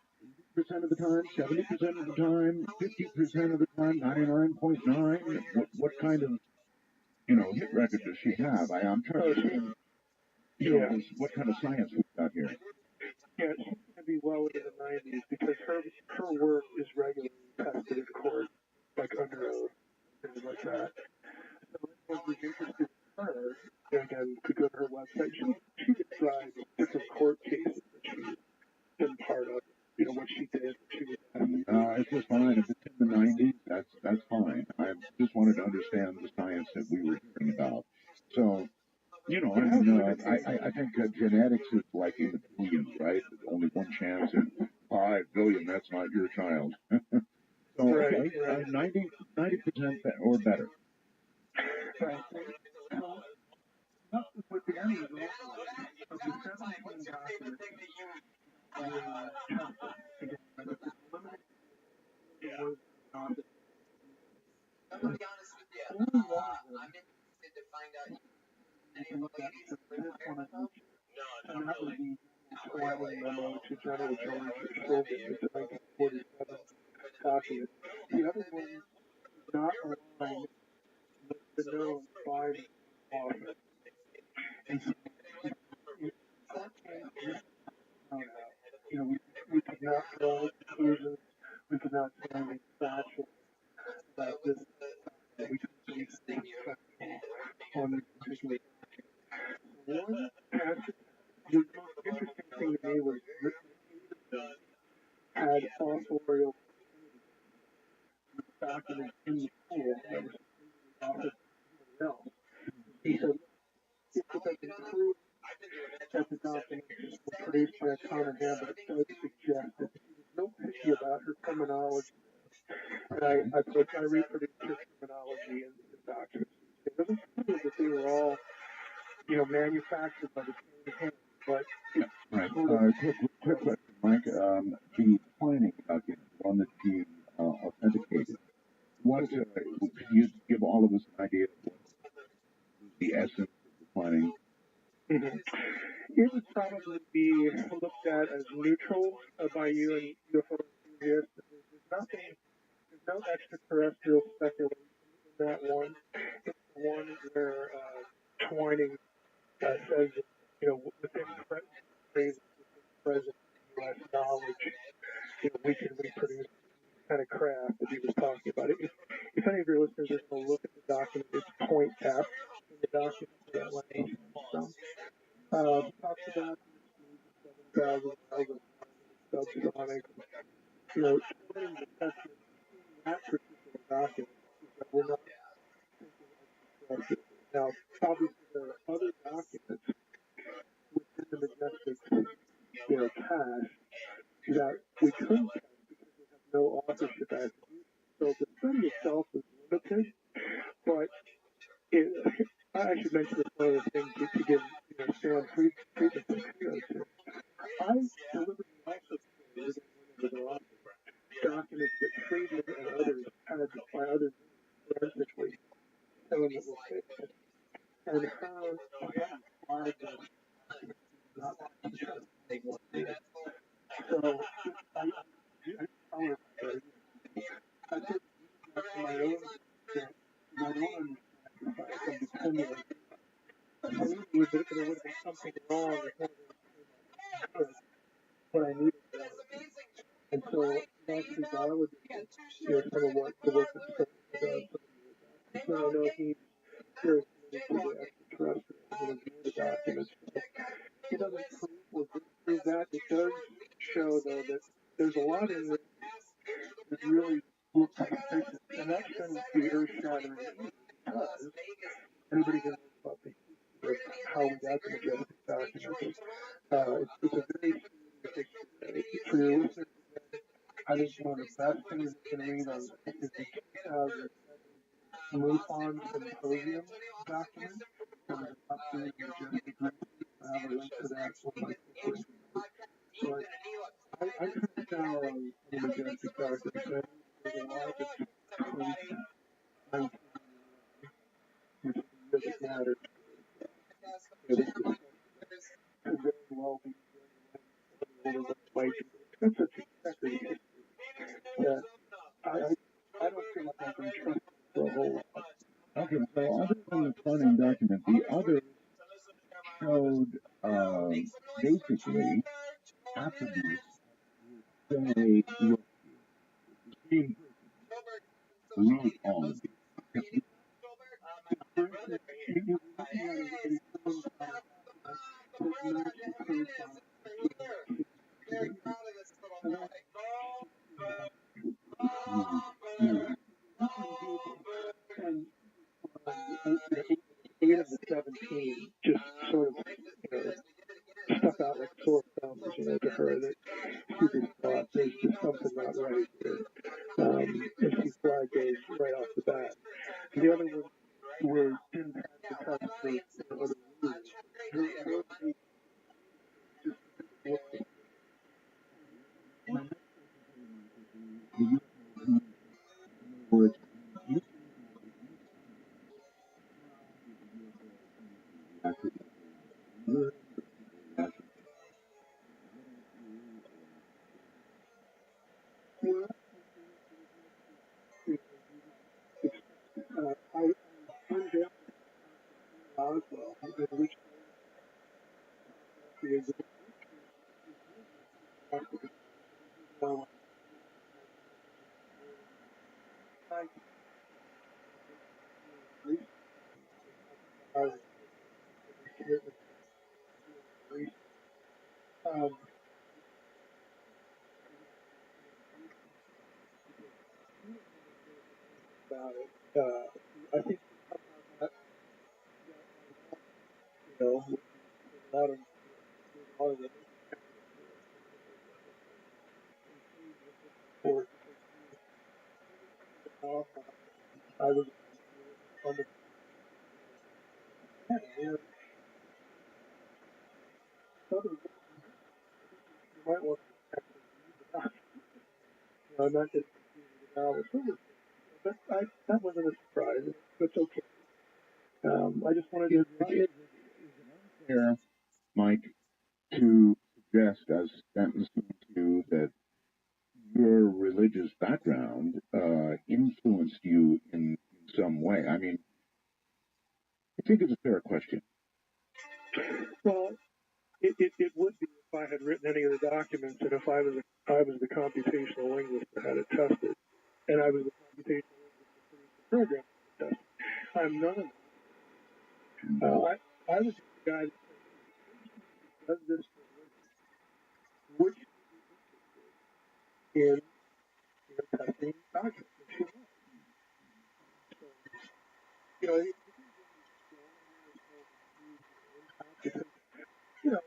80% of the time, 70% of the time, 50% of the time, 99.9? What kind of hit record does she have? I'm trying to understand, what kind of science we've got here. Yeah, she's going to be well into the 90s because her work is regularly tested in court, like under oath, things like that. So anyone who's interested in her, again, could go to her website. She describes different court cases that she's been part of. What she did. It's just fine. If it's in the 90s, that's fine. I just wanted to understand the science that we were hearing about. So, I think genetics is like in the billions, right? There's only one chance in 5 billion. That's not your child. So, okay, 90% or better. Right. With the end result of the 17 documents I'm gonna be honest with you. I'm interested to find out any of the ladies that retired with them. and that was the swearing memo to General George Shulgin in the 1947 document. The other one is not aligned with the known by the author. And so, we could not draw conclusions. We could not say anything factual about this. We could say something factual on this particular document. One passage, the most interesting thing to me was that had authorial documents in the pool that was offered to someone else. He said, if it doesn't prove that the documents were produced by a common hand, but it does suggest that there's no picky about her terminology. And I reproduced her terminology in the documents. It doesn't prove that they were all, manufactured by the same hand, but right. Quick question, Mike. The planning document, one that she authenticated. Could you give all of us an idea of what the essence of the planning? Mm-hmm. It would probably be looked at as neutral by you and UFO enthusiasts. There's no extraterrestrial speculation in that one. It's the one where Twining says that, within present U.S. knowledge, we can reproduce kind of craft that he was talking about. If any of your listeners are going to look at the document, it's point F in the document for that language. Talks about 7,000 miles of subsonic. Showing the testament in that particular document is that we're not thinking extraterrestrial. Now, obviously, there are other documents within the Majestic, cache that we couldn't test because they have no authorship attribution. So the study itself is limited, but I should mention this one other thing to give Stan treatment to kudos here. I deliberately also created with an author documents that Friedman and others had by others forensically shown that were fake. And how inspired those documents not to trust anyone did. So I took my own experience, my own understanding of I knew there would have been something wrong with one of them, but I needed that. And so actually validated some of what the work that Stanley does. So I know he's very committed to the extraterrestrial and view the documents. It doesn't prove that. It does show, though, that there's a lot in this that really looks suspicious. And that shouldn't be earth-shattering because anybody can look about the history of how we got the Majestic documents. It's a very serious issue. For your listeners, I think one of the best things you can read on is the 2007 MUFON Symposium document, I have a link to that on my Facebook. So I can tell I'm a majestic doctor. There's a lot that's I'm doesn't matter. It is very well be might be. That's such a checkered history that I don't feel like I've been trusted for a whole lot. Okay, so other than the funding document, the others showed basically attributes say look, the same person wrote all of these. And 8 of the 17 just sort of, stuck out like sore thumbs, to her that she just thought there's just something not right here. And she flagged those right off the bat. The other ones didn't have the cover for other reasons. Words. I unveiled Oswald, which is about it. I think that, a lot of support. I was on the you might want to not just that wasn't a surprise. It's okay. I just wanted to. Is it unfair, Mike, to suggest as sentencing to that your religious background influenced you in some way? I mean, I think it's a fair question. Well, it would be if I had written any of the documents and if I was the computational linguist that had it tested, and I was the computational linguist that produced the program that tested. I'm none of them. I was the guy that does this for which in testing documents. You know,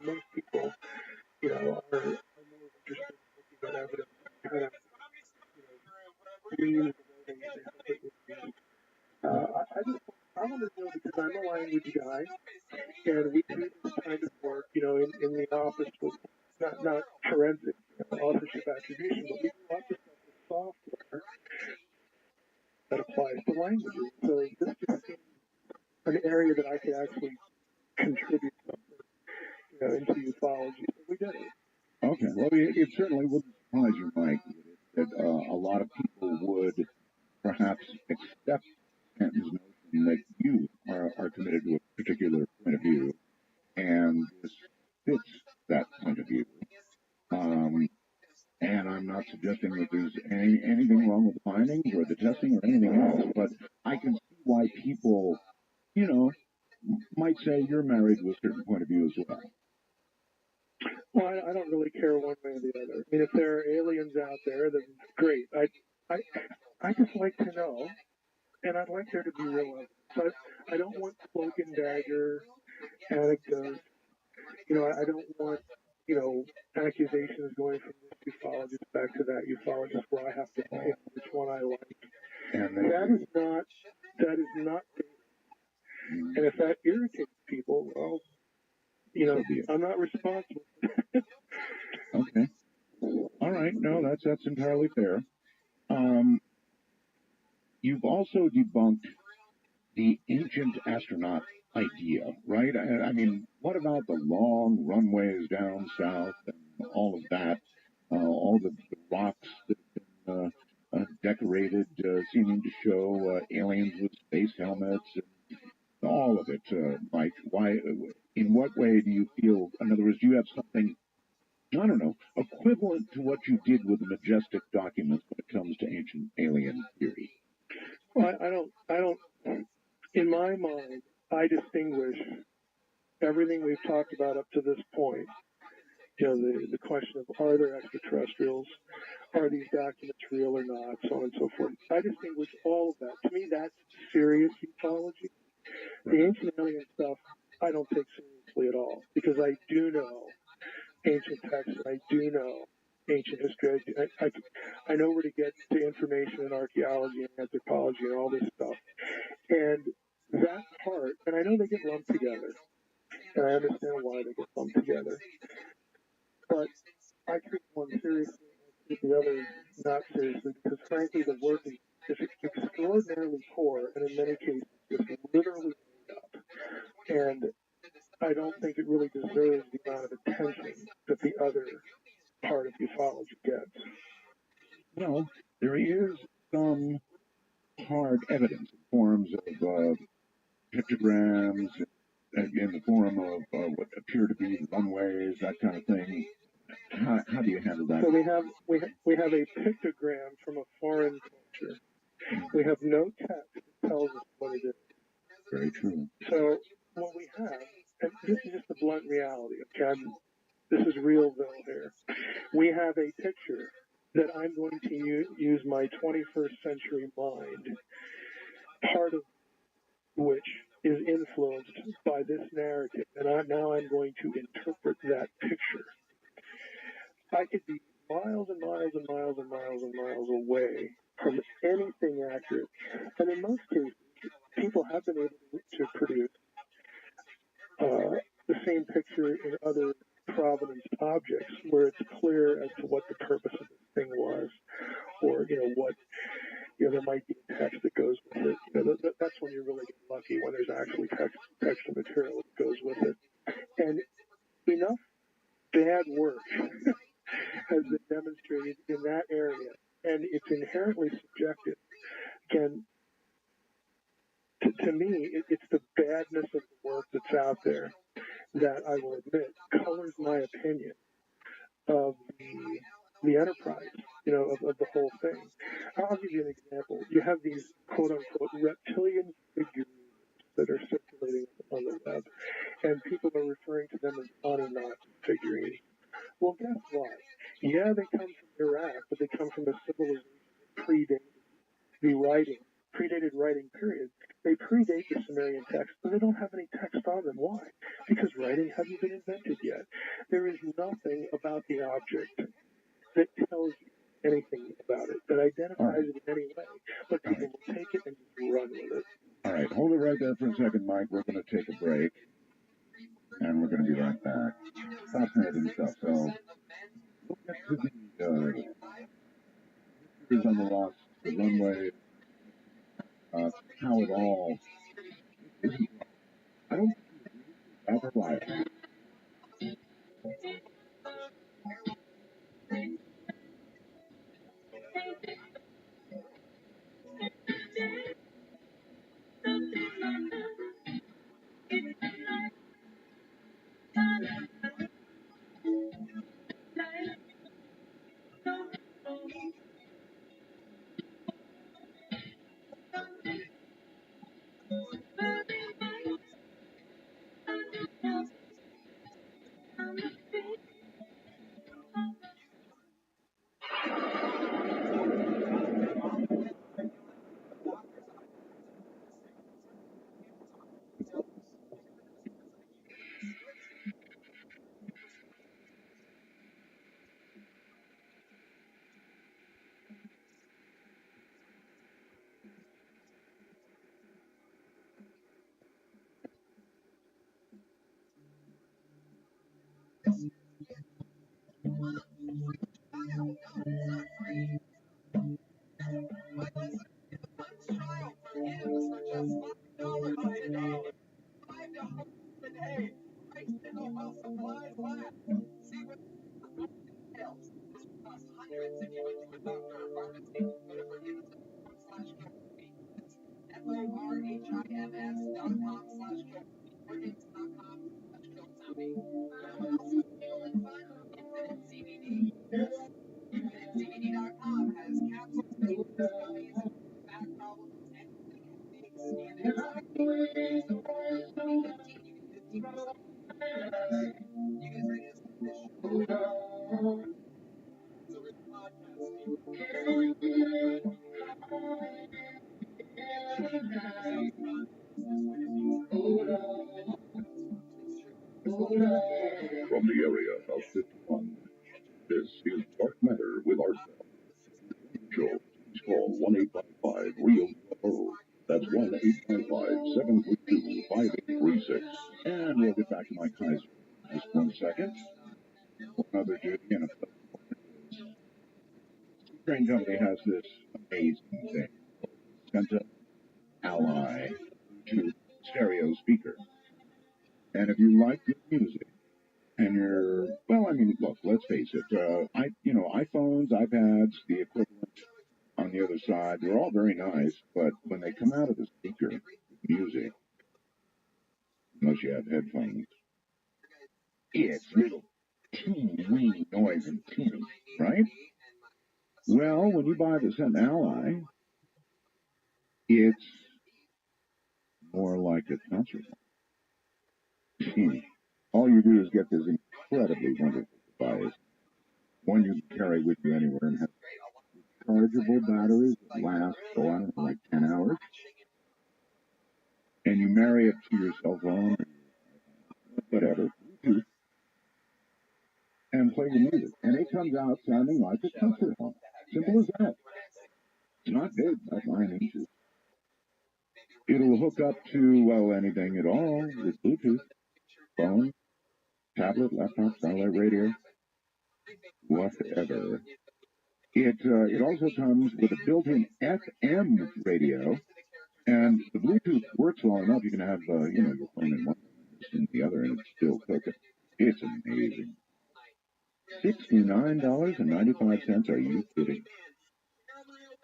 most people, are more interested in looking at evidence and kind of, lean I want to know because I'm a language guy, and we do this kind of work, in the office with not forensic authorship attribution, but we do lots of stuff with software that applies to languages. So this just seems an area that I could actually contribute something, into ufology. So we did it. Okay, well, it certainly wouldn't surprise you, Mike, that a lot of people would perhaps accept Stanton's notion that you are committed to a particular point of view, and this fits that point of view. And I'm not suggesting that there's anything wrong with the findings or the testing or anything else, but I can see why people, might say you're married to a certain point of view as well. Well, I don't really care one way or the other. I mean, if there are aliens out there, then great. I just like to know, and I'd like there to be real evidence. But I don't want cloak and dagger anecdotes. I don't want, accusations going from this ufologist back to that ufologist where I have to pick which one I like. And that is not and if that irritates people, well, I'm not responsible. Okay. All right. No, that's entirely fair. You've also debunked the ancient astronaut idea, right? I mean, what about the long runways down south and all of that? All the rocks that have been decorated, seeming to show aliens with space helmets, and all of it, Mike. Why? In what way do you feel? In other words, do you have something, I don't know, equivalent to what you did with the majestic documents when it comes to ancient alien theory? Well, I don't, in my mind, I distinguish everything we've talked about up to this point. The question of are there extraterrestrials? Are these documents real or not? So on and so forth. I distinguish all of that. To me, that's serious ufology. The ancient alien stuff, I don't take seriously at all because I do know ancient texts. I do know ancient history. I know where to get to information in archaeology and anthropology and all this stuff. And that part, and I know they get lumped together, and I understand why they get lumped together, but I treat one seriously and I treat the other not seriously because, frankly, the work is extraordinarily poor and in many cases just literally made up. And I don't think it really deserves the amount of attention that the other part of ufology gets. Well, there is some hard evidence in forms of pictograms, in the form of what appear to be runways, that kind of thing. How do you handle that? So we have a pictogram from a foreign culture. We have no text that tells us what it is. Very true. So what we have, and this is just the blunt reality, okay? This is realville here. We have a picture that I'm going to use my 21st century mind, part of which is influenced by this narrative, and now I'm going to interpret that picture. I could be miles and miles and miles and miles and miles away from anything accurate, and in most cases, people have been able to produce the same picture in other provenance objects where it's clear as to what the purpose of this thing was, or what there might be a text that goes with it. That's when you really get lucky, when there's actually text and material that goes with it. And enough bad work has been demonstrated in that area, and it's inherently subjective. Again, to me, it's the badness of the work that's out there that I will admit colors my opinion of the enterprise, of the whole thing. I'll give you an example. You have these quote unquote reptilian figurines that are circulating on the web, and people are referring to them as Anunnaki figurines. Well, guess what? Yeah, they come from Iraq, but they come from a civilization that predated writing period. They predate the Sumerian text, but they don't have any text on them. Why? Because writing hadn't been invented yet. There is nothing about the object that tells you anything about it, that identifies it in any way, but people will take it and just run with it. All right, hold it right there for a second, Mike. We're going to take a break, and we're going to be right back. Fascinating stuff. So, we'll get to the pictures on the rocks, the runway, how it all isn't. I don't think it's life. From the area of 51, this is Dark Matter with ourselves. Show. Please call 1-855-REAL-UFO. That's 1-855-732-5836. And we'll get back to Mike Kaiser in just 1 second. One other duty and a train company has this amazing thing called Senta Ally Bluetooth stereo speaker. And if you like good music, and you're, well, I mean, look, let's face it, iPhones, iPads, the equivalent on the other side, they're all very nice, but when they come out of the speaker with music, unless you have headphones, it's little teeny weeny noise and teeny, right? Well, when you buy the Scent Ally, it's more like a concert. All you do is get this incredibly wonderful device, one you can carry with you anywhere and have rechargeable batteries that last, I don't know, like 10 hours. And you marry it to your cell phone, whatever, Bluetooth, and play your music. And it comes out sounding like a concert hall. Simple as that. It's not big, not 9 inches. It'll hook up to, well, anything at all with Bluetooth. Phone, tablet, laptop, satellite radio, whatever. It also comes with a built-in FM radio, and the Bluetooth works well enough. You can have, your phone in one and the other, and it's still cooking. It's amazing. $69.95. Are you kidding?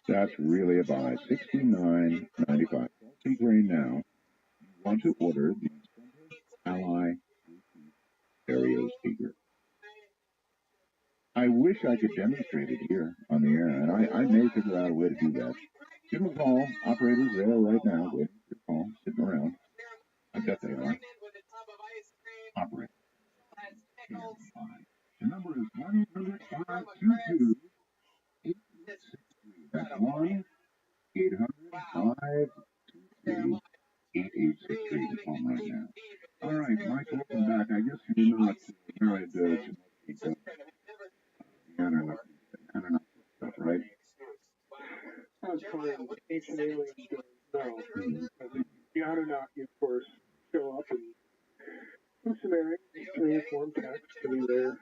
That's really a buy. $69.95. Speak right now. You want to order the Ally stereo speaker. I wish I could demonstrate it here on the air, and I may figure out a way to do that. Give them a call. Operators there right now waiting for your call, sitting around. I bet they are. Operator. The number is 1-800-522-8863. That's 1-800-522-8863. The phone right now. All right, Mike, welcome back. I guess you're not married to the Anunnaki stuff, right? As far as ancient aliens go, no. The Anunnaki, of course, show up in Sumerian cuneiform text to be there a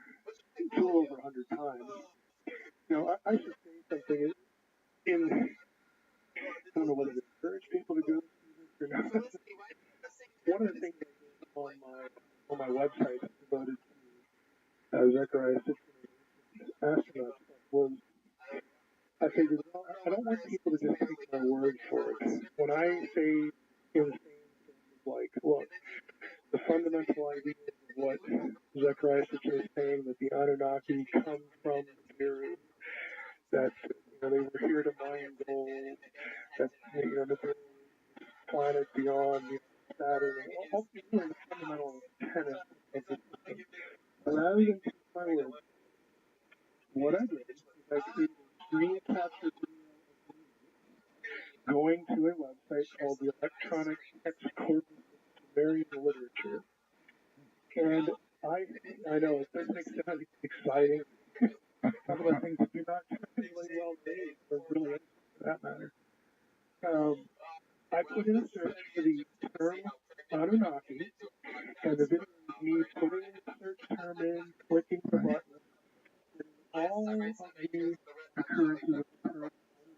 little over 100 times. Now, I should say something I don't know whether to encourage people to go through this or not. One of the things on my website devoted to Zechariah astronaut stuff was, I figured, well, I don't want people to just take my word for it. When I say insane things like, look, the fundamental idea of what Zechariah is saying, that the Anunnaki come from Nibiru, that they were here to mine gold, that the planet beyond Saturn, all the fundamental tenets of the system. Rather than take my word, what I did is I created a screen capture video going to a website called the Electronic Text Corpus of Sumerian Literature. And I know it doesn't sound exciting. Talk about things that do not really well made, or really for that matter. I put in a search for the term Anunnaki, and the video is me putting the search term in, clicking the button, and all of the occurrences of the term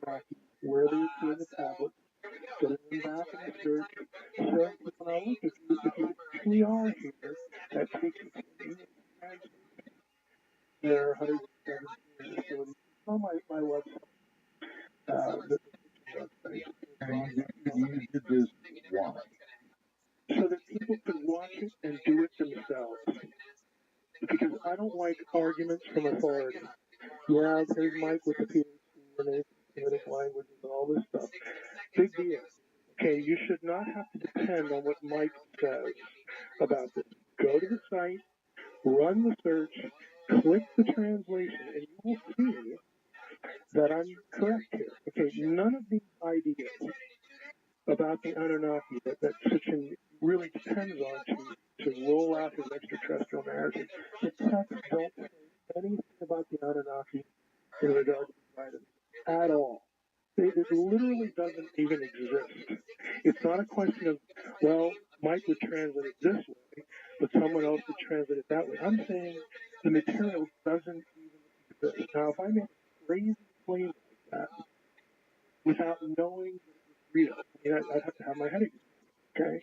Anunnaki, where they appear in the tablet, putting them back in the search, showing people, now look, if you truly are here, that takes you to the English translation. There are 107 facilities on my website. the website. You did this why? So that people could watch it and do it themselves. Because I don't like arguments from authority. Yeah, there's Mike with the PhD and there's Semitic languages and all this stuff. Big deal. Okay, you should not have to depend on what Mike says about this. Go to the site, run the search, click the translation, and you will see that I'm correct here. Okay, none of these ideas about the Anunnaki that Sitchin really depends on to roll out his extraterrestrial narrative, the texts don't say anything about the Anunnaki in regard to guidance at all. It literally doesn't even exist. It's not a question of, well, Mike would translate it this way, but someone else would translate it that way. I'm saying the material doesn't even exist. Now, if I make a crazy claim like that without knowing that it was real, I mean, I'd have to have my head examined, okay?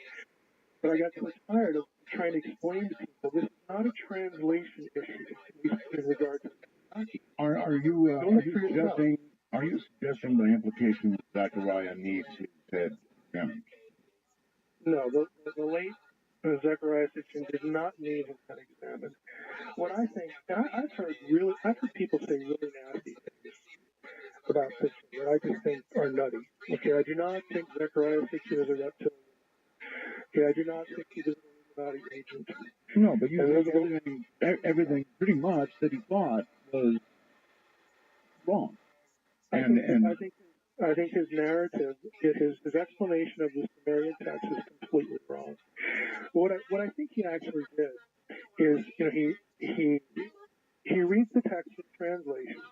But I got so tired of trying to explain to people this is not a translation issue in regard to Anunnaki. Are you suggesting the implication that Zechariah needs his head examined? No, the late Zechariah Sitchin did not need his head examined. What I think, and I've heard people say really nasty things about Sitchin that I just think are nutty. Okay, I do not think Zechariah Sitchin is a reptilian. Okay, I do not think he was an Illuminati agent. No, but you think everything pretty much that he thought was wrong. I think his narrative, his explanation of the Sumerian text is completely wrong. What I think he actually did is, he reads the text in translation,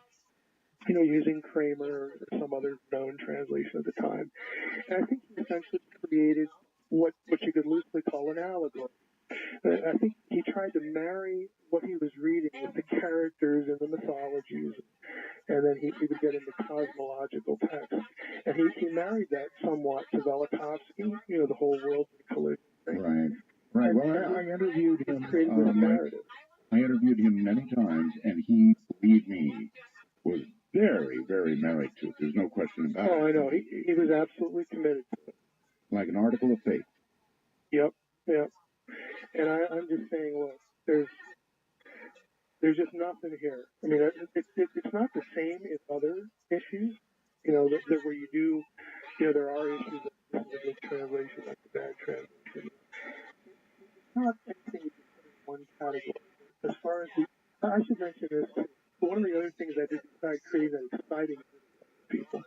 using Kramer or some other known translation at the time, and I think he essentially created what you could loosely call an allegory. I think he tried to marry what he was reading with the characters and the mythologies, and then he would get into cosmological text. And he married that somewhat to Velikovsky, the whole world collision thing. Right. Well, I interviewed him. I interviewed him many times, and he, believe me, was very, very married to it. There's no question about it. Oh, I know. He was absolutely committed to it. Like an article of faith. Yep. And I'm just saying, look, there's just nothing here. I mean, it's not the same in other issues, that where you do, there are issues of this is a good translation, that's a bad translation. It's not anything you can put in one category. As far as I should mention this, one of the other things I did besides creating an exciting video for people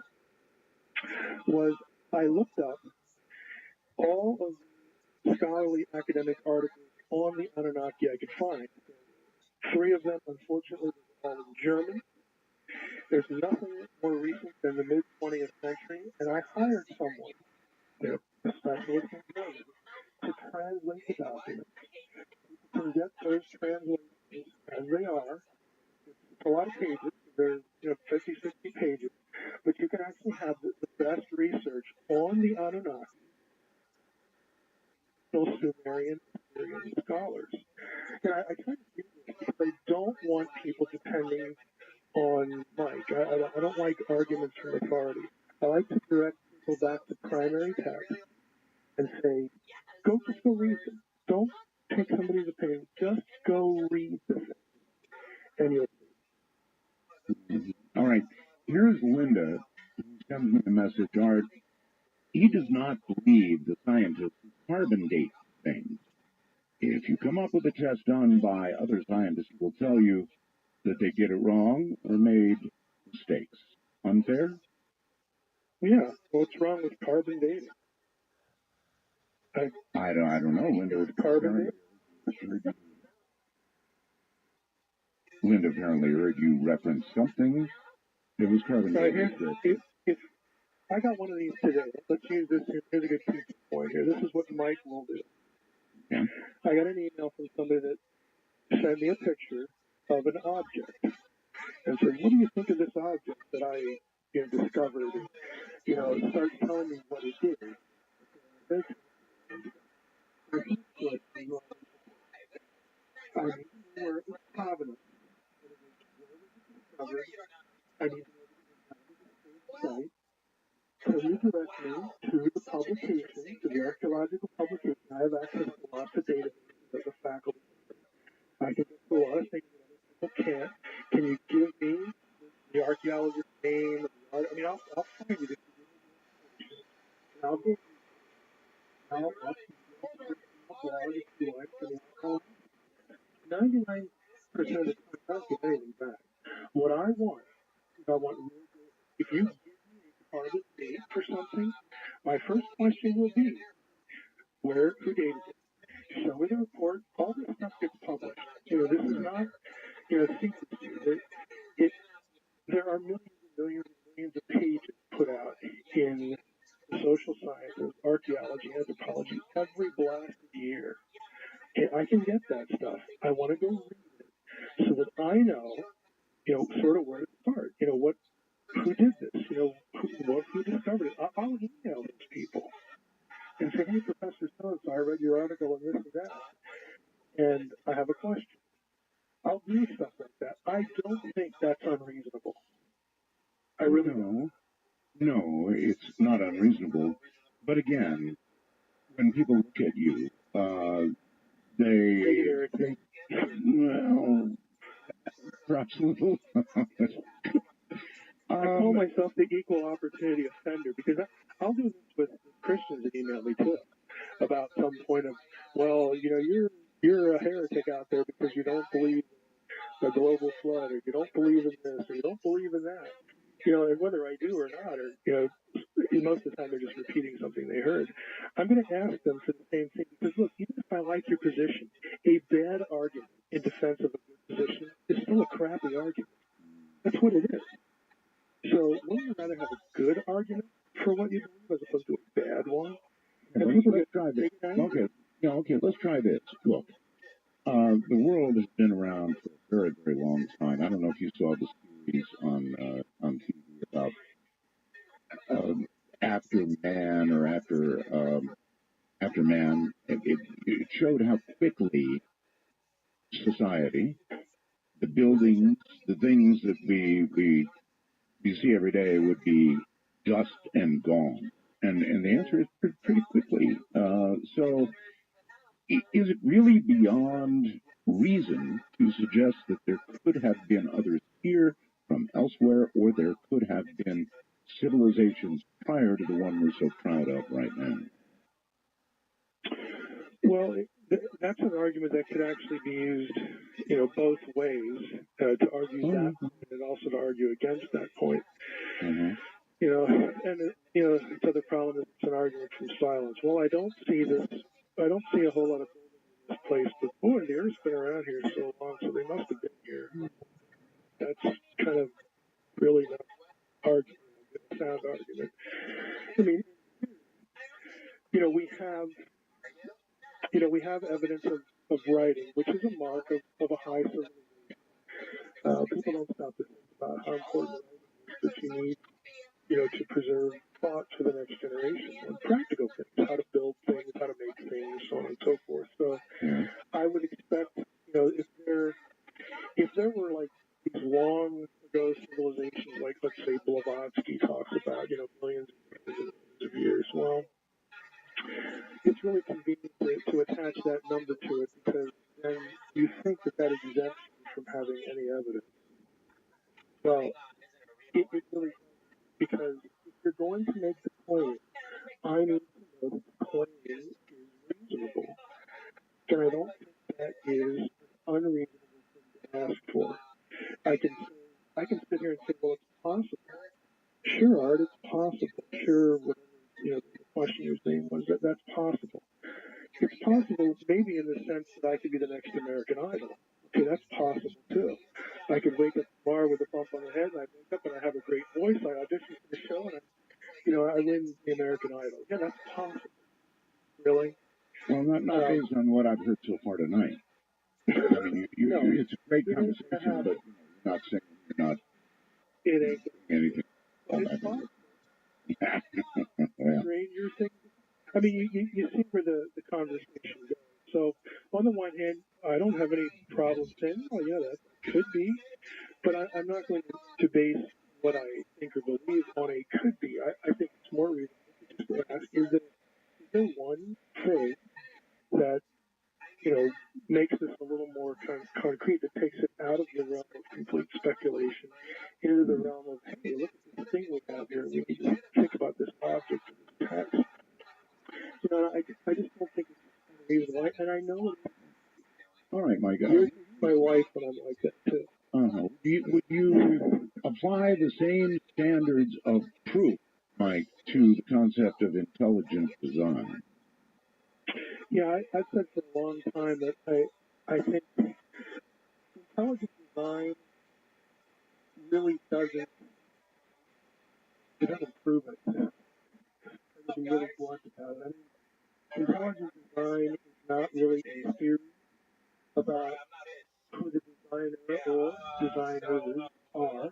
was I looked up all of the scholarly academic articles on the Anunnaki I could find. 3 of them, unfortunately, were all in German. There's nothing more recent than the mid-20th century, and I hired someone, a specialist in German, to translate the documents. You can get those translations as they are. It's a lot of pages. There's 50, 60 pages, but you can actually have the best research on the Anunnaki, Sumerian scholars. And I try to do this because I don't want people depending on Mike. I don't like arguments from authority. I like to direct people back to primary text and say, go read them. Don't take somebody's opinion. Just go read the thing. And you'll see. All right. Here's Linda, who sends me a message. Art, he does not believe the scientists who carbon date things. If you come up with a test done by other scientists, he will tell you that they get it wrong or made mistakes. Unfair? Yeah. What's wrong with carbon dating? I don't know. Linda apparently heard you reference something. It was carbon dating. If I got one of these today, let's use this here. Here's a good teaching point here. This is what Mike will do. Yeah. I got an email from somebody that sent me a picture of an object and said, what do you think of this object that I discovered? And, start telling me what it is. I need to know where it was provenance. I need to know website to redirect me to the publication, to the archaeological publication. I have access to lots of databases as a faculty. I can get to a lot of things that other people can't. Can you give me the archaeologist's name? I'll find you. And I'll go. I'll blog if you like. 99% of the time, I don't get anything back. What I want is if you give me a target date for something, my first question will be, who dated it? Show me the report. All this stuff gets published. This is not, secret. There are millions and millions and millions of pages put out in the social sciences, archaeology, anthropology, every blasted year. And I can get that stuff. I want to go read it so that I know, sort of where to start. Who did this? Who discovered it? I'll email those people and say, hey, Professor so-and-so, I read your article and this and that, and I have a question. I'll do stuff like that. I don't think that's unreasonable. I really don't. No, it's not unreasonable. But again, when people look at you, they well, perhaps a little. I call myself the equal opportunity offender because I'll do this with Christians that email me too about some point of, well, you're a heretic out there because you don't believe in a global flood, or you don't believe in this, or you don't believe in that. And whether I do or not, or most of the time they're just repeating something they heard. I'm going to ask them for the same thing because look, even if I like your position, a bad argument in defense of a good position is still a crappy argument. That's what it is. So wouldn't you rather have a good argument for what you believe as opposed to a bad one? Let's try this. Okay, let's try this. Look, the world has been around for a very, very long time. I don't know if you saw the series on TV about after man or after man. It showed how quickly society, the buildings, the things that we see every day would be dust and gone. And the answer is pretty quickly. So is it really beyond reason to suggest that there could have been others here from elsewhere, or there could have been civilizations prior to the one we're so proud of right now? Well, that's an argument that could actually be used, both ways, to argue that point and also to argue against that point. Mm-hmm. The other problem is it's an argument from silence. Well, I don't see a whole lot of buildings in this place, but boy, the Earth's been around here so long, so they must have been here. That's kind of really not argument, a sound argument. I mean, we have evidence of writing, which is a mark of a high civilization. People don't stop to think about how important writing is that you need, to preserve thought for the next generation and practical things, how to build things, how to make things, so on and so forth. So I would expect, if there were like these long ago civilizations, like let's say Blavatsky talks about, millions and millions of years, well, it's really convenient to attach that number to it because then you think that exempts you from having any evidence. Well, it really does, because if you're going to make the claim, I need to know that the claim is reasonable. And I don't think that is an unreasonable thing to ask for. I can sit here and say, well, it's possible. Sure, Art, it's possible. Sure, whatever, the question you're saying was that's possible. It's possible maybe in the sense that I could be the next American Idol. Okay, that's possible too. I could wake up tomorrow with a bump on the head, and I wake up and I have a great voice. I audition for the show, and I win the American Idol. Yeah, that's possible. Really? Well, not based on what I've heard so far tonight. I mean, it's a great conversation, but you're not saying you're not doing anything. It's possible. Stranger things. I mean, you see where the conversation goes. So, on the one hand, I don't have any problem saying, oh, yeah, that could be. But I'm not going to base what I think or believe on a could be. I think it's more reasonable just to ask, is there one thing that, makes this a little more concrete, that takes it out of the realm of complete speculation into the realm of, hey, look at this thing we have here. We need to think about this object in this text. I just don't think it's unreasonable. And I know All right, Mike. you're my wife, and I'm like that too. Would you apply the same standards of truth, Mike, to the concept of intelligent design? Yeah, I've said for a long time that I think intelligent design really doesn't prove it. To be really blunt about it. I mean, intelligent design is not really a theory about who the designer or designers are.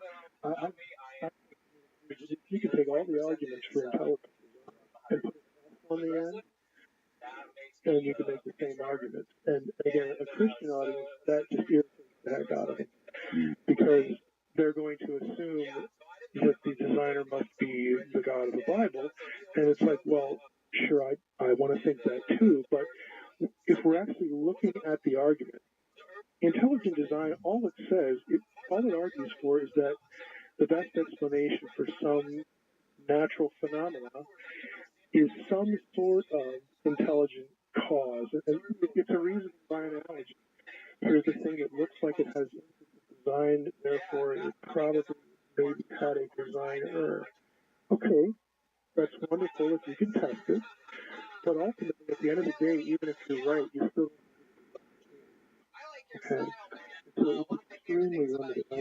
You can take all the arguments for intelligent design and put an S on the end, and you can make the same argument. And again, a Christian audience, that just irritates the heck out of them, because they're going to assume that the designer must be the God of the Bible. And it's like, well, sure, I want to think that too, but if we're actually looking at the argument, intelligent design, all it argues for is that the best explanation for some natural phenomena is some sort of intelligent cause. And it's a reason by analogy. Here's a thing that looks like it has design, therefore it probably maybe had a designer. Okay, that's wonderful if you can test it, but ultimately, at the end of the day, even if you're right, you're still okay. So it's extremely limited. I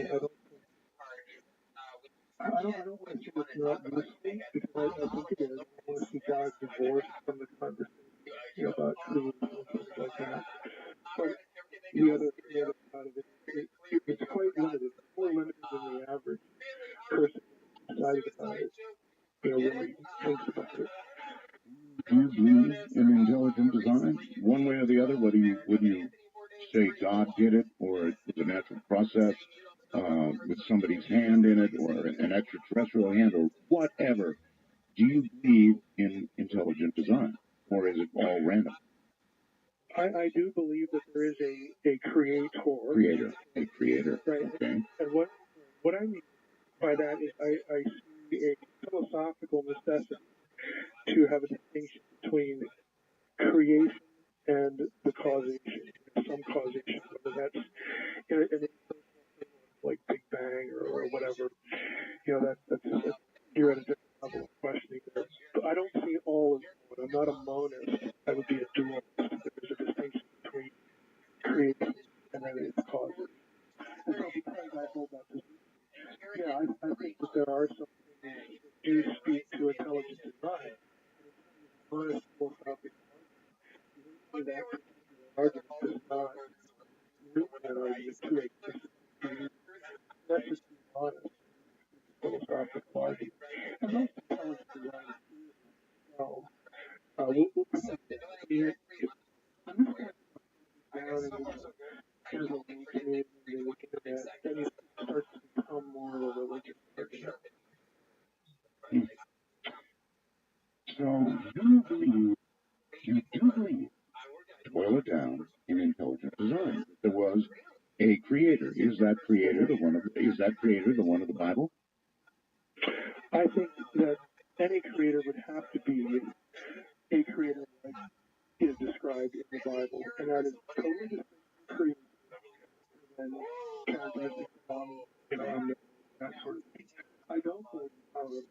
don't want to say it's not useful, because I think it is. I want to see God divorced from the conversation about creation and things like that. But the other side of it's quite limited. It's more limited than the average person excited about it, really thinks about it. Do you believe in intelligent design, one way or the other? Whether you say God did it, or it was a natural process with somebody's hand in it, or an extraterrestrial hand, or whatever. Do you believe in intelligent design, or is it all random? I do believe that there is a creator. A creator. Right. Okay. And what I mean by that is I see a philosophical necessity to have a distinction between creation and the causation, some causation, whether that's an impersonal thing like Big Bang or whatever. That's you're at a different level of questioning there. But I don't see all as one. I'm not a monist. I would be a dualist. There's a distinction between creation and then its causes. And so because I hold that position, yeah, I think that there are some things that do speak to intelligent design. Honest philosophical argument, that particular argument does not root that argument to a person. That's just being honest. Philosophical argument. And most intelligent design is well. We'll see. I'm just going to down into here's a weekend and the internet, then it starts to become more of a religious argument. So you do believe, to boil it down, in intelligent design, that there was a creator. Is that creator the one of the Bible? I think that any creator would have to be a creator like is described in the Bible, and that is totally different from creation and characteristics of that sort of thing. I don't believe, however,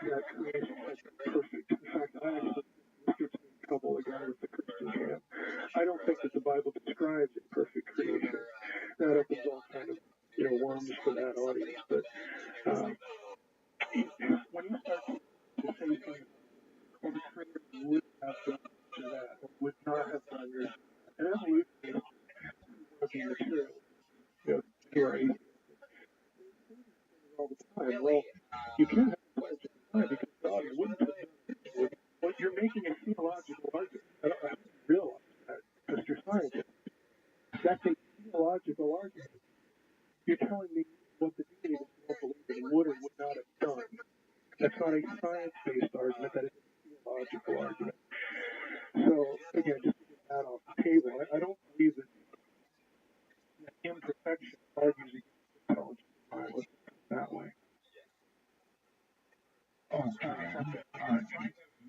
that creation has been perfect. In fact, I actually this gets me in trouble again with the Christian camp. I don't think that the Bible describes a perfect creation. That opens all kind of worms for that audience. But when you start to say things, well, the Creator would have done that, or would not have done this, and evolution is working material. You're atheist. All the time. Well, you can't have intelligent design because God wouldn't have done it. Well, you're making a theological argument. I hope you realize that because you're scientists. That's a theological argument. You're telling me what the deity that you don't believe in would or would not a science-based argument, that is a theological argument. So, again, just to get that off the table, I don't believe that imperfection argues against intelligence. Let's put it that way.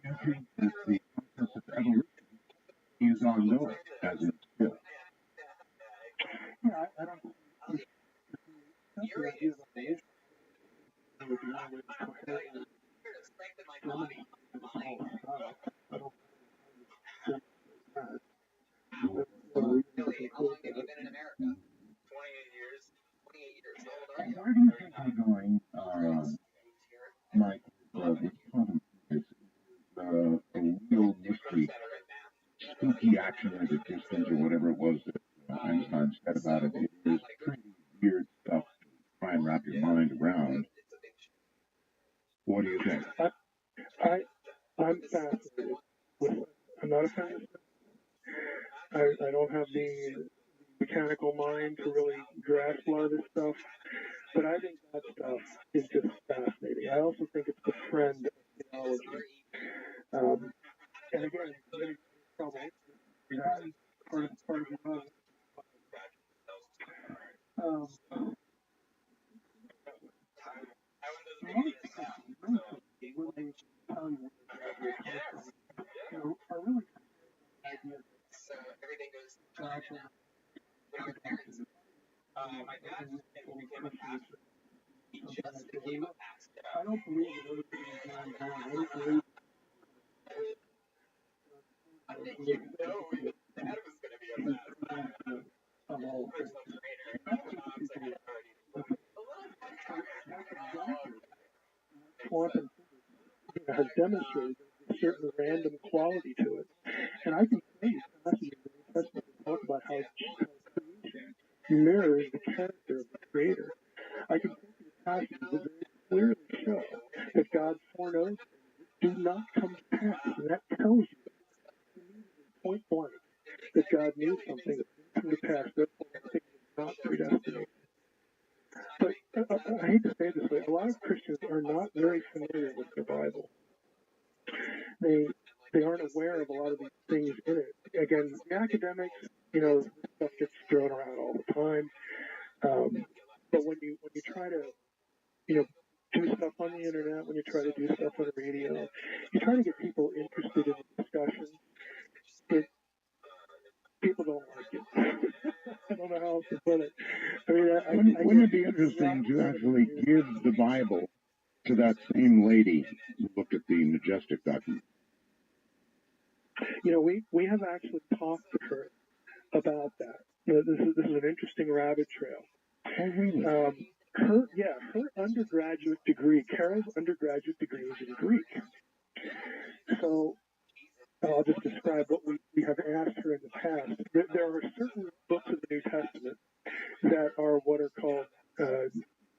You think that the process of evolution is ongoing as it's still? Yeah, I don't. The idea of evolution would be one way to coherently demonstrate this whole stuff. I don't demonstrate that. How long have you been in America? 28 years. 28 years. How old are you? Where do you think we're going, Mike, with quantum physics? A real mystery, spooky action at a distance, or whatever it was that Einstein said about it. It is pretty weird stuff to try and wrap your mind around. What do you think? I'm fascinated with it. I'm not a physicist. I don't have the mechanical mind to really grasp a lot of this stuff, but I think that stuff is just fascinating. I also think it's the friend of theology. And again, many trouble that part of the love. So everything goes. My dad became a pastor. He just became a pastor. I don't believe that everything is going on. I don't believe. I think you know your dad was going to be a pastor. Personal trainer. Quantum physics has demonstrated a certain random quality to it. And I can tell you passages in the New Testament that talk about how creation mirrors the character of the Creator. I can tell you passages that very clearly show that God foreknows do not come to pass. And that tells you, point blank, that God knew something that didn't come to pass, therefore that thing is not predestination. But I hate to say it this way, a lot of Christians are not very familiar with their Bible. They aren't aware of a lot of these things in it. Again, the academics, this stuff gets thrown around all the time. But when you try to, do stuff on the internet, when you try to do stuff on the radio, you try to get people interested in the discussion. People don't like it. I don't know how else to put it. I mean, wouldn't it be interesting to actually give the Bible to that same lady who looked at the Majestic document? We have actually talked to her about that. This is an interesting rabbit trail. Oh, really? Her undergraduate degree, Carol's undergraduate degree is in Greek. So I'll just describe what we have asked her in the past. There are certain books of the New Testament that are what are called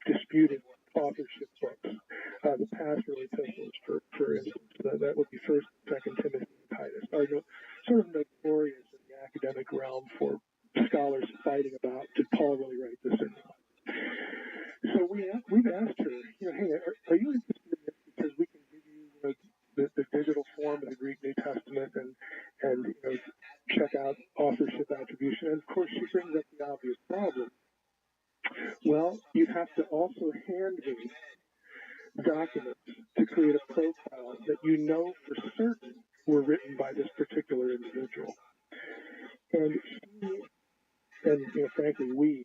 disputed authorship books. The pastoral epistles, for instance, that would be 1st and 2nd Timothy and Titus, are sort of notorious in the academic realm for scholars fighting about, did Paul really write this or not? So we've asked her, hey, are you interested in this because we can give you the digital form of the Greek New Testament and check out authorship attribution? And of course she brings up the obvious problem. Well, you have to also hand me documents to create a profile that you know for certain were written by this particular individual. And frankly, we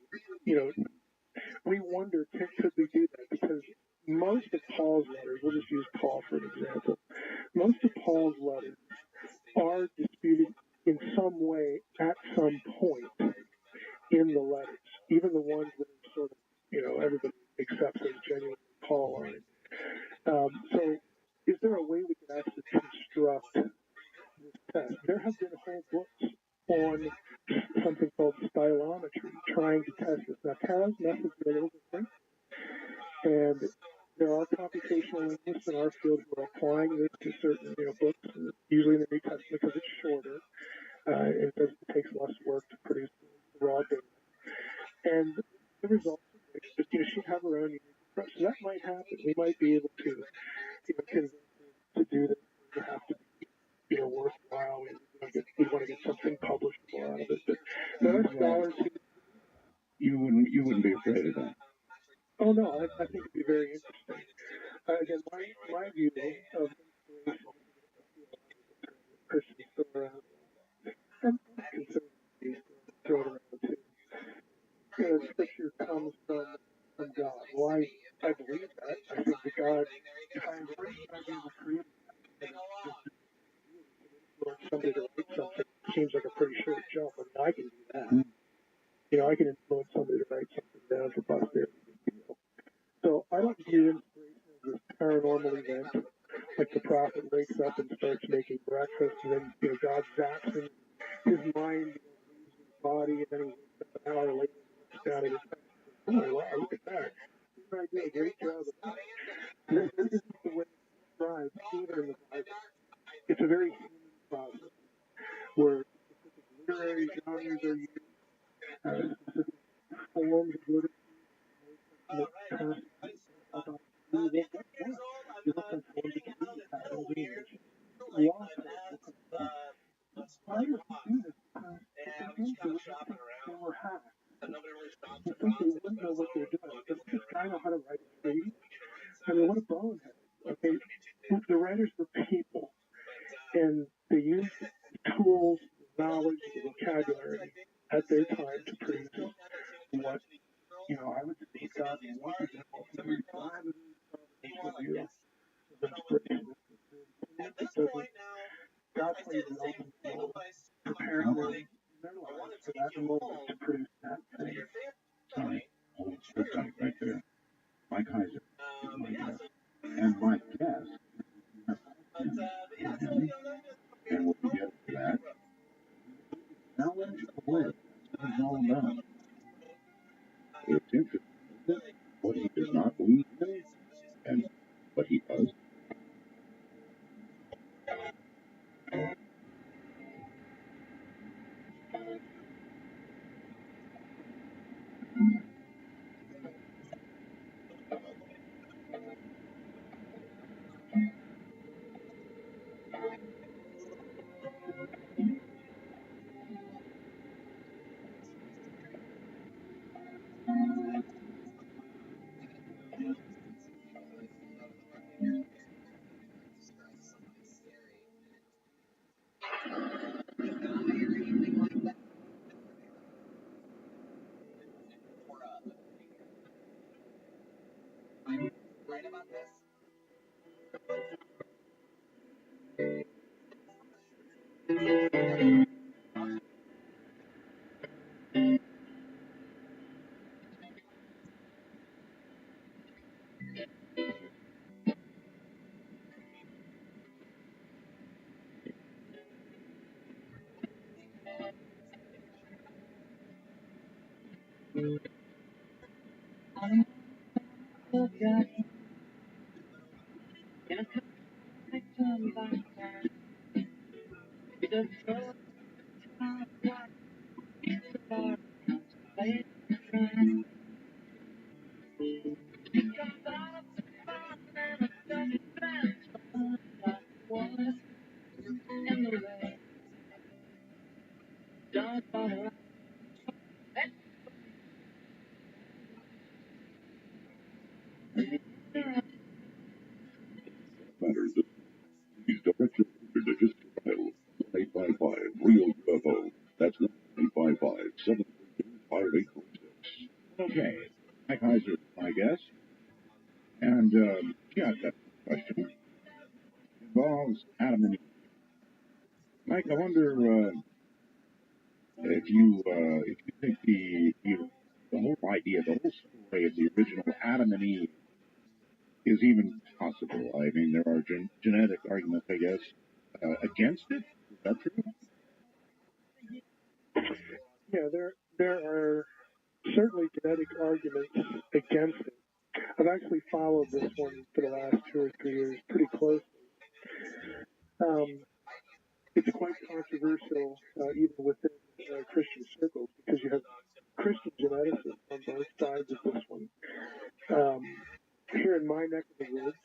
wonder, could we do that? Because most of Paul's letters, we'll just use Paul for an example, most of Paul's letters are disputed in some way at some point in the letters, even the ones that are sort of, everybody accepts as genuine Pauline. So is there a way we could actually construct this test? There have been whole books on something called stylometry, trying to test this. Now, Kara's methods are a little different, and there are computational linguists in our field who are applying this to certain, books, usually in the New Testament because it's shorter. It takes less work to produce the raw data. And the results are mixed, but she'd have her own unique approach. So that might happen. We might be able to to do this, you have to be, worthwhile, and we want to get something publishable out of it. But there are scholars who You wouldn't be afraid of that. oh no, I think it'd be very interesting. Again, my view of inspiration is Christian Thor and conservative throw it around too. Scripture comes from God. Well, I believe that. I think that God, if I embrace the idea of a creator, and influence somebody to write something, it seems like a pretty short jump. I mean, I can do that. I can influence somebody to write something down for posterity. So I don't view inspiration as this paranormal event, like the prophet wakes up and starts making breakfast, and then God zaps him, his mind leaves his body, and then he wakes up an hour later and looks down at his head. Oh wow, look at that! I do a great job of that. This isn't the way it's described either in the Bible. It's a very human process where specific literary genres are used, specific forms of literature, about you don't conform to community patterns and emotions. Law will conform. Writers would do this because if they didn't do it, they think they were hacked. They think they wouldn't know what they're doing. Doesn't this guy know how to write a treaty? I mean, what a bonehead. Okay, the writers were people, and they used the tools, the knowledge, the vocabulary at their time to produce what, I would say God wanted them all to produce. I have a very providential view of inspiration. It doesn't, God plays an open role, preparing them in their lives for that moment to produce that thing. Sorry, hold tight right there. Mike Heiser is my guest. And my guest and when we get to that, challenge away. That's what it's all about. It's interesting, isn't it? What he does not believe in and what he does. Right about this? Matters. Please direct your religious trial. 855 Real UFO. That's 855-732-5846. Okay. Mike Heiser is my guest. And yeah, that question involves Adam and Eve. Mike, I wonder if you think the whole idea, the whole story of the original Adam and Eve is even possible. I mean, there are genetic arguments, I guess, against it. Is that true? Yeah, there are certainly genetic arguments against it. I've actually followed this one for the last 2 or 3 years pretty closely. It's quite controversial, even within Christian circles, because you have Christian geneticists on both sides of this one. Here in my neck of the woods,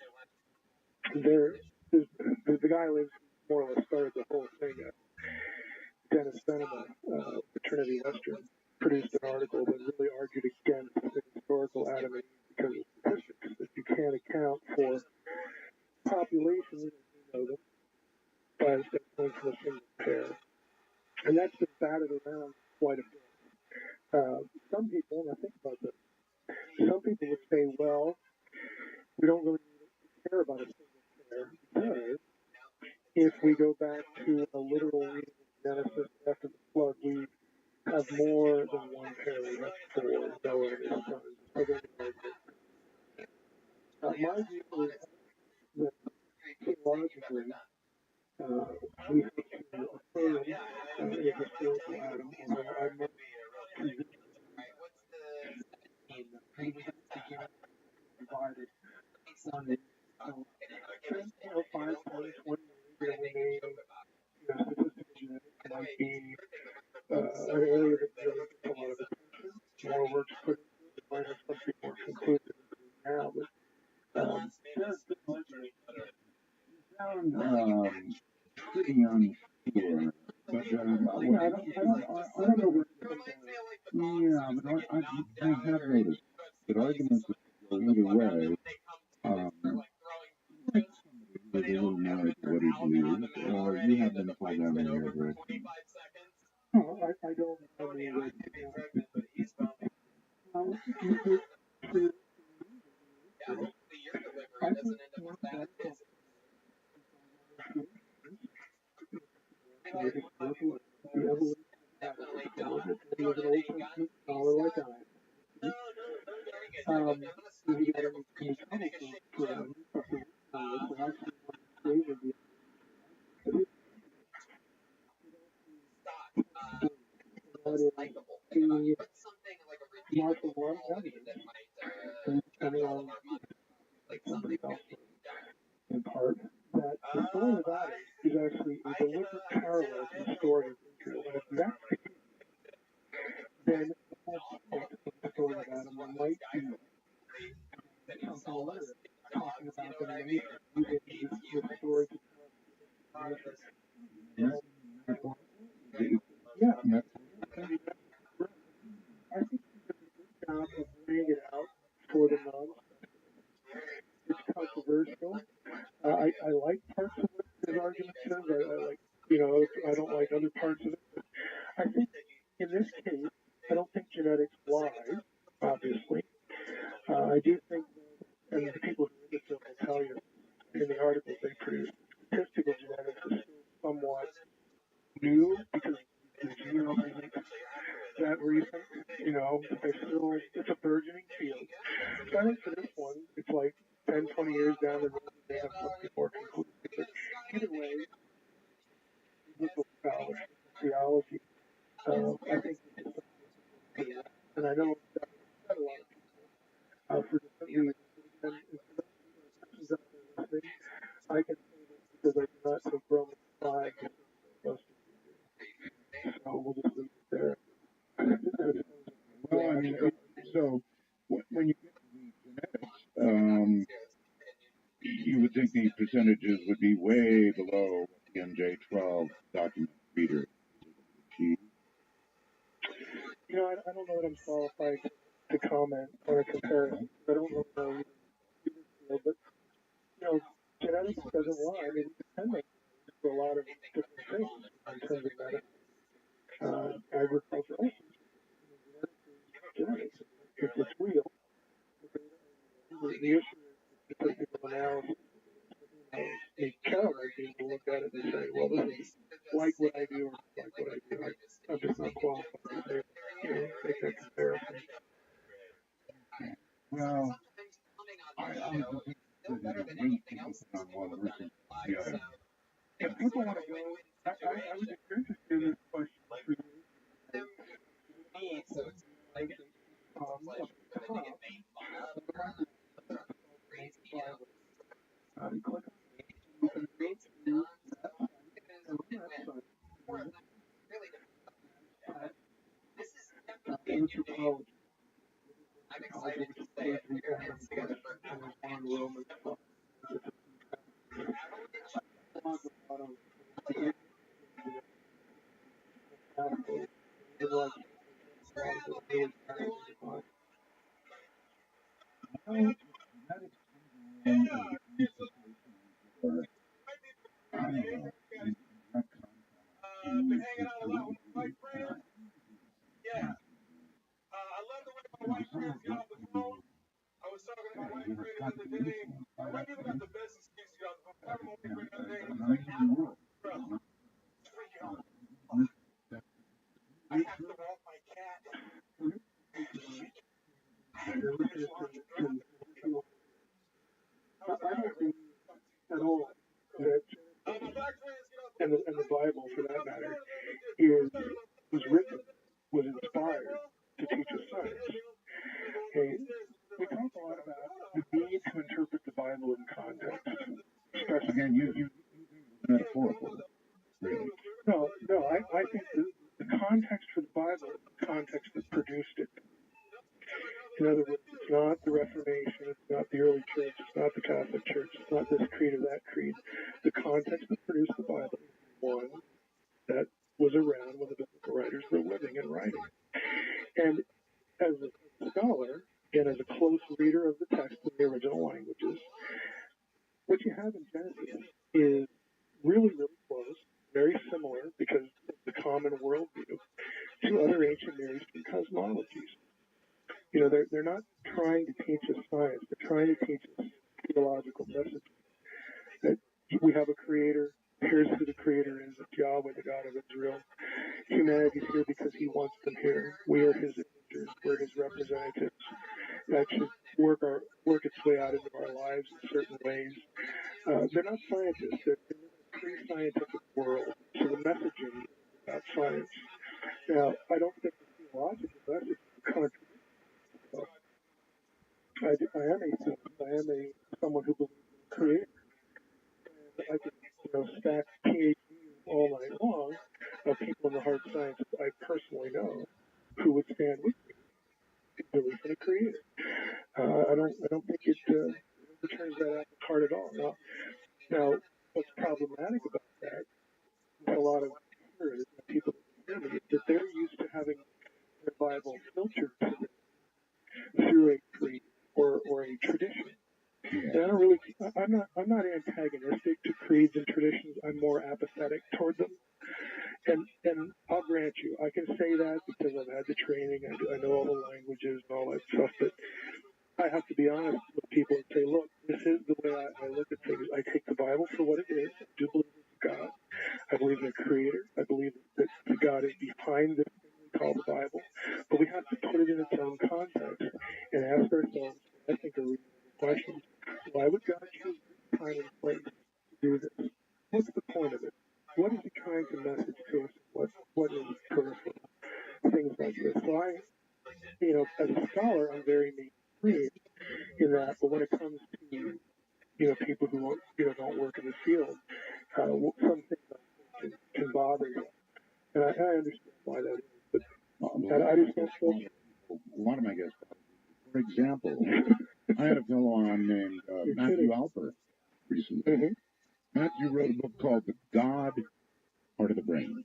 the guy lives more or less started the whole thing. Dennis Venema, Trinity Western, produced an article that really argued against the historical Adam and Eve because of statistics, that you can't account for populations as we know them by going from a single pair. And that's been batted around quite a bit. Some people, and I think about this, some people would say, well, we don't really care about a single pair because if we go back to a literal reading of Genesis after the flood, we have more than one pair. We have four, Noah and his sons. My view is that theologically, we have to affirm the historical Adam, although I'm not convinced divided on the 5, 10, 20 years, we may, statistical genetics might be an area that really gets a lot of attention. More work's put into it. We might have something more conclusive now, but sound pretty unsure. But I don't know where to put that. Yeah, but I have noticed that arguments go either way. Like somebody who's a little married to what he believes, or you have been pulled down in your direction. No, I don't have any red. I think one of that is the evolution of Adam. He was an Old Testament scholar like I am. He got in trouble for actually favored the martial law evidence, depending on somebody else in part, that the story of Adam is actually a deliberate parallel to the story of Israel. And if that's the case, then the whole point of the story of Adam might be something literate, talking about the nation, using the story to tell us. Yeah, I think he did a good job of laying it out for the non. It's controversial. I like parts of what his argument says. I like, I don't like other parts of it. But I think in this case, I don't think genetics lies, obviously. I do think that, and the people who read the film will tell you in the articles they produced, statistical genetics is still somewhat new because the genome isn't that recent, they're still, it's a burgeoning field. So I think for this one, it's like 10, 20 years down the road, they have something more conclusive. But either way, biblical scholarship, theology, I think it's just pretty well. And I know that a lot of people for different reasons. And for those Christians out there listening, I can say this because I do not think Romans 5 is most of you do. So we'll just leave it there. Well, I mean, so when you get to the genetics, you would think the percentages would be way below what the NJ12 document reader achieved. I don't know that I'm qualified to comment on a comparison. I don't know either field, but genetics doesn't lie. I mean, we depend on genetics for a lot of different things in terms of medicine, agriculture, all sorts of things. Genetics, it's real. The issue is the statistical analysis. Carol might be able to look at it and say, well, this is like what I do or like what I do. I'm just not qualified to say, make that comparison. Well, I would think that it is weight on one versus the other. If people want to go, I was interested in this question for you. Click on it. You can go to that site, and on that site, anthropology. Anthropology, which includes the Adam question, and there's one Roman. Been hanging out a lot with my wife, Fran. Yeah. I love the way my wife Fran got off the phone. I was talking to my wife Fran the other day. White people got the best excuse to get off the phone. I was talking to my wife Fran the other day. He's like, bro, it's freaking out. I have to walk my cat. At all that and the Bible, for that matter, is was written, was inspired to teach us science. Okay, we talk a lot about the need to interpret the Bible in context. Especially again, you metaphorical. Really? No, I think the context for the Bible is the context that produced it. In other words, it's not the Reformation, it's not the early church, it's not the Catholic Church, it's not this creed or that creed. The context that produced the Bible is one that was around when the biblical writers were living and writing. And as a scholar, and as a close reader of the text in the original languages, what you have in Genesis is really, really close, very similar because of the common worldview to other ancient Near Eastern cosmologies. You know, they're not trying to teach us science. They're trying to teach us theological messages. That we have a creator. Here's who the creator is. It's Yahweh, the God of Israel. Humanity's here because he wants them here. We are his imagers. We're his representatives. That should work its way out into our lives in certain ways. They're not scientists. They're in a pre-scientific world. So the messaging is about science. Now, I don't think the theological message contradicts itself. I am a theist. I am someone who believes in the creator. And I could, stack PhDs all night long of people in the hard sciences I personally know who would stand with me in belief in a creator. I don't think it turns that apple cart at all. Now, what's problematic about that, with a lot of hearers and people that hear me, is that they're used to having their Bible filtered to them through a creed or a tradition. And I'm not antagonistic to creeds and traditions. I'm more apathetic toward them. And I'll grant you, I can say that because I've had the training, I know all the languages and all that stuff, but I have to be honest with people and say, look, this is the way I look at things. I take the Bible for what it is. I do believe it's God. I believe in a creator. I believe that God is behind this thing we call the Bible. But we have to put it in its own context and ask ourselves, I think, a reasonable question. Why would God choose this time and place to do this? What's the point of it? What is he trying to message to us? What is peripheral? Things like this. So as a scholar, I'm very mainstream in that, but when it comes to, people who, don't work in the field, some things can bother you. And I understand why that is, but I just don't feel one of my guests. For example, I had a fellow on named Matthew Alper recently. Mm-hmm. Matthew wrote a book called The God Part of the Brain.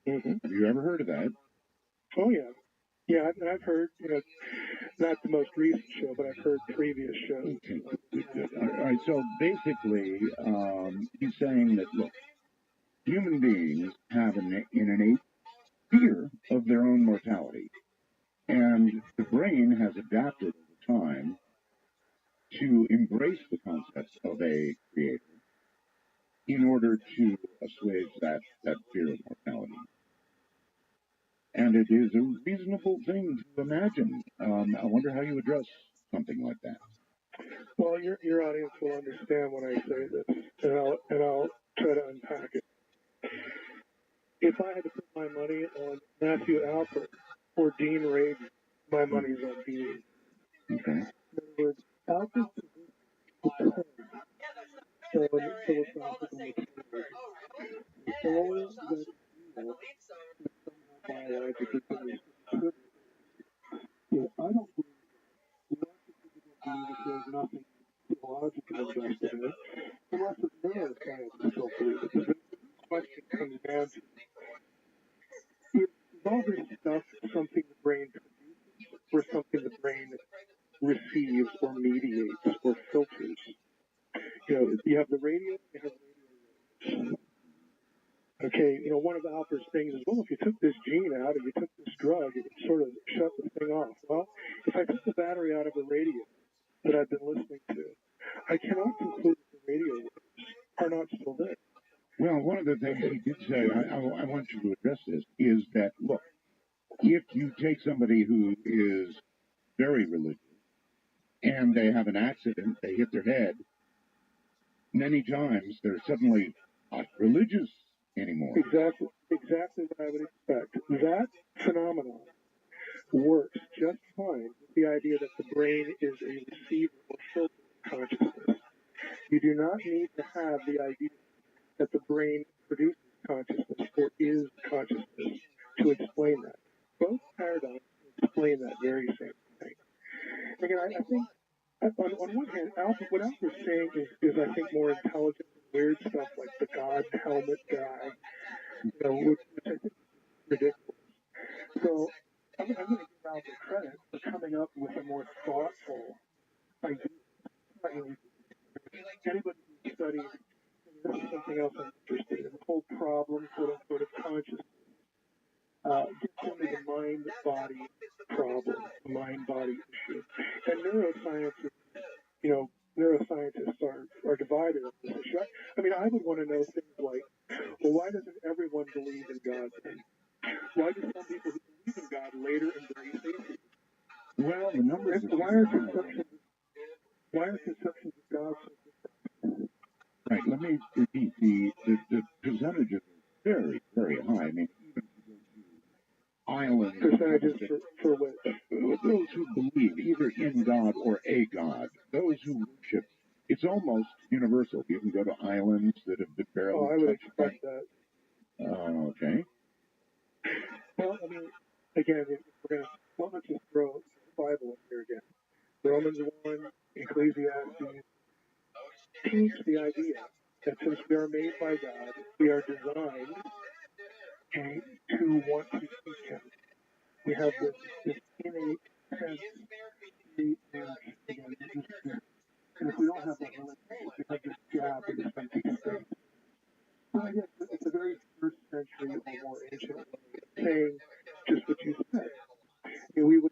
Mm-hmm. Have you ever heard of that? Oh, yeah. Yeah, I've heard, not the most recent show, but I've heard previous shows. Okay. All right, so basically, he's saying that, look, human beings have an innate fear of their own mortality. And the brain has adapted over time to embrace the concept of a creator in order to assuage that fear of mortality. And it is a reasonable thing to imagine. I wonder how you address something like that. Well, your audience will understand when I say this, and I'll try to unpack it. If I had to put my money on Matthew Alper or Dean Radin, my money's on Dean. Okay. In other words, Alper's position on philosophical materials is all that biologically finished. I don't believe lots of people don't believe that there's nothing logic is invested in it, unless it's neuroscience is still believe it. The question comes down to, is all this stuff something the brain produces or something the brain receives or mediates or filters? You have the radio, you have radio waves. Okay, one of Alper's things is, well, if you took this gene out or you took this drug, it would sort of shut the thing off. Well, if I took the battery out of a radio that I've been listening to, I cannot conclude that the radio waves are not still there. Well, one of the things he did say, I want you to address this, is that, look, if you take somebody who is very religious and they have an accident, they hit their head, many times they're suddenly not religious anymore. Exactly what I would expect. That phenomenon works just fine with the idea that the brain is a receiver or filter of consciousness. You do not need to have the idea that the brain produces consciousness or is consciousness to explain that. Both paradigms explain that very same thing. Again, I think on one hand, what Alfred's saying is I think more intelligent and weird stuff like the God helmet guy, which I think is ridiculous. So I'm going to give Alfred credit for coming up with a more thoughtful idea. Anybody who studies, this is something else I'm interested in, the whole problem, quote unquote, of consciousness, gets into the mind-body problem, the mind-body issue. And neuroscientists are divided on this issue. I mean, I would want to know things like, well, why doesn't everyone believe in God then? Why do some people who believe in God later embrace atheism? Well, the numbers why are conceptions of God so different? Right, let me repeat, the percentages are very, very high. I mean, even islands. Percentages for which? Those who believe either in God or a God, those who worship, it's almost universal. You can go to islands that have been barely I would touched by. expect that. Okay. Well, I mean, again, if we're going to, let's just throw the Bible in here again. Romans 1, Ecclesiastes, teach the idea that since we are made by God, we are designed to want to seek Him. We have this innate sense, and if we don't have that relationship, we have this gap or this empty space. Well, I guess it's a very first century or more ancient way of saying just what you said. We would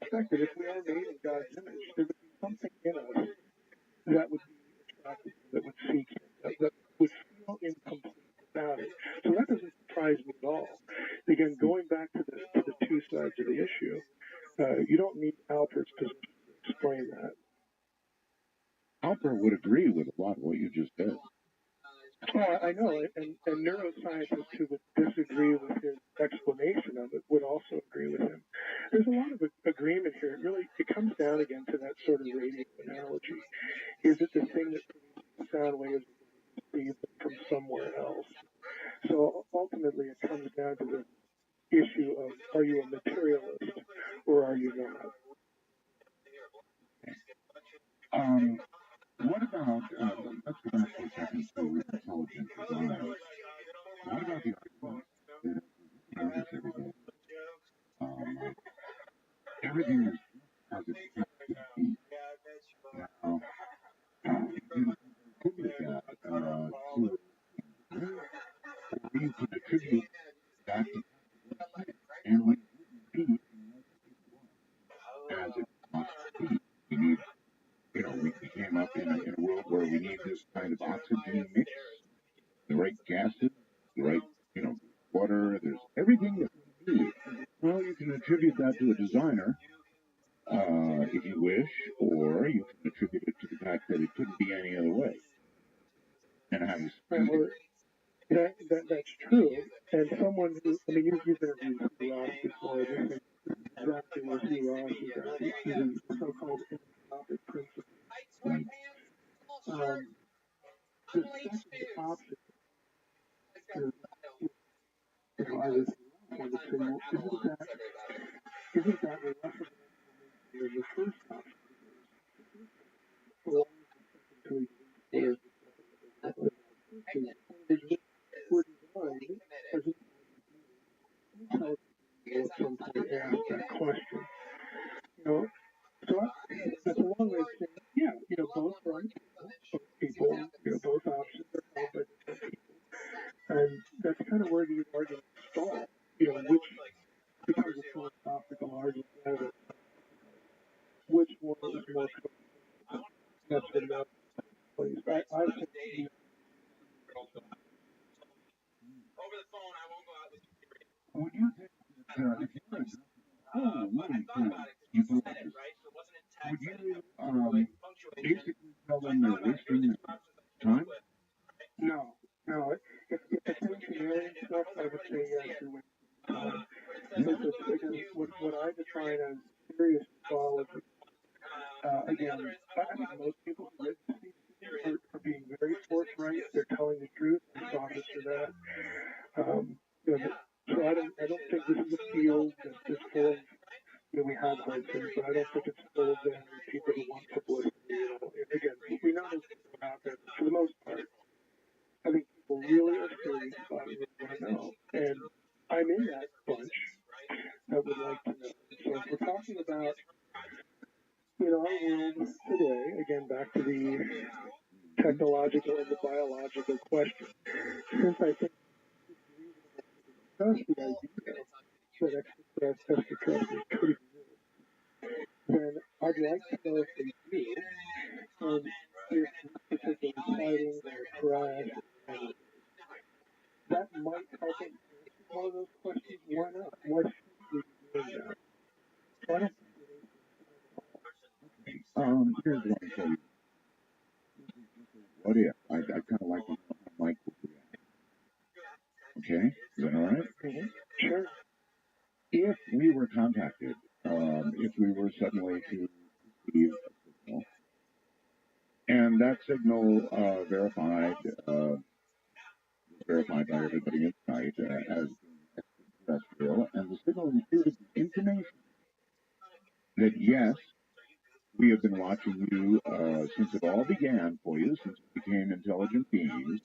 expect that if we are made in God's image, there would be something in us that would be attracted, that would seek Him, that would feel incomplete without it. So that doesn't surprise me at all. Again, going back to the two sides of the issue, you don't need Alpert's position to explain that. Alpert would agree with a lot of what you just said. Oh, I know, and neuroscientists who would disagree with his explanation of it would also agree with him. There's a lot of agreement here. It comes down again to that sort of radio analogy. Is it the thing that produces sound waves receives from somewhere else? So ultimately, it comes down to the issue of, are you a materialist or are you not? What about, let's go back for a second to intelligent design. What about the argument that notice every day? Everything is as it's supposed to be. Now, you attribute that to, or you can attribute that to, and we be as it must be. We need, we came up in a world where we need this kind of oxygen mix, the right gases, the right, water, there's everything that we need. Well, you can attribute that to a designer, if you wish, or you can attribute it to the fact that it couldn't be any other way. And how you that's true. And someone who, you've interviewed Hugh Ross before. This is exactly what Hugh Ross is at. The so-called entropic principle. The second option is, I would say, well, isn't that less of an explanation than the first option? actually were designed as at some point ask that question. So that's a long way of saying, yeah, both right, both people, both options are held by different people. And that's kind of where these arguments stall, which becomes a philosophical argument rather than which one is more comfortable. That's what that place. I think Over the phone, I won't go out with you. Would you think that if you were I thought about it because you said it, right? So it wasn't in text. would you basically tell them they're wasting their time? no. If it's engineering stuff, I would say yes, you're wasting time. Again, what I define as serious ecology, again, I think most people who written these things are being very forthright. They're telling the truth. I'm honest to that. So I don't think this is a field that is full of, we have husbands, but I don't think it's full of them people who want publicity. Again, we know those people are out there, but for the most part, I think people really are serious about it and want to know. And I'm in that bunch that would like to know. So if we're talking about, our world today, again, back to the technological and the biological question, since I think that's the idea that extraterrestrials could exist, then I'd like to know if they do, and if this particular sighting or crash, and that might help us answer one of those questions. Why not? Why shouldn't we be doing that? So I don't think Here's what I'm saying. What if? I kind of like to know how Mike would react. Okay? Is that all right? Mm-hmm. Sure. If we were contacted, if we were suddenly to receive a signal, and that signal verified by everybody inside as extraterrestrial, and the signal included the information that yes, we have been watching you since it all began for you, since we became intelligent beings,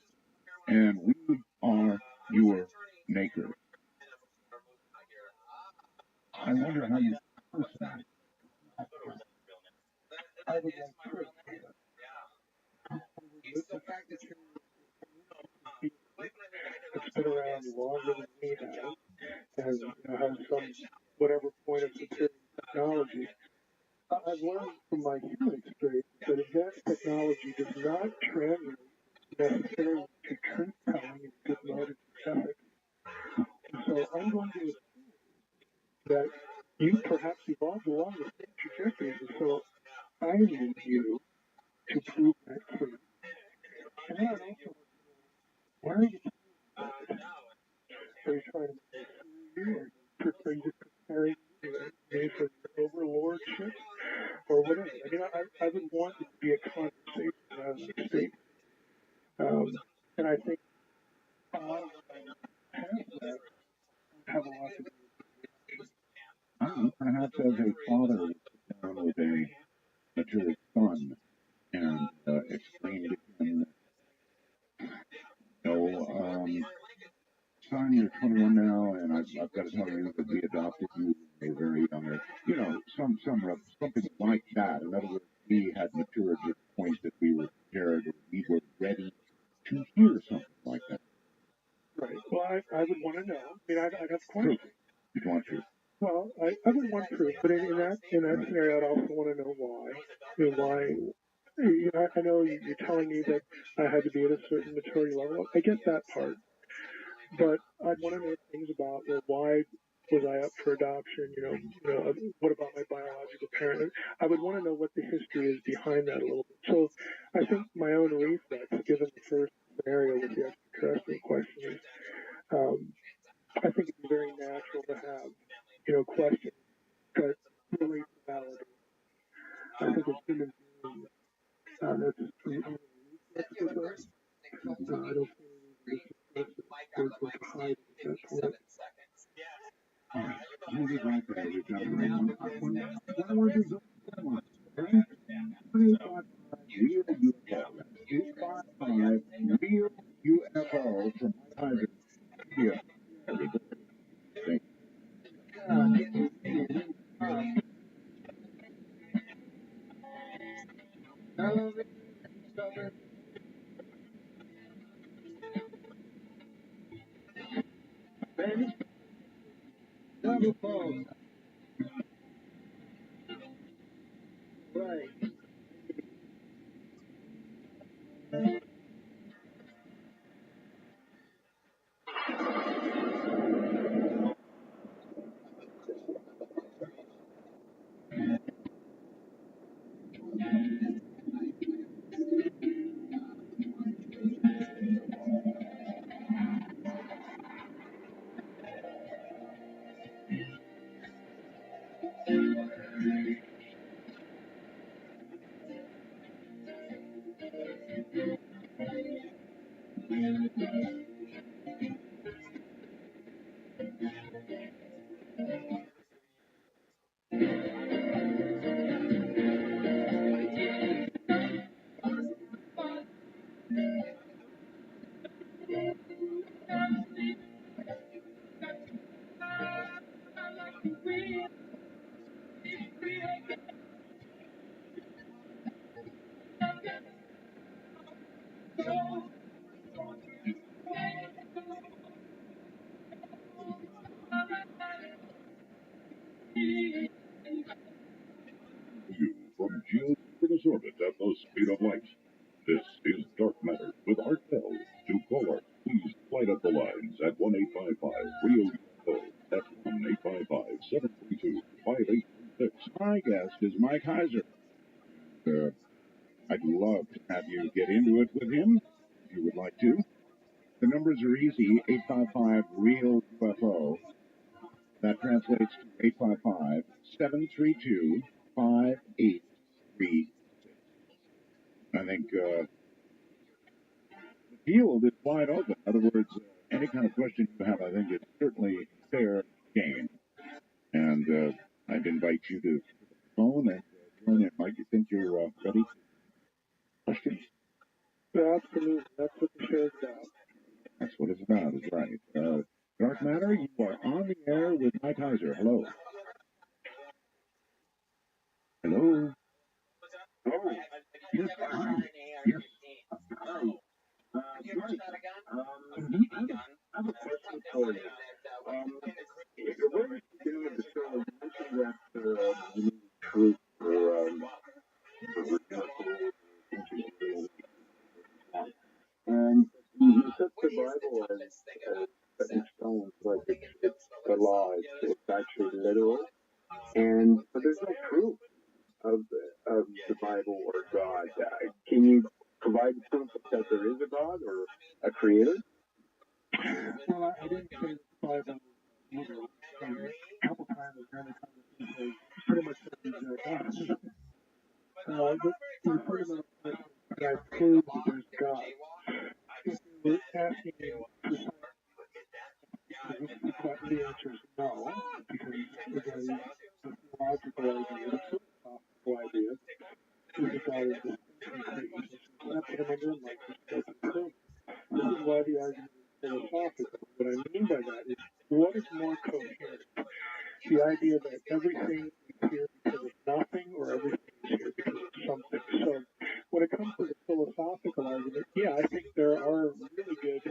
and we are your maker. I wonder how you express that. I would like proof. The fact that it's been around longer than we have, and has some whatever point of superior technology. I've learned from my human experience that advanced technology does not translate necessarily to truth telling and good motives and ethics. And so I'm going to assume that you perhaps evolved along the same trajectories, and so I need you to prove that truth. And then I'd also where are you are you trying to make you, or are you just preparing me for your overlordship, or whatever? I mean, I would want it to be a conversation rather than a statement. And I think a lot of that have a lot to do with I don't know, perhaps as a father would sit down with a mature son and explain to him, son, you're 21 now, and I've got to tell you that we adopted you when you were very young. Something like that. In other words, we had matured to the point that we were prepared, or we were ready to hear something like that. Right. Well, I would want to know. I mean, I'd have questions. You'd want to. Well, I would want proof, but in that scenario, I'd also want to know why. Why? I know you're telling me that I had to be at a certain maturity level. I get that part, but I'd want to know things about, well, why was I up for adoption? What about my biological parent? I would want to know what the history is behind that a little bit. So I think my own reflex, given the first scenario with the extraterrestrial question, is I think it'd be very natural to have, questions that relate to validity. I think as human beings, that's I don't think we're hiding at that point. Maybe right there, we've got a great one. I want to do Real UFO. 855 Real UFO from Hydrant. Yeah. Right. You from geosynchronous orbit at the speed of light. This is Dark Matter with Art Bell. To call Art, please light up the lines at 1-855 Real UFO. That's 1-855-732-5836. My guest is Mike Heiser. I'd love to have you get into it with him if you would like to. The numbers are easy, 855 Real UFO. That translates to 855-732-5836. I think the field is wide open. In other words, any kind of question you have, I think, is certainly fair game. And I'd invite you to phone and join in. Mike, you think you're ready? Questions? Yeah, absolutely. That's what the show's about. That's what it's about, is right. Dark Matter, you are on the air with Mike Heiser. Hello. Hello. Oh, yes, hi. Yes. Right. Indeed. I have a question for you. What are you doing with the show? You mentioned that you need truth for and you set the Bible as in stone, like it's the law, it's actually literal, but there's no proof of the Bible or God. Can you provide proof that there is a God or a creator? Well, I didn't say the Bible either. A couple times during the conversation, pretty much said he's God. But the fundamental question, can I prove that there's God? If you were asking me the answer is no, because again, the theological idea, the philosophical idea, is that God is distinct from creation. So that's what I'm doing, like this is why the argument is philosophical. What I mean by that is, what is more coherent? The idea that everything is here because of nothing, or everything is here because of something. So when it comes to the philosophical argument, yeah, I think there are really good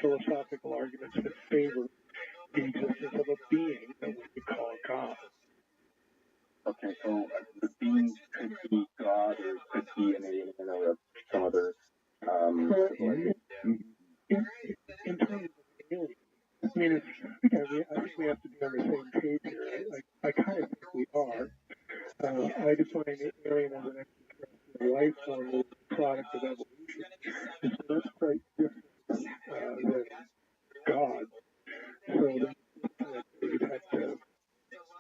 philosophical arguments that favor the existence of a being that we would call God. Okay, so the being could be God or could be an alien or some other in terms of alien, I mean, I think we have to be on the same page here. I kind of think we are. I define alien as an extraterrestrial life form as a product of evolution. And so that's quite different than God. So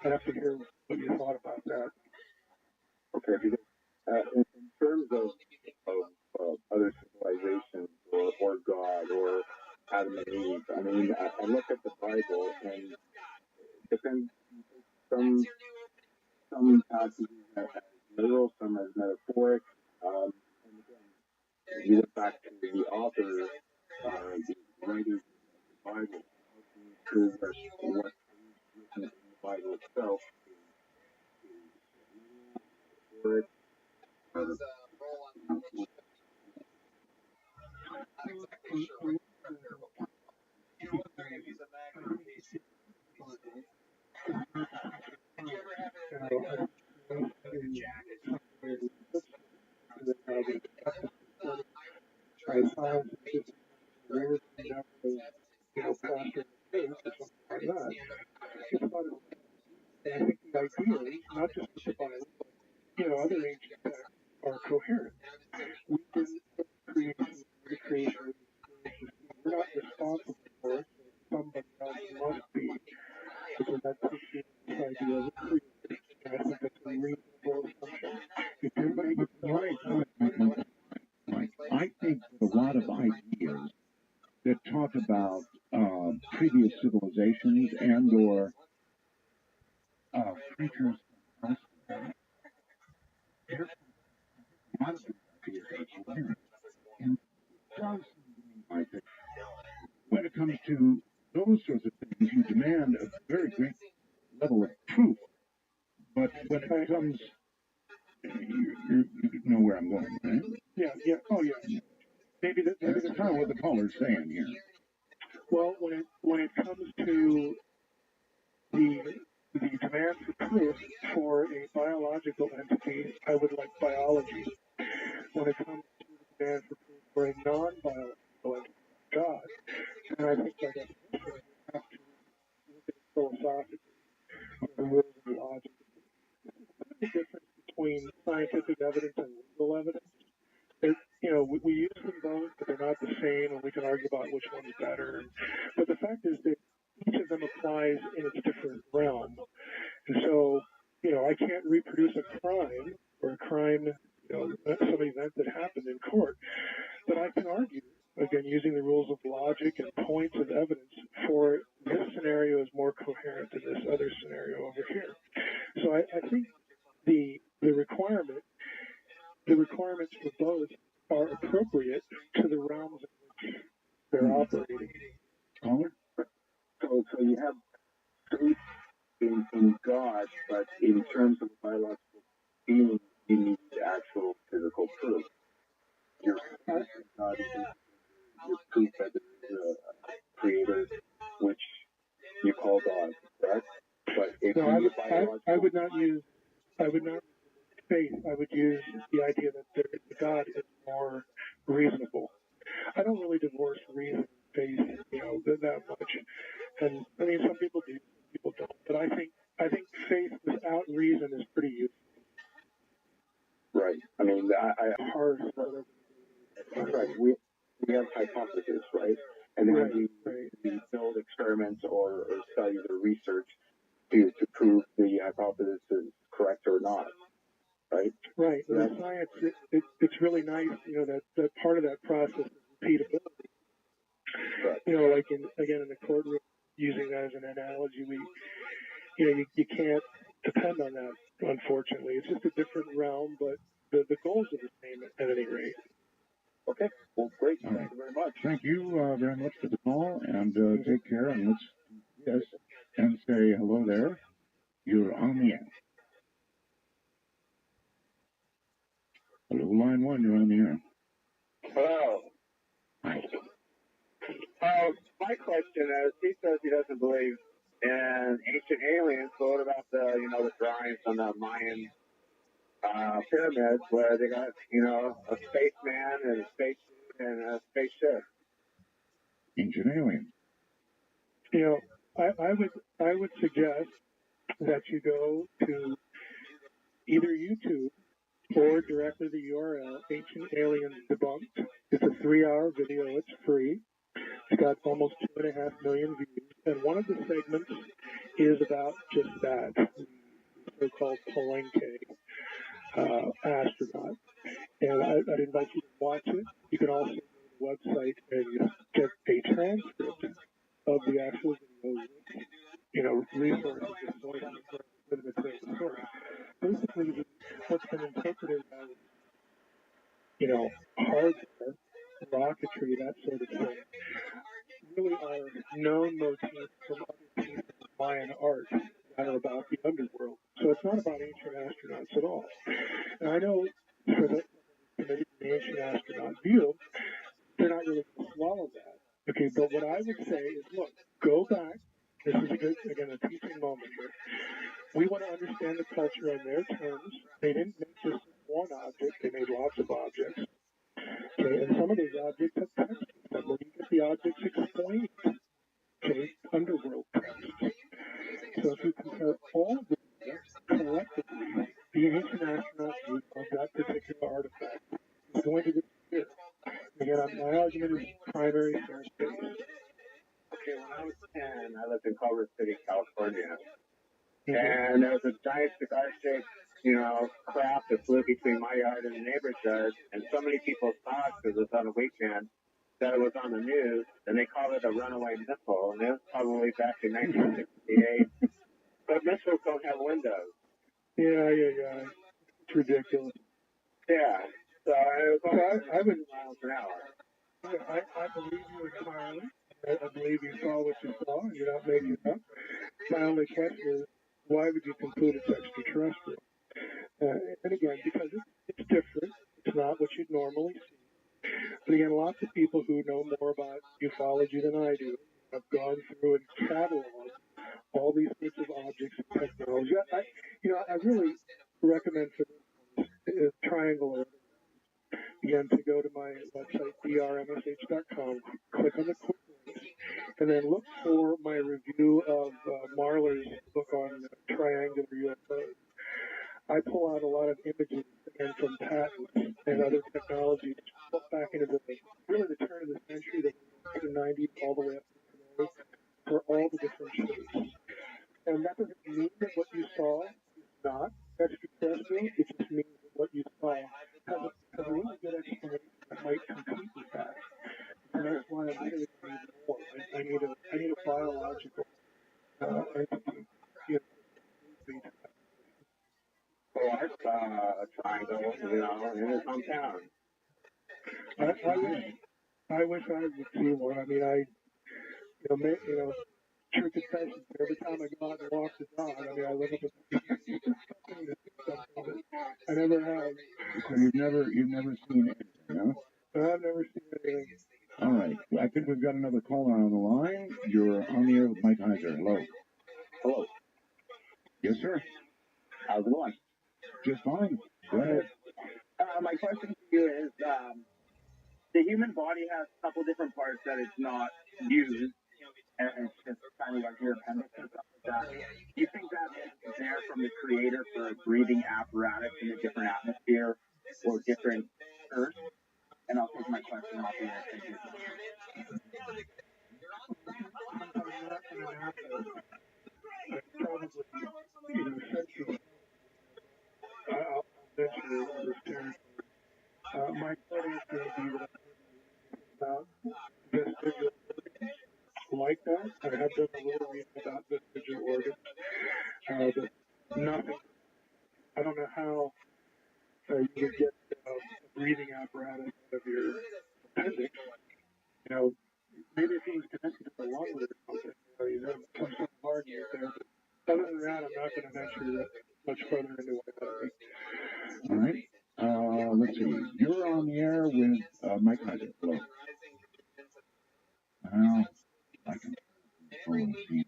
I'd have to hear what you thought about that. Okay, because in terms of other civilizations or God or Adam and Eve, I mean, I look at the Bible and it depends. Some passages as literal, some as metaphoric, and you went back to the author, the writer of the Bible, prove that what's written in the Bible itself is It's about it. And I think the ideas, not just with the Bible, but other ancient texts are coherent. We didn't create the creation. We're not responsible for it. Somebody else must be. So that puts you in this idea of creation. And I think that's a reasonable assumption. If you're making Mike, I think that a lot of ideas that talk about previous civilizations and or creatures from elsewhere, there's a lot of these ideas are coherent. And it does seem to me like that when it comes to those sorts of things, you demand a very great level of truth. But when it comes, you know where I'm going, right? Yeah. Oh, yeah. Maybe That's kind of what the caller's saying here. Well, when it comes to the demand for proof for a biological entity, I would like biology. When it comes to the demand for proof for a non-biological entity, God, and I think by definition we have to look at it philosophically, the rules of logic. What's the difference between scientific evidence and legal evidence? We use them both, but they're not the same, and we can argue about which one's better. But the fact is that each of them applies in its different realm. And so, I can't reproduce a crime or a crime, some event that happened in court, but I can argue, again, using the rules of logic and points of evidence for this scenario is more coherent than this other scenario over here. So I think the requirements for both are appropriate to the realms in which they're operating. So you have faith in God, but in terms of biological being, you need actual physical proof. Your faith in God is proof that there is a creator, which you call God, correct? But if I would not use faith. I would use the idea that the God is more reasonable. I don't really divorce reason and faith, that much. And I mean, some people do, some people don't. But I think faith without reason is pretty useful. Right. I mean, hard. Right. We have hypotheses, right? And then we build experiments or studies or research to prove the hypothesis is correct or not. Right? Right. With science, it's really nice, that part of that process is repeatability. Right. Like in the courtroom, using that as an analogy, you can't depend on that, unfortunately. It's just a different realm, but the goals are the same at any rate. Okay. Well, great. Thank you very much. Thank you very much for the call, and take care, and let's do this and say hello there. You're on the air. Hello, line one, you're on the air. Hello. Hi. My question is, he says he doesn't believe in ancient aliens, but what about the drawings on the Mayan pyramids where they got, a spaceman and a spacesuit and a spaceship? Ancient aliens. I would suggest that you go to either YouTube or directly the URL, Ancient Aliens Debunked. It's a 3-hour video. It's free. It's got almost 2.5 million views. And one of the segments is about just that, the so-called Palenque astronaut. And I'd invite you to watch it. You can also go to the website and get a transcript of the actual video, resources, basically what's been interpreted as, hardware known motifs from other pieces of Mayan art that are about the underworld. So it's not about ancient astronauts at all. And I know for the ancient astronaut view, they're not really going to swallow that. Okay, but what I would say is, look, go back. This is, again, a teaching moment here. We want to understand the culture on their terms. They didn't make just one object. They made lots of objects. Okay, and some of these objects have text in them where you get the objects explained. Okay, underworld text. So if you compare all of the data collectively, the ancient astronaut view of that particular artifact is going to disappear. Again, my argument is primary fair space. Okay, when I was 10, I lived in Culver City, California. And there was a giant cigar-shaped, craft that flew between my yard and the neighbor's yard. And so many people saw it because it was on a weekend that it was on the news, and they called it a runaway missile. And it was probably back in 1968. But missiles don't have windows. Yeah. It's ridiculous. Yeah. So it was only I would miles an hour. I believe you entirely. I believe you saw what you saw, and you're not making it up. My only question is, why would you conclude it's extraterrestrial? And again, because it's different. It's not what you'd normally see. But again, lots of people who know more about ufology than I do have gone through and cataloged all these sorts of objects and technology. I really recommend for this triangle. Again, to go to my website, drmsh.com, click on the quick links, and then look for my review of Marler's book on triangular UFOs. I pull out a lot of images, again, from patents and other technologies back into the turn of the century, the 90s, all the way up to today, for all the different shapes. And that doesn't mean that what you saw is not extraterrestrial. It just means that what you saw has a really good explanation that might compete with that. And that's why I'm really need more. I need a biological entity. Well, I saw a triangle, in his hometown. I wish I would see one. I mean, true confession. Every time I go out and walk the dog, I look up at I never have. So you've never seen anything, huh? I've never seen anything. All right. I think we've got another caller on the line. You're on the air with Mike Heiser. Hello. Hello. Yes, sir. How's it going? Just fine. Go ahead. My question to you is, the human body has a couple different parts that it's not used, and it's just kind of like your appendix and stuff like that. Do you think that is there from the creator for a breathing apparatus in a different atmosphere or different earth? And I'll take my question off the air. Thank you. My thought is going to be that about vestigial organs like that. I have done a little reading about vestigial organs, but nothing. I don't know how you would get a breathing apparatus out of your appendix. Maybe if it was connected to the lung or something, some sort of argument there. But other than that, I'm not going to venture that much further into what that is. All right. Let's see. You're on the air with Mike Heiser. Hello. Well, I can see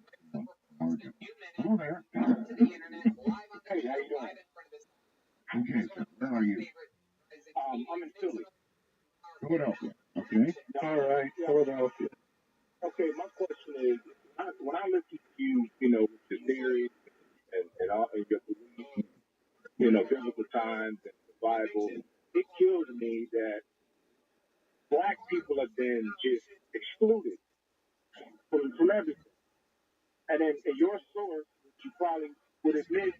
origin. Hello there. Hey, how you doing? Okay, so where are you? I'm in Philly. Philadelphia. Okay. All right, Philadelphia. Okay, my question is, when I listen to you, with your theories and all and your beliefs, biblical times and the Bible, it kills me that black people have been just excluded from everything. And then your source, which you probably would admit,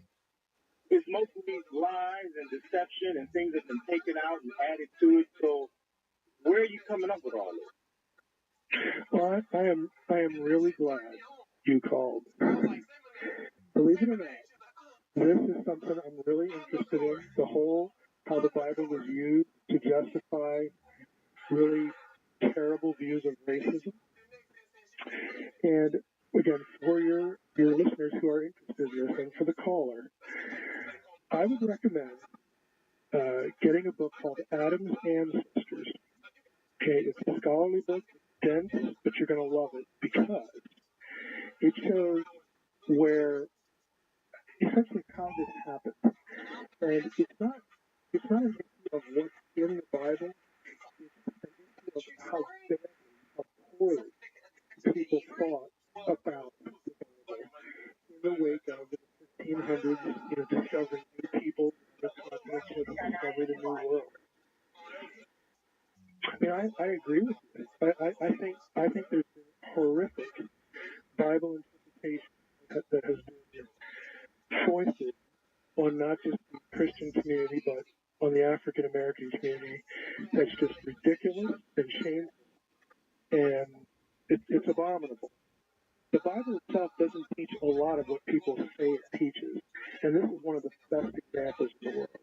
is mostly lies and deception and things that have been taken out and added to it. So where are you coming up with all this? Well, I am really glad you called. Believe it or not, this is something I'm really interested in. The whole how the Bible was used to justify really terrible views of racism. And again, for your listeners who are interested in this, and for the caller, I would recommend getting a book called Adam's Ancestors. Okay, it's a scholarly book, dense, but you're going to love it because it shows where essentially how this happened. And it's not an issue of what's in the Bible, it's an issue of how badly, how poorly people thought about the Bible in the wake of the 1500s, discovering new people, new continents, discovering a new world. I mean, I agree with you. I think there's been horrific Bible interpretation that has been foisted on not just the Christian community, but on the African American community. That's just ridiculous and shameful, and it's abominable. The Bible itself doesn't teach a lot of what people say it teaches, and this is one of the best examples in the world.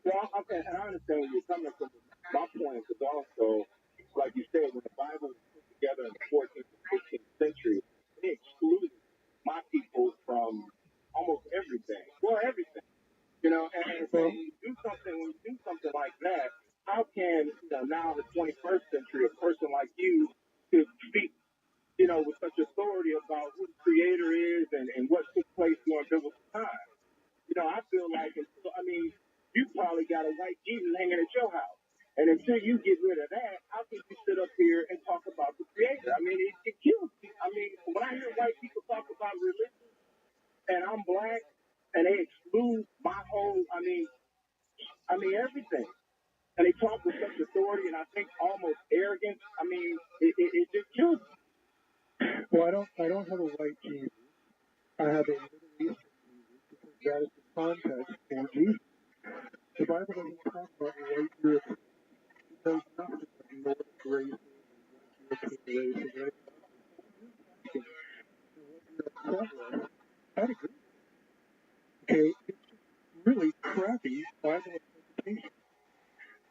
Well, okay, and I understand where you're coming from. My point is also, like you said, when the Bible was put together in the 14th and 15th century, they excluded my people from almost everything. Well, everything. And so when you do something like that, how can, now in the 21st century, a person like you could speak, with such authority about who the creator is and what took place during biblical time? I feel like you probably got a white Jesus hanging at your house. And until you get rid of that, how can you sit up here and talk about the creator? I mean, it kills me. I mean, when I hear white people talk about religion and I'm black and they exclude my whole, everything. And they talk with such authority and I think almost arrogance. I mean, it just kills me. Well, I don't have a white Jesus. I have a Middle Eastern Jesus because that is the context for Jesus. The Bible doesn't talk about white Europeans. It knows nothing of Nordic races and white European races, right? I'd agree. Okay, it's just really crappy Bible interpretation.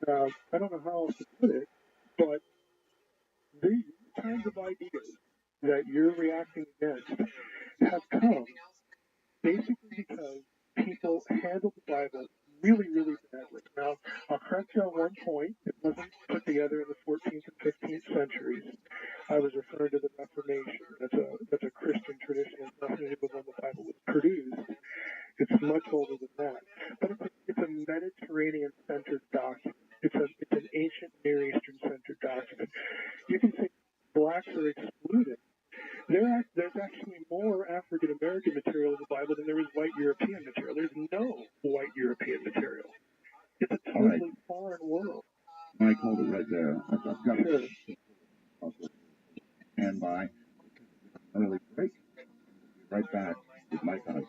I don't know how else to put it, but these kinds of ideas that you're reacting against have come basically because people handled the Bible really, really badly. Now, I'll correct you on one point. It wasn't put together in the 14th and 15th centuries. I was referring to the Reformation. That's a Christian tradition. It's nothing to do with when the Bible was produced. It's much older than that. But it's a Mediterranean-centered document. It's an ancient Near Eastern-centered document. You can say blacks are excluded. There's actually more African American material in the Bible than there is white European material. There's no white European material. It's a totally foreign world. Mike, hold it right there. I've got to stand by. Early break. We'll be right back with Mike Osborne.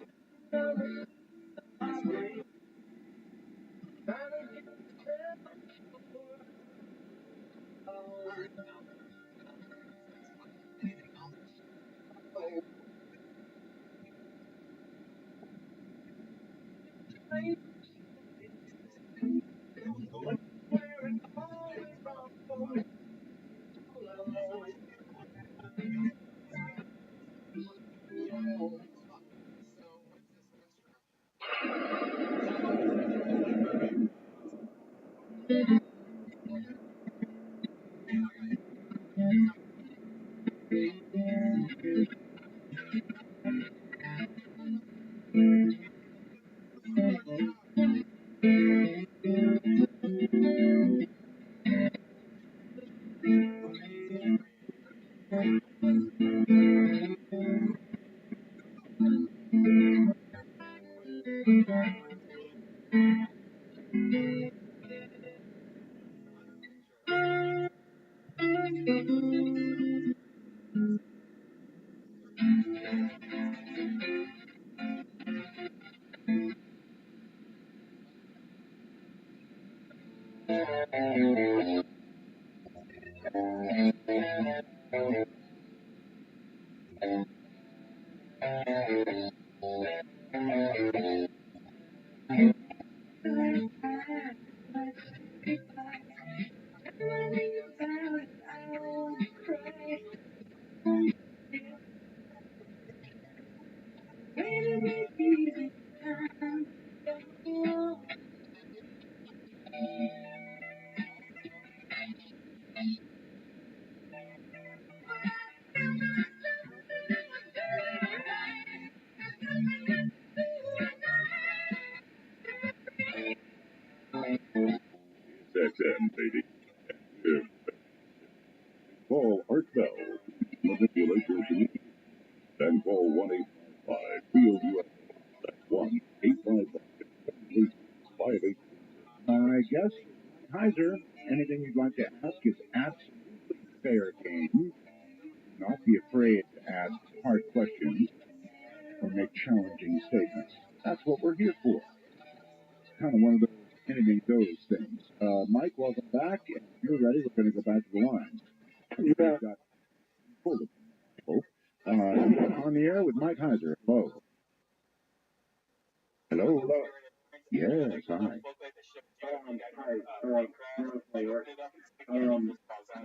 call Art Bell. Manipulate your solution. Then call 1-855-FIELD USA. That's 1-855-58. I guess, Kaiser, anything you'd like to ask is absolutely fair game. Not be afraid to ask hard questions or make challenging statements. That's what we're here for. Kind of one of those anything goes things. Mike, welcome back. If you're ready, we're going to go back to the lines. We've got full of people. On the air with Mike Heiser. Hello. Hello. Hello. Yes, hi. Hi.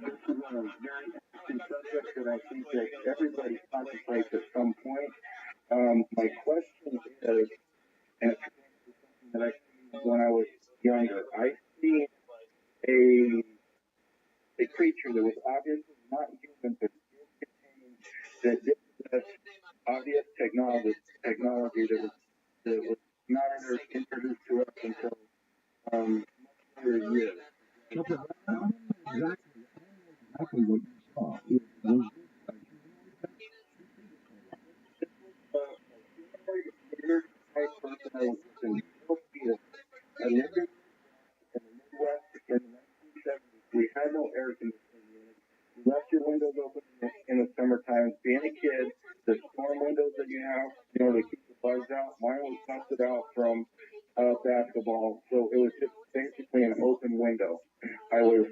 This is a very interesting subject that I think that everybody contemplates at some point. My question is, and it's something that I see when I was younger, I see a creature that was obviously not human, but that did possess obvious technology that was not introduced to us until much later years. Exactly what you saw. It was Weird type person I was in Philadelphia. I lived in the Midwest in the 1970s. We had no air conditioning units. You left your windows open in the summertime. Being a kid, the storm windows that you have, to keep the bugs out, mine was busted out from basketball, so it was just basically an open window. I was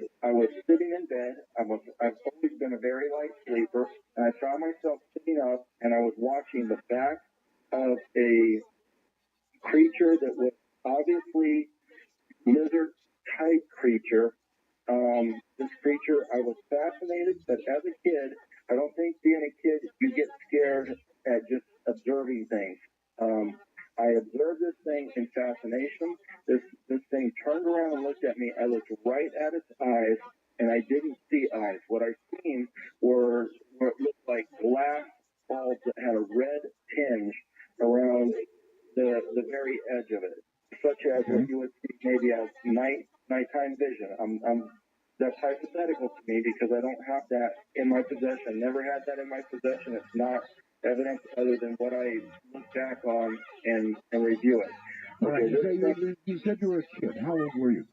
sitting in bed. I've always been a very light sleeper, and I saw myself sitting up, and I was watching the back of a creature that was obviously lizard-type creature. This creature, I was fascinated, but as a kid, I don't think being a kid, you get scared at just observing things. I observed this thing in fascination. This thing turned around and looked at me. I looked right at its eyes, and I didn't see eyes. What I seen were what looked like glass balls that had a red tinge around the very edge of it, such as what you would see maybe as nighttime vision. That's hypothetical to me because I don't have that in my possession. Never had that in my possession. It's not evidence other than what I look back on and review it. All right. You said you were a kid. How old were you?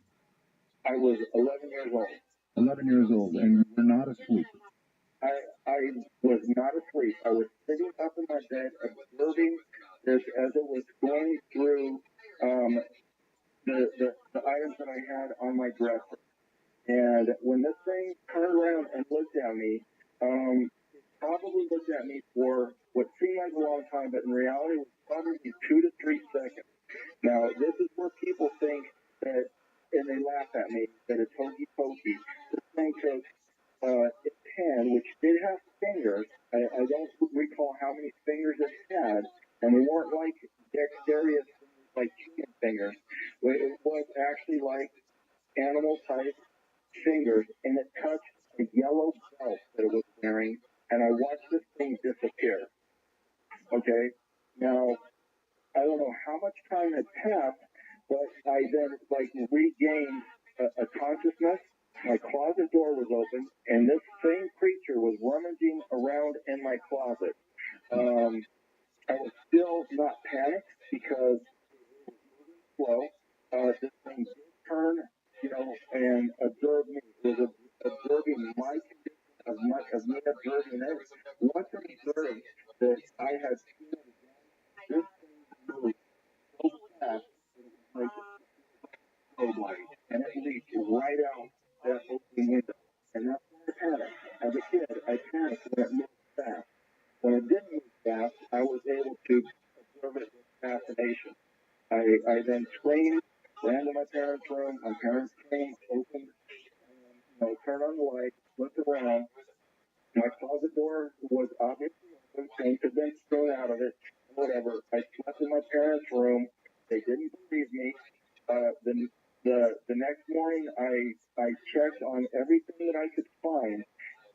I was 11 years old. 11 years old, and you were not asleep. I was not asleep. I was sitting up in my bed observing this as it was going through the items that I had on my dresser. And when this thing turned around and looked at me, it probably looked at me for what seemed like a long time, but in reality was probably 2 to 3 seconds. Now, this is where people think that, and they laugh at me, that it's hokey pokey. This thing took its hand, which did have fingers. I don't recall how many fingers it had, and they weren't like dexterous, like human fingers. It was actually like animal-type fingers, and it touched a yellow belt that it was wearing, and I watched this thing disappear. Okay? Now, I don't know how much time had passed, but I then, regained a consciousness. My closet door was open, and this same creature was rummaging around in my closet. I was still not panicked because it was moving slow. This thing did turn, and observe me. It was observing my condition as much as me observing it. Once I observed that I had seen it again, this thing moved so fast that it was like a strobe light, and it leaped right out that open window. And that's when I panicked. As a kid, I panicked when it moved fast. When it didn't move fast, I was able to observe it with fascination. I then screamed, ran to my parents' room. My parents came, opened, turned on the light, looked around. My closet door was obviously open. Things had been thrown out of it. Whatever. I slept in my parents' room. They didn't believe me. The next morning, I checked on everything that I could find,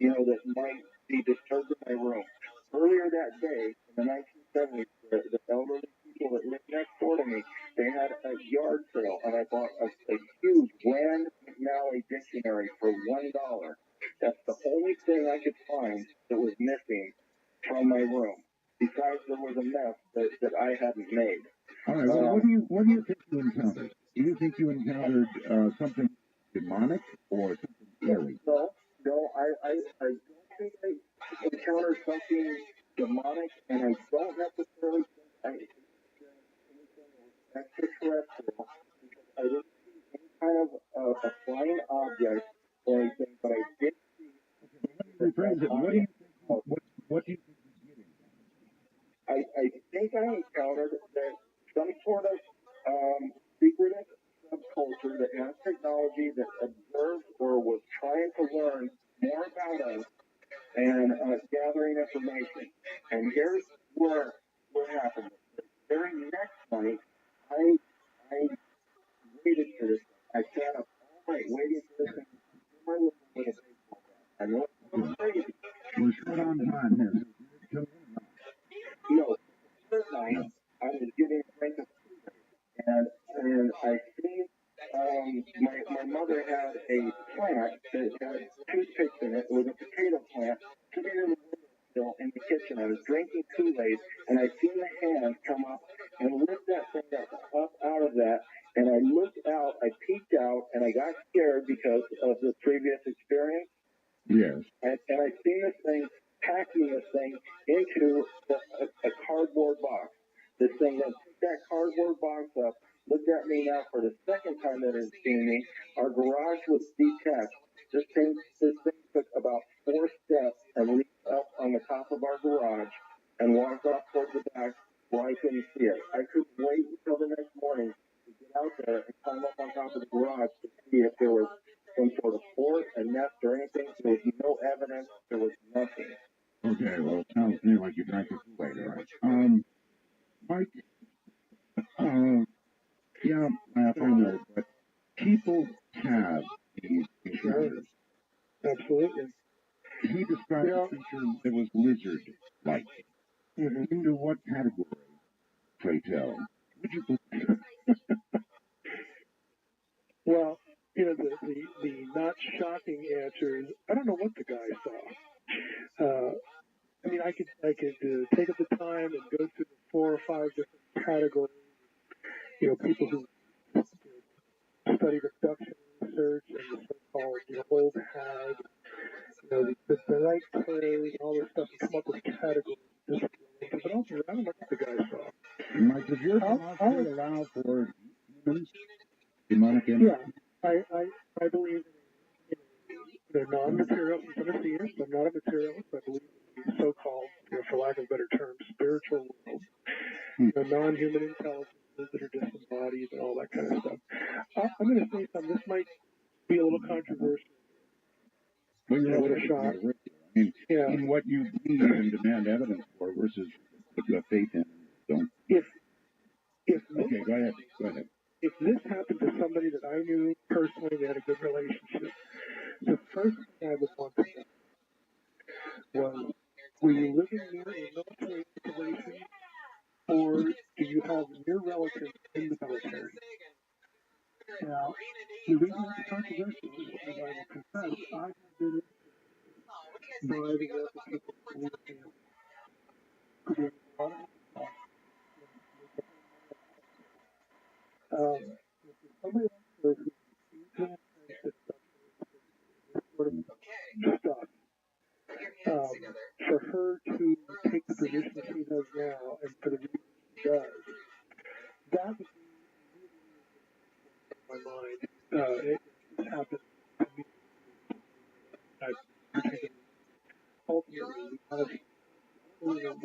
that might be disturbed in my room. Earlier that day, in the 1970s, the elderly people that lived next door to me, they had a yard sale, and I bought a huge Rand McNally dictionary for $1. That's the only thing I I could find that was missing from my room. Besides, there was a mess that I hadn't made. All right. Well, what do you think you encountered? Do you think you encountered something demonic or something scary? No. I don't think I encountered something demonic, and I don't necessarily think I experienced anything extraterrestrial because I didn't see any kind of a flying object or anything, but I did see. Rephrase it. What do you think? What do you think you did encounter? I think I encountered that some sort of secretive subculture that has technology that observed or was trying to learn more about us and gathering information. And here's what happened. The very next night, I waited for this. I sat up all night waiting for this thing in my living room with a baseball bat. I know it's crazy. We're short on time here. No, first night I was getting a drink of and I seen my mother had a plant that had toothpicks in it. It was a potato plant sitting in the windowsill in the kitchen. I was drinking Kool-Aid, and I seen the hand come up and lift that thing up out of that. And I looked out, I peeked out, and I got scared because of the previous experience. Yes. And I seen this thing packing this thing into a cardboard box. This thing then picked that cardboard box up, looked at me now for the second time that it had seen me. Our garage was detached. This thing took about 4 steps and leaped up on the top of our garage and walked off towards the back where I couldn't see it. I couldn't wait until the next morning to get out there and climb up on top of the garage to see if there was some sort of fort, a nest, or anything. There was no evidence. There was nothing. Okay, well, it sounds to me like you drank it Kool-Aid, all right. Mike, yeah, I know, but people have these encounters. Absolutely. He described a creature that was lizard-like. Into what category, pray tell, would you put that? Well, the not shocking answer is I don't know what the guy saw. I mean, I could take up the time and go through the 4 or 5 different categories. People who studied abduction research and the so-called old hag, the light players, all this stuff, and come up with categories. But also, I don't know what the guy saw. Mike, does your philosophy allow for humans? Demonic energy? Yeah, I believe in a non-materialist. I'm a theist. I'm not a materialist. I believe in the so-called, for lack of a better term, spiritual world. Non-human intelligences that are disembodied and all that kind of stuff. I'm going to say something. This might be a little controversial. Well, you're a little controversial. I mean, in what you believe and demand evidence for versus what you have faith in and don't. Okay, go ahead. If this happened to somebody that I knew personally, we had a good relationship, the first thing I would want to know was, were you living near a military installation, or do you have near relatives in the military? Now, the reason it's controversial is, as I will confess, I have been by the work of people who live in somebody who's sort of stuff, for her to take the position that she does now and for the reason she does, that would be in my mind. It happened to me. Ultimately, we have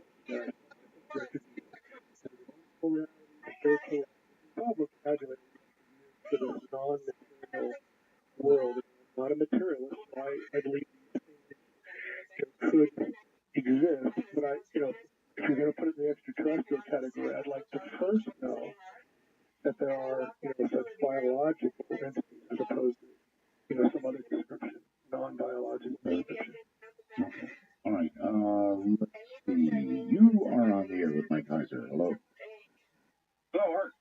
spiritual vocabulary for this non-material world. I'm not a materialist. I believe these things could exist, but if you're going to put it in the extraterrestrial category, I'd like to first know that there are, such biological entities as opposed to, some other description, non-biological description. Okay. All right. Let's see. You are on the air with Mike Kaiser. Hello. Hello, Art.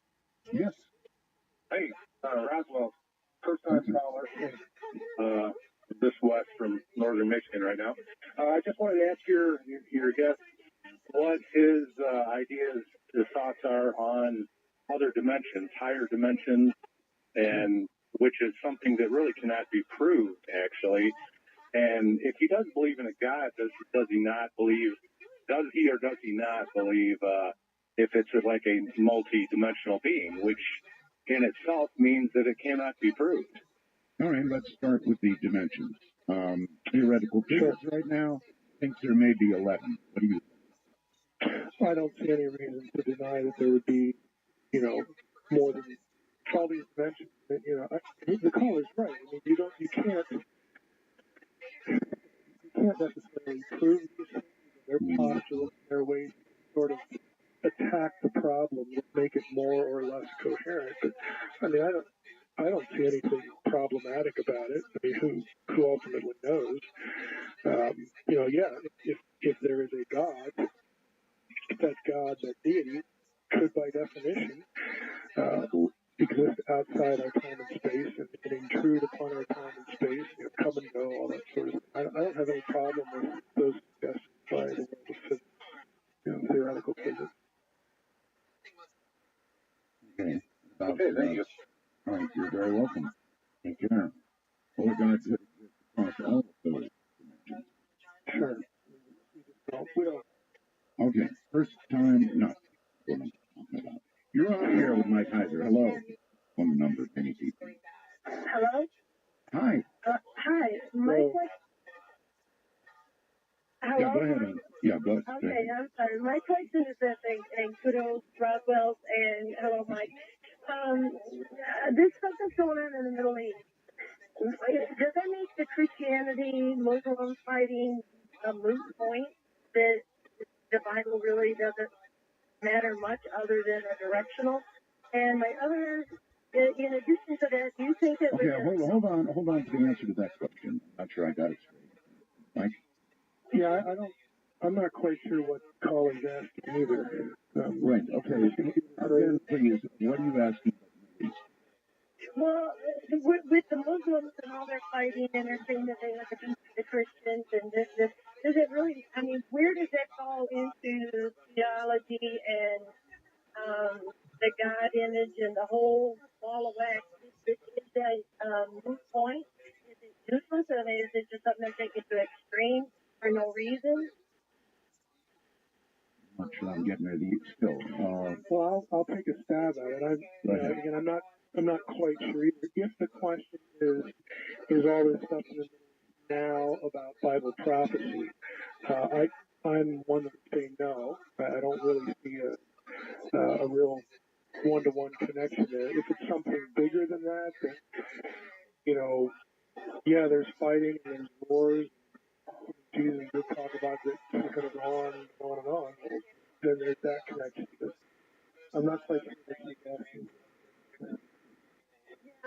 Yes. Hey, Roswell, first-time caller, this west from northern Michigan right now. I just wanted to ask your guest what his ideas, his thoughts are on other dimensions, higher dimensions, and which is something that really cannot be proved, actually. And if he does believe in a God, does he not believe? Does he or does he not believe if it's like a multi-dimensional being, which in itself means that it cannot be proved? All right, let's start with the dimensions. Theoretical physics right now thinks there may be 11. What do you think? I don't see any reason to deny that there would be, more than all these dimensions. The caller's right. I mean, you can't necessarily prove these things. They're postulates, they're ways to sort of attack the problem and make it more or less coherent. But I mean, I don't see anything problematic about it. I mean, who ultimately knows? If there is a God, that deity could by definition exist outside our time and space and intrude upon our time and space, come and go, all that sort of thing. I don't have any problem with those suggestions by the world of physics, theoretical physics. Okay. Thank you. All right, you're very welcome. Take care. Well, God could exist across all of those dimensions. Sure. We don't. Okay, first time, no. You're on here with Mike Heiser. Hello. Phone number, Penny people. Hello? Hi. Hi. Hello? Yeah, go ahead. Go ahead. Okay, I'm sorry. My question is this, and kudos, Roswell, and hello, Mike. This stuff that's going on in the Middle East, does that make the Christianity, Muslim fighting a moot point that the Bible really doesn't matter much other than a directional? And my other, in addition to that, do you think that... Okay, hold on to the answer to that question. I'm not sure I got it straight. Mike? Yeah, I'm not quite sure what the call is asking either. Right, okay. Then please, what are you asking? Well, with the Muslims and all their fighting and they're saying that they have to beat the Christians and this, does it really, I mean, where does that fall into theology and the God image and the whole ball of wax? Is that moot point? Is it useless? I mean, is it just something they're taking to extreme for no reason? I'm not sure I'm getting there still. Well, I'll take a stab at it. Again, I'm not quite sure either. If the question is all this stuff now about Bible prophecy, I'm one that would say no. I don't really see a real one-to-one connection there. If it's something bigger than that, then, there's fighting and there's wars. Jesus did talk about that it's going to go on and on and on. Then there's that connection. But I'm not quite sure what you're asking.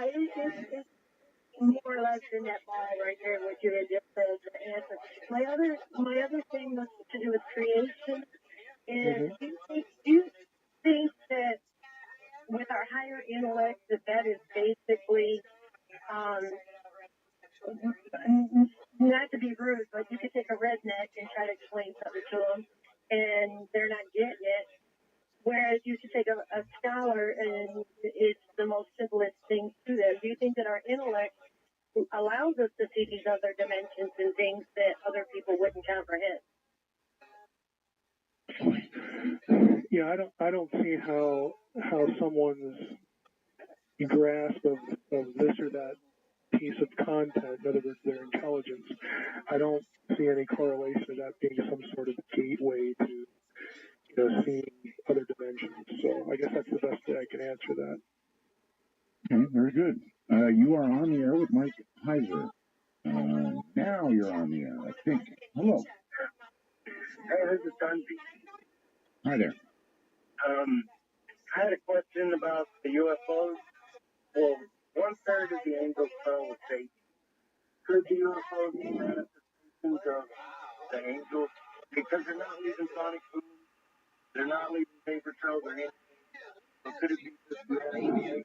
It's more or less in that ball right there, what you had just said, the answer. My other thing was to do with creation. And do you think that with our higher intellect that is basically not to be rude, but you could take a redneck and try to explain something to them, and they're not getting it. Whereas you could take a scholar, and it's the most simplest thing to them. Do you think that our intellect allows us to see these other dimensions and things that other people wouldn't comprehend? Yeah, I don't see how someone's grasp of this or that piece of content, in other words, their intelligence, I don't see any correlation to that being some sort of gateway to seeing other dimensions. So I guess that's the best way I can answer that. Okay, very good. You are on the air with Mike Heiser. Now you're on the air, I think. Hello. Hey, this is Dunphy. Hi there. I had a question about the UFOs. Well, 1/3 of the angels fell with Satan. Could the UFOs be manifestations of the angels? Because they're not leaving sonic boom, they're not leaving paper trails or anything. So could it be just manifestation?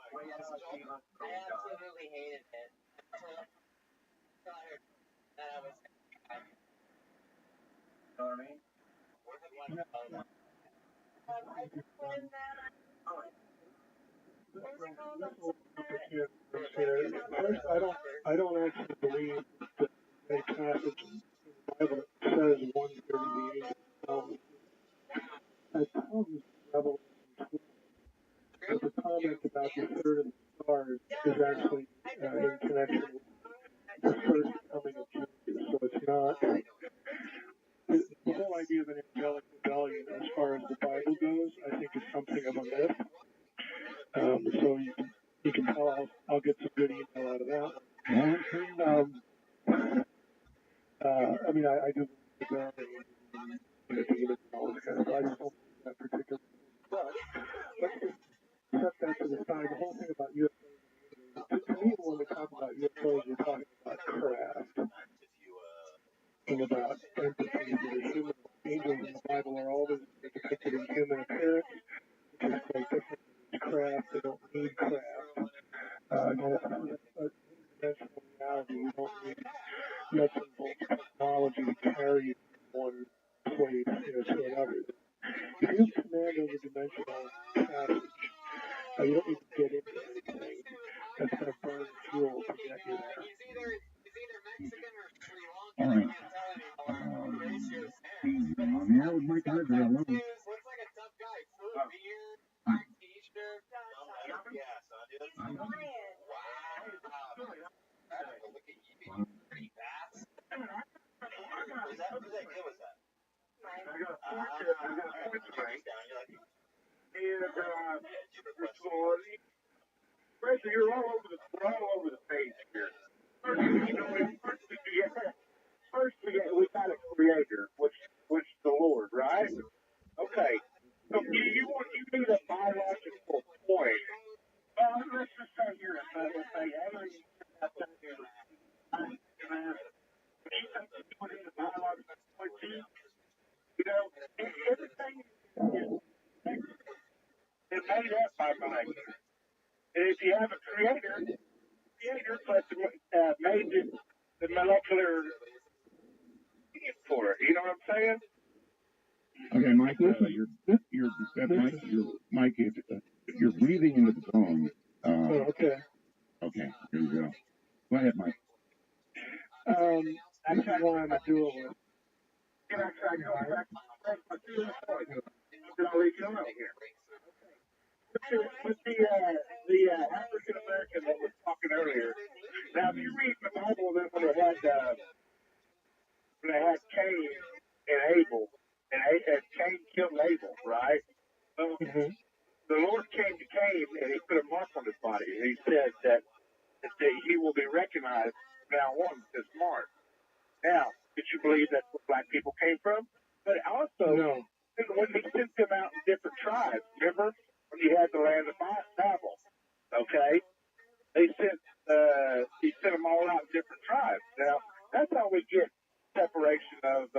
I absolutely hated it. That I was. You know what I mean? First, I don't actually believe that a passage in the Bible that says 1/3 of the angels fell. That comes in Revelation 12. But the comment about the third of the stars is actually in connection with the first coming of Jesus. So it's not the whole idea of an angelic rebellion, as far as the Bible goes, I think is something of a myth. So you can tell I'll get some good email out of that one. I mean, I do believe that demons and all this kind of stuff. I just don't believe that particular. But let's just set that to the side. The whole thing about UFOs. To me, when we talk about UFOs, we're talking about craft. Talking about entities that are human. Angels in the Bible are always depicted in human appearance, which is quite different than craft. They don't need craft. Again, it's a dimensional reality. You don't need nuts and bolts technology to carry you from one place to another. If you command over dimensional passage, you don't need to get into anything that's going to burn fuel to get you there. He's either Mexican or Sri Lankan. All right. I'm here with my cards. I love them. Looks like a tough guy. Full beard, t-shirt. Yeah, son, dude. He's lying. Wow. Look at you. Pretty fast. Who's that kid was that? I got a point tonight. And, Rachel, you're all over the page here. First we got a creator, which the Lord, right? Okay. So you need a biological point. Let's just say here, if they alien have that here, you put in a biological point too. Everything is made up by mind. And if you have a creator plus made the molecular for it. You know what I'm saying? Okay, Mike, you're breathing into the phone. Okay. Okay, here you go. Go ahead, Mike. This is why I'm a dualist. With the African American that was talking earlier. Now, if you read the Bible, then when they had Cain and Abel, and Cain killed Abel, right? Well, the Lord came to Cain and he put a mark on his body. And he said that he will be recognized from now on with this mark. Now, did you believe that's where black people came from? But also, when he sent them out in different tribes, remember? When you had the land of Babel, okay? He sent them all out in different tribes. Now, that's how we get separation of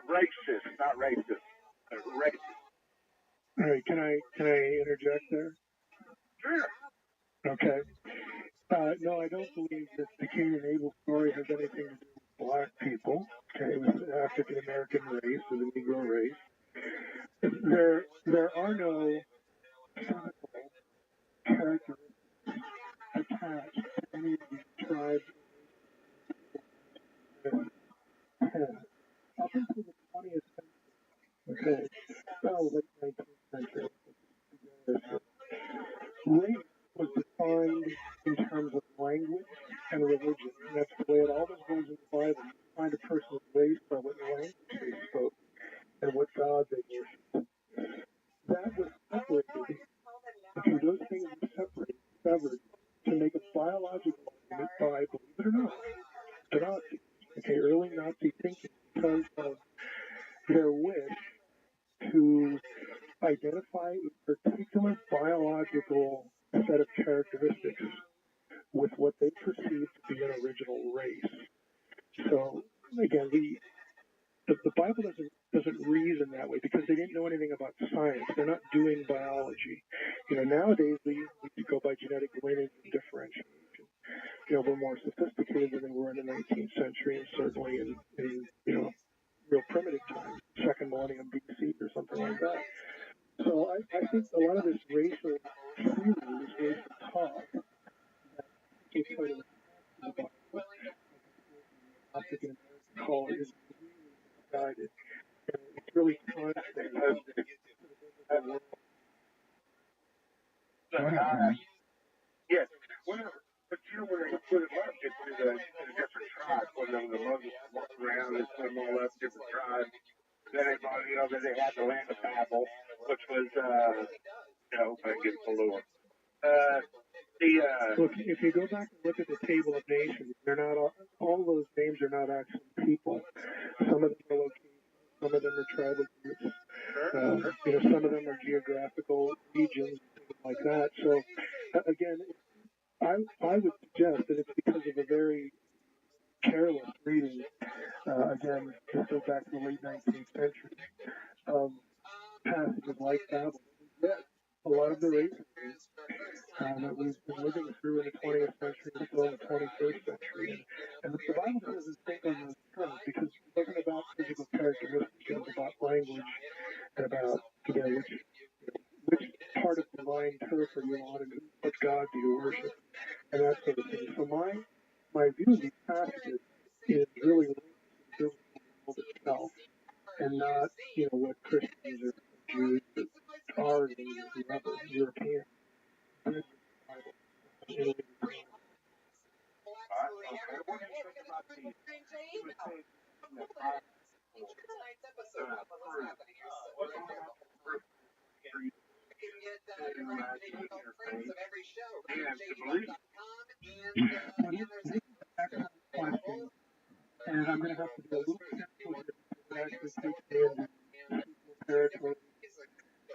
racist, not racist, racist. All right, can I interject there? Sure. Okay. No, I don't believe that the Cain and Abel story has anything to do with black people. Okay, with the African American race or the Negro race. There are no physical characteristics attached to any of these tribes. Up until the 20th century, okay, late 19th century, race was defined in terms of language and religion. And that's the way it always goes in the Bible. You find a person's race by what language they spoke and what God they worshiped. That was separated. Okay, those things were severed to make a biological argument by, believe it or not, the Nazis. Okay, early Nazi thinking because of their wish to identify a particular biological set of characteristics with what they perceive to be an original race. So again, the Bible doesn't doesn't reason that way because they didn't know anything about science. They're not doing biology. Nowadays we go by genetic lineage and differentiation. We're more sophisticated than they were in the 19th century and certainly in real primitive times, second millennium BC or something like that. So I think a lot of this racial theory, this racial talk that takes place in the Bible, African American color is really misguided. And it's really contrary to the world. Yes, whatever. But where he put it left it to the different tribes. When the Muslims walked around and put them all left different tribes. Then they brought, then they had the land of Babel, which was, against the Lord. Look, if you go back and look at the table of nations, they're not all those names are not actually people. Some of them are locations, some of them are tribal groups. Some of them are geographical regions, things like that. So, again, I would suggest that it's because of a very careless reading. Again, this goes back to the late 19th century. Passages like Babel. Yet, a lot of the racism that we've been living through in the 20th century and still in the 21st century. And the Bible doesn't think on those terms because it wasn't about physical characteristics. It was about language and about which part of the divine turf are you on and what God do you worship and that sort of thing. So my view of these passages is really linked to the biblical world itself and not what Christians or Jews or whoever, Europeans. And I'm going to have to be a little careful here because it actually takes me into territory.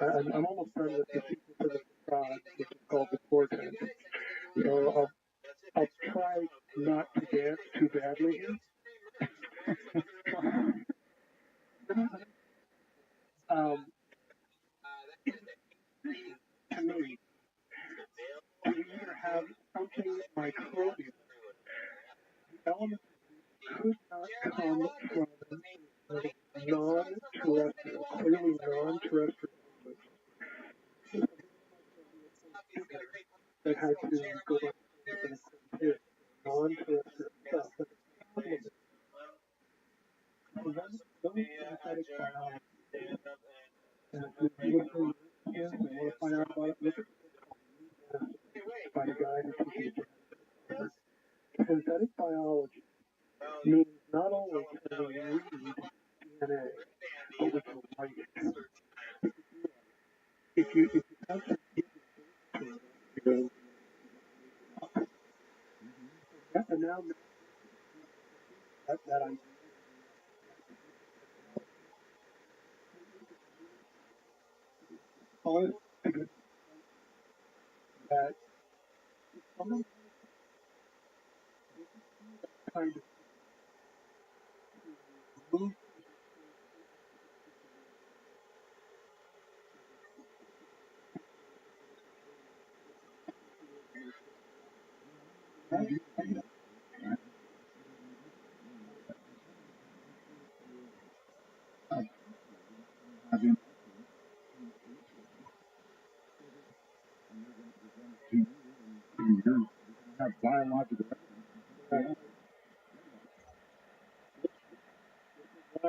I'm almost done with the sequence of the fraud, which is called the portent. I'll try not to dance too badly here. To me, we either have something microbial. The elements could not come from non-terrestrial, clearly non-terrestrial elements that had to go back to non-terrestrial stuff. But the problem is, those synthetic biology, and if you look for kids and want to find out about it, look at by the guy who teaches genetics. Synthetic biology means not only can we read DNA, but we can write it. If you have some and now that I'm honest that someone kind of move have biological evidence. I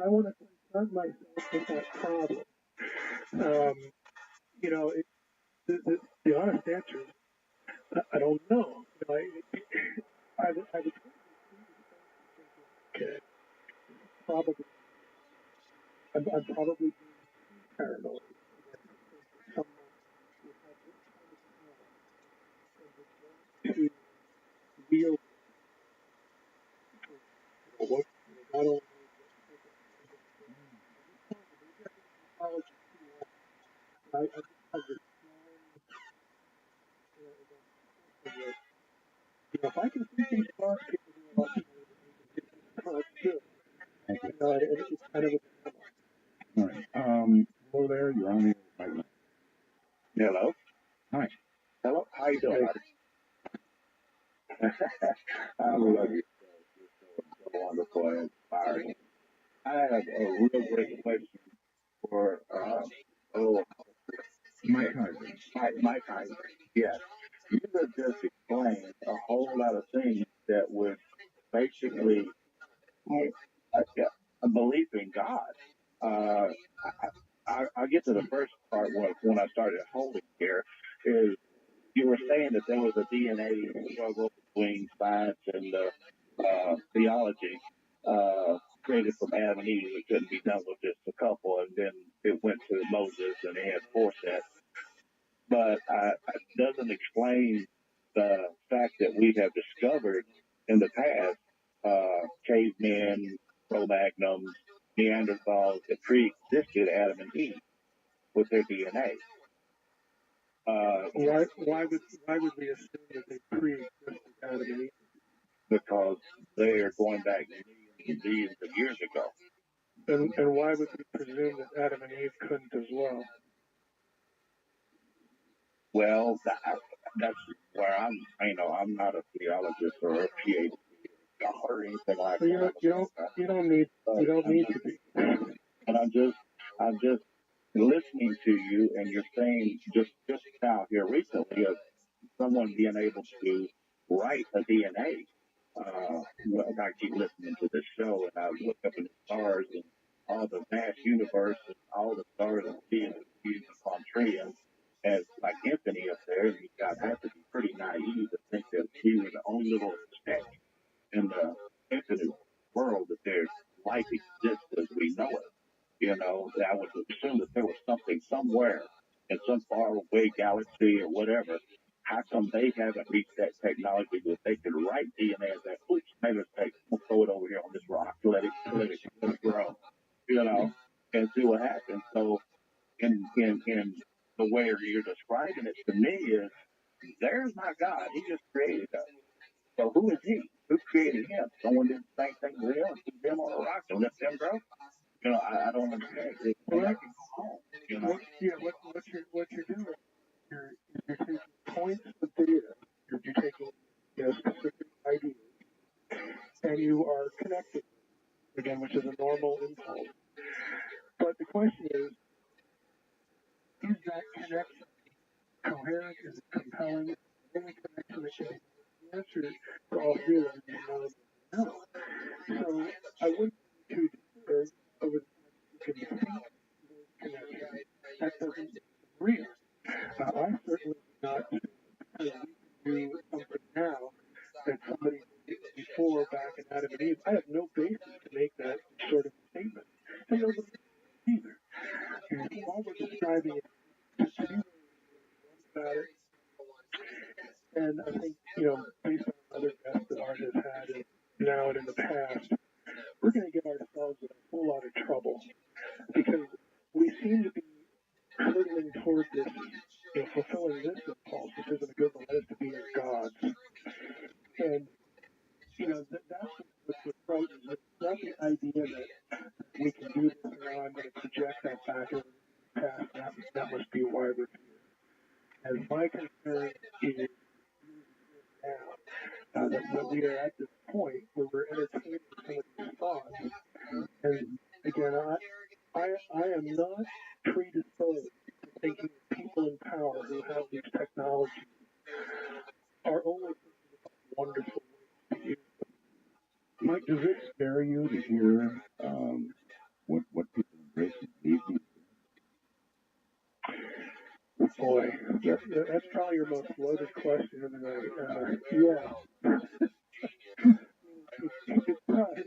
want to confront myself with that problem. The honest answer is I don't know. I would okay, probably I'm probably paranoid. Someone would have this kind of to wield what not only knowledge I just have this if I can see these thoughts, people do a lot. Thank you. You know, and it's kind of a All right. Hello there. You're on the right now. Hello. Hi. Hello. How you doing? I love you. You're so wonderful and inspiring. I have a real great question for Mike Heiser. Mike Heiser. Yes. You have just explained a whole lot of things that would basically a belief in God. I get to the first part when I started holding here is you were saying that there was a DNA struggle between science and theology created from Adam and Eve. It couldn't be done with just a couple, and then it went to Moses, and they had four sets. But it doesn't explain the fact that we have discovered in the past cavemen, Cro-Magnons, Neanderthals that pre-existed Adam and Eve with their DNA. why would we assume that they pre-existed Adam and Eve? Because they are going back millions of years ago. And why would we presume that Adam and Eve couldn't as well? Well, that's where I'm not a theologist or a PhD or anything like that. You don't need to be. And I'm just listening to you, and you're saying just now here recently of someone being able to write a DNA. I keep listening to the show, and I look up in the stars and all the vast universe and all the stars and seeing upon trillions. And like Anthony up there, you got have to be pretty naive to think that he was the only little speck in the infinite world that there's life exists as we know it. You know, I would assume that there was something somewhere in some faraway galaxy or whatever. How come they haven't reached that technology that they can write DNA and say, oops, maybe we'll throw it over here on this rock, let it grow, you know, and see what happens. So in the way you're describing it to me is there's not God. He just created us. So who is he? Who created him? Someone did the same thing to him and put them on a rock and let them grow? You know, I don't understand. What you're doing, you're taking points of data, you're taking specific ideas, and you are connecting, again, which is a normal impulse. But the question is that connection coherent? Is it compelling? Is the only connection that can be the answer for all three of them is no. So I wouldn't be too disturbed over the fact that you can think connection. That doesn't agree. I certainly do not think that we can do something now that somebody did before back in Adam and Eve. I have no basis to make that sort of statement. And nobody either. And all we're describing is to be about it. And I think, based on other guests that Art has had now and in the past, we're going to get ourselves in a whole lot of trouble because we seem to be hurtling toward this, fulfilling this impulse, which isn't a good one, that is to be as gods. And, that's what frightens me. It's not the idea that we can do this and now I'm going to project that back into the past. That must be why we're here. And my concern is now that we are at this point where we're entertaining some of these thoughts. And again, I am not predisposed to thinking that people in power who have these technologies are only thinking about wonderful ways to use them. Mike, does it scare you to hear what people embrace and believe in? Boy, that's probably your most loaded question of the night. Yeah. It does.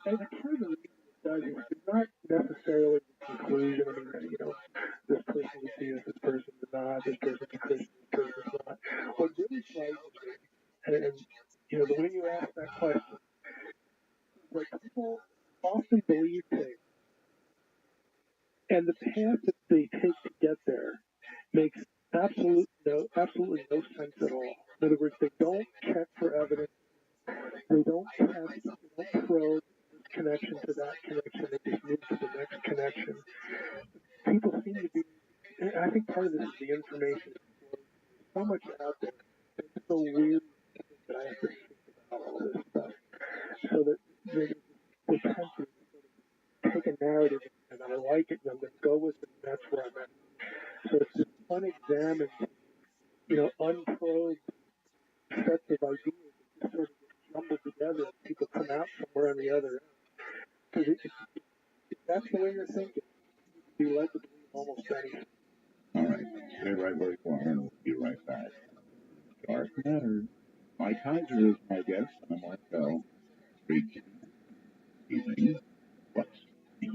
And the part of the reason it does is not necessarily the conclusion. I mean, this person would see us, this person does not, this person is Christian, this person is not. What really frightens me, and the way you ask that question, like people often believe things, and the path that they take to get there makes absolutely no sense at all. In other words, they don't check for evidence. They don't test, they don't I think part of this is the information. There's so much out there. It's so weird that I have to think about all this stuff. So that there's this propensity to take a narrative and I like it and I'm going to go with it and that's where I'm at. So it's this unexamined, unprobed sets of ideas that just sort of get jumbled together and people come out somewhere on the other end. Because if that's the way you're thinking, you'd be led to believe almost anything. All right, stay right where you are and we'll be right back. Dark Matter. Mike Heiser is my guest. I'm Markel. Great evening. What's the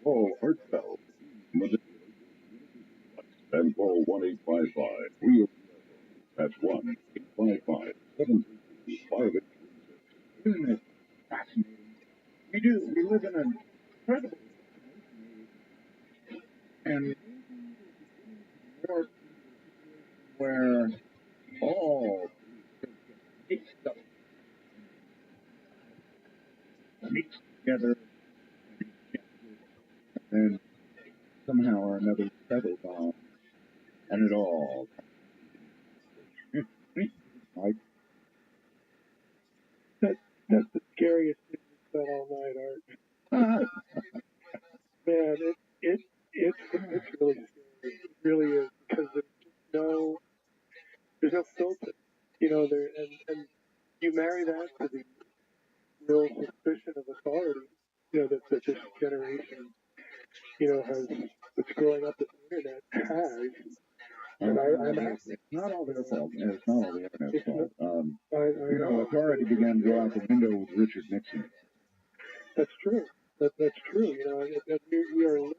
Call Hartzell, and call 1-855. That's 1-855-732-5836. Isn't it fascinating? We live in an incredible and more where all mixed up, mixed together, and somehow or another settled on, and it all. Like, that's the scariest thing we've said all night, Art. Man, it's really scary. It really is because there's no filter, and you marry that to the real suspicion of authority, that this generation, that's growing up with the internet has. And it's not all their fault, and it's not all the internet's fault. Authority began to go out the window with Richard Nixon. That's true. That's true. And we are living,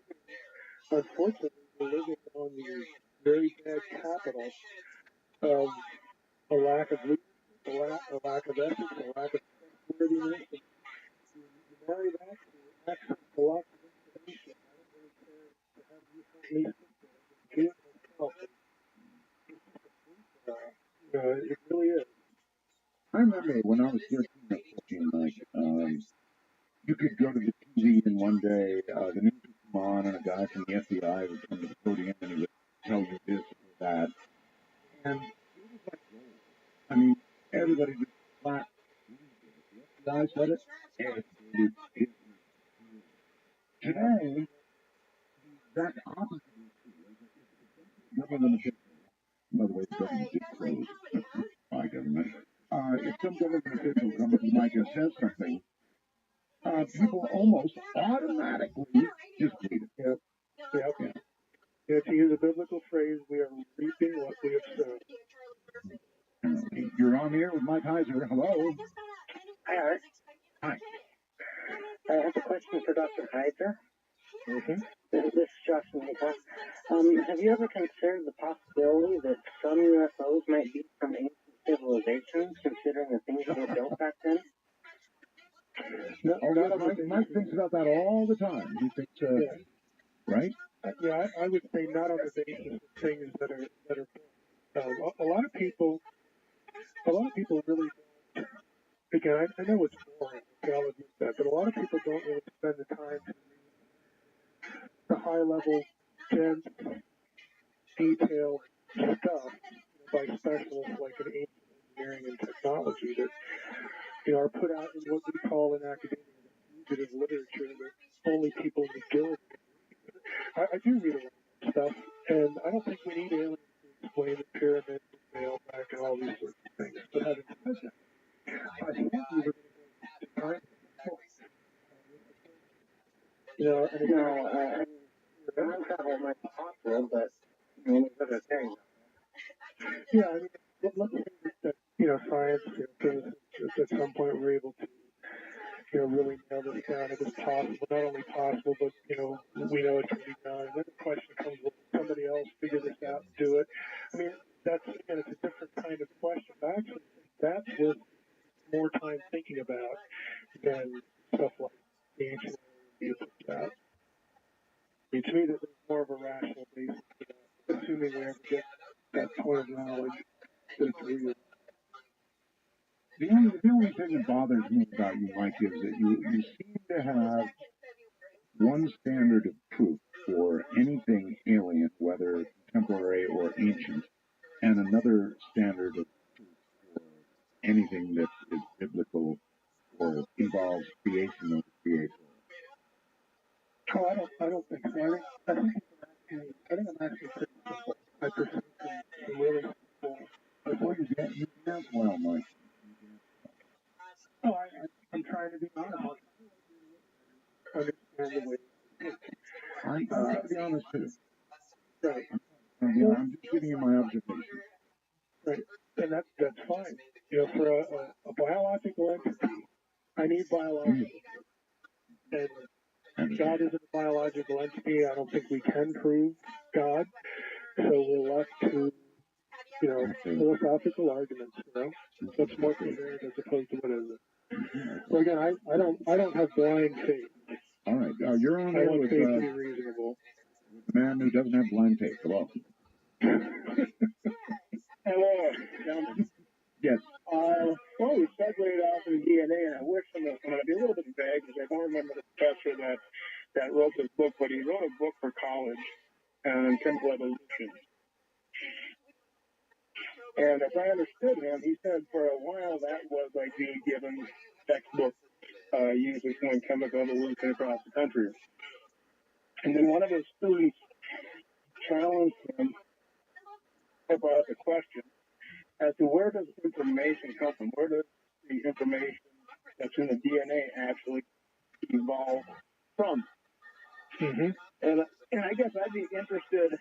unfortunately, we're living on the very bad capital of a lack of leadership, a lack of ethics, a lack of trustworthiness. And you marry that to access to lots of information. I don't really care to have you help me sit there and do it myself. It really is. I remember when I was 13 or 14, like, you could go to the TV and one day, the news would come on and a guy from the FBI would come to the podium and he would tell you this or that. And it was like gold. I mean, everybody just flat. The FBI said it. It today, the exact opposite is true. Government official. By the way, the government did close. My government. If some government official comes to the mic and says something, people almost automatically just read it. Yep. Yep. Yeah, to use a biblical phrase, we are reaping what we have sown. You're on the air with Mike Heiser. Hello. Hi, Art. Hi. I have a question for Dr. Heiser. Okay. This is Josh Nika. Have you ever considered the possibility that some UFOs might be from ancient civilizations, considering the things that were built back then? Mike thinks about that all the time. He thinks, right? Yeah, I would say not on the basis of things that are a lot of people really don't. Again, I know it's boring, okay, I'll admit that, but a lot of people don't really spend the time to read the high level, dense, detailed stuff by specialists like in ancient engineering and technology that are put out in what we call in academia the fugitive literature that only people in the guild. I do read a lot of stuff, and I don't think we need aliens to explain the pyramids and mailback and all these sorts of things. But having said that, I think we were trying to and again, time travel might be possible, but there's other things. Yeah, I mean, let's say that science, physicists at some point were able to really nail this down. It is possible, not only possible, but we know it can be done. And then the question comes, will somebody else figure this out and do it? I mean, it's a different kind of question. I actually think that's worth more time thinking about than stuff like the ancient aliens put out. I mean, to me, there's more of a rational basis to that, assuming we ever get that point of knowledge that it's real. The only thing that bothers me about you, Mike, is that you seem to have one standard of truth for anything alien, whether contemporary or ancient, and another standard of truth for anything that is biblical or involves creation or creator. Oh, I don't think so. I think I'm actually pretty simple. I perceive some really simple. Well, you dance well, Mike. Oh, I'm trying to be honest. Understand the way. I'm trying to be honest too. Right. I'm just giving you my observation. Right. And that's fine. For a biological entity, I need biological. And God isn't a biological entity. I don't think we can prove God. So we're left to, philosophical arguments, What's more preserved as opposed to what isn't. So again, I don't have blind faith. All right. You're on there with faith to be reasonable. The man who doesn't have blind faith. Hello. Hello, gentlemen. Yes. Well, we segued off in DNA, and I wish I'm going to be a little bit vague because I don't remember the professor that wrote this book, but he wrote a book for college on chemical evolution. And as I understood him, he said for a while that was like being given textbook used in chemical evolution across the country. And then one of his students challenged him about the question as to where does information come from? Where does the information that's in the DNA actually evolve from? Mm-hmm. And I guess I'd be interested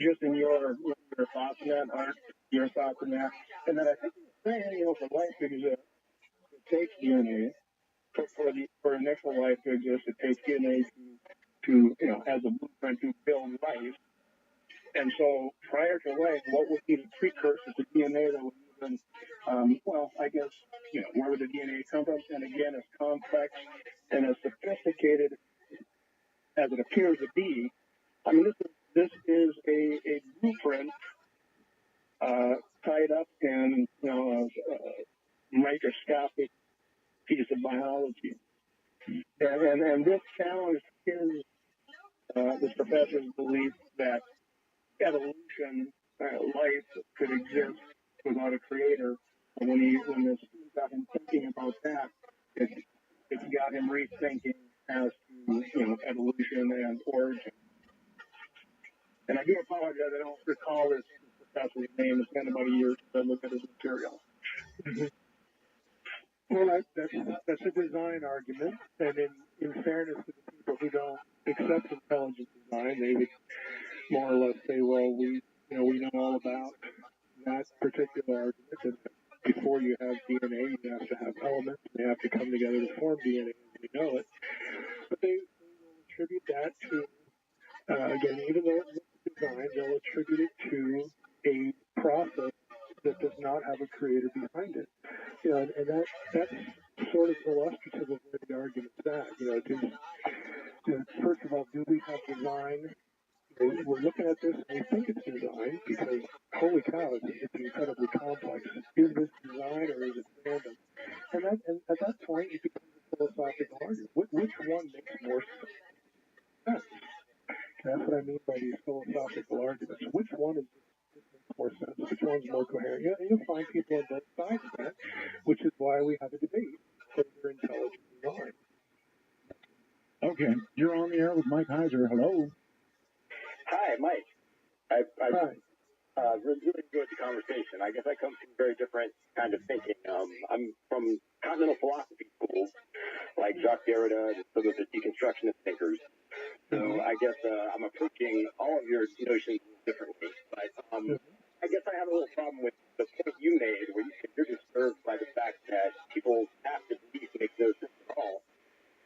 just in your thoughts on that, Art, your thoughts on that. And then I think you're saying, for life to exist, it takes DNA. For initial life to exist, it takes DNA to as a blueprint to build life. And so prior to life, what would be the precursor to DNA that would even, I guess, where would the DNA come from? And again, as complex and as sophisticated as it appears to be, I mean, this is a blueprint tied up in, a microscopic piece of biology. And this challenged this professor's belief that evolution, life could exist without a creator. And when the student got him thinking about that, it got him rethinking as to evolution and origin. And I do apologize, I don't recall this professor's name. It's been about a year since I looked at his material. Mm-hmm. Well, that's a design argument, and in fairness to the people who don't accept intelligent design, they would more or less say, well, we know all about that particular argument, and before you have DNA, you have to have elements, and they have to come together to form DNA as we know it. But they will attribute that to, again, even though it looks designed, they'll attribute it to a process that does not have a creator behind it. And that's sort of illustrative of where the argument's at. First of all, do we have design? We're looking at this and we think it's design because, holy cow, it's incredibly complex. Is this design or is it random? And at that point, it becomes a philosophical argument. Which one makes more sense? That's what I mean by these philosophical arguments. Which one makes more sense? Which one's more coherent? You'll find people on both sides of that, which is why we have a debate over intelligent design. Okay, you're on the air with Mike Heiser. Hello. Hi, Mike. I really enjoyed the conversation. I guess I come from a very different kind of thinking. I'm from continental philosophy schools, like Jacques Derrida and some of the deconstructionist thinkers. So I guess I'm approaching all of your notions differently. But I guess I have a little problem with the point you made, where you said you're disturbed by the fact that people's passive belief makes no sense at all.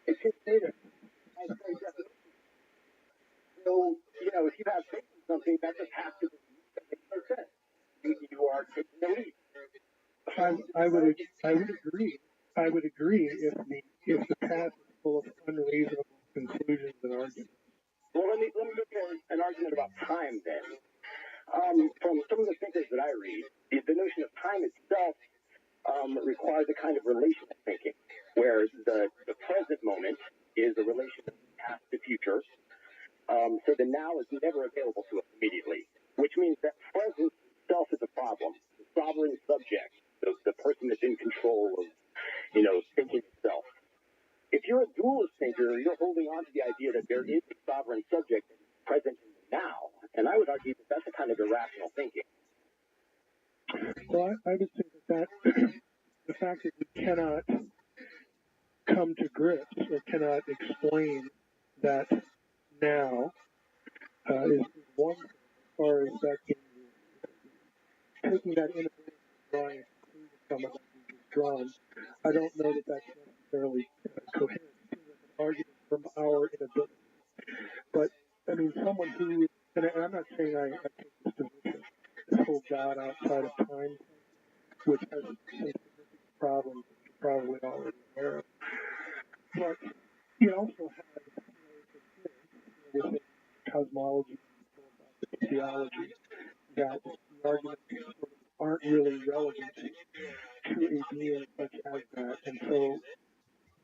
It's just data. So, if you have faith in something, that just has to make no sense. You are taking the lead. I would agree. I would agree if the path is full of unreasonable conclusions and arguments. Well, let me look at an argument about time then. From some of the thinkers that I read, the notion of time itself requires a kind of relational thinking, where the present moment is a relation of past to future. So the now is never available to us immediately, which means that presence itself is a problem. The sovereign subject, the person that's in control of, thinking itself. If you're a dualist thinker, you're holding on to the idea that there is a sovereign subject present in the now, and I would argue that that's a kind of irrational thinking. Well, I would think that the fact that we cannot come to grips or cannot explain that now is one thing, as far as that taking that inability to draw a conclusion from it like we just drawn. I don't know that that's necessarily coherent. It seems like an argument from our inability. But, I mean, someone who, and I'm not saying I take this position, this whole God outside of time, which has some significant problems that you're probably already aware of. But he also had, within cosmology and theology, that the arguments aren't really relevant to a being such as that. And so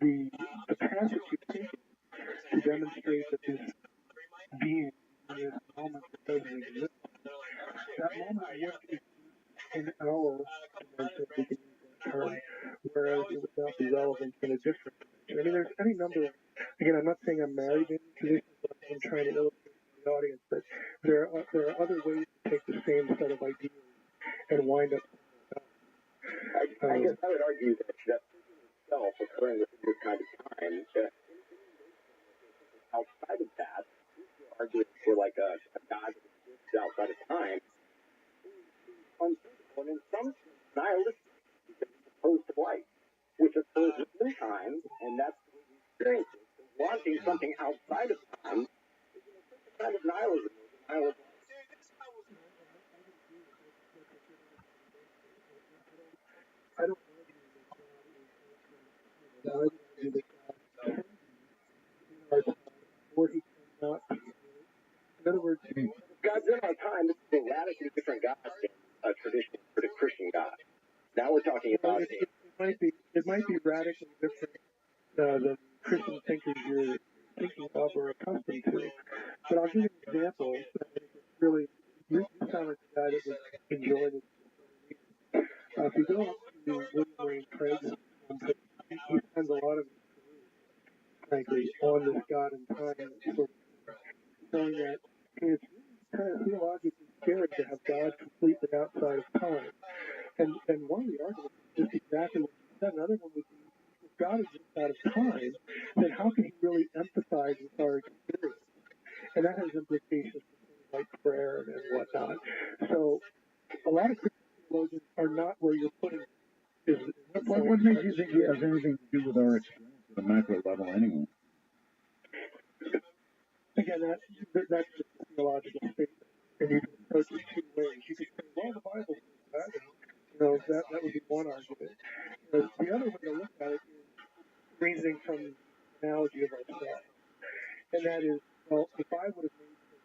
the path that you've taken to demonstrate that this being, this moment that doesn't exist, that moment would exist in our dimension, we can use that term, whereas it would not be relevant in a different dimension. I mean, there's any number of, again, I'm not saying I'm married in positions, but I'm trying to illustrate to the audience that there are other ways to take the same set of ideas and wind up. I guess I would argue that thinking itself occurring within this kind of time, outside of that, arguing for like a God that exists outside of time, unthinkable, and in some sense nihilistic, because it's opposed to life, which occurs within time, and that's the way we experience it. So wanting something outside of time is a kind of nihilism. I don't argue that God can be in our time, or he cannot be. In other words, God's in our time. This is a radically different God than a traditional Christian God. Now we're talking about it might be radically different than Christian thinkers you're thinking of or accustomed to. But I'll give you an example. Really, you sound like the guy that would enjoy this. If you go up to William Wayne Craig's homepage, he spends a lot of his career, frankly, on this God and time, sort of showing that it's kind of theologically scary to have God completely outside of time. And one of the arguments is just exactly what you said. Another one would be, if God is out of time, then how can he really empathize with our experience? And that has implications for things like prayer and whatnot. So a lot of Christian theologians are not where you're putting it. What makes you think it has anything to do with our experience at a macro level anyway? Again, that's just a theological statement. And you can approach it two ways. You could say, well, the Bible says that, That would be one argument. The other way to look at it is reasoning from the analogy of ourselves. And that is, well, if I would have made something,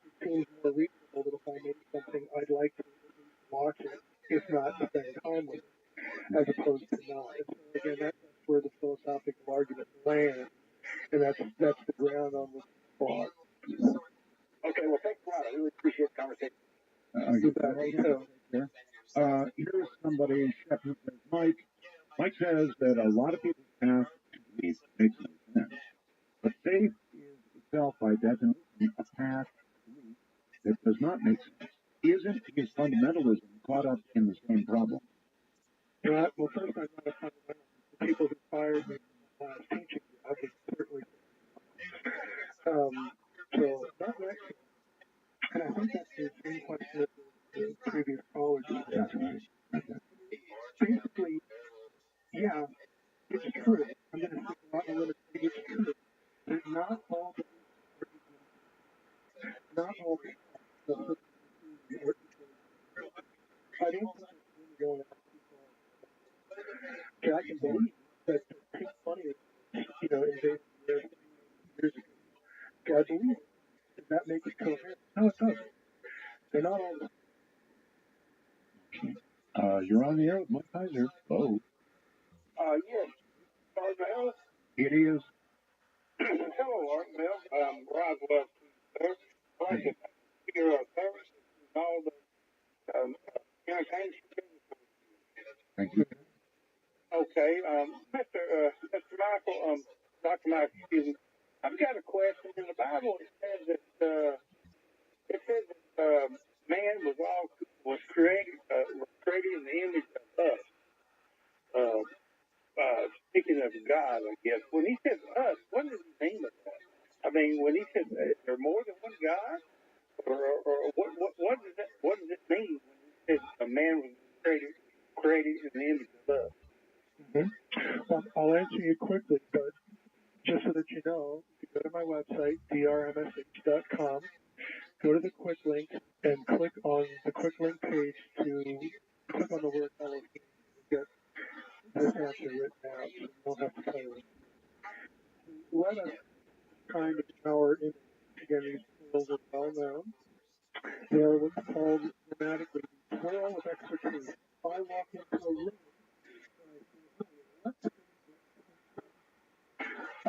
it seems more reasonable that if I made something, I'd like to at least watch it, if not spend time with it, as opposed to not. And so again, that's where the philosophical argument lands, and that's the ground on which it's fought. Okay, well, thanks a lot. I really appreciate the conversation. Here's somebody, Shep, who says, Mike says that a lot of people's path to belief makes no sense. But faith is itself, by definition, a path to belief that does not make sense. Isn't his fundamentalism caught up in the same problem? Well, first, I'm not a fundamentalist. The people who fired me from my last teaching job would certainly so not that. And I think that's the same question that the previous caller just asked. Basically, yeah, it's true. I'm going to say not a limit. It's true. That not all the I don't think it's really going out too far. Okay, I can believe that Pink Money, invaded the earth years ago. Okay, I believe it. Does that make it coherent? No, it doesn't. They're not all the You're on the air with Mike Kaiser. Oh. Yes. Armel? It is. Hello, Armel. Roswell, sir. I'd like to thank your services and all the entertainment. Thank you. Okay, Mr. Michael, Dr. Michael, excuse me. I've got a question. In the Bible, it says that man was created in the image of us. Speaking of God, I guess. When he says us, what does he mean by that? I mean, when he says is there more than one God, or what does it mean when he says a man was created in the image of us? Well, I'll answer you quickly, but just so that you know, if you go to my website, drmsh.com, go to the quick link and click on the quick link page to click on the word Elohim and get this answer written out so you don't have to play with it. Let us kind of our image. Again, these tools are well known. They are what's called grammatically the plural of expertise. If I walk into a room and I say, I